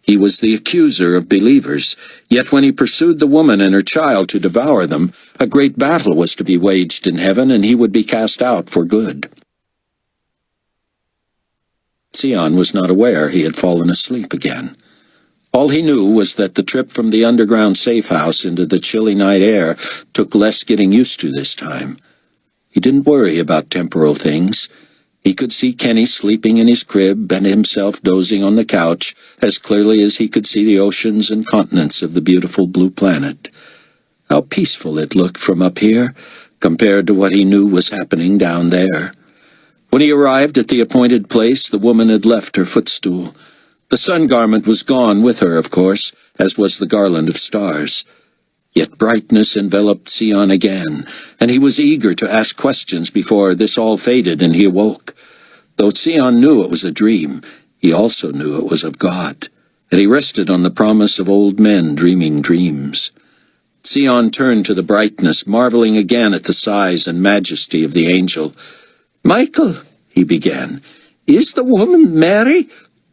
He was the accuser of believers, yet when he pursued the woman and her child to devour them, a great battle was to be waged in heaven, and he would be cast out for good. Sion was not aware he had fallen asleep again. All he knew was that the trip from the underground safe house into the chilly night air took less getting used to this time. He didn't worry about temporal things. He could see Kenny sleeping in his crib and himself dozing on the couch as clearly as he could see the oceans and continents of the beautiful blue planet. How peaceful it looked from up here, compared to what he knew was happening down there. When he arrived at the appointed place, the woman had left her footstool. The sun garment was gone with her, of course, as was the garland of stars. Yet brightness enveloped Sion again, and he was eager to ask questions before this all faded and he awoke. Though Sion knew it was a dream, he also knew it was of God, and he rested on the promise of old men dreaming dreams. Sion turned to the brightness, marveling again at the size and majesty of the angel. "Michael," he began, "is the woman Mary,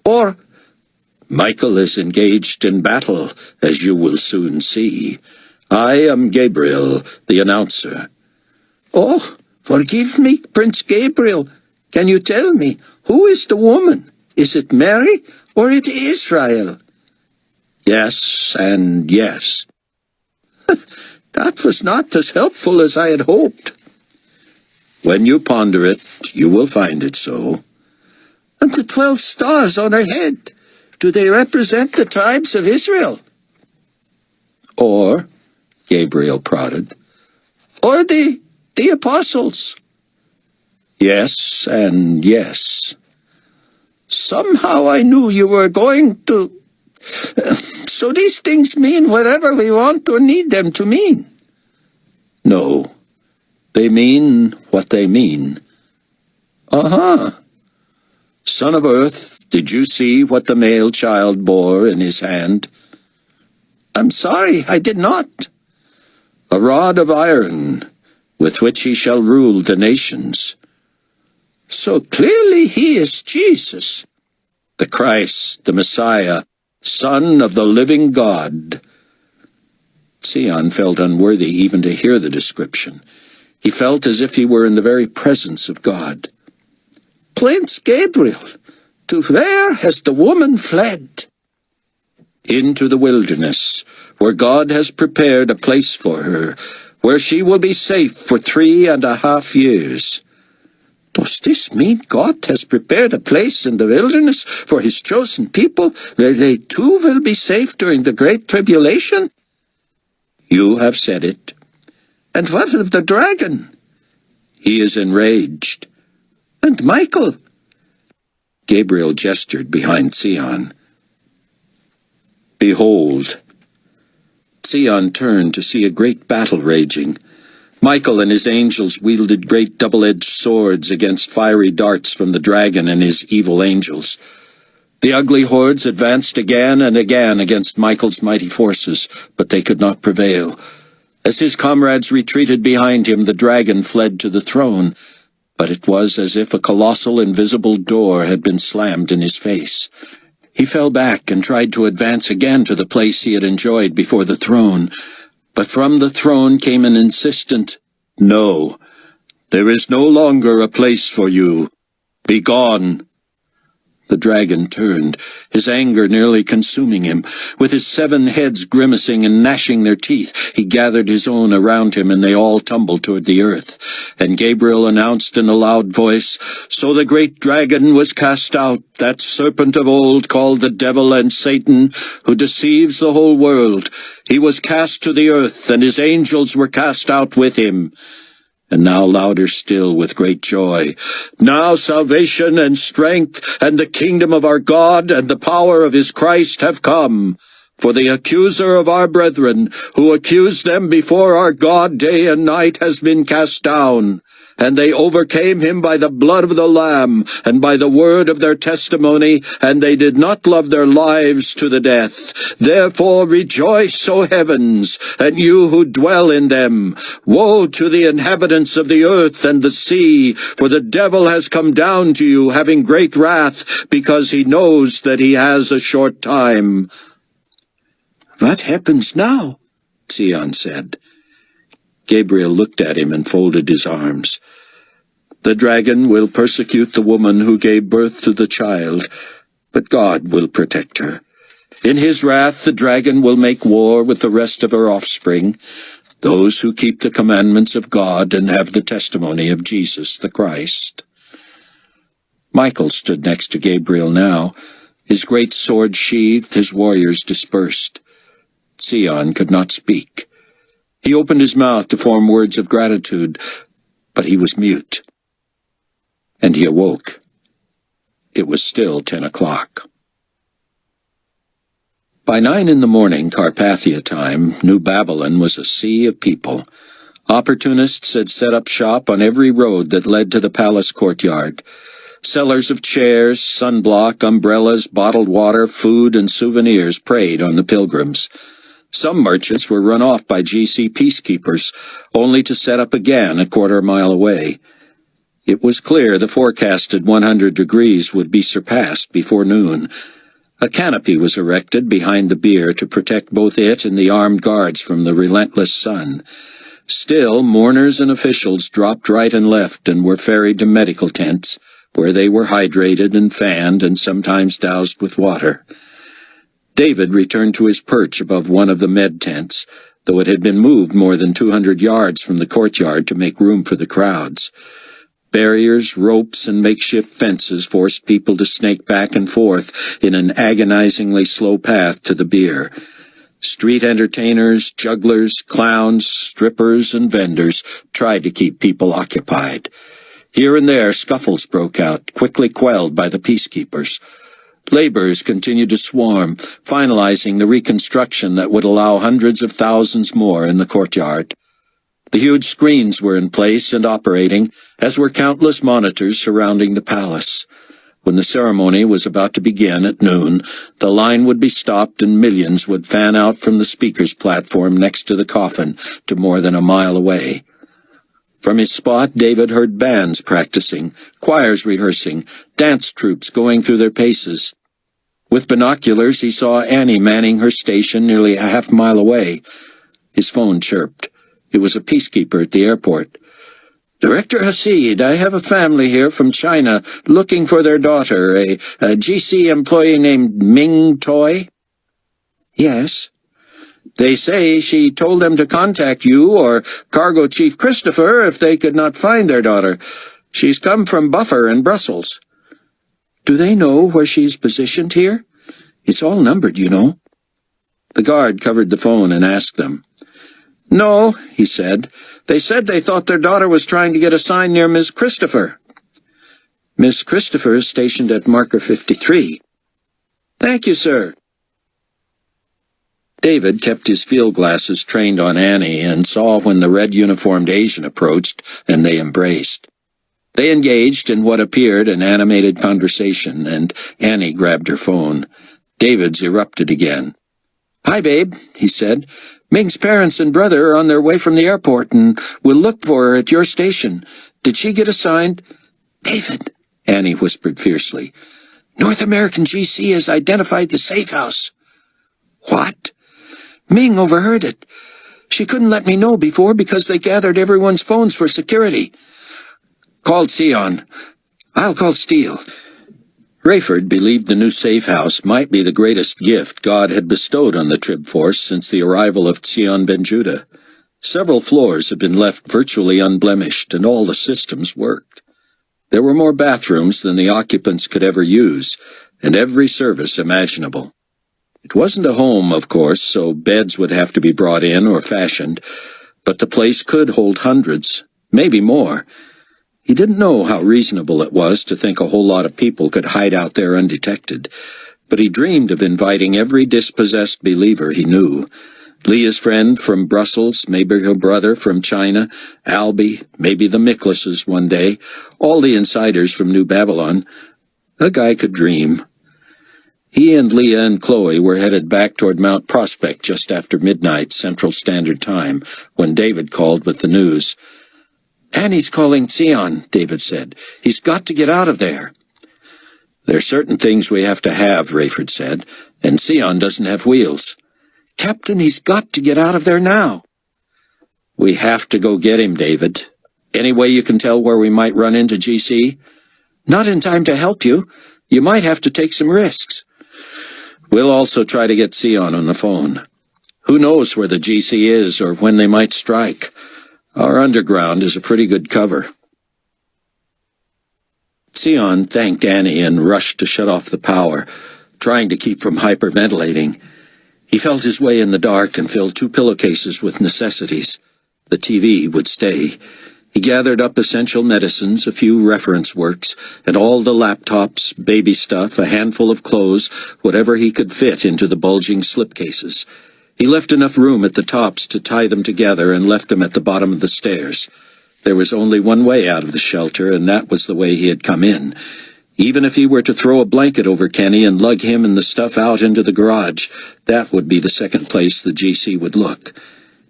or—" "Michael is engaged in battle, as you will soon see. I am Gabriel, the announcer." "Oh, forgive me, Prince Gabriel. Can you tell me, who is the woman? Is it Mary, or it Israel?" "Yes, and yes." That was not as helpful as I had hoped. "When you ponder it, you will find it so." "And the 12 stars on her head, do they represent the tribes of Israel?" "Or," Gabriel prodded, "Or the apostles?" "Yes, and yes." "Somehow I knew you were going to... So these things mean whatever we want or need them to mean?" "No, they mean what they mean." "Uh-huh. Son of Earth, did you see what the male child bore in his hand?" "I'm sorry, I did not." "A rod of iron, with which he shall rule the nations." "So clearly he is Jesus." "The Christ, the Messiah, Son of the living God." Sion felt unworthy even to hear the description. He felt as if he were in the very presence of God. "Prince Gabriel, to where has the woman fled?" "Into the wilderness, where God has prepared a place for her, where she will be safe for 3.5 years. "Does this mean God has prepared a place in the wilderness for his chosen people, where they too will be safe during the Great Tribulation?" "You have said it." "And what of the dragon?" "He is enraged." "And Michael?" Gabriel gestured behind Sion. "Behold." Sion turned to see a great battle raging. Michael and his angels wielded great double-edged swords against fiery darts from the dragon and his evil angels. The ugly hordes advanced again and again against Michael's mighty forces, but they could not prevail. As his comrades retreated behind him, the dragon fled to the throne, but it was as if a colossal invisible door had been slammed in his face. He fell back and tried to advance again to the place he had enjoyed before the throne, but from the throne came an insistent, "No, there is no longer a place for you. Begone." The dragon turned, his anger nearly consuming him. With his 7 heads grimacing and gnashing their teeth, he gathered his own around him, and they all tumbled toward the earth. And Gabriel announced in a loud voice, "So the great dragon was cast out, that serpent of old called the devil and Satan, who deceives the whole world. He was cast to the earth, and his angels were cast out with him." And now louder still with great joy, "Now salvation and strength and the kingdom of our God and the power of his Christ have come. For the accuser of our brethren, who accused them before our God day and night, has been cast down, and they overcame him by the blood of the Lamb, and by the word of their testimony, and they did not love their lives to the death. Therefore rejoice, O heavens, and you who dwell in them. Woe to the inhabitants of the earth and the sea, for the devil has come down to you, having great wrath, because he knows that he has a short time." "What happens now?" Sion said. Gabriel looked at him and folded his arms. "The dragon will persecute the woman who gave birth to the child, but God will protect her. In his wrath the dragon will make war with the rest of her offspring, those who keep the commandments of God and have the testimony of Jesus the Christ." Michael stood next to Gabriel now, his great sword sheathed, his warriors dispersed. Sion could not speak. He opened his mouth to form words of gratitude, but he was mute. And he awoke. It was still 10 o'clock. By 9 in the morning, Carpathia time, New Babylon was a sea of people. Opportunists had set up shop on every road that led to the palace courtyard. Sellers of chairs, sunblock, umbrellas, bottled water, food, and souvenirs preyed on the pilgrims. Some merchants were run off by GC peacekeepers, only to set up again a quarter-mile away. It was clear the forecasted 100 degrees would be surpassed before noon. A canopy was erected behind the bier to protect both it and the armed guards from the relentless sun. Still, mourners and officials dropped right and left and were ferried to medical tents, where they were hydrated and fanned and sometimes doused with water. David returned to his perch above one of the med tents, though it had been moved more than 200 yards from the courtyard to make room for the crowds. Barriers, ropes, and makeshift fences forced people to snake back and forth in an agonizingly slow path to the bier. Street entertainers, jugglers, clowns, strippers, and vendors tried to keep people occupied. Here and there scuffles broke out, quickly quelled by the peacekeepers. Laborers continued to swarm, finalizing the reconstruction that would allow hundreds of thousands more in the courtyard. The huge screens were in place and operating, as were countless monitors surrounding the palace. When the ceremony was about to begin at noon, the line would be stopped and millions would fan out from the speaker's platform next to the coffin to more than a mile away. From his spot, David heard bands practicing, choirs rehearsing, dance troupes going through their paces. With binoculars, he saw Annie manning her station nearly a half-mile away. His phone chirped. It was a peacekeeper at the airport. "Director Hasid, I have a family here from China looking for their daughter, a GC employee named Ming Toy." "Yes." "They say she told them to contact you or Cargo Chief Christopher if they could not find their daughter. She's come from Buffer in Brussels." "Do they know where she's positioned here? It's all numbered, you know." The guard covered the phone and asked them. "No," he said. "They said they thought their daughter was trying to get assigned near Miss Christopher." "Miss Christopher is stationed at marker 53. "Thank you, sir." David kept his field glasses trained on Annie and saw when the red-uniformed Asian approached, and they embraced. They engaged in what appeared an animated conversation, and Annie grabbed her phone. David's erupted again. "Hi, babe," he said. "Ming's parents and brother are on their way from the airport, and we'll look for her at your station. Did she get assigned?" "David," Annie whispered fiercely. "North American GC has identified the safe house." "What?" "Ming overheard it. She couldn't let me know before because they gathered everyone's phones for security." "Call Sion. I'll call Steele." Rayford believed the new safe house might be the greatest gift God had bestowed on the Trib Force since the arrival of Sion ben Judah. Several floors had been left virtually unblemished, and all the systems worked. There were more bathrooms than the occupants could ever use, and every service imaginable. It wasn't a home, of course, so beds would have to be brought in or fashioned, but the place could hold hundreds, maybe more. He didn't know how reasonable it was to think a whole lot of people could hide out there undetected. but he dreamed of inviting every dispossessed believer he knew. Leah's friend from Brussels, maybe her brother from China, Albie, maybe the Mikklases one day, all the insiders from New Babylon. A guy could dream. He and Leah and Chloe were headed back toward Mount Prospect just after midnight Central Standard Time when David called with the news. "Annie's calling Sion," David said. "He's got to get out of there." "There's certain things we have to have," Rayford said, "and Sion doesn't have wheels." "Captain, he's got to get out of there now." "We have to go get him, David. Any way you can tell where we might run into GC?" "Not in time to help you. You might have to take some risks." "We'll also try to get Sion on the phone. Who knows where the GC is or when they might strike? Our underground is a pretty good cover." Sion thanked Annie and rushed to shut off the power, trying to keep from hyperventilating. He felt his way in the dark and filled 2 pillowcases with necessities. The TV would stay. He gathered up essential medicines, a few reference works, and all the laptops, baby stuff, a handful of clothes, whatever he could fit into the bulging slipcases. He left enough room at the tops to tie them together and left them at the bottom of the stairs. There was only one way out of the shelter, and that was the way he had come in. Even if he were to throw a blanket over Kenny and lug him and the stuff out into the garage, that would be the second place the GC would look.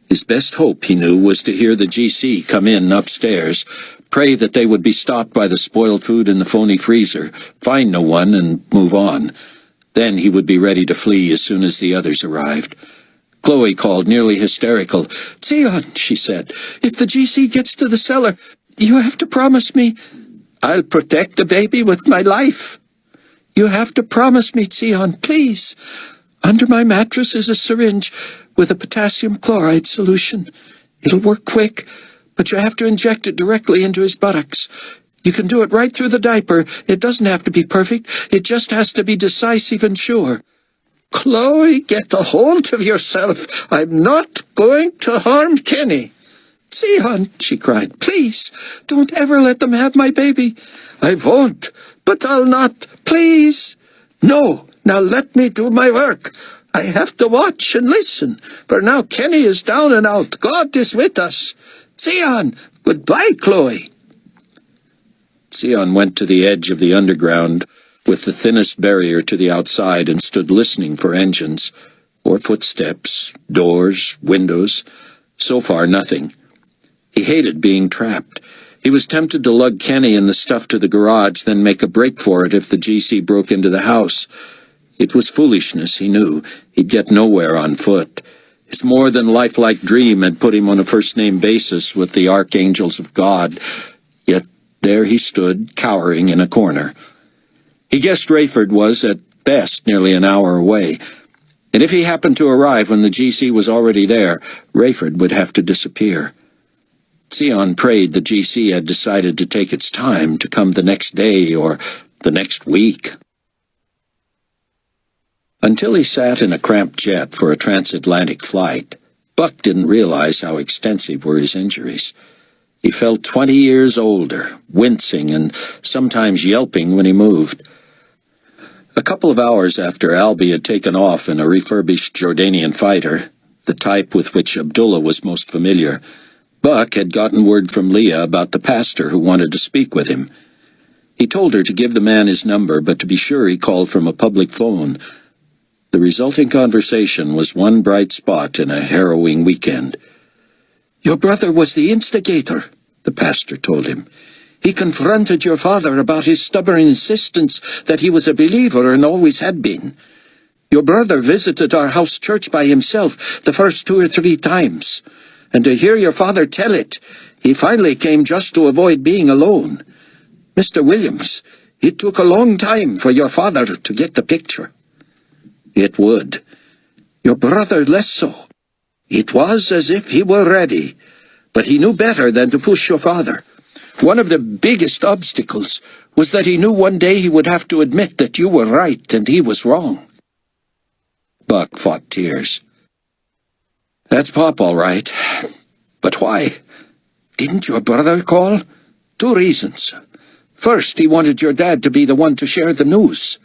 His best hope, he knew, was to hear the GC come in upstairs, pray that they would be stopped by the spoiled food in the phony freezer, find no one, and move on. Then he would be ready to flee as soon as the others arrived. Chloe called, nearly hysterical. "Sion," she said, "if the GC gets to the cellar, you have to promise me—" I'll protect the baby with my life. "You have to promise me, Sion, please. Under my mattress is a syringe with a potassium chloride solution. It'll work quick, but you have to inject it directly into his buttocks. You can do it right through the diaper. It doesn't have to be perfect. It just has to be decisive and sure." Chloe, get a hold of yourself. I'm not going to harm Kenny. "Sion," she cried, "please, don't ever let them have my baby." I won't, but I'll not. Please. No, now let me do my work. I have to watch and listen, for now Kenny is down and out. God is with us. Sion, goodbye, Chloe. Sion went to the edge of the underground, with the thinnest barrier to the outside, and stood listening for engines, or footsteps, doors, windows. So far, nothing. He hated being trapped. He was tempted to lug Kenny and the stuff to the garage, then make a break for it if the GC broke into the house. It was foolishness, he knew. He'd get nowhere on foot. His more than lifelike dream had put him on a first-name basis with the archangels of God. Yet there he stood, cowering in a corner. He guessed Rayford was, at best, nearly an hour away. And if he happened to arrive when the GC was already there, Rayford would have to disappear. Sion prayed the GC had decided to take its time, to come the next day or the next week. Until he sat in a cramped jet for a transatlantic flight, Buck didn't realize how extensive were his injuries. He felt 20 years older, wincing and sometimes yelping when he moved. A couple of hours after Albie had taken off in a refurbished Jordanian fighter, the type with which Abdullah was most familiar, Buck had gotten word from Leah about the pastor who wanted to speak with him. He told her to give the man his number, but to be sure he called from a public phone. The resulting conversation was one bright spot in a harrowing weekend. "Your brother was the instigator," the pastor told him. "He confronted your father about his stubborn insistence that he was a believer and always had been. Your brother visited our house church by himself the first 2 or 3 times. And to hear your father tell it, he finally came just to avoid being alone. Mr. Williams, it took a long time for your father to get the picture." It would. "Your brother less so. It was as if he were ready, but he knew better than to push your father. One of the biggest obstacles was that he knew one day he would have to admit that you were right and he was wrong." Buck fought tears. "That's Pop, all right. But why? "Didn't your brother call? 2 reasons. First, he wanted your dad to be the one to share the news.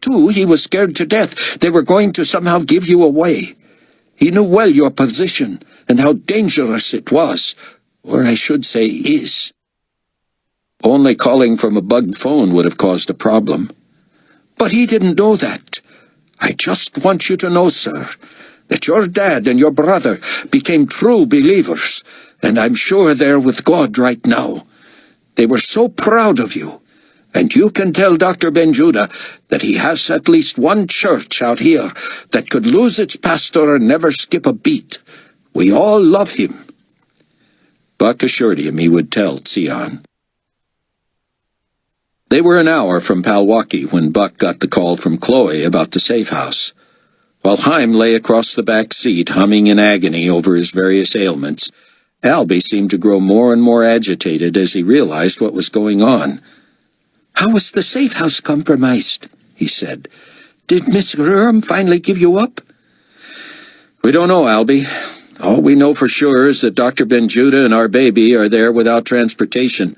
too. He was scared to death. They were going to somehow give you away. He knew well your position and how dangerous it was, or I should say is. Only calling from a bugged phone would have caused a problem. But he didn't know that. I just want you to know, sir, that your dad and your brother became true believers, and I'm sure they're with God right now. They were so proud of you, and you can tell Dr. Benjuda that he has at least one church out here that could lose its pastor and never skip a beat. We all love him. Buck assured him he would tell Sion. They were an hour from Palwaki when Buck got the call from Chloe about the safe house. While Haim lay across the back seat, humming in agony over his various ailments, Albie seemed to grow more and more agitated as he realized what was going on. "How was the safe house compromised?" he said. "Did Miss Graham finally give you up?" "We don't know, Albie. All we know for sure is that Dr. Benjuda and our baby are there without transportation,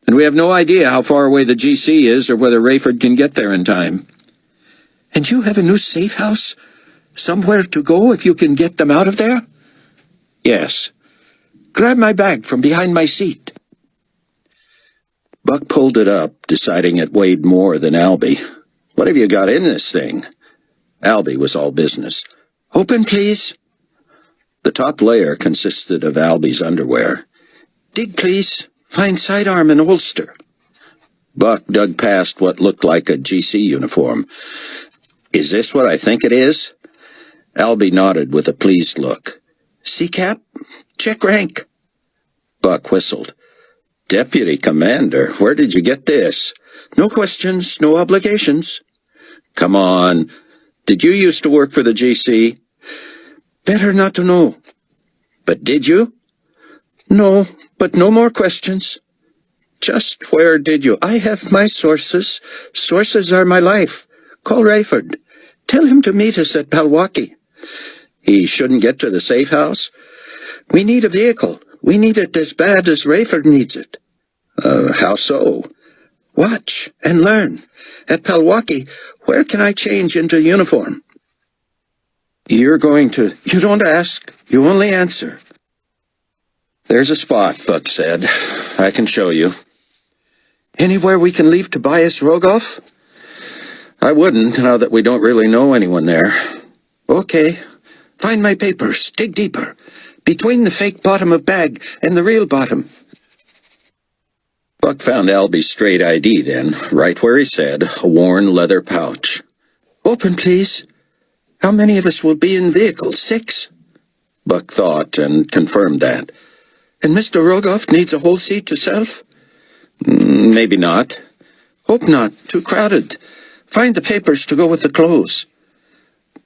and we have no idea how far away the GC is or whether Rayford can get there in time." "And you have a new safe house? Somewhere to go if you can get them out of there?" "Yes." "Grab my bag from behind my seat." Buck pulled it up, deciding it weighed more than Albie. "What have you got in this thing?" Albie was all business. "Open, please." The top layer consisted of Albie's underwear. "Dig, please. Find sidearm and holster." Buck dug past what looked like a GC uniform. "Is this what I think it is?" Albie nodded with a pleased look. "See, Cap? Check rank." Buck whistled. "Deputy Commander, where did you get this?" "No questions, no obligations." "Come on. Did you used to work for the GC?" "Better not to know." "But did you?" "No, but no more questions." "Just where did you—" "I have my sources. Sources are my life. Call Rayford. Tell him to meet us at Palwaki." "He shouldn't get to the safe house?" "We need a vehicle. We need it as bad as Rayford needs it." How so?" "Watch and learn. At Palwaki, where can I change into uniform?" "You're going to—" "You don't ask. You only answer." "There's a spot," Buck said. "I can show you." "Anywhere we can leave Tobias Rogoff?" "I wouldn't, now that we don't really know anyone there." "Okay. Find my papers. Dig deeper. Between the fake bottom of bag and the real bottom." Buck found Albie's straight ID then, right where he said, a worn leather pouch. "Open, please. How many of us will be in vehicle? 6? Buck thought and confirmed that. "And Mr. Rogoff needs a whole seat to self?" Maybe not." "Hope not. Too crowded. Find the papers to go with the clothes."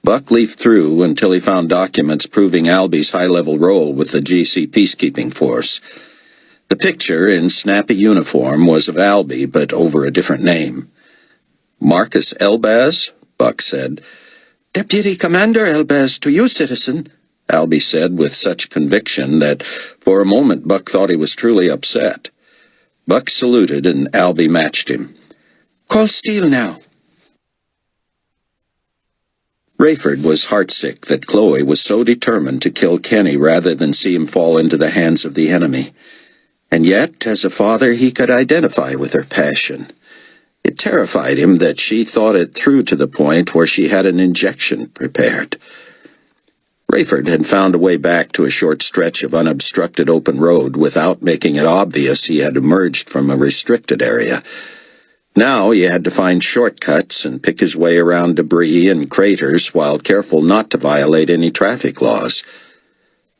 Buck leafed through until he found documents proving Albie's high-level role with the GC peacekeeping force. The picture, in snappy uniform, was of Albie, but over a different name. "Marcus Elbaz?" Buck said. "Deputy Commander Elbaz to you, citizen," Albie said with such conviction that for a moment Buck thought he was truly upset. Buck saluted and Albie matched him. "Call Steele now." Rayford was heartsick that Chloe was so determined to kill Kenny rather than see him fall into the hands of the enemy. And yet, as a father, he could identify with her passion. It terrified him that she thought it through to the point where she had an injection prepared. Rayford had found a way back to a short stretch of unobstructed open road without making it obvious he had emerged from a restricted area. Now he had to find shortcuts and pick his way around debris and craters while careful not to violate any traffic laws.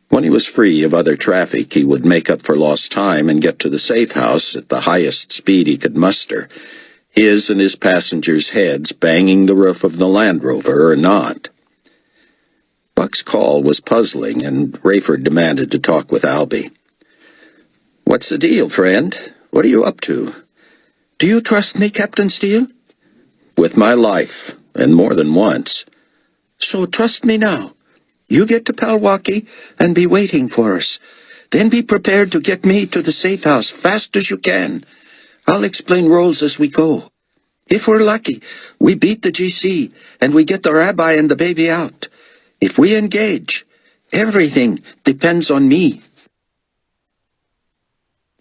When he was free of other traffic, he would make up for lost time and get to the safe house at the highest speed he could muster, his and his passengers' heads banging the roof of the Land Rover or not. Buck's call was puzzling, and Rayford demanded to talk with Albie. "What's the deal, friend? What are you up to?" "Do you trust me, Captain Steele?" "With my life, and more than once." "So trust me now. You get to Palwaki and be waiting for us. Then be prepared to get me to the safe house fast as you can. I'll explain roles as we go." If we're lucky, we beat the GC, and we get the rabbi and the baby out. If we engage, everything depends on me."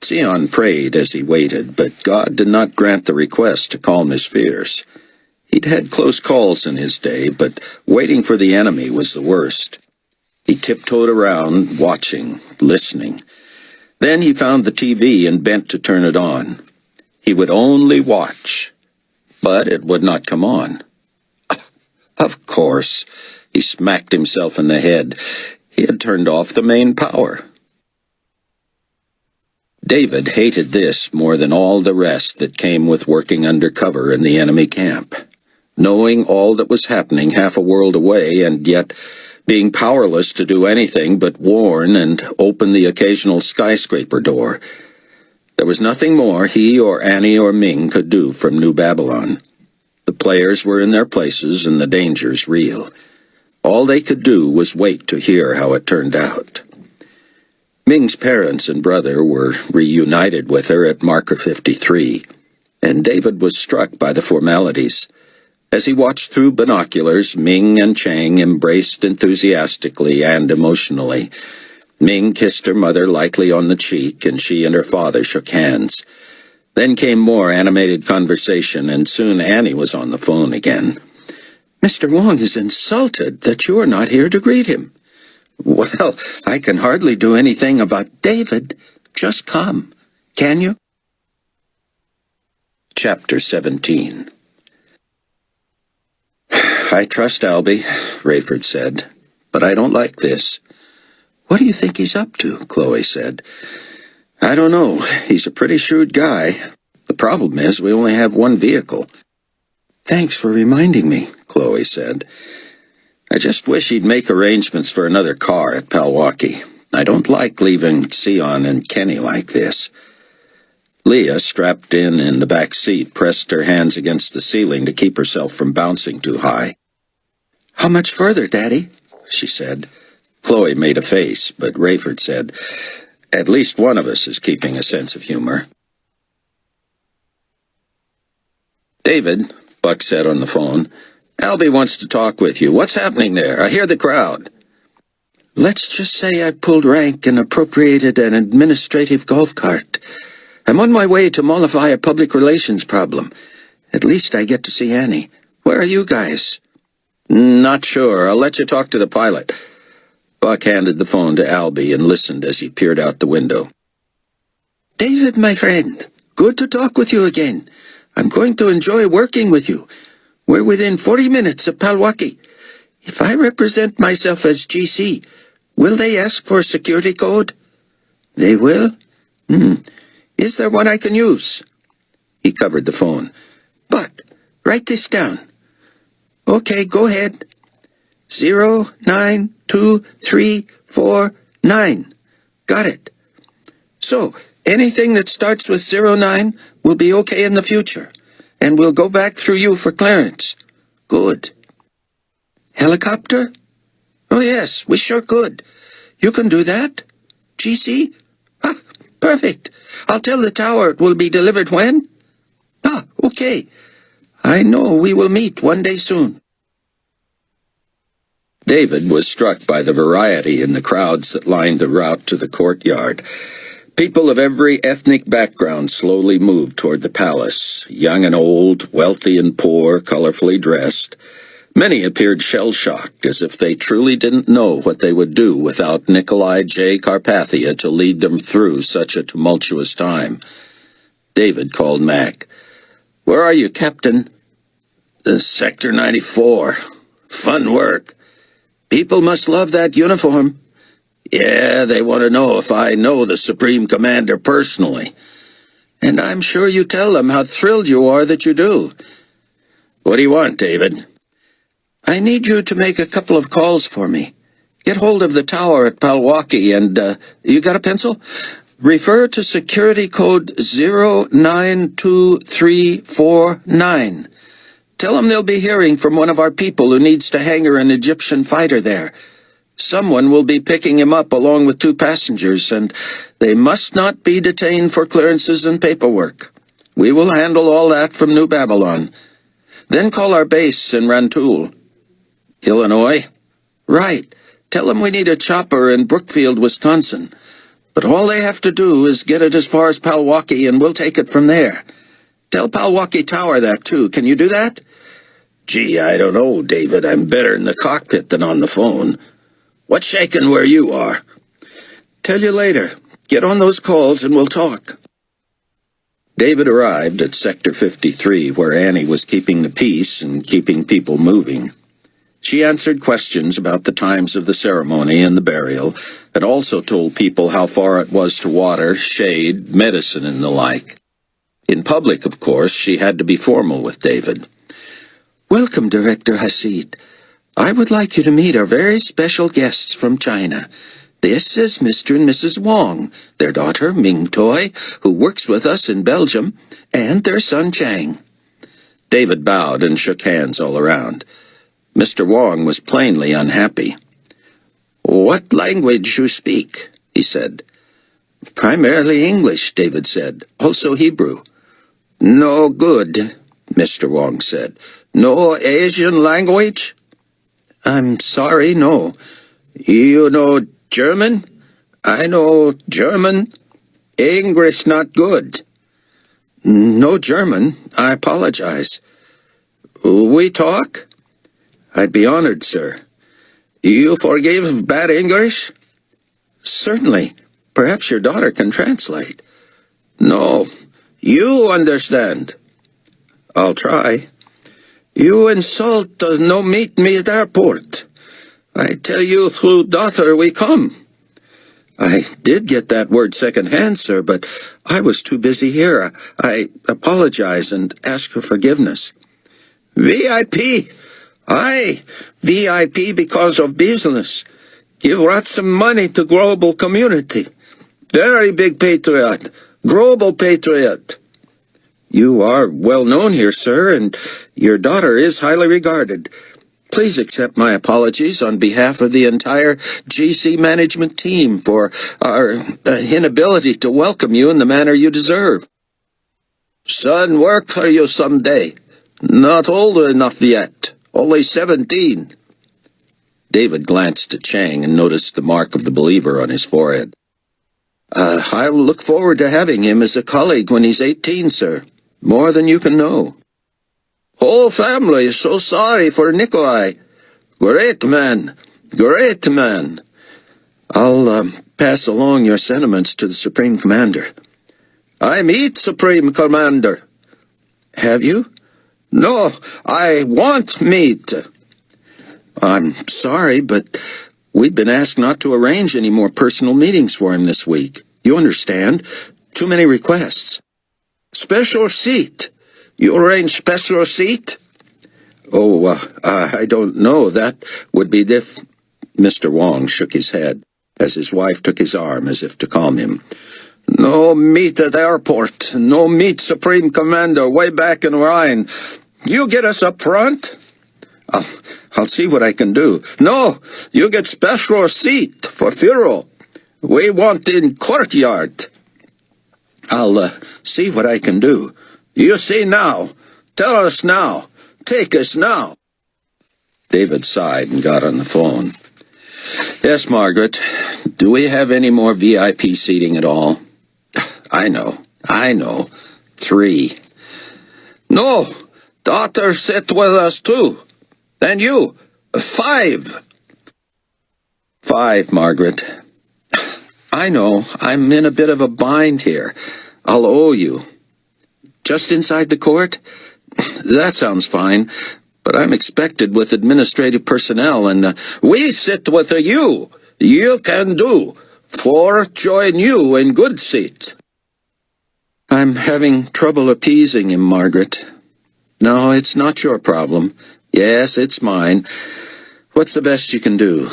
Sion prayed as he waited, but God did not grant the request to calm his fears. He'd had close calls in his day, but waiting for the enemy was the worst. He tiptoed around, watching, listening. Then he found the TV and bent to turn it on. He would only watch, but it would not come on. Of course, he smacked himself in the head. He had turned off the main power. David hated this more than all the rest that came with working undercover in the enemy camp. Knowing all that was happening half a world away, and yet being powerless to do anything but warn and open the occasional skyscraper door. There was nothing more he or Annie or Ming could do from New Babylon. The players were in their places and the dangers real. All they could do was wait to hear how it turned out. Ming's parents and brother were reunited with her at Marker 53, and David was struck by the formalities. As he watched through binoculars, Ming and Chang embraced enthusiastically and emotionally. Ming kissed her mother lightly on the cheek, and she and her father shook hands. Then came more animated conversation, and soon Annie was on the phone again. "Mr. Wong is insulted that you are not here to greet him." "Well, I can hardly do anything about David. Just come. Can you?" Chapter 17. "I trust Albie," Rayford said, "but I don't like this." "What do you think he's up to?" Chloe said. "I don't know. He's a pretty shrewd guy. The problem is we only have one vehicle." "Thanks for reminding me," Chloe said. "I just wish he'd make arrangements for another car at Palwaukie. I don't like leaving Sion and Kenny like this." Leah, strapped in the back seat, pressed her hands against the ceiling to keep herself from bouncing too high. "How much further, Daddy?" she said. Chloe made a face, but Rayford said, "At least one of us is keeping a sense of humor." "David," Buck said on the phone, "Albie wants to talk with you. What's happening there? I hear the crowd." "Let's just say I pulled rank and appropriated an administrative golf cart. I'm on my way to mollify a public relations problem. At least I get to see Annie. Where are you guys?" "Not sure. I'll let you talk to the pilot." Buck handed the phone to Albie and listened as he peered out the window. "David, my friend, good to talk with you again. I'm going to enjoy working with you. We're within 40 minutes of Palwaukie. If I represent myself as GC, will they ask for a security code?" "They will? Is there one I can use?" He covered the phone. "Buck, write this down." "Okay, go ahead. 09239. Got it. So, anything that starts with 09 will be okay in the future, and we'll go back through you for clearance. Good. Helicopter? Oh yes, we sure could. You can do that? GC? Ah, perfect. I'll tell the tower it will be delivered when? Ah, okay. I know we will meet one day soon. David was struck by the variety in the crowds that lined the route to the courtyard. People of every ethnic background slowly moved toward the palace, young and old, wealthy and poor, colorfully dressed. Many appeared shell-shocked, as if they truly didn't know what they would do without Nikolai J. Carpathia to lead them through such a tumultuous time. David called Mac. "Where are you, Captain?" Sector 94. Fun work. People must love that uniform. Yeah, they want to know if I know the Supreme Commander personally. And I'm sure you tell them how thrilled you are that you do. What do you want, David? I need you to make a couple of calls for me. Get hold of the tower at Palwaukie and, you got a pencil? Refer to security code 09239. Tell them they'll be hearing from one of our people who needs to hangar an Egyptian fighter there. Someone will be picking him up along with 2 passengers, and they must not be detained for clearances and paperwork. We will handle all that from New Babylon. Then call our base in Rantoul. Illinois? Right. Tell them we need a chopper in Brookfield, Wisconsin. But all they have to do is get it as far as Palwaukee, and we'll take it from there. Tell Palwaukee Tower that, too. Can you do that? Gee, I don't know, David. I'm better in the cockpit than on the phone. What's shaking where you are? Tell you later. Get on those calls and we'll talk. David arrived at Sector 53, where Annie was keeping the peace and keeping people moving. She answered questions about the times of the ceremony and the burial, and also told people how far it was to water, shade, medicine, and the like. In public, of course, she had to be formal with David. Welcome, Director Hasid. I would like you to meet our very special guests from China. This is Mr. and Mrs. Wong, their daughter Ming Toy, who works with us in Belgium, and their son Chang. David bowed and shook hands all around. Mr. Wong was plainly unhappy. What language you speak? He said. Primarily English, David said, also Hebrew. No good, Mr. Wong said. No Asian language? I'm sorry, no. You know German? I know German. English not good. No German. I apologize. We talk? I'd be honored, sir. You forgive bad English? Certainly. Perhaps your daughter can translate. No. You understand. I'll try. You insult no meet me at airport. I tell you through daughter we come. I did get that word secondhand, sir, but I was too busy here. I apologize and ask for forgiveness. VIP. Aye, VIP because of business. Give lots of money to global community. Very big patriot. Global patriot. You are well known here, sir, and your daughter is highly regarded. Please accept my apologies on behalf of the entire GC management team for our inability to welcome you in the manner you deserve. Son, work for you someday. Not old enough yet. Only 17. David glanced at Chang and noticed the mark of the believer on his forehead. I look forward to having him as a colleague when he's 18, sir. More than you can know. Whole family is so sorry for Nikolai. Great man. Great man. I'll pass along your sentiments to the Supreme Commander. I meet Supreme Commander. Have you? No, I want meet. I'm sorry, but we've been asked not to arrange any more personal meetings for him this week. You understand? Too many requests. Special seat. You arrange special seat? Oh, I don't know. That would be Mr. Wong shook his head as his wife took his arm as if to calm him. No meet at airport. No meet Supreme Commander way back in Rhine. You get us up front? I'll see what I can do. No, you get special seat for funeral. We want in courtyard. I'll see what I can do. You see now. Tell us now. Take us now. David sighed and got on the phone. Yes, Margaret. Do we have any more VIP seating at all? I know. 3. No. Daughter sit with us too. And you. 5. 5, Margaret. I know. I'm in a bit of a bind here. I'll owe you. Just inside the court? That sounds fine. But I'm expected with administrative personnel and... We sit with you. You can do. 4 join you in good seat. I'm having trouble appeasing him, Margaret. No, it's not your problem. Yes, it's mine. What's the best you can do?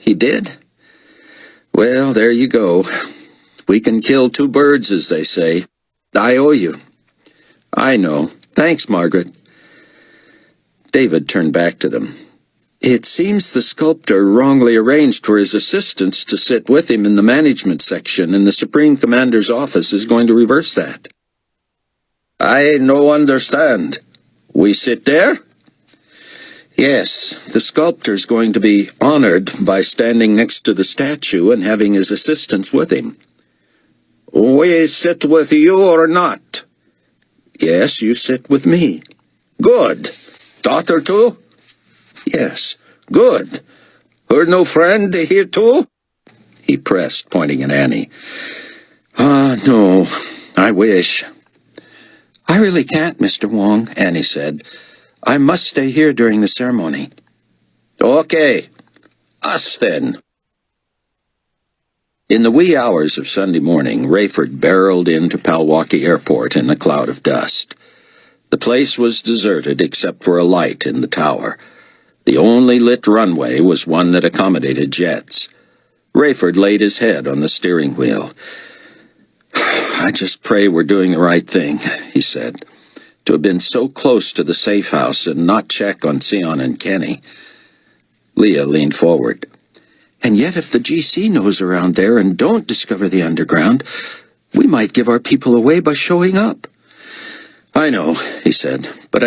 He did? Well, there you go. We can kill 2 birds, as they say. I owe you. I know. Thanks, Margaret. David turned back to them. It seems the sculptor wrongly arranged for his assistants to sit with him in the management section, and the Supreme Commander's office is going to reverse that. I no understand. We sit there? Yes, the sculptor's going to be honored by standing next to the statue and having his assistants with him. We sit with you or not? Yes, you sit with me. Good. Daughter too? Yes. Good. Her no friend here too? He pressed, pointing at Annie. No, I wish. I really can't, Mr. Wong, Annie said. I must stay here during the ceremony. Okay. Us then. In the wee hours of Sunday morning, Rayford barreled into Palwaukie Airport in a cloud of dust. The place was deserted except for a light in the tower. The only lit runway was one that accommodated jets. Rayford laid his head on the steering wheel. I just pray we're doing the right thing, he said. To have been so close to the safe house and not check on Sion and Kenny. Leah leaned forward. And yet if the GC knows around there and don't discover the underground, we might give our people away by showing up. I know, he said, but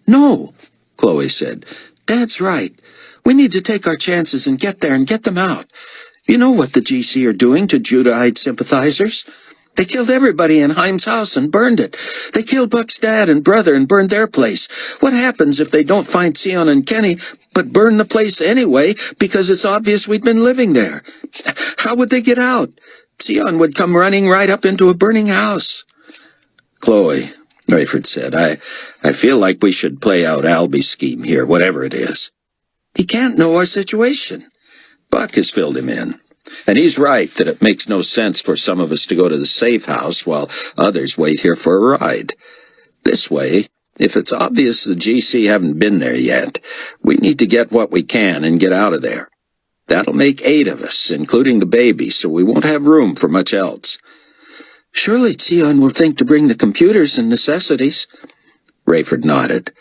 No, Chloe said. Dad's right. We need to take our chances and get there and get them out. You know what the GC are doing to Judahite sympathizers? They killed everybody in Haim's house and burned it. They killed Buck's dad and brother and burned their place. What happens if they don't find Sion and Kenny, but burn the place anyway because it's obvious we'd been living there? How would they get out? Sion would come running right up into a burning house. Chloe, Rayford said, I feel like we should play out Albie's scheme here, whatever it is. He can't know our situation. Buck has filled him in. And he's right that it makes no sense for some of us to go to the safe house while others wait here for a ride. This way, if it's obvious the GC haven't been there yet, we need to get what we can and get out of there. That'll make 8 of us, including the baby, so we won't have room for much else. Surely Sion will think to bring the computers and necessities. Rayford nodded.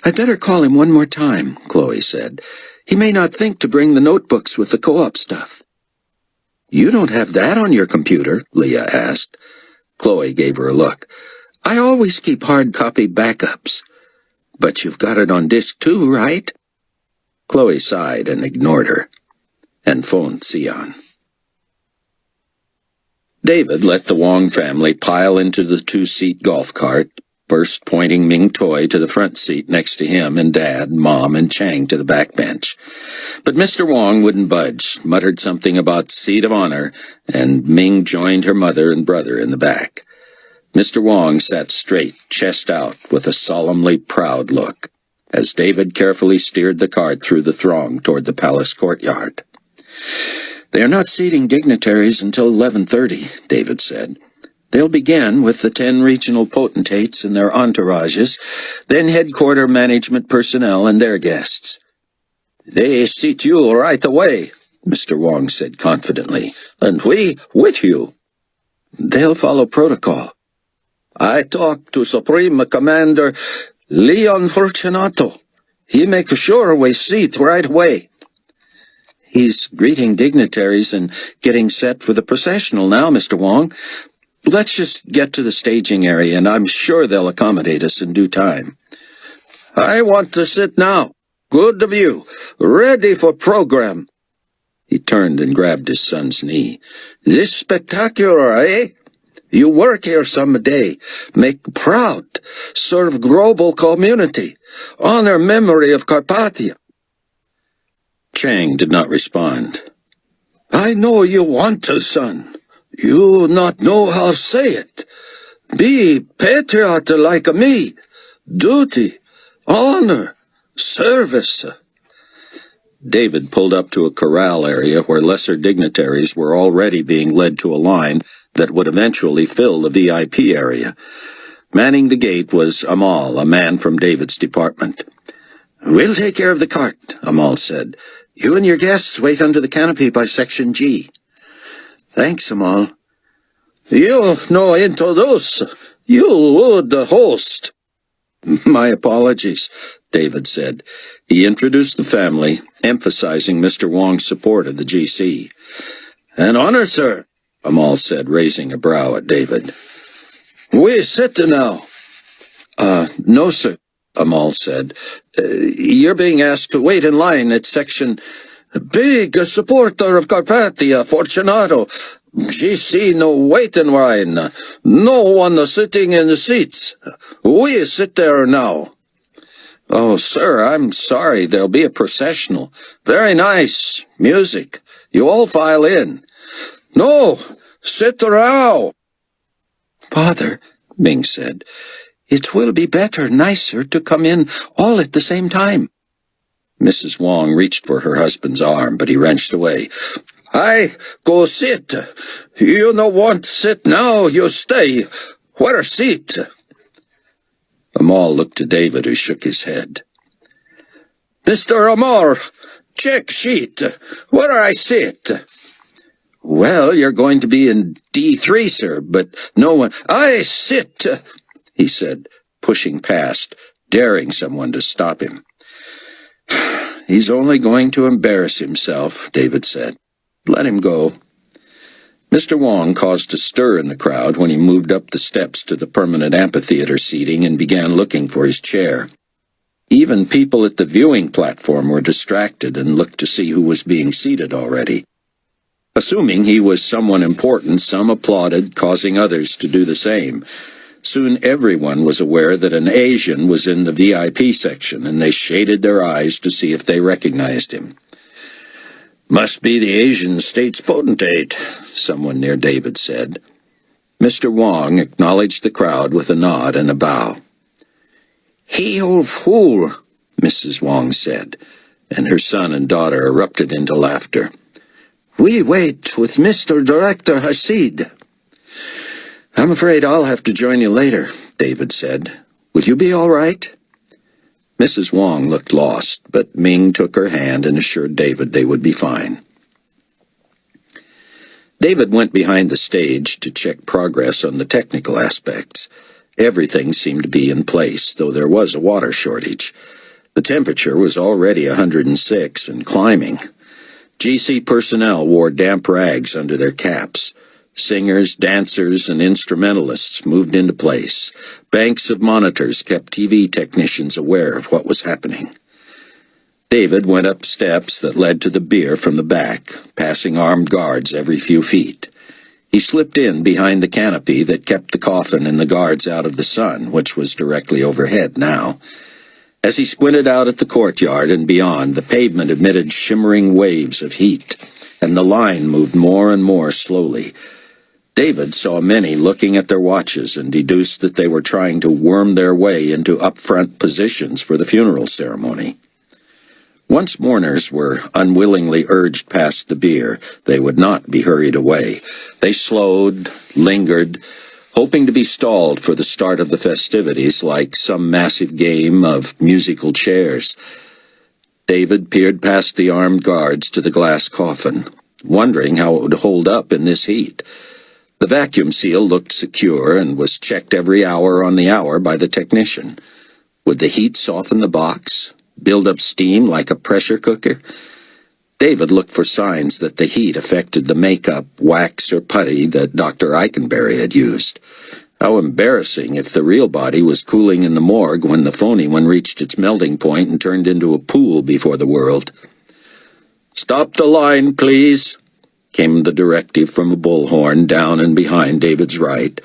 I'd better call him one more time, Chloe said. He may not think to bring the notebooks with the co-op stuff. You don't have that on your computer, Leah asked. Chloe gave her a look. I always keep hard copy backups. But you've got it on disk too, right? Chloe sighed and ignored her, and phoned Sion. David let the Wong family pile into the 2-seat golf cart, first pointing Ming Toy to the front seat next to him and Dad, Mom, and Chang to the back bench. But Mr. Wong wouldn't budge, muttered something about seat of honor, and Ming joined her mother and brother in the back. Mr. Wong sat straight, chest out, with a solemnly proud look, as David carefully steered the cart through the throng toward the palace courtyard. They are not seating dignitaries until 11:30, David said. They'll begin with the 10 regional potentates and their entourages, then headquarter management personnel and their guests. They seat you right away, Mr. Wong said confidently, and we with you. They'll follow protocol. I talked to Supreme Commander Leon Fortunato. He makes sure we seat right away. He's greeting dignitaries and getting set for the processional now, Mr. Wong. Let's just get to the staging area, and I'm sure they'll accommodate us in due time. I want to sit now. Good view. Ready for program. He turned and grabbed his son's knee. This spectacular, eh? You work here someday. Make proud. Serve global community. Honor memory of Carpathia. Chang did not respond. I know you want to, son. You not know how to say it. Be patriot like me. Duty, honor, service. David pulled up to a corral area where lesser dignitaries were already being led to a line that would eventually fill the VIP area. Manning the gate was Amal, a man from David's department. We'll take care of the cart, Amal said. You and your guests wait under the canopy by Section G. Thanks, Amal. You no introduce. You would host. My apologies, David said. He introduced the family, emphasizing Mr. Wong's support of the GC. An honor, sir, Amal said, raising a brow at David. We sit now. No, sir, Amal said. You're being asked to wait in line at section... Big supporter of Carpathia, Fortunato. GC no waiting line. No one sitting in the seats. We sit there now. Oh, sir, I'm sorry. There'll be a processional. Very nice. Music. You all file in. No, sit around. Father, Ming said, it will be better, nicer to come in all at the same time. Mrs. Wong reached for her husband's arm, but he wrenched away. I go sit. You no want to sit now, you stay. Where sit? Amal looked to David, who shook his head. Mr. Amar, check sheet. Where I sit? Well, you're going to be in D3, sir, but no one... I sit, he said, pushing past, daring someone to stop him. He's only going to embarrass himself, David said. Let him go. Mr. Wong caused a stir in the crowd when he moved up the steps to the permanent amphitheater seating and began looking for his chair. Even people at the viewing platform were distracted and looked to see who was being seated already. Assuming he was someone important, some applauded, causing others to do the same. Soon everyone was aware that an Asian was in the VIP section, and they shaded their eyes to see if they recognized him. Must be the Asian state's potentate, someone near David said. Mr. Wong acknowledged the crowd with a nod and a bow. He old fool, Mrs. Wong said, and her son and daughter erupted into laughter. We wait with Mr. Director Hasid. I'm afraid I'll have to join you later, David said. Will you be all right? Mrs. Wong looked lost, but Ming took her hand and assured David they would be fine. David went behind the stage to check progress on the technical aspects. Everything seemed to be in place, though there was a water shortage. The temperature was already 106 and climbing. GC personnel wore damp rags under their caps. Singers, dancers, and instrumentalists moved into place. Banks of monitors kept TV technicians aware of what was happening. David went up steps that led to the bier from the back, passing armed guards every few feet. He slipped in behind the canopy that kept the coffin and the guards out of the sun, which was directly overhead now. As he squinted out at the courtyard and beyond, the pavement emitted shimmering waves of heat, and the line moved more and more slowly. David saw many looking at their watches and deduced that they were trying to worm their way into up-front positions for the funeral ceremony. Once mourners were unwillingly urged past the bier, they would not be hurried away. They slowed, lingered, hoping to be stalled for the start of the festivities like some massive game of musical chairs. David peered past the armed guards to the glass coffin, wondering how it would hold up in this heat. The vacuum seal looked secure and was checked every hour on the hour by the technician. Would the heat soften the box, build up steam like a pressure cooker? David looked for signs that the heat affected the makeup, wax, or putty that Dr. Eikenberry had used. How embarrassing if the real body was cooling in the morgue when the phony one reached its melting point and turned into a pool before the world. "Stop the line, please," came the directive from a bullhorn down and behind David's right.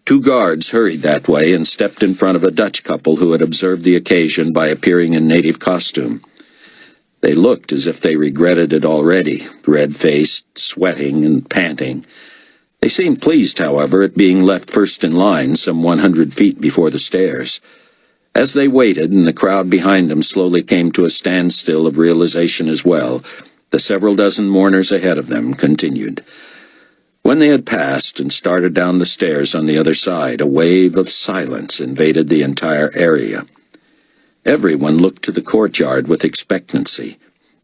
Two guards hurried that way and stepped in front of a Dutch couple who had observed the occasion by appearing in native costume. They looked as if they regretted it already, red-faced, sweating, and panting. They seemed pleased, however, at being left first in line some 100 feet before the stairs. As they waited and the crowd behind them slowly came to a standstill of realization as well, the several dozen mourners ahead of them continued. When they had passed and started down the stairs on the other side, a wave of silence invaded the entire area. Everyone looked to the courtyard with expectancy.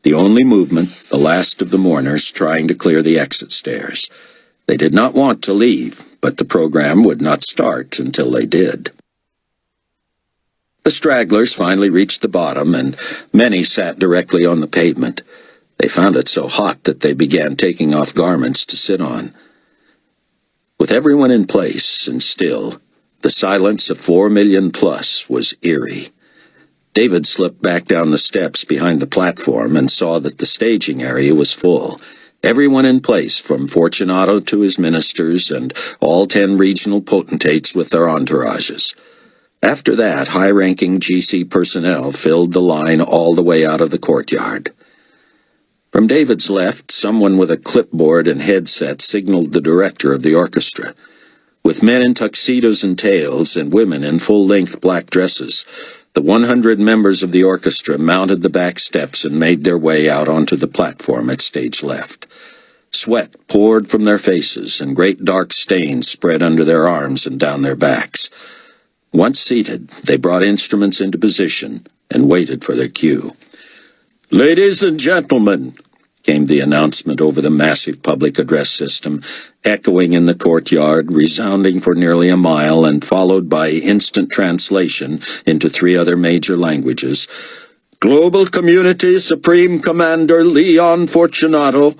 The only movement, the last of the mourners trying to clear the exit stairs. They did not want to leave, but the program would not start until they did. The stragglers finally reached the bottom, and many sat directly on the pavement. They found it so hot that they began taking off garments to sit on. With everyone in place and still, the silence of 4 million plus was eerie. David slipped back down the steps behind the platform and saw that the staging area was full. Everyone in place, from Fortunato to his ministers and all 10 regional potentates with their entourages. After that, high-ranking GC personnel filled the line all the way out of the courtyard. From David's left, someone with a clipboard and headset signaled the director of the orchestra. With men in tuxedos and tails and women in full-length black dresses, the 100 members of the orchestra mounted the back steps and made their way out onto the platform at stage left. Sweat poured from their faces, and great dark stains spread under their arms and down their backs. Once seated, they brought instruments into position and waited for their cue. "Ladies and gentlemen," came the announcement over the massive public address system, echoing in the courtyard, resounding for nearly a mile, and followed by instant translation into 3 other major languages. "Global Community Supreme Commander Leon Fortunato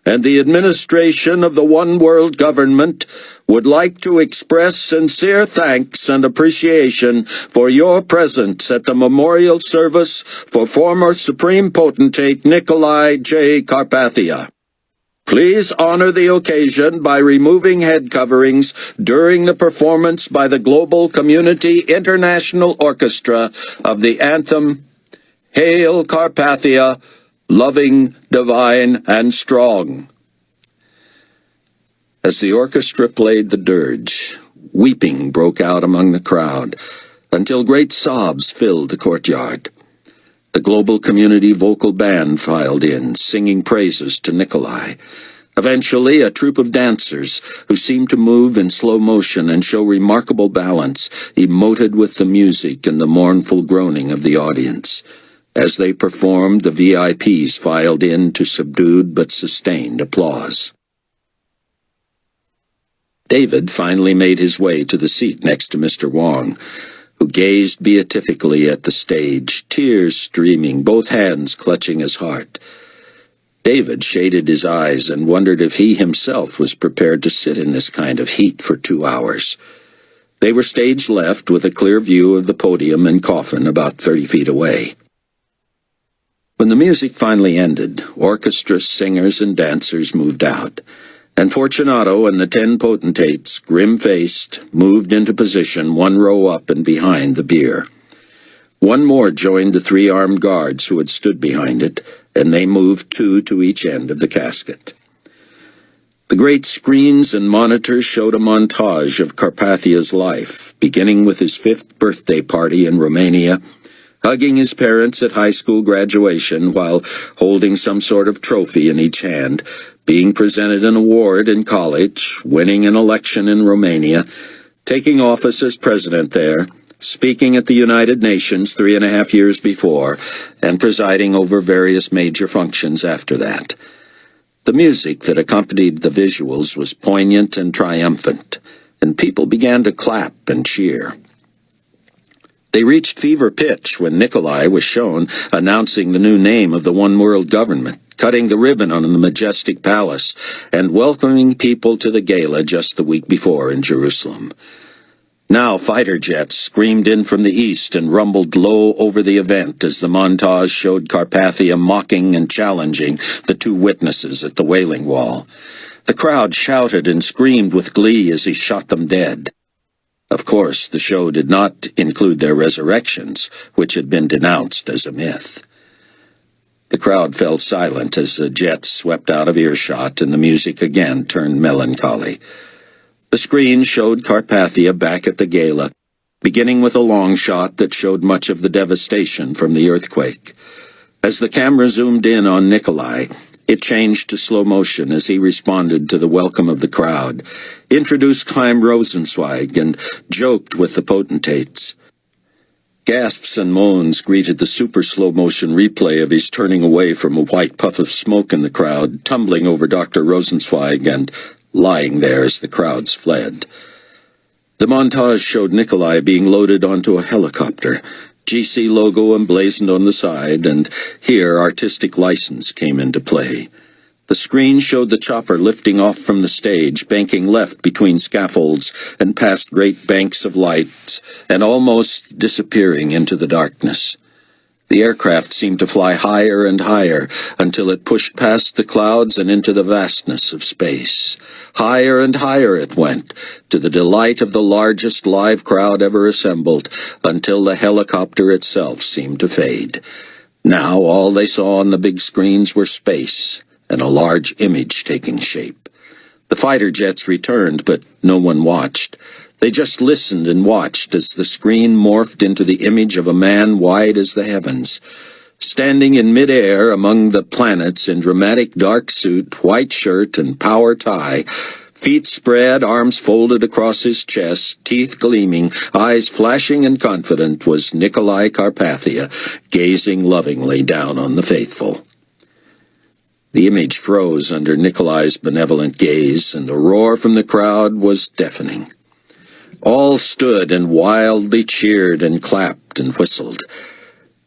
and the administration of the One World Government would like to express sincere thanks and appreciation for your presence at the memorial service for former Supreme Potentate Nikolai J. Carpathia. Please honor the occasion by removing head coverings during the performance by the Global Community International Orchestra of the anthem, Hail Carpathia, Loving, Divine, and Strong." As the orchestra played the dirge, weeping broke out among the crowd, until great sobs filled the courtyard. The Global Community Vocal Band filed in, singing praises to Nikolai. Eventually, a troupe of dancers, who seemed to move in slow motion and show remarkable balance, emoted with the music and the mournful groaning of the audience. As they performed, the VIPs filed in to subdued but sustained applause. David finally made his way to the seat next to Mr. Wong, who gazed beatifically at the stage, tears streaming, both hands clutching his heart. David shaded his eyes and wondered if he himself was prepared to sit in this kind of heat for 2 hours. They were stage left, with a clear view of the podium and coffin about 30 feet away. When the music finally ended, orchestra, singers, and dancers moved out, and Fortunato and the 10 potentates, grim-faced, moved into position 1 row up and behind the bier. 1 more joined the 3 armed guards who had stood behind it, and they moved 2 to each end of the casket. The great screens and monitors showed a montage of Carpathia's life, beginning with his 5th birthday party in Romania, hugging his parents at high school graduation while holding some sort of trophy in each hand, being presented an award in college, winning an election in Romania, taking office as president there, speaking at the United Nations 3.5 years before, and presiding over various major functions after that. The music that accompanied the visuals was poignant and triumphant, and people began to clap and cheer. They reached fever pitch when Nikolai was shown announcing the new name of the One World Government, cutting the ribbon on the majestic palace, and welcoming people to the gala just the week before in Jerusalem. Now fighter jets screamed in from the east and rumbled low over the event as the montage showed Carpathia mocking and challenging the 2 witnesses at the Wailing Wall. The crowd shouted and screamed with glee as he shot them dead. Of course, the show did not include their resurrections, which had been denounced as a myth. The crowd fell silent as the jets swept out of earshot and the music again turned melancholy. The screen showed Carpathia back at the gala, beginning with a long shot that showed much of the devastation from the earthquake. As the camera zoomed in on Nikolai, it changed to slow motion as he responded to the welcome of the crowd, introduced Chaim Rosenzweig, and joked with the potentates. Gasps and moans greeted the super slow-motion replay of his turning away from a white puff of smoke in the crowd, tumbling over Dr. Rosenzweig, and lying there as the crowds fled. The montage showed Nikolai being loaded onto a helicopter, GC logo emblazoned on the side, and here artistic license came into play. The screen showed the chopper lifting off from the stage, banking left between scaffolds and past great banks of lights, and almost disappearing into the darkness. The aircraft seemed to fly higher and higher until it pushed past the clouds and into the vastness of space. Higher and higher it went, to the delight of the largest live crowd ever assembled, until the helicopter itself seemed to fade. Now all they saw on the big screens were space, and a large image taking shape. The fighter jets returned, but no one watched. They just listened and watched as the screen morphed into the image of a man wide as the heavens. Standing in mid-air among the planets in dramatic dark suit, white shirt, and power tie, feet spread, arms folded across his chest, teeth gleaming, eyes flashing and confident, was Nikolai Carpathia, gazing lovingly down on the faithful. The image froze under Nikolai's benevolent gaze, and the roar from the crowd was deafening. All stood and wildly cheered and clapped and whistled.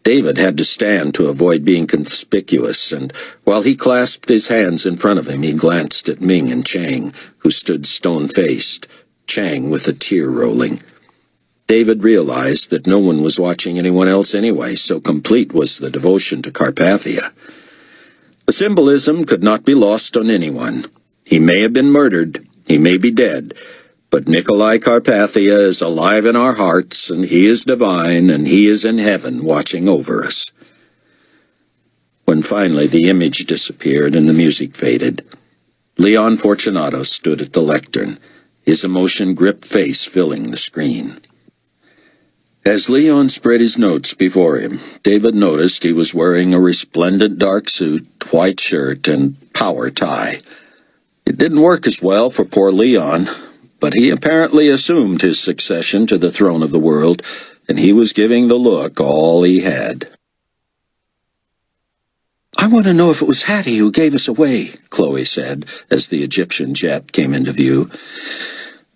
David had to stand to avoid being conspicuous, and while he clasped his hands in front of him, he glanced at Ming and Chang, who stood stone-faced, Chang with a tear rolling. David realized that no one was watching anyone else anyway, so complete was the devotion to Carpathia. The symbolism could not be lost on anyone. He may have been murdered, he may be dead, but Nikolai Carpathia is alive in our hearts, and he is divine, and he is in heaven watching over us. When finally the image disappeared and the music faded, Leon Fortunato stood at the lectern, his emotion-gripped face filling the screen. As Leon spread his notes before him, David noticed he was wearing a resplendent dark suit, white shirt, and power tie. It didn't work as well for poor Leon, but he apparently assumed his succession to the throne of the world, and he was giving the look all he had. "I want to know if it was Hattie who gave us away," Chloe said, as the Egyptian jet came into view.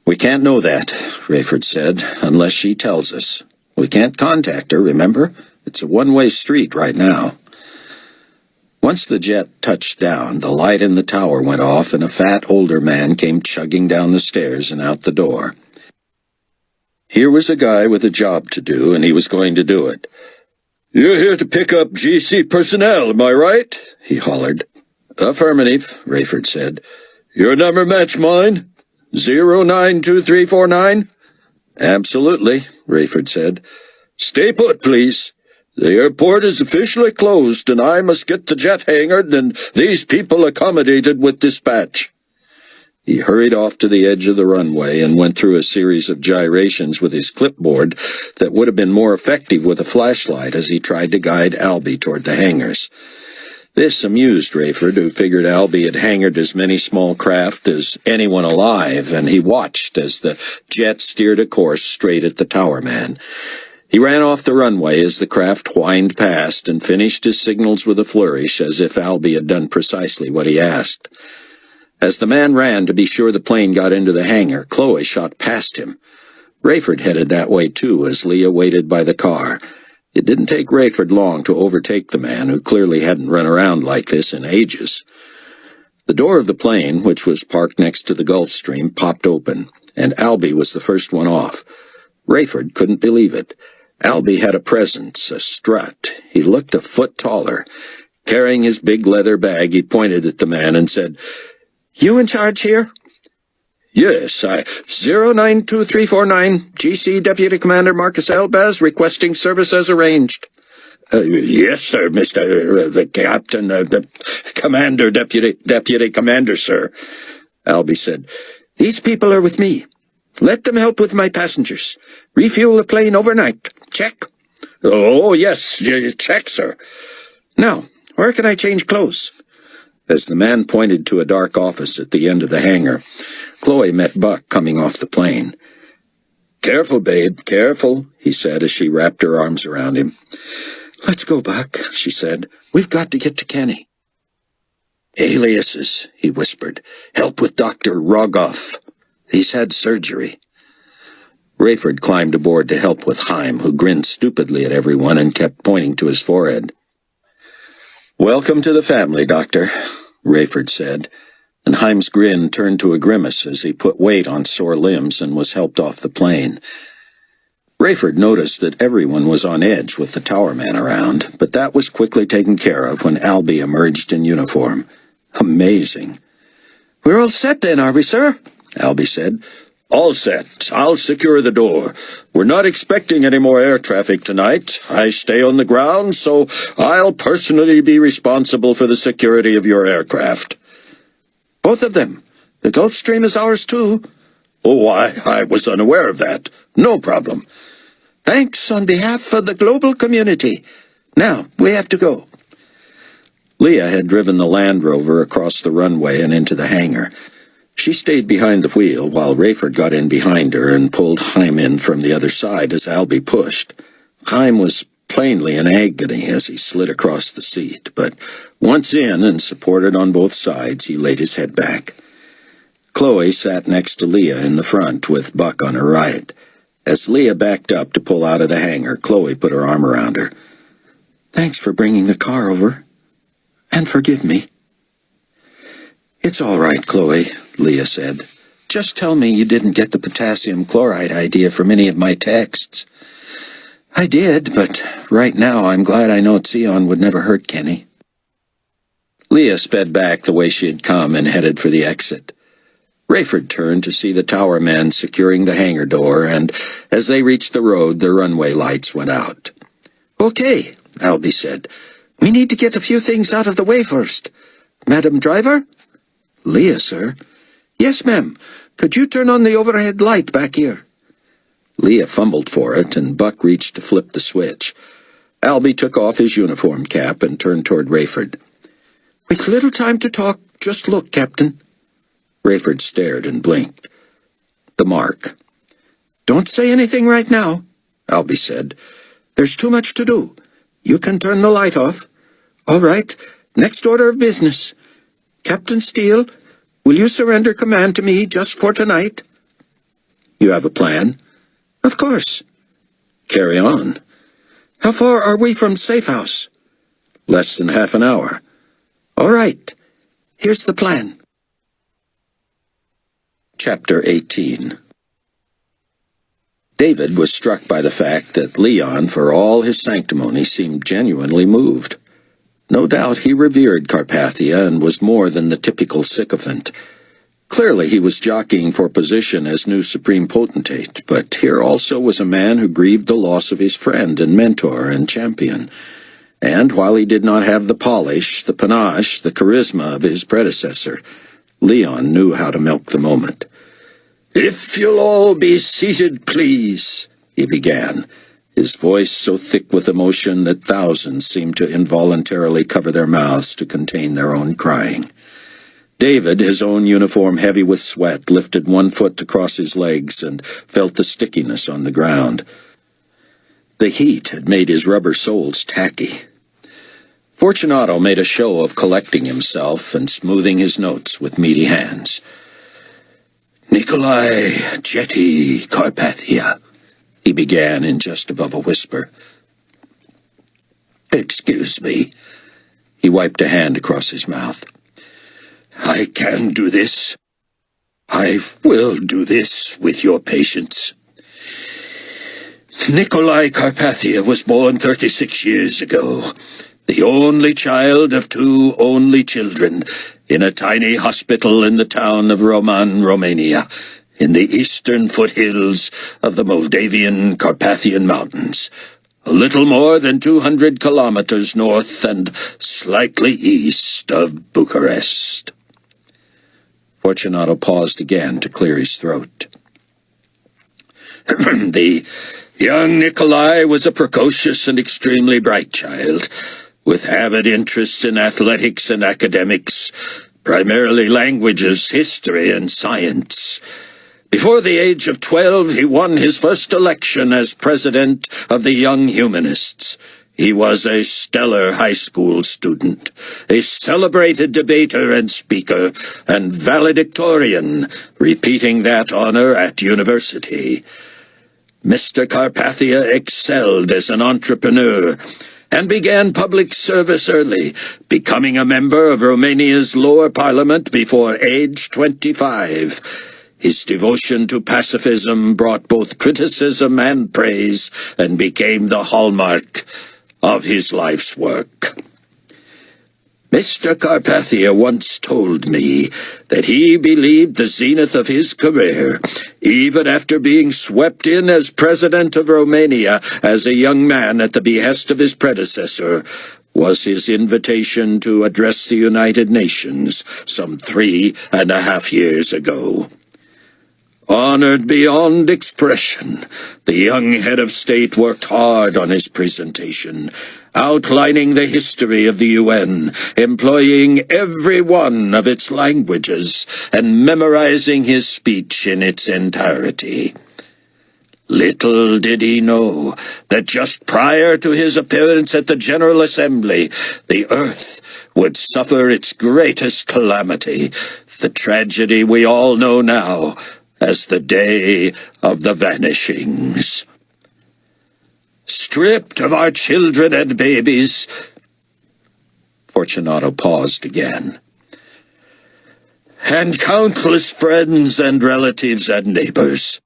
"We can't know that," Rayford said, "unless she tells us. We can't contact her, remember? It's a one-way street right now." Once the jet touched down, the light in the tower went off, and a fat, older man came chugging down the stairs and out the door. Here was a guy with a job to do, and he was going to do it. "You're here to pick up GC personnel, am I right?" he hollered. "Affirmative," Rayford said. "Your number match mine? 092349? "Absolutely," Rayford said. "Stay put, please. The airport is officially closed, and I must get the jet hangared and these people accommodated with dispatch." He hurried off to the edge of the runway and went through a series of gyrations with his clipboard that would have been more effective with a flashlight as he tried to guide Albie toward the hangars. This amused Rayford, who figured Albie had hangared as many small craft as anyone alive, and he watched as the jet steered a course straight at the tower man. He ran off the runway as the craft whined past and finished his signals with a flourish as if Albie had done precisely what he asked. As the man ran to be sure the plane got into the hangar, Chloe shot past him. Rayford headed that way too as Leah waited by the car. It didn't take Rayford long to overtake the man, who clearly hadn't run around like this in ages. The door of the plane, which was parked next to the Gulf Stream, popped open, and Albie was the first one off. Rayford couldn't believe it. Albie had a presence, a strut. He looked a foot taller. Carrying his big leather bag, he pointed at the man and said, "You in charge here?" "Yes, 092349, GC Deputy Commander Marcus Elbaz, requesting service as arranged." "Yes, sir, Mr. the Captain, the Commander, Deputy Commander, sir." Albie said, "These people are with me. Let them help with my passengers. Refuel the plane overnight. Check?" "Oh, yes, check, sir." "Now, where can I change clothes?" As the man pointed to a dark office at the end of the hangar, Chloe met Buck coming off the plane. "Careful, babe, careful," he said as she wrapped her arms around him. "Let's go, Buck," she said. "We've got to get to Kenny." "Aliases," he whispered. "Help with Dr. Rogoff. He's had surgery." Rayford climbed aboard to help with Chaim, who grinned stupidly at everyone and kept pointing to his forehead. "Welcome to the family, Doctor. Rayford said, and Heim's grin turned to a grimace as he put weight on sore limbs and was helped off the plane. Rayford noticed that everyone was on edge with the tower man around, but that was quickly taken care of when Albie emerged in uniform. Amazing. "We're all set then, are we, sir?" Albie said. All set. I'll secure the door. We're not expecting any more air traffic tonight. I stay on the ground, so I'll personally be responsible for the security of your aircraft. "Both of them. The Gulfstream is ours, too." Oh, I was unaware of that. No problem. "Thanks on behalf of the global community. Now, we have to go." Leah had driven the Land Rover across the runway and into the hangar. She stayed behind the wheel while Rayford got in behind her and pulled Heim in from the other side as Albie pushed. Heim was plainly in agony as he slid across the seat, but once in and supported on both sides, he laid his head back. Chloe sat next to Leah in the front with Buck on her right. As Leah backed up to pull out of the hangar, Chloe put her arm around her. "Thanks for bringing the car over. And forgive me." "It's all right, Chloe," Leah said. "Just tell me you didn't get the potassium chloride idea from any of my texts." "I did, but right now I'm glad I know Xion would never hurt Kenny." Leah sped back the way she had come and headed for the exit. Rayford turned to see the tower man securing the hangar door, and as they reached the road, the runway lights went out. "Okay," Albie said. "We need to get a few things out of the way first. Madam Driver?" "Leah, sir?" "Yes, ma'am. Could you turn on the overhead light back here?" Leah fumbled for it, and Buck reached to flip the switch. Albie took off his uniform cap and turned toward Rayford. "With little time to talk, just look, Captain." Rayford stared and blinked. The mark. "Don't say anything right now," Albie said. "There's too much to do. You can turn the light off. All right, next order of business. Captain Steele, will you surrender command to me just for tonight?" "You have a plan?" "Of course." "Carry on." "How far are we from Safe House?" "Less than half an hour." "All right. Here's the plan." Chapter 18. David was struck by the fact that Leon, for all his sanctimony, seemed genuinely moved. No doubt he revered Carpathia and was more than the typical sycophant. Clearly he was jockeying for position as new supreme potentate, but here also was a man who grieved the loss of his friend and mentor and champion. And while he did not have the polish, the panache, the charisma of his predecessor, Leon knew how to milk the moment. "If you'll all be seated, please," he began, his voice so thick with emotion that thousands seemed to involuntarily cover their mouths to contain their own crying. David, his own uniform heavy with sweat, lifted one foot to cross his legs and felt the stickiness on the ground. The heat had made his rubber soles tacky. Fortunato made a show of collecting himself and smoothing his notes with meaty hands. "Nikolai Jetty Carpathia," he began in just above a whisper. "Excuse me." He wiped a hand across his mouth. "I can do this. I will do this with your patience. Nikolai Carpathia was born 36 years ago, the only child of two only children, in a tiny hospital in the town of Roman, Romania, in the eastern foothills of the Moldavian Carpathian Mountains, a little more than 200 kilometers north and slightly east of Bucharest." Fortunato paused again to clear his throat. The young Nikolai was a precocious and extremely bright child, with avid interests in athletics and academics, primarily languages, history, and science. Before the age of 12, he won his first election as president of the Young Humanists. He was a stellar high school student, a celebrated debater and speaker, and valedictorian, repeating that honor at university. Mr. Carpathia excelled as an entrepreneur, and began public service early, becoming a member of Romania's lower parliament before age 25. His devotion to pacifism brought both criticism and praise and became the hallmark of his life's work. Mr. Carpathia once told me that he believed the zenith of his career, even after being swept in as president of Romania as a young man at the behest of his predecessor, was his invitation to address the United Nations some 3.5 years ago. Honored beyond expression, the young head of state worked hard on his presentation, outlining the history of the UN, employing every one of its languages, and memorizing his speech in its entirety. Little did he know that just prior to his appearance at the General Assembly, the Earth would suffer its greatest calamity, the tragedy we all know now as the Day of the Vanishings. Stripped of our children and babies, Fortunato paused again, and countless friends and relatives and neighbors,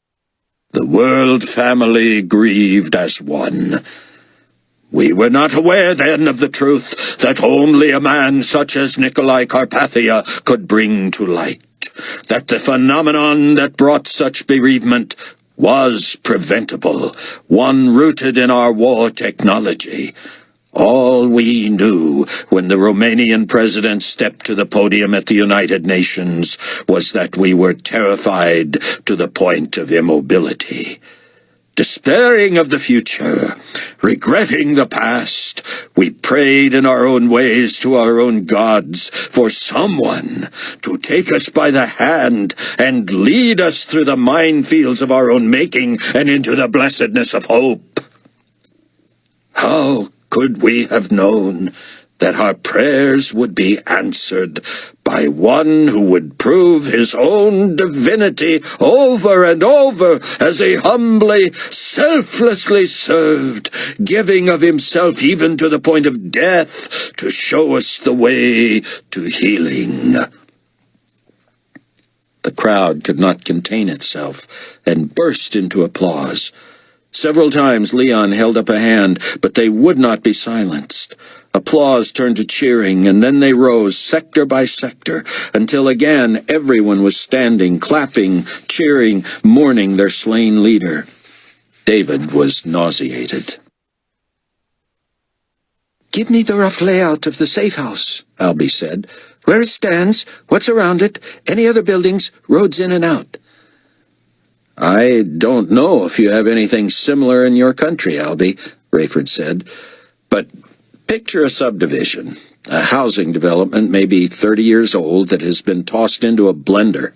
the world family grieved as one. We were not aware then of the truth that only a man such as Nicolae Carpathia could bring to light, that the phenomenon that brought such bereavement was preventable, one rooted in our war technology. All we knew when the Romanian president stepped to the podium at the United Nations was that we were terrified to the point of immobility. Despairing of the future, regretting the past, we prayed in our own ways to our own gods for someone to take us by the hand and lead us through the minefields of our own making and into the blessedness of hope. How could we have known that our prayers would be answered by one who would prove his own divinity over and over as he humbly, selflessly served, giving of himself even to the point of death to show us the way to healing? The crowd could not contain itself and burst into applause. Several times Leon held up a hand, but they would not be silenced. Applause turned to cheering, and then they rose sector by sector, until again everyone was standing, clapping, cheering, mourning their slain leader. David was nauseated. "Give me the rough layout of the safe house," Albie said. "Where it stands, what's around it, any other buildings, roads in and out." "I don't know if you have anything similar in your country, Albie," Rayford said, "but picture a subdivision, a housing development maybe 30 years old that has been tossed into a blender.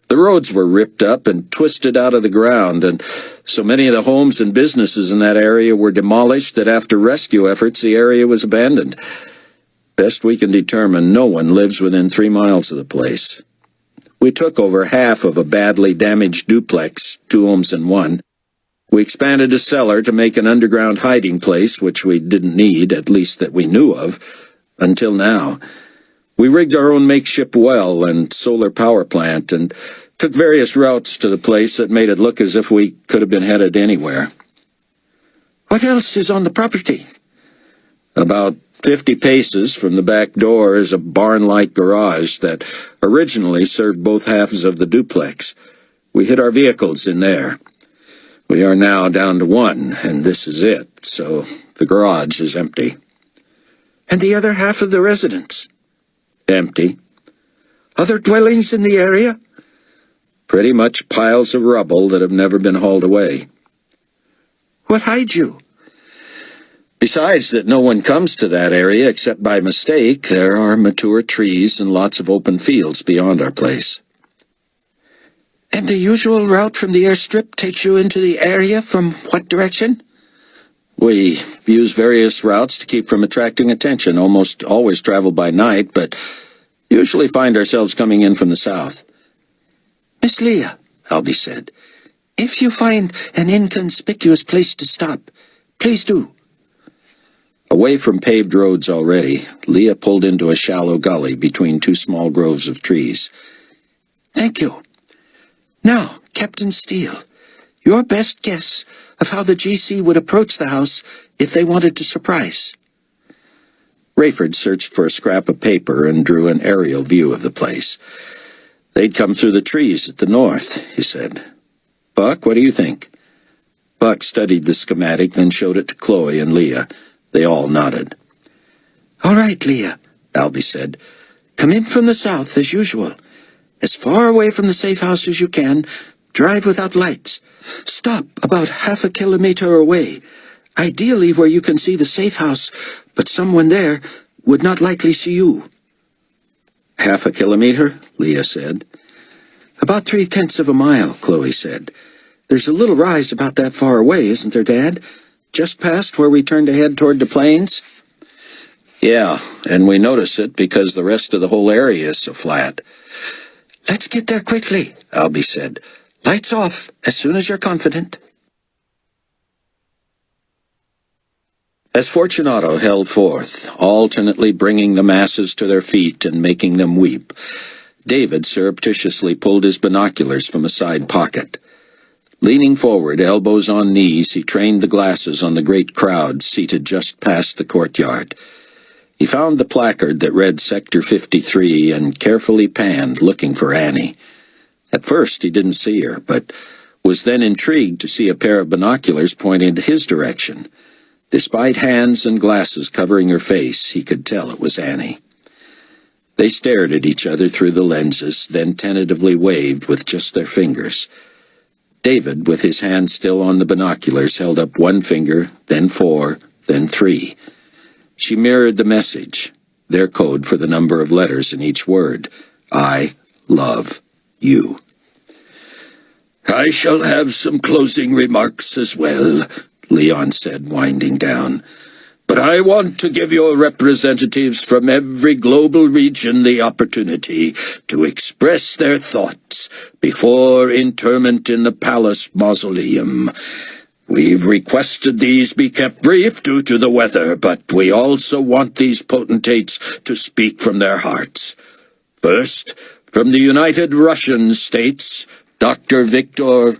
The roads were ripped up and twisted out of the ground, and so many of the homes and businesses in that area were demolished that after rescue efforts the area was abandoned. Best we can determine, no one lives within 3 miles of the place. We took over half of a badly damaged duplex, 2 homes in one. We expanded a cellar to make an underground hiding place, which we didn't need, at least that we knew of, until now. We rigged our own makeshift well and solar power plant, and took various routes to the place that made it look as if we could have been headed anywhere." "What else is on the property?" "About 50 paces from the back door is a barn-like garage that originally served both halves of the duplex. We hid our vehicles in there. We are now down to one, and this is it, so the garage is empty." "And the other half of the residence?" "Empty. "Other dwellings in the area?" Pretty much piles of rubble that have never been hauled away." "What hides you?" "Besides that no one comes to that area except by mistake, there are mature trees and lots of open fields beyond our place." "And the usual route from the airstrip takes you into the area from what direction?" "We use various routes to keep from attracting attention, almost always travel by night, but usually find ourselves coming in from the south." "Miss Leah," Albie said, "if you find an inconspicuous place to stop, please do." Away from paved roads already, Leah pulled into a shallow gully between two small groves of trees. Thank you. Now, Captain Steele, your best guess of how the GC would approach the house if they wanted to surprise. Rayford searched for a scrap of paper and drew an aerial view of the place. They'd come through the trees at the north, he said. Buck, what do you think? Buck studied the schematic, then showed it to Chloe and Leah. They all nodded. All right, Leah, Albie said. Come in from the south, as usual. As far away from the safe house as you can. Drive without lights. Stop about 1/2 kilometer away. Ideally where you can see the safe house, but someone there would not likely see you. 1/2 kilometer? Leah said. About 3/10 of a mile, Chloe said. There's a little rise about that far away, isn't there, Dad? Just past where we turn to head toward the plains? Yeah, and we notice it because the rest of the whole area is so flat. Let's get there quickly, Albie said. Lights off as soon as you're confident. As Fortunato held forth, alternately bringing the masses to their feet and making them weep, David surreptitiously pulled his binoculars from a side pocket. Leaning forward, elbows on knees, he trained the glasses on the great crowd seated just past the courtyard. He found the placard that read Sector 53 and carefully panned, looking for Annie. At first he didn't see her, but was then intrigued to see a pair of binoculars pointed his direction. Despite hands and glasses covering her face, he could tell it was Annie. They stared at each other through the lenses, then tentatively waved with just their fingers. David, with his hand still on the binoculars, held up one finger, then 4, then 3. She mirrored the message, their code for the number of letters in each word. I love you. I shall have some closing remarks as well, Leon said, winding down. But I want to give your representatives from every global region the opportunity to express their thoughts before interment in the palace mausoleum. We've requested these be kept brief due to the weather, but we also want these potentates to speak from their hearts. First, from the United Russian States, Dr. Victor...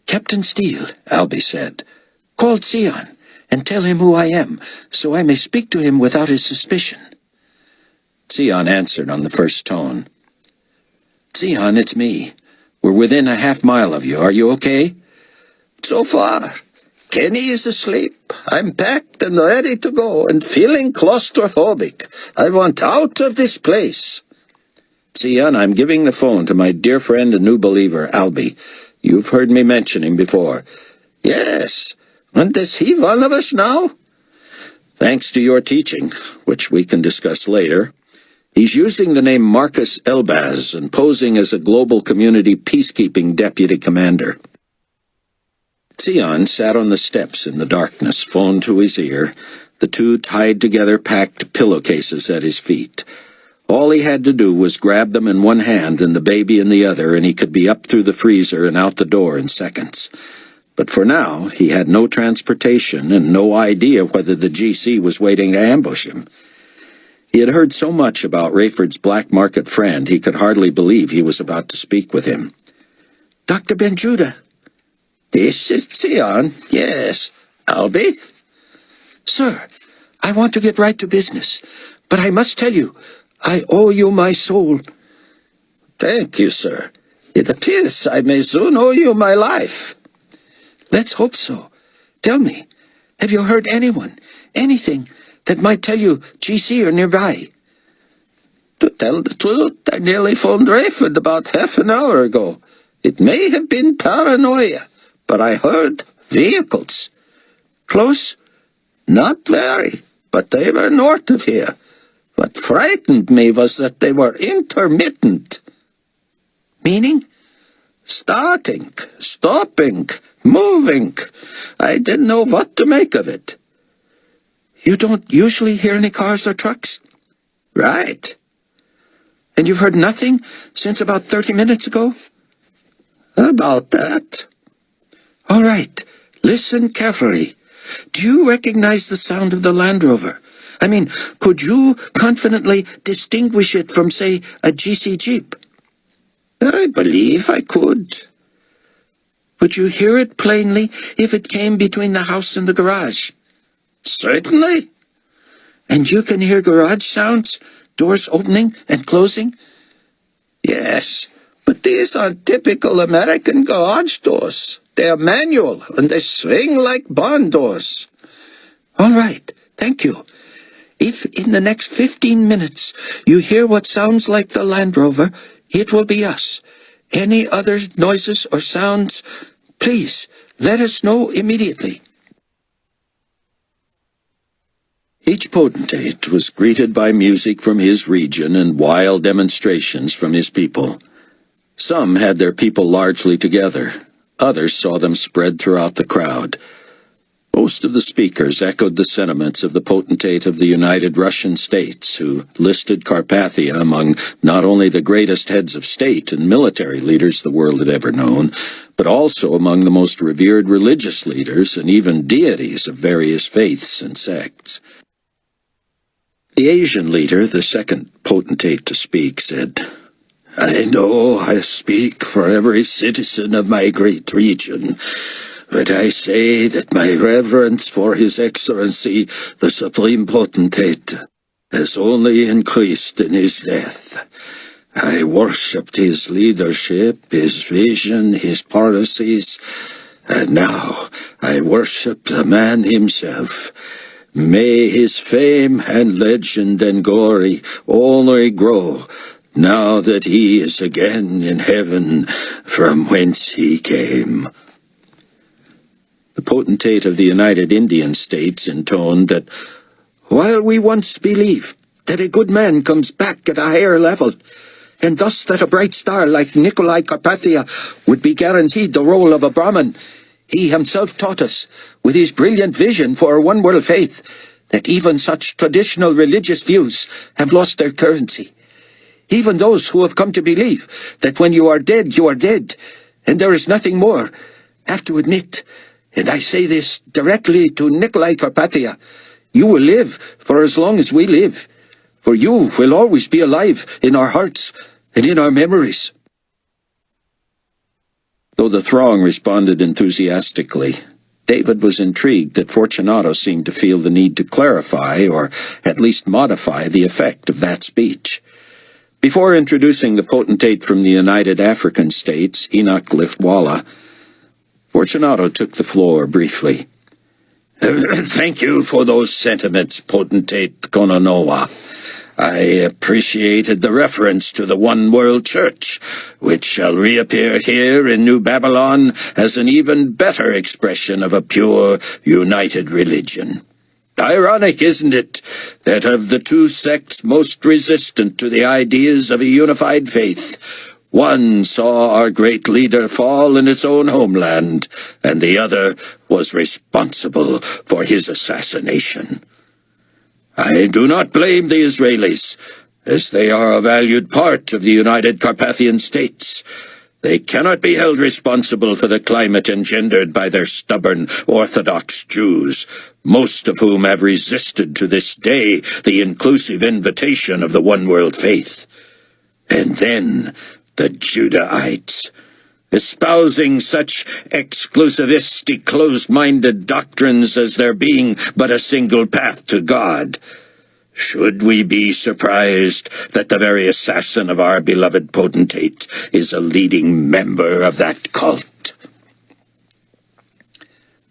Captain Steele, Albie said. Call Sion and tell him who I am, so I may speak to him without his suspicion. Sion answered on the first tone. Sion, it's me. We're within a 1/2 mile of you. Are you okay? So far. Kenny is asleep. I'm packed and ready to go and feeling claustrophobic. I want out of this place. Sion, I'm giving the phone to my dear friend and new believer, Albie. You've heard me mention him before. Yes. And is he one of us now? Thanks to your teaching, which we can discuss later. He's using the name Marcus Elbaz and posing as a global community peacekeeping deputy commander. Sion sat on the steps in the darkness, phone to his ear, the two tied together packed pillowcases at his feet. All he had to do was grab them in one hand and the baby in the other, and he could be up through the freezer and out the door in seconds. But for now, he had no transportation and no idea whether the GC was waiting to ambush him. He had heard so much about Rayford's black market friend, he could hardly believe he was about to speak with him. Dr. Benjuda. This is Sion. Yes. Albie? Sir, I want to get right to business, but I must tell you, I owe you my soul. Thank you, sir. It appears I may soon owe you my life. Let's hope so. Tell me, have you heard anything that might tell you GC are nearby? To tell the truth, I nearly phoned Rayford about 1/2 hour ago. It may have been paranoia, but I heard vehicles. Close? Not very, but they were north of here. What frightened me was that they were intermittent. Meaning? Starting, stopping, moving. I didn't know what to make of it. You don't usually hear any cars or trucks? Right. And you've heard nothing since about 30 minutes ago? About that. All right, Listen carefully. Do you recognize the sound of the Land Rover? I mean, could you confidently distinguish it from, say, a GC Jeep? I believe I could. Would you hear it plainly if it came between the house and the garage? Certainly. And you can hear garage sounds, doors opening and closing? Yes, but these aren't typical American garage doors. They're manual, and they swing like barn doors. All right, thank you. If in the next 15 minutes you hear what sounds like the Land Rover, it will be us. Any other noises or sounds, please let us know immediately. Each potentate was greeted by music from his region and wild demonstrations from his people. Some had their people largely together. Others saw them spread throughout the crowd. Most of the speakers echoed the sentiments of the potentate of the United Russian States, who listed Carpathia among not only the greatest heads of state and military leaders the world had ever known, but also among the most revered religious leaders and even deities of various faiths and sects. The Asian leader, the second potentate to speak, said, I know I speak for every citizen of my great region, but I say that my reverence for His Excellency, the Supreme Potentate, has only increased in his death. I worshipped his leadership, his vision, his policies, and now I worship the man himself. May his fame and legend and glory only grow, now that he is again in heaven from whence he came. The potentate of the United Indian States intoned that, while we once believed that a good man comes back at a higher level, and thus that a bright star like Nikolai Carpathia would be guaranteed the role of a Brahmin, he himself taught us, with his brilliant vision for a one-world faith, that even such traditional religious views have lost their currency. Even those who have come to believe that when you are dead, and there is nothing more, have to admit, and I say this directly to Nikolai Carpathia, you will live for as long as we live, for you will always be alive in our hearts and in our memories. Though the throng responded enthusiastically, David was intrigued that Fortunato seemed to feel the need to clarify, or at least modify, the effect of that speech. Before introducing the potentate from the United African States, Enoch Lichwala, Fortunato took the floor briefly. Thank you for those sentiments, Potentate Kononoa. I appreciated the reference to the One World Church, which shall reappear here in New Babylon as an even better expression of a pure, united religion. Ironic, isn't it, that of the two sects most resistant to the ideas of a unified faith, one saw our great leader fall in its own homeland, and the other was responsible for his assassination. I do not blame the Israelis, as they are a valued part of the United Carpathian States. They cannot be held responsible for the climate engendered by their stubborn Orthodox Jews, most of whom have resisted to this day the inclusive invitation of the one-world faith. And then the Judahites, espousing such exclusivistic, closed-minded doctrines as there being but a single path to God. Should we be surprised that the very assassin of our beloved potentate is a leading member of that cult?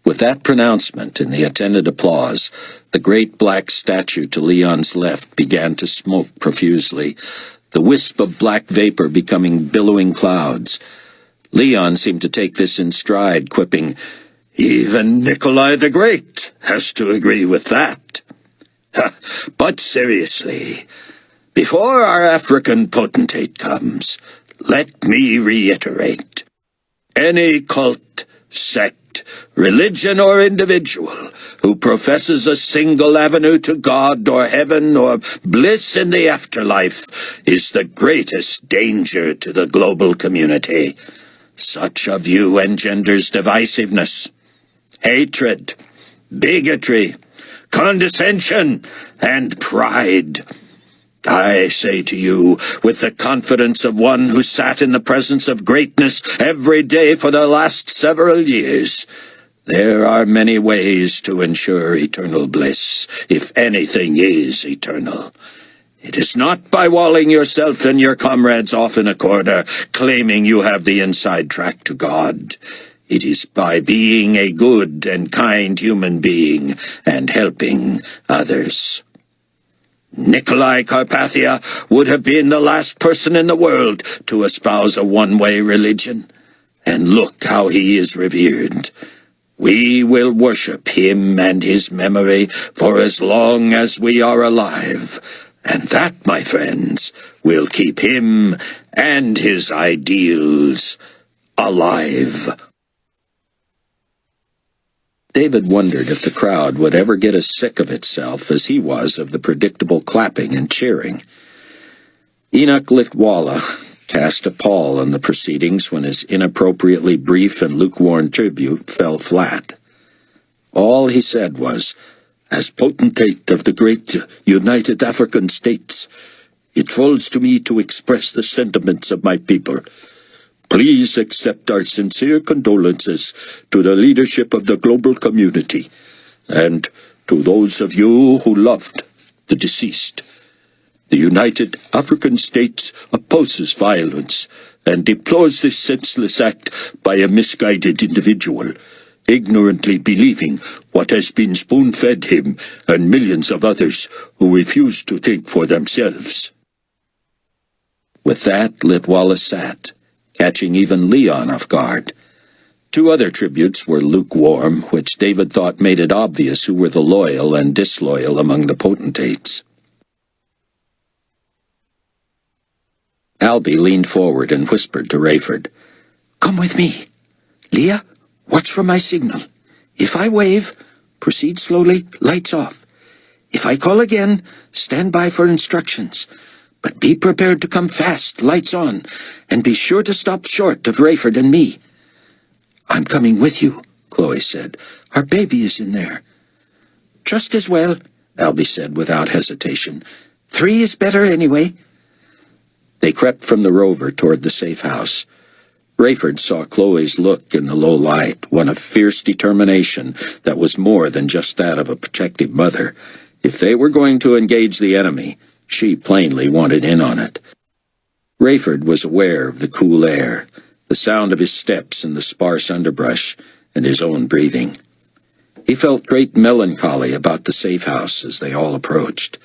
With that pronouncement and the attendant applause, the great black statue to Leon's left began to smoke profusely, the wisp of black vapor becoming billowing clouds. Leon seemed to take this in stride, quipping, Even Nikolai the Great has to agree with that. But seriously, before our African potentate comes, let me reiterate. Any cult, sect, religion or individual who professes a single avenue to God or heaven or bliss in the afterlife is the greatest danger to the global community. Such a view engenders divisiveness. hatred, bigotry, condescension, and pride. I say to you, with the confidence of one who sat in the presence of greatness every day for the last several years, there are many ways to ensure eternal bliss, if anything is eternal. It is not by walling yourself and your comrades off in a corner, claiming you have the inside track to God. It is by being a good and kind human being and helping others. Nikolai Carpathia would have been the last person in the world to espouse a one-way religion. And look how he is revered. We will worship him and his memory for as long as we are alive. And that, my friends, will keep him and his ideals alive. David wondered if the crowd would ever get as sick of itself as he was of the predictable clapping and cheering. Enoch Litwala cast a pall on the proceedings when his inappropriately brief and lukewarm tribute fell flat. All he said was, "As potentate of the great United African States, it falls to me to express the sentiments of my people. Please accept our sincere condolences to the leadership of the global community and to those of you who loved the deceased. The United African States opposes violence and deplores this senseless act by a misguided individual, ignorantly believing what has been spoon-fed him and millions of others who refuse to think for themselves." With that, Litwala sat, catching even Leon off guard. Two other tributes were lukewarm, which David thought made it obvious who were the loyal and disloyal among the potentates. Albie leaned forward and whispered to Rayford, "Come with me. Leah, watch for my signal. If I wave, proceed slowly, lights off. If I call again, stand by for instructions. But be prepared to come fast, lights on, and be sure to stop short of Rayford and me." "I'm coming with you," Chloe said. "Our baby is in there." "Just as well," Albie said without hesitation. 3 is better anyway." They crept from the rover toward the safe house. Rayford saw Chloe's look in the low light, one of fierce determination that was more than just that of a protective mother. If they were going to engage the enemy, she plainly wanted in on it. Rayford was aware of the cool air, the sound of his steps in the sparse underbrush, and his own breathing. He felt great melancholy about the safe house as they all approached.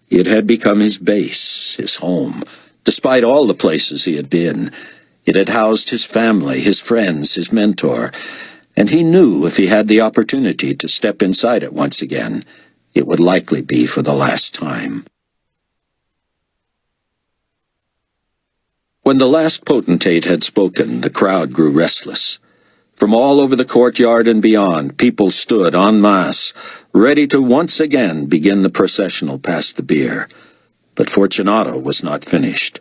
It had become his base, his home, despite all the places he had been. It had housed his family, his friends, his mentor, and he knew if he had the opportunity to step inside it once again, it would likely be for the last time. When the last potentate had spoken, the crowd grew restless. From all over the courtyard and beyond, people stood en masse, ready to once again begin the processional past the bier. But Fortunato was not finished.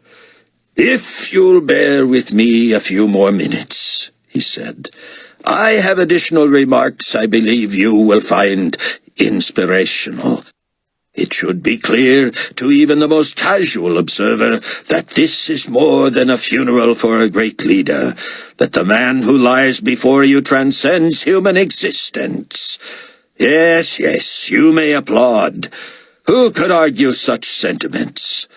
"If you'll bear with me a few more minutes," he said, "I have additional remarks I believe you will find inspirational. It should be clear to even the most casual observer that this is more than a funeral for a great leader, that the man who lies before you transcends human existence. Yes, yes, you may applaud. Who could argue such sentiments?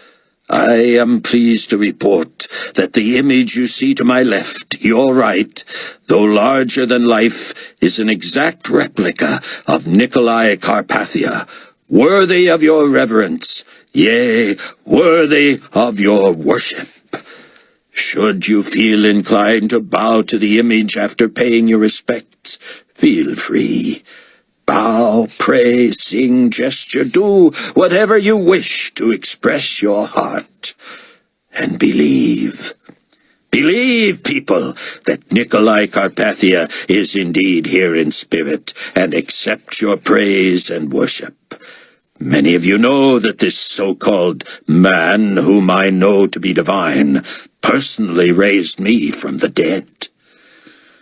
I am pleased to report that the image you see to my left, your right, though larger than life, is an exact replica of Nikolai Carpathia, worthy of your reverence, yea, worthy of your worship. Should you feel inclined to bow to the image after paying your respects, feel free. Bow, pray, sing, gesture, do whatever you wish to express your heart. And believe. Believe, people, that Nikolai Carpathia is indeed here in spirit, and accept your praise and worship. Many of you know that this so-called man, whom I know to be divine, personally raised me from the dead.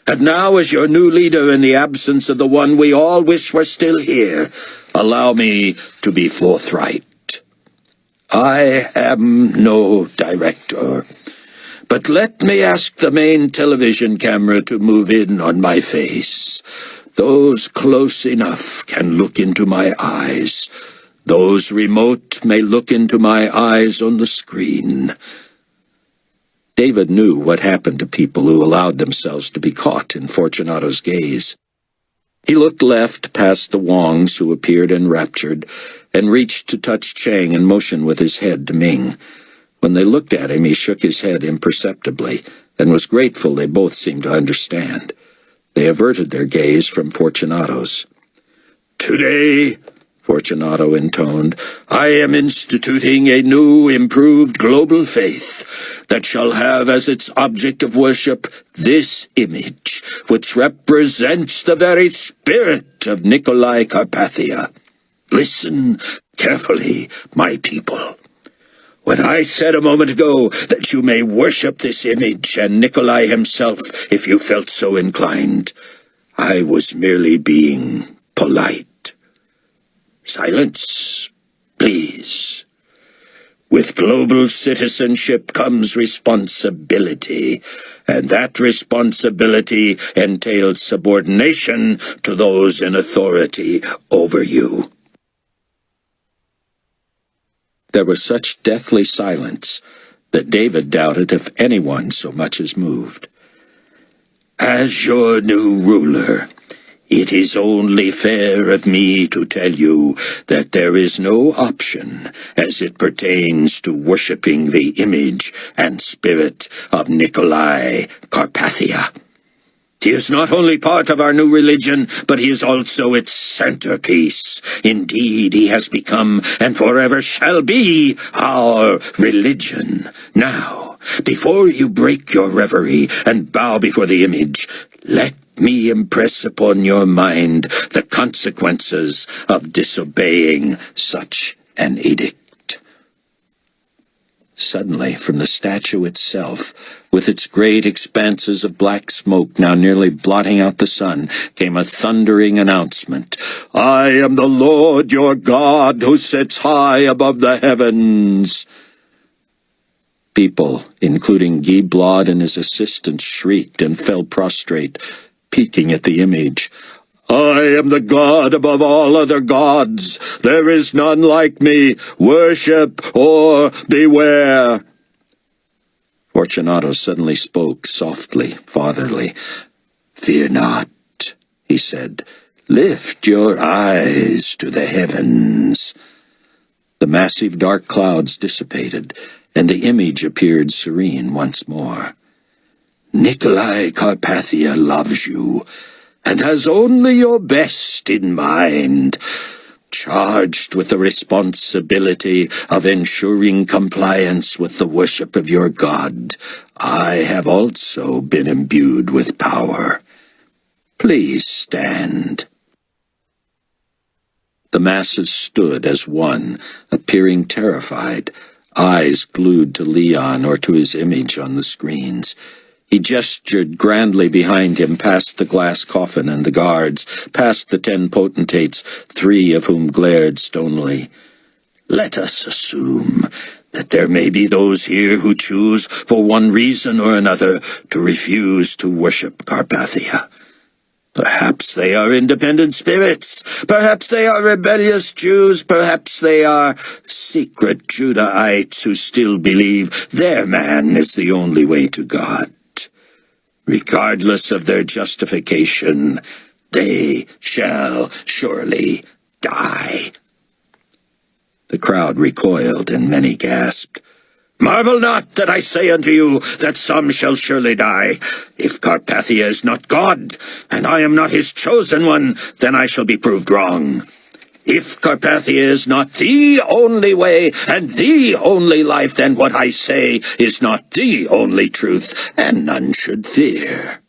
And now, as your new leader in the absence of the one we all wish were still here, allow me to be forthright. I am no director, but let me ask the main television camera to move in on my face. Those close enough can look into my eyes. Those remote may look into my eyes on the screen. David knew what happened to people who allowed themselves to be caught in Fortunato's gaze. He looked left past the Wongs, who appeared enraptured, and reached to touch Chang and motion with his head to Ming. When they looked at him, he shook his head imperceptibly, and was grateful they both seemed to understand. They averted their gaze from Fortunato's. "Today," Fortunato intoned, "I am instituting a new, improved global faith that shall have as its object of worship this image, which represents the very spirit of Nikolai Carpathia. Listen carefully, my people. When I said a moment ago that you may worship this image and Nikolai himself if you felt so inclined, I was merely being polite. Silence, please. With global citizenship comes responsibility, and that responsibility entails subordination to those in authority over you." There was such deathly silence that David doubted if anyone so much as moved. "As your new ruler, it is only fair of me to tell you that there is no option as it pertains to worshipping the image and spirit of Nikolai Carpathia. He is not only part of our new religion, but he is also its centerpiece. Indeed, he has become, and forever shall be, our religion. Now, before you break your reverie and bow before the image, let me impress upon your mind the consequences of disobeying such an edict." Suddenly, from the statue itself, with its great expanses of black smoke now nearly blotting out the sun, came a thundering announcement. "I am the Lord your God, who sits high above the heavens." People, including Guy Blod and his assistants, shrieked and fell prostrate, peeking at the image. "I am the God above all other gods. There is none like me. Worship or beware." Fortunato suddenly spoke, softly, fatherly. "Fear not," he said. "Lift your eyes to the heavens." The massive dark clouds dissipated, and the image appeared serene once more. "Nikolai Carpathia loves you, and has only your best in mind. Charged with the responsibility of ensuring compliance with the worship of your God, I have also been imbued with power. Please stand." The masses stood as one, appearing terrified, eyes glued to Leon or to his image on the screens. He gestured grandly behind him, past the glass coffin and the guards, past the 10 potentates, 3 of whom glared stonily. "Let us assume that there may be those here who choose, for one reason or another, to refuse to worship Carpathia. Perhaps they are independent spirits. Perhaps they are rebellious Jews. Perhaps they are secret Judahites who still believe their man is the only way to God. Regardless of their justification, they shall surely die." The crowd recoiled, and many gasped. "Marvel not that I say unto you that some shall surely die. If Carpathia is not God, and I am not his chosen one, then I shall be proved wrong. If Carpathia is not the only way and the only life, then what I say is not the only truth, and none should fear.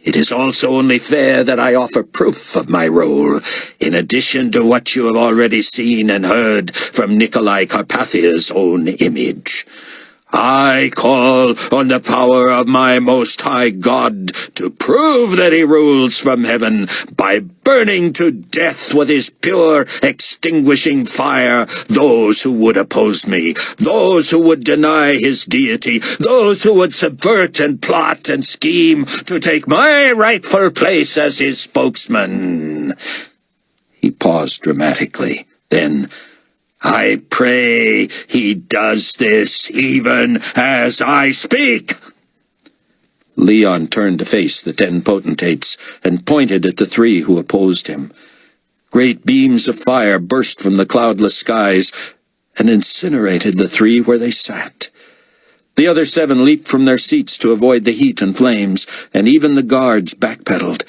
It is also only fair that I offer proof of my role, in addition to what you have already seen and heard from Nikolai Carpathia's own image. I call on the power of my Most High God to prove that he rules from heaven by burning to death with his pure, extinguishing fire those who would oppose me, those who would deny his deity, those who would subvert and plot and scheme to take my rightful place as his spokesman." He paused dramatically. Then, "I pray he does this even as I speak." Leon turned to face the 10 potentates and pointed at the 3 who opposed him. Great beams of fire burst from the cloudless skies and incinerated the 3 where they sat. The other 7 leaped from their seats to avoid the heat and flames, and even the guards backpedaled.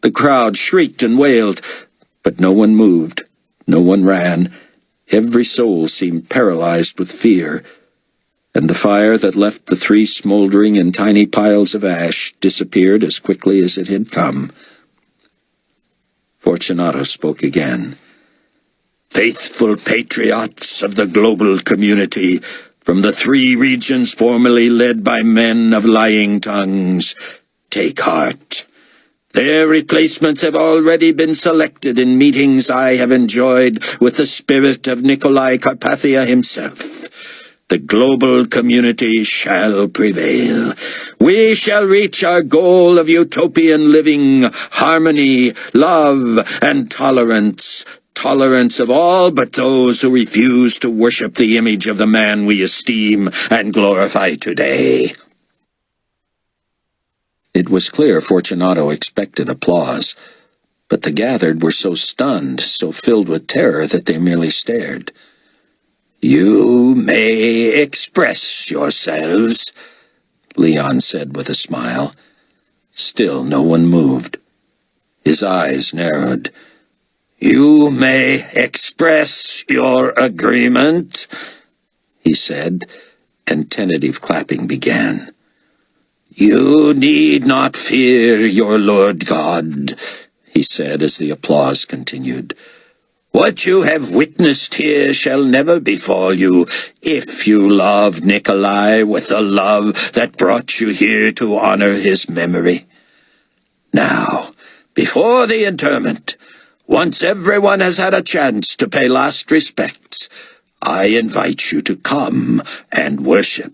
The crowd shrieked and wailed, but no one moved, no one ran. Every soul seemed paralyzed with fear, and the fire that left the 3 smoldering in tiny piles of ash disappeared as quickly as it had come. Fortunato spoke again. "Faithful patriots of the global community, from the 3 regions formerly led by men of lying tongues, take heart. Their replacements have already been selected in meetings I have enjoyed with the spirit of Nikolai Carpathia himself. The global community shall prevail. We shall reach our goal of utopian living, harmony, love, and tolerance. Tolerance of all but those who refuse to worship the image of the man we esteem and glorify today." It was clear Fortunato expected applause, but the gathered were so stunned, so filled with terror, that they merely stared. "You may express yourselves," Leon said with a smile. Still no one moved. His eyes narrowed. "You may express your agreement," he said, and tentative clapping began. "You need not fear your Lord God," he said as the applause continued. "What you have witnessed here shall never befall you if you love Nikolai with the love that brought you here to honor his memory. Now, before the interment, once everyone has had a chance to pay last respects, I invite you to come and worship.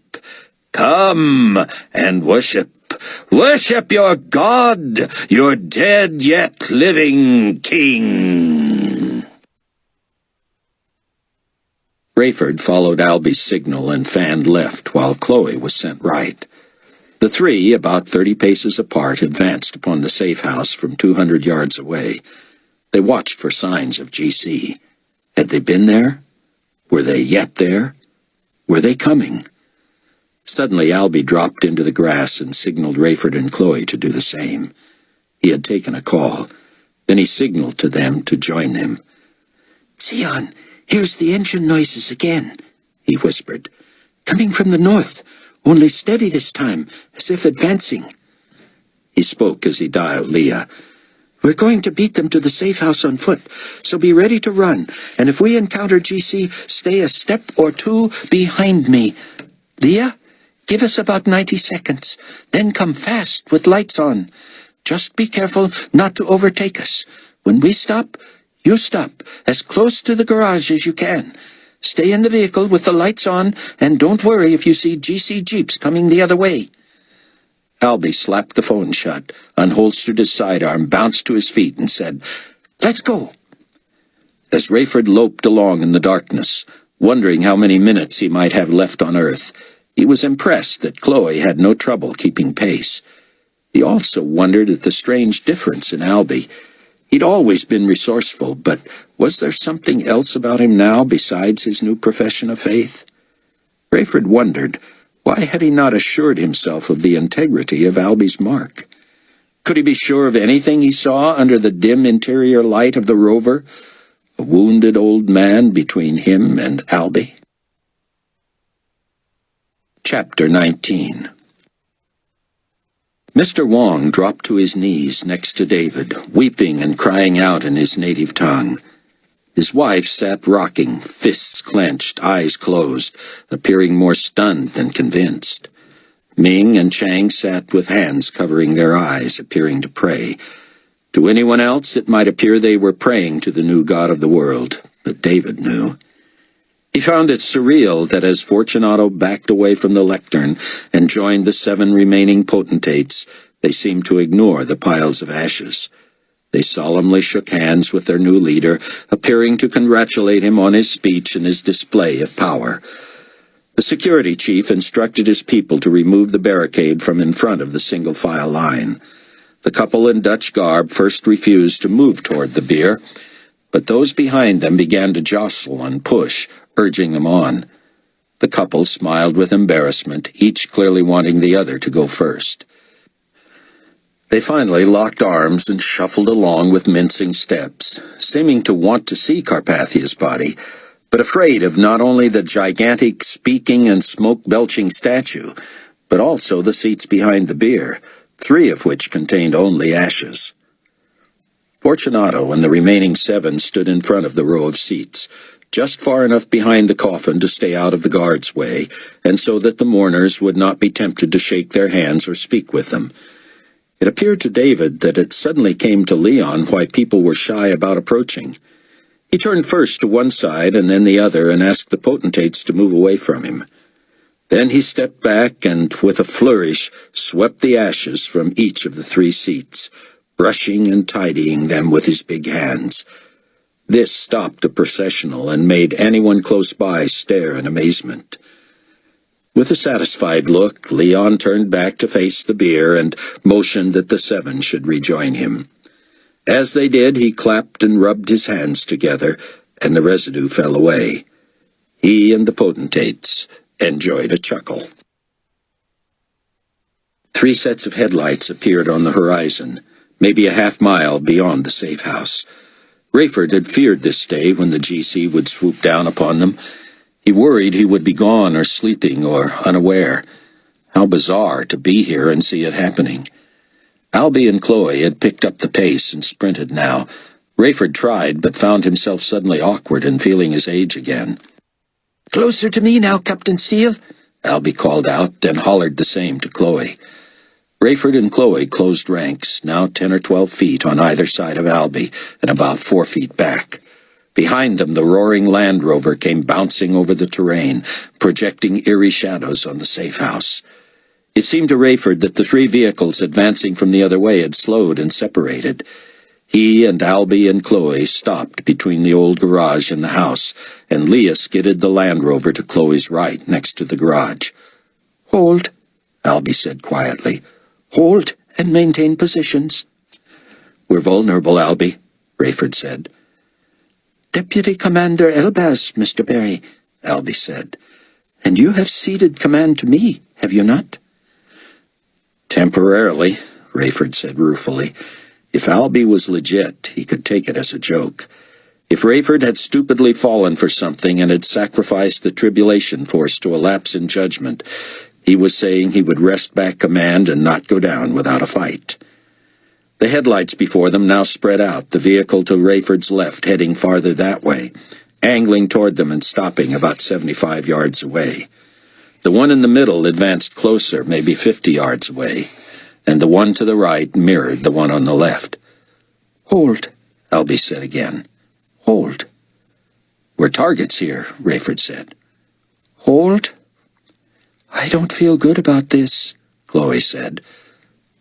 Come and worship. Worship your God, your dead yet living king." Rayford followed Albie's signal and fanned left while Chloe was sent right. The 3, about 30 paces apart, advanced upon the safe house from 200 yards away. They watched for signs of GC. Had they been there? Were they yet there? Were they coming? Suddenly Albie dropped into the grass and signaled Rayford and Chloe to do the same. He had taken a call. Then he signaled to them to join him. "Sion, here's the engine noises again," he whispered. "Coming from the north, only steady this time, as if advancing." He spoke as he dialed Leah. "We're going to beat them to the safe house on foot, so be ready to run, and if we encounter GC, stay a step or 2 behind me. Leah, give us about 90 seconds, then come fast with lights on. Just be careful not to overtake us. When we stop, you stop, as close to the garage as you can. Stay in the vehicle with the lights on, and don't worry if you see GC Jeeps coming the other way." Albie slapped the phone shut, unholstered his sidearm, bounced to his feet, and said, "Let's go." As Rayford loped along in the darkness, wondering how many minutes he might have left on Earth, he was impressed that Chloe had no trouble keeping pace. He also wondered at the strange difference in Albie. He'd always been resourceful, but was there something else about him now besides his new profession of faith? Rayford wondered, why had he not assured himself of the integrity of Albie's mark? Could he be sure of anything he saw under the dim interior light of the rover? A wounded old man between him and Albie? Chapter 19. Mr. Wong dropped to his knees next to David, weeping and crying out in his native tongue. His wife sat rocking, fists clenched, eyes closed, appearing more stunned than convinced. Ming and Chang sat with hands covering their eyes, appearing to pray. To anyone else, it might appear they were praying to the new god of the world, but David knew. He found it surreal that as Fortunato backed away from the lectern and joined the 7 remaining potentates, they seemed to ignore the piles of ashes. They solemnly shook hands with their new leader, appearing to congratulate him on his speech and his display of power. The security chief instructed his people to remove the barricade from in front of the single-file line. The couple in Dutch garb first refused to move toward the bier, but those behind them began to jostle and push, urging them on. The couple smiled with embarrassment, each clearly wanting the other to go first. They finally locked arms and shuffled along with mincing steps, seeming to want to see Carpathia's body, but afraid of not only the gigantic speaking and smoke-belching statue, but also the seats behind the bier, 3 of which contained only ashes. Fortunato and the remaining 7 stood in front of the row of seats, just far enough behind the coffin to stay out of the guard's way, and so that the mourners would not be tempted to shake their hands or speak with them. It appeared to David that it suddenly came to Leon why people were shy about approaching. He turned first to one side and then the other and asked the potentates to move away from him. Then he stepped back and, with a flourish, swept the ashes from each of the 3 seats, brushing and tidying them with his big hands. This stopped the processional and made anyone close by stare in amazement. With a satisfied look, Leon turned back to face the bier and motioned that the 7 should rejoin him. As they did, he clapped and rubbed his hands together, and the residue fell away. He and the potentates enjoyed a chuckle. 3 sets of headlights appeared on the horizon, maybe a half-mile beyond the safe house. Rayford had feared this day when the GC would swoop down upon them. He worried he would be gone or sleeping or unaware. How bizarre to be here and see it happening. Albie and Chloe had picked up the pace and sprinted now. Rayford tried, but found himself suddenly awkward and feeling his age again. "Closer to me now, Captain Seal," Albie called out, then hollered the same to Chloe. Rayford and Chloe closed ranks, now 10 or 12 feet on either side of Albie and about 4 feet back. Behind them, the roaring Land Rover came bouncing over the terrain, projecting eerie shadows on the safe house. It seemed to Rayford that the 3 vehicles advancing from the other way had slowed and separated. He and Albie and Chloe stopped between the old garage and the house, and Leah skidded the Land Rover to Chloe's right, next to the garage. "Hold," Albie said quietly. "Hold and maintain positions." "We're vulnerable, Albie," Rayford said. "Deputy Commander Elbaz, Mr. Berry," Albie said. "and you have ceded command to me, have you not?" "Temporarily," Rayford said ruefully. If Albie was legit, he could take it as a joke. If Rayford had stupidly fallen for something and had sacrificed the Tribulation Force to a lapse in judgment, he was saying he would wrest back command and not go down without a fight. The headlights before them now spread out, the vehicle to Rayford's left heading farther that way, angling toward them and stopping about 75 yards away. The one in the middle advanced closer, maybe 50 yards away, and the one to the right mirrored the one on the left. "Hold," Albie said again. "Hold." "We're targets here," Rayford said. "Hold." "I don't feel good about this," Chloe said.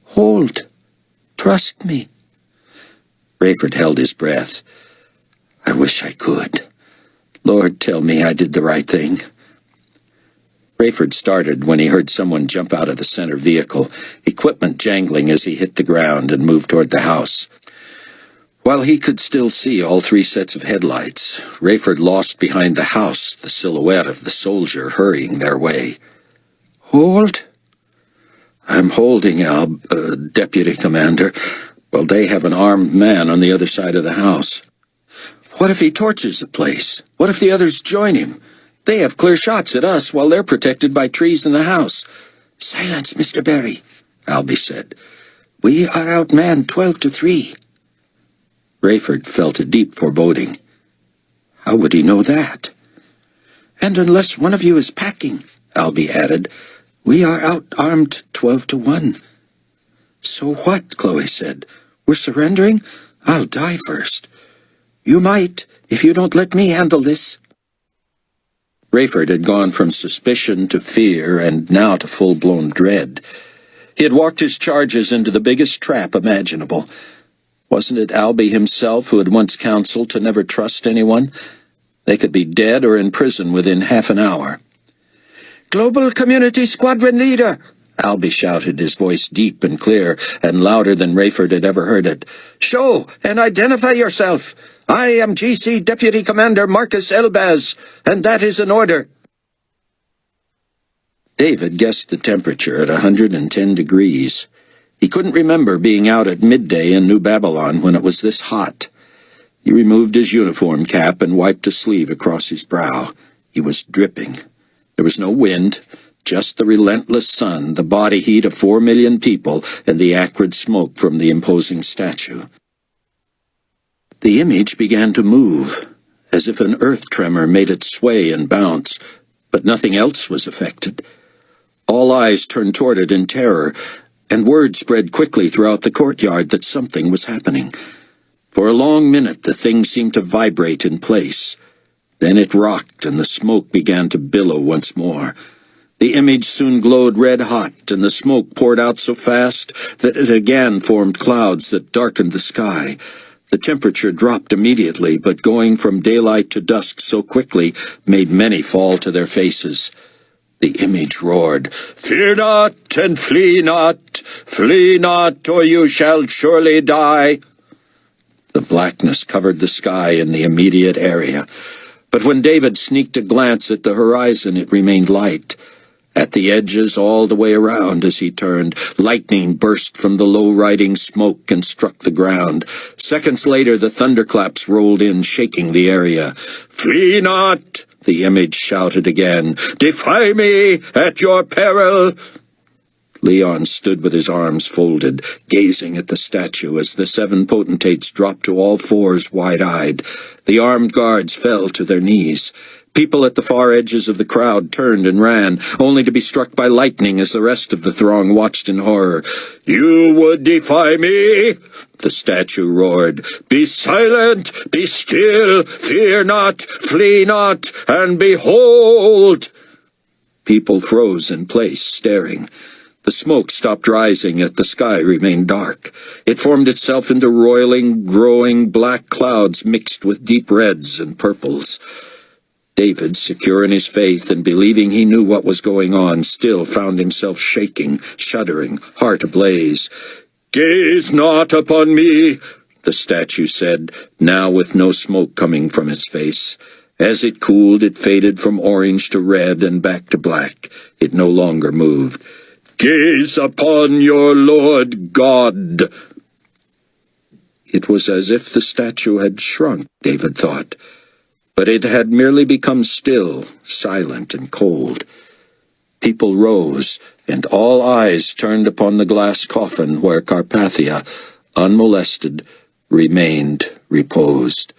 "Hold. Trust me." Rayford held his breath. "I wish I could. Lord, tell me I did the right thing." Rayford started when he heard someone jump out of the center vehicle, equipment jangling as he hit the ground and moved toward the house. While he could still see all 3 sets of headlights, Rayford lost behind the house the silhouette of the soldier hurrying their way. "Hold." "I'm holding, Deputy Commander. Well, they have an armed man on the other side of the house." "What if he torches the place? What if the others join him? They have clear shots at us while they're protected by trees in the house." "Silence, Mr. Berry," Albie said. "We are outmanned 12 to 3. Rayford felt a deep foreboding. How would he know that? And unless one of you is packing, Albie added, we are out-armed 12 to 1. So what? Chloe said. We're surrendering? I'll die first. You might, if you don't let me handle this. Rayford had gone from suspicion to fear and now to full-blown dread. He had walked his charges into the biggest trap imaginable. Wasn't it Albie himself who had once counseled to never trust anyone? They could be dead or in prison within half an hour. Global Community Squadron Leader! Albie shouted, his voice deep and clear, and louder than Rayford had ever heard it. Show and identify yourself. I am GC Deputy Commander Marcus Elbaz, and that is an order. David guessed the temperature at 110 degrees. He couldn't remember being out at midday in New Babylon when it was this hot. He removed his uniform cap and wiped a sleeve across his brow. He was dripping. There was no wind, just the relentless sun, the body heat of 4 million people, and the acrid smoke from the imposing statue. The image began to move, as if an earth tremor made it sway and bounce, but nothing else was affected. All eyes turned toward it in terror, and word spread quickly throughout the courtyard that something was happening. For a long minute the thing seemed to vibrate in place. Then it rocked, and the smoke began to billow once more. The image soon glowed red-hot, and the smoke poured out so fast that it again formed clouds that darkened the sky. The temperature dropped immediately, but going from daylight to dusk so quickly made many fall to their faces. The image roared, "Fear not and flee not, or you shall surely die." The blackness covered the sky in the immediate area. But when David sneaked a glance at the horizon, it remained light. At the edges, all the way around as he turned, lightning burst from the low-riding smoke and struck the ground. Seconds later, the thunderclaps rolled in, shaking the area. "Flee not!" the image shouted again. "Defy me at your peril!" Leon stood with his arms folded, gazing at the statue as the 7 potentates dropped to all fours wide-eyed. The armed guards fell to their knees. People at the far edges of the crowd turned and ran, only to be struck by lightning as the rest of the throng watched in horror. "You would defy me?" the statue roared. "Be silent, be still, fear not, flee not, and behold!" People froze in place, staring. The smoke stopped rising, yet the sky remained dark. It formed itself into roiling, growing black clouds mixed with deep reds and purples. David, secure in his faith and believing he knew what was going on, still found himself shaking, shuddering, heart ablaze. "Gaze not upon me," the statue said, now with no smoke coming from its face. As it cooled, it faded from orange to red and back to black. It no longer moved. "Gaze upon your Lord God." It was as if the statue had shrunk, David thought. But it had merely become still, silent, and cold. People rose, and all eyes turned upon the glass coffin where Carpathia, unmolested, remained reposed.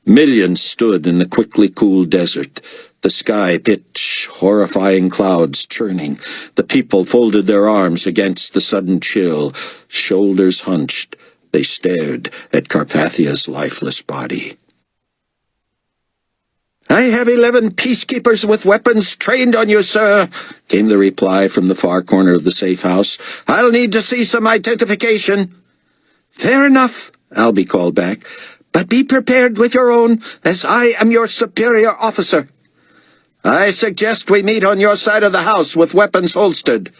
Millions stood in the quickly cooled desert, the sky pitch, horrifying clouds churning. The people folded their arms against the sudden chill, shoulders hunched. They stared at Carpathia's lifeless body. "I have 11 peacekeepers with weapons trained on you, sir," came the reply from the far corner of the safe house. "I'll need to see some identification." "Fair enough," Albie called back. "But be prepared with your own, as I am your superior officer." "I suggest we meet on your side of the house with weapons holstered."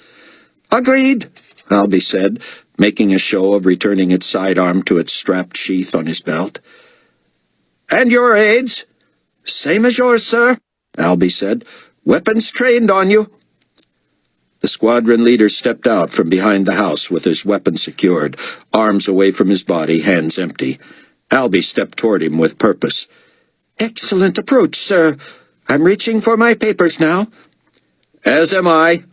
"Agreed," Albie said, making a show of returning its sidearm to its strapped sheath on his belt. "And your aides?" "Same as yours, sir," Albie said. "Weapons trained on you." The squadron leader stepped out from behind the house with his weapon secured, arms away from his body, hands empty. Albie stepped toward him with purpose. "Excellent approach, sir. I'm reaching for my papers now." "As am I."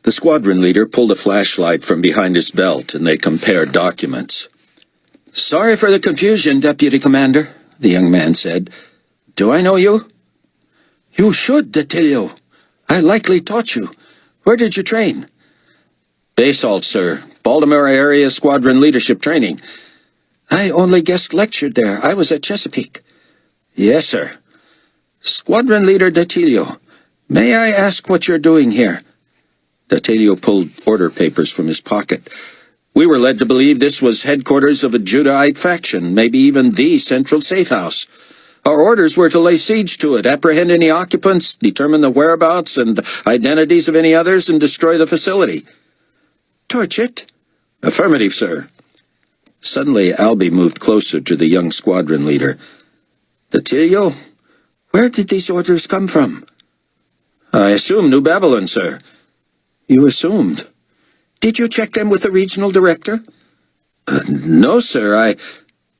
The squadron leader pulled a flashlight from behind his belt, and they compared documents. "Sorry for the confusion, Deputy Commander," the young man said. "Do I know you?" "You should, Detilio. I likely taught you. Where did you train?" "Basalt, sir. Baltimore area squadron leadership training." "I only guest lectured there. I was at Chesapeake." "Yes, sir." "Squadron leader Detilio, may I ask what you're doing here?" Detilio pulled order papers from his pocket. "We were led to believe this was headquarters of a Judahite faction, maybe even the central safe house. Our orders were to lay siege to it, apprehend any occupants, determine the whereabouts and identities of any others, and destroy the facility." "Torch it?" "Affirmative, sir." Suddenly, Albie moved closer to the young squadron leader. "Detilio, where did these orders come from?" "I assume New Babylon, sir." "You assumed? Did you check them with the regional director?" No, sir,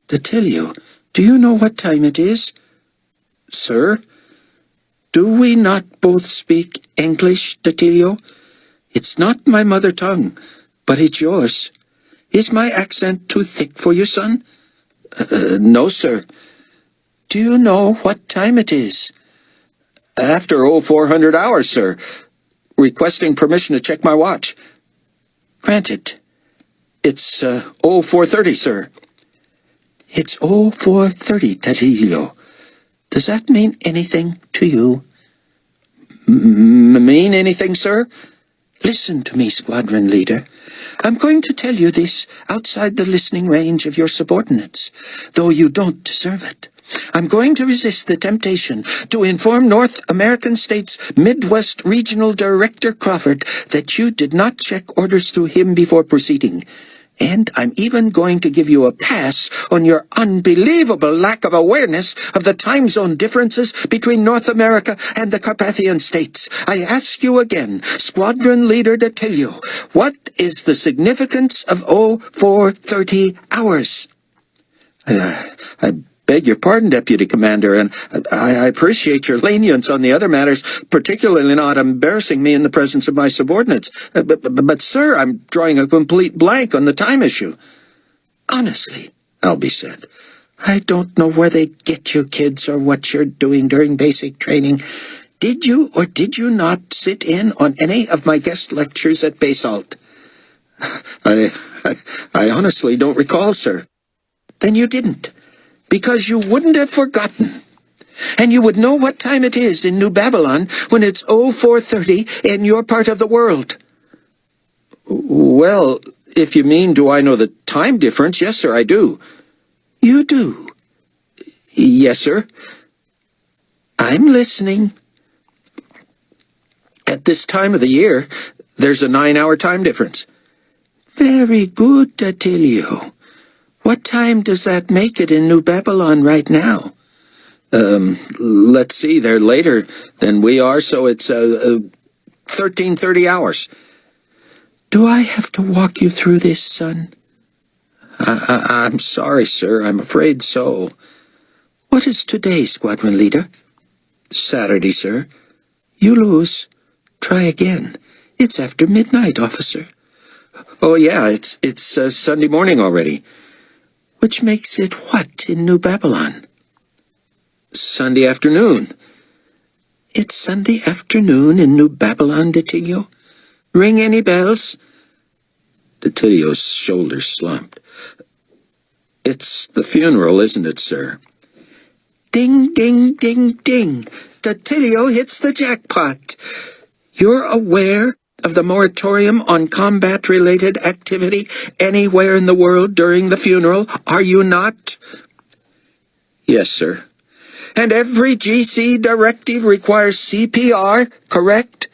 Detilio, do you know what time it is?" "Sir?" "Do we not both speak English, Detilio? It's not my mother tongue, but it's yours. Is my accent too thick for you, son?" No, sir." "Do you know what time it is?" "After 0400 hours, sir. Requesting permission to check my watch." "Granted." "It's 0430, sir." "It's 0430, Detilio. Does that mean anything to you?" Mean anything, sir?" "Listen to me, squadron leader. I'm going to tell you this outside the listening range of your subordinates, though you don't deserve it. I'm going to resist the temptation to inform North American States Midwest Regional Director Crawford that you did not check orders through him before proceeding. And I'm even going to give you a pass on your unbelievable lack of awareness of the time zone differences between North America and the Carpathian states. I ask you again, Squadron Leader Detilio, what is the significance of 0430 hours? I beg your pardon, Deputy Commander, and I appreciate your lenience on the other matters, particularly not embarrassing me in the presence of my subordinates. But sir, I'm drawing a complete blank on the time issue." "Honestly," Albie said, "I don't know where they get you kids or what you're doing during basic training. Did you or did you not sit in on any of my guest lectures at Basalt?" I honestly don't recall, sir." "Then you didn't. Because you wouldn't have forgotten. And you would know what time it is in New Babylon when it's 0430 in your part of the world." "Well, if you mean do I know the time difference, yes, sir, I do." "You do?" "Yes, sir." "I'm listening." "At this time of the year, there's a 9-hour time difference." "Very good, Detilio. What time does that make it in New Babylon right now?" Let's see, they're later than we are, so it's 1330 hours. "Do I have to walk you through this, son?" I'm sorry, sir, I'm afraid so." "What is today, Squadron Leader?" "Saturday, sir." "You lose. Try again. It's after midnight, officer." "Oh, yeah, it's Sunday morning already." "Which makes it what in New Babylon?" "Sunday afternoon." "It's Sunday afternoon in New Babylon, Detilio? Ring any bells?" Detilio's shoulders slumped. "It's the funeral, isn't it, sir?" Ding, ding, ding, ding. Detilio hits the jackpot. You're aware of the moratorium on combat-related activity anywhere in the world during the funeral, are you not?" "Yes, sir." "And every GC directive requires CPR, correct?"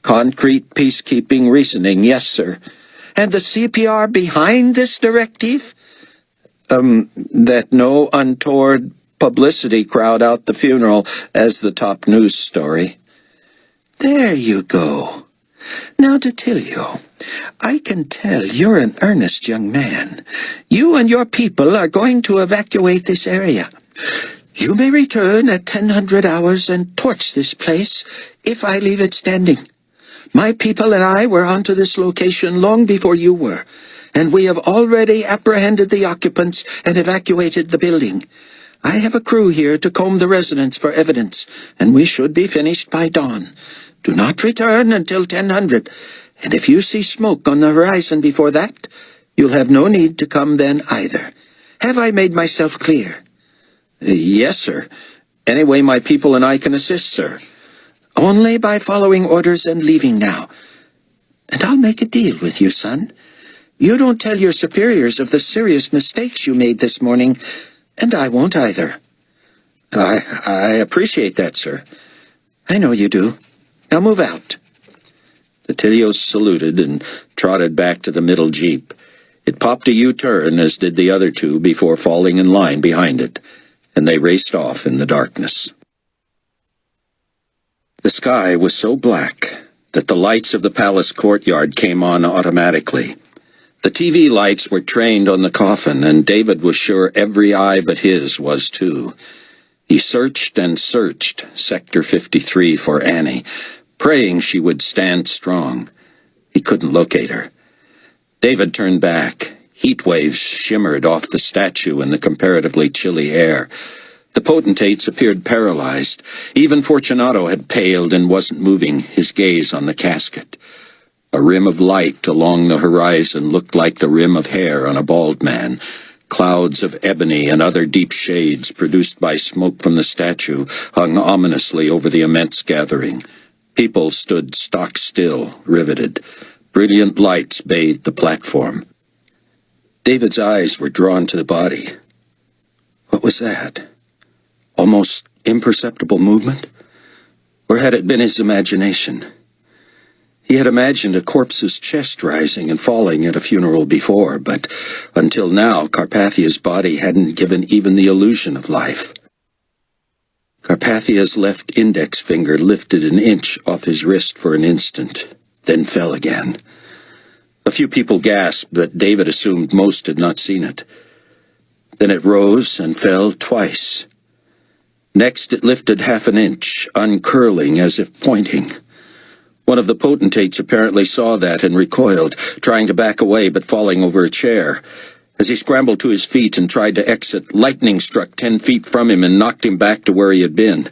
"Concrete peacekeeping reasoning, yes, sir." "And the CPR behind this directive?" That no untoward publicity crowd out the funeral as the top news story." "There you go. Now, Detilio, I can tell you're an earnest young man. You and your people are going to evacuate this area. You may return at 1000 hours and torch this place if I leave it standing. My people and I were onto this location long before you were, and we have already apprehended the occupants and evacuated the building. I have a crew here to comb the residence for evidence, and we should be finished by dawn. Do not return until 1000, and if you see smoke on the horizon before that, you'll have no need to come then either. Have I made myself clear?" Yes, sir. Any way my people and I can assist, sir. Only by following orders and leaving now. And I'll make a deal with you, son. You don't tell your superiors of the serious mistakes you made this morning, and I won't either. I appreciate that, sir. I know you do. Now move out. The Tilios saluted and trotted back to the middle jeep. It popped a U-turn, as did the other two, before falling in line behind it, and they raced off in the darkness. The sky was so black that the lights of the palace courtyard came on automatically. The TV lights were trained on the coffin, and David was sure every eye but his was too. He searched and searched Sector 53 for Annie, praying she would stand strong. He couldn't locate her. David turned back. Heat waves shimmered off the statue in the comparatively chilly air. The potentates appeared paralyzed. Even Fortunato had paled and wasn't moving, his gaze on the casket. A rim of light along the horizon looked like the rim of hair on a bald man. Clouds of ebony and other deep shades produced by smoke from the statue hung ominously over the immense gathering. People stood stock still, riveted. Brilliant lights bathed the platform. David's eyes were drawn to the body. What was that? Almost imperceptible movement? Or had it been his imagination? He had imagined a corpse's chest rising and falling at a funeral before, but until now Carpathia's body hadn't given even the illusion of life. Carpathia's left index finger lifted an inch off his wrist for an instant, then fell again. A few people gasped, but David assumed most had not seen it. Then it rose and fell twice. Next it lifted half an inch, uncurling as if pointing. One of the potentates apparently saw that and recoiled, trying to back away but falling over a chair. As he scrambled to his feet and tried to exit, lightning struck 10 feet from him and knocked him back to where he had been.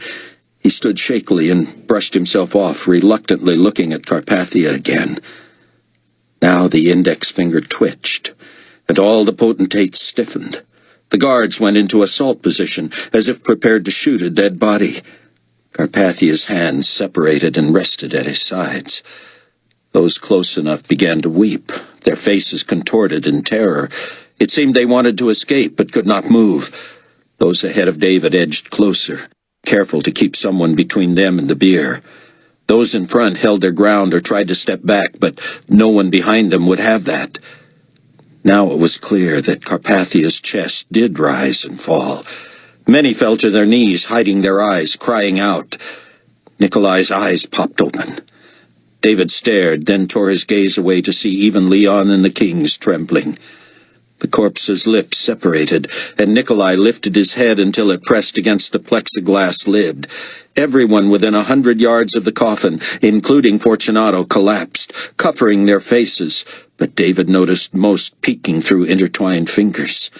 He stood shakily and brushed himself off, reluctantly looking at Carpathia again. Now the index finger twitched, and all the potentates stiffened. The guards went into assault position, as if prepared to shoot a dead body. Carpathia's hands separated and rested at his sides. Those close enough began to weep, their faces contorted in terror. It seemed they wanted to escape, but could not move. Those ahead of David edged closer, careful to keep someone between them and the bier. Those in front held their ground or tried to step back, but no one behind them would have that. Now it was clear that Carpathia's chest did rise and fall. Many fell to their knees, hiding their eyes, crying out. Nikolai's eyes popped open. David stared, then tore his gaze away to see even Leon and the kings trembling. The corpse's lips separated, and Nikolai lifted his head until it pressed against the plexiglass lid. Everyone within 100 yards of the coffin, including Fortunato, collapsed, covering their faces, but David noticed most peeking through intertwined fingers.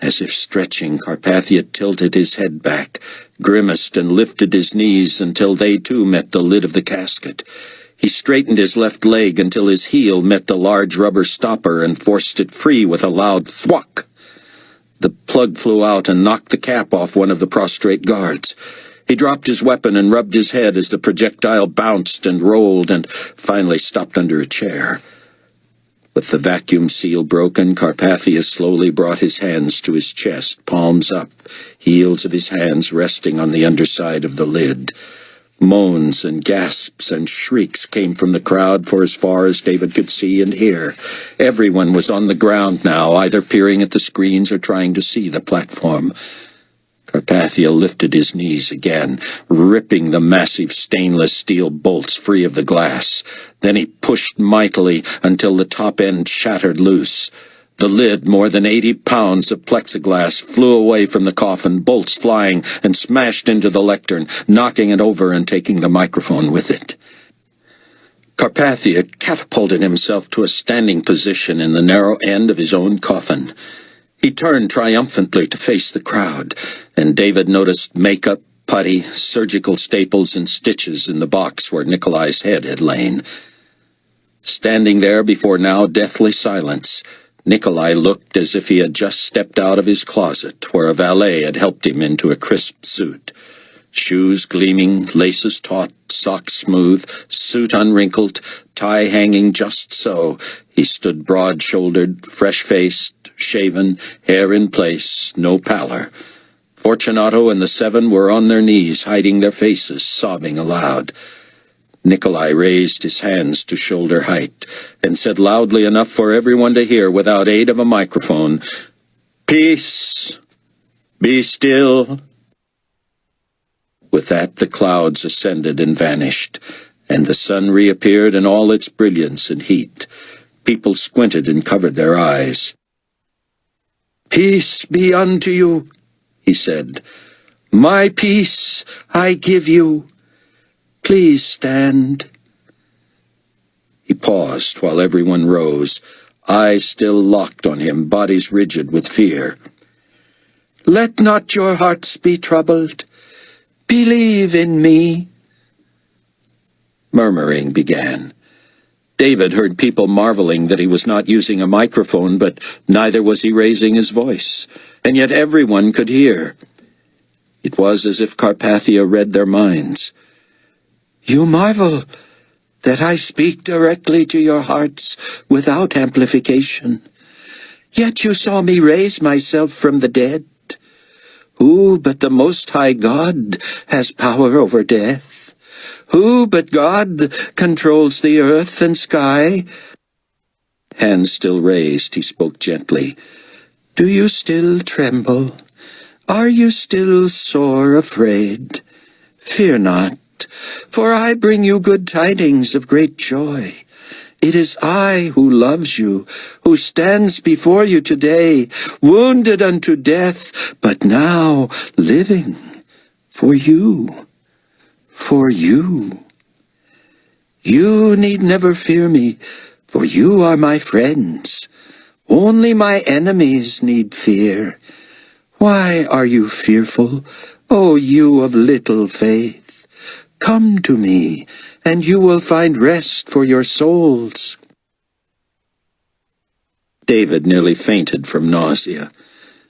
As if stretching, Carpathia tilted his head back, grimaced, and lifted his knees until they too met the lid of the casket. He straightened his left leg until his heel met the large rubber stopper and forced it free with a loud thwack. The plug flew out and knocked the cap off one of the prostrate guards. He dropped his weapon and rubbed his head as the projectile bounced and rolled and finally stopped under a chair. With the vacuum seal broken, Carpathia slowly brought his hands to his chest, palms up, heels of his hands resting on the underside of the lid. Moans and gasps and shrieks came from the crowd for as far as David could see and hear. Everyone was on the ground now, either peering at the screens or trying to see the platform. Carpathia lifted his knees again, ripping the massive stainless steel bolts free of the glass. Then he pushed mightily until the top end shattered loose. The lid, more than 80 pounds of plexiglass, flew away from the coffin, bolts flying, and smashed into the lectern, knocking it over and taking the microphone with it. Carpathia catapulted himself to a standing position in the narrow end of his own coffin. He turned triumphantly to face the crowd, and David noticed makeup, putty, surgical staples, and stitches in the box where Nikolai's head had lain. Standing there before now deathly silence, Nikolai looked as if he had just stepped out of his closet, where a valet had helped him into a crisp suit. Shoes gleaming, laces taut, socks smooth, suit unwrinkled, tie hanging just so, he stood broad-shouldered, fresh-faced, shaven, hair in place, no pallor. Fortunato and the 7 were on their knees, hiding their faces, sobbing aloud. Nikolai raised his hands to shoulder height and said loudly enough for everyone to hear without aid of a microphone, "Peace! Be still!" With that, the clouds ascended and vanished, and the sun reappeared in all its brilliance and heat. People squinted and covered their eyes. "Peace be unto you," he said. "My peace I give you. Please stand." He paused while everyone rose, eyes still locked on him, bodies rigid with fear. "Let not your hearts be troubled. Believe in me." Murmuring began. David heard people marveling that he was not using a microphone, but neither was he raising his voice, and yet everyone could hear. It was as if Carpathia read their minds. "You marvel that I speak directly to your hearts without amplification. Yet you saw me raise myself from the dead. Who but the Most High God has power over death? Who but God controls the earth and sky?" Hands still raised, he spoke gently. "Do you still tremble? Are you still sore afraid? Fear not, for I bring you good tidings of great joy. It is I who loves you, who stands before you today, wounded unto death, but now living for you. For you. You need never fear me, for you are my friends. Only my enemies need fear. Why are you fearful, O you of little faith? Come to me, and you will find rest for your souls." David nearly fainted from nausea.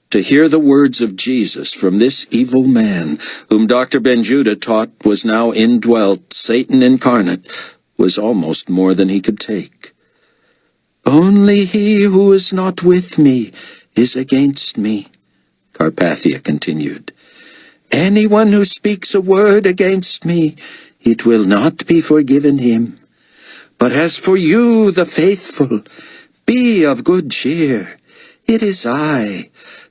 To hear the words of Jesus from this evil man, whom Dr. Ben-Judah taught was now indwelt, Satan incarnate, was almost more than he could take. "Only he who is not with me is against me," Carpathia continued. "Anyone who speaks a word against me, it will not be forgiven him. But as for you, the faithful, be of good cheer. It is I.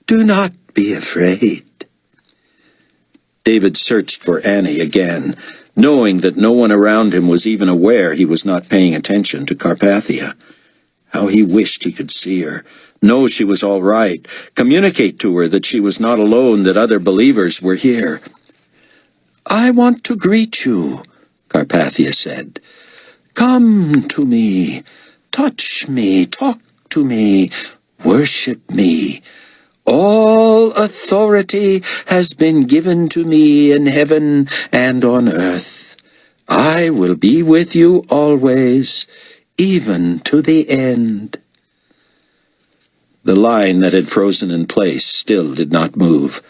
Do not be afraid." David searched for Annie again, knowing that no one around him was even aware he was not paying attention to Carpathia. How he wished he could see her, know she was all right, communicate to her that she was not alone, that other believers were here. "I want to greet you," Carpathia said. "Come to me, touch me, talk to me, worship me. All authority has been given to me in heaven and on earth. I will be with you always, even to the end." The line that had frozen in place still did not move.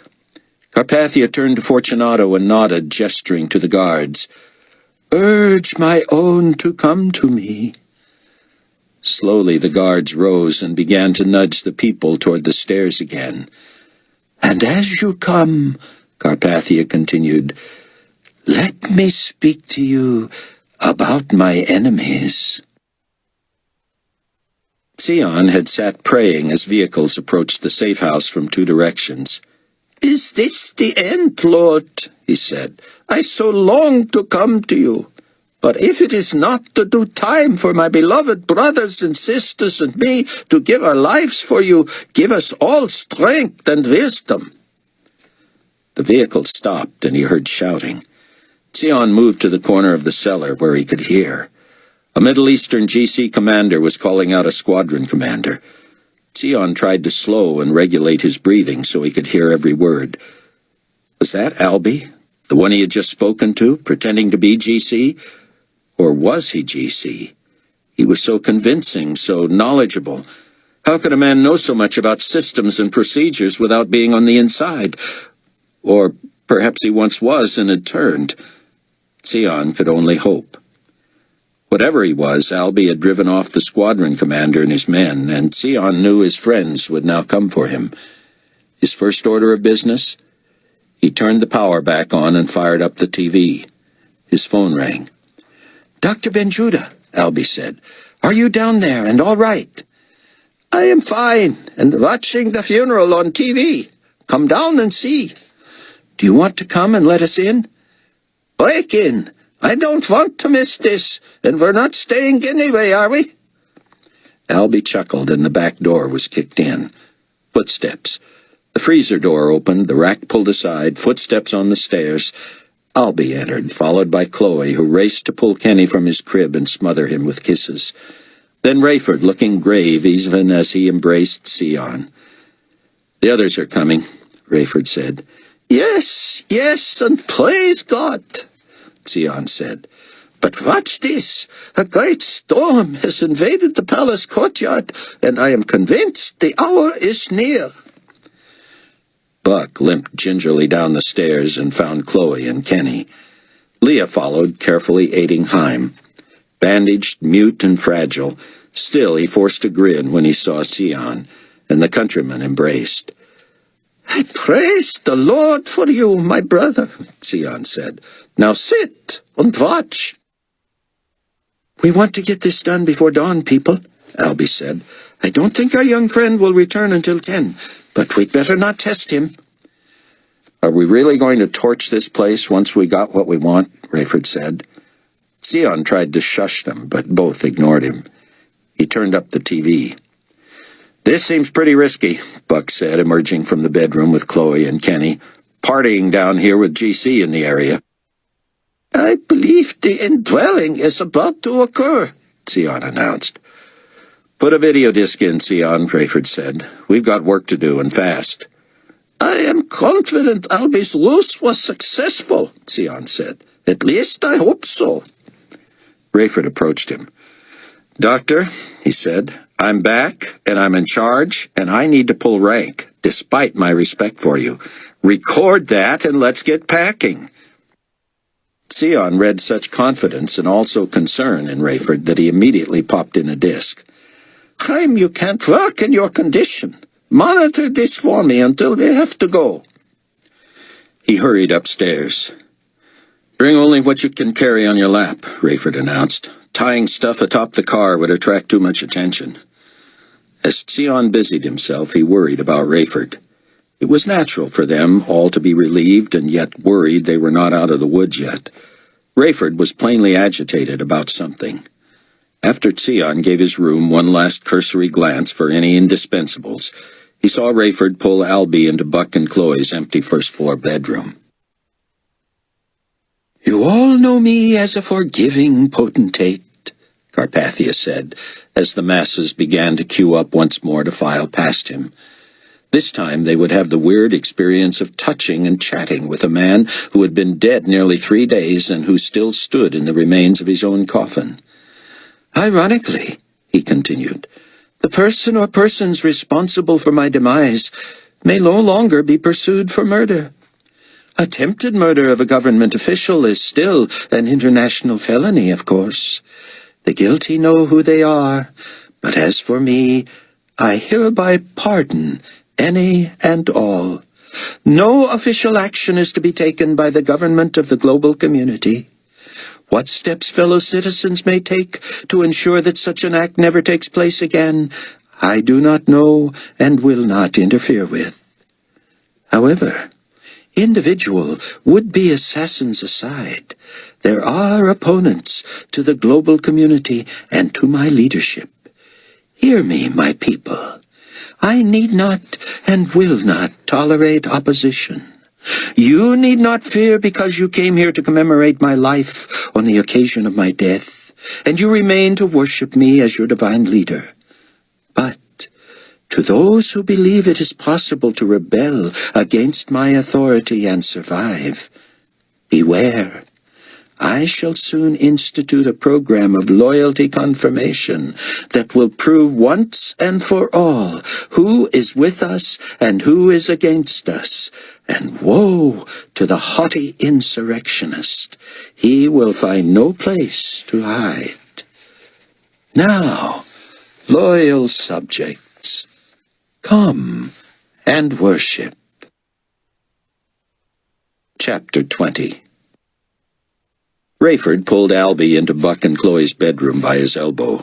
Carpathia turned to Fortunato and nodded, gesturing to the guards. "Urge my own to come to me." Slowly the guards rose and began to nudge the people toward the stairs again. "And as you come," Carpathia continued, "let me speak to you about my enemies." Sion had sat praying as vehicles approached the safe house from 2 directions. "Is this the end, Lord?" he said. "I so long to come to you. But if it is not the due time for my beloved brothers and sisters and me to give our lives for you, give us all strength and wisdom." The vehicle stopped, and he heard shouting. Sion moved to the corner of the cellar where he could hear. A Middle Eastern GC commander was calling out a squadron commander. Sion tried to slow and regulate his breathing so he could hear every word. Was that Albie, the one he had just spoken to, pretending to be GC? Or was he GC? He was so convincing, so knowledgeable. How could a man know so much about systems and procedures without being on the inside? Or perhaps he once was and had turned. Sion could only hope. Whatever he was, Albie had driven off the squadron commander and his men, and Sion knew his friends would now come for him. His first order of business? He turned the power back on and fired up the TV. His phone rang. "Dr. Benjuda," Albie said, "are you down there and all right?" I am fine, and watching the funeral on TV. Come down and see. "Do you want to come and let us in?" Break in. I don't want to miss this, and we're not staying anyway, are we? Albie chuckled, and the back door was kicked in. Footsteps. The freezer door opened, the rack pulled aside, footsteps on the stairs. Albie entered, followed by Chloe, who raced to pull Kenny from his crib and smother him with kisses. Then Rayford, looking grave even as he embraced Sion. "The others are coming," Rayford said. Yes, and praise God, Sion said. But watch this. A great storm has invaded the palace courtyard, and I am convinced the hour is near. Buck limped gingerly down the stairs and found Chloe and Kenny. Leah followed, carefully aiding Haim. Bandaged, mute, and fragile, still he forced a grin when he saw Sion, and the countryman embraced. I praise the Lord for you, my brother, Sion said. Now sit and watch. "We want to get this done before dawn, people," Albie said. "I don't think our young friend will return until 10, but we'd better not test him." "Are we really going to torch this place once we got what we want?" Rayford said. Sion tried to shush them, but both ignored him. He turned up the TV. "This seems pretty risky," Buck said, emerging from the bedroom with Chloe and Kenny. "Partying down here with GC in the area." I believe the indwelling is about to occur, Sion announced. "Put a video disc in, Sion," Rayford said. "We've got work to do, and fast." I am confident Albie's ruse was successful, Sion said. At least I hope so. Rayford approached him. "Doctor," he said, "I'm back, and I'm in charge, and I need to pull rank, despite my respect for you. Record that, and let's get packing." Sion read such confidence and also concern in Rayford that he immediately popped in a disc. Chaim, you can't work in your condition. Monitor this for me until we have to go. He hurried upstairs. "Bring only what you can carry on your lap," Rayford announced. "Tying stuff atop the car would attract too much attention." As Sion busied himself, he worried about Rayford. It was natural for them all to be relieved and yet worried they were not out of the woods yet. Rayford was plainly agitated about something. After Sion gave his room one last cursory glance for any indispensables, he saw Rayford pull Albie into Buck and Chloe's empty first-floor bedroom. "You all know me as a forgiving potentate," Carpathia said, as the masses began to queue up once more to file past him. This time they would have the weird experience of touching and chatting with a man who had been dead nearly 3 days and who still stood in the remains of his own coffin. "Ironically," he continued, "the person or persons responsible for my demise may no longer be pursued for murder. Attempted murder of a government official is still an international felony, of course. The guilty know who they are, but as for me, I hereby pardon any and all. No official action is to be taken by the government of the global community. What steps fellow citizens may take to ensure that such an act never takes place again, I do not know and will not interfere with. However, individual would-be assassins aside, there are opponents to the global community and to my leadership. Hear me, my people. I need not and will not tolerate opposition. You need not fear because you came here to commemorate my life on the occasion of my death, and you remain to worship me as your divine leader. But To those who believe it is possible to rebel against my authority and survive, beware. I shall soon institute a program of loyalty confirmation that will prove once and for all who is with us and who is against us. And woe to the haughty insurrectionist. He will find no place to hide. Now, loyal subjects, come and worship. Chapter 20. Rayford pulled Albie into Buck and Chloe's bedroom by his elbow.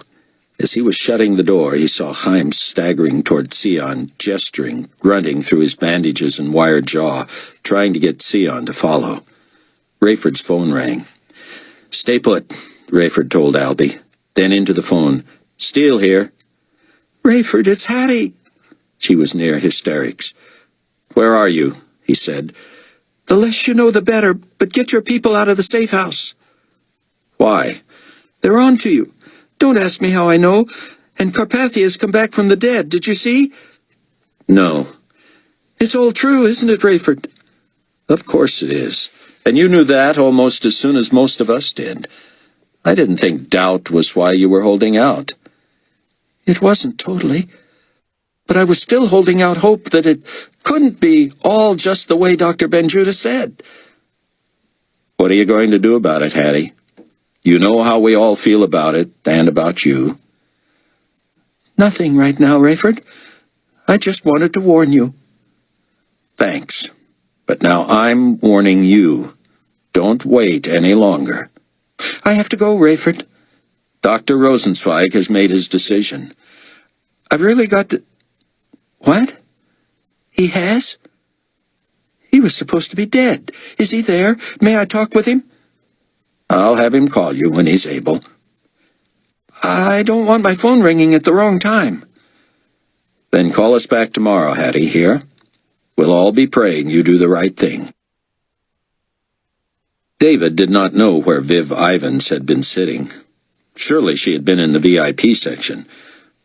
As he was shutting the door, he saw Chaim staggering toward Sion, gesturing, grunting through his bandages and wired jaw, trying to get Sion to follow. Rayford's phone rang. "Stay put," Rayford told Albie. Then into the phone. "Steele here." Rayford, it's Hattie. She was near hysterics. "Where are you?" he said. The less you know, the better, but get your people out of the safe house. "Why?" They're on to you. Don't ask me how I know. And Carpathia's come back from the dead. Did you see? "No." It's all true, isn't it, Rayford? "Of course it is. And you knew that almost as soon as most of us did. I didn't think doubt was why you were holding out." It wasn't totally. But I was still holding out hope that it couldn't be all just the way Dr. Benjuda said. "What are you going to do about it, Hattie? You know how we all feel about it, and about you." Nothing right now, Rayford. I just wanted to warn you. "Thanks. But now I'm warning you. Don't wait any longer." I have to go, Rayford. Dr. Rosenzweig has made his decision. I've really got to... What? He has? He was supposed to be dead. Is he there? May I talk with him? I'll have him call you when he's able. I don't want my phone ringing at the wrong time. Then call us back tomorrow, Hattie, here. We'll all be praying you do the right thing. David did not know where Viv Ivins had been sitting. Surely she had been in the VIP section,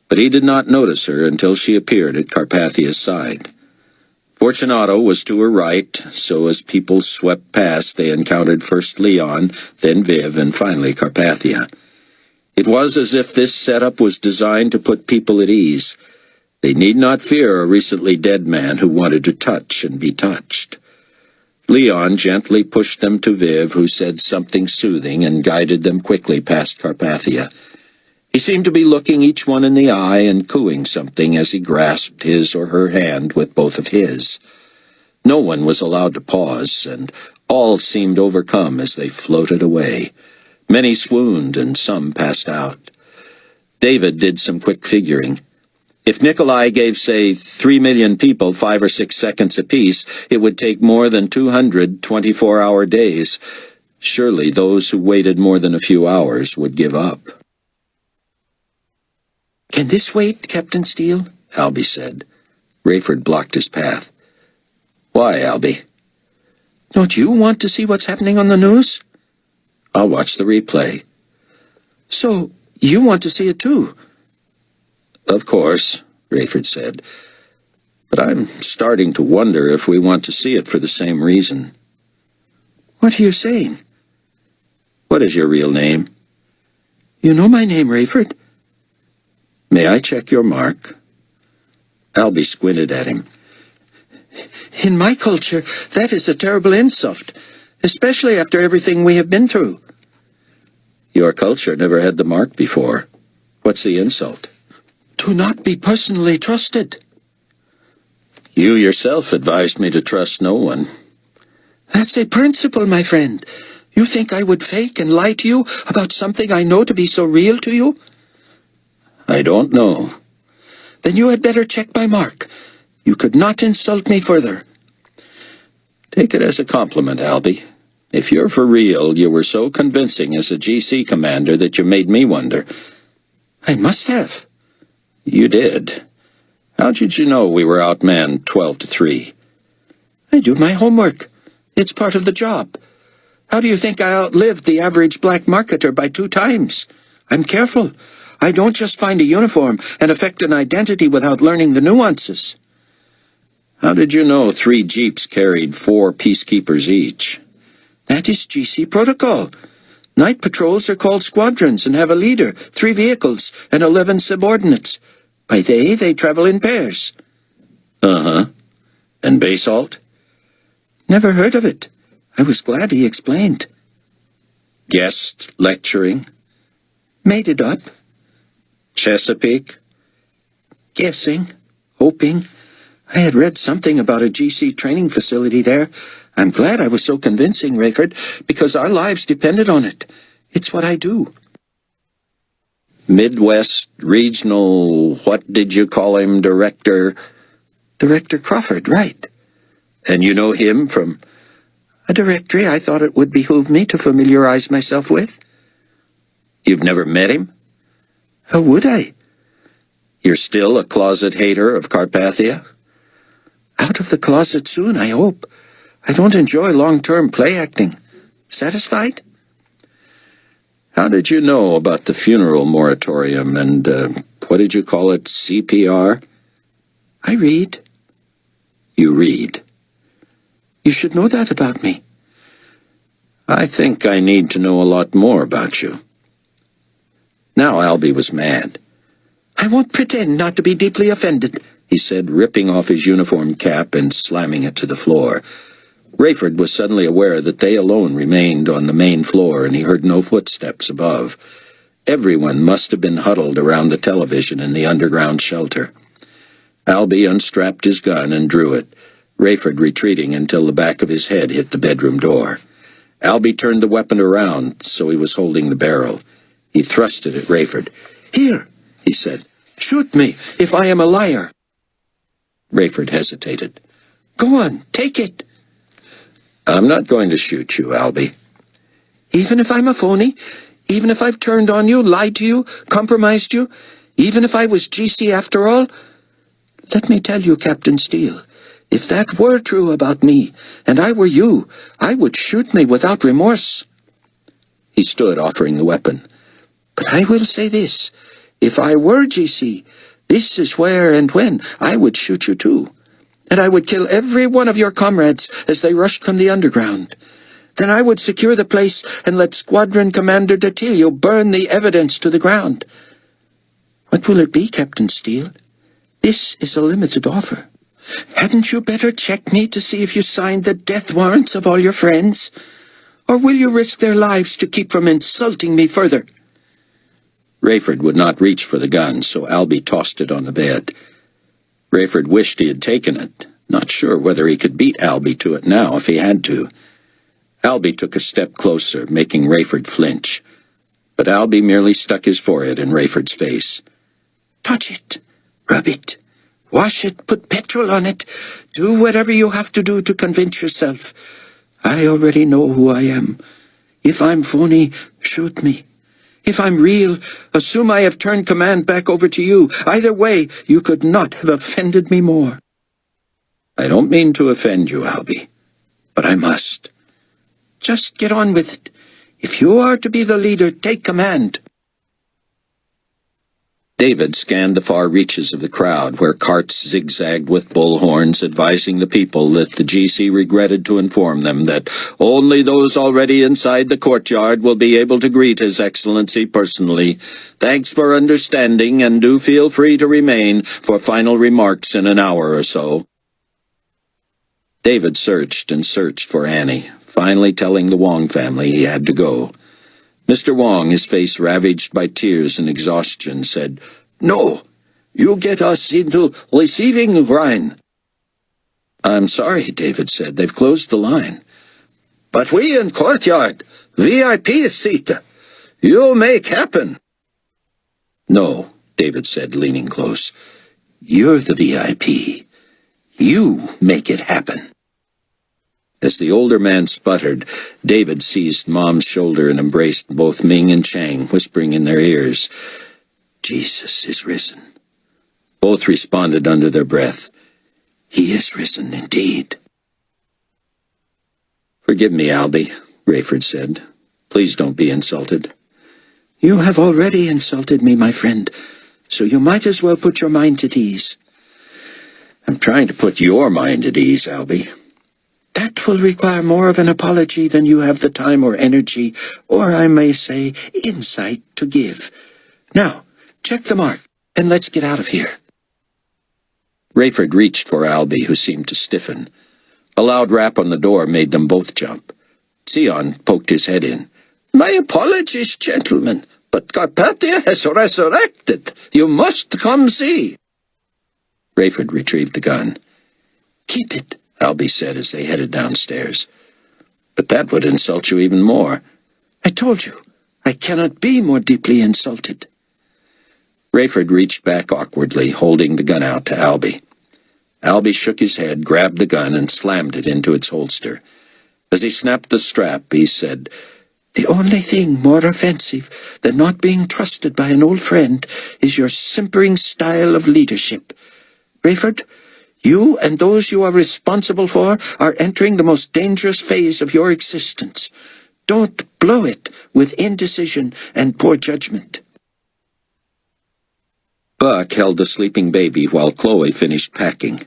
but he did not notice her until she appeared at Carpathia's side. Fortunato was to her right, so as people swept past they encountered first Leon, then Viv, and finally Carpathia. It was as if this setup was designed to put people at ease. They need not fear a recently dead man who wanted to touch and be touched. Leon gently pushed them to Viv, who said something soothing and guided them quickly past Carpathia. He seemed to be looking each one in the eye and cooing something as he grasped his or her hand with both of his. No one was allowed to pause, and all seemed overcome as they floated away. Many swooned, and some passed out. David did some quick figuring. If Nikolai gave, say, 3 million people 5 or 6 seconds apiece, it would take more than 200 24-hour days. Surely those who waited more than a few hours would give up. Can this wait, Captain Steele? Albie said. Rayford blocked his path. Why, Albie? Don't you want to see what's happening on the news? I'll watch the replay. So, you want to see it too? Of course, Rayford said. But I'm starting to wonder if we want to see it for the same reason. What are you saying? What is your real name? You know my name, Rayford. May I check your mark? Albie squinted at him. In my culture, that is a terrible insult, especially after everything we have been through. Your culture never had the mark before. What's the insult? To not be personally trusted. You yourself advised me to trust no one. That's a principle, my friend. You think I would fake and lie to you about something I know to be so real to you? I don't know. Then you had better check my mark. You could not insult me further. Take it as a compliment, Albie. If you're for real, you were so convincing as a GC commander that you made me wonder. I must have. You did. How did you know we were outmanned 12-3? I do my homework. It's part of the job. How do you think I outlived the average black marketer by 2 times? I'm careful. I don't just find a uniform and affect an identity without learning the nuances. How did you know 3 jeeps carried 4 peacekeepers each? That is GC protocol. Night patrols are called squadrons and have a leader, 3 vehicles, and 11 subordinates. By they travel in pairs. Uh-huh. And basalt? Never heard of it. I was glad he explained. Guest lecturing? Made it up. Chesapeake? Guessing. Hoping. I had read something about a GC training facility there. I'm glad I was so convincing, Rayford, because our lives depended on it. It's what I do. Midwest Regional, what did you call him, Director? Director Crawford, right. And you know him from? A directory I thought it would behoove me to familiarize myself with. You've never met him? How would I? You're still a closet hater of Carpathia? Out of the closet soon, I hope. I don't enjoy long-term play acting. Satisfied? How did you know about the funeral moratorium and, what did you call it, CPR? I read. You read. You should know that about me. I think I need to know a lot more about you. Now Albie was mad. I won't pretend not to be deeply offended, he said, ripping off his uniform cap and slamming it to the floor. Rayford was suddenly aware that they alone remained on the main floor, and he heard no footsteps above. Everyone must have been huddled around the television in the underground shelter. Albie unstrapped his gun and drew it, Rayford retreating until the back of his head hit the bedroom door. Albie turned the weapon around, so he was holding the barrel. He thrust it at Rayford. "Here," he said. "Shoot me if I am a liar." Rayford hesitated. "Go on, take it." I'm not going to shoot you, Albie. Even if I'm a phony? Even if I've turned on you, lied to you, compromised you? Even if I was GC after all? Let me tell you, Captain Steele, if that were true about me, and I were you, I would shoot me without remorse. He stood, offering the weapon. But I will say this, if I were GC, this is where and when I would shoot you too. And I would kill every one of your comrades as they rushed from the underground. Then I would secure the place and let Squadron Commander Datilio burn the evidence to the ground. What will it be, Captain Steele? This is a limited offer. Hadn't you better check me to see if you signed the death warrants of all your friends? Or will you risk their lives to keep from insulting me further? Rayford would not reach for the gun, so Albie tossed it on the bed. Rayford wished he had taken it, not sure whether he could beat Albie to it now if he had to. Albie took a step closer, making Rayford flinch. But Albie merely stuck his forehead in Rayford's face. Touch it. Rub it. Wash it. Put petrol on it. Do whatever you have to do to convince yourself. I already know who I am. If I'm phony, shoot me. If I'm real, assume I have turned command back over to you. Either way, you could not have offended me more. I don't mean to offend you, Albie, but I must. Just get on with it. If you are to be the leader, take command. David scanned the far reaches of the crowd, where carts zigzagged with bullhorns, advising the people that the GC regretted to inform them that only those already inside the courtyard will be able to greet His Excellency personally. Thanks for understanding, and do feel free to remain for final remarks in an hour or so. David searched and searched for Annie, finally telling the Wong family he had to go. Mr. Wong, his face ravaged by tears and exhaustion, said, No, you get us into receiving line. I'm sorry, David said. They've closed the line. But we in courtyard, VIP seat. You make happen. No, David said, leaning close. You're the VIP. You make it happen. As the older man sputtered, David seized Mom's shoulder and embraced both Ming and Chang, whispering in their ears, Jesus is risen. Both responded under their breath, He is risen indeed. Forgive me, Albie, Rayford said. Please don't be insulted. You have already insulted me, my friend, so you might as well put your mind at ease. I'm trying to put your mind at ease, Albie. That will require more of an apology than you have the time or energy, or I may say, insight to give. Now, check the mark, and let's get out of here. Rayford reached for Albie, who seemed to stiffen. A loud rap on the door made them both jump. Sion poked his head in. My apologies, gentlemen, but Carpathia has resurrected. You must come see. Rayford retrieved the gun. Keep it, Albie said as they headed downstairs. But that would insult you even more. I told you, I cannot be more deeply insulted. Rayford reached back awkwardly, holding the gun out to Albie. Albie shook his head, grabbed the gun, and slammed it into its holster. As he snapped the strap, he said, The only thing more offensive than not being trusted by an old friend is your simpering style of leadership. Rayford, you and those you are responsible for are entering the most dangerous phase of your existence. Don't blow it with indecision and poor judgment. Buck held the sleeping baby while Chloe finished packing.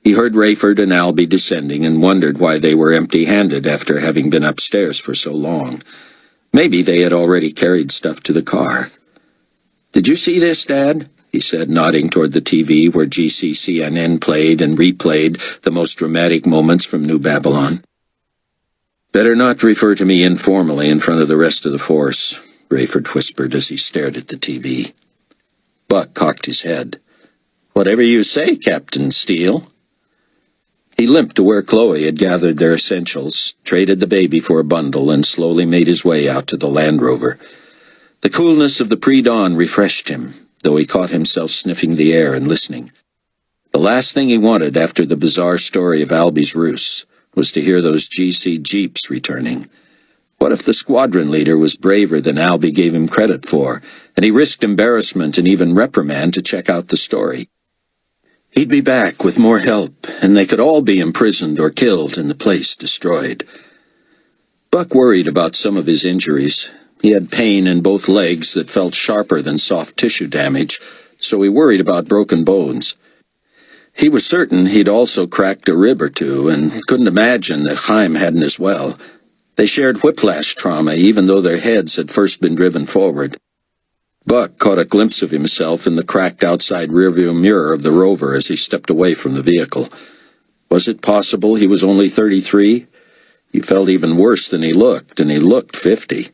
He heard Rayford and Albie descending and wondered why they were empty-handed after having been upstairs for so long. Maybe they had already carried stuff to the car. "Did you see this, Dad?" he said, nodding toward the TV where GCCNN played and replayed the most dramatic moments from New Babylon. "Better not refer to me informally in front of the rest of the force," Rayford whispered as he stared at the TV. Buck cocked his head. "Whatever you say, Captain Steele." He limped to where Chloe had gathered their essentials, traded the baby for a bundle, and slowly made his way out to the Land Rover. The coolness of the pre-dawn refreshed him, though he caught himself sniffing the air and listening. The last thing he wanted after the bizarre story of Albie's ruse was to hear those GC jeeps returning. What if the squadron leader was braver than Albie gave him credit for, and he risked embarrassment and even reprimand to check out the story? He'd be back with more help, and they could all be imprisoned or killed and the place destroyed. Buck worried about some of his injuries. He had pain in both legs that felt sharper than soft tissue damage, so he worried about broken bones. He was certain he'd also cracked a rib or two, and couldn't imagine that Chaim hadn't as well. They shared whiplash trauma, even though their heads had first been driven forward. Buck caught a glimpse of himself in the cracked outside rearview mirror of the Rover as he stepped away from the vehicle. Was it possible he was only 33? He felt even worse than he looked, and he looked 50.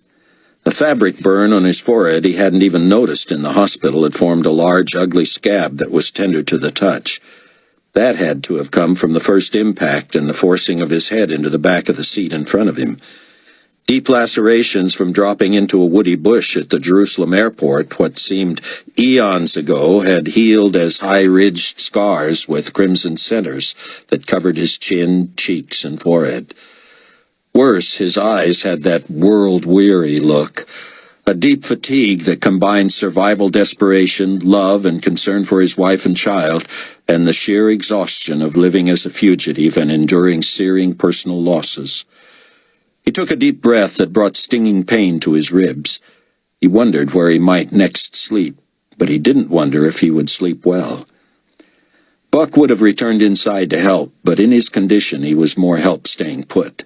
A fabric burn on his forehead he hadn't even noticed in the hospital had formed a large, ugly scab that was tender to the touch. That had to have come from the first impact and the forcing of his head into the back of the seat in front of him. Deep lacerations from dropping into a woody bush at the Jerusalem airport, what seemed eons ago, had healed as high-ridged scars with crimson centers that covered his chin, cheeks, and forehead. Worse, his eyes had that world-weary look, a deep fatigue that combined survival desperation, love, and concern for his wife and child, and the sheer exhaustion of living as a fugitive and enduring searing personal losses. He took a deep breath that brought stinging pain to his ribs. He wondered where he might next sleep, but he didn't wonder if he would sleep well. Buck would have returned inside to help, but in his condition he was more help staying put.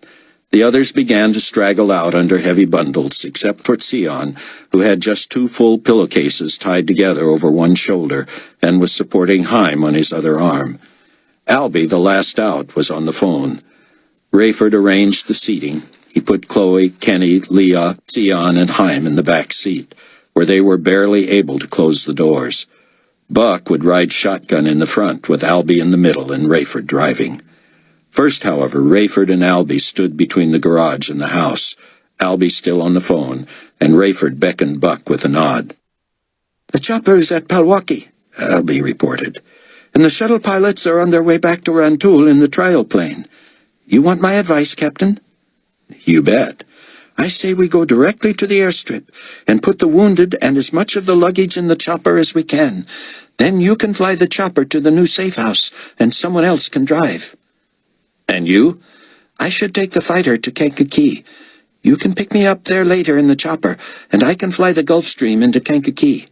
The others began to straggle out under heavy bundles, except for Sion, who had just 2 full pillowcases tied together over one shoulder and was supporting Chaim on his other arm. Albie, the last out, was on the phone. Rayford arranged the seating. He put Chloe, Kenny, Leah, Sion, and Chaim in the back seat, where they were barely able to close the doors. Buck would ride shotgun in the front, with Albie in the middle and Rayford driving. First, however, Rayford and Albie stood between the garage and the house, Albie still on the phone, and Rayford beckoned Buck with a nod. "The chopper is at Palwaki," Albie reported. "and the shuttle pilots are on their way back to Rantoul in the trial plane. You want my advice, Captain?" "You bet." "I say we go directly to the airstrip and put the wounded and as much of the luggage in the chopper as we can. Then you can fly the chopper to the new safe house, and someone else can drive." "And you?" "I should take the fighter to Kankakee. You can pick me up there later in the chopper, and I can fly the Gulf Stream into Kankakee."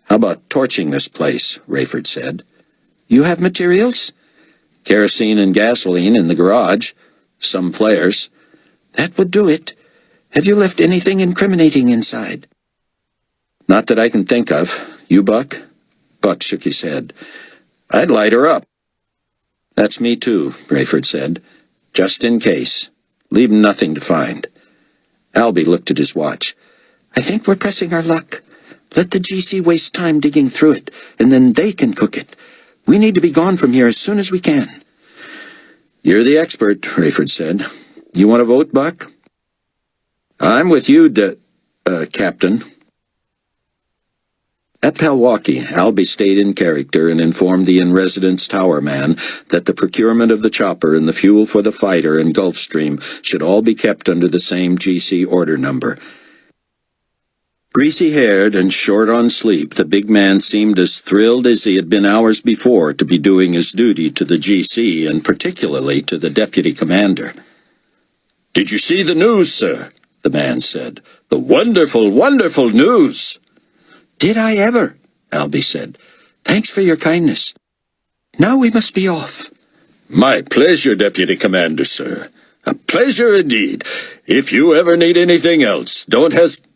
"How about torching this place?" Rayford said. "You have materials?" "Kerosene and gasoline in the garage. Some flares." "That would do it. Have you left anything incriminating inside?" "Not that I can think of. You, Buck?" Buck shook his head. "I'd light her up." "That's me too," Rayford said. "Just in case. Leave nothing to find." Albie looked at his watch. "I think we're pressing our luck. Let the GC waste time digging through it, and then they can cook it. We need to be gone from here as soon as we can." "You're the expert," Rayford said. "You want to vote, Buck?" "I'm with you, Captain." At Palwaukie, Albie stayed in character and informed the in-residence tower man that the procurement of the chopper and the fuel for the fighter and Gulfstream should all be kept under the same GC order number. Greasy-haired and short on sleep, the big man seemed as thrilled as he had been hours before to be doing his duty to the GC and particularly to the deputy commander. "Did you see the news, sir?" the man said. "The wonderful, wonderful news!" "Did I ever?" Albie said. "Thanks for your kindness. Now we must be off." "My pleasure, Deputy Commander, sir. A pleasure indeed. If you ever need anything else, don't hesitate."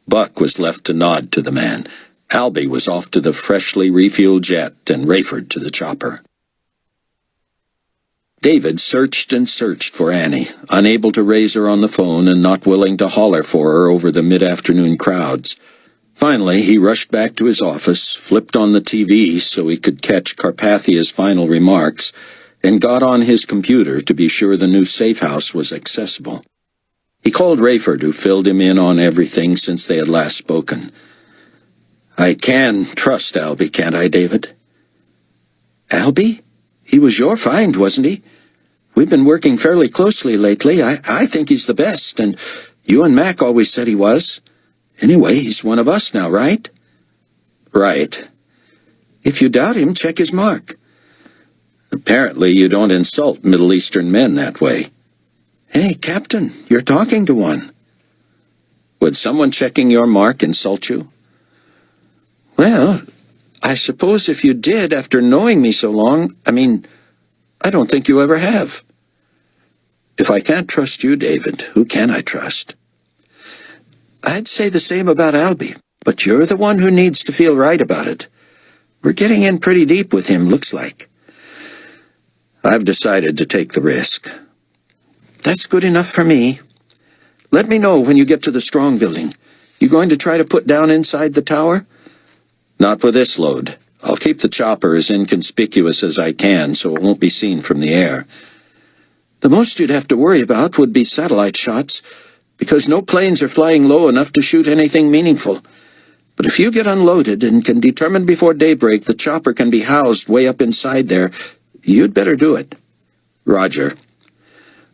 Buck was left to nod to the man. Albie was off to the freshly refueled jet and Rayford to the chopper. David searched and searched for Annie, unable to raise her on the phone and not willing to holler for her over the mid-afternoon crowds. Finally, he rushed back to his office, flipped on the TV so he could catch Carpathia's final remarks, and got on his computer to be sure the new safe house was accessible. He called Rayford, who filled him in on everything since they had last spoken. "I can trust Albie, can't I, David?" "Albie? He was your find, wasn't he? We've been working fairly closely lately. I think he's the best, and you and Mac always said he was. Anyway, he's one of us now, right?" "Right." "If you doubt him, check his mark." "Apparently you don't insult Middle Eastern men that way." "Hey, Captain, you're talking to one." "Would someone checking your mark insult you?" "Well, I suppose if you did after knowing me so long, I don't think you ever have." "If I can't trust you, David, who can I trust?" "I'd say the same about Albie, but you're the one who needs to feel right about it. We're getting in pretty deep with him, looks like." "I've decided to take the risk." "That's good enough for me. Let me know when you get to the Strong Building. You going to try to put down inside the tower?" "Not with this load. I'll keep the chopper as inconspicuous as I can so it won't be seen from the air." "The most you'd have to worry about would be satellite shots, because no planes are flying low enough to shoot anything meaningful. But if you get unloaded and can determine before daybreak the chopper can be housed way up inside there, you'd better do it." "Roger."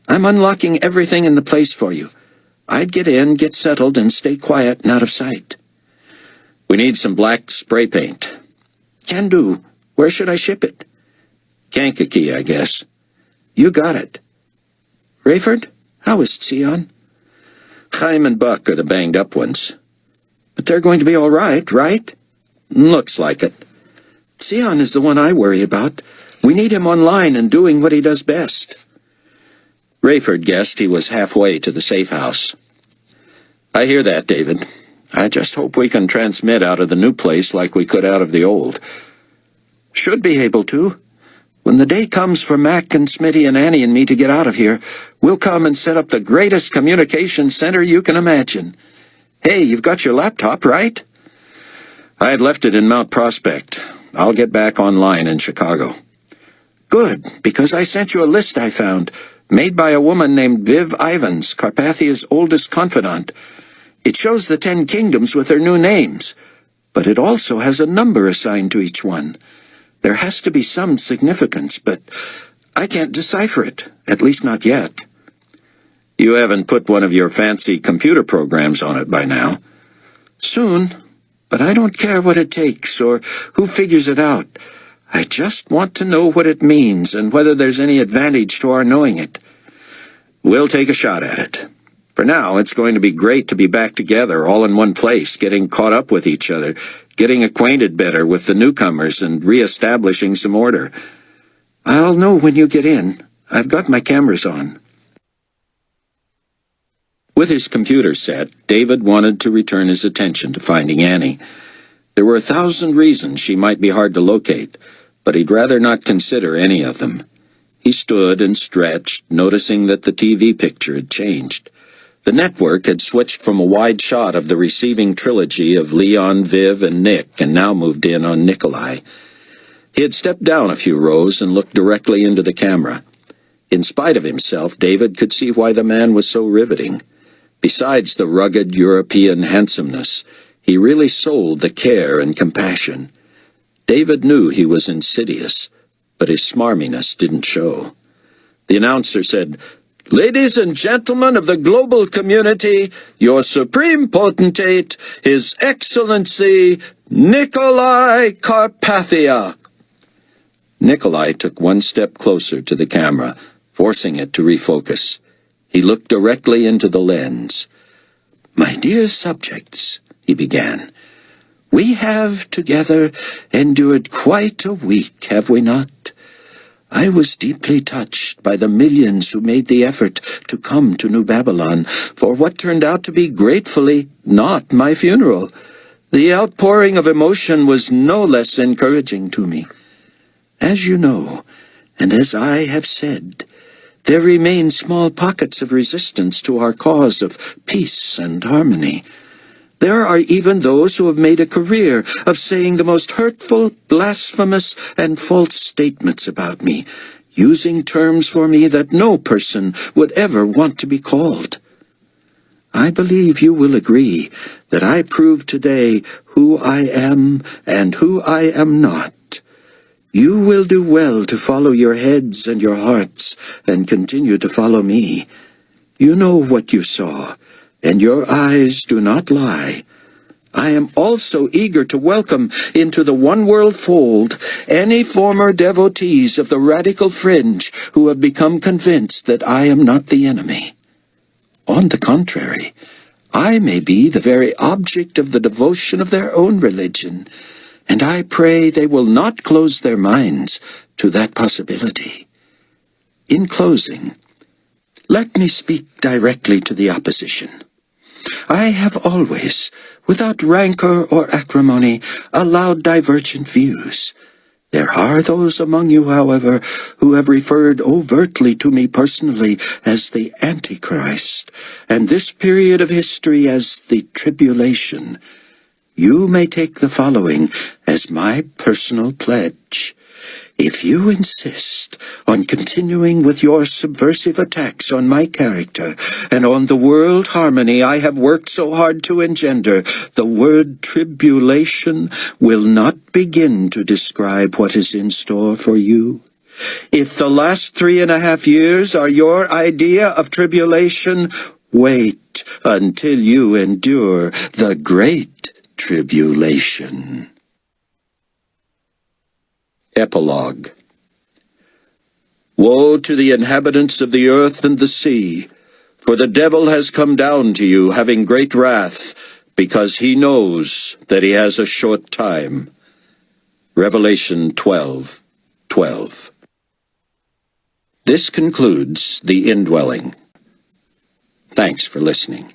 "I'm unlocking everything in the place for you. I'd get in, get settled, and stay quiet and out of sight." "We need some black spray paint." "Can do. Where should I ship it?" "Kankakee, I guess." "You got it." "Rayford, how is Sion?" "Chaim and Buck are the banged-up ones." "But they're going to be all right, right?" "Looks like it." "Sion is the one I worry about. We need him online and doing what he does best." Rayford guessed he was halfway to the safe house. "I hear that, David. I just hope we can transmit out of the new place like we could out of the old." "Should be able to. When the day comes for Mac and Smitty and Annie and me to get out of here, we'll come and set up the greatest communication center you can imagine. Hey, you've got your laptop, right?" "I had left it in Mount Prospect. I'll get back online in Chicago." "Good, because I sent you a list I found, made by a woman named Viv Ivans, Carpathia's oldest confidant. It shows the 10 kingdoms with their new names, but it also has a number assigned to each one. There has to be some significance, but I can't decipher it, at least not yet." "You haven't put one of your fancy computer programs on it by now?" "Soon, but I don't care what it takes or who figures it out. I just want to know what it means and whether there's any advantage to our knowing it." "We'll take a shot at it. For now, it's going to be great to be back together, all in one place, getting caught up with each other, getting acquainted better with the newcomers, and re-establishing some order. I'll know when you get in. I've got my cameras on." With his computer set, David wanted to return his attention to finding Annie. There were 1,000 reasons she might be hard to locate, but he'd rather not consider any of them. He stood and stretched, noticing that the TV picture had changed. The network had switched from a wide shot of the receiving trilogy of Leon, Viv, and Nick, and now moved in on Nikolai. He had stepped down a few rows and looked directly into the camera. In spite of himself, David could see why the man was so riveting. Besides the rugged European handsomeness, he really sold the care and compassion. David knew he was insidious, but his smarminess didn't show. The announcer said, "Ladies and gentlemen of the global community, your supreme potentate, His Excellency Nikolai Carpathia." Nikolai took one step closer to the camera, forcing it to refocus. He looked directly into the lens. "My dear subjects," he began, "we have together endured quite a week, have we not? I was deeply touched by the millions who made the effort to come to New Babylon for what turned out to be gratefully not my funeral. The outpouring of emotion was no less encouraging to me. As you know, and as I have said, there remain small pockets of resistance to our cause of peace and harmony. There are even those who have made a career of saying the most hurtful, blasphemous, and false statements about me, using terms for me that no person would ever want to be called. I believe you will agree that I prove today who I am and who I am not. You will do well to follow your heads and your hearts and continue to follow me. You know what you saw, and your eyes do not lie. I am also eager to welcome into the one-world fold any former devotees of the radical fringe who have become convinced that I am not the enemy. On the contrary, I may be the very object of the devotion of their own religion, and I pray they will not close their minds to that possibility. In closing, let me speak directly to the opposition. I have always, without rancor or acrimony, allowed divergent views. There are those among you, however, who have referred overtly to me personally as the Antichrist, and this period of history as the tribulation. You may take the following as my personal pledge. If you insist on continuing with your subversive attacks on my character and on the world harmony I have worked so hard to engender, the word tribulation will not begin to describe what is in store for you. If the last 3.5 years are your idea of tribulation, wait until you endure the great tribulation. Epilogue. Woe to the inhabitants of the earth and the sea, for the devil has come down to you, having great wrath, because he knows that he has a short time. Revelation 12:12. This concludes the Indwelling. Thanks for listening.